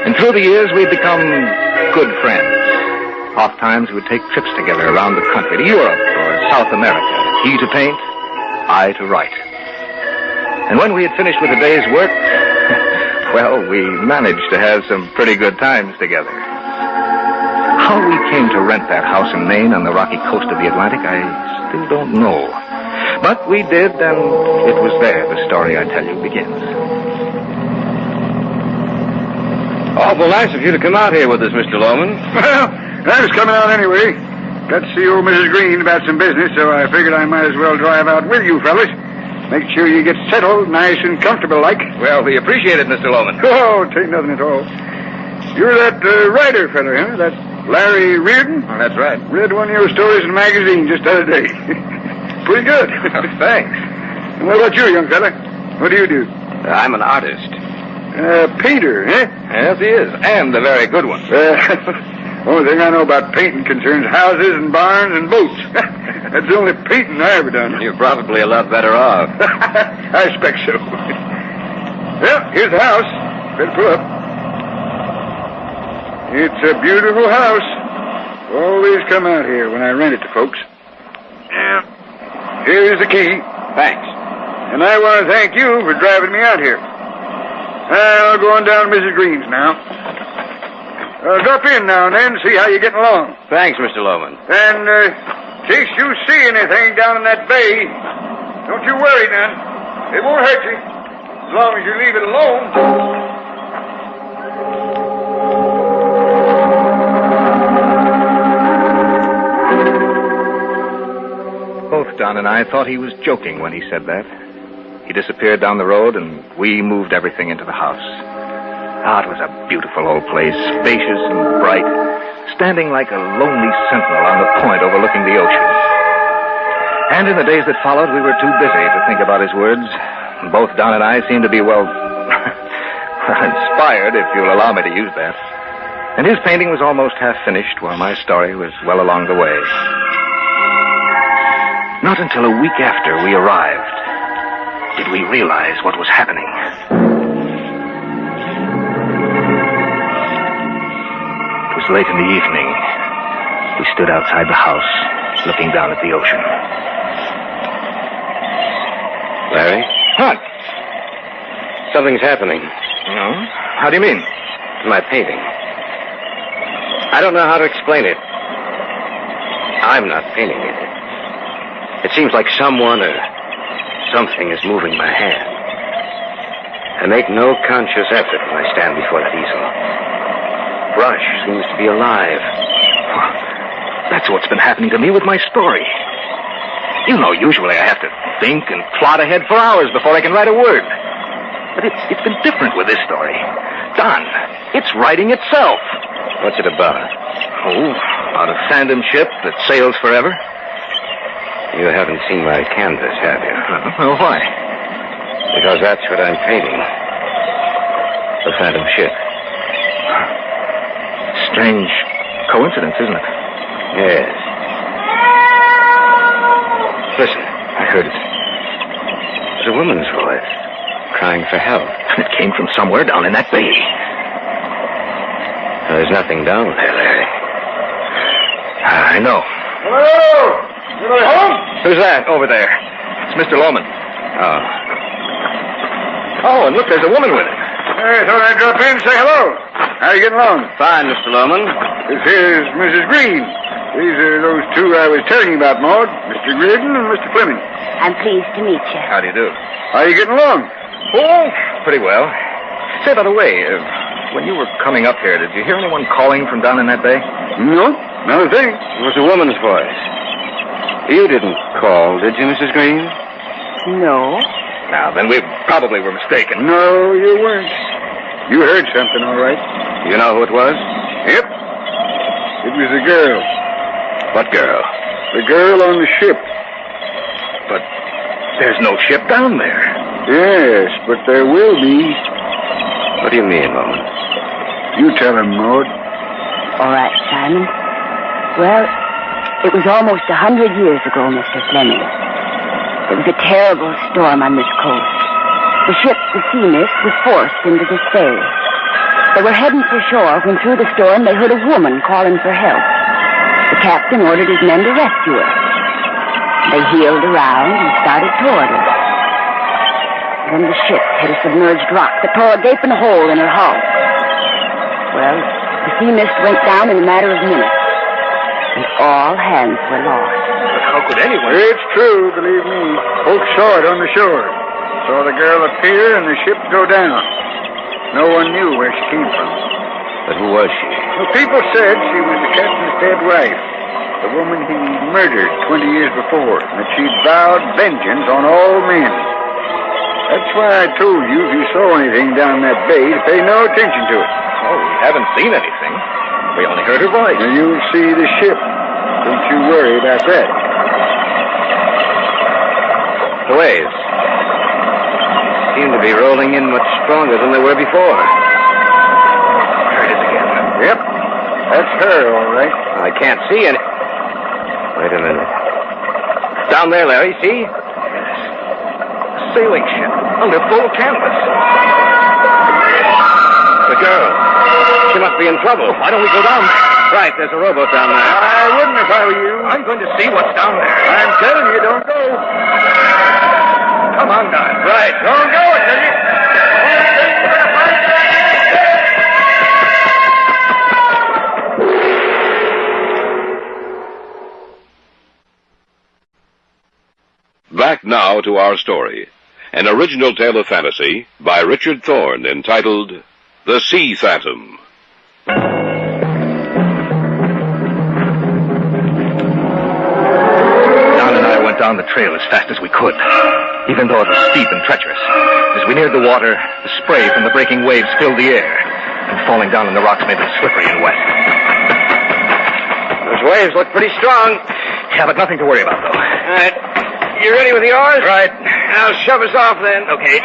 U: And through the years, we've become good friends. Oftentimes, we would take trips together around the country, to Europe or South America. He to paint, I to write. And when we had finished with the day's work, well, we managed to have some pretty good times together. How we came to rent that house in Maine on the rocky coast of the Atlantic, I still don't know. But we did, and it was there the story I tell you begins.
H: Awful nice of you to come out here with us, Mr. Lohman.
M: Well, I was coming out anyway. Got to see old Mrs. Green about some business, so I figured I might as well drive out with you fellas. Make sure you get settled nice and comfortable like.
H: Well, we appreciate it, Mr. Lohman.
M: Oh, it ain't nothing at all. You're that writer fella, huh? That Larry Reardon?
H: Oh, that's right.
M: Read one of your stories in a magazine just the other day. Pretty good.
H: Thanks.
M: And what about you, young fella? What do you do?
H: I'm an artist.
M: Painter, eh?
H: Yes, he is. And a very good one.
M: Only thing I know about painting concerns houses and barns and boats. That's the only painting I ever done.
R: You're probably a lot better off.
M: I expect so. Well, here's the house. Better pull up. It's a beautiful house. Always come out here when I rent it to folks. Yeah. Here's the key.
R: Thanks.
M: And I want to thank you for driving me out here. I'll go on down to Mrs. Green's now. Drop in now and then, see how you're getting along.
R: Thanks, Mr. Lohman.
M: And, in case you see anything down in that bay, don't you worry, none. It won't hurt you, as long as you leave it alone.
U: Both Don and I thought he was joking when he said that. He disappeared down the road, and we moved everything into the house. Ah, it was a beautiful old place, spacious and bright, standing like a lonely sentinel on the point overlooking the ocean. And in the days that followed, we were too busy to think about his words. Both Don and I seemed to be, well, inspired, if you'll allow me to use that. And his painting was almost half finished, while my story was well along the way. Not until a week after we arrived did we realize what was happening. It was late in the evening. We stood outside the house, looking down at the ocean.
R: Larry?
U: What?
R: Something's happening.
U: No? How do you mean?
R: My painting. I don't know how to explain it. I'm not painting it. It seems like someone or something is moving my hand. I make no conscious effort when I stand before that easel. Brush seems to be alive.
U: That's what's been happening to me with my story. You know, usually I have to think and plot ahead for hours before I can write a word. But it's been different with this story. Don, it's writing itself.
R: What's it about?
U: Oh, about a phantom ship that sails forever.
R: You haven't seen my canvas, have you?
U: Well, why?
R: Because that's what I'm painting. The phantom ship.
U: Strange coincidence, isn't it?
R: Yes. Listen, I heard it. It was a woman's voice, crying for help.
U: It came from somewhere down in that bay.
R: There's nothing down there, Larry.
U: I know.
M: Hello! Anybody home?
U: Who's that over there? It's Mr. Lohman.
R: Oh.
U: Oh, and look, there's a woman with him.
M: I thought I'd drop in and say hello. How you getting along?
R: Fine, Mr. Lohman.
M: This here's Mrs. Green. These are those two I was telling you about, Maud. Mr. Gridden and Mr. Fleming.
P: I'm pleased to meet you.
U: How do you do?
M: How you getting along?
U: Oh, pretty well. Say, by the way, when you were coming up here, did you hear anyone calling from down in that bay?
M: No, not a thing.
R: It was a woman's voice. You didn't call, did you, Mrs. Green?
P: No.
U: Now, then we probably were mistaken.
M: No, you weren't. You heard something, all right.
R: You know who it was?
M: Yep. It was the girl.
U: What girl?
M: The girl on the ship.
U: But there's no ship down there.
M: Yes, but there will be.
R: What do you mean, Mom?
M: You tell him, Maud.
K: All right, Simon. Well, it was almost 100 years ago, Mr. Fleming. There was a terrible storm on this coast. The ship, the Sea Mist, was forced into this bay. They were heading for shore when through the storm they heard a woman calling for help. The captain ordered his men to rescue her. They heeled around and started toward her. Then the ship hit a submerged rock that tore a gaping hole in her hull. Well, the Sea Mist went down in a matter of minutes. And all hands were lost.
U: But how could anyone?
M: It's true, believe me. Folks saw it on the shore. Saw the girl appear and the ship go down. No one knew where she came from.
R: But who was she?
M: Well, people said she was the captain's dead wife. The woman he murdered 20 years before. And that she'd vowed vengeance on all men. That's why I told you if you saw anything down that bay to pay no attention to it.
U: Oh, we haven't seen anything. We only heard her voice.
M: Now, you'll see the ship. Don't you worry about that.
R: The waves seem to be rolling in much stronger than they were before.
U: There it is again.
M: Yep. That's her, all right.
R: I can't see any. Wait a minute. Down there, Larry, see? A sailing ship under full canvas. The girl. She must be in trouble. Why don't we go down there? Right, there's a rowboat down there.
M: I wouldn't if I were you.
R: I'm going to see what's down there.
M: I'm telling you, don't go.
R: Come on, Don.
M: Right. Don't go, I tell you.
H: Back now to our story. An original tale of fantasy by Richard Thorne entitled The Sea Phantom.
U: Don and I went down the trail as fast as we could, even though it was steep and treacherous. As we neared the water, the spray from the breaking waves filled the air, and falling down on the rocks made them slippery and wet.
R: Those waves look pretty strong.
U: Yeah, but nothing to worry about, though.
R: All right. You ready with the oars?
U: Right.
R: Now shove us off then.
U: Okay.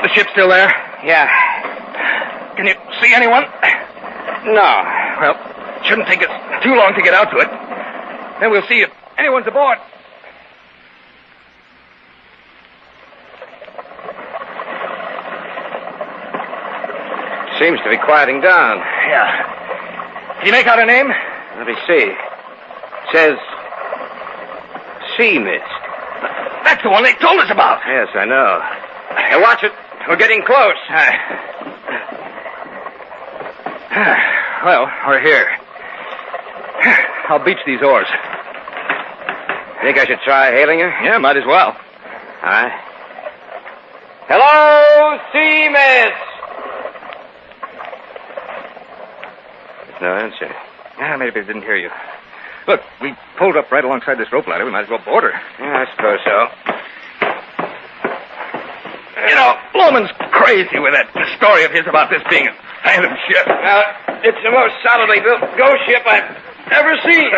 U: The ship's still there?
R: Yeah.
U: Can you see anyone?
R: No.
U: Well, it shouldn't take us too long to get out to it. Then we'll see if anyone's aboard.
R: Seems to be quieting down.
U: Yeah. Can you make out her name?
R: Let me see. It says Sea Mist.
U: That's the one they told us about.
R: Yes, I know. Now watch it. We're getting close.
U: Well, we're here. I'll beach these oars.
R: Think I should try hailing her?
U: Yeah, might as well.
R: All right. Hello, Sea Mist! No answer.
U: Yeah, maybe they didn't hear you. Look, we pulled up right alongside this rope ladder. We might as well board her.
R: Yeah, I suppose so.
U: You know, Loman's crazy with that story of his about this being a phantom ship.
R: Well, it's the most solidly built ghost ship I've ever seen.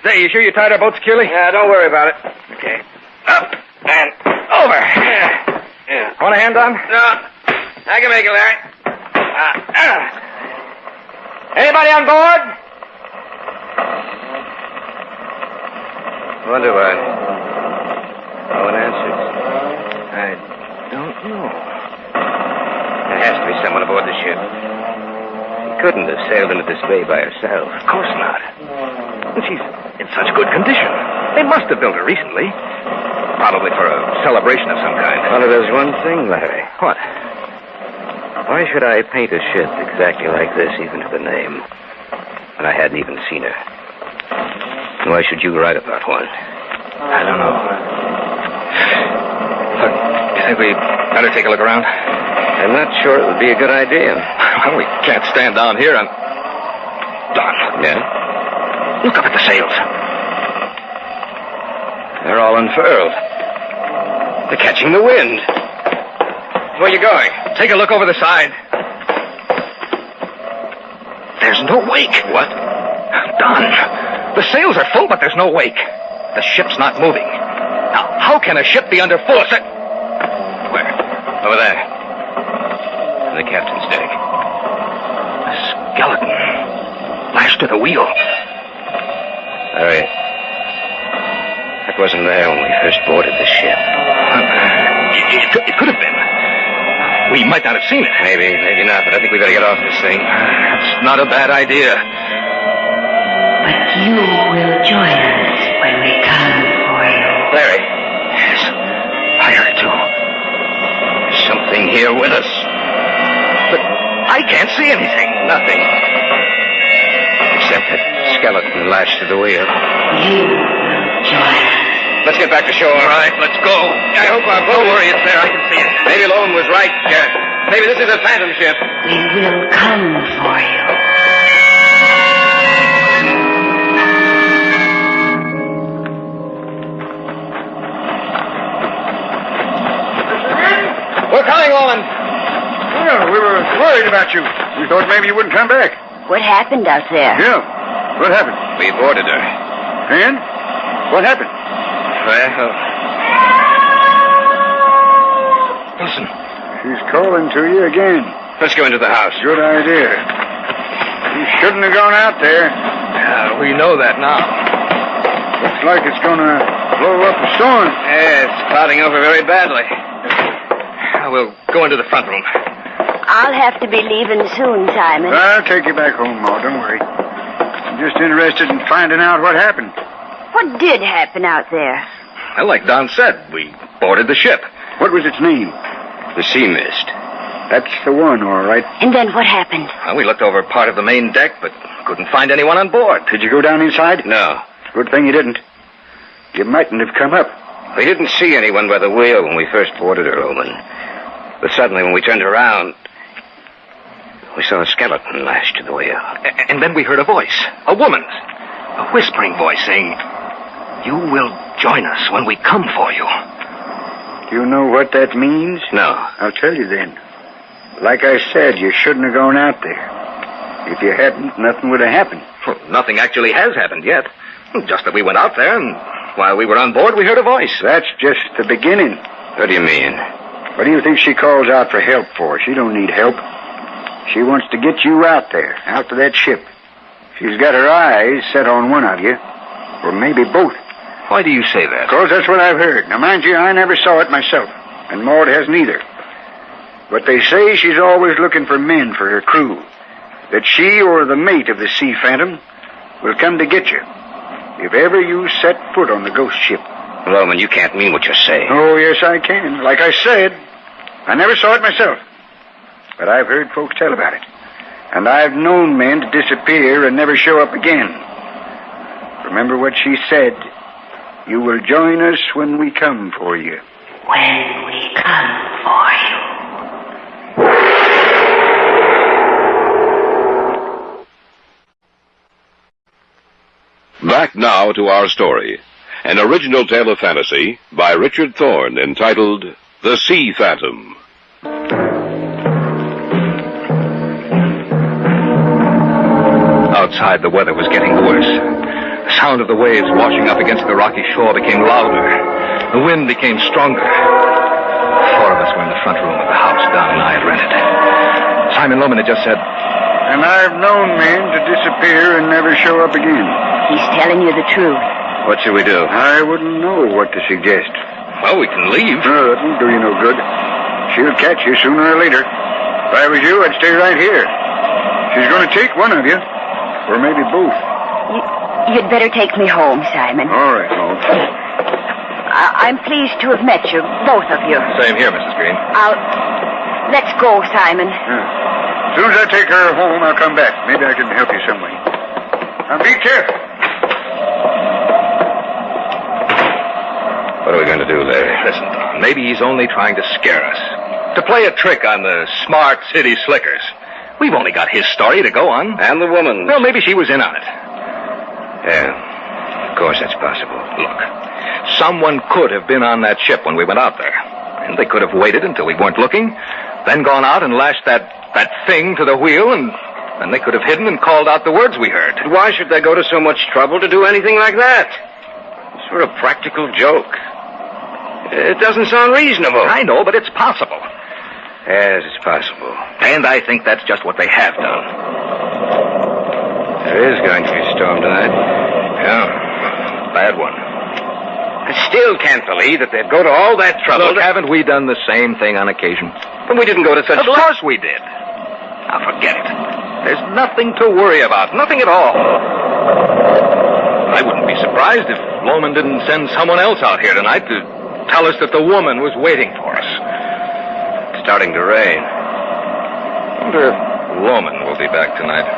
U: Say, you sure you tied our boat securely?
R: Yeah, don't worry about it.
U: Okay. Up and over.
R: Yeah.
U: Want a hand, Don?
R: No, I can make it, Larry. Anybody on board? Wonder why. No one answers. I don't know. There has to be someone aboard the ship. She couldn't have sailed into this bay by herself.
U: Of course not. And she's in such good condition. They must have built her recently. Probably for a celebration of some kind.
R: Only there's one thing, Larry.
U: What?
R: Why should I paint a ship exactly like this, even to the name, when I hadn't even seen her? And why should you write about one?
U: I don't know. Look, you think we better take a look around?
R: I'm not sure it would be a good idea.
U: Well, we can't stand down here and... Don.
R: Yeah?
U: Look up at the sails.
R: They're all unfurled. They're catching the wind. Where are you going?
U: Take a look over the side. There's no wake.
R: What?
U: Don, the sails are full, but there's no wake. The ship's not moving. Now, how can a ship be under full sail? Where?
R: Over there. On the captain's deck.
U: A skeleton. Lashed to the wheel.
R: Larry, that wasn't there when we first boarded the ship.
U: It could have been. We might not have seen it.
R: Maybe not, but I think we better get off this thing.
U: That's not a bad idea.
K: But you will join us when we come for you.
R: Larry.
U: Yes, I heard too.
R: There's something here with us.
U: But I can't see anything.
R: Nothing. Except that skeleton lashed to the wheel.
K: You will join us.
R: Let's get back to shore.
U: All right, let's go.
R: I hope our boat...
U: Don't worry, it's there. I can see it.
R: Maybe Lone was right. Maybe this is a phantom ship.
K: We will come for you.
R: We're coming, Loman.
M: Well, we were worried about you. We thought maybe you wouldn't come back.
K: What happened out there?
M: Yeah. What happened?
R: We boarded her.
M: And? What happened?
R: Well...
U: Listen.
M: She's calling to you again.
U: Let's go into the house.
M: Good idea. You shouldn't have gone out there.
U: We know that now.
M: Looks like it's going to blow up a storm.
U: Yeah, it's clouding over very badly. We'll go into the front room.
K: I'll have to be leaving soon, Simon.
M: I'll take you back home, Ma. Don't worry. I'm just interested in finding out what happened.
K: What did happen out there?
U: Well, like Don said, we boarded the ship.
M: What was its name?
U: The Sea Mist.
M: That's the one, all right.
K: And then what happened?
U: Well, we looked over part of the main deck, but couldn't find anyone on board.
M: Did you go down inside?
U: No.
M: Good thing you didn't. You mightn't have come up.
U: We didn't see anyone by the wheel when we first boarded her, Loman. But suddenly, when we turned around, we saw a skeleton lashed to the wheel. And then we heard a voice. A woman's. A whispering voice saying, "You will join us when we come for you."
M: Do you know what that means?
U: No.
M: I'll tell you then. Like I said, you shouldn't have gone out there. If you hadn't, nothing would have happened.
U: Well, nothing actually has happened yet. Just that we went out there, and while we were on board, we heard a voice.
M: That's just the beginning.
U: What do you mean?
M: What do you think she calls out for help for? She don't need help. She wants to get you out there, out to that ship. She's got her eyes set on one of you, or maybe both.
U: Why do you say that?
M: Because that's what I've heard. Now, mind you, I never saw it myself, and Maud hasn't either. But they say she's always looking for men for her crew, that she or the mate of the Sea Phantom will come to get you if ever you set foot on the ghost ship.
U: Loman, you can't mean what you're saying.
M: Oh, yes, I can. Like I said, I never saw it myself, but I've heard folks tell about it. And I've known men to disappear and never show up again. Remember what she said. You will join us when we come for you.
K: When we come for you.
H: Back now to our story. An original tale of fantasy by Richard Thorne entitled The Sea Phantom.
U: Outside, the weather was getting worse. The sound of the waves washing up against the rocky shore became louder. The wind became stronger. Four of us were in the front room of the house Don and I had rented. Simon Loman had just said,
M: "And I've known men to disappear and never show up again."
K: He's telling you the truth.
U: "What should we do?"
M: I wouldn't know what to suggest.
U: "Well, we can leave."
M: No, that won't do you no good. She'll catch you sooner or later. If I was you, I'd stay right here. She's going to take one of you, or maybe both.
K: You'd better take me home, Simon.
M: All right, Maud.
K: I'm pleased to have met you, both of you.
U: Same here, Mrs. Green.
K: Let's go, Simon.
M: Yeah. As soon as I take her home, I'll come back. Maybe I can help you some way. Now, be careful.
U: What are we going to do, Larry? Listen, Don, maybe he's only trying to scare us. To play a trick on the smart city slickers. We've only got his story to go on. And the woman. Well, maybe she was in on it. Yeah, of course that's possible. Look, someone could have been on that ship when we went out there. And they could have waited until we weren't looking, then gone out and lashed that thing to the wheel, and they could have hidden and called out the words we heard.
L: Why should they go to so much trouble to do anything like that? Sort of practical joke. It doesn't sound reasonable.
U: I know, but it's possible.
L: Yes, it's possible.
U: And I think that's just what they have done.
L: There is going to be a storm tonight.
U: Yeah, bad one.
L: I still can't believe that they'd go to all that trouble.
U: Look, haven't we done the same thing on occasion?
L: But we didn't go to such...
U: Of course we did. Now forget it. There's nothing to worry about. Nothing at all. I wouldn't be surprised if Loman didn't send someone else out here tonight to tell us that the woman was waiting for us.
L: It's starting to rain.
U: I wonder if Loman will be back tonight.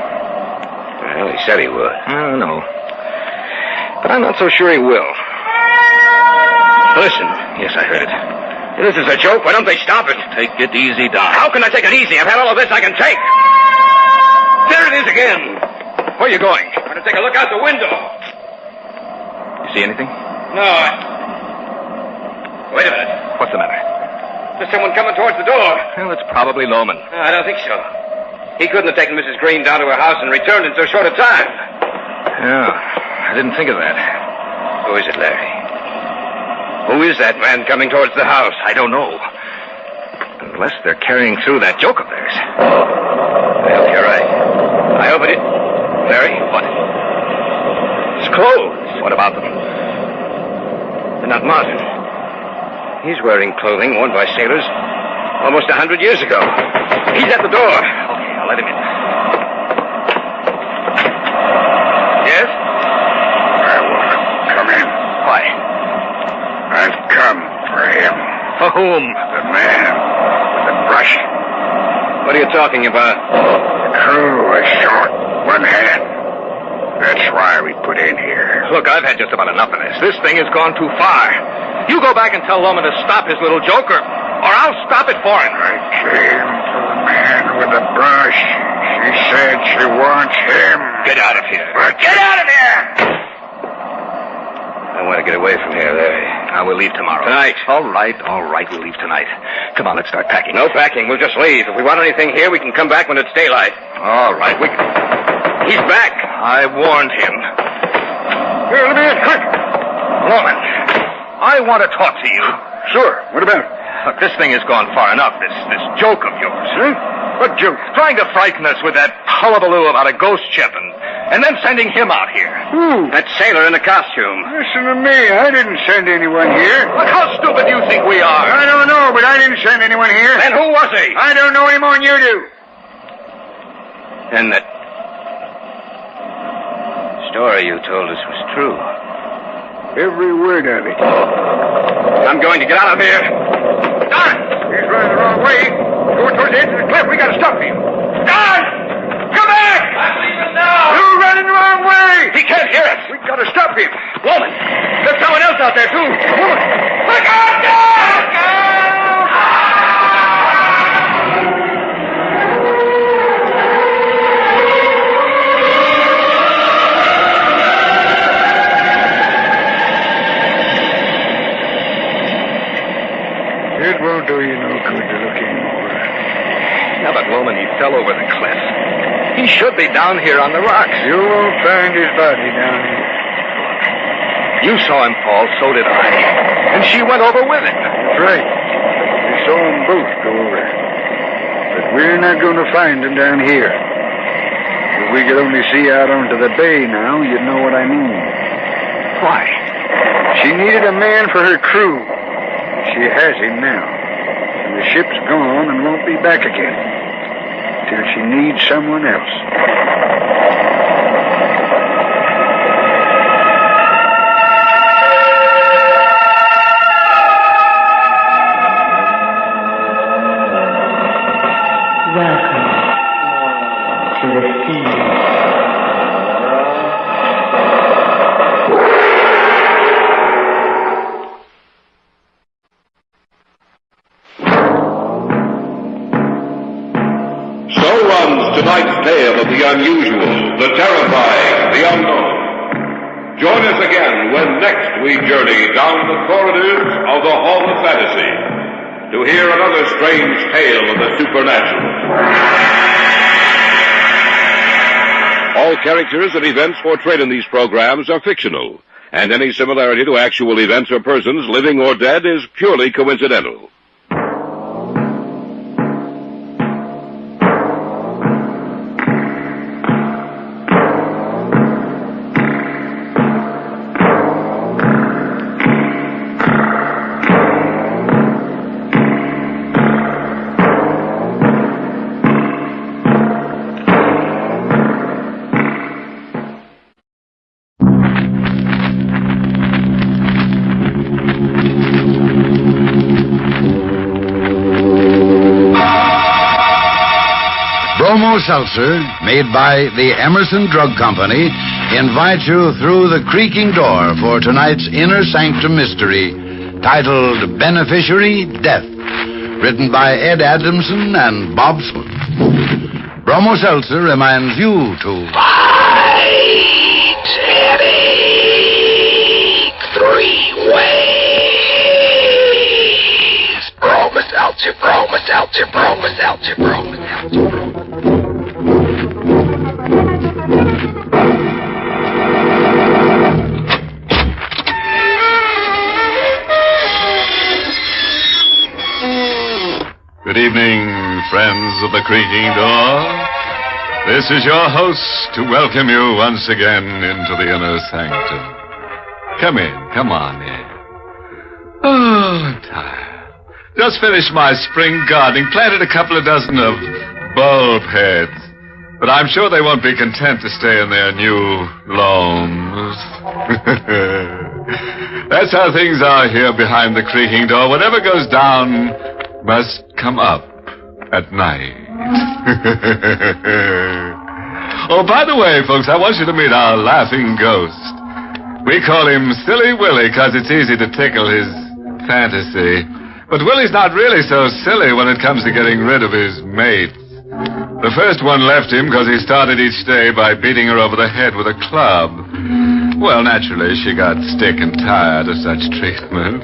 L: Well, he said he would.
U: I know. But I'm not so sure he will.
L: Listen.
U: Yes, I heard it.
L: This is a joke. Why don't they stop it?
U: Take it easy, Don.
L: How can I take it easy? I've had all of this I can take. There it is again.
U: Where are you going?
L: I'm going to take a look out the window.
U: You see anything?
L: No, Wait a minute.
U: What's the matter?
L: There's someone coming towards the door.
U: Well, it's probably Loman.
L: No, I don't think so. He couldn't have taken Mrs. Green down to her house and returned in so short a time.
U: Yeah, I didn't think of that.
L: Who is it, Larry? Who is that man coming towards the house?
U: I don't know.
L: unless they're carrying through that joke of theirs. I hope you're right. I hope it is. Larry, what? His clothes. What about them? They're not modern. He's wearing clothing worn by sailors almost 100 years ago. He's at the door. Okay, I'll let him in. Yes?
M: I want to come in.
L: Why?
M: I've come for him.
L: For whom?
M: The man with the brush.
L: What are you talking about?
M: The crew was short one hand. That's why we put in here.
L: Look, I've had just about enough of this. This thing has gone too far. You go back and tell Loman to stop his little joke, or I'll stop it for him.
M: I came for the man with the brush. She said she wants him.
L: Get out of here.
M: Get out of here!
L: I want to get away from here, Larry. I will leave tomorrow. Tonight. All right. We'll leave tonight. Come on, let's start packing. No packing. We'll just leave. If we want anything here, we can come back when it's daylight. All right. He's back. I warned him.
M: Here, let me in, quick.
L: Loman, I want to talk to you.
M: Sure. What about it?
L: Look, this thing has gone far enough. This joke of yours.
M: Huh? What joke?
L: Trying to frighten us with that hullabaloo about a ghost ship and then sending him out here.
M: Who?
L: That sailor in the costume.
M: Listen to me. I didn't send anyone here.
L: Look, how stupid do you think we are?
M: I don't know, but I didn't send anyone here.
L: Then who was he?
M: I don't know any more than you do.
L: Then that story you told us was true.
M: Every word of it.
L: I'm going to get out of here.
M: Don! He's running the wrong way. Going towards the edge of the cliff. We got to stop him. Don! Come back!
L: I'm leaving now.
M: You're running the wrong way.
L: He can't hear us.
M: We got to stop him.
L: Woman, there's someone else out there, too.
M: A woman.
L: Look out, Don! Look out!
M: It won't do you no good to look anymore.
L: Now that Loman, he fell over the cliff. He should be down here on the rocks.
M: You won't find his body down here.
L: You saw him fall, so did I. And she went over with him.
M: That's right. We saw them both go over. But we're not going to find him down here. If we could only see out onto the bay now, you'd know what I mean.
L: Why?
M: She needed a man for her crew. She has him now. And the ship's gone and won't be back again. Till she needs someone else.
K: Welcome to the sea.
H: Tonight's tale of the unusual, the terrifying, the unknown. Join us again when next we journey down the corridors of the Hall of Fantasy to hear another strange tale of the supernatural. All characters and events portrayed in these programs are fictional, and any similarity to actual events or persons, living or dead, is purely coincidental.
B: Bromo Seltzer, made by the Emerson Drug Company, invites you through the creaking door for tonight's Inner Sanctum mystery, titled Beneficiary, Death, written by Ed Adamson and Bob Smith. Bromo Seltzer reminds you to
Q: fight headache 3 ways. Bromo Seltzer, Bromo Seltzer, Bromo Seltzer, Bromo Seltzer.
H: Good
C: evening, friends of the creaking door. This is your host to welcome you once again into the inner sanctum. Come in, come on in. Oh, I'm tired. Just finished my spring gardening, planted a couple of dozen of bulb heads. But I'm sure they won't be content to stay in their new loams. That's how things are here behind the creaking door. Whatever goes down must come up at night. Oh, by the way, folks, I want you to meet our laughing ghost. We call him Silly Willie because it's easy to tickle his fantasy. But Willie's not really so silly when it comes to getting rid of his mate. The first one left him because he started each day by beating her over the head with a club. Well, naturally, she got sick and tired of such treatment.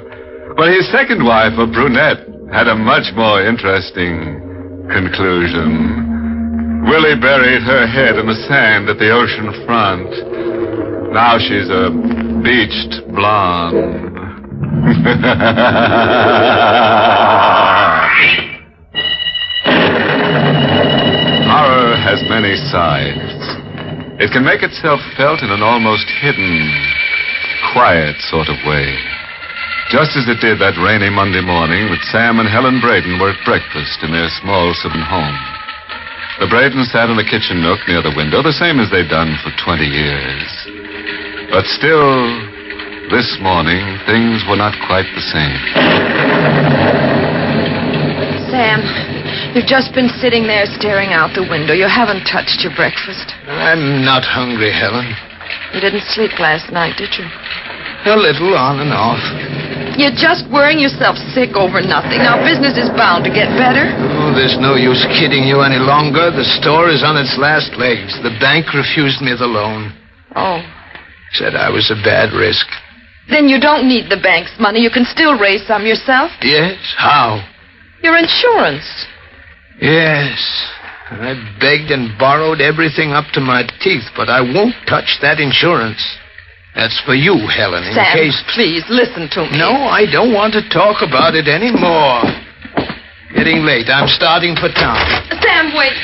C: But his second wife, a brunette, had a much more interesting conclusion. Willie buried her head in the sand at the ocean front. Now she's a beached blonde. Horror has many sides. It can make itself felt in an almost hidden, quiet sort of way. Just as it did that rainy Monday morning that Sam and Helen Braden were at breakfast in their small southern home. The Bradens sat in the kitchen nook near the window, the same as they'd done for 20 years. But still, this morning, things were not quite the same.
T: Sam, you've just been sitting there staring out the window. You haven't touched your breakfast.
V: I'm not hungry, Helen.
T: You didn't sleep last night, did you?
V: A little, on and off.
T: You're just worrying yourself sick over nothing. Now, business is bound to get better.
V: Oh, there's no use kidding you any longer. The store is on its last legs. The bank refused me the loan.
T: Oh.
V: Said I was a bad risk.
T: Then you don't need the bank's money. You can still raise some yourself.
V: Yes? How?
T: Your insurance.
V: Yes. I begged and borrowed everything up to my teeth, but I won't touch that insurance. That's for you, Helen, in
T: Sam,
V: case...
T: please, listen to me.
V: No, I don't want to talk about it anymore. Getting late. I'm starting for town.
T: Sam, wait.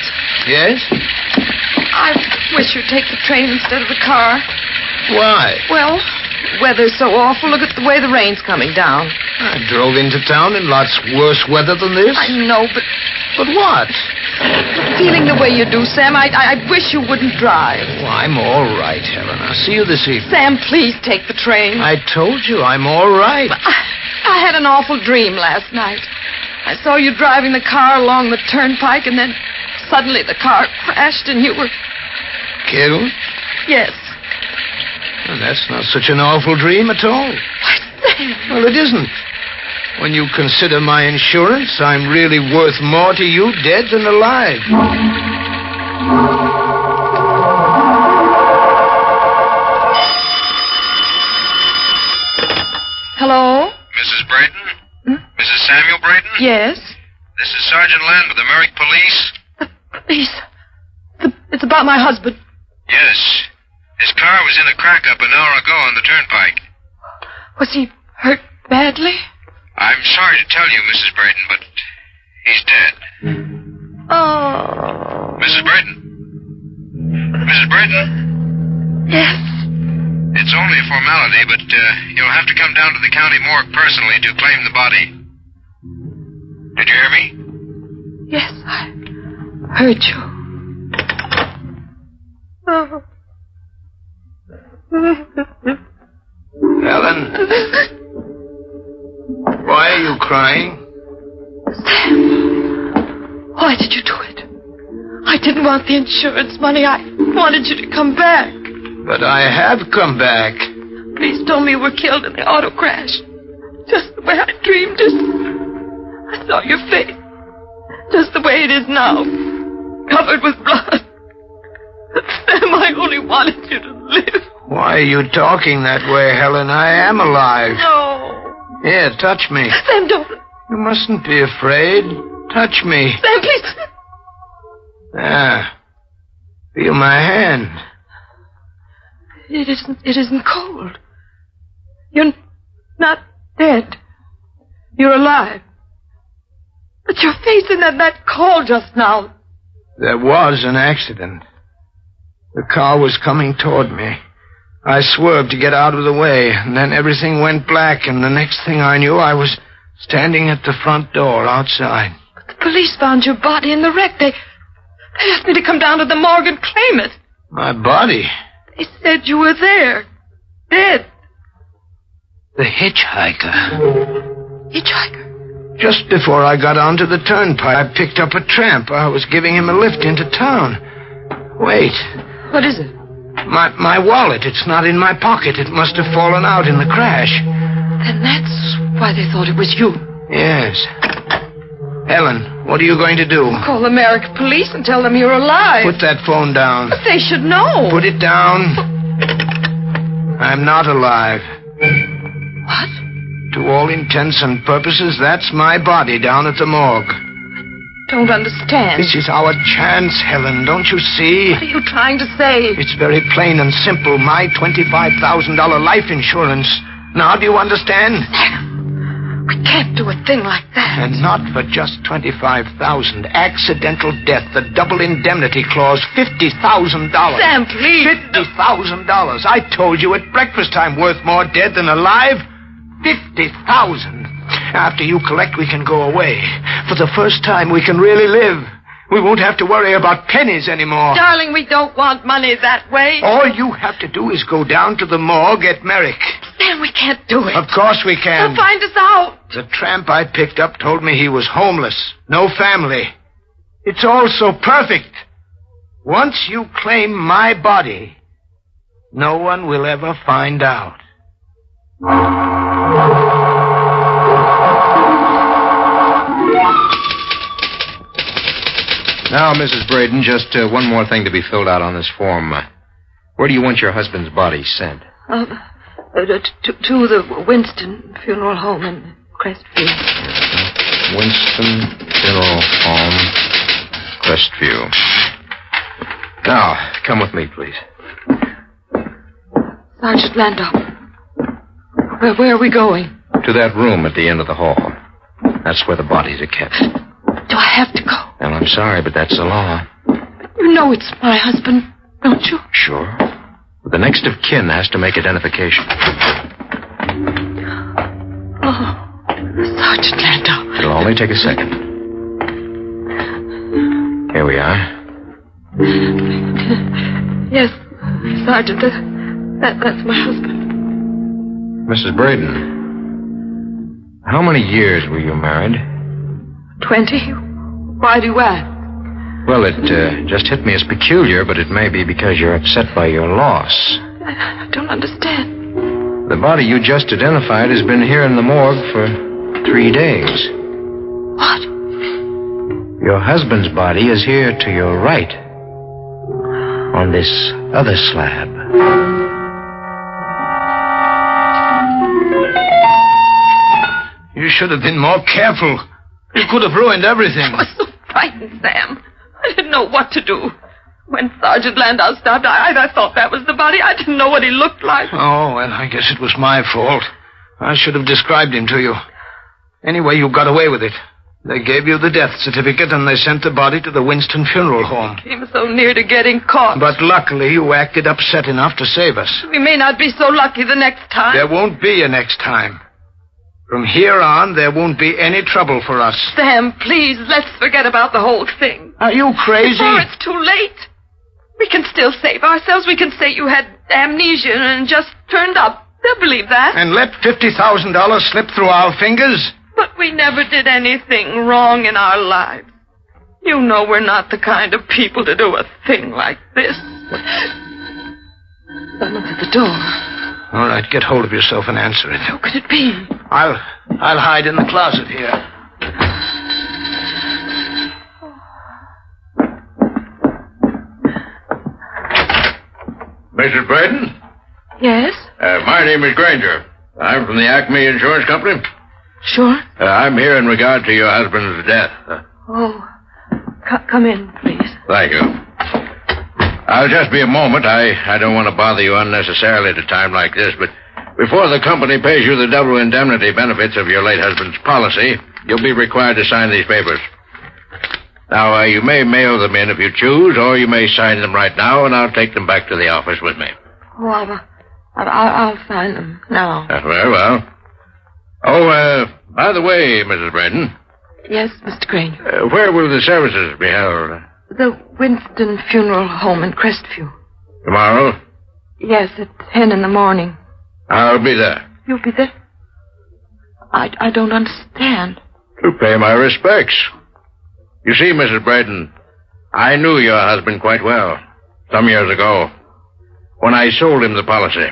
V: Yes?
T: I wish you'd take the train instead of the car.
V: Why?
T: Well, weather's so awful. Look at the way the rain's coming down.
V: I drove into town in lots worse weather than this.
T: I know, but...
V: But what?
T: Feeling the way you do, Sam, I wish you wouldn't drive.
V: Well, I'm all right, Helen. I'll see you this evening.
T: Sam, please take the train.
V: I told you I'm all right.
T: I had an awful dream last night. I saw you driving the car along the turnpike, and then suddenly the car crashed and you were...
V: Killed?
T: Yes.
V: Well, that's not such an awful dream at all. Well, it isn't. When you consider my insurance, I'm really worth more to you dead than alive.
T: Hello?
X: Mrs. Braden? Mrs. Samuel Braden?
T: Yes?
X: This is Sergeant Land with the Merrick Police.
T: Police? It's about my husband.
X: Yes. His car was in a crack-up an hour ago on the turnpike.
T: Was he hurt badly?
X: I'm sorry to tell you, Mrs. Braden, but he's dead.
T: Oh.
X: Mrs. Braden? Mrs. Braden?
T: Yes?
X: It's only a formality, but you'll have to come down to the county morgue personally to claim the body. Did you hear me?
T: Yes, I heard you. Oh.
V: Helen? Why are you crying?
T: Sam, why did you do it? I didn't want the insurance money. I wanted you to come back.
V: But I have come back.
T: Please tell me you were killed in the auto crash. Just the way I dreamed it. I saw your face. Just the way it is now. Covered with blood. Sam, I only wanted you to live.
V: Why are you talking that way, Helen? I am alive.
T: No.
V: Here, touch me.
T: Sam, don't.
V: You mustn't be afraid. Touch me.
T: Sam, please.
V: Ah. Feel my hand.
T: It isn't cold. You're not dead. You're alive. But your face in that call just now.
V: There was an accident. The car was coming toward me. I swerved to get out of the way, and then everything went black, and the next thing I knew, I was standing at the front door outside.
T: But the police found your body in the wreck. They asked me to come down to the morgue and claim it.
V: My body?
T: They said you were there, dead.
V: The hitchhiker.
T: Hitchhiker?
V: Just before I got onto the turnpike, I picked up a tramp. I was giving him a lift into town. Wait.
T: What is it?
V: My wallet. It's not in my pocket. It must have fallen out in the crash.
T: Then that's why they thought it was you.
V: Yes. Helen, what are you going to do?
T: Call the American police and tell them you're alive.
V: Put that phone down.
T: But they should know.
V: Put it down. I'm not alive.
T: What?
V: To all intents and purposes, that's my body down at the morgue.
T: Don't understand.
V: This is our chance, Helen. Don't you see?
T: What are you trying to say?
V: It's very plain and simple. My $25,000 life insurance. Now do you understand?
T: We can't do a thing like that.
V: And not for just $25,000. Accidental death, the double indemnity clause, $50,000.
T: Sam, please.
V: $50,000. I told you at breakfast time, worth more dead than alive. $50,000. After you collect, we can go away. For the first time, we can really live. We won't have to worry about pennies anymore.
T: Darling, we don't want money that way.
V: All you have to do is go down to the morgue at Merrick.
T: Sam, we can't do it.
V: Of course we can.
T: They'll find us out.
V: The tramp I picked up told me he was homeless, no family. It's all so perfect. Once you claim my body, no one will ever find out.
A: Now, Mrs. Braden, just one more thing to be filled out on this form. Where do you want your husband's body sent?
T: To the Winston Funeral Home in Crestview.
A: Winston Funeral Home, Crestview. Now, come with me, please.
T: Sergeant Landau. Where are we going?
A: To that room at the end of the hall. That's where the bodies are kept.
T: Do I have to go?
A: Well, I'm sorry, but that's the law.
T: You know it's my husband, don't you?
A: Sure. But the next of kin has to make identification.
T: Oh, Sergeant Landau.
A: It'll only take a second. Here we are.
T: Yes, Sergeant, that's my husband.
A: Mrs. Braden, how many years were you married?
T: 20? Why do you ask?
A: Well, it just hit me as peculiar, but it may be because you're upset by your loss.
T: I don't understand.
A: The body you just identified has been here in the morgue for 3 days.
T: What?
A: Your husband's body is here to your right. On this other slab.
V: You should have been more careful. You could have ruined everything.
T: I was so frightened, Sam. I didn't know what to do. When Sergeant Landau stopped, I thought that was the body. I didn't know what he looked like.
V: Oh, well, I guess it was my fault. I should have described him to you. Anyway, you got away with it. They gave you the death certificate, and they sent the body to the Winston Funeral Home.
T: Came so near to getting caught.
V: But luckily, you acted upset enough to save us.
T: We may not be so lucky the next time.
V: There won't be a next time. From here on, there won't be any trouble for us.
T: Sam, please, let's forget about the whole thing.
V: Are you crazy?
T: Before it's too late. We can still save ourselves. We can say you had amnesia and just turned up. They'll believe that.
V: And let $50,000 slip through our fingers?
T: But we never did anything wrong in our lives. You know we're not the kind of people to do a thing like this. Someone's at the door.
V: All right, get hold of yourself and answer it.
T: Who could it be?
V: I'll hide in the closet here.
C: Mrs. Braden?
T: Yes?
C: My name is Granger. I'm from the Acme Insurance Company.
T: Sure.
C: I'm here in regard to your husband's death.
T: Come in, please.
C: Thank you. I'll just be a moment. I don't want to bother you unnecessarily at a time like this, but before the company pays you the double indemnity benefits of your late husband's policy,
A: you'll be required to sign these papers. Now, you may mail them in if you choose, or you may sign them right now, and I'll take them back to the office with me.
T: Oh, I'll sign them now.
A: Very well. Oh, by the way, Mrs. Braden.
T: Yes, Mr. Granger.
A: Where will the services be held?
T: The Winston Funeral Home in Crestview.
A: Tomorrow?
T: Yes, at 10 in the morning.
A: I'll be there.
T: You'll be there? I don't understand.
A: To pay my respects. You see, Mrs. Braden, I knew your husband quite well some years ago when I sold him the policy.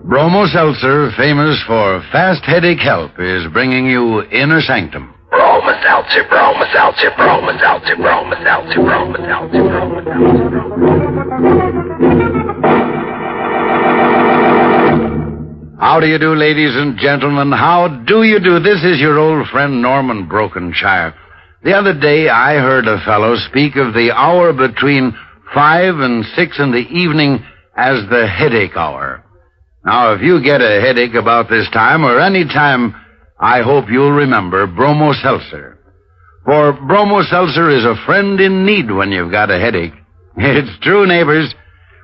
B: Bromo Seltzer, famous for fast headache help, is bringing you Inner Sanctum.
Q: Bromo Seltzer, Bromo Seltzer, Bromo Seltzer, Bromo Seltzer, Bromo Seltzer, Bromo Seltzer.
B: How do you do, ladies and gentlemen? How do you do? This is your old friend Norman Brokenshire. The other day I heard a fellow speak of the hour between 5 and 6 in the evening as the headache hour. Now, if you get a headache about this time or any time, I hope you'll remember Bromo Seltzer. For Bromo Seltzer is a friend in need when you've got a headache. It's true, neighbors.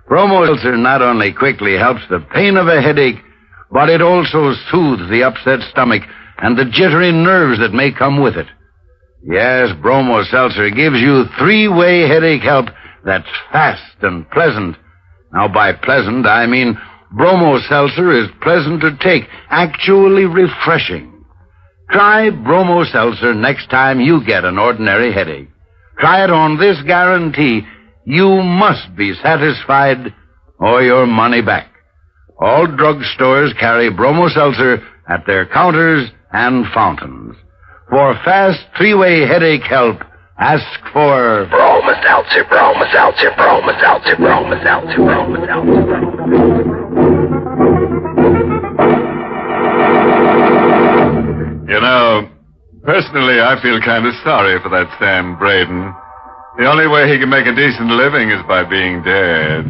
B: Bromo Seltzer not only quickly helps the pain of a headache, but it also soothes the upset stomach and the jittery nerves that may come with it. Yes, Bromo Seltzer gives you three-way headache help that's fast and pleasant. Now, by pleasant, I mean Bromo Seltzer is pleasant to take, actually refreshing. Try Bromo Seltzer next time you get an ordinary headache. Try it on this guarantee. You must be satisfied or your money back. All drugstores carry Bromo Seltzer at their counters and fountains. For fast three-way headache help, ask for
Q: Bromo Seltzer, Bromo Seltzer, Bromo Seltzer, Bromo Seltzer, Bromo Seltzer.
C: You know, personally, I feel kind of sorry for that Sam Braden. The only way he can make a decent living is by being dead.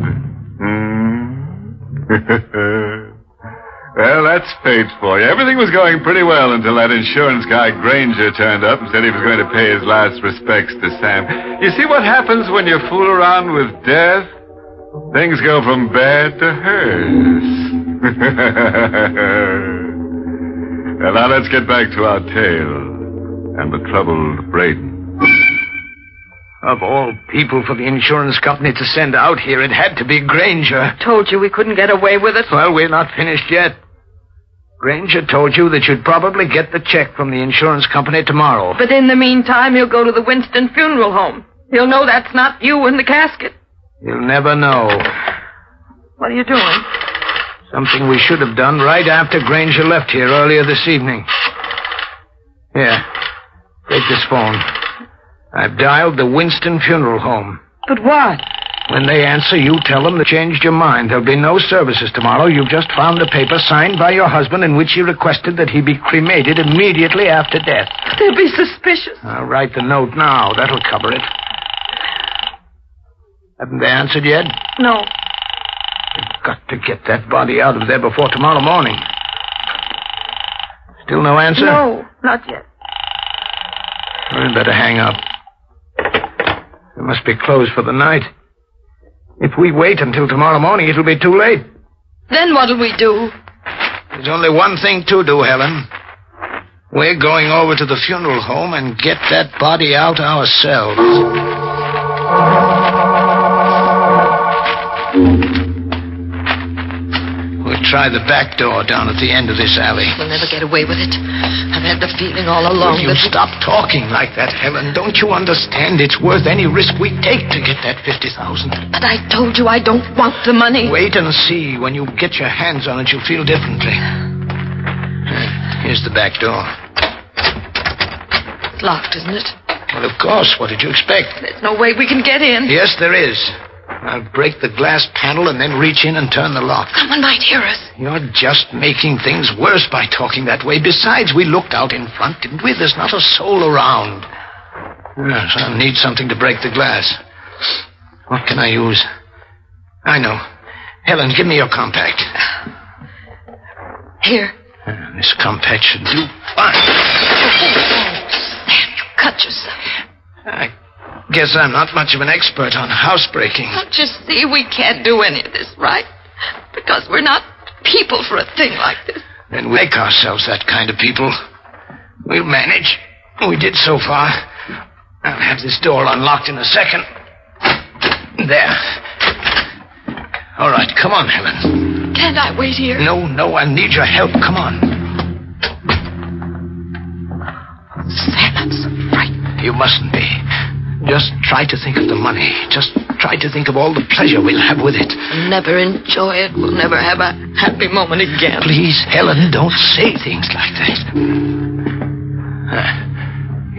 C: Well, that's fate for you. Everything was going pretty well until that insurance guy Granger turned up and said he was going to pay his last respects to Sam. You see what happens when you fool around with death? Things go from bad to hers. Well, now let's get back to our tale and the troubled Braden.
V: Of all people for the insurance company to send out here, it had to be Granger.
T: Told you we couldn't get away with it.
V: Well, we're not finished yet. Granger told you that you'd probably get the check from the insurance company tomorrow.
T: But in the meantime, he'll go to the Winston Funeral Home. He'll know that's not you in the casket.
V: You'll never know.
T: What are you doing?
V: Something we should have done right after Granger left here earlier this evening. Here, take this phone. I've dialed the Winston Funeral Home.
T: But what?
V: When they answer, you tell them they changed your mind. There'll be no services tomorrow. You've just found a paper signed by your husband in which he requested that he be cremated immediately after death.
T: They'll be suspicious.
V: I'll write the note now. That'll cover it. Haven't they answered yet?
T: No.
V: You've got to get that body out of there before tomorrow morning. Still no answer?
T: No, not yet.
V: I'd better hang up. It must be closed for the night. If we wait until tomorrow morning, it'll be too late.
T: Then what'll we do?
V: There's only one thing to do, Helen. We're going over to the funeral home and get that body out ourselves. We'll try the back door down at the end of this alley.
T: We'll never get away with it. I've had the feeling all along
V: Will you stop talking like that, Helen? Don't you understand it's worth any risk we take to get that $50,000?
T: But I told you I don't want the money.
V: Wait and see. When you get your hands on it, you'll feel differently. Here's the back door.
T: It's locked, isn't it?
V: Well, of course. What did you expect?
T: There's no way we can get in.
V: Yes, there is. I'll break the glass panel and then reach in and turn the lock.
T: Someone might hear us.
V: You're just making things worse by talking that way. Besides, we looked out in front, didn't we? There's not a soul around. Yes, I'll need something to break the glass. What can I use? I know. Helen, give me your compact.
T: Here.
V: This compact should do fine.
T: Sam, you cut yourself.
V: I guess I'm not much of an expert on housebreaking.
T: Don't you see we can't do any of this, right? Because we're not people for a thing like this.
V: Then we make ourselves that kind of people. We'll manage. We did so far. I'll have this door unlocked in a second. There. All right, come on, Helen.
T: Can't I wait here?
V: No, I need your help. Come on.
T: Sam, I'm so frightened.
V: You mustn't be. Just try to think of the money. Just try to think of all the pleasure we'll have with it.
T: We'll never enjoy it. We'll never have a happy moment again.
V: Please, Helen, don't say things like that.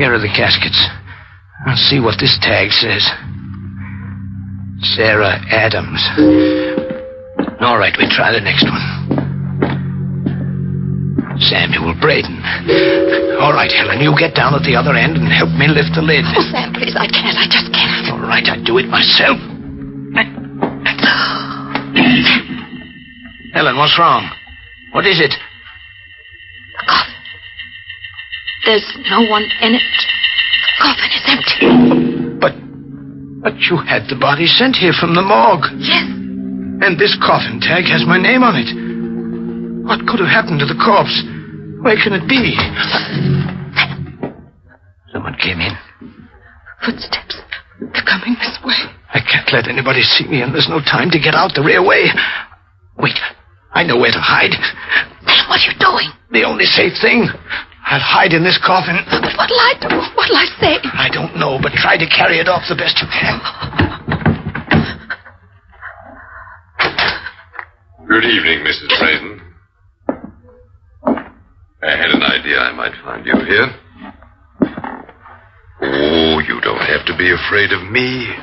V: Here are the caskets. Let's see what this tag says. Sarah Adams. All right, we try the next one. Samuel Braden. All right, Helen, you get down at the other end and help me lift the lid.
T: Oh, Sam, please, I can't. I just can't.
V: All right, I do it myself. Helen, what's wrong? What is it?
T: The coffin. There's no one in it. The coffin is empty.
V: But you had the body sent here from the morgue.
T: Yes.
V: And this coffin tag has my name on it. What could have happened to the corpse? Where can it be? Someone came in.
T: Footsteps. They're coming this way.
V: I can't let anybody see me, and there's no time to get out the rear way. Wait, I know where to hide.
T: Sam, what are you doing?
V: The only safe thing. I'll hide in this coffin.
T: But what'll I do? What'll I say?
V: I don't know, but try to carry it off the best you can.
G: Good evening, Mrs. Braden. I had an idea I might find you here. Oh, you don't have to be afraid of me.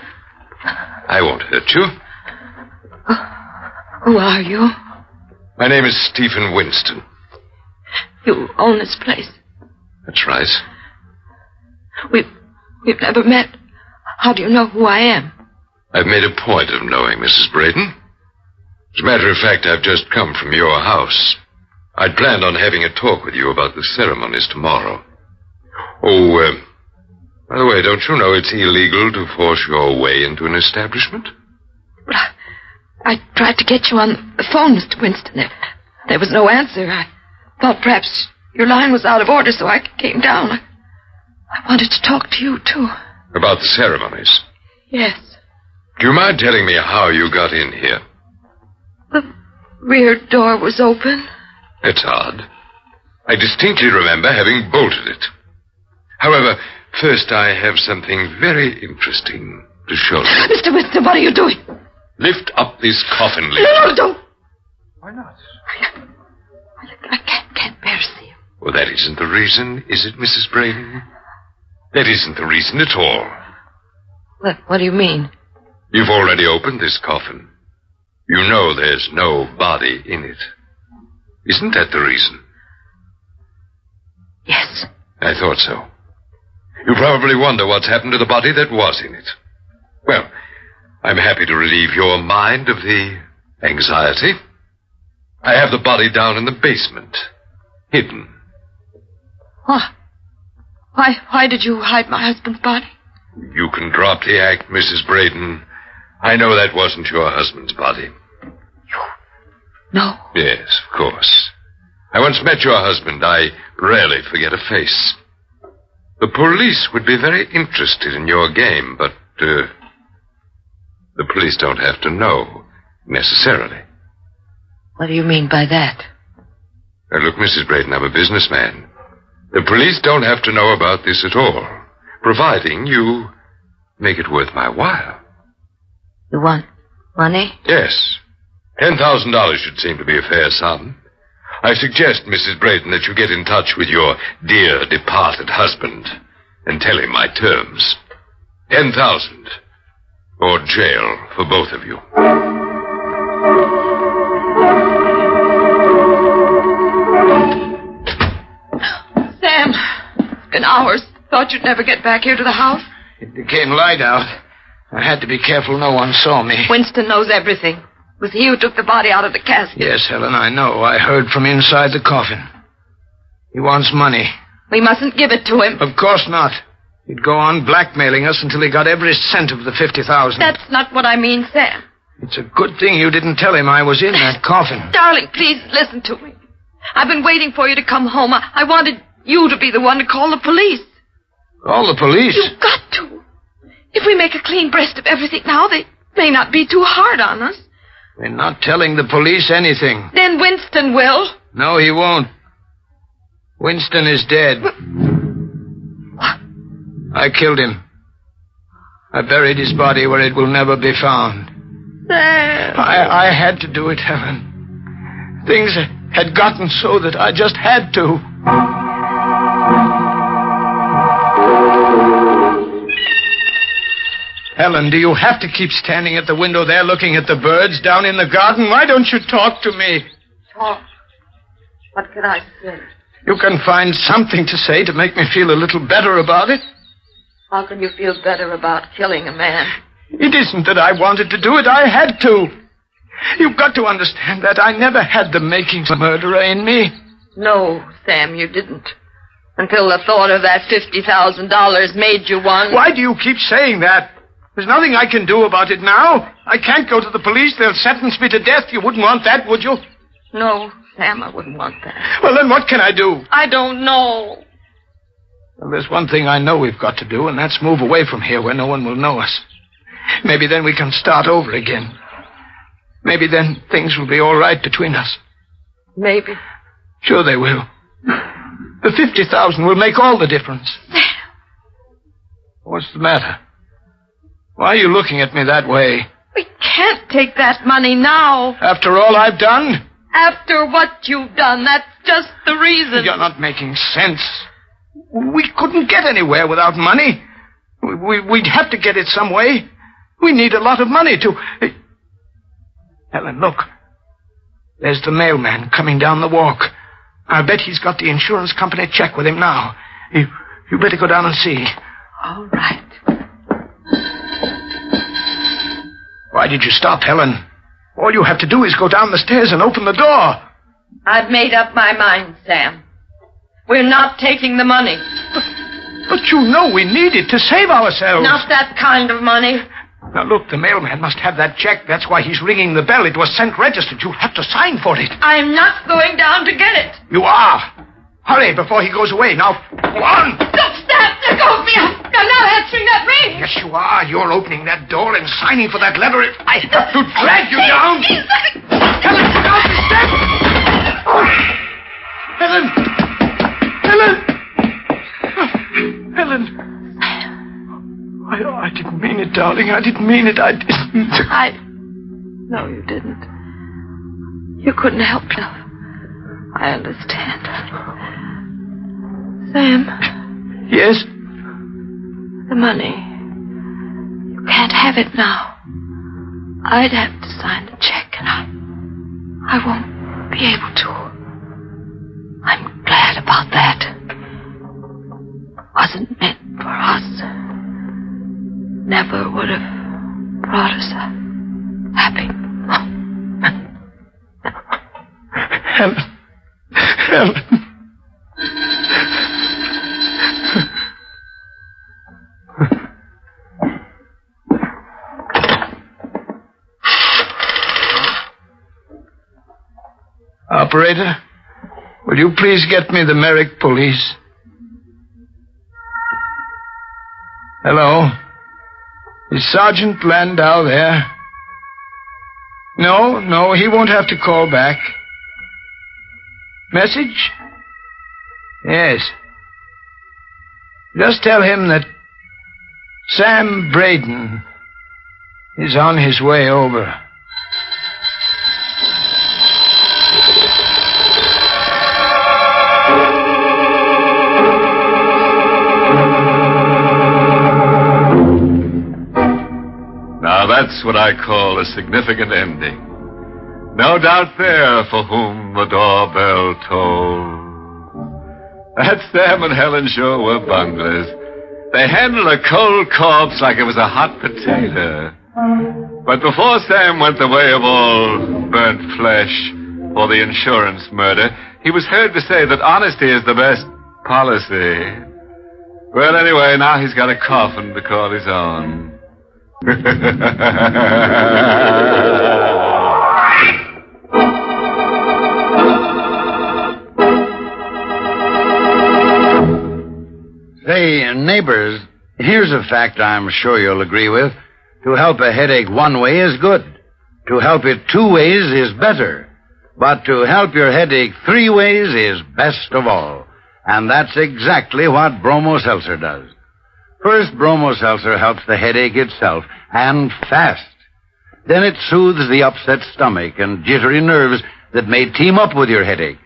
G: I won't hurt you.
T: Who are you?
G: My name is Stephen Winston.
T: You own this place.
G: That's right.
T: We've never met. How do you know who I am?
G: I've made a point of knowing Mrs. Braden. As a matter of fact, I've just come from your house. I'd planned on having a talk with you about the ceremonies tomorrow. Oh, by the way, don't you know it's illegal to force your way into an establishment?
T: Well, I tried to get you on the phone, Mr. Winston. There was no answer. I thought perhaps your line was out of order, so I came down. I wanted to talk to you, too.
G: About the ceremonies?
T: Yes.
G: Do you mind telling me how you got in here?
T: The rear door was open.
G: That's odd. I distinctly remember having bolted it. However, first I have something very interesting to show you.
T: Mr. Winston, what are you doing?
G: Lift up this coffin lid.
T: No, don't.
G: Why not?
T: I can't bear to see you.
G: Well, that isn't the reason, is it, Mrs. Braden? That isn't the reason at all.
T: What do you mean?
G: You've already opened this coffin. You know there's no body in it. Isn't that the reason?
T: Yes.
G: I thought so. You probably wonder what's happened to the body that was in it. Well, I'm happy to relieve your mind of the anxiety. I have the body down in the basement, hidden.
T: What? Why did you hide my husband's body?
G: You can drop the act, Mrs. Braden. I know that wasn't your husband's body.
T: No.
G: Yes, of course. I once met your husband. I rarely forget a face. The police would be very interested in your game, but, the police don't have to know, necessarily.
T: What do you mean by that?
G: Now, look, Mrs. Braden, I'm a businessman. The police don't have to know about this at all, providing you make it worth my while.
T: You want money?
G: Yes. $10,000 should seem to be a fair sum. I suggest, Mrs. Braden, that you get in touch with your dear departed husband and tell him my terms. 10,000. Or jail for both of you.
T: Sam, it's been hours. Thought you'd never get back here to the house.
V: It became light out. I had to be careful no one saw me.
T: Winston knows everything. It was he who took the body out of the casket.
V: Yes, Helen, I know. I heard from inside the coffin. He wants money.
T: We mustn't give it to him.
V: Of course not. He'd go on blackmailing us until he got every cent of the 50,000.
T: That's not what I mean, Sam.
V: It's a good thing you didn't tell him I was in that coffin.
T: Darling, please listen to me. I've been waiting for you to come home. I wanted you to be the one to call the police.
V: Call the police?
T: You've got to. If we make a clean breast of everything now, they may not be too hard on us.
V: We're not telling the police anything.
T: Then Winston will.
V: No, he won't. Winston is dead.
T: What?
V: I killed him. I buried his body where it will never be found.
T: Sam.
V: I had to do it, Helen. Things had gotten so that I just had to. Helen, do you have to keep standing at the window there looking at the birds down in the garden? Why don't you talk to me?
T: Talk? What can I say?
V: You can find something to say to make me feel a little better about it.
T: How can you feel better about killing a man?
V: It isn't that I wanted to do it. I had to. You've got to understand that I never had the makings of a murderer in me.
T: No, Sam, you didn't. Until the thought of that $50,000 made you one.
V: Why do you keep saying that? There's nothing I can do about it now. I can't go to the police. They'll sentence me to death. You wouldn't want that, would you?
T: No, Sam, I wouldn't want that.
V: Well, then what can I do?
T: I don't know.
V: Well, there's one thing I know we've got to do, and that's move away from here where no one will know us. Maybe then we can start over again. Maybe then things will be all right between us.
T: Maybe.
V: Sure they will. The 50,000 will make all the difference. What's the matter? Why are you looking at me that way?
T: We can't take that money now.
V: After all I've done?
T: After what you've done, that's just the reason.
V: You're not making sense. We couldn't get anywhere without money. We'd have to get it some way. We need a lot of money to... Helen, look. There's the mailman coming down the walk. I bet he's got the insurance company check with him now. You better go down and see.
T: All right.
V: Why did you stop, Helen? All you have to do is go down the stairs and open the door.
T: I've made up my mind, Sam. We're not taking the money.
V: But you know we need it to save ourselves.
T: Not that kind of money.
V: Now, look, the mailman must have that check. That's why he's ringing the bell. It was sent registered. You'll have to sign for it.
T: I'm not going down to get it.
V: You are. Hurry before he goes away. Now, go on.
T: Don't stop. Let go of me. I'm not answering that ring.
V: Yes, you are. You're opening that door and signing for that letter. I have to drag you down. Helen, get out the steps. Helen. Helen. Helen. I didn't mean it, darling. I didn't mean it. I didn't.
T: No, you didn't. You couldn't help it. I understand. Sam.
V: Yes?
T: The money. You can't have it now. I'd have to sign the check, and I won't be able to. I'm glad about that. Wasn't meant for us. Never would have brought us a happy moment.
V: Helen. Operator, will you please get me the Merrick police? Hello? Is Sergeant Landau there? No, he won't have to call back. Message? Yes. Just tell him that Sam Braden is on his way over.
C: Now that's what I call a significant ending. No doubt there for whom the doorbell tolls. That Sam and Helen sure were bunglers. They handled a cold corpse like it was a hot potato. But before Sam went the way of all burnt flesh for the insurance murder, he was heard to say that honesty is the best policy. Well, anyway, now he's got a coffin to call his own.
B: Say, neighbors, here's a fact I'm sure you'll agree with. To help a headache one way is good. To help it two ways is better. But to help your headache three ways is best of all. And that's exactly what Bromo Seltzer does. First, Bromo Seltzer helps the headache itself, and fast. Then it soothes the upset stomach and jittery nerves that may team up with your headache.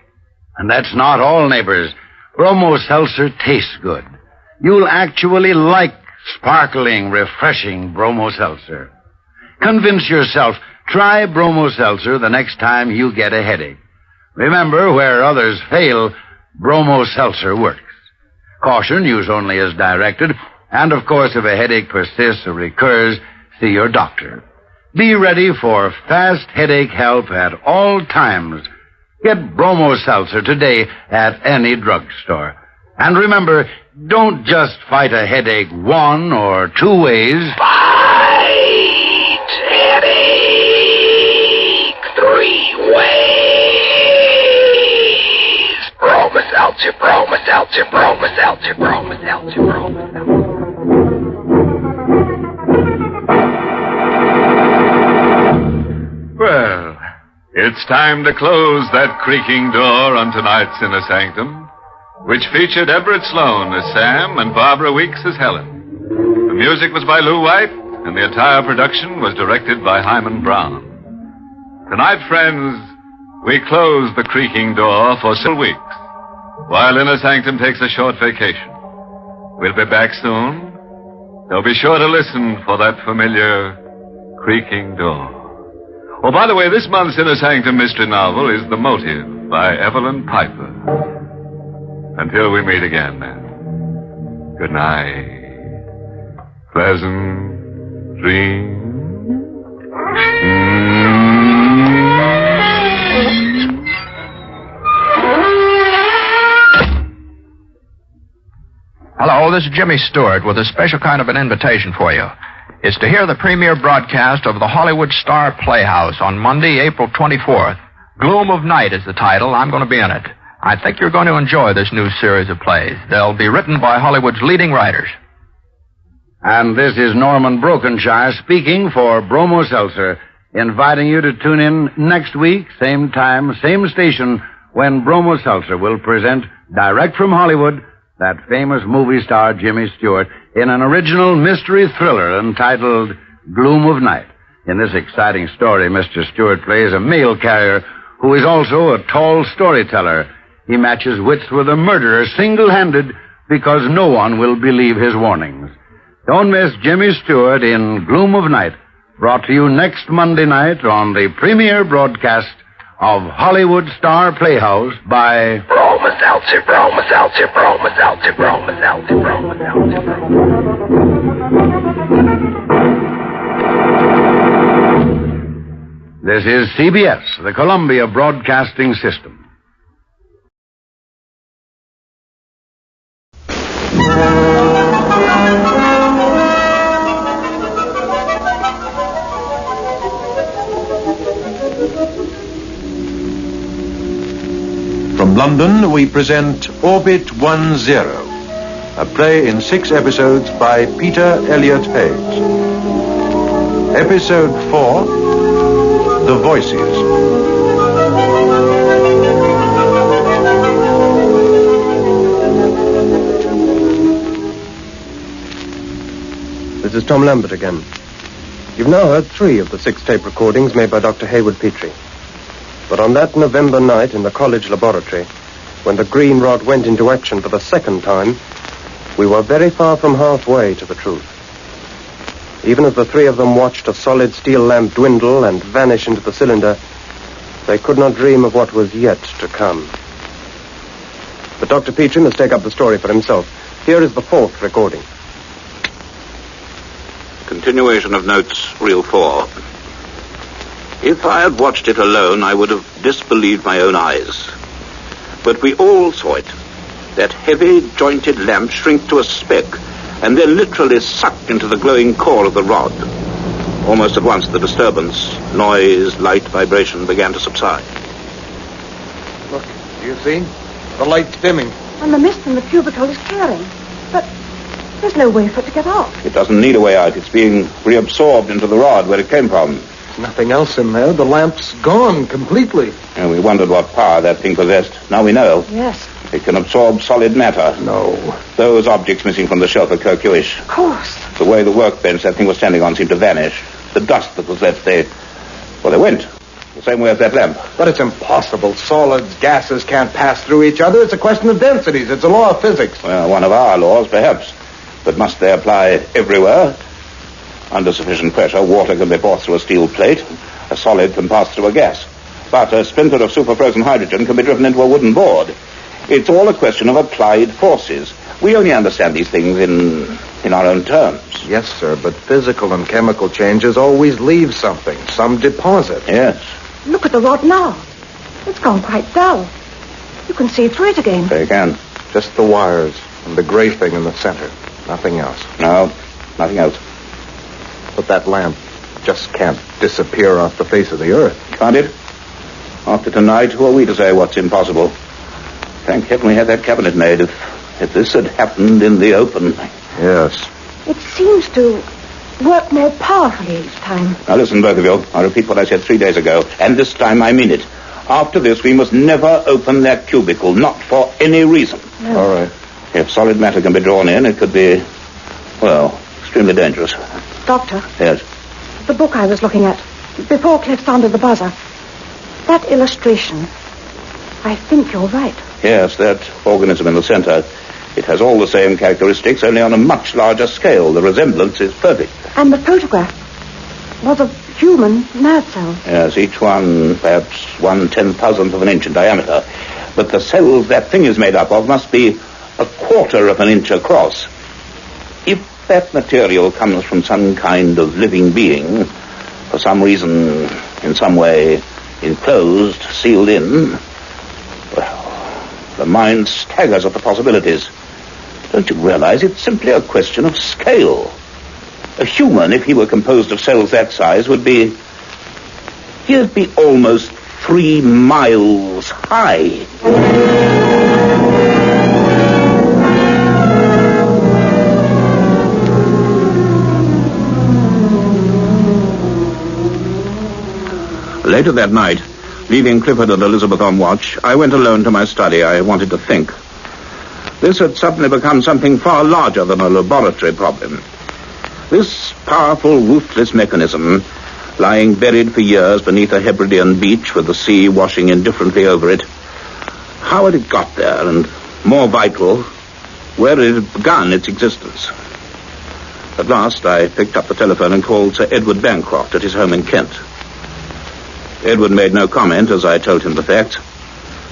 B: And that's not all, neighbors. Bromo Seltzer tastes good. You'll actually like sparkling, refreshing Bromo Seltzer. Convince yourself. Try Bromo Seltzer the next time you get a headache. Remember, where others fail, Bromo Seltzer works. Caution, use only as directed. And, of course, if a headache persists or recurs, see your doctor. Be ready for fast headache help at all times. Get Bromo Seltzer today at any drugstore. And remember, don't just fight a headache one or two ways.
Q: Fight headache three ways. Bromo Seltzer, Bromo Seltzer, Bromo Seltzer, Bromo Seltzer, Bromo Seltzer.
C: Well, it's time to close that creaking door on tonight's Inner Sanctum, which featured Everett Sloane as Sam and Barbara Weeks as Helen. The music was by Lou White, and the entire production was directed by Hyman Brown. Tonight, friends, we close the creaking door for several weeks, while Inner Sanctum takes a short vacation. We'll be back soon, so be sure to listen for that familiar creaking door. Oh, by the way, this month's Inner Sanctum mystery novel is The Motive by Evelyn Piper. Until we meet again, then. Good night. Pleasant dreams.
D: Hello, this is Jimmy Stewart with a special kind of an invitation for you. It's to hear the premiere broadcast of the Hollywood Star Playhouse on Monday, April 24th. Gloom of Night is the title. I'm going to be in it. I think you're going to enjoy this new series of plays. They'll be written by Hollywood's leading writers.
B: And this is Norman Brokenshire speaking for Bromo Seltzer, inviting you to tune in next week, same time, same station, when Bromo Seltzer will present, direct from Hollywood, that famous movie star Jimmy Stewart in an original mystery thriller entitled Gloom of Night. In this exciting story, Mr. Stewart plays a mail carrier who is also a tall storyteller. He matches wits with a murderer single-handed because no one will believe his warnings. Don't miss Jimmy Stewart in Gloom of Night, brought to you next Monday night on the premiere broadcast of Hollywood Star Playhouse by
Q: Bromo Seltzer, Bromo Seltzer, Bromo Seltzer, Bromo Seltzer, Bromo Seltzer.
B: This is CBS, the Columbia Broadcasting System.
I: From London, we present Orbit 10, a play in 6 episodes by Peter Elliott Hayes. Episode 4, The Voices.
J: This is Tom Lambert again. You've now heard 3 of the 6 tape recordings made by Dr. Hayward Petrie. But on that November night in the college laboratory, when the green rod went into action for the second time, we were very far from halfway to the truth. Even as the 3 of them watched a solid steel lamp dwindle and vanish into the cylinder, they could not dream of what was yet to come. But Dr. Petrie must take up the story for himself. Here is the 4th recording.
F: continuation of notes reel 4. If I had watched it alone, I would have disbelieved my own eyes. But we all saw it. That heavy, jointed lamp shrink to a speck, and then literally sucked into the glowing core of the rod. Almost at once, the disturbance, noise, light, vibration began to subside.
J: Look, do you see? The light's dimming.
N: And the mist in the cubicle is clearing. But there's no way for it to get out.
F: It doesn't need a way out. It's being reabsorbed into the rod where it came from.
J: There's nothing else in there. The lamp's gone completely.
F: And we wondered what power that thing possessed. Now we know.
N: Yes.
F: It can absorb solid matter.
J: No.
F: Those objects missing from the shelf are Kirkuish.
N: Of course.
F: The way the workbench that thing was standing on seemed to vanish. The dust that was left, they went. The same way as that lamp.
J: But it's impossible. Solids, gases can't pass through each other. It's a question of densities. It's a law of physics.
F: Well, one of our laws, perhaps. But must they apply everywhere? Under sufficient pressure, water can be forced through a steel plate. A solid can pass through a gas. But a splinter of superfrozen hydrogen can be driven into a wooden board. It's all a question of applied forces. We only understand these things in our own terms.
J: Yes, sir, but physical and chemical changes always leave something, some deposit.
F: Yes.
N: Look at the rod now. It's gone quite dull. You can see through it again.
F: They can.
J: Just the wires and the gray thing in the center. Nothing else.
F: No, nothing else.
J: But that lamp just can't disappear off the face of the earth.
F: Can't it? After tonight, who are we to say what's impossible? Thank heaven we had that cabinet made. If this had happened in the open.
J: Yes.
N: It seems to work more powerfully each time.
F: Now listen, both of you. I'll repeat what I said 3 days ago. And this time I mean it. After this, we must never open that cubicle. Not for any reason.
N: No.
J: All right.
F: If solid matter can be drawn in, it could be, well, extremely dangerous.
N: Doctor?
F: Yes?
N: The book I was looking at, before Cliff sounded the buzzer. That illustration, I think you're right.
F: Yes, that organism in the center. It has all the same characteristics, only on a much larger scale. The resemblance is perfect.
N: And the photograph was of human nerve cells.
F: Yes, each one perhaps 1/10,000th of an inch in diameter. But the cells that thing is made up of must be 1/4 of an inch across. If that material comes from some kind of living being, for some reason, in some way, enclosed, sealed in, well, the mind staggers at the possibilities. Don't you realize it's simply a question of scale? A human, if he were composed of cells that size, he'd be almost 3 miles high. Later that night, leaving Clifford and Elizabeth on watch, I went alone to my study. I wanted to think. This had suddenly become something far larger than a laboratory problem. This powerful, ruthless mechanism, lying buried for years beneath a Hebridean beach with the sea washing indifferently over it, how had it got there? And, more vital, where it had begun its existence. At last, I picked up the telephone and called Sir Edward Bancroft at his home in Kent. Edward made no comment as I told him the facts.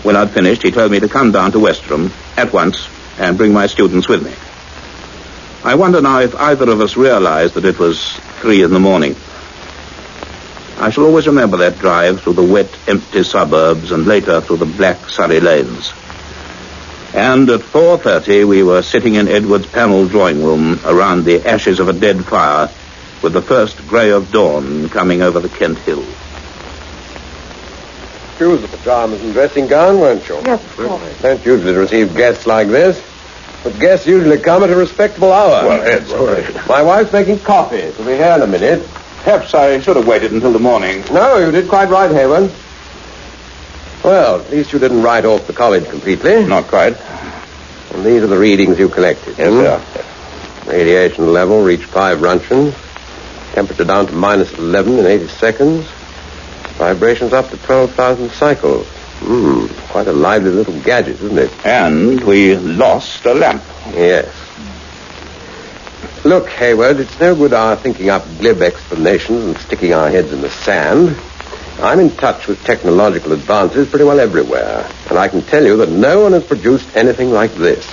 F: When I'd finished, he told me to come down to Westerham at once and bring my students with me. I wonder now if either of us realized that it was 3 a.m. I shall always remember that drive through the wet, empty suburbs and later through the black Surrey lanes. And at 4:30, we were sitting in Edward's panelled drawing room around the ashes of a dead fire with the first grey of dawn coming over the Kent hills.
O: You was the pajamas and dressing gown, weren't you?
N: Yes, of course.
O: Don't usually receive guests like this. But guests usually come at a respectable hour.
F: Well, Edward.
O: My wife's making coffee. She'll be here in a minute.
F: Perhaps I should have waited until the morning.
O: No, you did quite right, Hayward. Well, at least you didn't write off the college completely.
F: Not quite.
O: And these are the readings you collected.
F: Yes, sir.
O: Radiation level reached 5 Roentgens. Temperature down to -11 in 80 seconds. Vibrations up to 12,000 cycles. Quite a lively little gadget, isn't it?
F: And we lost a lamp.
O: Yes. Look, Hayward, it's no good our thinking up glib explanations and sticking our heads in the sand. I'm in touch with technological advances pretty well everywhere, and I can tell you that no one has produced anything like this.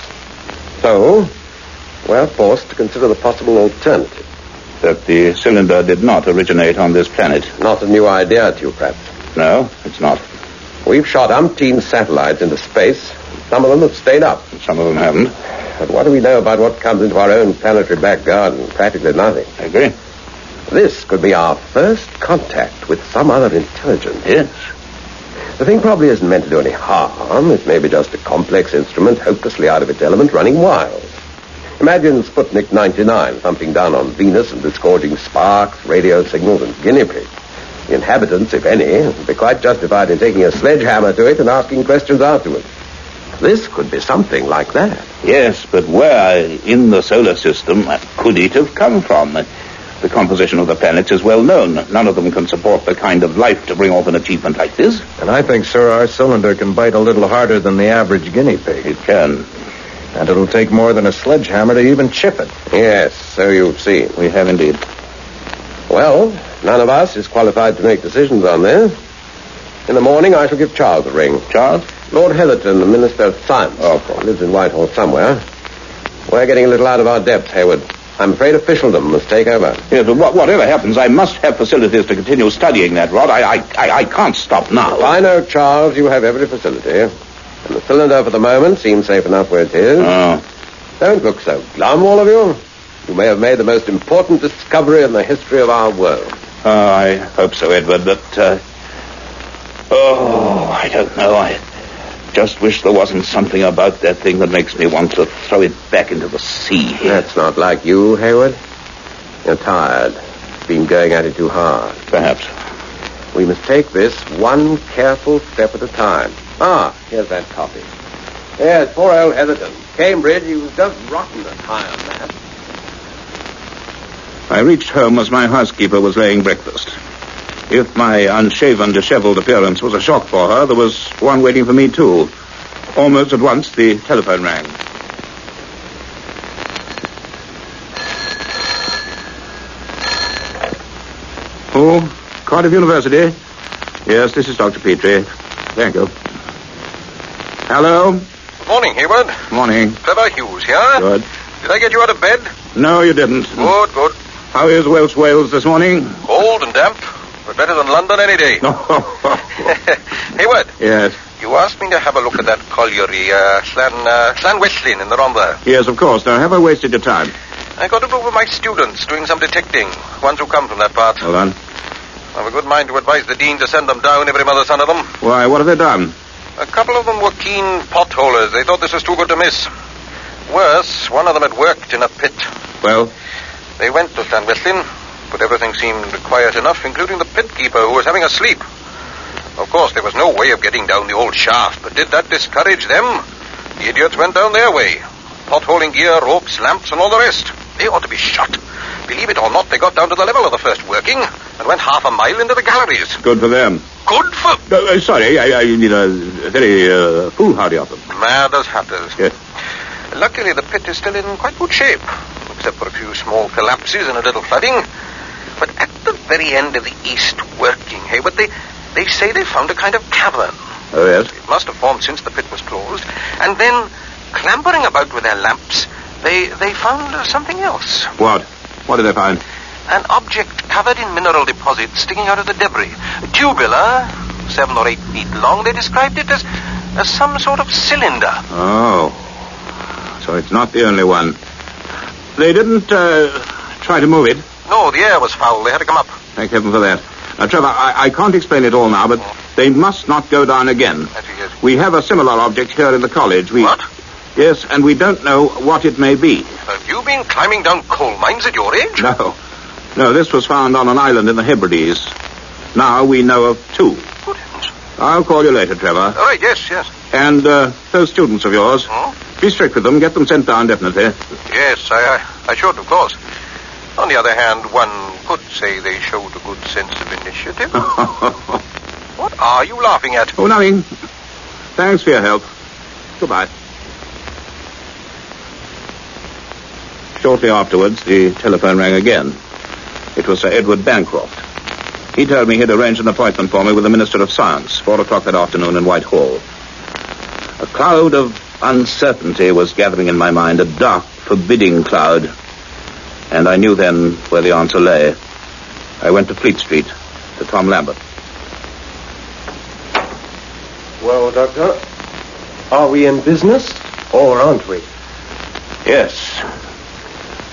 O: So, we're forced to consider the possible alternative.
F: that the cylinder did not originate on this planet.
O: Not a new idea to you, perhaps?
F: No, it's not.
O: We've shot umpteen satellites into space. Some of them have stayed up.
F: Some of them haven't.
O: But what do we know about what comes into our own planetary back garden? Practically nothing.
F: I agree.
O: This could be our first contact with some other intelligence.
F: Yes.
O: The thing probably isn't meant to do any harm. It may be just a complex instrument hopelessly out of its element running wild. Imagine Sputnik 99 thumping down on Venus and disgorging sparks, radio signals, and guinea pigs. The inhabitants, if any, would be quite justified in taking a sledgehammer to it and asking questions afterwards. This could be something like that.
F: Yes, but where in the solar system could it have come from? The composition of the planets is well known. None of them can support the kind of life to bring off an achievement like this.
J: And I think, sir, our cylinder can bite a little harder than the average guinea pig.
F: It can.
J: And it'll take more than a sledgehammer to even chip it.
O: Yes, so you've seen.
F: We have indeed.
O: Well, none of us is qualified to make decisions on this. In the morning, I shall give Charles a ring.
F: Charles?
O: Lord Heatherton, the Minister of Science.
F: Oh, of course.
O: Lives in Whitehall somewhere. We're getting a little out of our depth, Hayward. I'm afraid officialdom must take over.
F: Yes, but whatever happens, I must have facilities to continue studying that rod. I can't stop now.
O: I know, Charles, you have every facility. And the cylinder for the moment seems safe enough where it is.
F: Oh.
O: Don't look so glum, all of you. You may have made the most important discovery in the history of our world.
F: Oh, I hope so, Edward, but, I don't know. I just wish there wasn't something about that thing that makes me want to throw it back into the sea.
O: That's not like you, Hayward. You're tired. Been going at it too hard.
F: Perhaps.
O: We must take this one careful step at a time. Ah, here's that copy. Yes, poor old Heatherton. Cambridge, he was just rotten at high on that.
F: I reached home as my housekeeper was laying breakfast. If my unshaven, disheveled appearance was a shock for her, there was one waiting for me, too. Almost at once, the telephone rang. Oh, Cardiff University. Yes, this is Dr. Petrie. Thank you. Hello?
E: Good morning, Hayward.
F: Morning.
E: Trevor Hughes here.
F: Good.
E: Did I get you out of bed?
F: No, you didn't.
E: Good, good.
F: How is Welsh Wales this morning?
E: Cold and damp, but better than London any day. Hayward.
F: Yes.
E: You asked me to have a look at that colliery, Llanwellyn in the Rhondda.
F: Yes, of course. Now, have I wasted your time?
E: I got a group of my students doing some detecting, ones who come from that part.
F: Hold on.
E: I've a good mind to advise the dean to send them down, every mother son of them.
F: Why, what have they done?
E: A couple of them were keen potholers. They thought this was too good to miss. Worse, one of them had worked in a pit.
F: Well?
E: They went to Llanwellyn, but everything seemed quiet enough, including the pit keeper who was having a sleep. Of course, there was no way of getting down the old shaft, but did that discourage them? The idiots went down their way. Potholing gear, ropes, lamps, and all the rest. They ought to be shot. Believe it or not, they got down to the level of the first working and went half a mile into the galleries.
F: Good for them.
E: Good for...
F: sorry, I mean a very foolhardy of them.
E: Mad as hatters.
F: Yes.
E: Luckily, the pit is still in quite good shape, except for a few small collapses and a little flooding. But at the very end of the east working, Hayward, they say they found a kind of cavern.
F: Oh, yes?
E: It must have formed since the pit was closed. And then, clambering about with their lamps, they found something else.
F: What? What did they find?
E: An object covered in mineral deposits sticking out of the debris. Tubular, 7 or 8 feet long. They described it as some sort of cylinder.
F: Oh. So it's not the only one. They didn't try to move it?
E: No, the air was foul. They had to come up.
F: Thank heaven for that. Now, Trevor, I can't explain it all now, but they must not go down again. We have a similar object here in the college.
E: What?
F: Yes, and we don't know what it may be.
E: Have you been climbing down coal mines at your age?
F: No, this was found on an island in the Hebrides. Now we know of 2.
E: Good heavens.
F: I'll call you later, Trevor.
E: All right, yes.
F: And those students of yours, be strict with them. Get them sent down, definitely.
E: Yes, I should, of course. On the other hand, one could say they showed a good sense of initiative. What are you laughing at?
F: Oh, nothing. Thanks for your help. Goodbye. Shortly afterwards, the telephone rang again. It was Sir Edward Bancroft. He told me he'd arranged an appointment for me with the Minister of Science, 4 o'clock that afternoon in Whitehall. A cloud of uncertainty was gathering in my mind, a dark, forbidding cloud. And I knew then where the answer lay. I went to Fleet Street, to Tom Lambert.
J: Well, Doctor, are we in business, or aren't we?
F: Yes.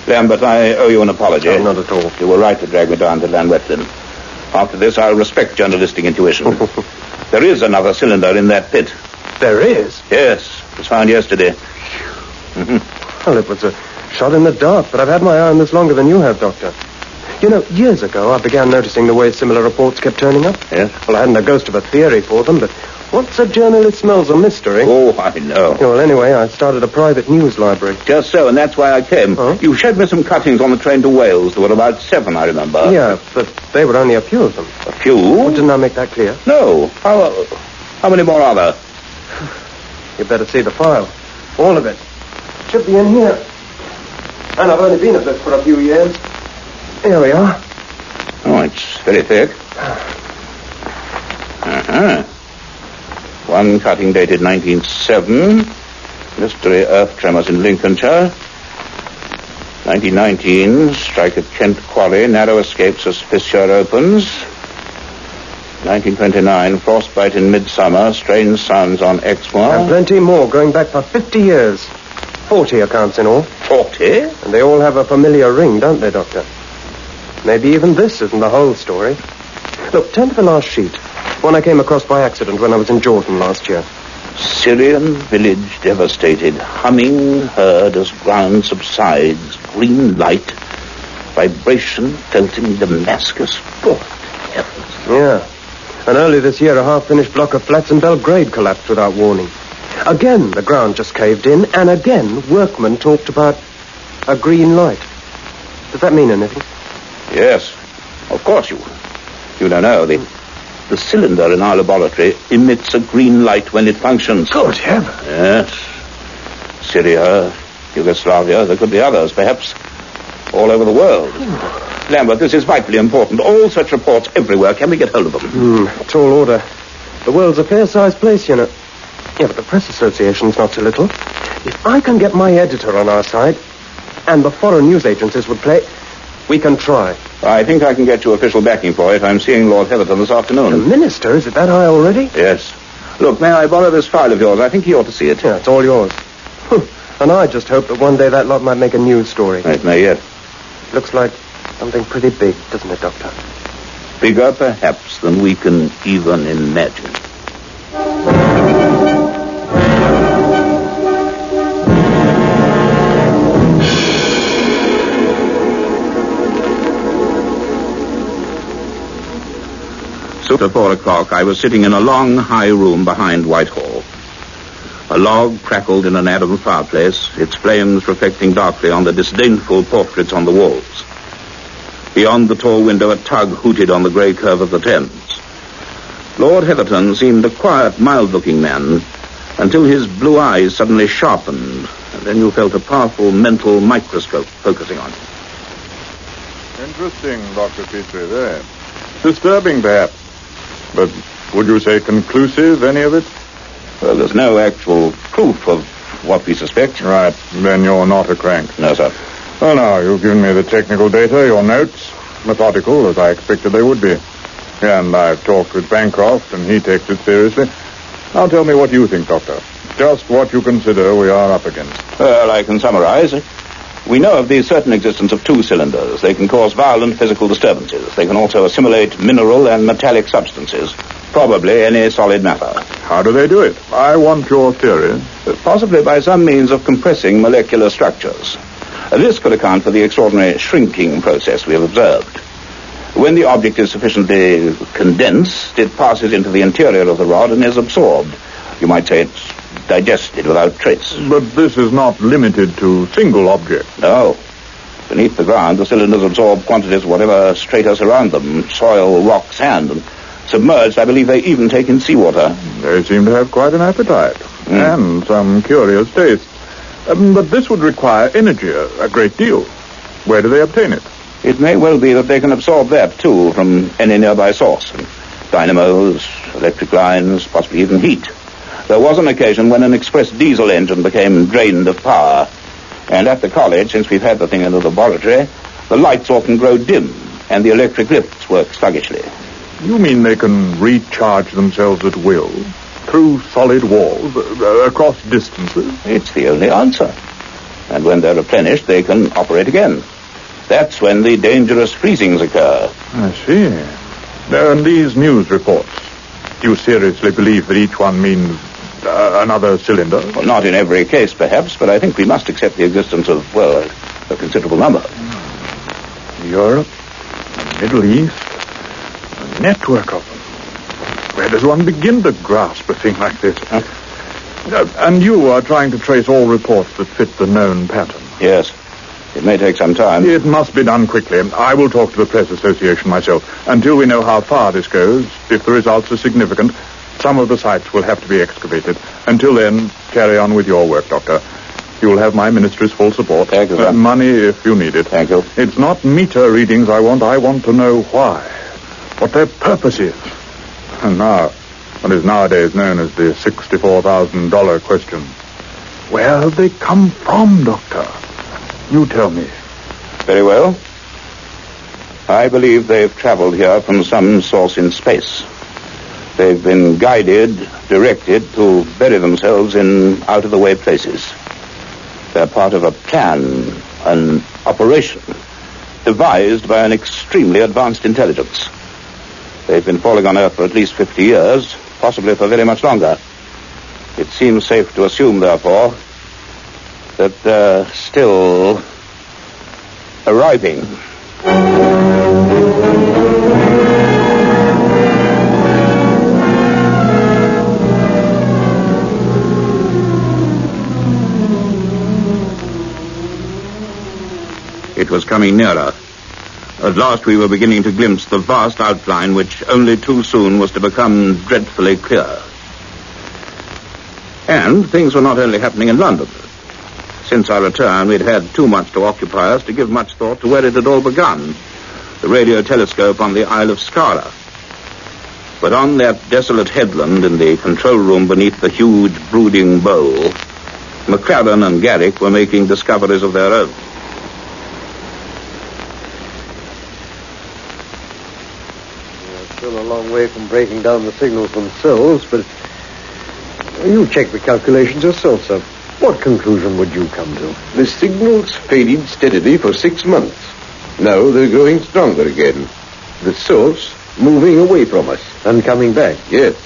F: Lambert, I owe you an apology.
J: No, not at all.
F: You were right to drag me down to Llanwethlin. After this, I'll respect journalistic intuition. There is another cylinder in that pit.
J: There is?
F: Yes. It was found yesterday.
J: Well, it was a shot in the dark, but I've had my eye on this longer than you have, Doctor. You know, years ago, I began noticing the way similar reports kept turning up.
F: Yes?
J: Well, I hadn't a ghost of a theory for them, but once a journalist smells a mystery...
F: Oh, I know.
J: Well, anyway, I started a private news library.
F: Just so, and that's why I came.
J: Huh?
F: You showed me some cuttings on the train to Wales. There were about 7, I remember.
J: Yeah, but they were only a few of them.
F: A few?
J: Well, didn't I make that clear?
F: No. How many more are there?
J: You better see the file. All of it. Should be in here. And I've only been at this for a few years. Here we are.
F: Oh, it's very thick. One cutting dated 1907. Mystery earth tremors in Lincolnshire. 1919. Strike at Kent Quarry. Narrow escapes as fissure opens. 1929. Frostbite in midsummer. Strange sounds on Exmoor.
J: And plenty more going back for 50 years. 40 accounts in all.
F: 40?
J: And they all have a familiar ring, don't they, Doctor? Maybe even this isn't the whole story. Look, turn to the last sheet. One I came across by accident when I was in Jordan last year.
F: Syrian village devastated. Humming heard as ground subsides. Green light. Vibration felt in Damascus. Good heavens.
J: Yeah. And early this year, a half-finished block of flats in Belgrade collapsed without warning. Again, the ground just caved in, and again, workmen talked about a green light. Does that mean anything?
F: Yes. Of course you don't know. The cylinder in our laboratory emits a green light when it functions.
J: Good heavens.
F: Yes. Syria, Yugoslavia, there could be others, perhaps all over the world. Lambert, this is vitally important. All such reports everywhere. Can we get hold of them?
J: Tall order. The world's a fair-sized place, you know. Yeah, but the Press Association's not so little. If I can get my editor on our side, and the foreign news agencies would play, we can try.
F: I think I can get you official backing for it. I'm seeing Lord Heatherton this afternoon.
J: The minister? Is it that high already?
F: Yes. Look, may I borrow this file of yours? I think he ought to see it.
J: Yeah, it's all yours. And I just hope that one day that lot might make a news story.
F: It may yet.
J: Looks like something pretty big, doesn't it, Doctor?
F: Bigger, perhaps, than we can even imagine. Soon at 4 o'clock, I was sitting in a long, high room behind Whitehall. A log crackled in an Adam fireplace, its flames reflecting darkly on the disdainful portraits on the walls. Beyond the tall window, a tug hooted on the grey curve of the Thames. Lord Heatherton seemed a quiet, mild-looking man until his blue eyes suddenly sharpened, and then you felt a powerful mental microscope focusing on him.
P: Interesting, Dr. Petrie, there. Disturbing, perhaps. But would you say conclusive, any of it?
F: Well, there's no actual proof of what we suspect.
P: Right. Then you're not a crank.
F: No, sir.
P: Well, now, you've given me the technical data, your notes. Methodical, as I expected they would be. And I've talked with Bancroft, and he takes it seriously. Now tell me what you think, Doctor. Just what you consider we are up against.
F: Well, I can summarize. We know of the certain existence of 2 cylinders. They can cause violent physical disturbances. They can also assimilate mineral and metallic substances, probably any solid matter.
P: How do they do it? I want your theory.
F: Possibly by some means of compressing molecular structures. This could account for the extraordinary shrinking process we have observed. When the object is sufficiently condensed, it passes into the interior of the rod and is absorbed. You might say it's digested without trace.
P: But this is not limited to single objects.
F: No. Beneath the ground, the cylinders absorb quantities of whatever stratus around them, soil, rock, sand, and submerged, I believe they even take in seawater.
P: They seem to have quite an appetite, and some curious taste. But this would require energy, a great deal. Where do they obtain it?
F: It may well be that they can absorb that, too, from any nearby source. Dynamos, electric lines, possibly even heat. There was an occasion when an express diesel engine became drained of power. And at the college, since we've had the thing in the laboratory, The lights often grow dim, and the electric lifts work sluggishly.
P: You mean they can recharge themselves at will? Through solid walls, across distances?
F: It's the only answer. And when they're replenished, they can operate again. That's when the dangerous freezings occur.
P: I see. And these news reports, do you seriously believe that each one means another cylinder?
F: Well, not in every case, perhaps, but I think we must accept the existence of, well, a considerable number.
P: Europe, the Middle East, a network of them. Where does one begin to grasp a thing like this? And you are trying to trace all reports that fit the known pattern?
F: Yes. It may take some time.
P: It must be done quickly. I will talk to the Press Association myself. Until we know how far this goes, if the results are significant, some of the sites will have to be excavated. Until then, carry on with your work, Doctor. You will have my ministry's full support.
F: Thank you, sir.
P: Money if you need it.
F: Thank you.
P: It's not meter readings I want. I want to know why. What their purpose is. And now, what is nowadays known as the $64,000 question. Where have they come from, Doctor? You tell me.
F: Very well. I believe they've traveled here from some source in space. They've been guided, directed to bury themselves in out-of-the-way places. They're part of a plan, an operation, devised by an extremely advanced intelligence. They've been falling on Earth for at least 50 years, possibly for very much longer. It seems safe to assume, therefore, that they're still arriving. It was coming nearer. At last we were beginning to glimpse the vast outline which only too soon was to become dreadfully clear. And things were not only happening in London. Since our return, we'd had too much to occupy us to give much thought to where it had all begun, the radio telescope on the Isle of Skara. But on that desolate headland in the control room beneath the huge brooding bowl, McCradden and Garrick were making discoveries of their own.
J: We're still a long way from breaking down the signals themselves, but you check the calculations yourself, sir. What conclusion would you come to?
R: The signals faded steadily for 6 months. Now they're growing stronger again. The source moving away from us.
J: And coming back?
R: Yes.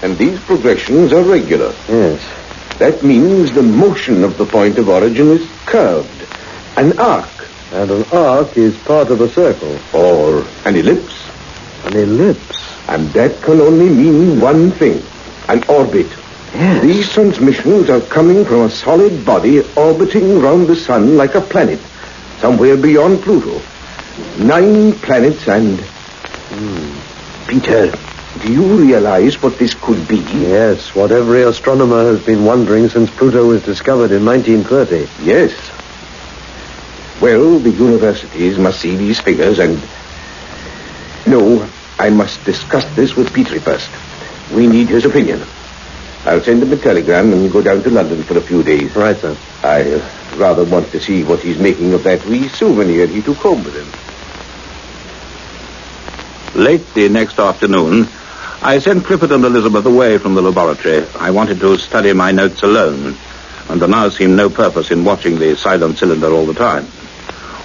R: And these progressions are regular.
J: Yes.
R: That means the motion of the point of origin is curved. An arc.
J: And an arc is part of a circle.
R: Or an ellipse.
J: An ellipse?
R: And that can only mean one thing. An orbit.
J: Yes.
R: These transmissions are coming from a solid body orbiting around the sun like a planet, somewhere beyond Pluto. 9 planets and... Peter, do you realize what this could be?
J: Yes, what every astronomer has been wondering since Pluto was discovered in 1930.
R: Yes. Well, the universities must see these figures and... No, I must discuss this with Petrie first. We need his opinion. I'll send him a telegram and go down to London for a few days.
J: Right, sir.
R: I rather want to see what he's making of that wee souvenir he took home with him.
F: Late the next afternoon, I sent Clifford and Elizabeth away from the laboratory. I wanted to study my notes alone, and there now seemed no purpose in watching the silent cylinder all the time.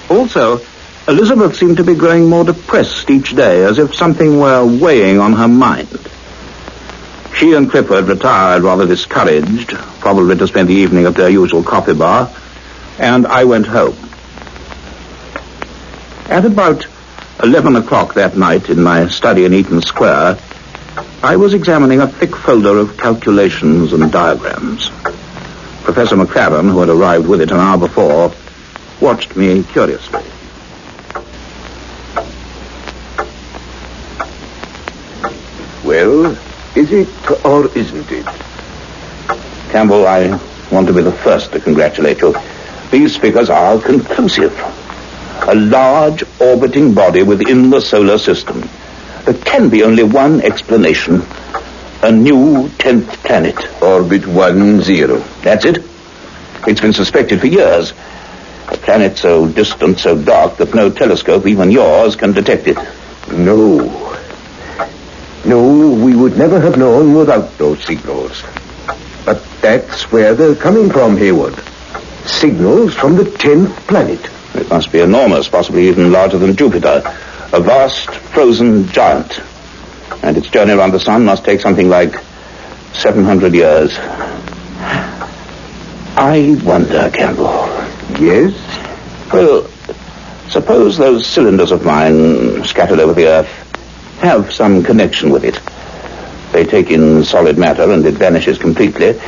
F: Also, Elizabeth seemed to be growing more depressed each day, as if something were weighing on her mind. She and Clifford retired rather discouraged, probably to spend the evening at their usual coffee bar, and I went home. At about 11 o'clock that night in my study in Eaton Square, I was examining a thick folder of calculations and diagrams. Professor McCradden, who had arrived with it an hour before, watched me curiously.
R: Well, is it or isn't it?
F: Campbell, I want to be the first to congratulate you. These figures are conclusive. A large orbiting body within the solar system. There can be only one explanation. A new 10th planet.
R: Orbit 10.
F: That's it. It's been suspected for years. A planet so distant, so dark, that no telescope, even yours, can detect it.
R: No, we would never have known without those signals. But that's where they're coming from, Hayward. Signals from the 10th planet.
F: It must be enormous, possibly even larger than Jupiter. A vast, frozen giant. And its journey around the sun must take something like 700 years. I wonder, Campbell.
R: Yes?
F: Well, suppose those cylinders of mine scattered over the Earth have some connection with it. They take in solid matter and it vanishes completely.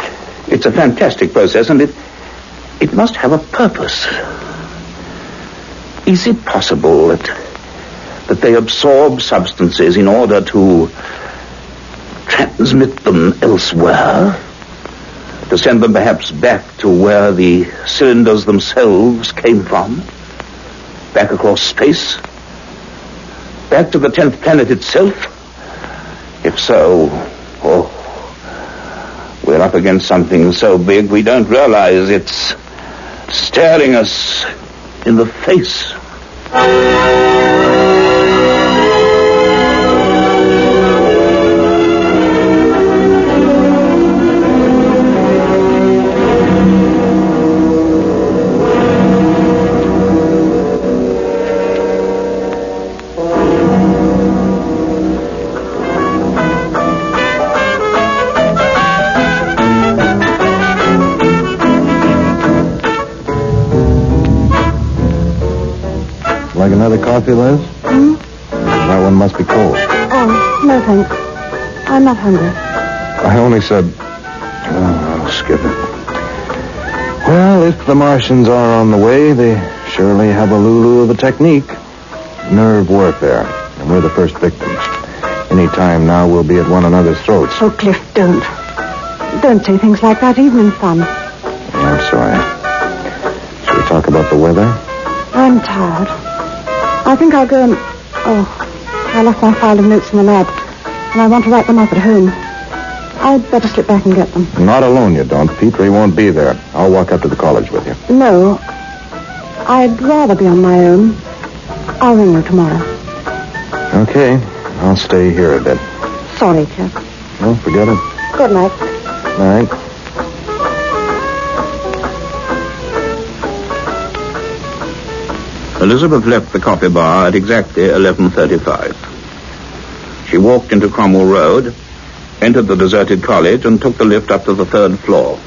F: It's a fantastic process, and it must have a purpose. Is it possible that they absorb substances in order to transmit them elsewhere? To send them perhaps back to where the cylinders themselves came from? Back across space? Back to the 10th planet itself? If so, we're up against something so big we don't realize it's staring us in the face.
J: Like another coffee, Liz? That one must be cold.
N: Oh, no thanks. I'm not hungry.
J: I only said... Oh, I'll skip it. Well, if the Martians are on the way, they surely have a lulu of a technique. Nerve warfare. And we're the first victims. Any time now, we'll be at one another's throats.
N: Oh, Cliff, don't. Don't say things like that, even in fun.
J: Yeah, I'm sorry. Shall we talk about the weather?
N: I'm tired. I think I'll go and... Oh, I left my file of notes in the lab, and I want to write them up at home. I'd better slip back and get them.
J: Not alone, you don't. Petrie won't be there. I'll walk up to the college with you.
N: No. I'd rather be on my own. I'll ring you tomorrow.
J: Okay. I'll stay here a bit.
N: Sorry, Cliff.
J: No, forget it.
N: Good night.
J: Night.
F: Elizabeth left the coffee bar at exactly 11:35. She walked into Cromwell Road, entered the deserted college, and took the lift up to the 3rd floor.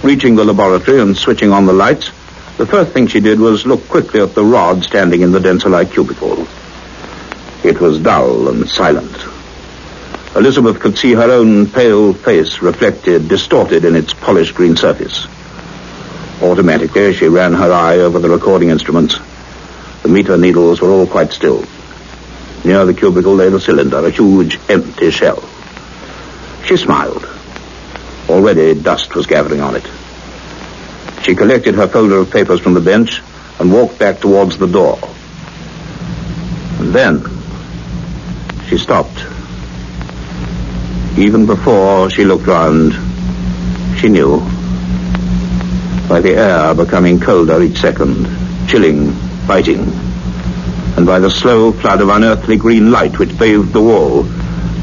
F: Reaching the laboratory and switching on the lights, the first thing she did was look quickly at the rod standing in the denser-like cubicle. It was dull and silent. Elizabeth could see her own pale face reflected, distorted in its polished green surface. Automatically, she ran her eye over the recording instruments. The meter needles were all quite still. Near the cubicle lay the cylinder, a huge, empty shell. She smiled. Already, dust was gathering on it. She collected her folder of papers from the bench and walked back towards the door. And then, she stopped. Even before she looked round, she knew. By the air becoming colder each second, chilling, biting, and by the slow flood of unearthly green light which bathed the wall,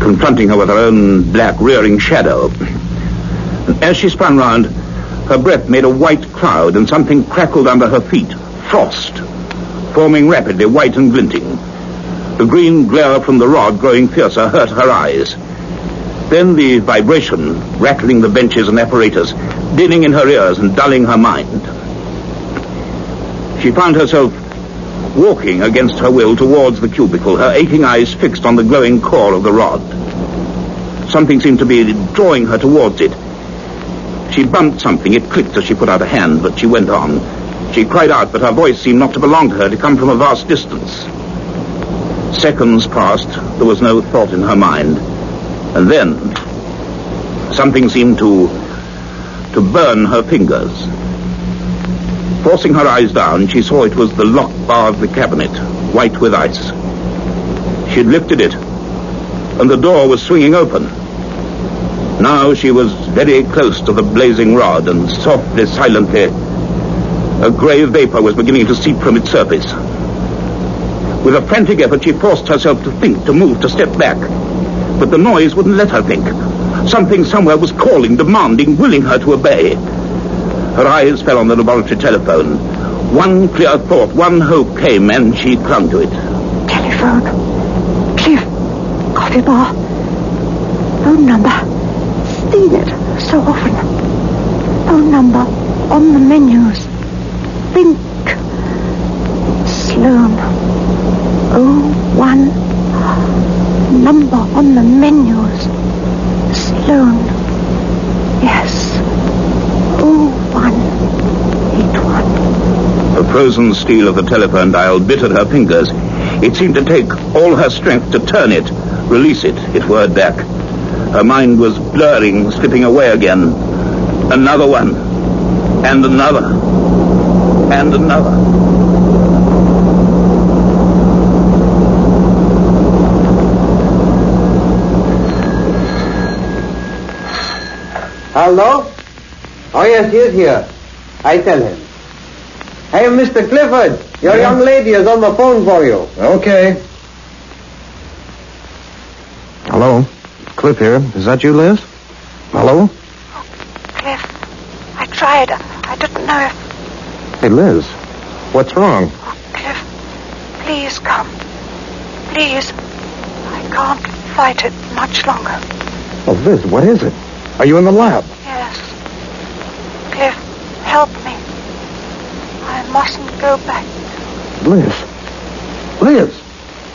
F: confronting her with her own black rearing shadow. And as she spun round, her breath made a white cloud and something crackled under her feet. Frost, forming rapidly, white and glinting. The green glare from the rod, growing fiercer, hurt her eyes. Then the vibration, rattling the benches and apparatus, dinning in her ears and dulling her mind. She found herself walking against her will towards the cubicle, her aching eyes fixed on the glowing core of the rod. Something seemed to be drawing her towards it. She bumped something. It clicked as she put out a hand, but she went on. She cried out, but her voice seemed not to belong to her, to come from a vast distance. Seconds passed. There was no thought in her mind. And then, something seemed to burn her fingers. Forcing her eyes down, she saw it was the lock bar of the cabinet, white with ice. She had lifted it, and the door was swinging open. Now she was very close to the blazing rod, and softly, silently, A grey vapor was beginning to seep from its surface. With a frantic effort, she forced herself to think, to move, to step back. But the noise wouldn't let her think. Something somewhere was calling, demanding, willing her to obey. Her eyes fell on the laboratory telephone. One clear thought, one hope came, and she clung to it.
N: Telephone. Cliff. Coffee bar. Phone number. Seen it so often. Phone number on the menus. Think. Sloan. 01. Number on the menus. Sloan. Yes. 0181.
F: The frozen steel of the telephone dial bit at her fingers. It seemed to take all her strength to turn it, release it. It whirred back. Her mind was blurring, slipping away again. Another one. And another. And another.
L: Hello? Oh, yes, he is here. I tell him. Hey, Mr. Clifford, your young lady is on the phone for you.
J: Okay. Hello? Cliff here. Is that you, Liz? Hello?
N: Cliff, I tried. I didn't know if...
J: Hey, Liz. What's wrong?
N: Cliff, please come. Please. I can't fight it much longer.
J: Oh, Liz, what is it? Are you in the lab?
N: Yes. Cliff, help me. I mustn't go back.
J: Liz. Liz.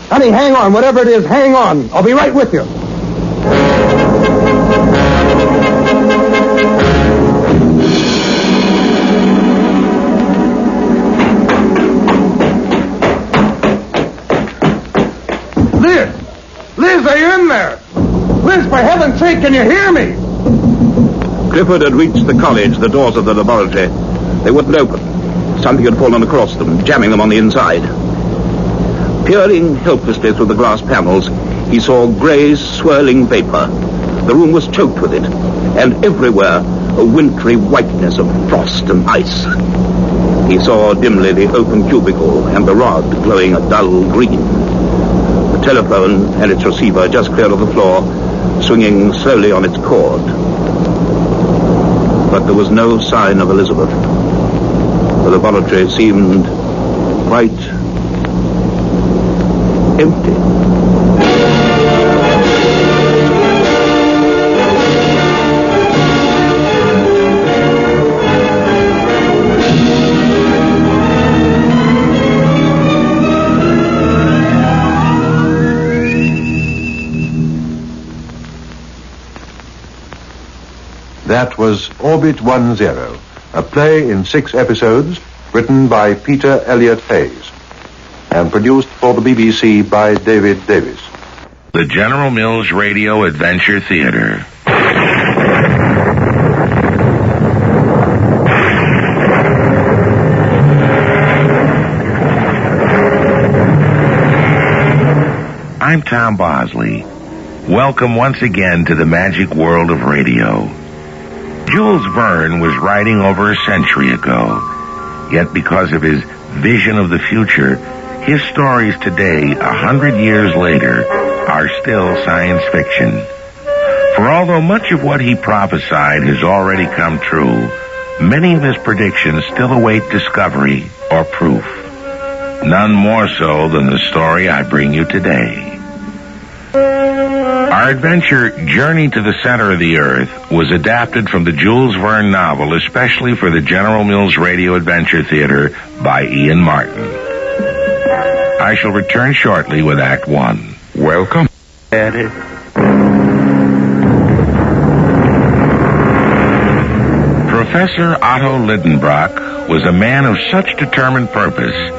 J: Honey, hang on. Whatever it is, hang on. I'll be right with you. Liz! Liz, are you in there? Liz, for heaven's sake, can you hear me?
F: Clifford had reached the college, the doors of the laboratory. They wouldn't open. Something had fallen across them, jamming them on the inside. Peering helplessly through the glass panels, he saw grey, swirling vapor. The room was choked with it, and everywhere a wintry whiteness of frost and ice. He saw dimly the open cubicle and the rod glowing a dull green. The telephone and its receiver just clear of the floor, swinging slowly on its cord. But there was no sign of Elizabeth. The laboratory seemed quite empty.
I: That was Orbit 10, a play in 6 episodes written by Peter Elliott Hayes and produced for the BBC by David Davis.
S: The General Mills Radio Adventure Theater. I'm Tom Bosley. Welcome once again to the magic world of radio. Jules Verne was writing over a century ago, yet because of his vision of the future, his stories today, 100 years later, are still science fiction. For although much of what he prophesied has already come true, many of his predictions still await discovery or proof. None more so than the story I bring you today. Our adventure, Journey to the Center of the Earth, was adapted from the Jules Verne novel, especially for the General Mills Radio Adventure Theater by Ian Martin. I shall return shortly with Act 1. Welcome, Eddie. Professor Otto Lidenbrock was a man of such determined purpose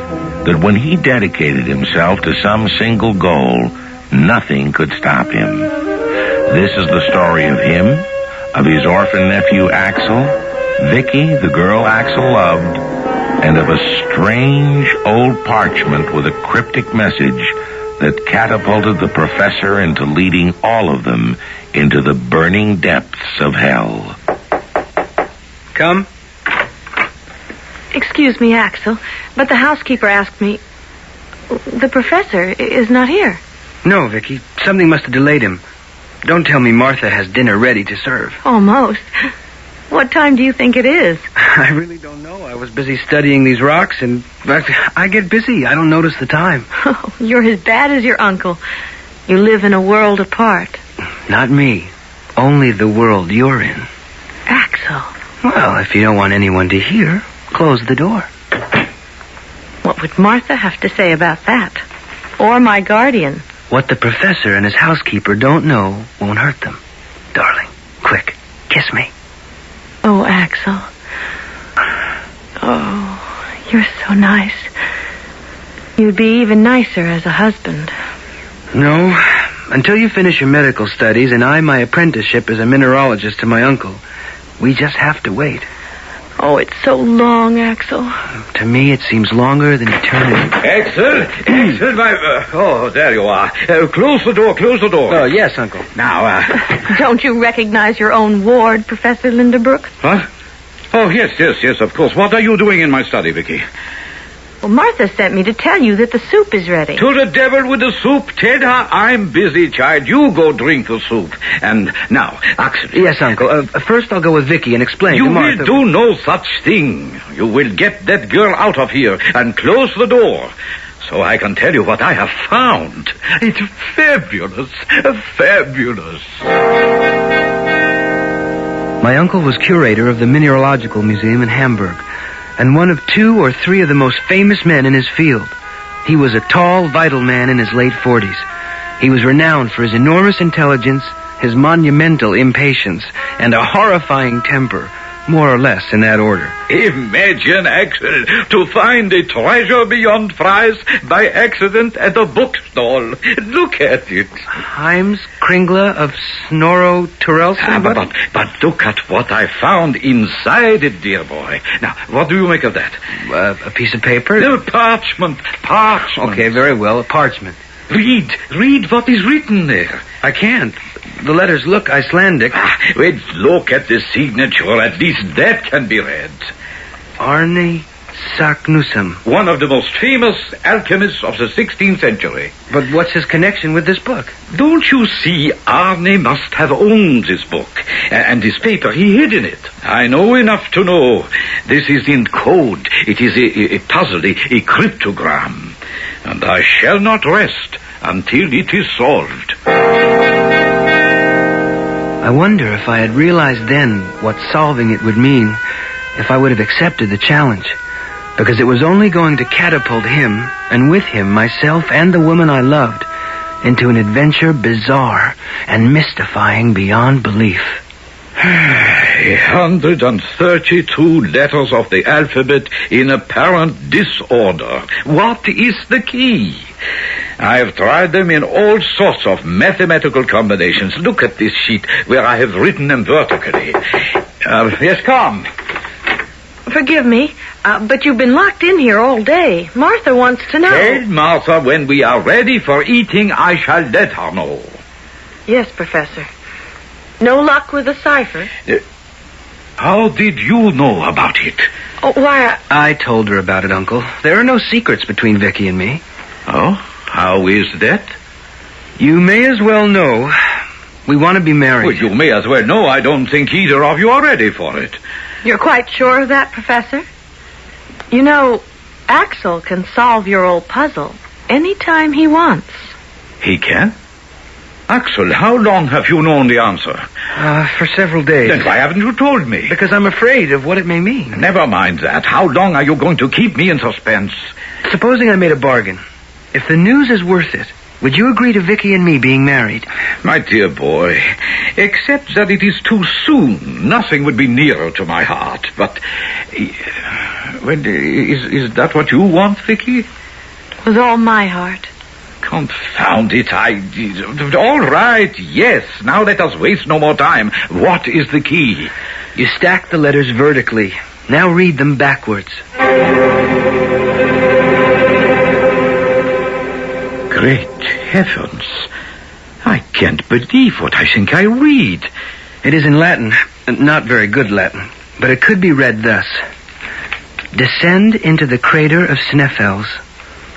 S: that when he dedicated himself to some single goal, nothing could stop him. This is the story of him, of his orphan nephew Axel, Vicky, the girl Axel loved, and of a strange old parchment with a cryptic message that catapulted the professor into leading all of them into the burning depths of hell.
U: Come.
K: Excuse me, Axel, but the housekeeper asked me... The professor is not here.
M: No, Vicky. Something must have delayed him. Don't tell me Martha has dinner ready to serve.
K: Almost. What time do you think it is?
M: I really don't know. I was busy studying these rocks, and I get busy. I don't notice the time.
K: Oh, you're as bad as your uncle. You live in a world apart.
M: Not me. Only the world you're in.
K: Axel.
M: Well, if you don't want anyone to hear, close the door.
K: What would Martha have to say about that? Or my guardian?
M: What the professor and his housekeeper don't know won't hurt them. Darling, quick, kiss me.
K: Oh, Axel. Oh, you're so nice. You'd be even nicer as a husband.
M: No, until you finish your medical studies and I my apprenticeship as a mineralogist to my uncle. We just have to wait.
K: Oh, it's so long, Axel.
M: To me, it seems longer than eternity.
U: Axel, oh, there you are. Close the door.
M: Oh, yes, Uncle.
U: Now,
K: Don't you recognize your own ward, Professor Lindenbrook?
U: What? Oh, yes, of course. What are you doing in my study, Vicky?
K: Well, Martha sent me to tell you that the soup is ready.
U: To the devil with the soup, Ted. I'm busy, child. You go drink the soup. And now, Axel.
M: Yes, Uncle. First I'll go with Vicky and explain
U: You
M: to Martha.
U: will do no such thing. You will get that girl out of here and close the door. So I can tell you what I have found. It's fabulous. Fabulous.
M: My uncle was curator of the Mineralogical Museum in Hamburg, and one of 2 or 3 of the most famous men in his field. He was a tall, vital man in his late 40s. He was renowned for his enormous intelligence, his monumental impatience, and a horrifying temper, more or less in that order.
U: Imagine, Axel, to find a treasure beyond price by accident at a bookstall. Look at it.
M: Heims Kringla of Snorro Turelson?
U: But look at what I found inside it, dear boy. Now, what do you make of that?
M: A piece of paper?
U: No, parchment.
M: Okay, very well, a parchment.
U: Read what is written there.
M: I can't. The letters look Icelandic.
U: Wait, look at the signature. At least that can be read.
M: Arne Saknussemm.
U: One of the most famous alchemists of the 16th century.
M: But what's his connection with this book?
U: Don't you see, Arne must have owned this book. And this paper, he hid in it. I know enough to know. This is in code. It is a puzzle, a cryptogram. And I shall not rest until it is solved.
M: I wonder if I had realized then what solving it would mean, if I would have accepted the challenge. Because it was only going to catapult him, and with him myself and the woman I loved, into an adventure bizarre and mystifying beyond belief.
U: 132 letters of the alphabet in apparent disorder. What is the key? I have tried them in all sorts of mathematical combinations. Look at this sheet where I have written them vertically. Yes, come.
K: Forgive me, but you've been locked in here all day. Martha wants to know.
U: Tell Martha when we are ready for eating, I shall let her know.
K: Yes, Professor. No luck with the cipher?
U: How did you know about it?
K: Oh, why,
M: I told her about it, Uncle. There are no secrets between Vicky and me.
U: Oh? How is that?
M: You may as well know. We want to be married.
U: Well, you may as well know I don't think either of you are ready for it.
K: You're quite sure of that, Professor? You know, Axel can solve your old puzzle any time he wants.
U: He can? Axel, how long have you known the answer?
M: For several days.
U: Then why haven't you told me?
M: Because I'm afraid of what it may mean.
U: Never mind that. How long are you going to keep me in suspense?
M: Supposing I made a bargain. If the news is worth it, would you agree to Vicky and me being married?
U: My dear boy, except that it is too soon, nothing would be nearer to my heart. But, well, is that what you want, Vicky?
K: With all my heart.
U: Confound it, all right, yes. Now let us waste no more time. What is the key?
M: You stack the letters vertically. Now read them backwards.
U: Great heavens. I can't believe what I think I read.
M: It is in Latin. Not very good Latin. But it could be read thus. Descend into the crater of Sneffels,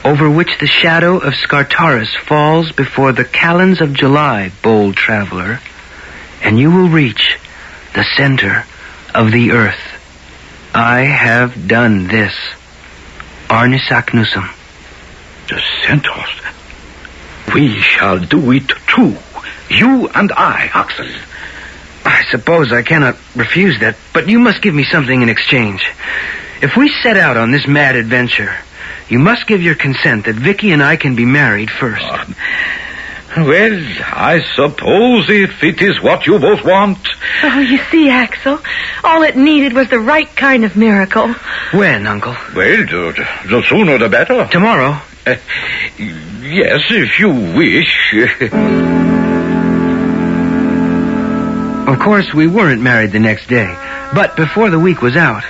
M: over which the shadow of Scartaris falls before the calends of July, bold traveler, and you will reach the center of the earth. I have done this. Arne Saknussemm.
U: The Centaurs. We shall do it too. You and I, Axel.
M: I suppose I cannot refuse that, but you must give me something in exchange. If we set out on this mad adventure, you must give your consent that Vicky and I can be married first.
U: Well, I suppose if it is what you both want.
K: Oh, you see, Axel, all it needed was the right kind of miracle.
M: When, Uncle?
U: Well, the sooner the better.
M: Tomorrow?
U: Yes, if you wish.
M: Of course, we weren't married the next day, but before the week was out,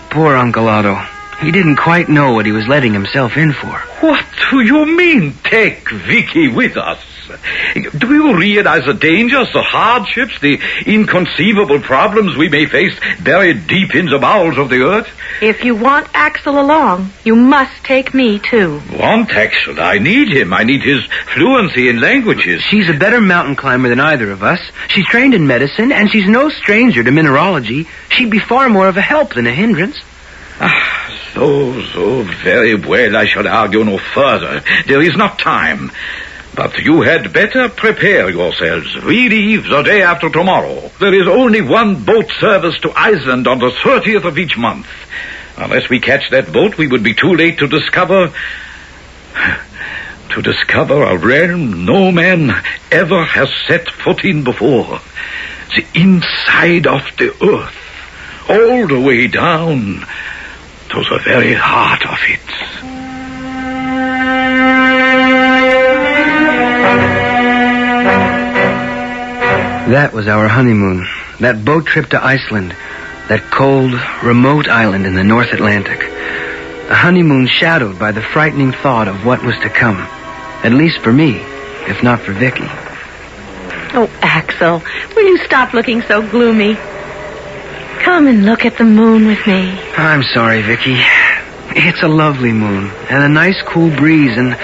M: poor Uncle Otto, he didn't quite know what he was letting himself in for.
U: What do you mean, take Vicky with us? Do you realize the dangers, the hardships, the inconceivable problems we may face buried deep in the bowels of the earth?
K: If you want Axel along, you must take me, too.
U: Want Axel? I need him. I need his fluency in languages.
M: She's a better mountain climber than either of us. She's trained in medicine, and she's no stranger to mineralogy. She'd be far more of a help than a hindrance.
U: So very well. I shall argue no further. There is not time. But you had better prepare yourselves. We leave the day after tomorrow. There is only one boat service to Iceland on the 30th of each month. Unless we catch that boat, we would be too late to discover a realm no man ever has set foot in before. The inside of the earth. All the way down to the very heart of it.
M: That was our honeymoon. That boat trip to Iceland. That cold, remote island in the North Atlantic. A honeymoon shadowed by the frightening thought of what was to come. At least for me, if not for Vicky.
K: Oh, Axel, will you stop looking so gloomy? Come and look at the moon with me.
M: I'm sorry, Vicky. It's a lovely moon, and a nice cool breeze, and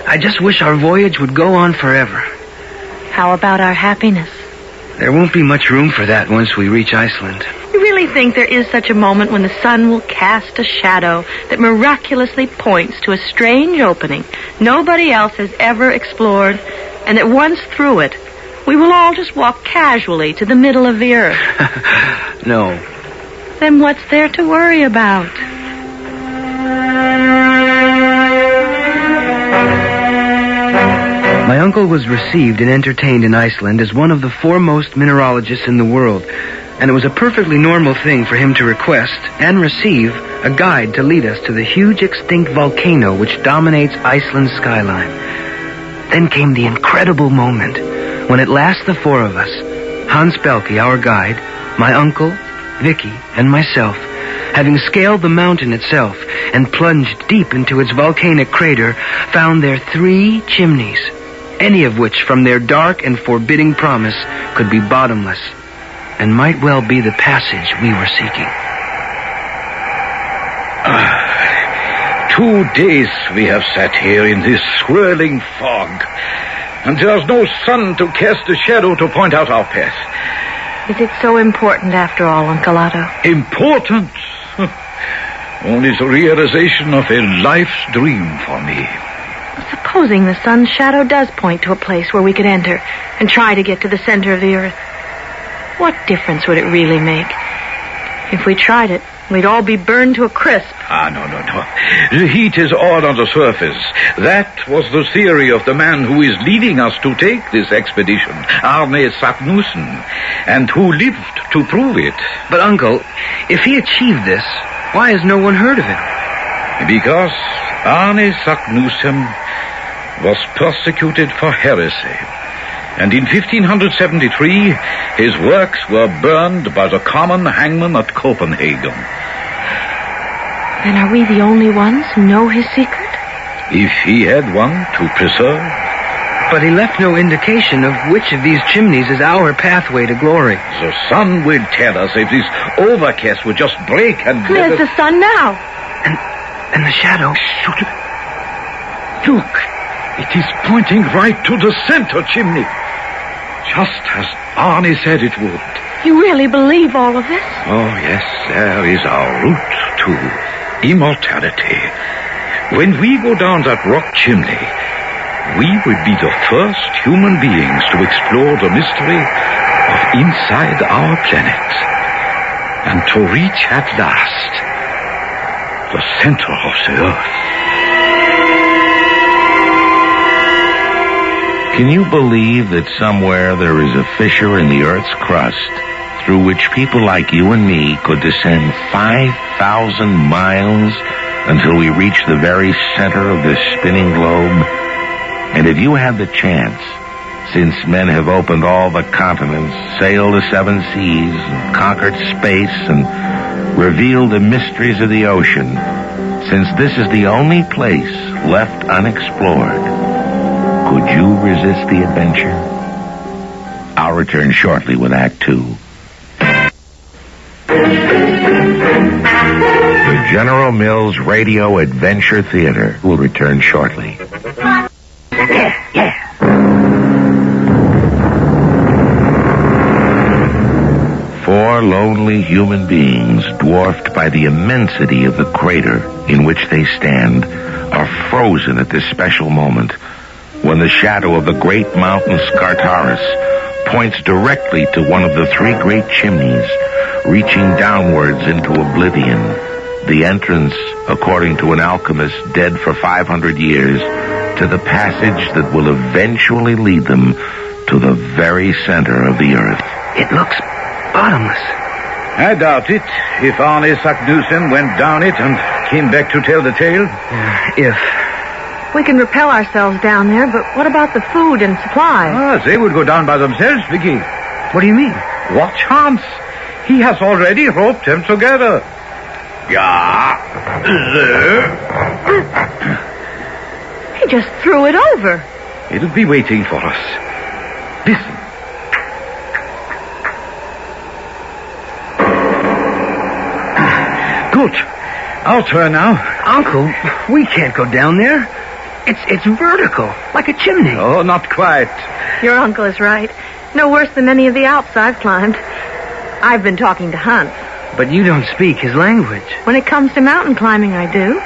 M: I just wish our voyage would go on forever.
K: How about our happiness?
M: There won't be much room for that once we reach Iceland.
K: You really think there is such a moment when the sun will cast a shadow that miraculously points to a strange opening nobody else has ever explored, and that once through it, we will all just walk casually to the middle of the earth?
M: No.
K: Then what's there to worry about?
M: My uncle was received and entertained in Iceland as one of the foremost mineralogists in the world, and it was a perfectly normal thing for him to request and receive a guide to lead us to the huge extinct volcano which dominates Iceland's skyline. Then came the incredible moment when at last the four of us, Hans Belke, our guide, my uncle, Vicky, and myself, having scaled the mountain itself and plunged deep into its volcanic crater, found there 3 chimneys, any of which from their dark and forbidding promise could be bottomless and might well be the passage we were seeking.
U: 2 days we have sat here in this swirling fog, and there's no sun to cast a shadow to point out our path.
K: Is it so important after all, Uncle Otto?
U: Important? Only the realization of a life's dream for me.
K: Supposing the sun's shadow does point to a place where we could enter and try to get to the center of the earth, what difference would it really make? If we tried it, we'd all be burned to a crisp.
U: No. The heat is all on the surface. That was the theory of the man who is leading us to take this expedition, Arne Saknussemm, and who lived to prove it.
M: But, Uncle, if he achieved this, why has no one heard of him?
U: Because Arne Saknussemm was persecuted for heresy, and in 1573 his works were burned by the common hangman at Copenhagen.
K: Then are we the only ones who know his secret?
U: If he had one to preserve.
M: But he left no indication of which of these chimneys is our pathway to glory.
U: The sun will tell us if this overcast will just break and...
K: There's the sun now.
M: And the shadow.
U: Look, it is pointing right to the center chimney. Just as Arnie said it would.
K: You really believe all of this?
U: Oh, yes, there is our route to immortality. When we go down that rock chimney, we will be the first human beings to explore the mystery of inside our planet. And to reach at last the center of the earth.
S: Can you believe that somewhere there is a fissure in the Earth's crust through which people like you and me could descend 5,000 miles until we reach the very center of this spinning globe? And if you had the chance, since men have opened all the continents, sailed the 7 seas, conquered space, and revealed the mysteries of the ocean, since this is the only place left unexplored, could you resist the adventure? I'll return shortly with Act 2. The General Mills Radio Adventure Theater will return shortly. Four lonely human beings, dwarfed by the immensity of the crater in which they stand, are frozen at this special moment when the shadow of the great mountain Scartaris points directly to one of the 3 great chimneys, reaching downwards into oblivion, the entrance, according to an alchemist dead for 500 years, to the passage that will eventually lead them to the very center of the earth.
M: It looks bottomless.
U: I doubt it, if Arnie Saknussen went down it and came back to tell the tale.
M: If...
K: We can repel ourselves down there, but what about the food and supplies?
U: They would go down by themselves, Vicky.
M: What do you mean?
U: Watch Hans. He has already roped them together. Yeah.
K: He just threw it over.
U: It'll be waiting for us. Listen. Good. Our turn now.
M: Uncle, we can't go down there. It's vertical, like a chimney.
U: Oh, not quite.
K: Your uncle is right. No worse than any of the Alps I've climbed. I've been talking to Hans.
M: But you don't speak his language.
K: When it comes to mountain climbing, I do.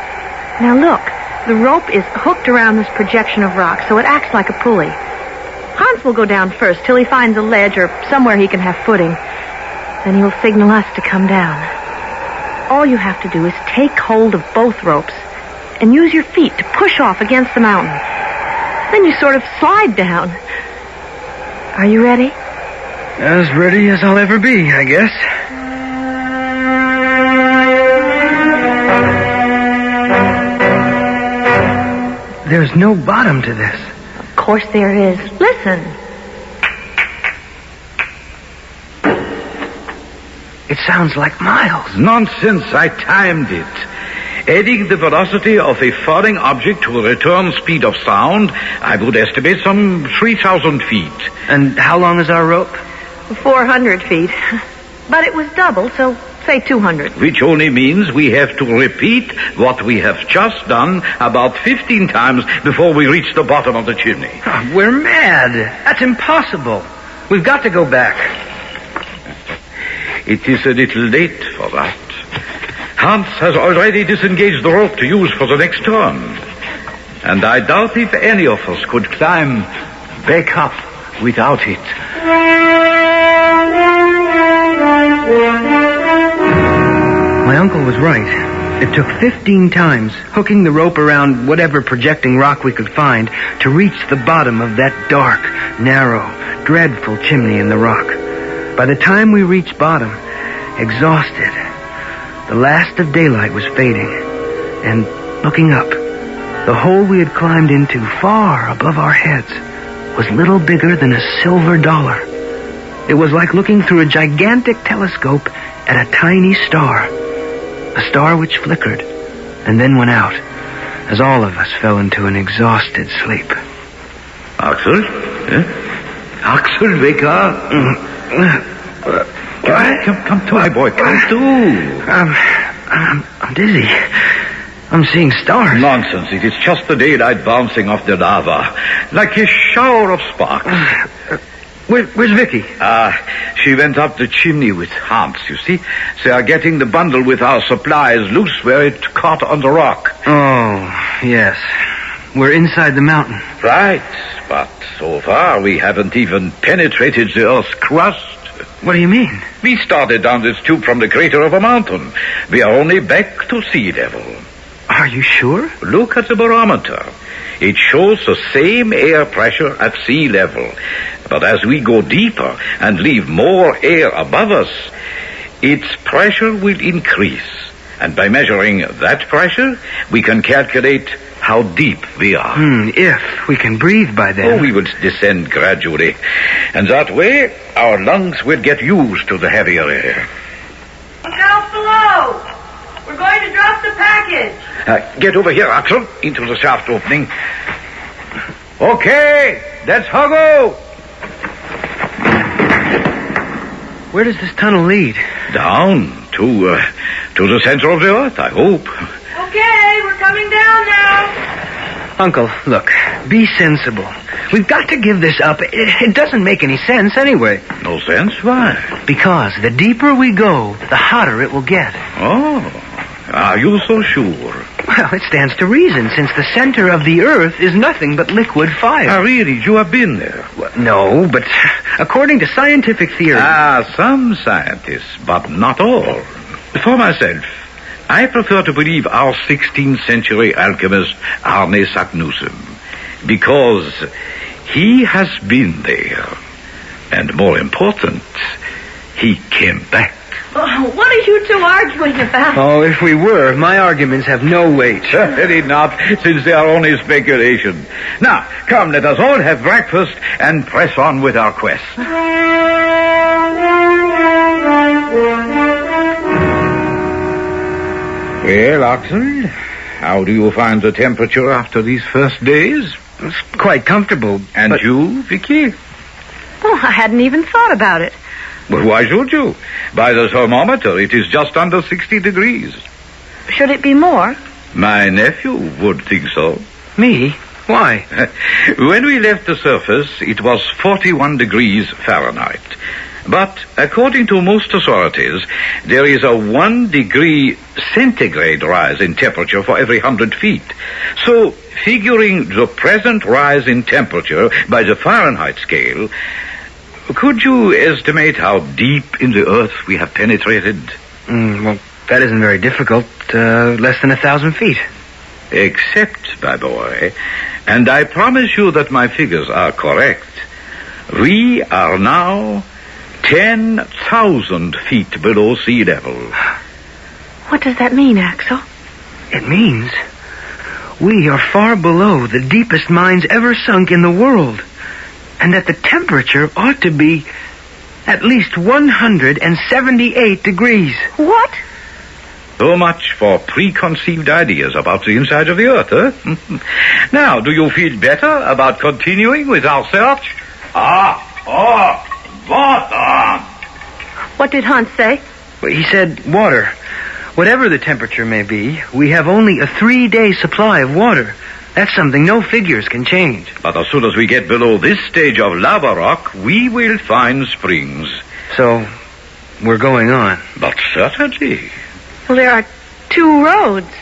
K: Now look, the rope is hooked around this projection of rock, so it acts like a pulley. Hans will go down first till he finds a ledge or somewhere he can have footing. Then he will signal us to come down. All you have to do is take hold of both ropes and use your feet to push off against the mountain. Then you sort of slide down. Are you ready?
M: As ready as I'll ever be, I guess. There's no bottom to this.
K: Of course there is. Listen.
M: It sounds like miles.
U: Nonsense, I timed it. Adding the velocity of a falling object to a return speed of sound, I would estimate some 3,000 feet.
M: And how long is our rope?
K: 400 feet. But it was double, so say 200.
U: Which only means we have to repeat what we have just done about 15 times before we reach the bottom of the chimney.
M: Oh, we're mad. That's impossible. We've got to go back.
U: It is a little late for that. Hans has already disengaged the rope to use for the next turn. And I doubt if any of us could climb back up without it.
M: My uncle was right. It took 15 times, hooking the rope around whatever projecting rock we could find, to reach the bottom of that dark, narrow, dreadful chimney in the rock. By the time we reached bottom, exhausted, the last of daylight was fading, and looking up, the hole we had climbed into far above our heads was little bigger than a silver dollar. It was like looking through a gigantic telescope at a tiny star, a star which flickered and then went out as all of us fell into an exhausted sleep.
U: Axel? Axel, wake up. Come to, my boy. Come to.
M: I'm dizzy. I'm seeing stars.
U: Nonsense. It is just the daylight bouncing off the lava. Like a shower of sparks.
M: Where's Vicky?
U: She went up the chimney with Hans, you see. They are getting the bundle with our supplies loose where it caught on the rock.
M: Oh, yes. We're inside the mountain.
U: Right. But so far we haven't even penetrated the Earth's crust.
M: What do you mean?
U: We started down this tube from the crater of a mountain. We are only back to sea level.
M: Are you sure?
U: Look at the barometer. It shows the same air pressure at sea level. But as we go deeper and leave more air above us, its pressure will increase. And by measuring that pressure, we can calculate how deep we are.
M: If we can breathe by then.
U: Oh, we will descend gradually. And that way, our lungs will get used to the heavier air.
K: Down below! We're going to drop the package.
U: Get over here, Axel, into the shaft opening. Okay, let's huggo.
M: Where does this tunnel lead?
U: Down to the center of the earth, I hope.
K: Okay, we're coming down now.
M: Uncle, look, be sensible. We've got to give this up. It doesn't make any sense anyway.
U: No sense? Why?
M: Because the deeper we go, the hotter it will get.
U: Oh, are you so sure?
M: Well, it stands to reason, since the center of the earth is nothing but liquid fire.
U: Really? You have been there?
M: Well, no, but according to scientific theory...
U: Some scientists, but not all. For myself, I prefer to believe our 16th century alchemist Arne Saknussemm, because he has been there. And more important, he came back.
K: Oh, what are you two arguing about?
M: Oh, if we were, my arguments have no weight.
U: Certainly not, since they are only speculation. Now, come, let us all have breakfast and press on with our quest. Well, Axel, how do you find the temperature after these first days?
M: It's quite comfortable.
U: And you, Vicky?
K: Oh, I hadn't even thought about it.
U: Well, why should you? By the thermometer, it is just under 60 degrees.
K: Should it be more?
U: My nephew would think so.
M: Me? Why?
U: When we left the surface, it was 41 degrees Fahrenheit. But according to most authorities, there is a 1 degree centigrade rise in temperature for every 100 feet. So, figuring the present rise in temperature by the Fahrenheit scale, could you estimate how deep in the earth we have penetrated?
M: Well, that isn't very difficult. Less than 1,000 feet.
U: Except, my boy, and I promise you that my figures are correct, we are now 10,000 feet below sea level.
K: What does that mean, Axel?
M: It means we are far below the deepest mines ever sunk in the world, and that the temperature ought to be at least 178 degrees.
K: What?
U: So much for preconceived ideas about the inside of the earth, huh? Now, do you feel better about continuing with our search? Water!
K: What did Hans say?
M: He said water. Whatever the temperature may be, we have only a 3-day supply of water. That's something no figures can change.
U: But as soon as we get below this stage of lava rock, we will find springs.
M: So, we're going on.
U: But certainly.
K: Well, there are 2 roads.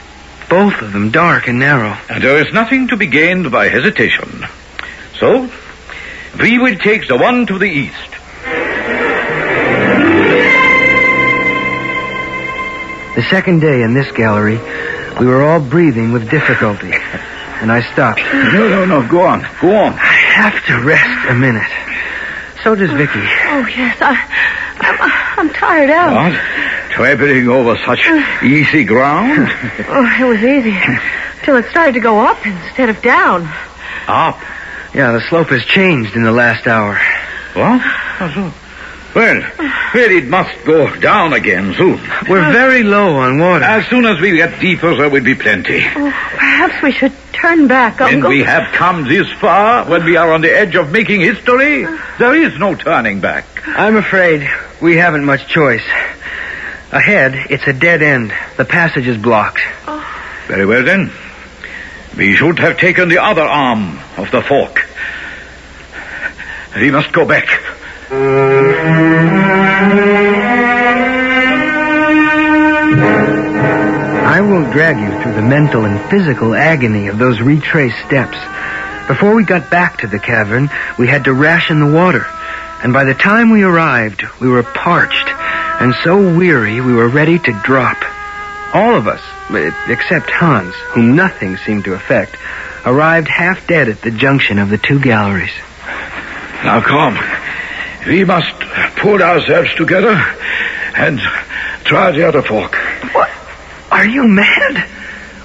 M: Both of them dark and narrow.
U: And there is nothing to be gained by hesitation. So, we will take the one to the east.
M: The second day in this gallery, we were all breathing with difficulty. And I stopped.
U: No, go on.
M: I have to rest a minute. So does Vicky.
K: Oh, yes, I'm tired out.
U: What? Traveling over such easy ground?
K: Oh, it was easy. Till it started to go up instead of down.
U: Up?
M: Yeah, the slope has changed in the last hour.
U: What? Well, it must go down again soon.
M: We're very low on water.
U: As soon as we get deeper, there will be plenty.
K: Oh, perhaps we should turn back, Uncle.
U: When we have come this far, when we are on the edge of making history, there is no turning back.
M: I'm afraid we haven't much choice. Ahead, it's a dead end. The passage is blocked.
U: Very well, then. We should have taken the other arm of the fork. We must go back.
M: I won't drag you through the mental and physical agony of those retraced steps. Before we got back to the cavern, we had to ration the water. And by the time we arrived, we were parched and so weary we were ready to drop. All of us, except Hans, whom nothing seemed to affect, arrived half dead at the junction of the two galleries.
U: Now come. We must pull ourselves together and try the other fork.
M: What? Are you mad?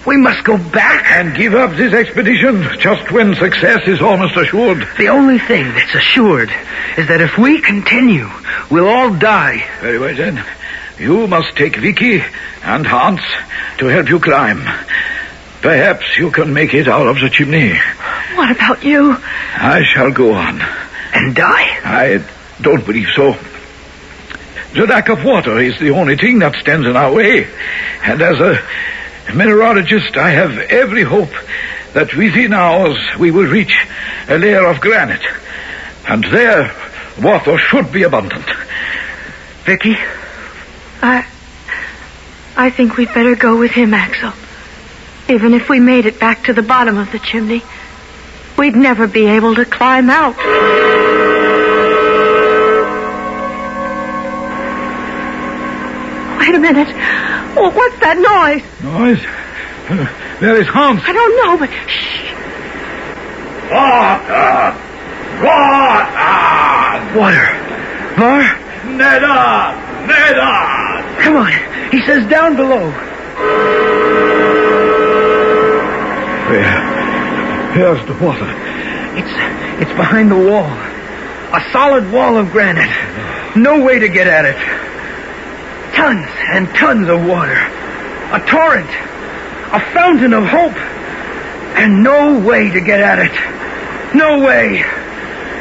M: We must go back
U: and give up this expedition just when success is almost assured.
M: The only thing that's assured is that if we continue, we'll all die.
U: Very well, then. You must take Vicky and Hans to help you climb. Perhaps you can make it out of the chimney.
K: What about you?
U: I shall go on.
M: And die?
U: I don't believe so. The lack of water is the only thing that stands in our way. And as a mineralogist, I have every hope that within hours we will reach a layer of granite. And there, water should be abundant.
M: Vicky?
K: I think we'd better go with him, Axel. Even if we made it back to the bottom of the chimney, we'd never be able to climb out. Wait a minute. Oh, what's that noise?
U: Noise? There is Hans.
K: I don't know, but shh.
U: Water!
M: Var?
U: Neda!
M: Come on. He says down below.
U: Here's the water.
M: It's behind the wall. A solid wall of granite. No way to get at it. Tons and tons of water. A torrent. A fountain of hope. And no way to get at it. No way.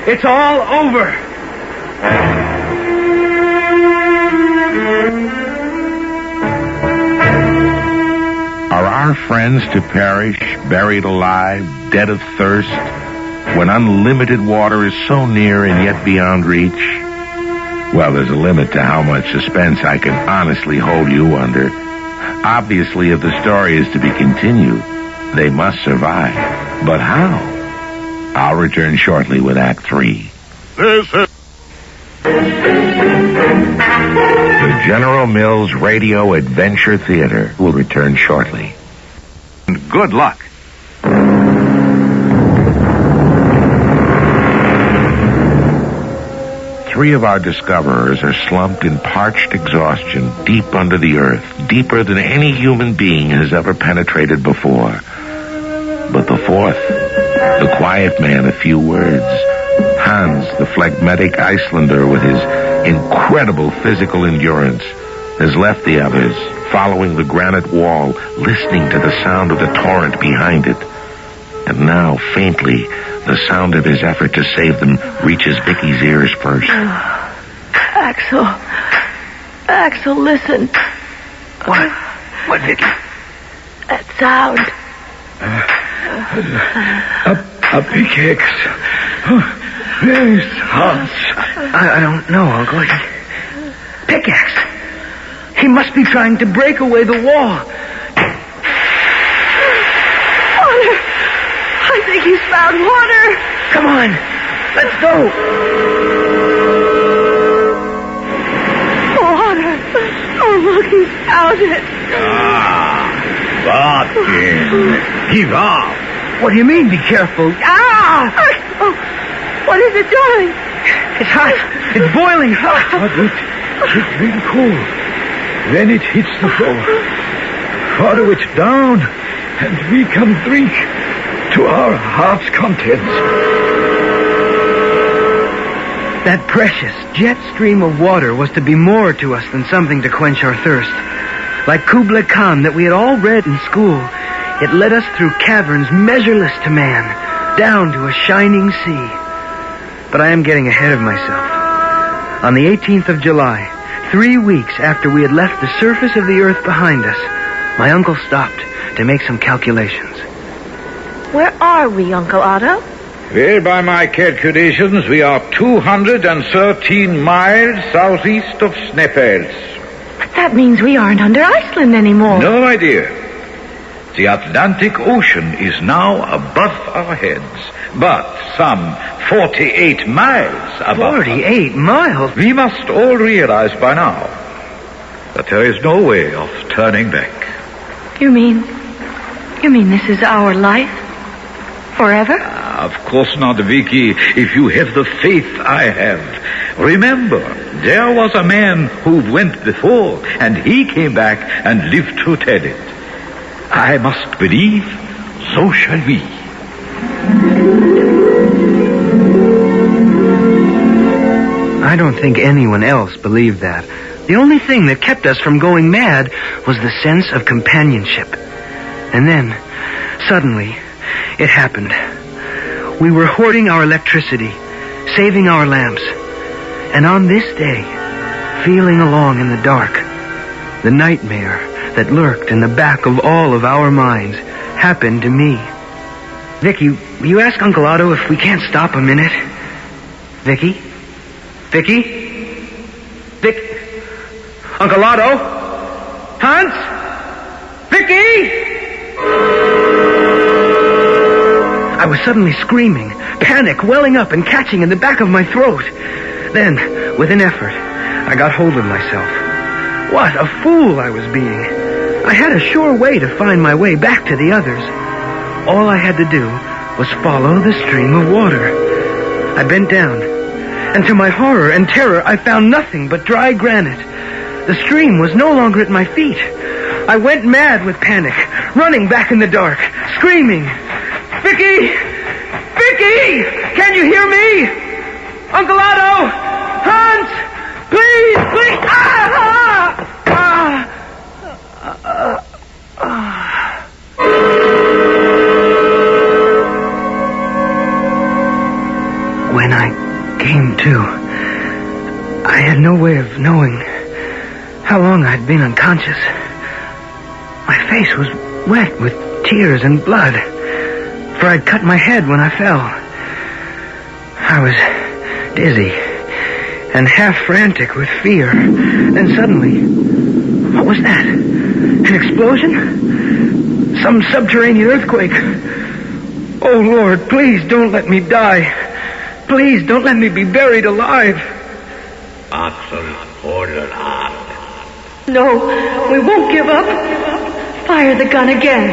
M: It's all over.
S: Are our friends to perish, buried alive, dead of thirst, when unlimited water is so near and yet beyond reach? Well, there's a limit to how much suspense I can honestly hold you under. Obviously, if the story is to be continued, they must survive. But how? I'll return shortly with Act 3.
U: This is...
S: The General Mills Radio Adventure Theater will return shortly.
U: Good luck.
S: Three of our discoverers are slumped in parched exhaustion deep under the earth, deeper than any human being has ever penetrated before. But the fourth, the quiet man of few words, Hans, the phlegmatic Icelander with his incredible physical endurance, has left the others, following the granite wall, listening to the sound of the torrent behind it. And now, faintly, the sound of his effort to save them reaches Vicky's ears first.
K: Axel, listen.
M: What, Vicky?
K: That sound.
U: A pickaxe. Where is Hans?
M: I don't know, Uncle. Pickaxe. He must be trying to break away the wall.
K: Water. I think he's found water.
M: Come on. Let's go.
K: Water. Oh, look, he's found it.
U: Martin, give up.
M: What do you mean, be careful?
K: Oh, what is it doing?
M: It's hot. It's boiling hot.
U: But it's really cool. Then it hits the floor. Follow it down, and we can drink to our heart's contents.
M: That precious jet stream of water was to be more to us than something to quench our thirst. Like Kubla Khan that we had all read in school, it led us through caverns measureless to man, down to a shining sea. But I am getting ahead of myself. On the 18th of July, 3 weeks after we had left the surface of the earth behind us, my uncle stopped to make some calculations.
K: Where are we, Uncle Otto?
U: Well, by my calculations, we are 213 miles southeast of Sneffels.
K: But that means we aren't under Iceland anymore.
U: No, my dear. The Atlantic Ocean is now above our heads, but some 48 miles above.
M: 48 miles?
U: We must all realize by now that there is no way of turning back.
K: You mean this is our life? Forever?
U: Of course not, Vicky, if you have the faith I have. Remember, there was a man who went before, and he came back and lived to tell it. I must believe, so shall we.
M: I don't think anyone else believed that. The only thing that kept us from going mad was the sense of companionship. And then, suddenly, it happened. We were hoarding our electricity, saving our lamps. And on this day, feeling along in the dark, the nightmare that lurked in the back of all of our minds happened to me. Vicky, will you ask Uncle Otto if we can't stop a minute? Vicky? Uncle Otto? Hans? Vicky? I was suddenly screaming, panic welling up and catching in the back of my throat. Then, with an effort, I got hold of myself. What a fool I was being. I had a sure way to find my way back to the others. All I had to do was follow the stream of water. I bent down, and to my horror and terror, I found nothing but dry granite. The stream was no longer at my feet. I went mad with panic, running back in the dark, screaming, Vicky! Vicky! Can you hear me? Uncle Otto! Hans! Please! When I came to, I had no way of knowing how long I'd been unconscious. My face was wet with tears and blood, for I'd cut my head when I fell. I was dizzy and half frantic with fear. Then suddenly, what was that? An explosion? Some subterranean earthquake? Oh, Lord, please don't let me die. Please don't let me be buried alive.
K: No, we won't give up. Fire the gun again.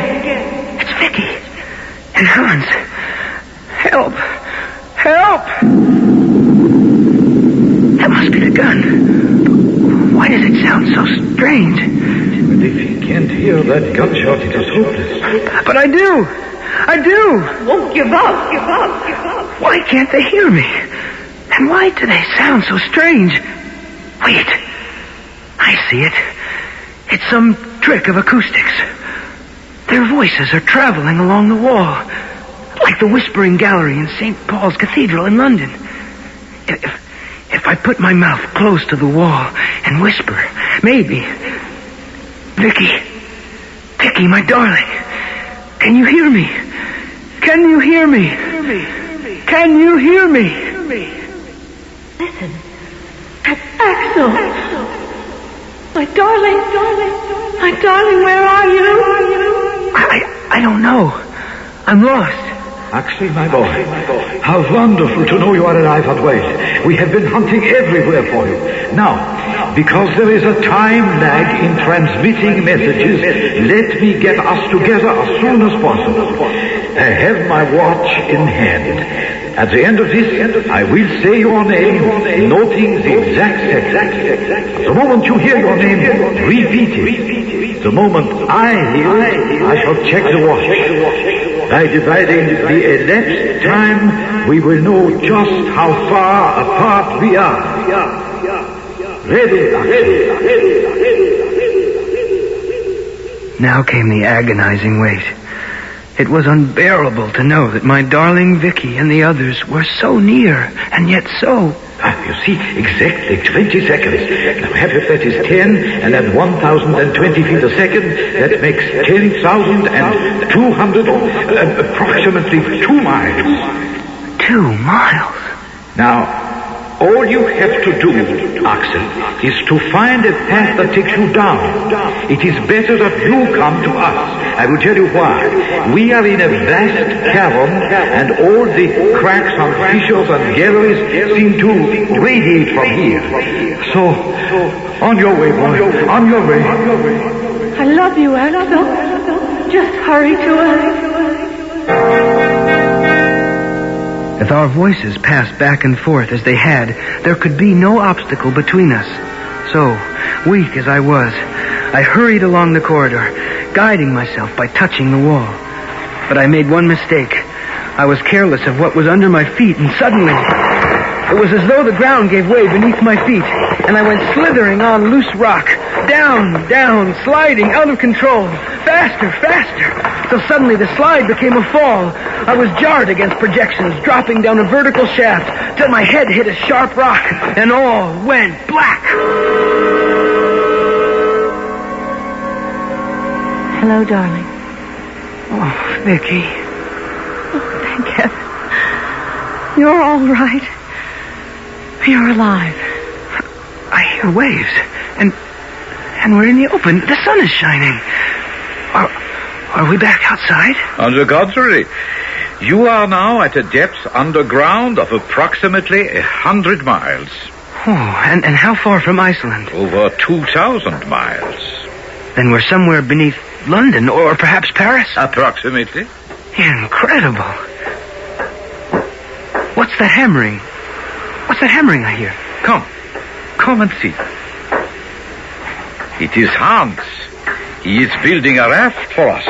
M: It's Vicky. And Hans. Help. Help! That must be the gun. Why does it sound so strange?
U: But if you can't hear that gunshot, it is hopeless.
M: But I do.
K: Won't give up.
M: Why can't they hear me? And why do they sound so strange? Wait. I see it. It's some trick of acoustics. Their voices are traveling along the wall, like the Whispering Gallery in St. Paul's Cathedral in London. If I put my mouth close to the wall and whisper, maybe... Vicky, my darling, can you hear me? Can you hear me? Can you hear me?
K: Listen, that's Axel. My darling, where are you?
M: I don't know. I'm lost.
U: Axel, my boy, how wonderful to know you are alive and well. We have been hunting everywhere for you. Now, because there is a time lag in transmitting messages, let me get us together as soon as possible. I have my watch in hand. At the end of this, I will say your name, noting the exact second. The moment you hear your name, repeat it. The moment I hear it, I shall check the watch. By dividing the elapsed time, we will know just how far apart we are. Ready,
M: Now came the agonizing wait. It was unbearable to know that my darling Vicky and the others were so near, and yet so...
U: You see, exactly 20 seconds. Now, half of that is 10, and then 1,020 feet a second. That makes 10,200, approximately 2 miles.
M: 2 miles?
U: Now, all you have to do, Axel, is to find a path that takes you down. It is better that you come to us. I will tell you why. We are in a vast cavern, and all the cracks and fissures and galleries seem to radiate from here. So, on your way, boy. On your way.
K: I love you, Axel. Just hurry to us.
M: If our voices passed back and forth as they had, there could be no obstacle between us. So, weak as I was, I hurried along the corridor, guiding myself by touching the wall. But I made one mistake. I was careless of what was under my feet, and suddenly, it was as though the ground gave way beneath my feet, and I went slithering on loose rock, down, sliding out of control, faster, till suddenly the slide became a fall. I was jarred against projections, dropping down a vertical shaft, till my head hit a sharp rock, and all went black.
K: Hello, darling.
M: Oh, Vicky.
K: Oh, thank heaven. You're all right. You're alive.
M: I hear waves, and we're in the open. The sun is shining. Are we back outside?
U: On the contrary, you are now at a depth underground of approximately 100 miles.
M: Oh, and how far from Iceland?
U: Over 2,000 miles.
M: Then we're somewhere beneath London, or perhaps Paris?
U: Approximately.
M: Incredible. What's that hammering? What's that hammering I hear?
U: Come and see. It is Hans. He is building a raft for us.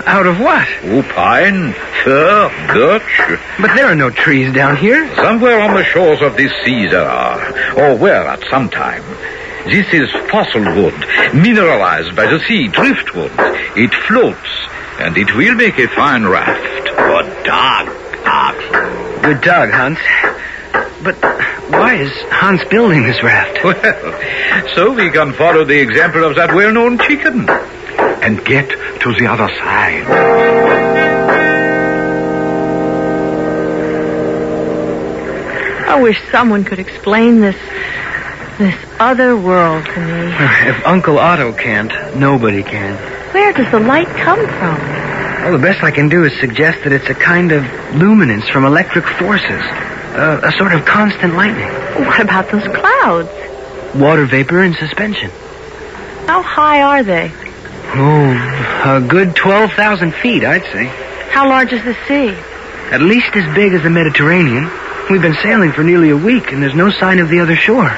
M: Out of what?
U: Oh, pine, fir, birch.
M: But there are no trees down here.
U: Somewhere on the shores of this sea there are, or were at some time. This is fossil wood, mineralized by the sea, driftwood. It floats, and it will make a fine raft. Good dog, Hans.
M: Good dog, Hans. But why is Hans building this raft?
U: Well, so we can follow the example of that well-known chicken and get to the other side.
K: I wish someone could explain this other world to me.
M: If Uncle Otto can't, nobody can.
K: Where does the light come from?
M: Well, the best I can do is suggest that it's a kind of luminance from electric forces. A sort of constant lightning.
K: What about those clouds?
M: Water vapor in suspension.
K: How high are they?
M: Oh, a good 12,000 feet, I'd say.
K: How large is the sea?
M: At least as big as the Mediterranean. We've been sailing for nearly a week, and there's no sign of the other shore.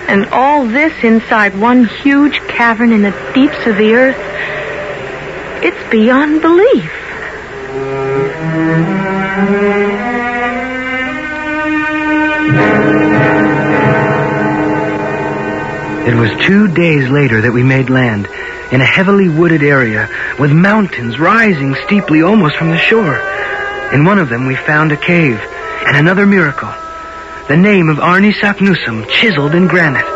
K: And all this inside one huge cavern in the deeps of the earth? It's beyond belief.
M: It was 2 days later that we made land in a heavily wooded area with mountains rising steeply almost from the shore. In one of them we found a cave and another miracle. The name of Arne Saknussemm chiseled in granite.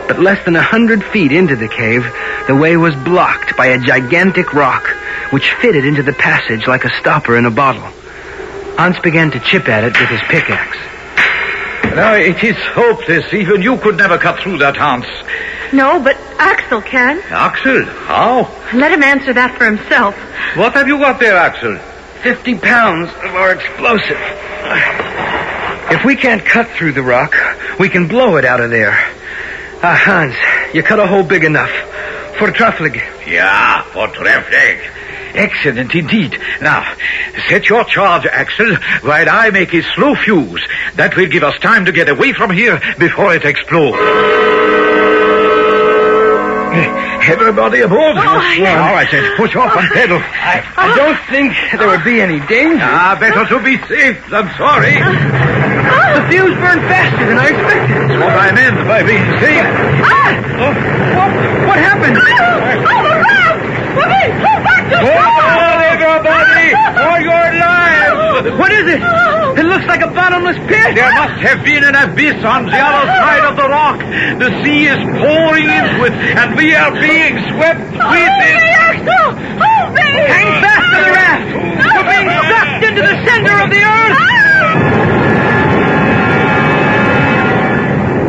M: But less than 100 feet into the cave, the way was blocked by a gigantic rock which fitted into the passage like a stopper in a bottle. Hans began to chip at it with his pickaxe.
U: Now, it is hopeless. Even you could never cut through that, Hans.
K: No, but Axel can.
U: Axel? How?
K: Let him answer that for himself.
U: What have you got there, Axel?
M: 50 pounds of our explosive. If we can't cut through the rock, we can blow it out of there. Hans, you cut a hole big enough. For traffic.
U: Yeah, for traffic. Excellent indeed. Now, set your charge, Axel, while I make a slow fuse. That will give us time to get away from here before it explodes. Everybody aboard. Now I said, push off and pedal.
M: I don't think there would be any danger.
U: Better to be safe than sorry.
M: The fuse burned faster than I expected.
U: That's what I meant by being safe.
M: What happened?
Q: The ramp!
U: Hold on, everybody! For your lives!
M: What is it? It looks like a bottomless pit.
U: There must have been an abyss on the other side of the rock. The sea is pouring into it, and we are being swept with it.
Q: Hold me!
M: Hang fast to the raft. We're being sucked into the center of the earth.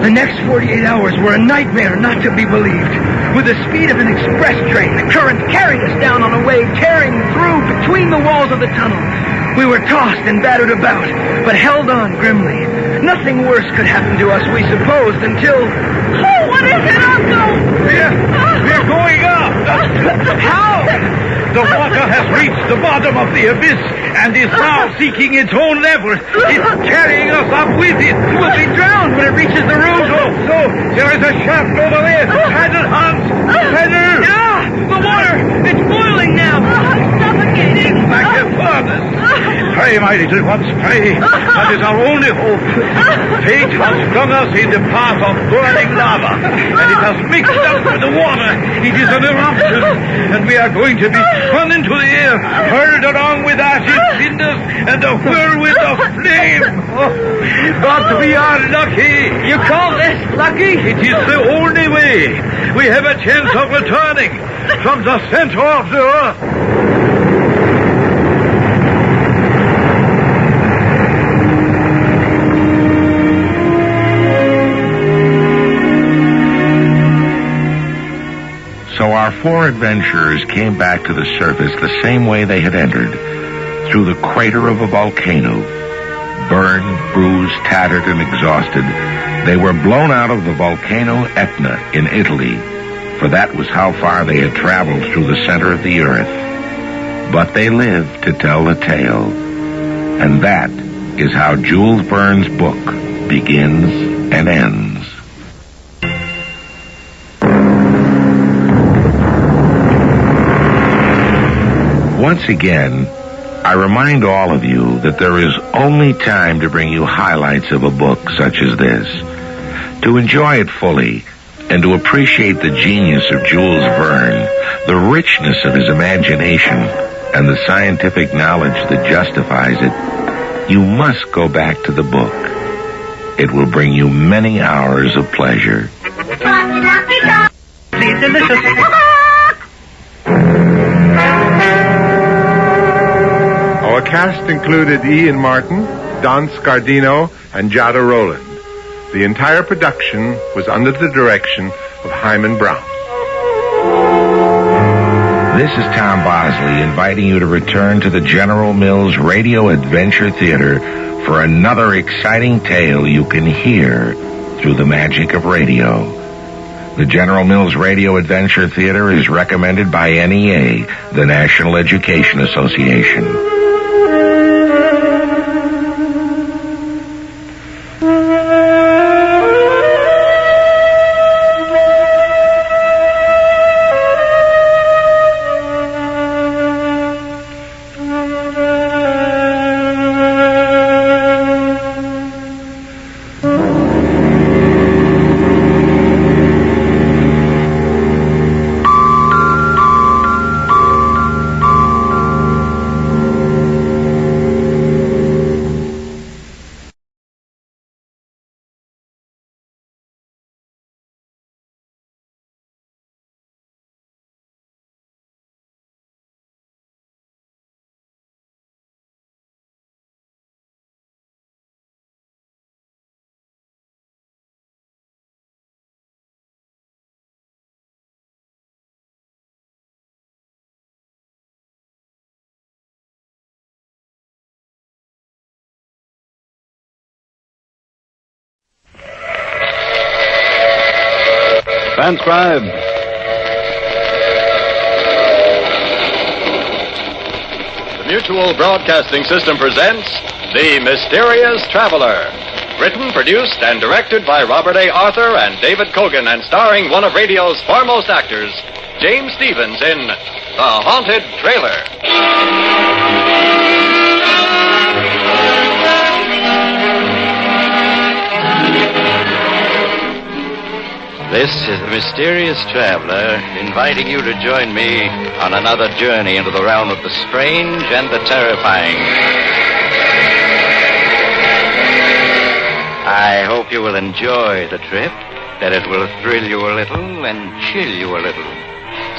M: The next 48 hours were a nightmare not to be believed. With the speed of an express train, the current carried us down on a wave, tearing through between the walls of the tunnel. We were tossed and battered about, but held on grimly. Nothing worse could happen to us, we supposed, until...
Q: Oh, what is it, Uncle?
U: We're going up.
M: How?
U: The water has reached the bottom of the abyss and is now seeking its own level. It's carrying us up with it.
M: We'll be drowned when it reaches the roof.
U: So, there is a shaft over there. Paddle, Hans. Paddle.
M: The water. It's boiling now.
Q: I'm suffocating.
U: Like a furnace. Pray, my little ones, pray. That is our only hope. Fate has flung us in the path of burning lava, and it has mixed up with the water. It is an eruption, and we are going to be spun into the air, hurled along with ashes, cinders, and a whirlwind of flame. But we are lucky.
M: You call this lucky?
U: It is the only way. We have a chance of returning from the center of the earth.
S: So our four adventurers came back to the surface the same way they had entered, through the crater of a volcano. Burned, bruised, tattered, and exhausted, they were blown out of the volcano Etna in Italy, for that was how far they had traveled through the center of the earth. But they lived to tell the tale, and that is how Jules Verne's book begins and ends. Once again, I remind all of you that there is only time to bring you highlights of a book such as this. To enjoy it fully and to appreciate the genius of Jules Verne, the richness of his imagination, and the scientific knowledge that justifies it, you must go back to the book. It will bring you many hours of pleasure.
Q: Please, delicious.
I: Our cast included Ian Martin, Don Scardino, and Jada Rowland. The entire production was under the direction of Hyman Brown.
S: This is Tom Bosley inviting you to return to the General Mills Radio Adventure Theater for another exciting tale you can hear through the magic of radio. The General Mills Radio Adventure Theater is recommended by NEA, the National Education Association.
B: Transcribed.
A: The Mutual Broadcasting System presents The Mysterious Traveler, Written, produced, and directed by Robert A. Arthur and David Cogan, and starring one of radio's foremost actors, James Stevens, in The Haunted Trailer.
H: This is the mysterious traveler inviting you to join me on another journey into the realm of the strange and the terrifying. I hope you will enjoy the trip, that it will thrill you a little and chill you a little.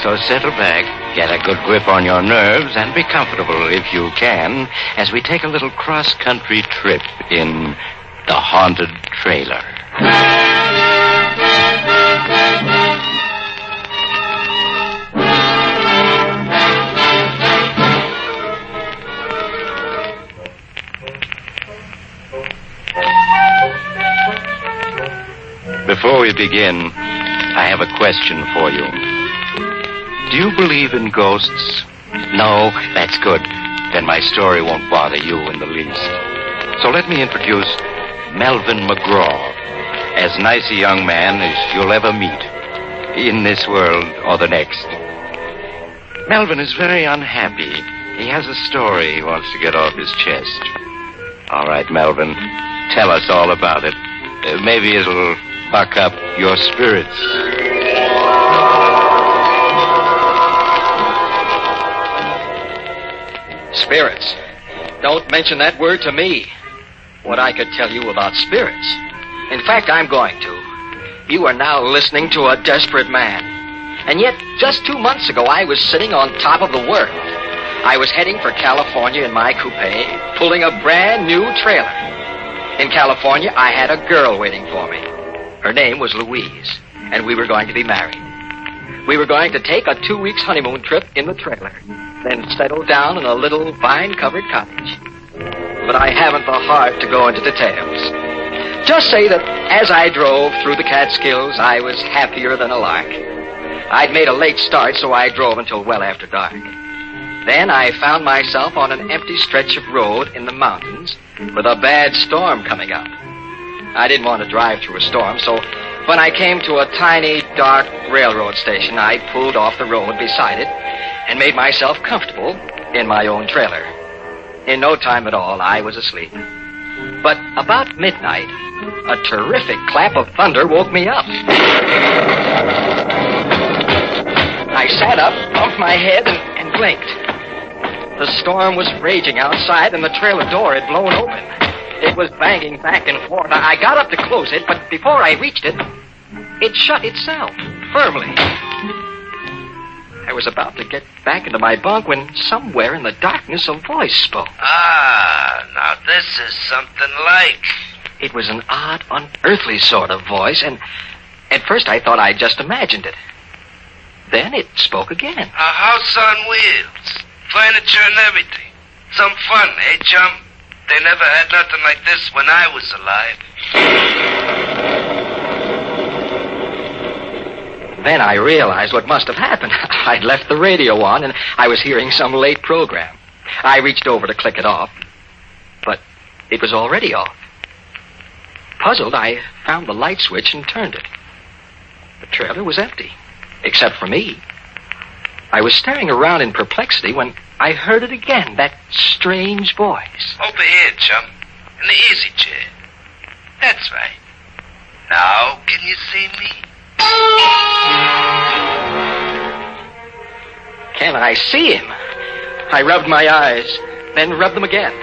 H: So settle back, get a good grip on your nerves, and be comfortable if you can as we take a little cross-country trip in The Haunted Trailer. Before we begin, I have a question for you. Do you believe in ghosts? No? That's good. Then my story won't bother you in the least. So let me introduce Melvin McGraw, as nice a young man as you'll ever meet, in this world or the next. Melvin is very unhappy. He has a story he wants to get off his chest. All right, Melvin, tell us all about it. Maybe it'll buck up your spirits.
W: Spirits. Don't mention that word to me. What I could tell you about spirits. In fact, I'm going to. You are now listening to a desperate man. And yet, just 2 months ago, I was sitting on top of the world. I was heading for California in my coupe, pulling a brand new trailer. In California, I had a girl waiting for me. Her name was Louise, and we were going to be married. We were going to take a 2 weeks honeymoon trip in the trailer, then settle down in a little vine-covered cottage. But I haven't the heart to go into details. Just say that as I drove through the Catskills, I was happier than a lark. I'd made a late start, so I drove until well after dark. Then I found myself on an empty stretch of road in the mountains with a bad storm coming up. I didn't want to drive through a storm, so when I came to a tiny, dark railroad station, I pulled off the road beside it and made myself comfortable in my own trailer. In no time at all, I was asleep. But about midnight, a terrific clap of thunder woke me up. I sat up, bumped my head, and blinked. The storm was raging outside, and the trailer door had blown open. It was banging back and forth. I got up to close it, but before I reached it, it shut itself, firmly. I was about to get back into my bunk when somewhere in the darkness a voice spoke.
X: Ah, now this is something like.
W: It was an odd, unearthly sort of voice, and at first I thought I'd just imagined it. Then it spoke again.
X: A house on wheels, furniture and everything. Some fun, eh, chum? They never had nothing like this when I was alive.
W: Then I realized what must have happened. I'd left the radio on, and I was hearing some late program. I reached over to click it off, but it was already off. Puzzled, I found the light switch and turned it. The trailer was empty, except for me. I was staring around in perplexity when I heard it again, that strange voice.
X: Over here, chum, in the easy chair. That's right. Now, can you see me?
W: Can I see him? I rubbed my eyes, then rubbed them again.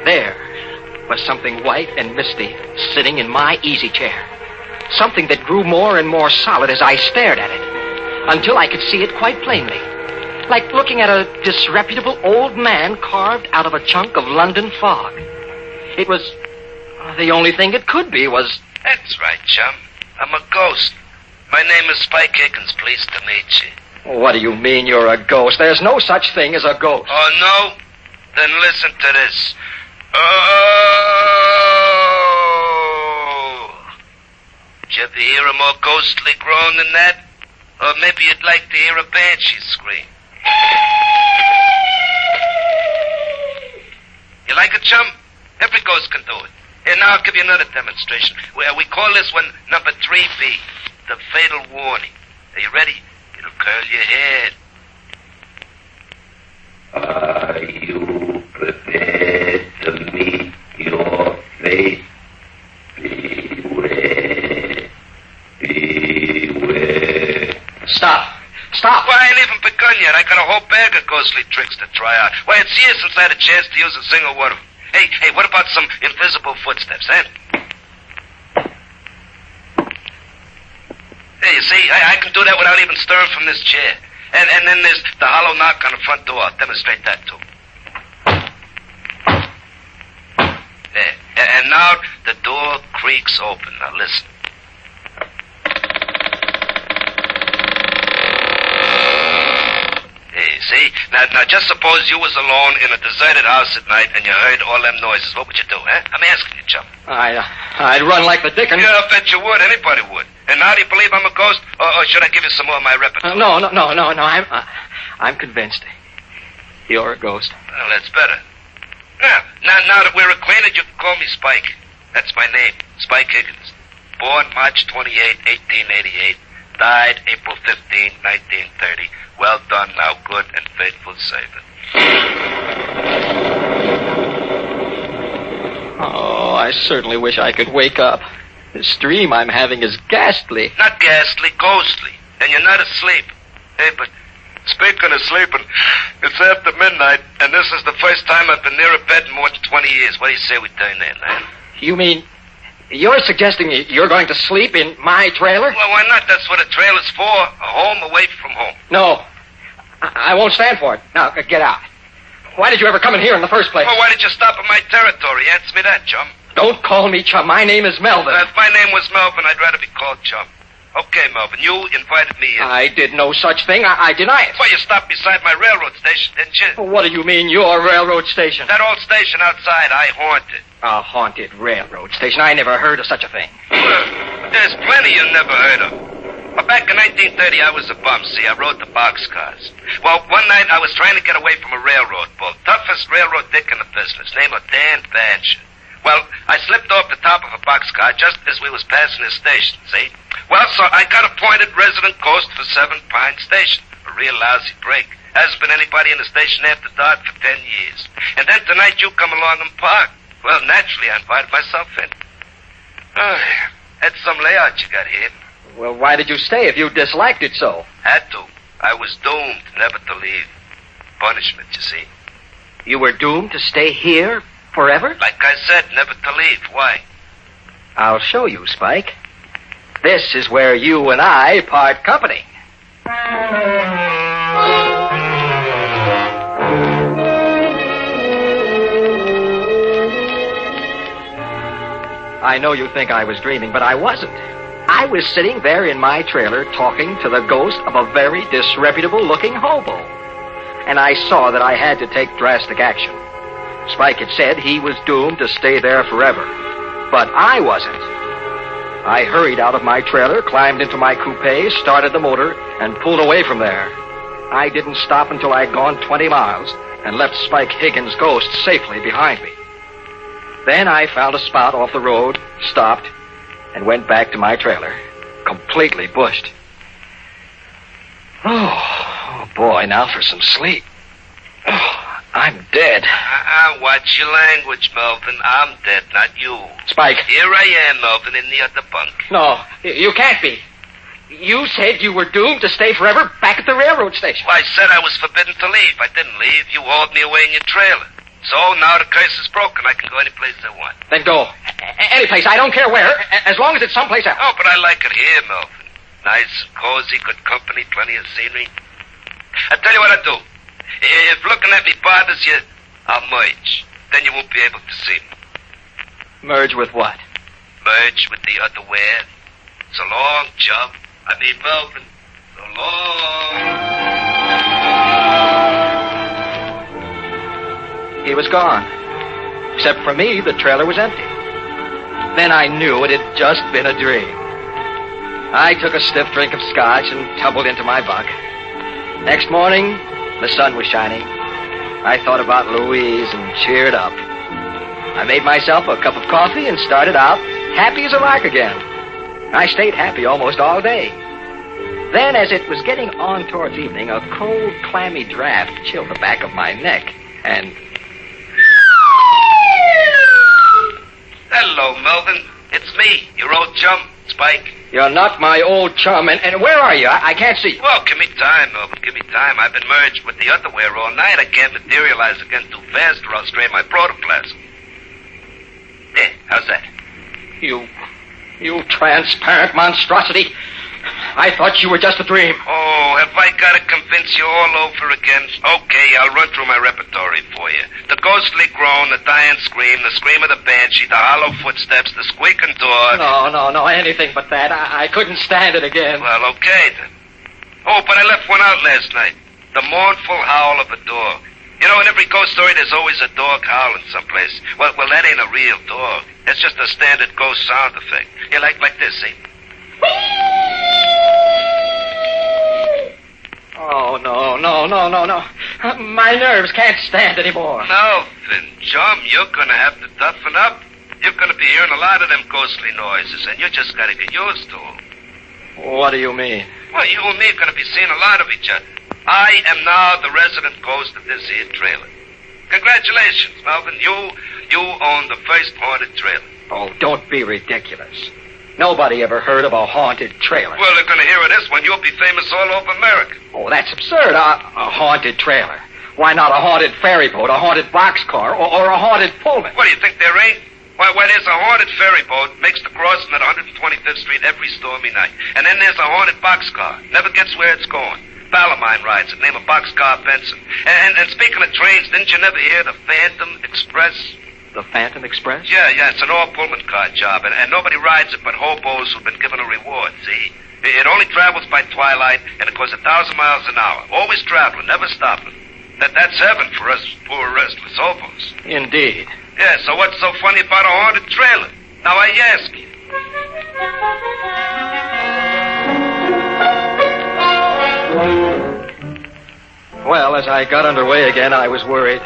W: There was something white and misty sitting in my easy chair. Something that grew more and more solid as I stared at it, until I could see it quite plainly. Like looking at a disreputable old man carved out of a chunk of London fog. It was... the only thing it could be was...
X: That's right, chum. I'm a ghost. My name is Spike Higgins. Pleased to meet you.
W: What do you mean you're a ghost? There's no such thing as a ghost.
X: Oh, no? Then listen to this. Oh! Did you ever hear a more ghostly groan than that? Or maybe you'd like to hear a banshee scream. You like it, chum? Every ghost can do it. And now I'll give you another demonstration. We call this one number 3B, the fatal warning. Are you ready? It'll curl your head.
Q: Are you prepared to meet your fate? Beware. Beware.
X: Stop. Stop. Well, I ain't even begun yet. I got a whole bag of ghostly tricks to try out. Why, it's years since I had a chance to use a single one of them. Hey, what about some invisible footsteps, eh? Hey, you see, I can do that without even stirring from this chair. And then there's the hollow knock on the front door. I'll demonstrate that, too. There. And now the door creaks open. Now, listen. Hey, see? Now, just suppose you was alone in a deserted house at night and you heard all them noises. What would you do, huh? I'm asking you, chum.
W: I'd run like the dickens.
X: Yeah, I bet you would. Anybody would. And now do you believe I'm a ghost? Or should I give you some more of my repertoire?
W: No. I'm convinced. You're a ghost.
X: Well, that's better. Now that we're acquainted, you can call me Spike. That's my name, Spike Higgins. Born March 28, 1888. Died April 15, 1930. Well done, now good and faithful servant.
W: Oh, I certainly wish I could wake up. This dream I'm having is ghastly.
X: Not ghastly, ghostly. And you're not asleep. Hey, but speaking of sleeping, it's after midnight, and this is the first time I've been near a bed in more than 20 years. What do you say we turn in, man?
W: You mean you're suggesting you're going to sleep in my trailer?
X: Well, why not? That's what a trailer's for. A home away from home.
W: No. I won't stand for it. Now, get out. Why did you ever come in here in the first place?
X: Well, why did you stop at my territory? Answer me that, chum.
W: Don't call me chum. My name is Melvin.
X: If my name was Melvin, I'd rather be called chum. Okay, Melvin, you invited me in.
W: I did no such thing. I deny it.
X: Well, you stopped beside my railroad station, didn't you?
W: What do you mean, your railroad station?
X: That old station outside, I haunted.
W: A haunted railroad station? I never heard of such a thing.
X: There's plenty you never heard of. Well, back in 1930, I was a bum, see. I rode the boxcars. Well, one night I was trying to get away from a railroad bull. Toughest railroad dick in the business, named Dan Bancher. Well, I slipped off the top of a boxcar just as we was passing his station, see? Well, so I got appointed resident ghost for 7 Pine Station. A real lousy break. Hasn't been anybody in the station after dark for 10 years. And then tonight you come along and park. Well, naturally, I invited myself in. That's some layout you got here.
W: Well, why did you stay if you disliked it so?
X: Had to. I was doomed never to leave. Punishment, you see.
W: You were doomed to stay here forever?
X: Like I said, never to leave. Why?
W: I'll show you, Spike. This is where you and I part company. I know you think I was dreaming, but I wasn't. I was sitting there in my trailer talking to the ghost of a very disreputable-looking hobo. And I saw that I had to take drastic action. Spike had said he was doomed to stay there forever. But I wasn't. I hurried out of my trailer, climbed into my coupe, started the motor, and pulled away from there. I didn't stop until I'd gone 20 miles and left Spike Higgins' ghost safely behind me. Then I found a spot off the road, stopped, and went back to my trailer, completely bushed. Oh, boy, now for some sleep. Oh, I'm dead.
X: Watch your language, Melvin. I'm dead, not you.
W: Spike.
X: Here I am, Melvin, in the other bunk.
W: No, you can't be. You said you were doomed to stay forever back at the railroad station.
X: Well, I said I was forbidden to leave. I didn't leave. You hauled me away in your trailer. So now the curse is broken. I can go any place I want.
W: Then go. Any place. I don't care where, as long as it's someplace else.
X: Oh, but I like it here, Melvin. Nice, cozy, good company, plenty of scenery. I'll tell you what I'll do. If looking at me bothers you, I'll merge. Then you won't be able to see me.
W: Merge with what?
X: Merge with the other where. So long, chum. I mean, Melvin. So long.
W: He was gone. Except for me, the trailer was empty. Then I knew it had just been a dream. I took a stiff drink of scotch and tumbled into my bunk. Next morning, the sun was shining. I thought about Louise and cheered up. I made myself a cup of coffee and started out happy as a lark again. I stayed happy almost all day. Then, as it was getting on towards evening, a cold, clammy draft chilled the back of my neck, and...
X: Hello, Melvin. It's me, your old chum, Spike.
W: You're not my old chum, and where are you? I can't see you.
X: Well, give me time, Melvin, give me time. I've been merged with the underwear all night. I can't materialize again too fast or I'll strain my protoplasm. There, how's that?
W: You transparent monstrosity. I thought you were just a dream.
X: Oh, have I got to convince you all over again? Okay, I'll run through my repertory for you. The ghostly groan, the dying scream, the scream of the banshee, the hollow footsteps, the squeaking door.
W: No, anything but that. I couldn't stand it again.
X: Well, okay then. Oh, but I left one out last night. The mournful howl of a dog. You know, in every ghost story, there's always a dog howling someplace. Well, that ain't a real dog. It's just a standard ghost sound effect. Yeah, like this, see?
W: Oh, no. My nerves can't stand anymore.
X: Melvin, chum, you're gonna have to toughen up. You're gonna be hearing a lot of them ghostly noises, and you just gotta get used to them.
W: What do you mean?
X: Well, you and me are gonna be seeing a lot of each other. I am now the resident ghost of this here trailer. Congratulations, Melvin. You own the first haunted trailer.
W: Oh, don't be ridiculous. Nobody ever heard of a haunted trailer.
X: Well, they're going to hear of this one. You'll be famous all over America.
W: Oh, that's absurd. A haunted trailer. Why not a haunted ferry boat, a haunted boxcar, or a haunted Pullman?
X: What, do you think there ain't? Why, there's a haunted ferry boat, makes the crossing at 125th Street every stormy night. And then there's a haunted boxcar. Never gets where it's going. Pal of mine rides it, name of Boxcar Benson. And speaking of trains, didn't you never hear the Phantom Express?
W: The Phantom Express?
X: Yeah, it's an all-Pullman car job, and nobody rides it but hobos who've been given a reward, see? It only travels by twilight, and it goes 1,000 miles an hour. Always traveling, never stopping. That's heaven for us poor restless hobos.
W: Indeed.
X: Yeah, so what's so funny about a haunted trailer? Now I ask you.
W: Well, as I got underway again, I was worried.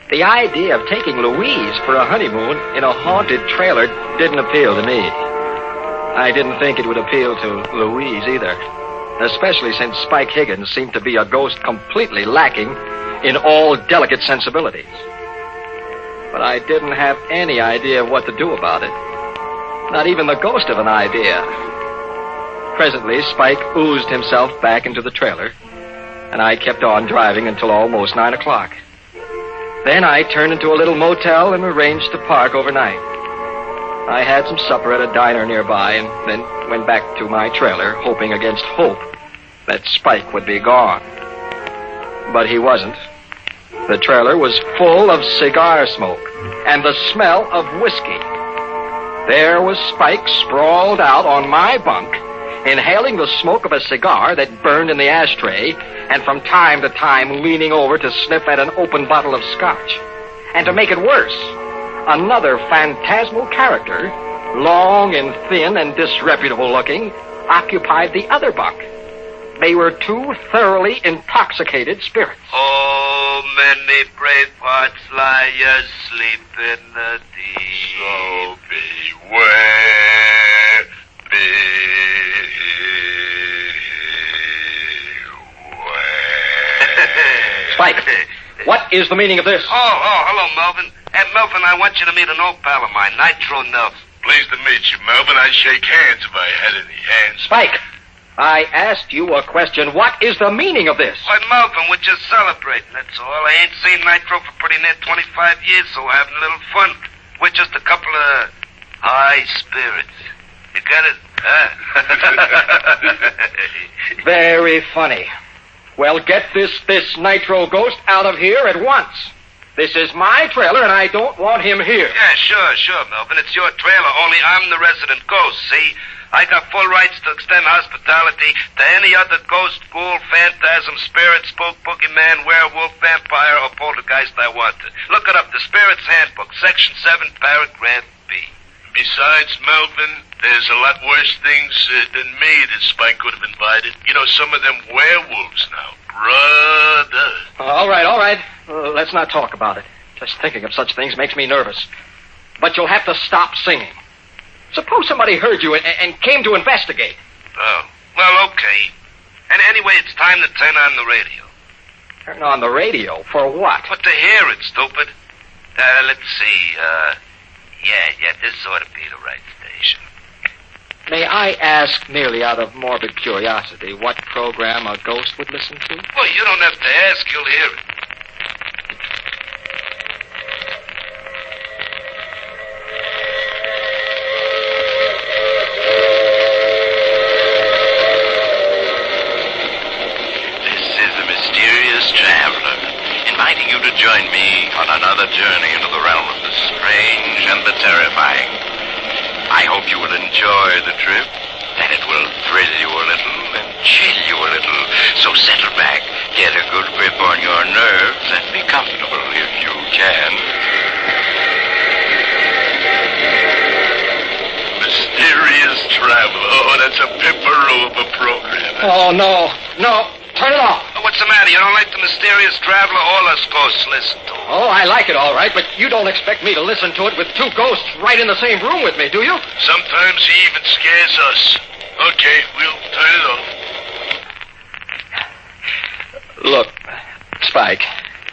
W: The idea of taking Louise for a honeymoon in a haunted trailer didn't appeal to me. I didn't think it would appeal to Louise either, especially since Spike Higgins seemed to be a ghost completely lacking in all delicate sensibilities. But I didn't have any idea of what to do about it. Not even the ghost of an idea. Presently, Spike oozed himself back into the trailer, and I kept on driving until almost 9 o'clock. Then I turned into a little motel and arranged to park overnight. I had some supper at a diner nearby and then went back to my trailer, hoping against hope that Spike would be gone. But he wasn't. The trailer was full of cigar smoke and the smell of whiskey. There was Spike sprawled out on my bunk, inhaling the smoke of a cigar that burned in the ashtray, and from time to time leaning over to sniff at an open bottle of scotch. And to make it worse, another phantasmal character, long and thin and disreputable looking, occupied the other bunk. They were two thoroughly intoxicated spirits.
X: Oh, many brave hearts lie asleep in the deep. So beware,
W: Spike, what is the meaning of this?
X: Oh, hello, Melvin. Hey, Melvin, I want you to meet an old pal of mine, Nitro Nelson.
Q: Pleased to meet you, Melvin. I'd shake hands if I had any hands.
W: Spike, I asked you a question. What is the meaning of this?
X: Why, Melvin, we're just celebrating, that's all. I ain't seen Nitro for pretty near 25 years, so we're having a little fun. We're just a couple of high spirits. You get it? Huh?
W: Very funny. Well, get this Nitro ghost out of here at once. This is my trailer, and I don't want him here.
X: Yeah, sure, Melvin. It's your trailer, only I'm the resident ghost, see? I got full rights to extend hospitality to any other ghost, ghoul, phantasm, spirit, spook, boogeyman, werewolf, vampire, or poltergeist I want to. Look it up, the Spirit's Handbook, Section 7, Paragraph B.
Q: Besides, Melvin, there's a lot worse things than me that Spike could have invited. You know, some of them werewolves now. Brother.
W: All right. Let's not talk about it. Just thinking of such things makes me nervous. But you'll have to stop singing. Suppose somebody heard you and came to investigate.
X: Oh, well, okay. And anyway, it's time to turn on the radio.
W: Turn on the radio? For what?
X: But to hear it, stupid. Let's see, yeah, this ought to be the right station.
W: May I ask, merely out of morbid curiosity, what program a ghost would listen to?
X: Well, you don't have to ask, you'll hear it.
H: Inviting you to join me on another journey into the realm of the strange and the terrifying. I hope you will enjoy the trip, that it will thrill you a little and chill you a little. So settle back, get a good grip on your nerves, and be comfortable if you can. Mysterious Traveler. Oh, that's a pipperoo of a program.
W: Oh, no. Turn it off.
X: What's the matter? You don't like the Mysterious Traveler? All us ghosts listen to it.
W: Oh, I like it all right, but you don't expect me to listen to it with two ghosts right in the same room with me, do you?
Q: Sometimes he even scares us. Okay, we'll turn it off.
W: Look, Spike.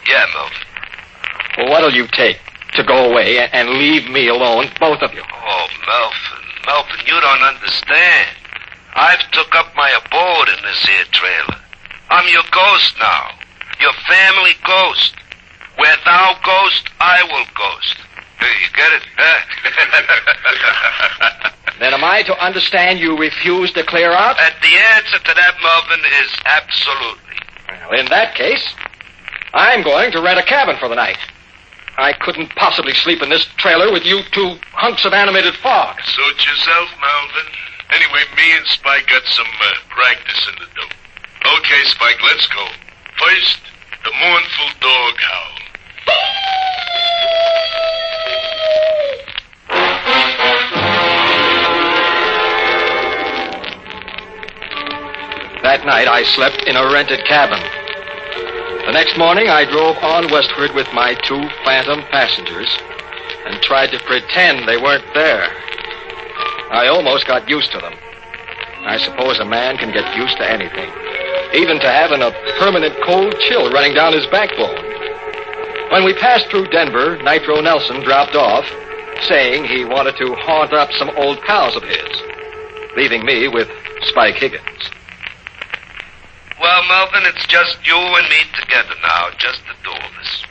X: Yeah, Melvin.
W: What'll you take to go away and leave me alone, both of you?
X: Oh, Melvin, you don't understand. I've took up my abode in this here trailer. I'm your ghost now. Your family ghost. Where thou ghost, I will ghost. You get it?
W: Then am I to understand you refuse to clear out?
X: And the answer to that, Melvin, is absolutely.
W: Well, in that case, I'm going to rent a cabin for the night. I couldn't possibly sleep in this trailer with you two hunks of animated fog.
Q: Suit yourself, Melvin. Anyway, me and Spike got some practice in the dope. Okay, Spike, let's go. First, the mournful dog howl.
W: That night, I slept in a rented cabin. The next morning, I drove on westward with my two phantom passengers and tried to pretend they weren't there. I almost got used to them. I suppose a man can get used to anything, even to having a permanent cold chill running down his backbone. When we passed through Denver, Nitro Nelson dropped off, saying he wanted to haunt up some old pals of his, leaving me with Spike Higgins.
X: Well, Melvin, it's just you and me together now, just the two of us.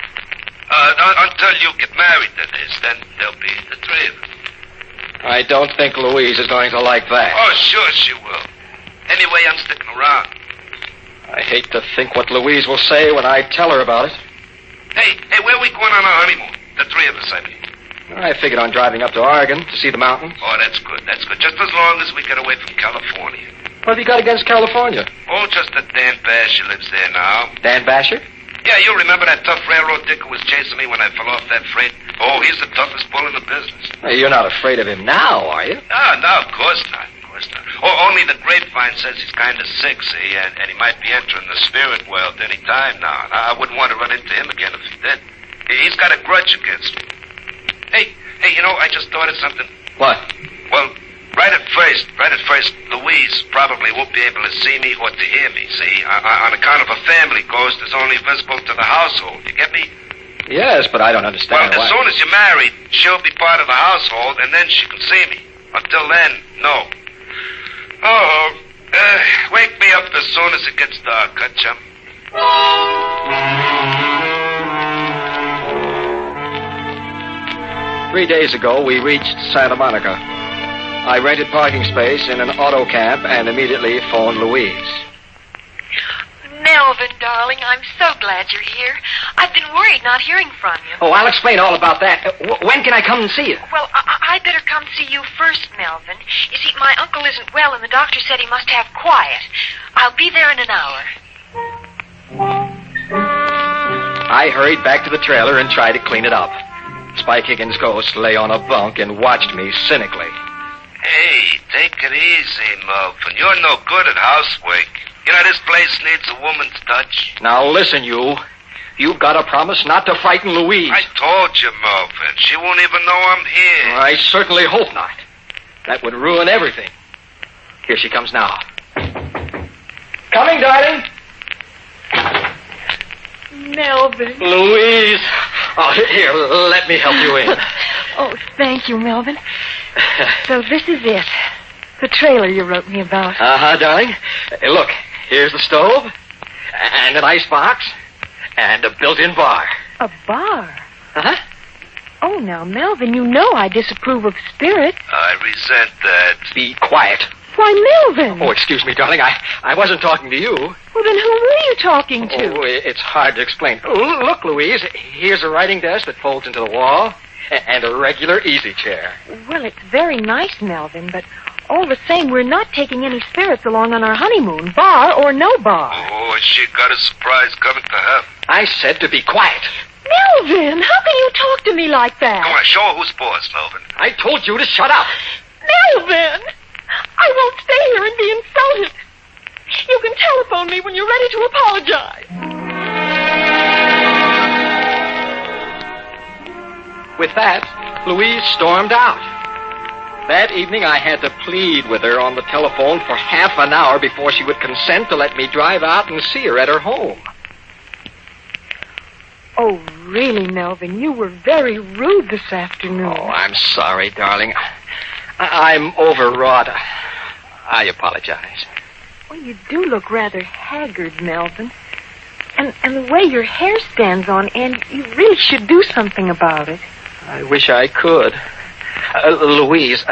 X: Until you get married, that is, then there'll be the three of us.
W: I don't think Louise is going to like that.
X: Oh, sure she will. Anyway, I'm sticking around.
W: I hate to think what Louise will say when I tell her about it.
X: Hey, where are we going on our honeymoon? The three of us, I mean.
W: I figured on driving up to Oregon to see the mountains.
X: Oh, that's good. Just as long as we get away from California.
W: What have you got against California?
X: Oh, just that Dan Basher lives there now.
W: Dan Basher?
X: Yeah, you remember that tough railroad dick who was chasing me when I fell off that freight? Oh, he's the toughest bull in the business.
W: Well, you're not afraid of him now, are you?
X: No, of course not. Oh, only the grapevine says he's kind of sick, see, and he might be entering the spirit world any time now. And I wouldn't want to run into him again if he did. He's got a grudge against me. Hey, I just thought of something.
W: What?
X: Well, right at first, Louise probably won't be able to see me or to hear me, see? On account of a family ghost is only visible to the household. You get me?
W: Yes, but I don't understand
X: why. As soon as you're married, she'll be part of the household, and then she can see me. Until then, no. Oh, wake me up as soon as it gets dark, huh, chum?
W: 3 days ago, we reached Santa Monica. I rented parking space in an auto camp and immediately phoned Louise.
C: Melvin, darling, I'm so glad you're here. I've been worried not hearing from you.
W: Oh, I'll explain all about that. When can I come and see you?
C: Well, I'd better come see you first, Melvin. You see, my uncle isn't well, and the doctor said he must have quiet. I'll be there in an hour.
W: I hurried back to the trailer and tried to clean it up. Spike Higgins' ghost lay on a bunk and watched me cynically.
X: Hey, take it easy, Melvin. You're no good at housework. You know, this place needs a woman's touch.
W: Now, listen, you. You've got to promise not to frighten Louise.
X: I told you, Melvin. She won't even know I'm here.
W: I certainly hope not. That would ruin everything. Here she comes now. Coming, darling.
C: Melvin.
W: Louise. Oh, here, let me help you in.
C: Oh, thank you, Melvin. So this is it. The trailer you wrote me about.
W: Uh-huh, darling. Look, here's the stove, and an icebox, and a built-in bar.
C: A bar?
W: Uh-huh.
C: Oh, now, Melvin, you know I disapprove of spirits.
X: I resent that.
W: Be quiet.
C: Why, Melvin?
W: Oh, excuse me, darling. I wasn't talking to you.
C: Well, then who were you talking to?
W: Oh, it's hard to explain. Look, Louise, here's a writing desk that folds into the wall, and a regular easy chair.
C: Well, it's very nice, Melvin, but all the same, we're not taking any spirits along on our honeymoon, bar or no bar.
X: Oh, she got a surprise coming to her.
W: I said to be quiet.
C: Melvin, how can you talk to me like that?
X: Come on, show her who's boss, Melvin.
W: I told you to shut up.
C: Melvin! I won't stay here and be insulted. You can telephone me when you're ready to apologize.
W: With that, Louise stormed out. That evening, I had to plead with her on the telephone for half an hour before she would consent to let me drive out and see her at her home.
C: Oh, really, Melvin, you were very rude this afternoon.
W: Oh, I'm sorry, darling. I'm overwrought. I apologize.
C: Well, you do look rather haggard, Melvin. And the way your hair stands on end, you really should do something about it.
W: I wish I could. Louise,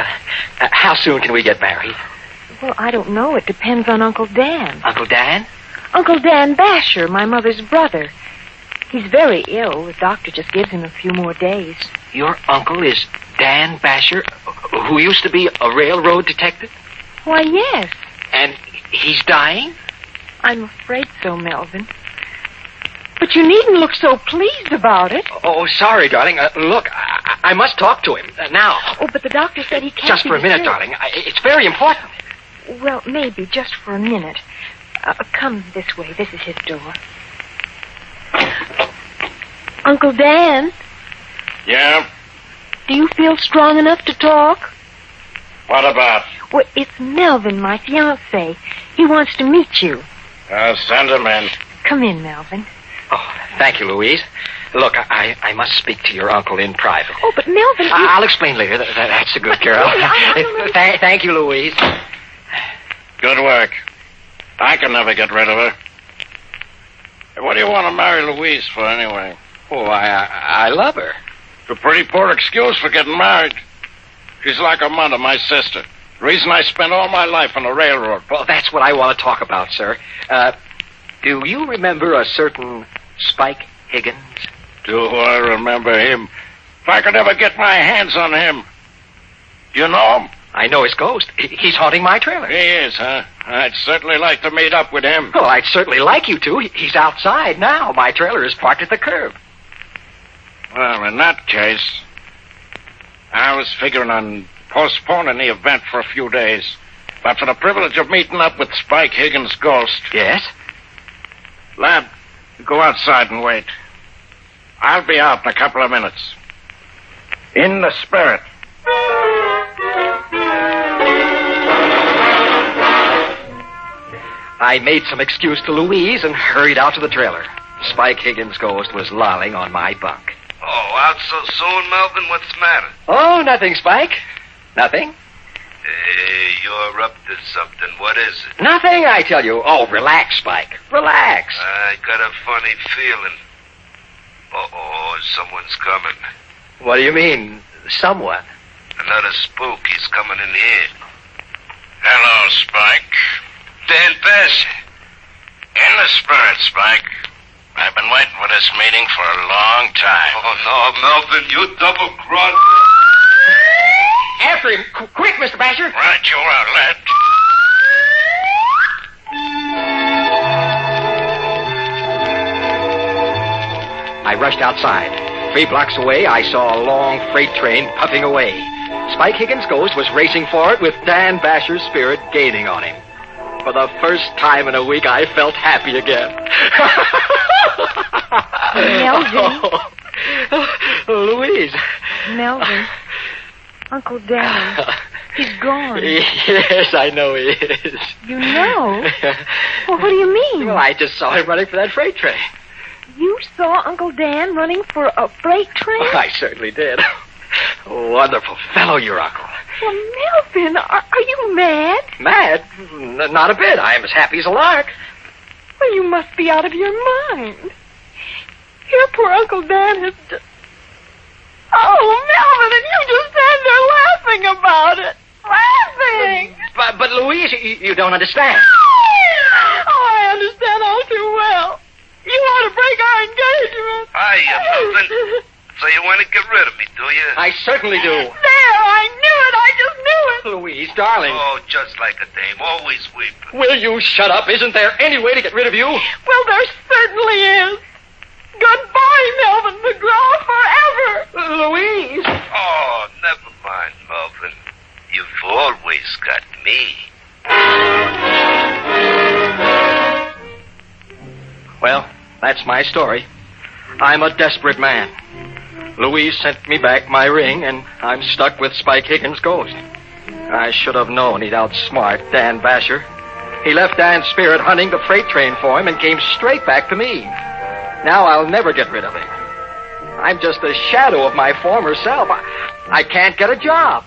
W: how soon can we get married?
C: Well, I don't know. It depends on Uncle Dan.
W: Uncle Dan?
C: Uncle Dan Basher, my mother's brother. He's very ill. The doctor just gives him a few more days.
W: Your uncle is Dan Basher, who used to be a railroad detective?
C: Why, yes.
W: And he's dying?
C: I'm afraid so, Melvin. But you needn't look so pleased about it.
W: Oh, sorry, darling. Look, I must talk to him now.
C: Oh, but the doctor said he can't.
W: Just for a minute, darling. It's very important.
C: Well, maybe just for a minute. Come this way. This is his door. Uncle Dan?
D: Yeah?
C: Do you feel strong enough to talk?
D: What about?
C: Well, it's Melvin, my fiancé. He wants to meet you.
D: Send him in.
C: Come in, Melvin.
W: Oh, thank you, Louise. Look, I must speak to your uncle in private.
C: Oh, but Melvin...
W: I'll explain later. That's a good girl. Thank you, Louise.
D: Good work. I can never get rid of her. What do you want to marry Louise for, anyway?
W: Oh, I love her.
D: It's a pretty poor excuse for getting married. She's like a mother, my sister. The reason I spent all my life on the railroad.
W: Well, that's what I want to talk about, sir. Do you remember a certain Spike Higgins?
D: Do I remember him? If I could ever get my hands on him. Do you know him?
W: I know his ghost. He's haunting my trailer.
D: He is, huh? I'd certainly like to meet up with him.
W: Oh, I'd certainly like you to. He's outside now. My trailer is parked at the curb.
D: Well, in that case, I was figuring on postponing the event for a few days. But for the privilege of meeting up with Spike Higgins' ghost.
W: Yes?
D: Lad, go outside and wait. I'll be out in a couple of minutes. In the spirit.
W: I made some excuse to Louise and hurried out to the trailer. Spike Higgins' ghost was lolling on my bunk.
X: Oh, out so soon, Melvin? What's the matter?
W: Oh, nothing, Spike. Nothing.
X: Hey, you're up to something. What is it?
W: Nothing, I tell you. Oh, relax, Spike. Relax.
X: I got a funny feeling. Uh-oh, someone's coming.
W: What do you mean, someone?
X: Another spook. He's coming in here. Hello, Spike. Dan Basher.
D: In the spirit, Spike. I've been waiting for this meeting for a long time.
X: Oh, no, Melvin, you double-crossed.
W: After him. Quick, Mr. Basher.
D: Right, you are, lad.
W: I rushed outside. 3 blocks away, I saw a long freight train puffing away. Spike Higgins' ghost was racing for it with Dan Basher's spirit gaining on him. For the first time in a week, I felt happy again.
C: Melvin.
W: Louise.
C: Melvin. Uncle Dan. He's gone.
W: Yes, I know he is.
C: You know? Well, what do you mean?
W: Well, I just saw him running for that freight train.
C: You saw Uncle Dan running for a freight train?
W: Oh, I certainly did. Wonderful fellow, your uncle.
C: Well, Melvin, are you mad?
W: Mad? Not a bit. I am as happy as a lark.
C: Well, you must be out of your mind. Here, poor Uncle Dan has just... Oh, Melvin, and you just stand there laughing about it. Laughing!
W: But Louise, you don't understand.
C: Oh, I understand all too well. You want to break our engagement.
X: Hiya, Melvin. So you want to get rid of me, do you?
W: I certainly do.
C: There, I knew it. I just knew it.
W: Louise, darling.
X: Oh, just like a dame, always weeping.
W: Will you shut up? Isn't there any way to get rid of you?
C: Well, there certainly is. Goodbye, Melvin McGraw, forever.
W: Louise.
X: Oh, never mind, Melvin. You've always got me.
W: Well, that's my story. I'm a desperate man. Louise sent me back my ring, and I'm stuck with Spike Higgins' ghost. I should have known he'd outsmart Dan Basher. He left Dan's spirit hunting the freight train for him and came straight back to me. Now I'll never get rid of him. I'm just a shadow of my former self. I can't get a job.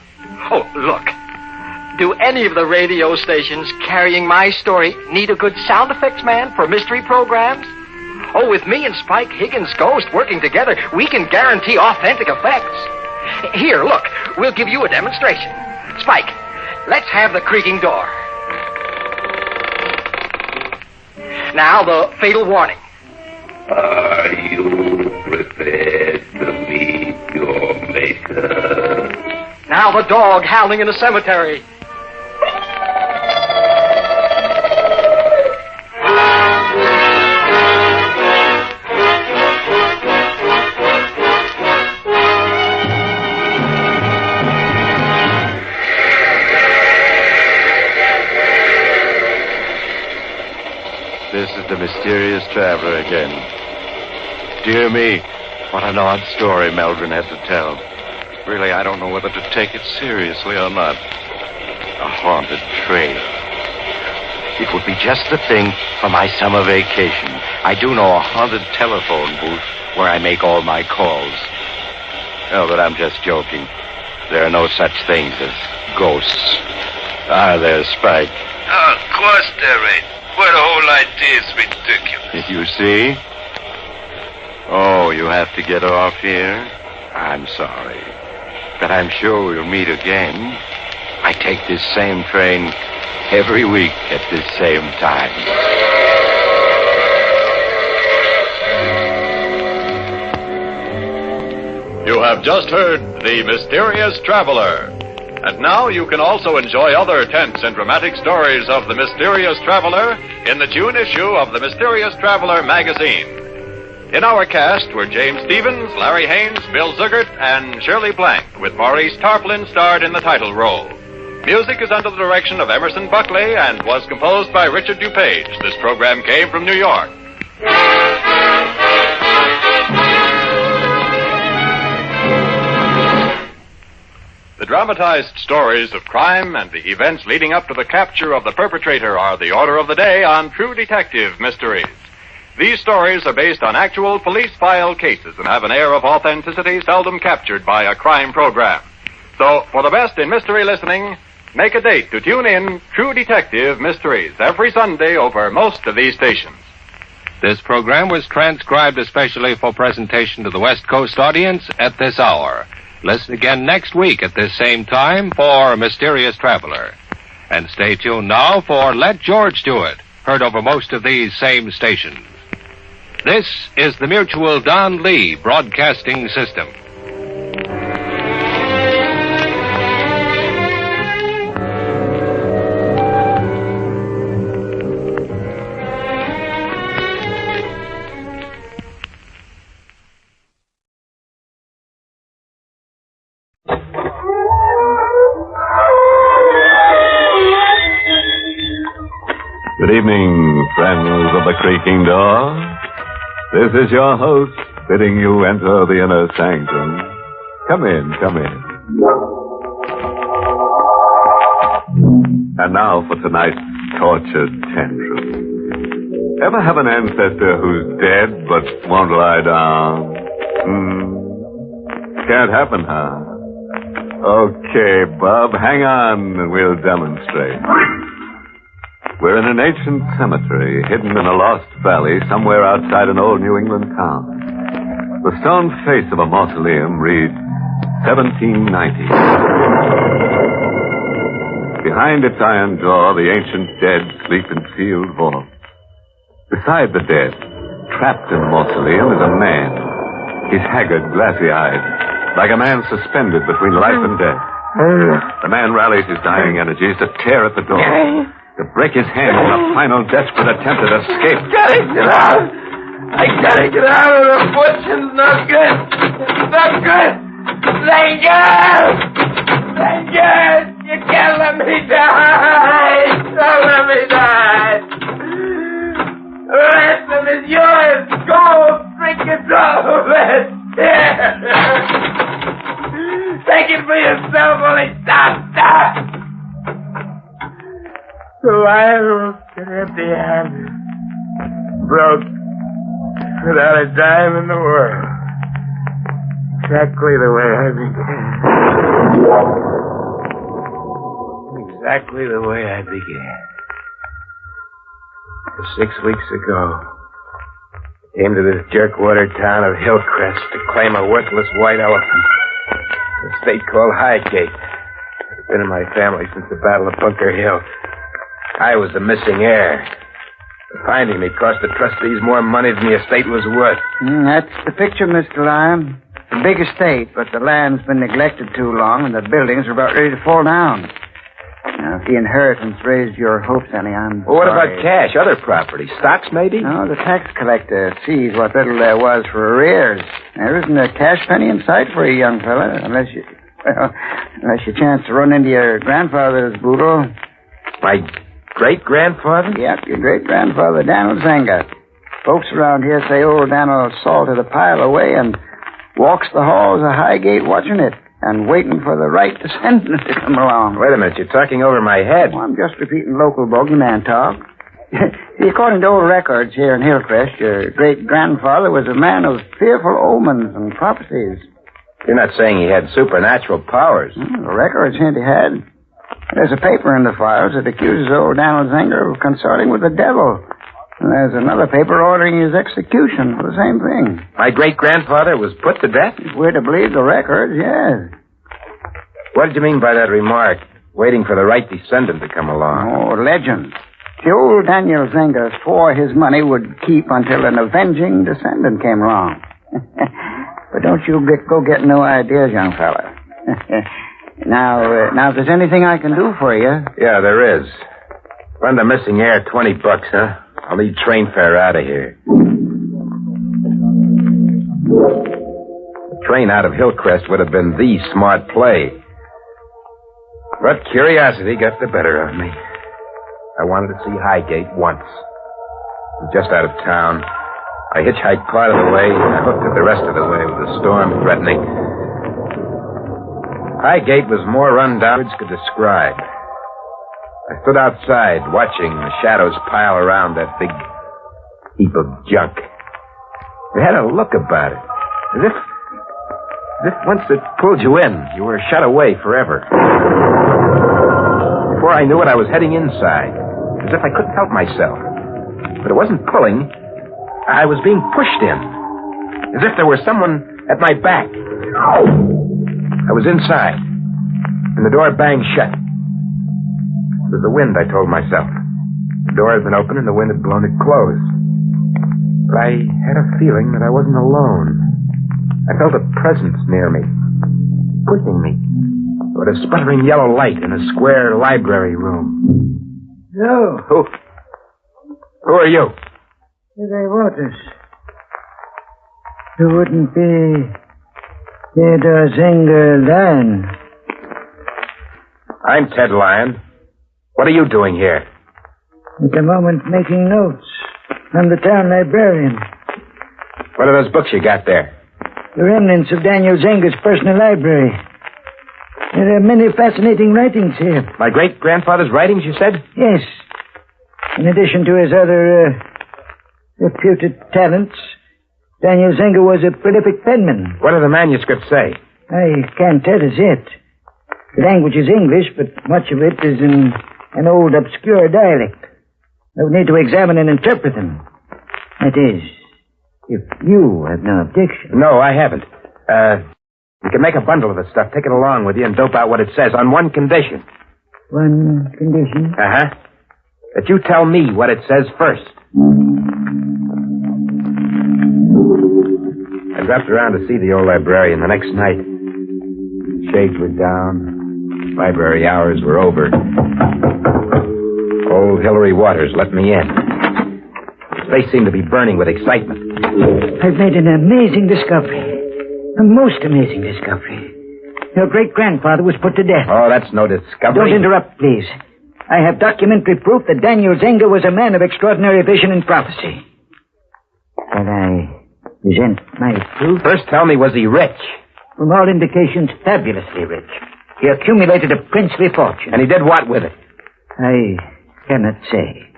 W: Oh, look. Do any of the radio stations carrying my story need a good sound effects man for mystery programs? Oh, with me and Spike Higgins' ghost working together, we can guarantee authentic effects. Here, look, we'll give you a demonstration. Spike, let's have the creaking door. Now, the fatal warning.
G: Are you prepared to meet your maker?
W: Now, the dog howling in the cemetery.
O: This is the mysterious traveler again. Dear me, what an odd story Melvin had to tell. Really, I don't know whether to take it seriously or not. A haunted train. It would be just the thing for my summer vacation. I do know a haunted telephone booth where I make all my calls. Oh, but I'm just joking. There are no such things as ghosts. Are there, Spike?
X: Oh, of course there ain't. Well, the whole idea is ridiculous.
O: You see? Oh, you have to get off here? I'm sorry. But I'm sure we'll meet again. I take this same train every week at this same time.
A: You have just heard The Mysterious Traveler. And now you can also enjoy other tense and dramatic stories of The Mysterious Traveler in the June issue of The Mysterious Traveler magazine. In our cast were James Stevens, Larry Haynes, Bill Zugert, and Shirley Blank, with Maurice Tarplin starred in the title role. Music is under the direction of Emerson Buckley and was composed by Richard DuPage. This program came from New York. The dramatized stories of crime and the events leading up to the capture of the perpetrator are the order of the day on True Detective Mysteries. These stories are based on actual police file cases and have an air of authenticity seldom captured by a crime program. So, for the best in mystery listening, make a date to tune in True Detective Mysteries every Sunday over most of these stations.
T: This program was transcribed especially for presentation to the West Coast audience at this hour. Listen again next week at this same time for Mysterious Traveler. And stay tuned now for Let George Do It, heard over most of these same stations. This is the Mutual Don Lee Broadcasting System.
V: Good evening, friends of the creaking door.
E: This is your host bidding you enter the inner sanctum. Come in, come in. And now for tonight's tortured tantrum. Ever have an ancestor who's dead but won't lie down? Can't happen, huh? Okay, Bub, hang on and we'll demonstrate. We're in an ancient cemetery hidden in a lost valley somewhere outside an old New England town. The stone face of a mausoleum reads 1790. Behind its iron door, the ancient dead sleep in sealed vaults. Beside the dead, trapped in the mausoleum, is a man. He's haggard, glassy-eyed, like a man suspended between life and death. The man rallies his dying energies to tear at the door, to break his hand in a final desperate attempt at escape.
P: Gotta get out! I gotta get out of the fortune's not good! It's not good! Sanger! You can't let me die! Don't let me die! The ransom is yours! Go! Drink it all of it! Here! Take it for yourself, only stop! So I was empty-handed, broke, without a dime in the world. Exactly the way I began. Exactly the way I began. 6 weeks ago, came to this jerkwater town of Hillcrest to claim a worthless white elephant. A state called Highgate. It's been in my family since the Battle of Bunker Hill. I was the missing heir. Finding me cost the trustees more money than the estate was worth.
R: That's the picture, Mr. Lyon. It's a big estate, but the land's been neglected too long, and the buildings are about ready to fall down. Now, if the inheritance raised your hopes any, I'm
J: Well, what
R: sorry.
J: about cash, other property, stocks maybe?
R: No, the tax collector sees what little there was for arrears. There isn't a cash penny in sight for you, young fella, unless you chance to run into your grandfather's boodle.
J: My great-grandfather?
R: Yep, your great-grandfather, Daniel Zenga. Folks around here say old Daniel salted a pile away and walks the halls of Highgate watching it and waiting for the right descendant to come along.
J: Wait a minute, you're talking over my head.
R: Well, I'm just repeating local bogeyman talk. See, according to old records here in Hillcrest, your great-grandfather was a man of fearful omens and prophecies.
J: You're not saying he had supernatural powers.
R: The records hint he had. There's a paper in the files that accuses old Daniel Zenger of consorting with the devil. And there's another paper ordering his execution for the same thing.
J: My great-grandfather was put to death?
R: If we're to believe the records, yes.
J: What did you mean by that remark? Waiting for the right descendant to come along.
R: Oh, legend. The old Daniel Zenger swore his money would keep until an avenging descendant came along. But don't you go get no ideas, young fella. Now, if there's anything I can do for you...
J: Yeah, there is. Run the missing heir $20, huh? I'll need train fare out of here. The train out of Hillcrest would have been the smart play. But curiosity got the better of me. I wanted to see Highgate once. I was just out of town. I hitchhiked part of the way, and I hooked it the rest of the way with the storm threatening. Highgate was more run down than words could describe. I stood outside, watching the shadows pile around that big heap of junk. It had a look about it, as if once it pulled you in, you were shut away forever. Before I knew it, I was heading inside, as if I couldn't help myself. But it wasn't pulling. I was being pushed in, as if there were someone at my back. I was inside, and the door banged shut. It was the wind, I told myself. The door had been open and the wind had blown it closed. But I had a feeling that I wasn't alone. I felt a presence near me, pushing me toward a sputtering yellow light in a square library room.
R: No.
J: Who are you?
R: They Waters. You wouldn't be Theodore Zenger then.
J: I'm Ted Lyon. What are you doing here?
R: At the moment, making notes. I'm the town librarian.
P: What are those books you got there?
F: The remnants of Daniel Zenger's personal library. There are many fascinating writings here.
P: My great-grandfather's writings, you said?
F: Yes. In addition to his other reputed talents, Daniel Zenger was a prolific penman.
P: What do the manuscripts say?
F: I can't tell as yet. The language is English, but much of it is in an old, obscure dialect. I would need to examine and interpret them. That is, if you have no objection.
P: No, I haven't. You can make a bundle of the stuff, take it along with you, and dope out what it says on one condition.
F: One condition?
P: Uh-huh. That you tell me what it says first. I dropped around to see the old librarian the next night. Shades were down. Library hours were over. Old Hillary Waters let me in. His face seemed to be burning with excitement.
F: I've made an amazing discovery. A most amazing discovery. Your great-grandfather was put to death.
P: Oh, that's no discovery.
F: Don't interrupt, please. I have documentary proof that Daniel Zenger was a man of extraordinary vision and prophecy. Shall I present my proof?
P: First tell me, was he rich?
F: From all indications, fabulously rich. He accumulated a princely fortune.
P: And he did what with it?
F: I cannot say.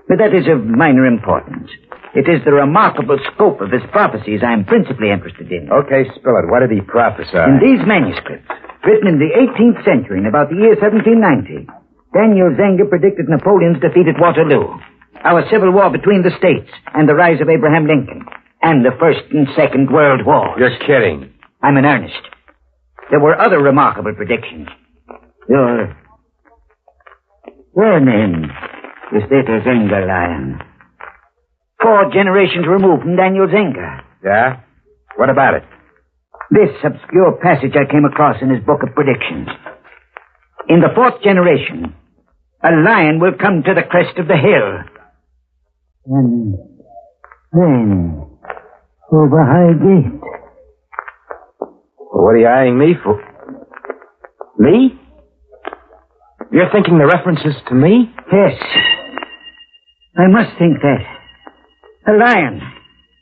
F: But that is of minor importance. It is the remarkable scope of his prophecies I am principally interested in.
P: Okay, spill it. What did he prophesy?
F: In these manuscripts, written in the 18th century, in about the year 1790, Daniel Zenger predicted Napoleon's defeat at Waterloo, our civil war between the states, and the rise of Abraham Lincoln, and the First and Second World Wars.
P: You're kidding.
F: I'm in earnest. There were other remarkable predictions. Your name is Peter Zenger, Lion. 4 generations removed from Daniel Zenger.
P: Yeah? What about it?
F: This obscure passage I came across in his book of predictions. In the 4th generation, a lion will come to the crest of the hill. And then, over Highgate.
P: Well, what are you eyeing me for? Me? You're thinking the reference is to me?
F: Yes. I must think that. A lion.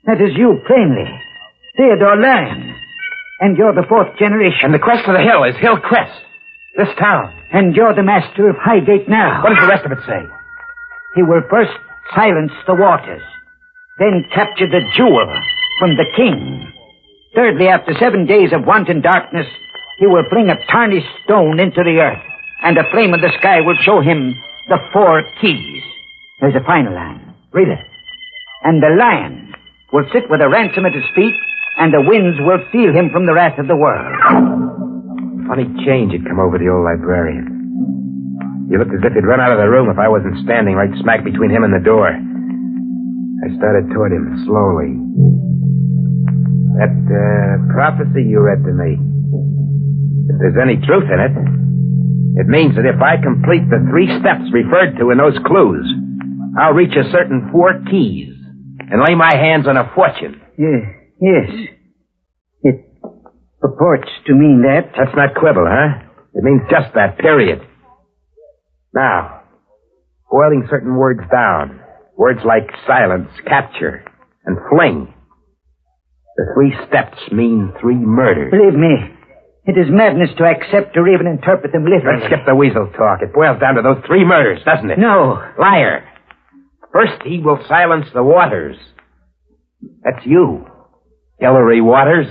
F: That is you, plainly. Theodore Lyon. And you're the 4th generation.
P: And the crest of the hill is Hill Crest. This town.
F: And you're the master of Highgate now.
P: What does the rest of it say?
F: He will first silence the waters, then capture the jewel from the king. Thirdly, after 7 days of wanton darkness, he will fling a tarnished stone into the earth, and a flame in the sky will show him the 4 keys. There's a final line. Read it. And the lion will sit with a ransom at his feet, and the winds will steal him from the wrath of the world.
P: Funny change had come over the old librarian. He looked as if he'd run out of the room if I wasn't standing right smack between him and the door. I started toward him slowly. That prophecy you read to me, if there's any truth in it, it means that if I complete the 3 steps referred to in those clues, I'll reach a certain 4 keys and lay my hands on a fortune.
F: Yes. It purports to mean that.
P: That's not quibble, huh? It means just that, period. Now, boiling certain words down, words like silence, capture, and fling. The 3 steps mean 3 murders.
F: Believe me, it is madness to accept or even interpret them literally.
P: Let's skip the weasel talk. It boils down to those 3 murders, doesn't it?
F: No.
P: Liar. First, he will silence the waters. That's you, Hillary Waters.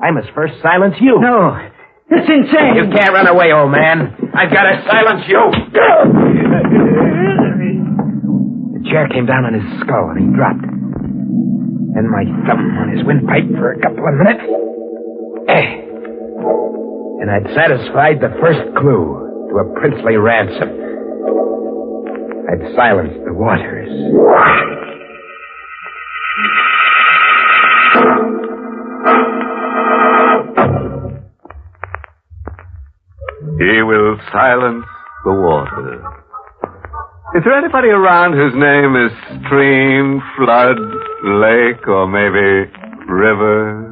P: I must first silence you.
F: No. It's insane.
P: You can't run away, old man. I've got to silence you. The chair came down on his skull and he dropped. Then my thumb on his windpipe for a couple of minutes. And I'd satisfied the first clue to a princely ransom. I'd silenced the waters.
E: He will silence the waters. Is there anybody around whose name is stream, flood, lake, or maybe river?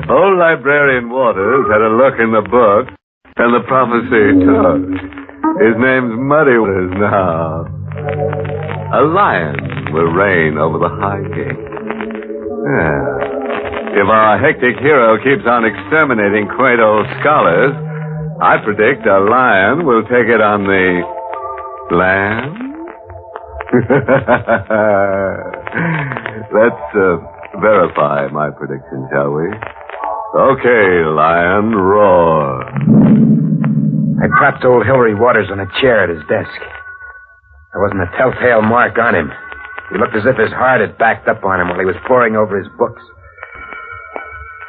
E: Old Librarian Waters had a look in the book, and the prophecy took. His name's Muddy Waters now. a lion will reign over the high gate. Yeah. If our hectic hero keeps on exterminating quaint old scholars, I predict a lion will take it on the land. Let's verify my prediction, shall we? Okay, lion, roar.
P: I propped old Hilary Waters on a chair at his desk. There wasn't a telltale mark on him. He looked as if his heart had backed up on him while he was poring over his books.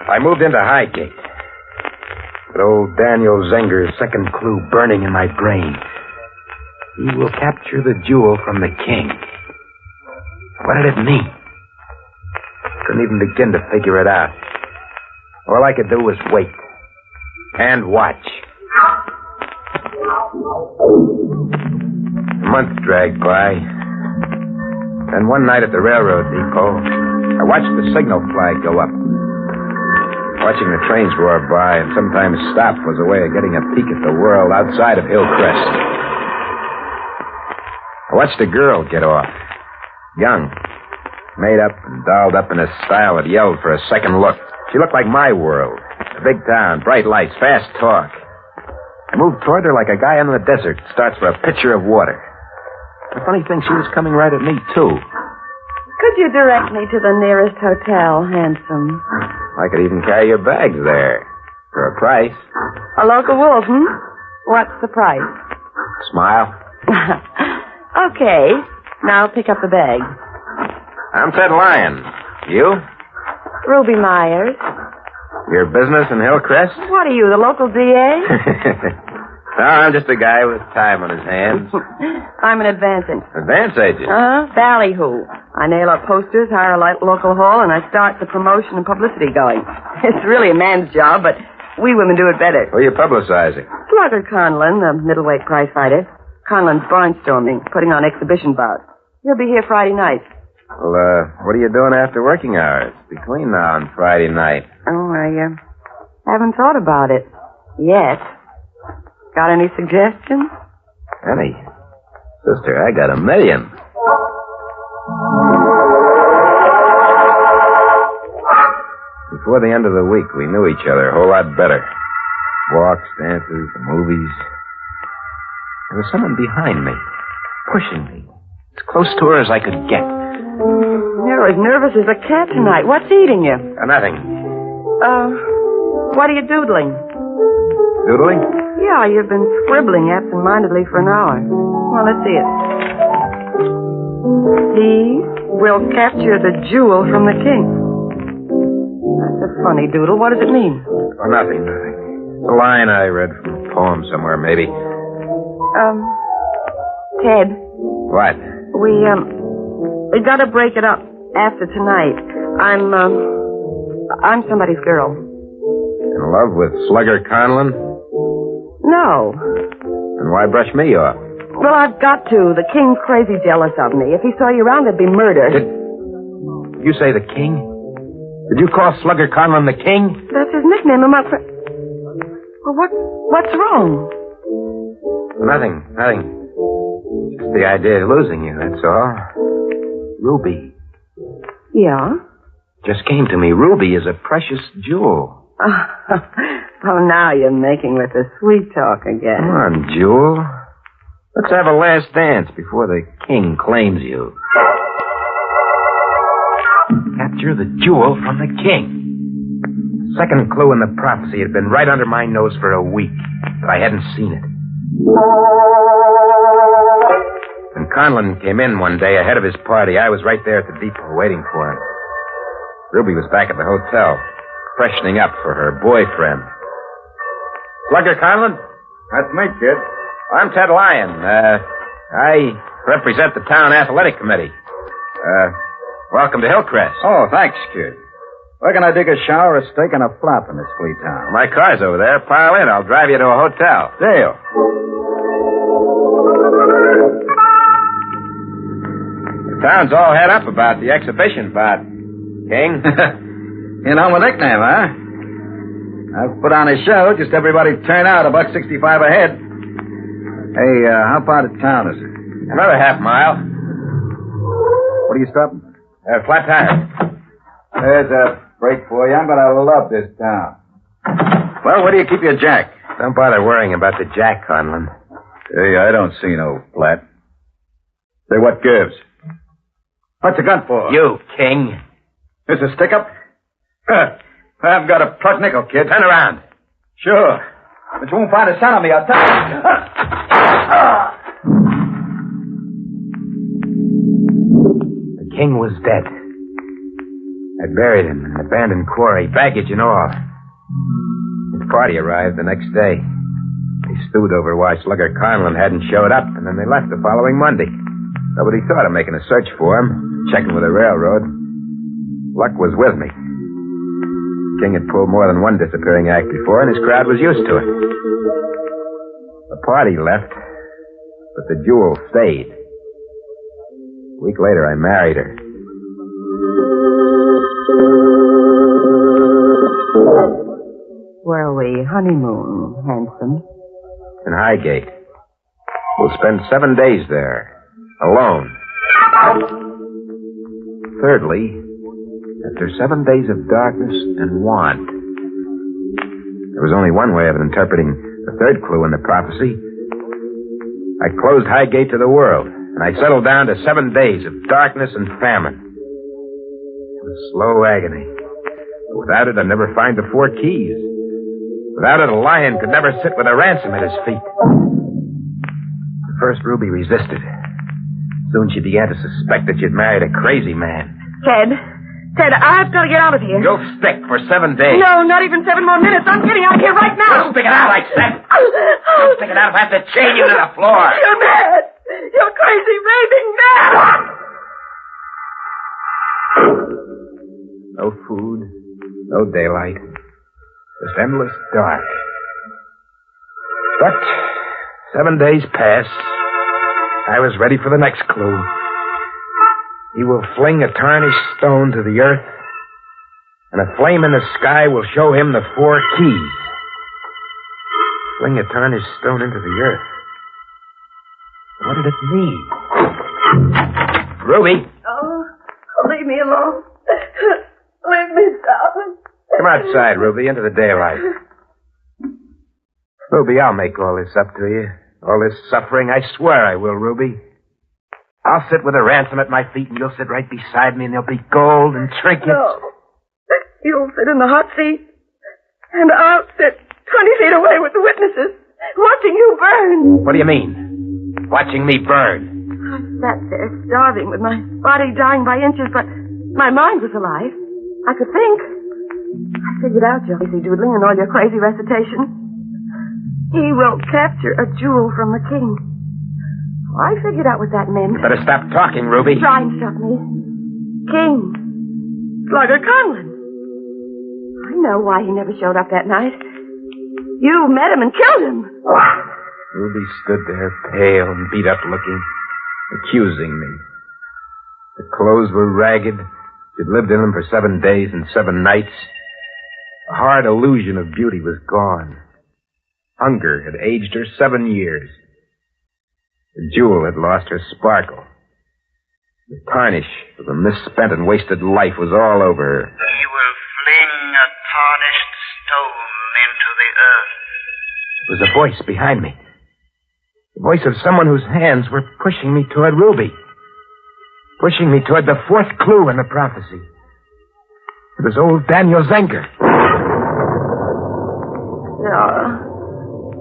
P: I moved into Highgate. But old Daniel Zenger's second clue burning in my brain. He will capture the jewel from the king. What did it mean? Couldn't even begin to figure it out. All I could do was wait. And watch. A month dragged by. And one night at the railroad depot, I watched the signal flag go up. Watching the trains roar by and sometimes stop was a way of getting a peek at the world outside of Hillcrest. I watched a girl get off. Young. Made up and dolled up in a style that yelled for a second look. She looked like my world. A big town, bright lights, fast talk. I moved toward her like a guy in the desert starts for a pitcher of water. The funny thing, she was coming right at me, too.
C: Could you direct me to the nearest hotel, handsome?
P: I could even carry your bags there. For a price.
C: A local wolf, What's the price?
P: Smile.
C: Okay. Now pick up the bag.
P: I'm Ted Lyon. You?
C: Ruby Myers.
P: Your business in Hillcrest?
C: What are you, the local DA?
P: No, I'm just a guy with time on his hands.
C: I'm an advance agent.
P: Advance agent?
C: Ballyhoo. I nail up posters, hire a local hall, and I start the promotion and publicity going. It's really a man's job, but we women do it better.
P: Who are you publicizing?
C: Slugger Conlon, the middleweight prize fighter. Conlon's barnstorming, putting on exhibition bouts. He'll be here Friday night.
P: Well, what are you doing after working hours? Between now and Friday night?
C: Oh, I haven't thought about it yet. Got any suggestions?
P: Honey, sister, I got 1 million. Before the end of the week, we knew each other a whole lot better. Walks, dances, the movies. There was someone behind me, pushing me, as close to her as I could get.
C: You're as nervous as a cat tonight. What's eating you?
P: Nothing.
C: What are you doodling?
P: Doodling?
C: Yeah, you've been scribbling absent-mindedly for an hour. Well, let's see it. He will capture the jewel from the king. That's a funny doodle. What does it mean?
P: Oh, nothing. It's a line I read from a poem somewhere, maybe.
C: Ted.
P: What?
C: We gotta break it up after tonight. I'm somebody's girl.
P: In love with Slugger Conlon?
C: No.
P: Then why brush me off?
C: Well, I've got to. The king's crazy jealous of me. If he saw you around, there'd be murder.
P: Did you say the king? Did you call Slugger Conlon the king?
C: That's his nickname. Well, what's wrong?
P: Nothing. Just the idea of losing you, that's all. Ruby.
C: Yeah?
P: Just came to me. Ruby is a precious jewel.
C: Oh, now you're making with the sweet talk again.
P: Come on, Jewel. Let's have a last dance before the king claims you. Capture the jewel from the king. Second clue in the prophecy had been right under my nose for a week, but I hadn't seen it. When Conlon came in one day ahead of his party, I was right there at the depot waiting for him. Ruby was back at the hotel, freshening up for her boyfriend. Slugger Conlon?
K: That's me, kid.
P: I'm Ted Lyon. I represent the town athletic committee. Welcome to Hillcrest.
K: Oh, thanks, kid. Where can I dig a shower, a steak, and a flap in this flea town?
P: My car's over there. Pile in. I'll drive you to a hotel.
K: Deal.
P: The town's all head up about the exhibition bout, King.
K: You know my nickname, huh? I've put on a show. Just everybody turn out. $1.65 a head. Hey, how far to town is it?
P: Another half mile.
K: What are you stopping? Flat tire. There's a break for you. I'm going to love this town. Well, where do you keep your jack?
P: Don't bother worrying about the jack, Conlon.
K: Hey, I don't see no flat. Say, what gives? What's the gun for?
P: You, King.
K: This a stick-up? I've got a plug nickel, kid.
P: Turn around.
K: Sure. But you won't find a son of me, I'll tell you.
P: The king was dead. I buried him in an abandoned quarry, baggage and all. His party arrived the next day. They stewed over why Slugger Conlon hadn't showed up, and then they left the following Monday. Nobody thought of making a search for him, checking with the railroad. Luck was with me. King had pulled more than one disappearing act before, and his crowd was used to it. The party left, but the jewel stayed. A week later, I married her.
L: Where we honeymoon, handsome?
P: In Highgate. We'll spend 7 days there, alone. Thirdly, after 7 days of darkness and want, there was only one way of interpreting the third clue in the prophecy. I closed Highgate to the world, and I settled down to 7 days of darkness and famine. It was slow agony. But without it, I'd never find the 4 keys. Without it, a lion could never sit with a ransom at his feet. At first, Ruby resisted. Soon she began to suspect that she'd married a crazy man.
C: Ted, I've got to get out of here.
P: You'll stick for 7 days.
C: No, not even 7 more minutes. I'm getting out of here right now.
P: You'll stick it out, I said. You'll stick it out if I have to chain you to the floor.
C: You're mad. You're crazy, raving mad.
P: No food, no daylight. Just endless dark. But 7 days passed. I was ready for the next clue. He will fling a tarnished stone to the earth, and a flame in the sky will show him the 4 keys. Fling a tarnished stone into the earth. What did it mean? Ruby!
C: Oh, leave me alone. Leave me, darling.
P: Come outside, Ruby, into the daylight. Ruby, I'll make all this up to you. All this suffering, I swear I will, Ruby. I'll sit with a ransom at my feet, and you'll sit right beside me, and there'll be gold and trinkets.
C: No. You'll sit in the hot seat, and I'll sit 20 feet away with the witnesses, watching you burn.
P: What do you mean? Watching me burn?
C: I sat there starving with my body dying by inches, but my mind was alive. I could think. I figured out your lazy doodling and all your crazy recitation. He will capture a jewel from the king. I figured out what that meant.
P: You better stop talking, Ruby.
C: Try and stop me. King. Slugger Conlon. I know why he never showed up that night. You met him and killed him.
P: Ruby stood there, pale and beat up looking, accusing me. The clothes were ragged. She'd lived in them for 7 days and 7 nights. The hard illusion of beauty was gone. Hunger had aged her 7 years. The jewel had lost her sparkle. The tarnish of a misspent and wasted life was all over her.
M: He will fling a tarnished stone into the earth.
P: There was a voice behind me. The voice of someone whose hands were pushing me toward Ruby. Pushing me toward the 4th clue in the prophecy. It was old Daniel Zenger.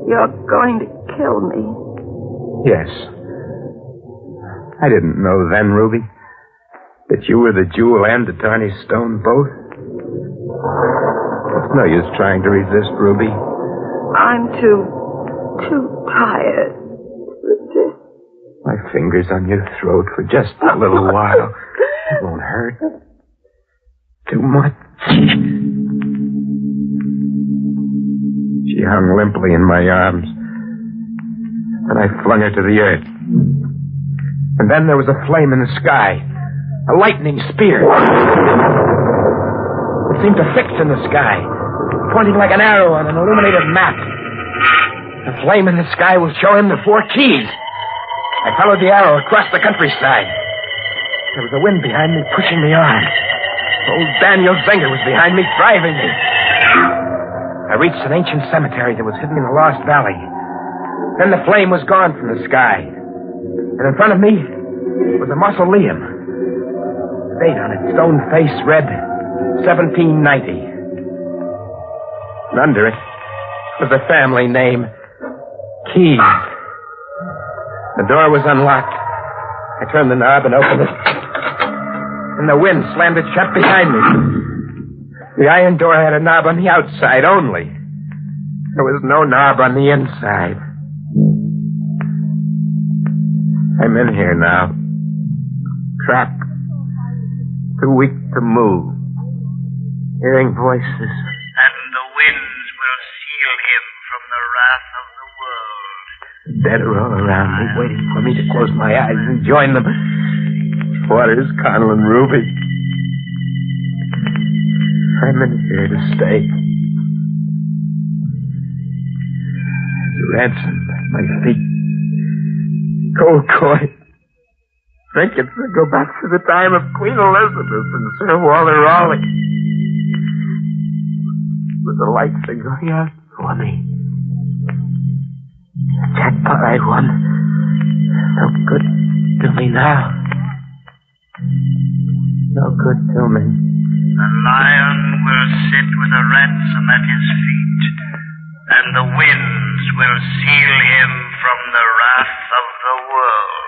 C: You're going to kill me.
P: Yes. I didn't know then, Ruby, that you were the jewel and the tarnished stone both. It's no use trying to resist, Ruby.
C: I'm too tired to resist.
P: My fingers on your throat for just a little while. It won't hurt. Too much. She hung limply in my arms, and I flung her to the earth. And then there was a flame in the sky, a lightning spear. It seemed to fix in the sky, pointing like an arrow on an illuminated map. The flame in the sky will show him the 4 keys. I followed the arrow across the countryside. There was a wind behind me, pushing me on. Old Daniel Zenger was behind me, driving me. I reached an ancient cemetery that was hidden in a lost valley. Then the flame was gone from the sky. And in front of me was a mausoleum. The date on its stone face read 1790. And under it was a family name, Keyes. The door was unlocked. I turned the knob and opened it. And the wind slammed it shut behind me. The iron door had a knob on the outside only. There was no knob on the inside. I'm in here now. Trapped. Too weak to move. Hearing voices.
M: And the winds will seal him from the wrath of the world.
P: Dead are all around me, waiting for me to close my eyes and join them. Waters, Connell, and Ruby. I'm in here to stay. Ransom at my feet. Cold coin. Trinkets that go back to the time of Queen Elizabeth and Sir Walter Raleigh. But the lights are going out for me. The jackpot I won. No good to me now. No good to me.
M: The lion will sit with a ransom at his feet, and the winds will seal him from the wrath of the world.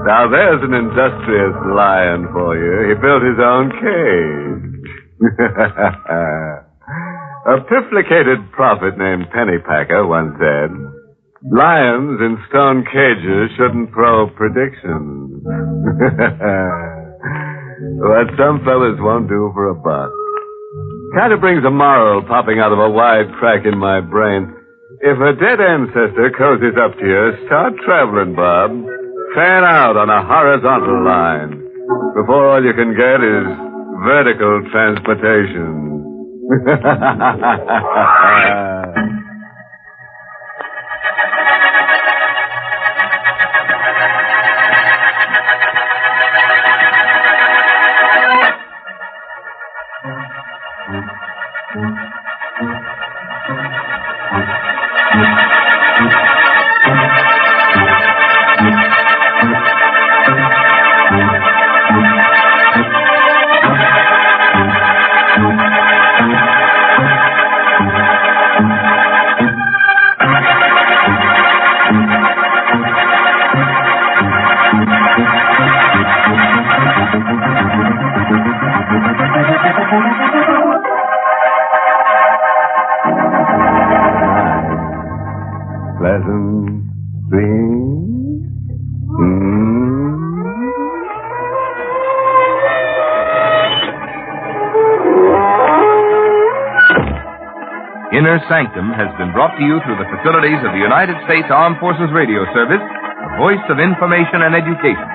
E: Now there's an industrious lion for you. He built his own cage. A pifflicated prophet named Pennypacker once said, lions in stone cages shouldn't throw predictions. What some fellas won't do for a buck. Kind of brings a moral popping out of a wide crack in my brain. If a dead ancestor cozies up to you, start traveling, Bob. Fan out on a horizontal line before all you can get is vertical transportation. Pleasant dreams.
I: Inner Sanctum has been brought to you through the facilities of the United States Armed Forces Radio Service, the voice of information and education.